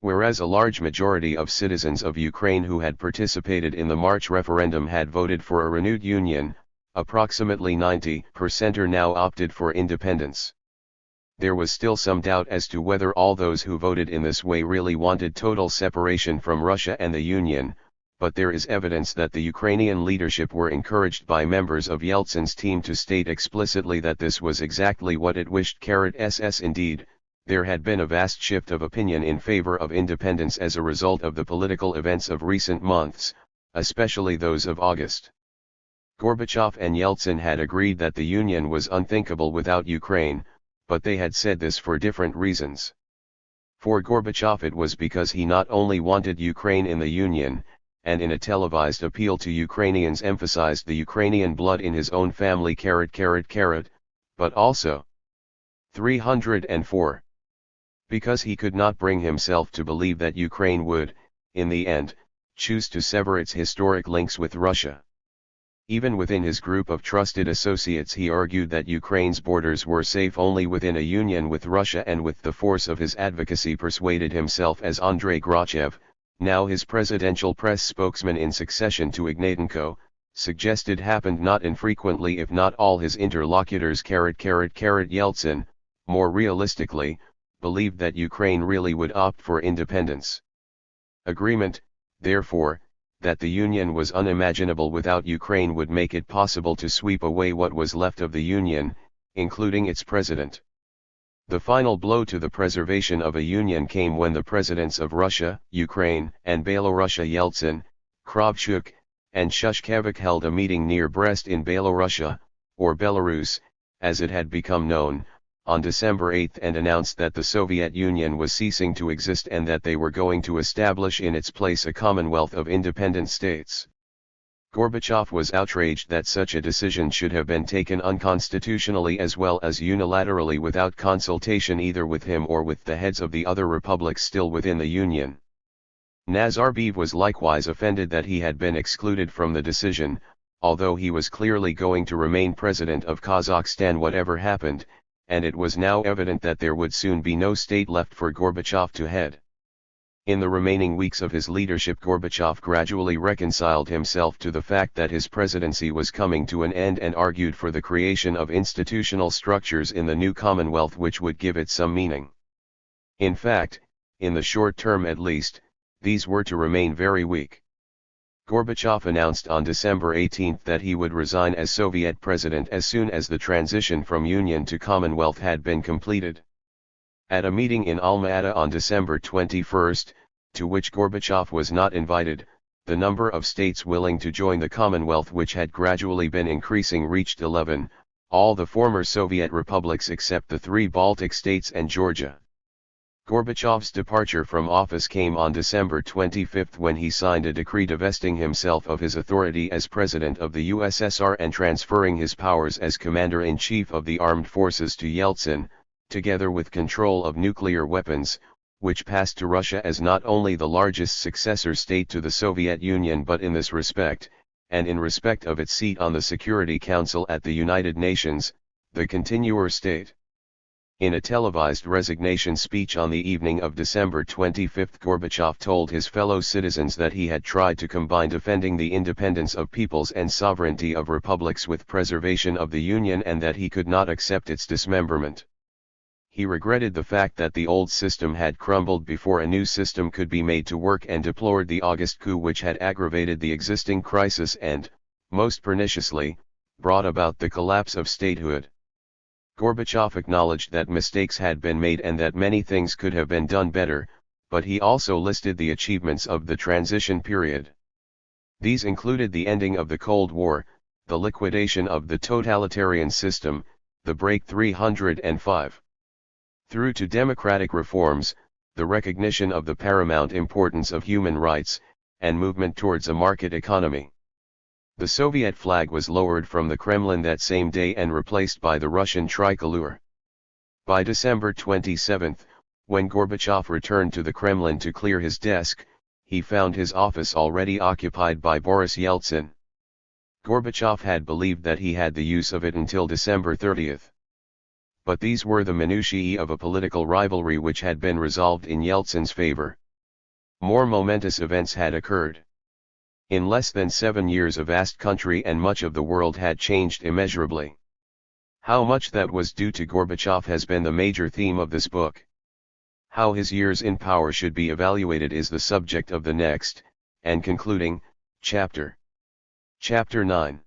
S1: Whereas a large majority of citizens of Ukraine who had participated in the March referendum had voted for a renewed union, approximately 90% now opted for independence. There was still some doubt as to whether all those who voted in this way really wanted total separation from Russia and the Union, but there is evidence that the Ukrainian leadership were encouraged by members of Yeltsin's team to state explicitly that this was exactly what it wished. Indeed, there had been a vast shift of opinion in favor of independence as a result of the political events of recent months, especially those of August. Gorbachev and Yeltsin had agreed that the Union was unthinkable without Ukraine, but they had said this for different reasons. For Gorbachev it was because he not only wanted Ukraine in the Union, and in a televised appeal to Ukrainians emphasized the Ukrainian blood in his own family, but also 304. Because he could not bring himself to believe that Ukraine would, in the end, choose to sever its historic links with Russia. Even within his group of trusted associates he argued that Ukraine's borders were safe only within a union with Russia, and with the force of his advocacy persuaded himself, as Andrei Gorbachev, now his presidential press spokesman in succession to Ignatenko, suggested happened not infrequently if not all his interlocutors. Yeltsin, more realistically, believed that Ukraine really would opt for independence. Agreement, therefore, that the Union was unimaginable without Ukraine would make it possible to sweep away what was left of the Union, including its president. The final blow to the preservation of a union came when the presidents of Russia, Ukraine, and Belorussia, Yeltsin, Kravchuk, and Shushkevich, held a meeting near Brest in Belorussia, or Belarus, as it had become known, on December 8 and announced that the Soviet Union was ceasing to exist and that they were going to establish in its place a commonwealth of independent states. Gorbachev was outraged that such a decision should have been taken unconstitutionally as well as unilaterally without consultation either with him or with the heads of the other republics still within the Union. Nazarbayev was likewise offended that he had been excluded from the decision, although he was clearly going to remain president of Kazakhstan whatever happened, and it was now evident that there would soon be no state left for Gorbachev to head. In the remaining weeks of his leadership, Gorbachev gradually reconciled himself to the fact that his presidency was coming to an end and argued for the creation of institutional structures in the new Commonwealth which would give it some meaning. In fact, in the short term at least, these were to remain very weak. Gorbachev announced on December 18 that he would resign as Soviet president as soon as the transition from Union to Commonwealth had been completed. At a meeting in Alma-Ata on December 21, to which Gorbachev was not invited, the number of states willing to join the Commonwealth, which had gradually been increasing, reached 11, all the former Soviet republics except the 3 Baltic states and Georgia. Gorbachev's departure from office came on December 25 when he signed a decree divesting himself of his authority as president of the USSR and transferring his powers as commander-in-chief of the armed forces to Yeltsin, together with control of nuclear weapons, which passed to Russia as not only the largest successor state to the Soviet Union but in this respect, and in respect of its seat on the Security Council at the United Nations, the continuer state. In a televised resignation speech on the evening of December 25, Gorbachev told his fellow citizens that he had tried to combine defending the independence of peoples and sovereignty of republics with preservation of the Union, and that he could not accept its dismemberment. He regretted the fact that the old system had crumbled before a new system could be made to work, and deplored the August coup which had aggravated the existing crisis and, most perniciously, brought about the collapse of statehood. Gorbachev acknowledged that mistakes had been made and that many things could have been done better, but he also listed the achievements of the transition period. These included the ending of the Cold War, the liquidation of the totalitarian system, the break 305 through to democratic reforms, the recognition of the paramount importance of human rights, and movement towards a market economy. The Soviet flag was lowered from the Kremlin that same day and replaced by the Russian tricolor. By December 27, when Gorbachev returned to the Kremlin to clear his desk, he found his office already occupied by Boris Yeltsin. Gorbachev had believed that he had the use of it until December 30. But these were the minutiae of a political rivalry which had been resolved in Yeltsin's favor. More momentous events had occurred. In less than 7 years a vast country and much of the world had changed immeasurably. How much that was due to Gorbachev has been the major theme of this book. How his years in power should be evaluated is the subject of the next, and concluding, chapter. Chapter 9.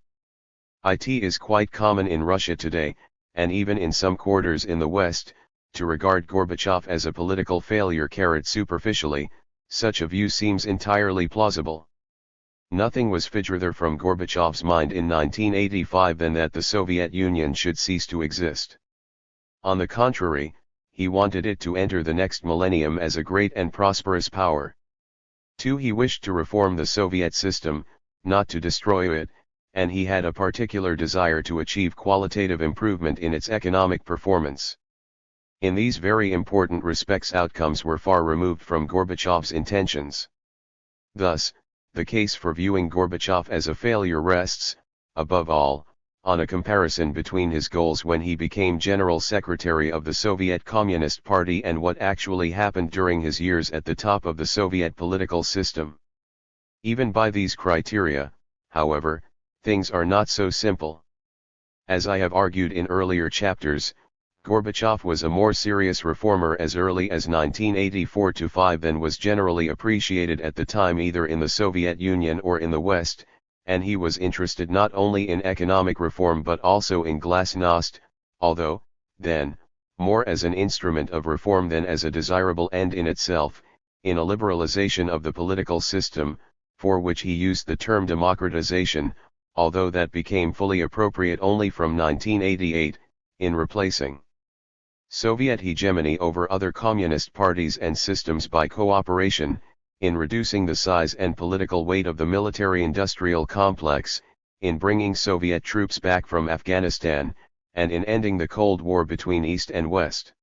S1: It is quite common in Russia today, and even in some quarters in the West, to regard Gorbachev as a political failure. Superficially, such a view seems entirely plausible. Nothing was further from Gorbachev's mind in 1985 than that the Soviet Union should cease to exist. On the contrary, he wanted it to enter the next millennium as a great and prosperous power. 2. He wished to reform the Soviet system, not to destroy it, and he had a particular desire to achieve qualitative improvement in its economic performance. In these very important respects outcomes were far removed from Gorbachev's intentions. Thus, the case for viewing Gorbachev as a failure rests, above all, on a comparison between his goals when he became General Secretary of the Soviet Communist Party and what actually happened during his years at the top of the Soviet political system. Even by these criteria, however, things are not so simple. As I have argued in earlier chapters, Gorbachev was a more serious reformer as early as 1984-5 than was generally appreciated at the time either in the Soviet Union or in the West, and he was interested not only in economic reform but also in glasnost, although, then, more as an instrument of reform than as a desirable end in itself, in a liberalization of the political system, for which he used the term democratization, although that became fully appropriate only from 1988, in replacing Soviet hegemony over other communist parties and systems by cooperation, in reducing the size and political weight of the military-industrial complex, in bringing Soviet troops back from Afghanistan, and in ending the Cold War between East and West.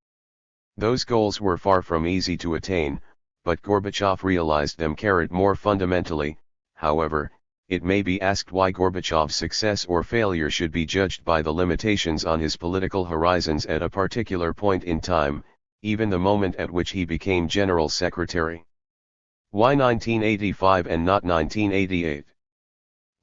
S1: Those goals were far from easy to attain, but Gorbachev realized them. More fundamentally, however, it may be asked why Gorbachev's success or failure should be judged by the limitations on his political horizons at a particular point in time, even the moment at which he became General Secretary. Why 1985 and not 1988?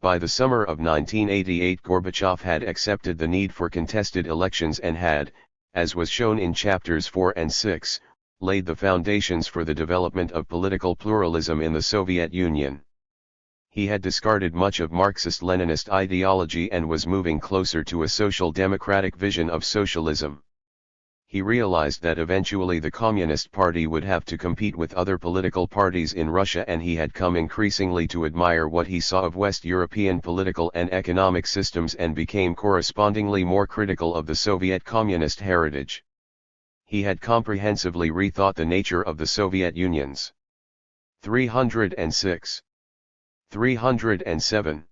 S1: By the summer of 1988 Gorbachev had accepted the need for contested elections and had, as was shown in chapters 4 and 6, laid the foundations for the development of political pluralism in the Soviet Union. He had discarded much of Marxist-Leninist ideology and was moving closer to a social democratic vision of socialism. He realized that eventually the Communist Party would have to compete with other political parties in Russia, and he had come increasingly to admire what he saw of West European political and economic systems and became correspondingly more critical of the Soviet communist heritage. He had comprehensively rethought the nature of the Soviet Union's 306. 307.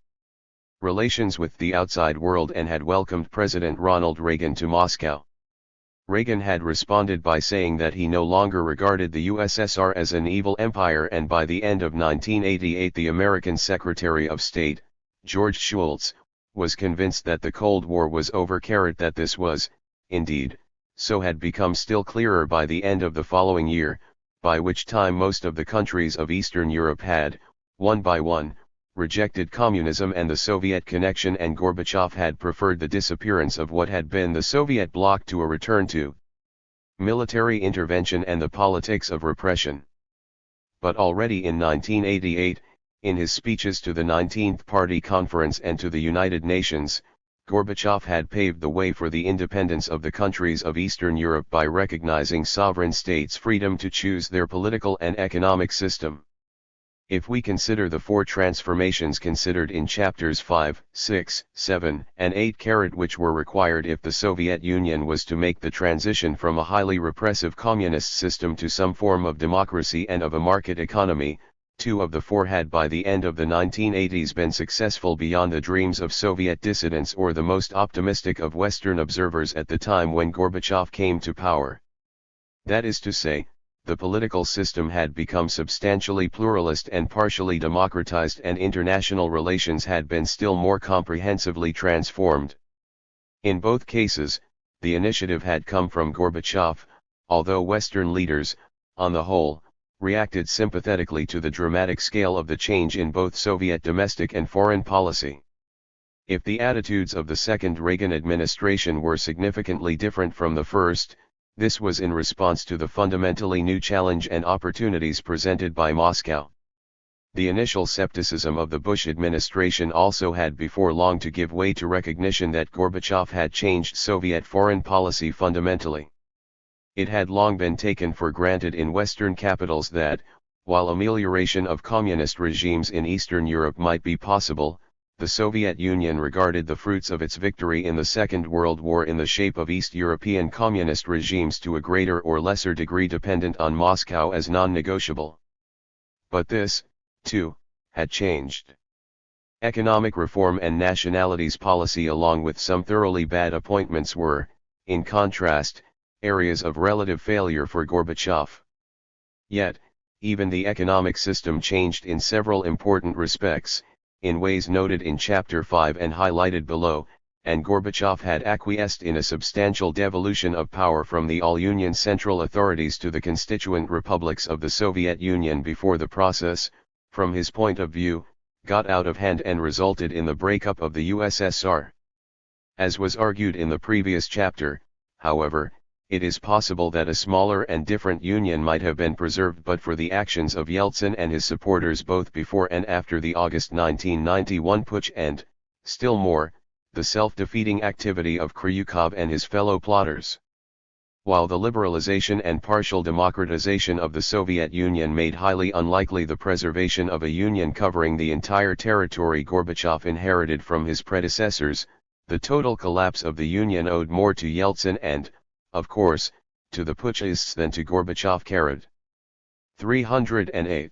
S1: Relations with the outside world and had welcomed President Ronald Reagan to Moscow. Reagan had responded by saying that he no longer regarded the USSR as an evil empire, and by the end of 1988 the American Secretary of State, George Shultz, was convinced that the Cold War was over. That this was, indeed, so had become still clearer by the end of the following year, by which time most of the countries of Eastern Europe had, one by one, rejected communism and the Soviet connection, and Gorbachev had preferred the disappearance of what had been the Soviet bloc to a return to military intervention and the politics of repression. But already in 1988, in his speeches to the 19th Party Conference and to the United Nations, Gorbachev had paved the way for the independence of the countries of Eastern Europe by recognizing sovereign states' freedom to choose their political and economic system. If we consider the four transformations considered in chapters 5, 6, 7, and 8, which were required if the Soviet Union was to make the transition from a highly repressive communist system to some form of democracy and of a market economy, two of the four had by the end of the 1980s been successful beyond the dreams of Soviet dissidents or the most optimistic of Western observers at the time when Gorbachev came to power. That is to say, the political system had become substantially pluralist and partially democratized, and international relations had been still more comprehensively transformed. In both cases, the initiative had come from Gorbachev, although Western leaders, on the whole, reacted sympathetically to the dramatic scale of the change in both Soviet domestic and foreign policy. If the attitudes of the second Reagan administration were significantly different from the first, this was in response to the fundamentally new challenge and opportunities presented by Moscow. The initial skepticism of the Bush administration also had before long to give way to recognition that Gorbachev had changed Soviet foreign policy fundamentally. It had long been taken for granted in Western capitals that, while amelioration of communist regimes in Eastern Europe might be possible, the Soviet Union regarded the fruits of its victory in the Second World War in the shape of East European communist regimes to a greater or lesser degree dependent on Moscow as non-negotiable. But this, too, had changed. Economic reform and nationalities policy, along with some thoroughly bad appointments, were, in contrast, areas of relative failure for Gorbachev. Yet, even the economic system changed in several important respects, in ways noted in Chapter 5 and highlighted below, and Gorbachev had acquiesced in a substantial devolution of power from the all-Union central authorities to the constituent republics of the Soviet Union before the process, from his point of view, got out of hand and resulted in the breakup of the USSR. As was argued in the previous chapter, however, it is possible that a smaller and different union might have been preserved but for the actions of Yeltsin and his supporters both before and after the August 1991 putsch and, still more, the self-defeating activity of Kryukov and his fellow plotters. While the liberalization and partial democratization of the Soviet Union made highly unlikely the preservation of a union covering the entire territory Gorbachev inherited from his predecessors, the total collapse of the union owed more to Yeltsin and, of course, to the putschists than to Gorbachev. 308.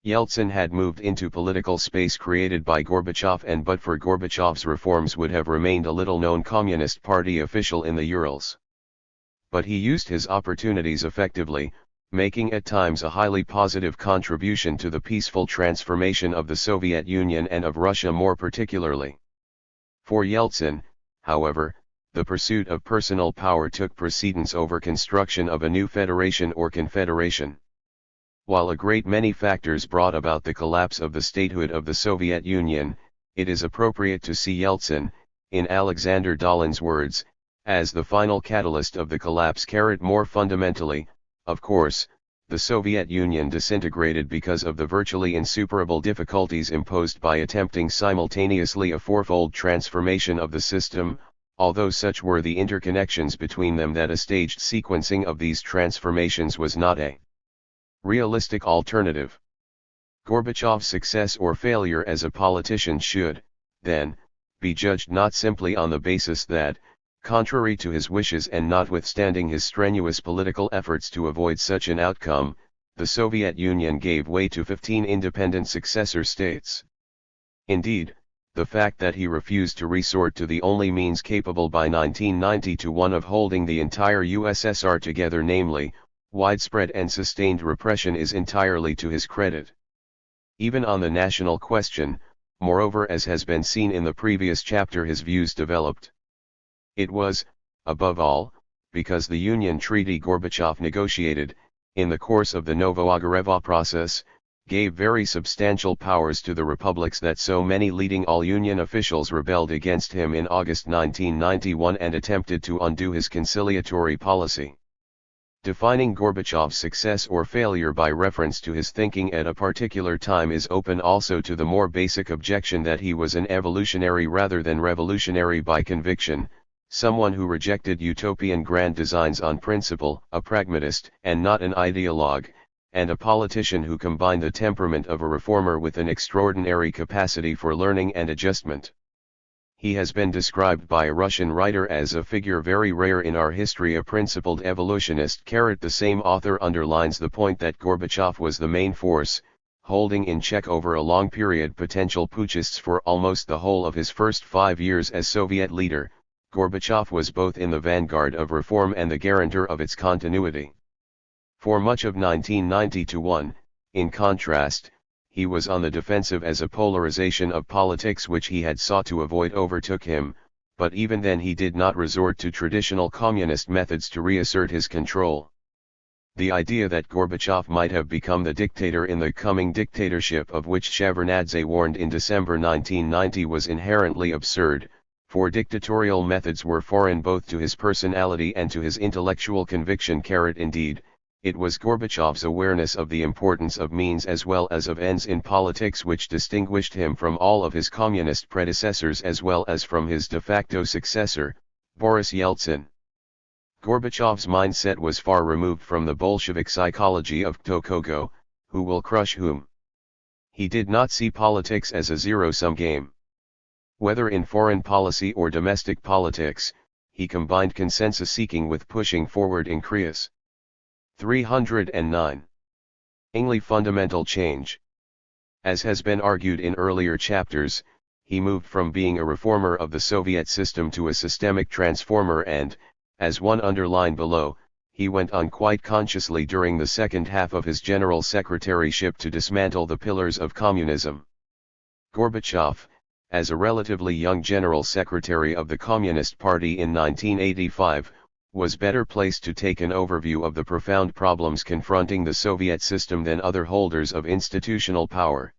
S1: Yeltsin had moved into political space created by Gorbachev, and but for Gorbachev's reforms would have remained a little-known Communist Party official in the Urals. But he used his opportunities effectively, making at times a highly positive contribution to the peaceful transformation of the Soviet Union and of Russia more particularly. For Yeltsin, however, the pursuit of personal power took precedence over construction of a new federation or confederation. While a great many factors brought about the collapse of the statehood of the Soviet Union, it is appropriate to see Yeltsin, in Alexander Dolin's words, as the final catalyst of the collapse. More fundamentally, of course, the Soviet Union disintegrated because of the virtually insuperable difficulties imposed by attempting simultaneously a fourfold transformation of the system, although such were the interconnections between them that a staged sequencing of these transformations was not a realistic alternative. Gorbachev's success or failure as a politician should, then, be judged not simply on the basis that, contrary to his wishes and notwithstanding his strenuous political efforts to avoid such an outcome, the Soviet Union gave way to 15 independent successor states. Indeed, the fact that he refused to resort to the only means capable by 1990 to one of holding the entire USSR together, namely, widespread and sustained repression, is entirely to his credit. Even on the national question, moreover, as has been seen in the previous chapter, his views developed. It was, above all, because the Union Treaty Gorbachev negotiated, in the course of the Novo-Ogarevo process, gave very substantial powers to the republics that so many leading all-Union officials rebelled against him in August 1991 and attempted to undo his conciliatory policy. Defining Gorbachev's success or failure by reference to his thinking at a particular time is open also to the more basic objection that he was an evolutionary rather than revolutionary by conviction, someone who rejected utopian grand designs on principle, a pragmatist and not an ideologue, and a politician who combined the temperament of a reformer with an extraordinary capacity for learning and adjustment. He has been described by a Russian writer as a figure very rare in our history, a principled evolutionist. The same author underlines the point that Gorbachev was the main force, holding in check over a long period potential putschists for almost the whole of his first 5 years as Soviet leader. Gorbachev was both in the vanguard of reform and the guarantor of its continuity. For much of 1990-1, in contrast, he was on the defensive as a polarization of politics which he had sought to avoid overtook him, but even then he did not resort to traditional communist methods to reassert his control. The idea that Gorbachev might have become the dictator in the coming dictatorship of which Shevardnadze warned in December 1990 was inherently absurd, for dictatorial methods were foreign both to his personality and to his intellectual conviction. Indeed, it was Gorbachev's awareness of the importance of means as well as of ends in politics which distinguished him from all of his communist predecessors as well as from his de facto successor, Boris Yeltsin. Gorbachev's mindset was far removed from the Bolshevik psychology of kto kogo, who will crush whom. He did not see politics as a zero-sum game. Whether in foreign policy or domestic politics, he combined consensus-seeking with pushing forward increase. 309. Only fundamental change. As has been argued in earlier chapters, he moved from being a reformer of the Soviet system to a systemic transformer and, as one underlined below, he went on quite consciously during the second half of his general secretaryship to dismantle the pillars of communism. Gorbachev, as a relatively young general secretary of the Communist Party in 1985, was better placed to take an overview of the profound problems confronting the Soviet system than other holders of institutional power.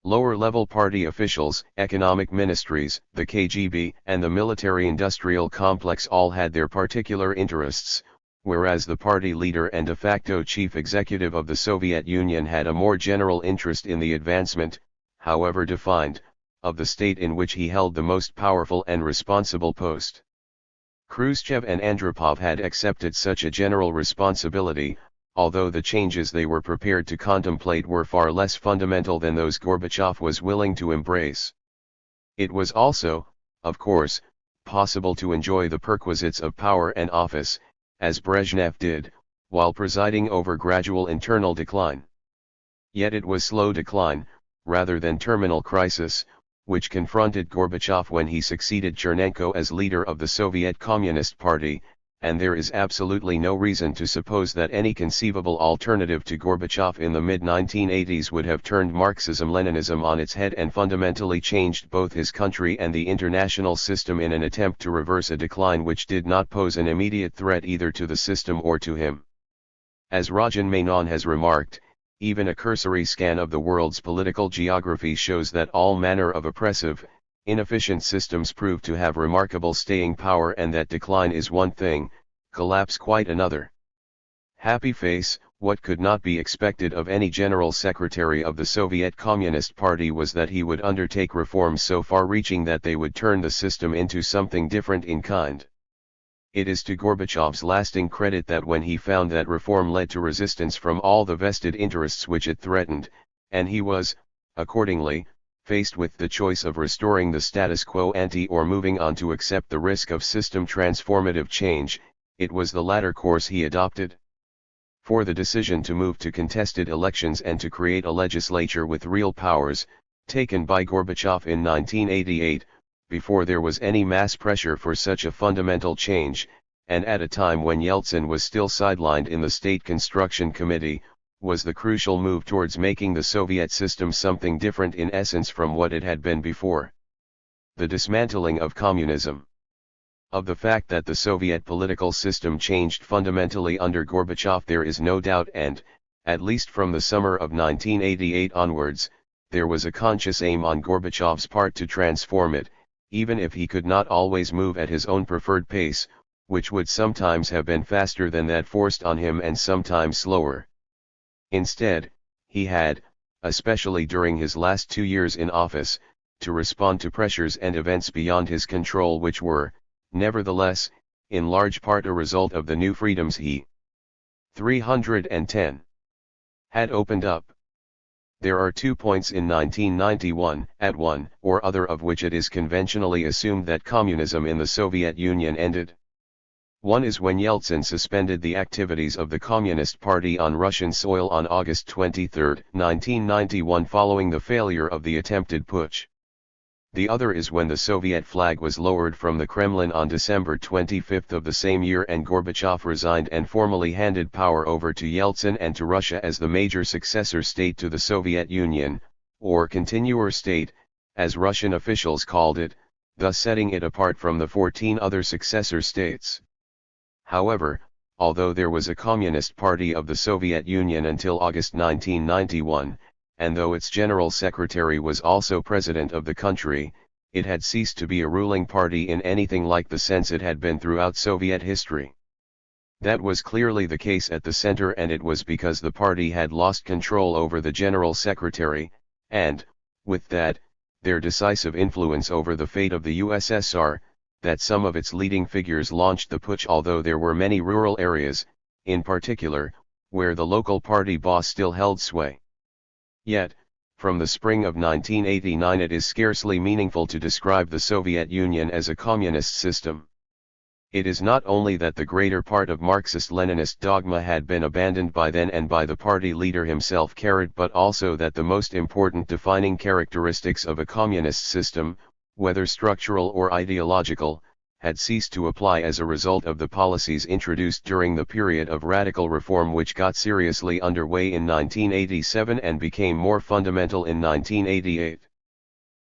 S1: Lower-level party officials, economic ministries, the KGB, and the military-industrial complex all had their particular interests, whereas the party leader and de facto chief executive of the Soviet Union had a more general interest in the advancement, however defined, of the state in which he held the most powerful and responsible post. Khrushchev and Andropov had accepted such a general responsibility, although the changes they were prepared to contemplate were far less fundamental than those Gorbachev was willing to embrace. It was also, of course, possible to enjoy the perquisites of power and office, as Brezhnev did, while presiding over gradual internal decline. Yet it was slow decline, rather than terminal crisis, which confronted Gorbachev when he succeeded Chernenko as leader of the Soviet Communist Party, and there is absolutely no reason to suppose that any conceivable alternative to Gorbachev in the mid-1980s would have turned Marxism-Leninism on its head and fundamentally changed both his country and the international system in an attempt to reverse a decline which did not pose an immediate threat either to the system or to him. As Rajan Menon has remarked, even a cursory scan of the world's political geography shows that all manner of oppressive, inefficient systems prove to have remarkable staying power and that decline is one thing, collapse quite another. Happy face, what could not be expected of any general secretary of the Soviet Communist Party was that he would undertake reforms so far-reaching that they would turn the system into something different in kind. It is to Gorbachev's lasting credit that when he found that reform led to resistance from all the vested interests which it threatened, and he was, accordingly, faced with the choice of restoring the status quo ante or moving on to accept the risk of system transformative change, it was the latter course he adopted. For the decision to move to contested elections and to create a legislature with real powers, taken by Gorbachev in 1988, before there was any mass pressure for such a fundamental change, and at a time when Yeltsin was still sidelined in the State Construction Committee, was the crucial move towards making the Soviet system something different in essence from what it had been before. The dismantling of communism. Of the fact that the Soviet political system changed fundamentally under Gorbachev there is no doubt, and, at least from the summer of 1988 onwards, there was a conscious aim on Gorbachev's part to transform it, even if he could not always move at his own preferred pace, which would sometimes have been faster than that forced on him and sometimes slower. Instead, he had, especially during his last 2 years in office, to respond to pressures and events beyond his control which were, nevertheless, in large part a result of the new freedoms he 310 had opened up. There are 2 points in 1991, at one or other of which it is conventionally assumed that communism in the Soviet Union ended. One is when Yeltsin suspended the activities of the Communist Party on Russian soil on August 23, 1991 following the failure of the attempted putsch. The other is when the Soviet flag was lowered from the Kremlin on December 25 of the same year and Gorbachev resigned and formally handed power over to Yeltsin and to Russia as the major successor state to the Soviet Union, or continuer state, as Russian officials called it, thus setting it apart from the 14 other successor states. However, although there was a Communist Party of the Soviet Union until August 1991, and though its general secretary was also president of the country, it had ceased to be a ruling party in anything like the sense it had been throughout Soviet history. That was clearly the case at the center, and it was because the party had lost control over the general secretary, and, with that, their decisive influence over the fate of the USSR, that some of its leading figures launched the putsch, although there were many rural areas, in particular, where the local party boss still held sway. Yet, from the spring of 1989 it is scarcely meaningful to describe the Soviet Union as a communist system. It is not only that the greater part of Marxist-Leninist dogma had been abandoned by then and by the party leader himself, but also that the most important defining characteristics of a communist system, whether structural or ideological, had ceased to apply as a result of the policies introduced during the period of radical reform which got seriously underway in 1987 and became more fundamental in 1988.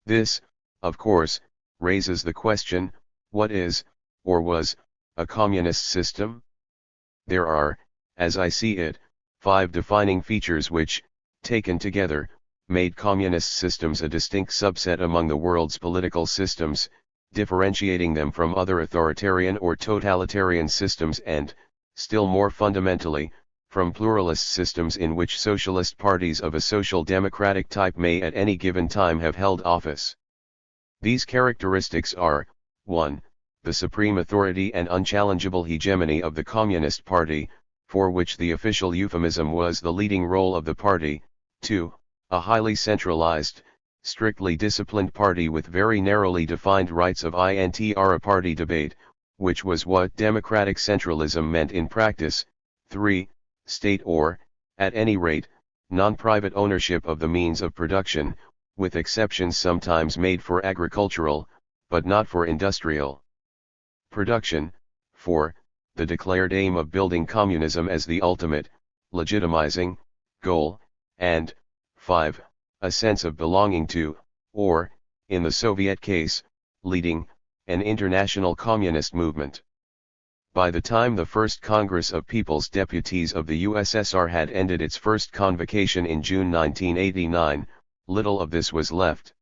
S1: This, of course, raises the question, what is, or was, a communist system? There are, as I see it, 5 defining features which, taken together, made communist systems a distinct subset among the world's political systems, differentiating them from other authoritarian or totalitarian systems and, still more fundamentally, from pluralist systems in which socialist parties of a social democratic type may at any given time have held office. These characteristics are, 1. The supreme authority and unchallengeable hegemony of the Communist Party, for which the official euphemism was the leading role of the party. 2. A highly centralized, strictly disciplined party with very narrowly defined rights of intra-party debate, which was what democratic centralism meant in practice. 3. State or, at any rate, non-private ownership of the means of production, with exceptions sometimes made for agricultural, but not for industrial production. 4. The declared aim of building communism as the ultimate, legitimizing, goal, and, 5. A sense of belonging to, or, in the Soviet case, leading, an international communist movement. By the time the first Congress of People's Deputies of the USSR had ended its first convocation in June 1989, little of this was left.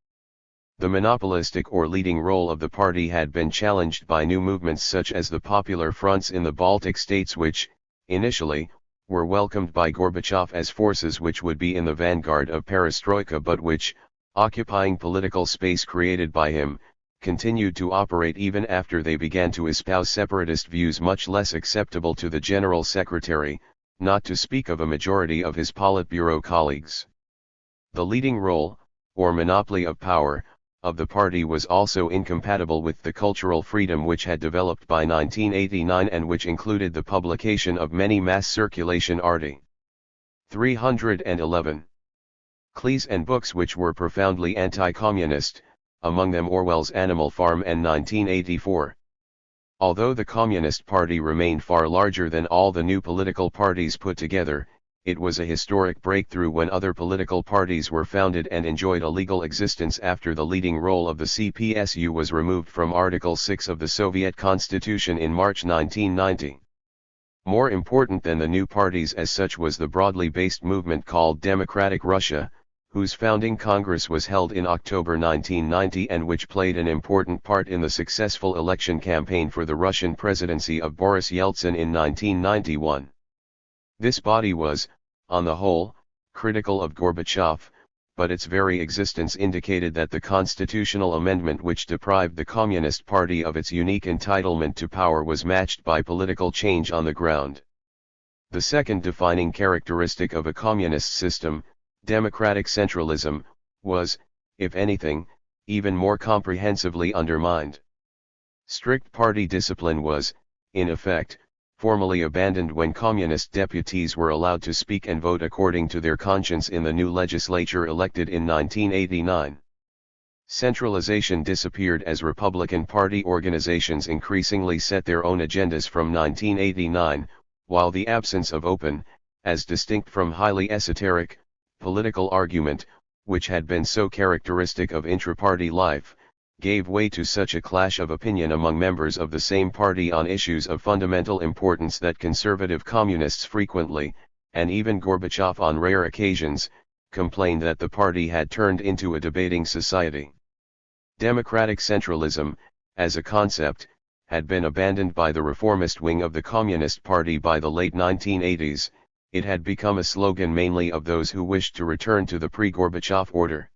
S1: The monopolistic or leading role of the party had been challenged by new movements such as the Popular Fronts in the Baltic states which, initially, were welcomed by Gorbachev as forces which would be in the vanguard of perestroika but which, occupying political space created by him, continued to operate even after they began to espouse separatist views much less acceptable to the General Secretary, not to speak of a majority of his Politburo colleagues. The leading role, or monopoly of power, of the party was also incompatible with the cultural freedom which had developed by 1989 and which included the publication of many mass circulation arti. 311. Clees and books which were profoundly anti-communist, among them Orwell's Animal Farm and 1984. Although the Communist Party remained far larger than all the new political parties put together, It was a historic breakthrough when other political parties were founded and enjoyed a legal existence after the leading role of the CPSU was removed from Article 6 of the Soviet Constitution in March 1990. More important than the new parties as such was the broadly based movement called Democratic Russia, whose founding Congress was held in October 1990 and which played an important part in the successful election campaign for the Russian presidency of Boris Yeltsin in 1991. This body was, on the whole, critical of Gorbachev, but its very existence indicated that the constitutional amendment which deprived the Communist Party of its unique entitlement to power was matched by political change on the ground. The second defining characteristic of a communist system, democratic centralism, was, if anything, even more comprehensively undermined. Strict party discipline was, in effect, formally abandoned when communist deputies were allowed to speak and vote according to their conscience in the new legislature elected in 1989. Centralization disappeared as Republican Party organizations increasingly set their own agendas from 1989, while the absence of open, as distinct from highly esoteric, political argument, which had been so characteristic of intra-party life, gave way to such a clash of opinion among members of the same party on issues of fundamental importance that conservative communists frequently, and even Gorbachev on rare occasions, complained that the party had turned into a debating society. Democratic centralism, as a concept, had been abandoned by the reformist wing of the Communist Party by the late 1980s, it had become a slogan mainly of those who wished to return to the pre-Gorbachev order.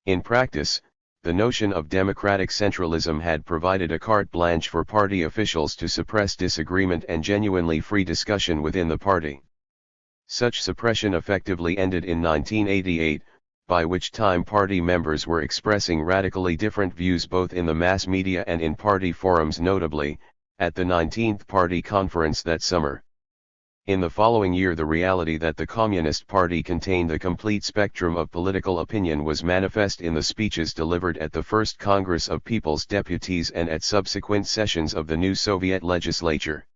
S1: In practice, the notion of democratic centralism had provided a carte blanche for party officials to suppress disagreement and genuinely free discussion within the party. Such suppression effectively ended in 1988, by which time party members were expressing radically different views both in the mass media and in party forums, notably, at the 19th Party Conference that summer. In the following year, the reality that the Communist Party contained the complete spectrum of political opinion was manifest in the speeches delivered at the First Congress of People's Deputies and at subsequent sessions of the new Soviet legislature.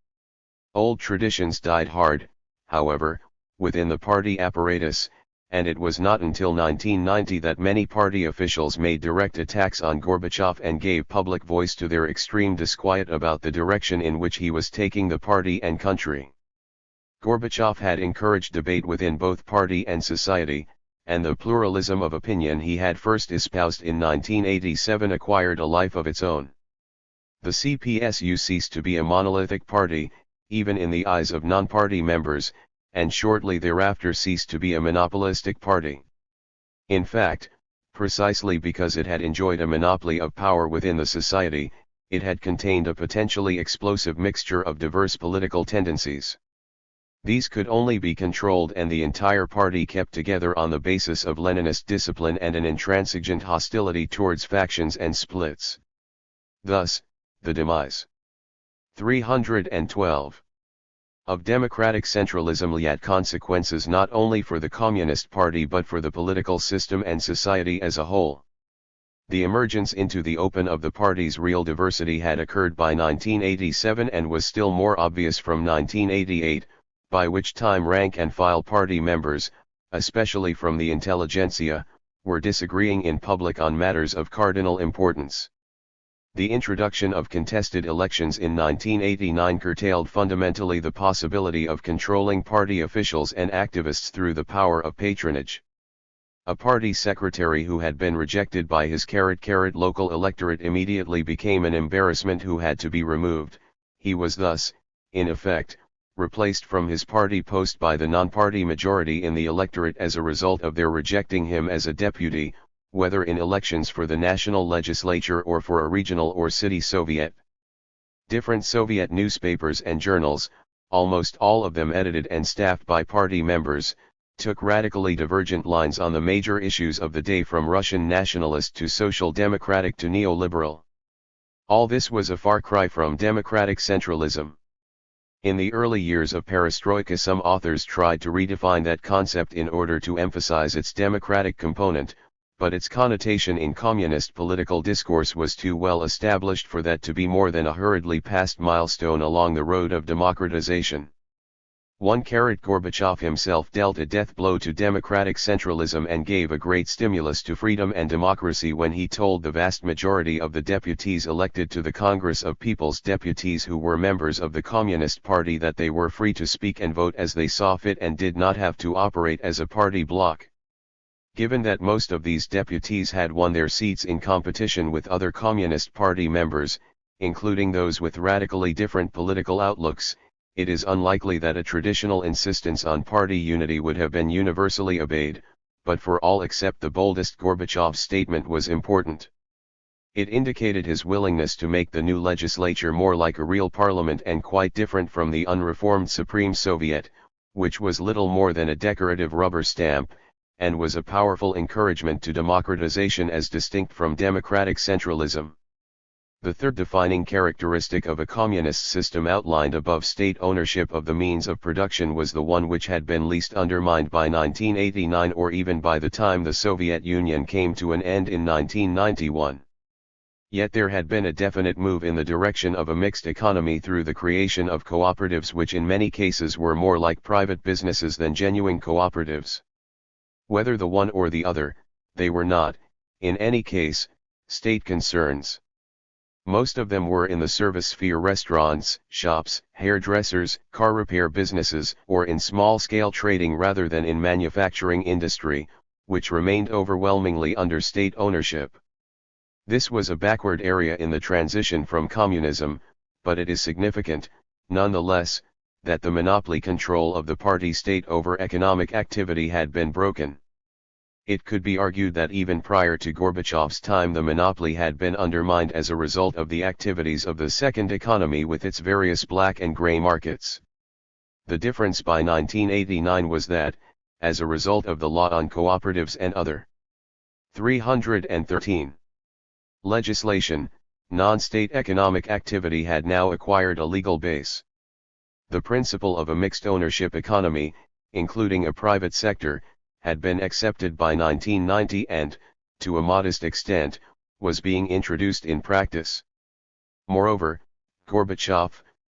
S1: Old traditions died hard, however, within the party apparatus, and it was not until 1990 that many party officials made direct attacks on Gorbachev and gave public voice to their extreme disquiet about the direction in which he was taking the party and country. Gorbachev had encouraged debate within both party and society, and the pluralism of opinion he had first espoused in 1987 acquired a life of its own. The CPSU ceased to be a monolithic party, even in the eyes of non-party members, and shortly thereafter ceased to be a monopolistic party. In fact, precisely because it had enjoyed a monopoly of power within the society, it had contained a potentially explosive mixture of diverse political tendencies. These could only be controlled and the entire party kept together on the basis of Leninist discipline and an intransigent hostility towards factions and splits. Thus, the demise 312 of democratic centralism had consequences not only for the Communist Party but for the political system and society as a whole. The emergence into the open of the party's real diversity had occurred by 1987 and was still more obvious from 1988, by which time rank-and-file party members, especially from the intelligentsia, were disagreeing in public on matters of cardinal importance. The introduction of contested elections in 1989 curtailed fundamentally the possibility of controlling party officials and activists through the power of patronage. A party secretary who had been rejected by his local electorate immediately became an embarrassment who had to be removed. He was thus, in effect, replaced from his party post by the non-party majority in the electorate as a result of their rejecting him as a deputy, whether in elections for the national legislature or for a regional or city Soviet. Different Soviet newspapers and journals, almost all of them edited and staffed by party members, took radically divergent lines on the major issues of the day, from Russian nationalist to social democratic to neoliberal. All this was a far cry from democratic centralism. In the early years of perestroika, some authors tried to redefine that concept in order to emphasize its democratic component, but its connotation in communist political discourse was too well established for that to be more than a hurriedly passed milestone along the road of democratization. Gorbachev himself dealt a death blow to democratic centralism and gave a great stimulus to freedom and democracy when he told the vast majority of the deputies elected to the Congress of People's Deputies who were members of the Communist Party that they were free to speak and vote as they saw fit and did not have to operate as a party bloc. Given that most of these deputies had won their seats in competition with other Communist Party members, including those with radically different political outlooks, it is unlikely that a traditional insistence on party unity would have been universally obeyed, but for all except the boldest, Gorbachev's statement was important. It indicated his willingness to make the new legislature more like a real parliament and quite different from the unreformed Supreme Soviet, which was little more than a decorative rubber stamp, and was a powerful encouragement to democratization as distinct from democratic centralism. The third defining characteristic of a communist system outlined above, state ownership of the means of production, was the one which had been least undermined by 1989 or even by the time the Soviet Union came to an end in 1991. Yet there had been a definite move in the direction of a mixed economy through the creation of cooperatives, which in many cases were more like private businesses than genuine cooperatives. Whether the one or the other, they were not, in any case, state concerns. Most of them were in the service sphere: restaurants, shops, hairdressers, car repair businesses, or in small-scale trading rather than in manufacturing industry, which remained overwhelmingly under state ownership. This was a backward area in the transition from communism, but it is significant, nonetheless, that the monopoly control of the party state over economic activity had been broken. It could be argued that even prior to Gorbachev's time the monopoly had been undermined as a result of the activities of the second economy with its various black and gray markets. The difference by 1989 was that, as a result of the law on cooperatives and other 313 legislation, non-state economic activity had now acquired a legal base. The principle of a mixed ownership economy, including a private sector, had been accepted by 1990 and, to a modest extent, was being introduced in practice. Moreover, Gorbachev,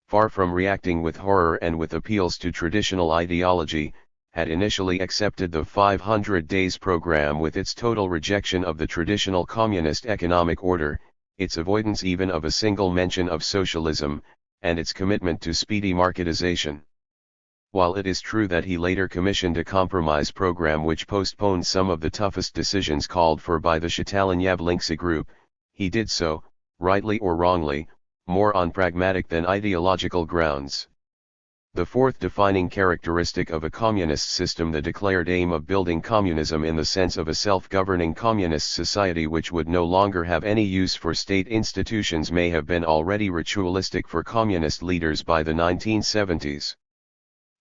S1: far from reacting with horror and with appeals to traditional ideology, had initially accepted the 500 Days program with its total rejection of the traditional communist economic order, its avoidance even of a single mention of socialism, and its commitment to speedy marketization. While it is true that he later commissioned a compromise program which postponed some of the toughest decisions called for by the Stalin-Yavlinsky group, he did so, rightly or wrongly, more on pragmatic than ideological grounds. The fourth defining characteristic of a communist system, the declared aim of building communism in the sense of a self-governing communist society which would no longer have any use for state institutions, may have been already ritualistic for communist leaders by the 1970s.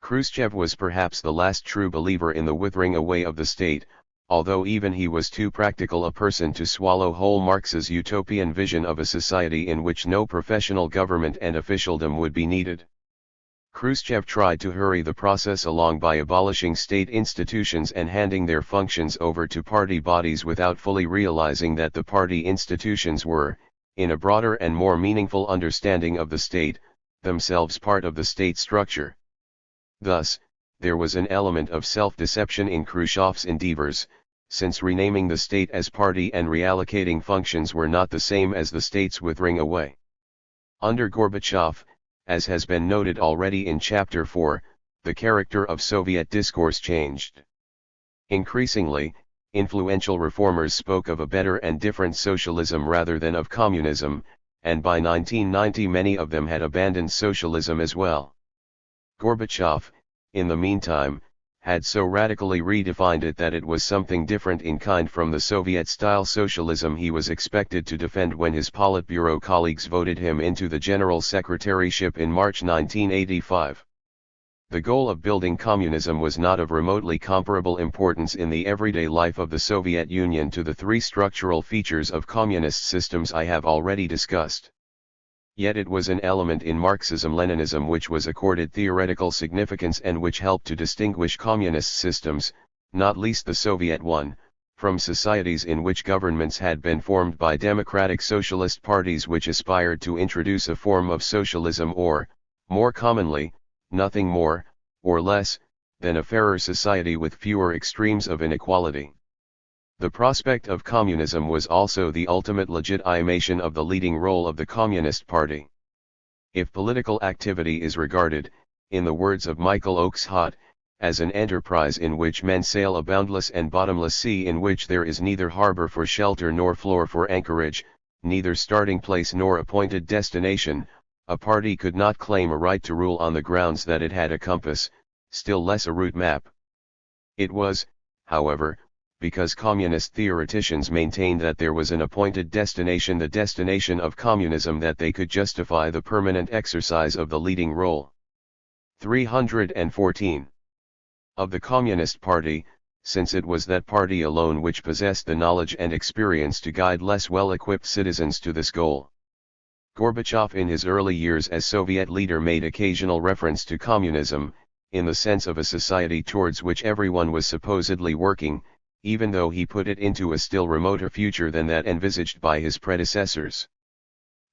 S1: Khrushchev was perhaps the last true believer in the withering away of the state, although even he was too practical a person to swallow whole Marx's utopian vision of a society in which no professional government and officialdom would be needed. Khrushchev tried to hurry the process along by abolishing state institutions and handing their functions over to party bodies without fully realizing that the party institutions were, in a broader and more meaningful understanding of the state, themselves part of the state structure. Thus, there was an element of self-deception in Khrushchev's endeavors, since renaming the state as party and reallocating functions were not the same as the state's withering away. Under Gorbachev, as has been noted already in Chapter 4, the character of Soviet discourse changed. Increasingly, influential reformers spoke of a better and different socialism rather than of communism, and by 1990 many of them had abandoned socialism as well. Gorbachev, in the meantime, had so radically redefined it that it was something different in kind from the Soviet-style socialism he was expected to defend when his Politburo colleagues voted him into the General Secretaryship in March 1985. The goal of building communism was not of remotely comparable importance in the everyday life of the Soviet Union to the three structural features of communist systems I have already discussed. Yet it was an element in Marxism-Leninism which was accorded theoretical significance and which helped to distinguish communist systems, not least the Soviet one, from societies in which governments had been formed by democratic socialist parties which aspired to introduce a form of socialism or, more commonly, nothing more, or less, than a fairer society with fewer extremes of inequality. The prospect of communism was also the ultimate legitimation of the leading role of the Communist Party. If political activity is regarded, in the words of Michael Oakeshott, as an enterprise in which men sail a boundless and bottomless sea in which there is neither harbor for shelter nor floor for anchorage, neither starting place nor appointed destination, a party could not claim a right to rule on the grounds that it had a compass, still less a route map. It was, however, because communist theoreticians maintained that there was an appointed destination, the destination of communism, that they could justify the permanent exercise of the leading role. 314. Of the Communist Party, since it was that party alone which possessed the knowledge and experience to guide less well-equipped citizens to this goal. Gorbachev in his early years as Soviet leader made occasional reference to communism, in the sense of a society towards which everyone was supposedly working, even though he put it into a still remoter future than that envisaged by his predecessors.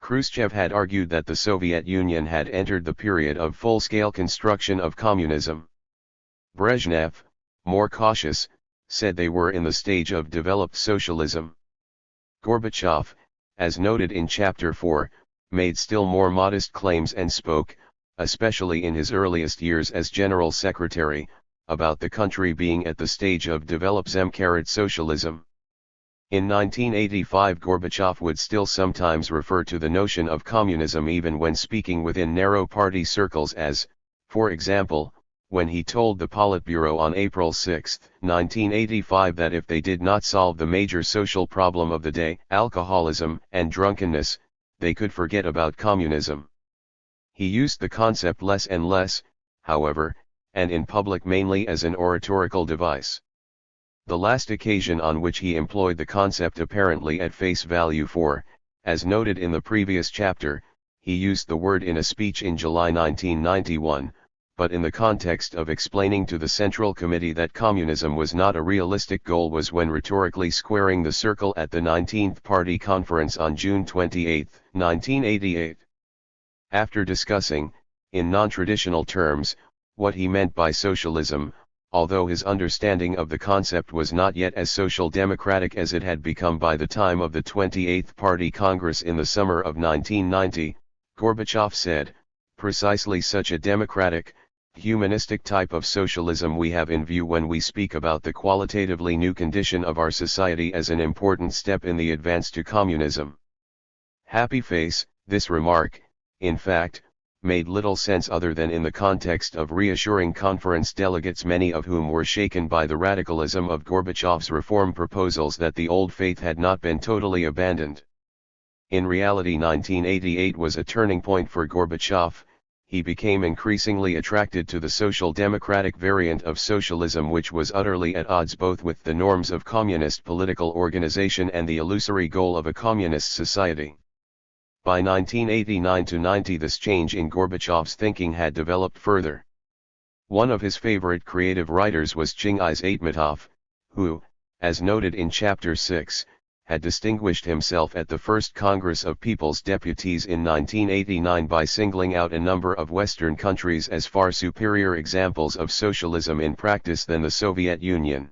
S1: Khrushchev had argued that the Soviet Union had entered the period of full-scale construction of communism. Brezhnev, more cautious, said they were in the stage of developed socialism. Gorbachev, as noted in Chapter 4, made still more modest claims and spoke, especially in his earliest years as General Secretary, about the country being at the stage of developed socialism. In 1985, Gorbachev would still sometimes refer to the notion of communism even when speaking within narrow party circles, as, for example, when he told the Politburo on April 6, 1985, that if they did not solve the major social problem of the day, alcoholism and drunkenness, they could forget about communism. He used the concept less and less, however, and in public mainly as an oratorical device. The last occasion on which he employed the concept apparently at face value, for, as noted in the previous chapter, he used the word in a speech in July 1991, but in the context of explaining to the Central Committee that communism was not a realistic goal, was when rhetorically squaring the circle at the 19th Party Conference on June 28, 1988. After discussing, in non-traditional terms, what he meant by socialism, although his understanding of the concept was not yet as social democratic as it had become by the time of the 28th Party Congress in the summer of 1990, Gorbachev said, "Precisely such a democratic, humanistic type of socialism we have in view when we speak about the qualitatively new condition of our society as an important step in the advance to communism." Happy face. This remark, in fact, made little sense other than in the context of reassuring conference delegates, many of whom were shaken by the radicalism of Gorbachev's reform proposals, that the old faith had not been totally abandoned. In reality, 1988 was a turning point for Gorbachev. He became increasingly attracted to the social democratic variant of socialism, which was utterly at odds both with the norms of communist political organization and the illusory goal of a communist society. By 1989-90, this change in Gorbachev's thinking had developed further. One of his favorite creative writers was Chingiz Aytmatov, who, as noted in Chapter 6, had distinguished himself at the First Congress of People's Deputies in 1989 by singling out a number of Western countries as far superior examples of socialism in practice than the Soviet Union.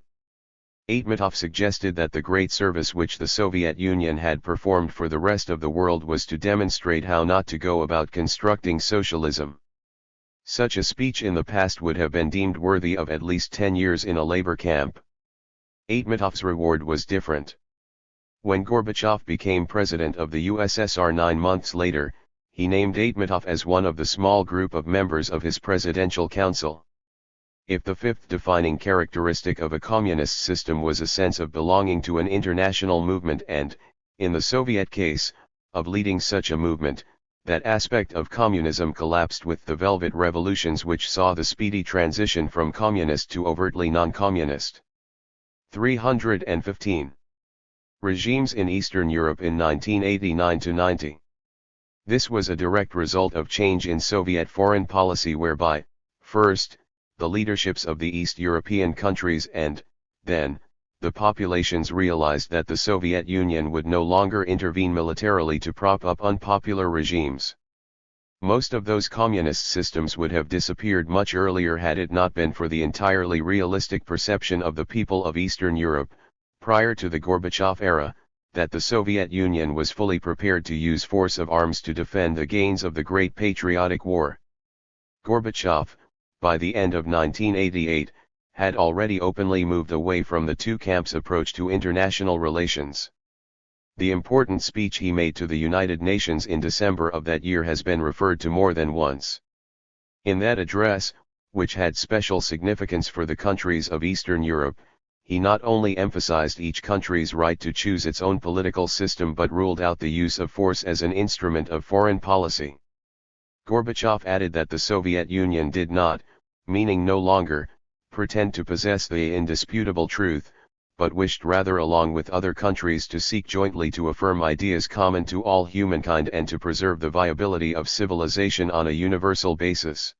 S1: Aytmatov suggested that the great service which the Soviet Union had performed for the rest of the world was to demonstrate how not to go about constructing socialism. Such a speech in the past would have been deemed worthy of at least 10 years in a labor camp. Aytmatov's reward was different. When Gorbachev became president of the USSR 9 months later, he named Aytmatov as one of the small group of members of his presidential council. If the fifth defining characteristic of a communist system was a sense of belonging to an international movement and, in the Soviet case, of leading such a movement, that aspect of communism collapsed with the Velvet Revolutions, which saw the speedy transition from communist to overtly non-communist. 315. Regimes in Eastern Europe in 1989-90. This was a direct result of change in Soviet foreign policy whereby, first, the leaderships of the East European countries and, then, the populations realized that the Soviet Union would no longer intervene militarily to prop up unpopular regimes. Most of those communist systems would have disappeared much earlier had it not been for the entirely realistic perception of the people of Eastern Europe, prior to the Gorbachev era, that the Soviet Union was fully prepared to use force of arms to defend the gains of the Great Patriotic War. Gorbachev, by the end of 1988, had already openly moved away from the two camps approach to international relations. The important speech he made to the United Nations in December of that year has been referred to more than once. In that address, which had special significance for the countries of Eastern Europe, he not only emphasized each country's right to choose its own political system but ruled out the use of force as an instrument of foreign policy. Gorbachev added that the Soviet Union did not, meaning no longer, pretend to possess the indisputable truth, but wished rather along with other countries to seek jointly to affirm ideas common to all humankind and to preserve the viability of civilization on a universal basis.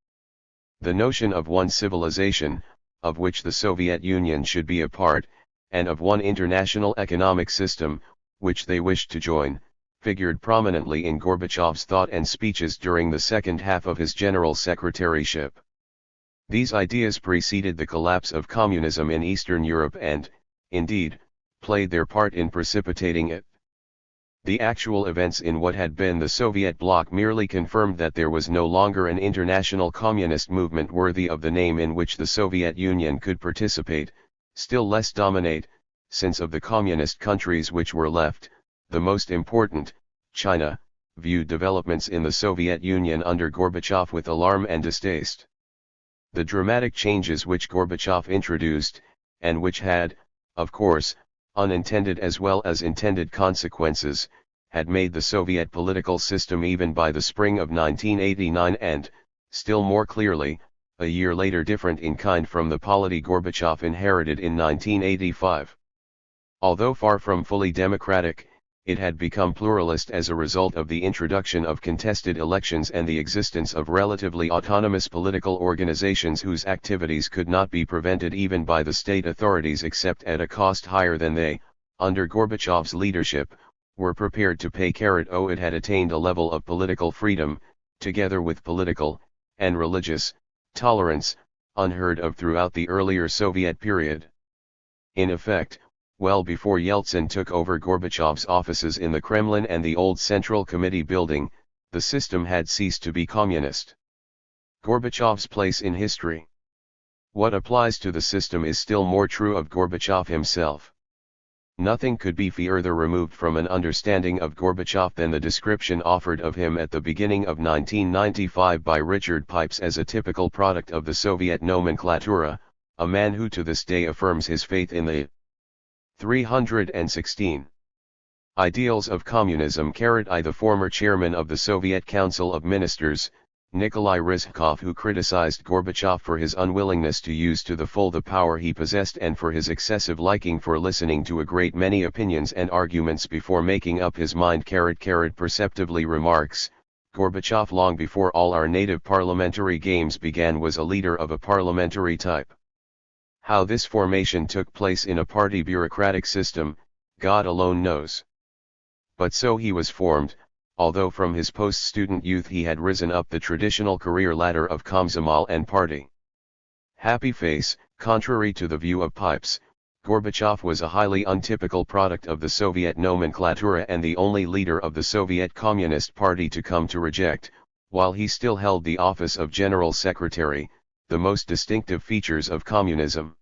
S1: The notion of one civilization, of which the Soviet Union should be a part, and of one international economic system, which they wished to join, figured prominently in Gorbachev's thought and speeches during the second half of his general secretaryship. These ideas preceded the collapse of communism in Eastern Europe and, indeed, played their part in precipitating it. The actual events in what had been the Soviet bloc merely confirmed that there was no longer an international communist movement worthy of the name in which the Soviet Union could participate, still less dominate, since of the communist countries which were left, the most important, China, viewed developments in the Soviet Union under Gorbachev with alarm and distaste. The dramatic changes which Gorbachev introduced, and which had, of course, unintended as well as intended consequences, had made the Soviet political system even by the spring of 1989 and, still more clearly, a year later different in kind from the polity Gorbachev inherited in 1985. Although far from fully democratic, it had become pluralist as a result of the introduction of contested elections and the existence of relatively autonomous political organizations whose activities could not be prevented even by the state authorities except at a cost higher than they, under Gorbachev's leadership, were prepared to pay. It had attained a level of political freedom, together with political, and religious, tolerance, unheard of throughout the earlier Soviet period. In effect, well before Yeltsin took over Gorbachev's offices in the Kremlin and the old Central Committee building, the system had ceased to be communist. Gorbachev's place in history. What applies to the system is still more true of Gorbachev himself. Nothing could be further removed from an understanding of Gorbachev than the description offered of him at the beginning of 1995 by Richard Pipes as a typical product of the Soviet nomenclatura, a man who to this day affirms his faith in the 316 ideals of communism. I. The former chairman of the Soviet Council of Ministers, Nikolai Ryzhkov, who criticized Gorbachev for his unwillingness to use to the full the power he possessed and for his excessive liking for listening to a great many opinions and arguments before making up his mind. Perceptively remarks, Gorbachev long before all our native parliamentary games began was a leader of a parliamentary type. How this formation took place in a party bureaucratic system, God alone knows. But so he was formed, although from his post-student youth he had risen up the traditional career ladder of Komsomol and party. Happy face, contrary to the view of Pipes, Gorbachev was a highly untypical product of the Soviet nomenclatura and the only leader of the Soviet Communist Party to come to reject, while he still held the office of General Secretary, the most distinctive features of communism.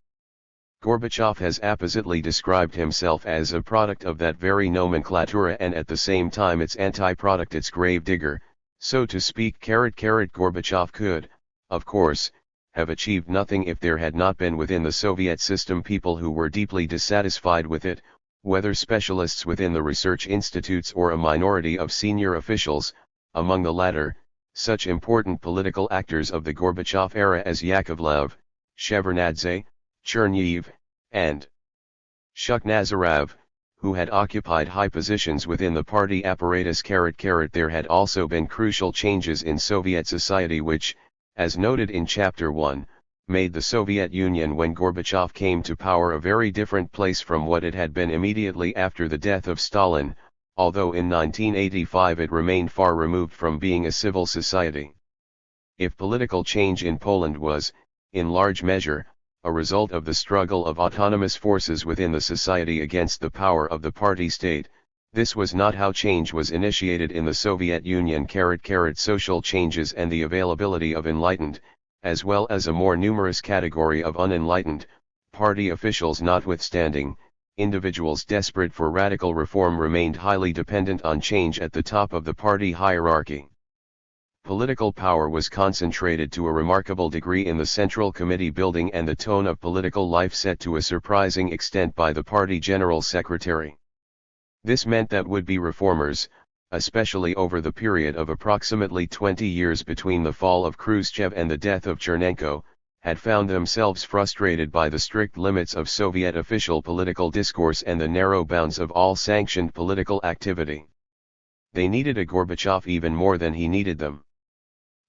S1: Gorbachev has appositely described himself as a product of that very nomenclatura and at the same time its anti-product, its gravedigger, so to speak. Gorbachev could, of course, have achieved nothing if there had not been within the Soviet system people who were deeply dissatisfied with it, whether specialists within the research institutes or a minority of senior officials, among the latter, such important political actors of the Gorbachev era as Yakovlev, Shevardnadze, Chernyev, and Shukhnazarov, who had occupied high positions within the party apparatus. There had also been crucial changes in Soviet society which, as noted in Chapter 1, made the Soviet Union when Gorbachev came to power a very different place from what it had been immediately after the death of Stalin, although in 1985 it remained far removed from being a civil society. If political change in Poland was, in large measure, a result of the struggle of autonomous forces within the society against the power of the party state, this was not how change was initiated in the Soviet Union. Social changes and the availability of enlightened, as well as a more numerous category of unenlightened, party officials notwithstanding, individuals desperate for radical reform remained highly dependent on change at the top of the party hierarchy. Political power was concentrated to a remarkable degree in the Central Committee building, and the tone of political life set to a surprising extent by the party general secretary. This meant that would-be reformers, especially over the period of approximately 20 years between the fall of Khrushchev and the death of Chernenko, had found themselves frustrated by the strict limits of Soviet official political discourse and the narrow bounds of all sanctioned political activity. They needed a Gorbachev even more than he needed them.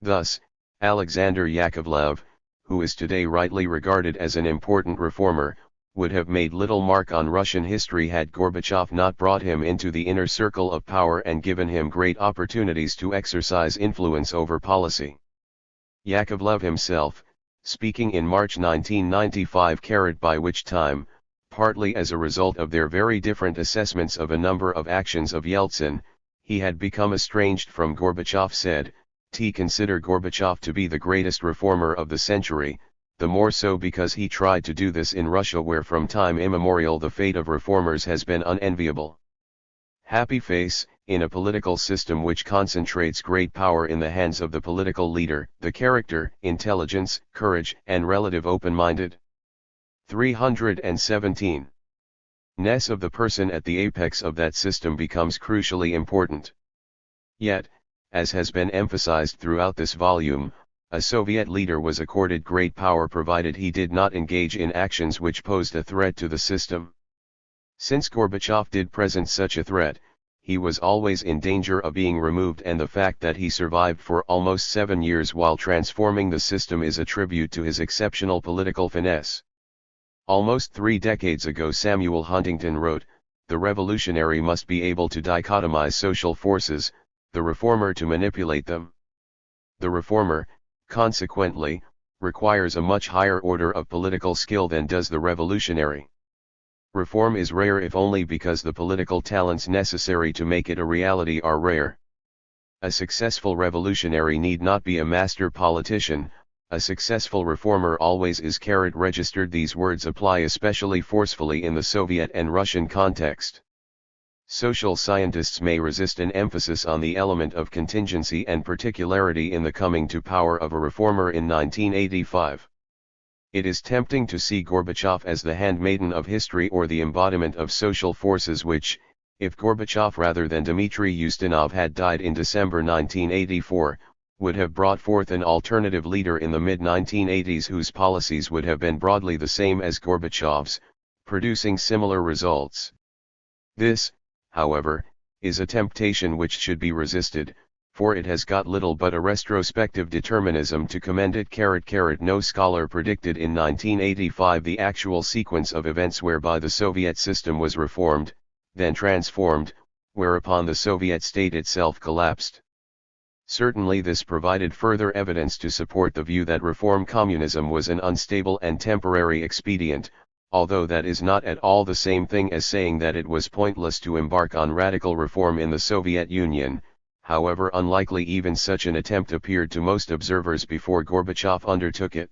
S1: Thus, Alexander Yakovlev, who is today rightly regarded as an important reformer, would have made little mark on Russian history had Gorbachev not brought him into the inner circle of power and given him great opportunities to exercise influence over policy. Yakovlev himself, speaking in March 1995, by which time, partly as a result of their very different assessments of a number of actions of Yeltsin, he had become estranged from Gorbachev, said, consider Gorbachev to be the greatest reformer of the century, the more so because he tried to do this in Russia, where from time immemorial the fate of reformers has been unenviable. Happy face, in a political system which concentrates great power in the hands of the political leader, the character, intelligence, courage, and relative open-minded. 317. Ness of the person at the apex of that system becomes crucially important. Yet, as has been emphasized throughout this volume, a Soviet leader was accorded great power provided he did not engage in actions which posed a threat to the system. Since Gorbachev did present such a threat, he was always in danger of being removed, and the fact that he survived for almost 7 years while transforming the system is a tribute to his exceptional political finesse. Almost 3 decades ago Samuel Huntington wrote, "The revolutionary must be able to dichotomize social forces, the reformer to manipulate them." The reformer, consequently, requires a much higher order of political skill than does the revolutionary. Reform is rare if only because the political talents necessary to make it a reality are rare. A successful revolutionary need not be a master politician, a successful reformer always is. Registered. These words apply especially forcefully in the Soviet and Russian context. Social scientists may resist an emphasis on the element of contingency and particularity in the coming to power of a reformer in 1985. It is tempting to see Gorbachev as the handmaiden of history or the embodiment of social forces which, if Gorbachev rather than Dmitry Ustinov had died in December 1984, would have brought forth an alternative leader in the mid-1980s whose policies would have been broadly the same as Gorbachev's, producing similar results. This, however, is a temptation which should be resisted, for it has got little but a retrospective determinism to commend it. No scholar predicted in 1985 the actual sequence of events whereby the Soviet system was reformed, then transformed, whereupon the Soviet state itself collapsed. Certainly this provided further evidence to support the view that reform communism was an unstable and temporary expedient, although that is not at all the same thing as saying that it was pointless to embark on radical reform in the Soviet Union, however unlikely even such an attempt appeared to most observers before Gorbachev undertook it.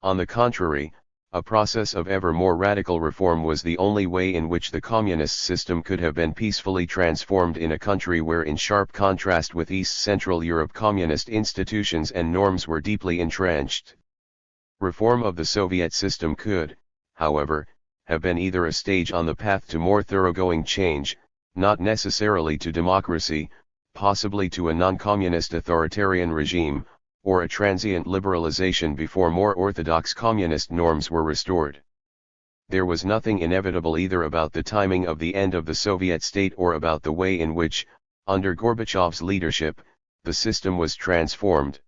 S1: On the contrary, a process of ever more radical reform was the only way in which the communist system could have been peacefully transformed in a country where, in sharp contrast with East Central Europe, communist institutions and norms were deeply entrenched. Reform of the Soviet system could, however, have been either a stage on the path to more thoroughgoing change, not necessarily to democracy, possibly to a non-communist authoritarian regime, or a transient liberalization before more orthodox communist norms were restored. There was nothing inevitable either about the timing of the end of the Soviet state or about the way in which, under Gorbachev's leadership, the system was transformed.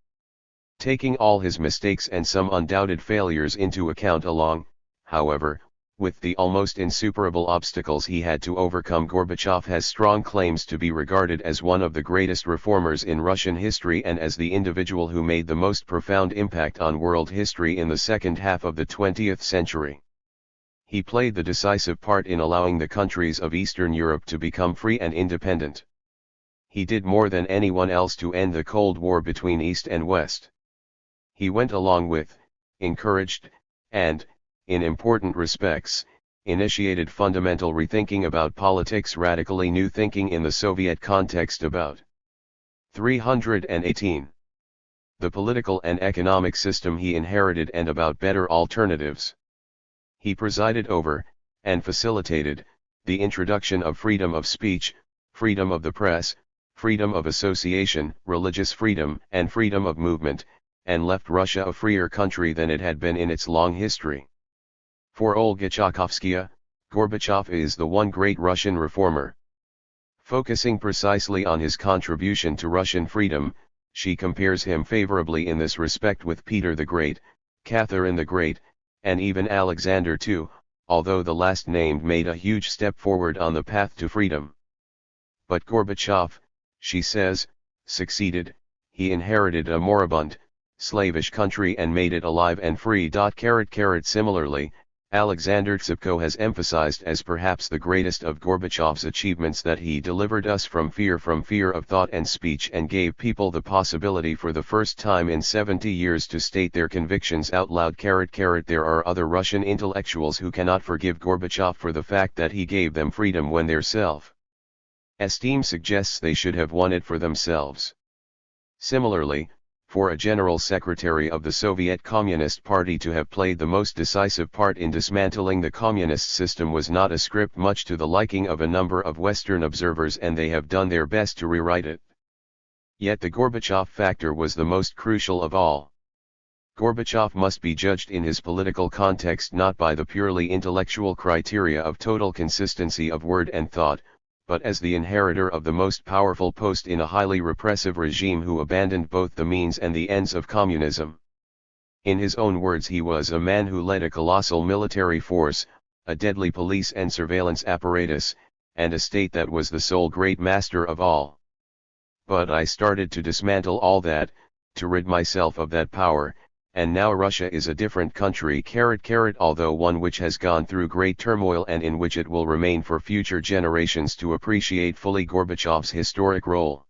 S1: Taking all his mistakes and some undoubted failures into account along, however, With the almost insuperable obstacles he had to overcome, Gorbachev has strong claims to be regarded as one of the greatest reformers in Russian history and as the individual who made the most profound impact on world history in the second half of the 20th century. He played the decisive part in allowing the countries of Eastern Europe to become free and independent. He did more than anyone else to end the Cold War between East and West. He went along with, encouraged, and, in important respects, initiated fundamental rethinking about politics, radically new thinking in the Soviet context about 318. The political and economic system he inherited and about better alternatives. He presided over, and facilitated, the introduction of freedom of speech, freedom of the press, freedom of association, religious freedom, and freedom of movement, and left Russia a freer country than it had been in its long history. For Olga Tchaikovskaya, Gorbachev is the one great Russian reformer. Focusing precisely on his contribution to Russian freedom, she compares him favorably in this respect with Peter the Great, Catherine the Great, and even Alexander II, although the last named made a huge step forward on the path to freedom. But Gorbachev, she says, succeeded. He inherited a moribund, slavish country and made it alive and free. Similarly, Alexander Tsipko has emphasized as perhaps the greatest of Gorbachev's achievements that he delivered us from fear of thought and speech and gave people the possibility for the first time in 70 years to state their convictions out loud. There are other Russian intellectuals who cannot forgive Gorbachev for the fact that he gave them freedom when their self-esteem suggests they should have won it for themselves. Similarly, for a General Secretary of the Soviet Communist Party to have played the most decisive part in dismantling the communist system was not a script much to the liking of a number of Western observers, and they have done their best to rewrite it. Yet the Gorbachev factor was the most crucial of all. Gorbachev must be judged in his political context not by the purely intellectual criteria of total consistency of word and thought, but as the inheritor of the most powerful post in a highly repressive regime who abandoned both the means and the ends of communism. In his own words, he was a man who led a colossal military force, a deadly police and surveillance apparatus, and a state that was the sole great master of all. But I started to dismantle all that, to rid myself of that power, and now Russia is a different country, although one which has gone through great turmoil and in which it will remain for future generations to appreciate fully Gorbachev's historic role.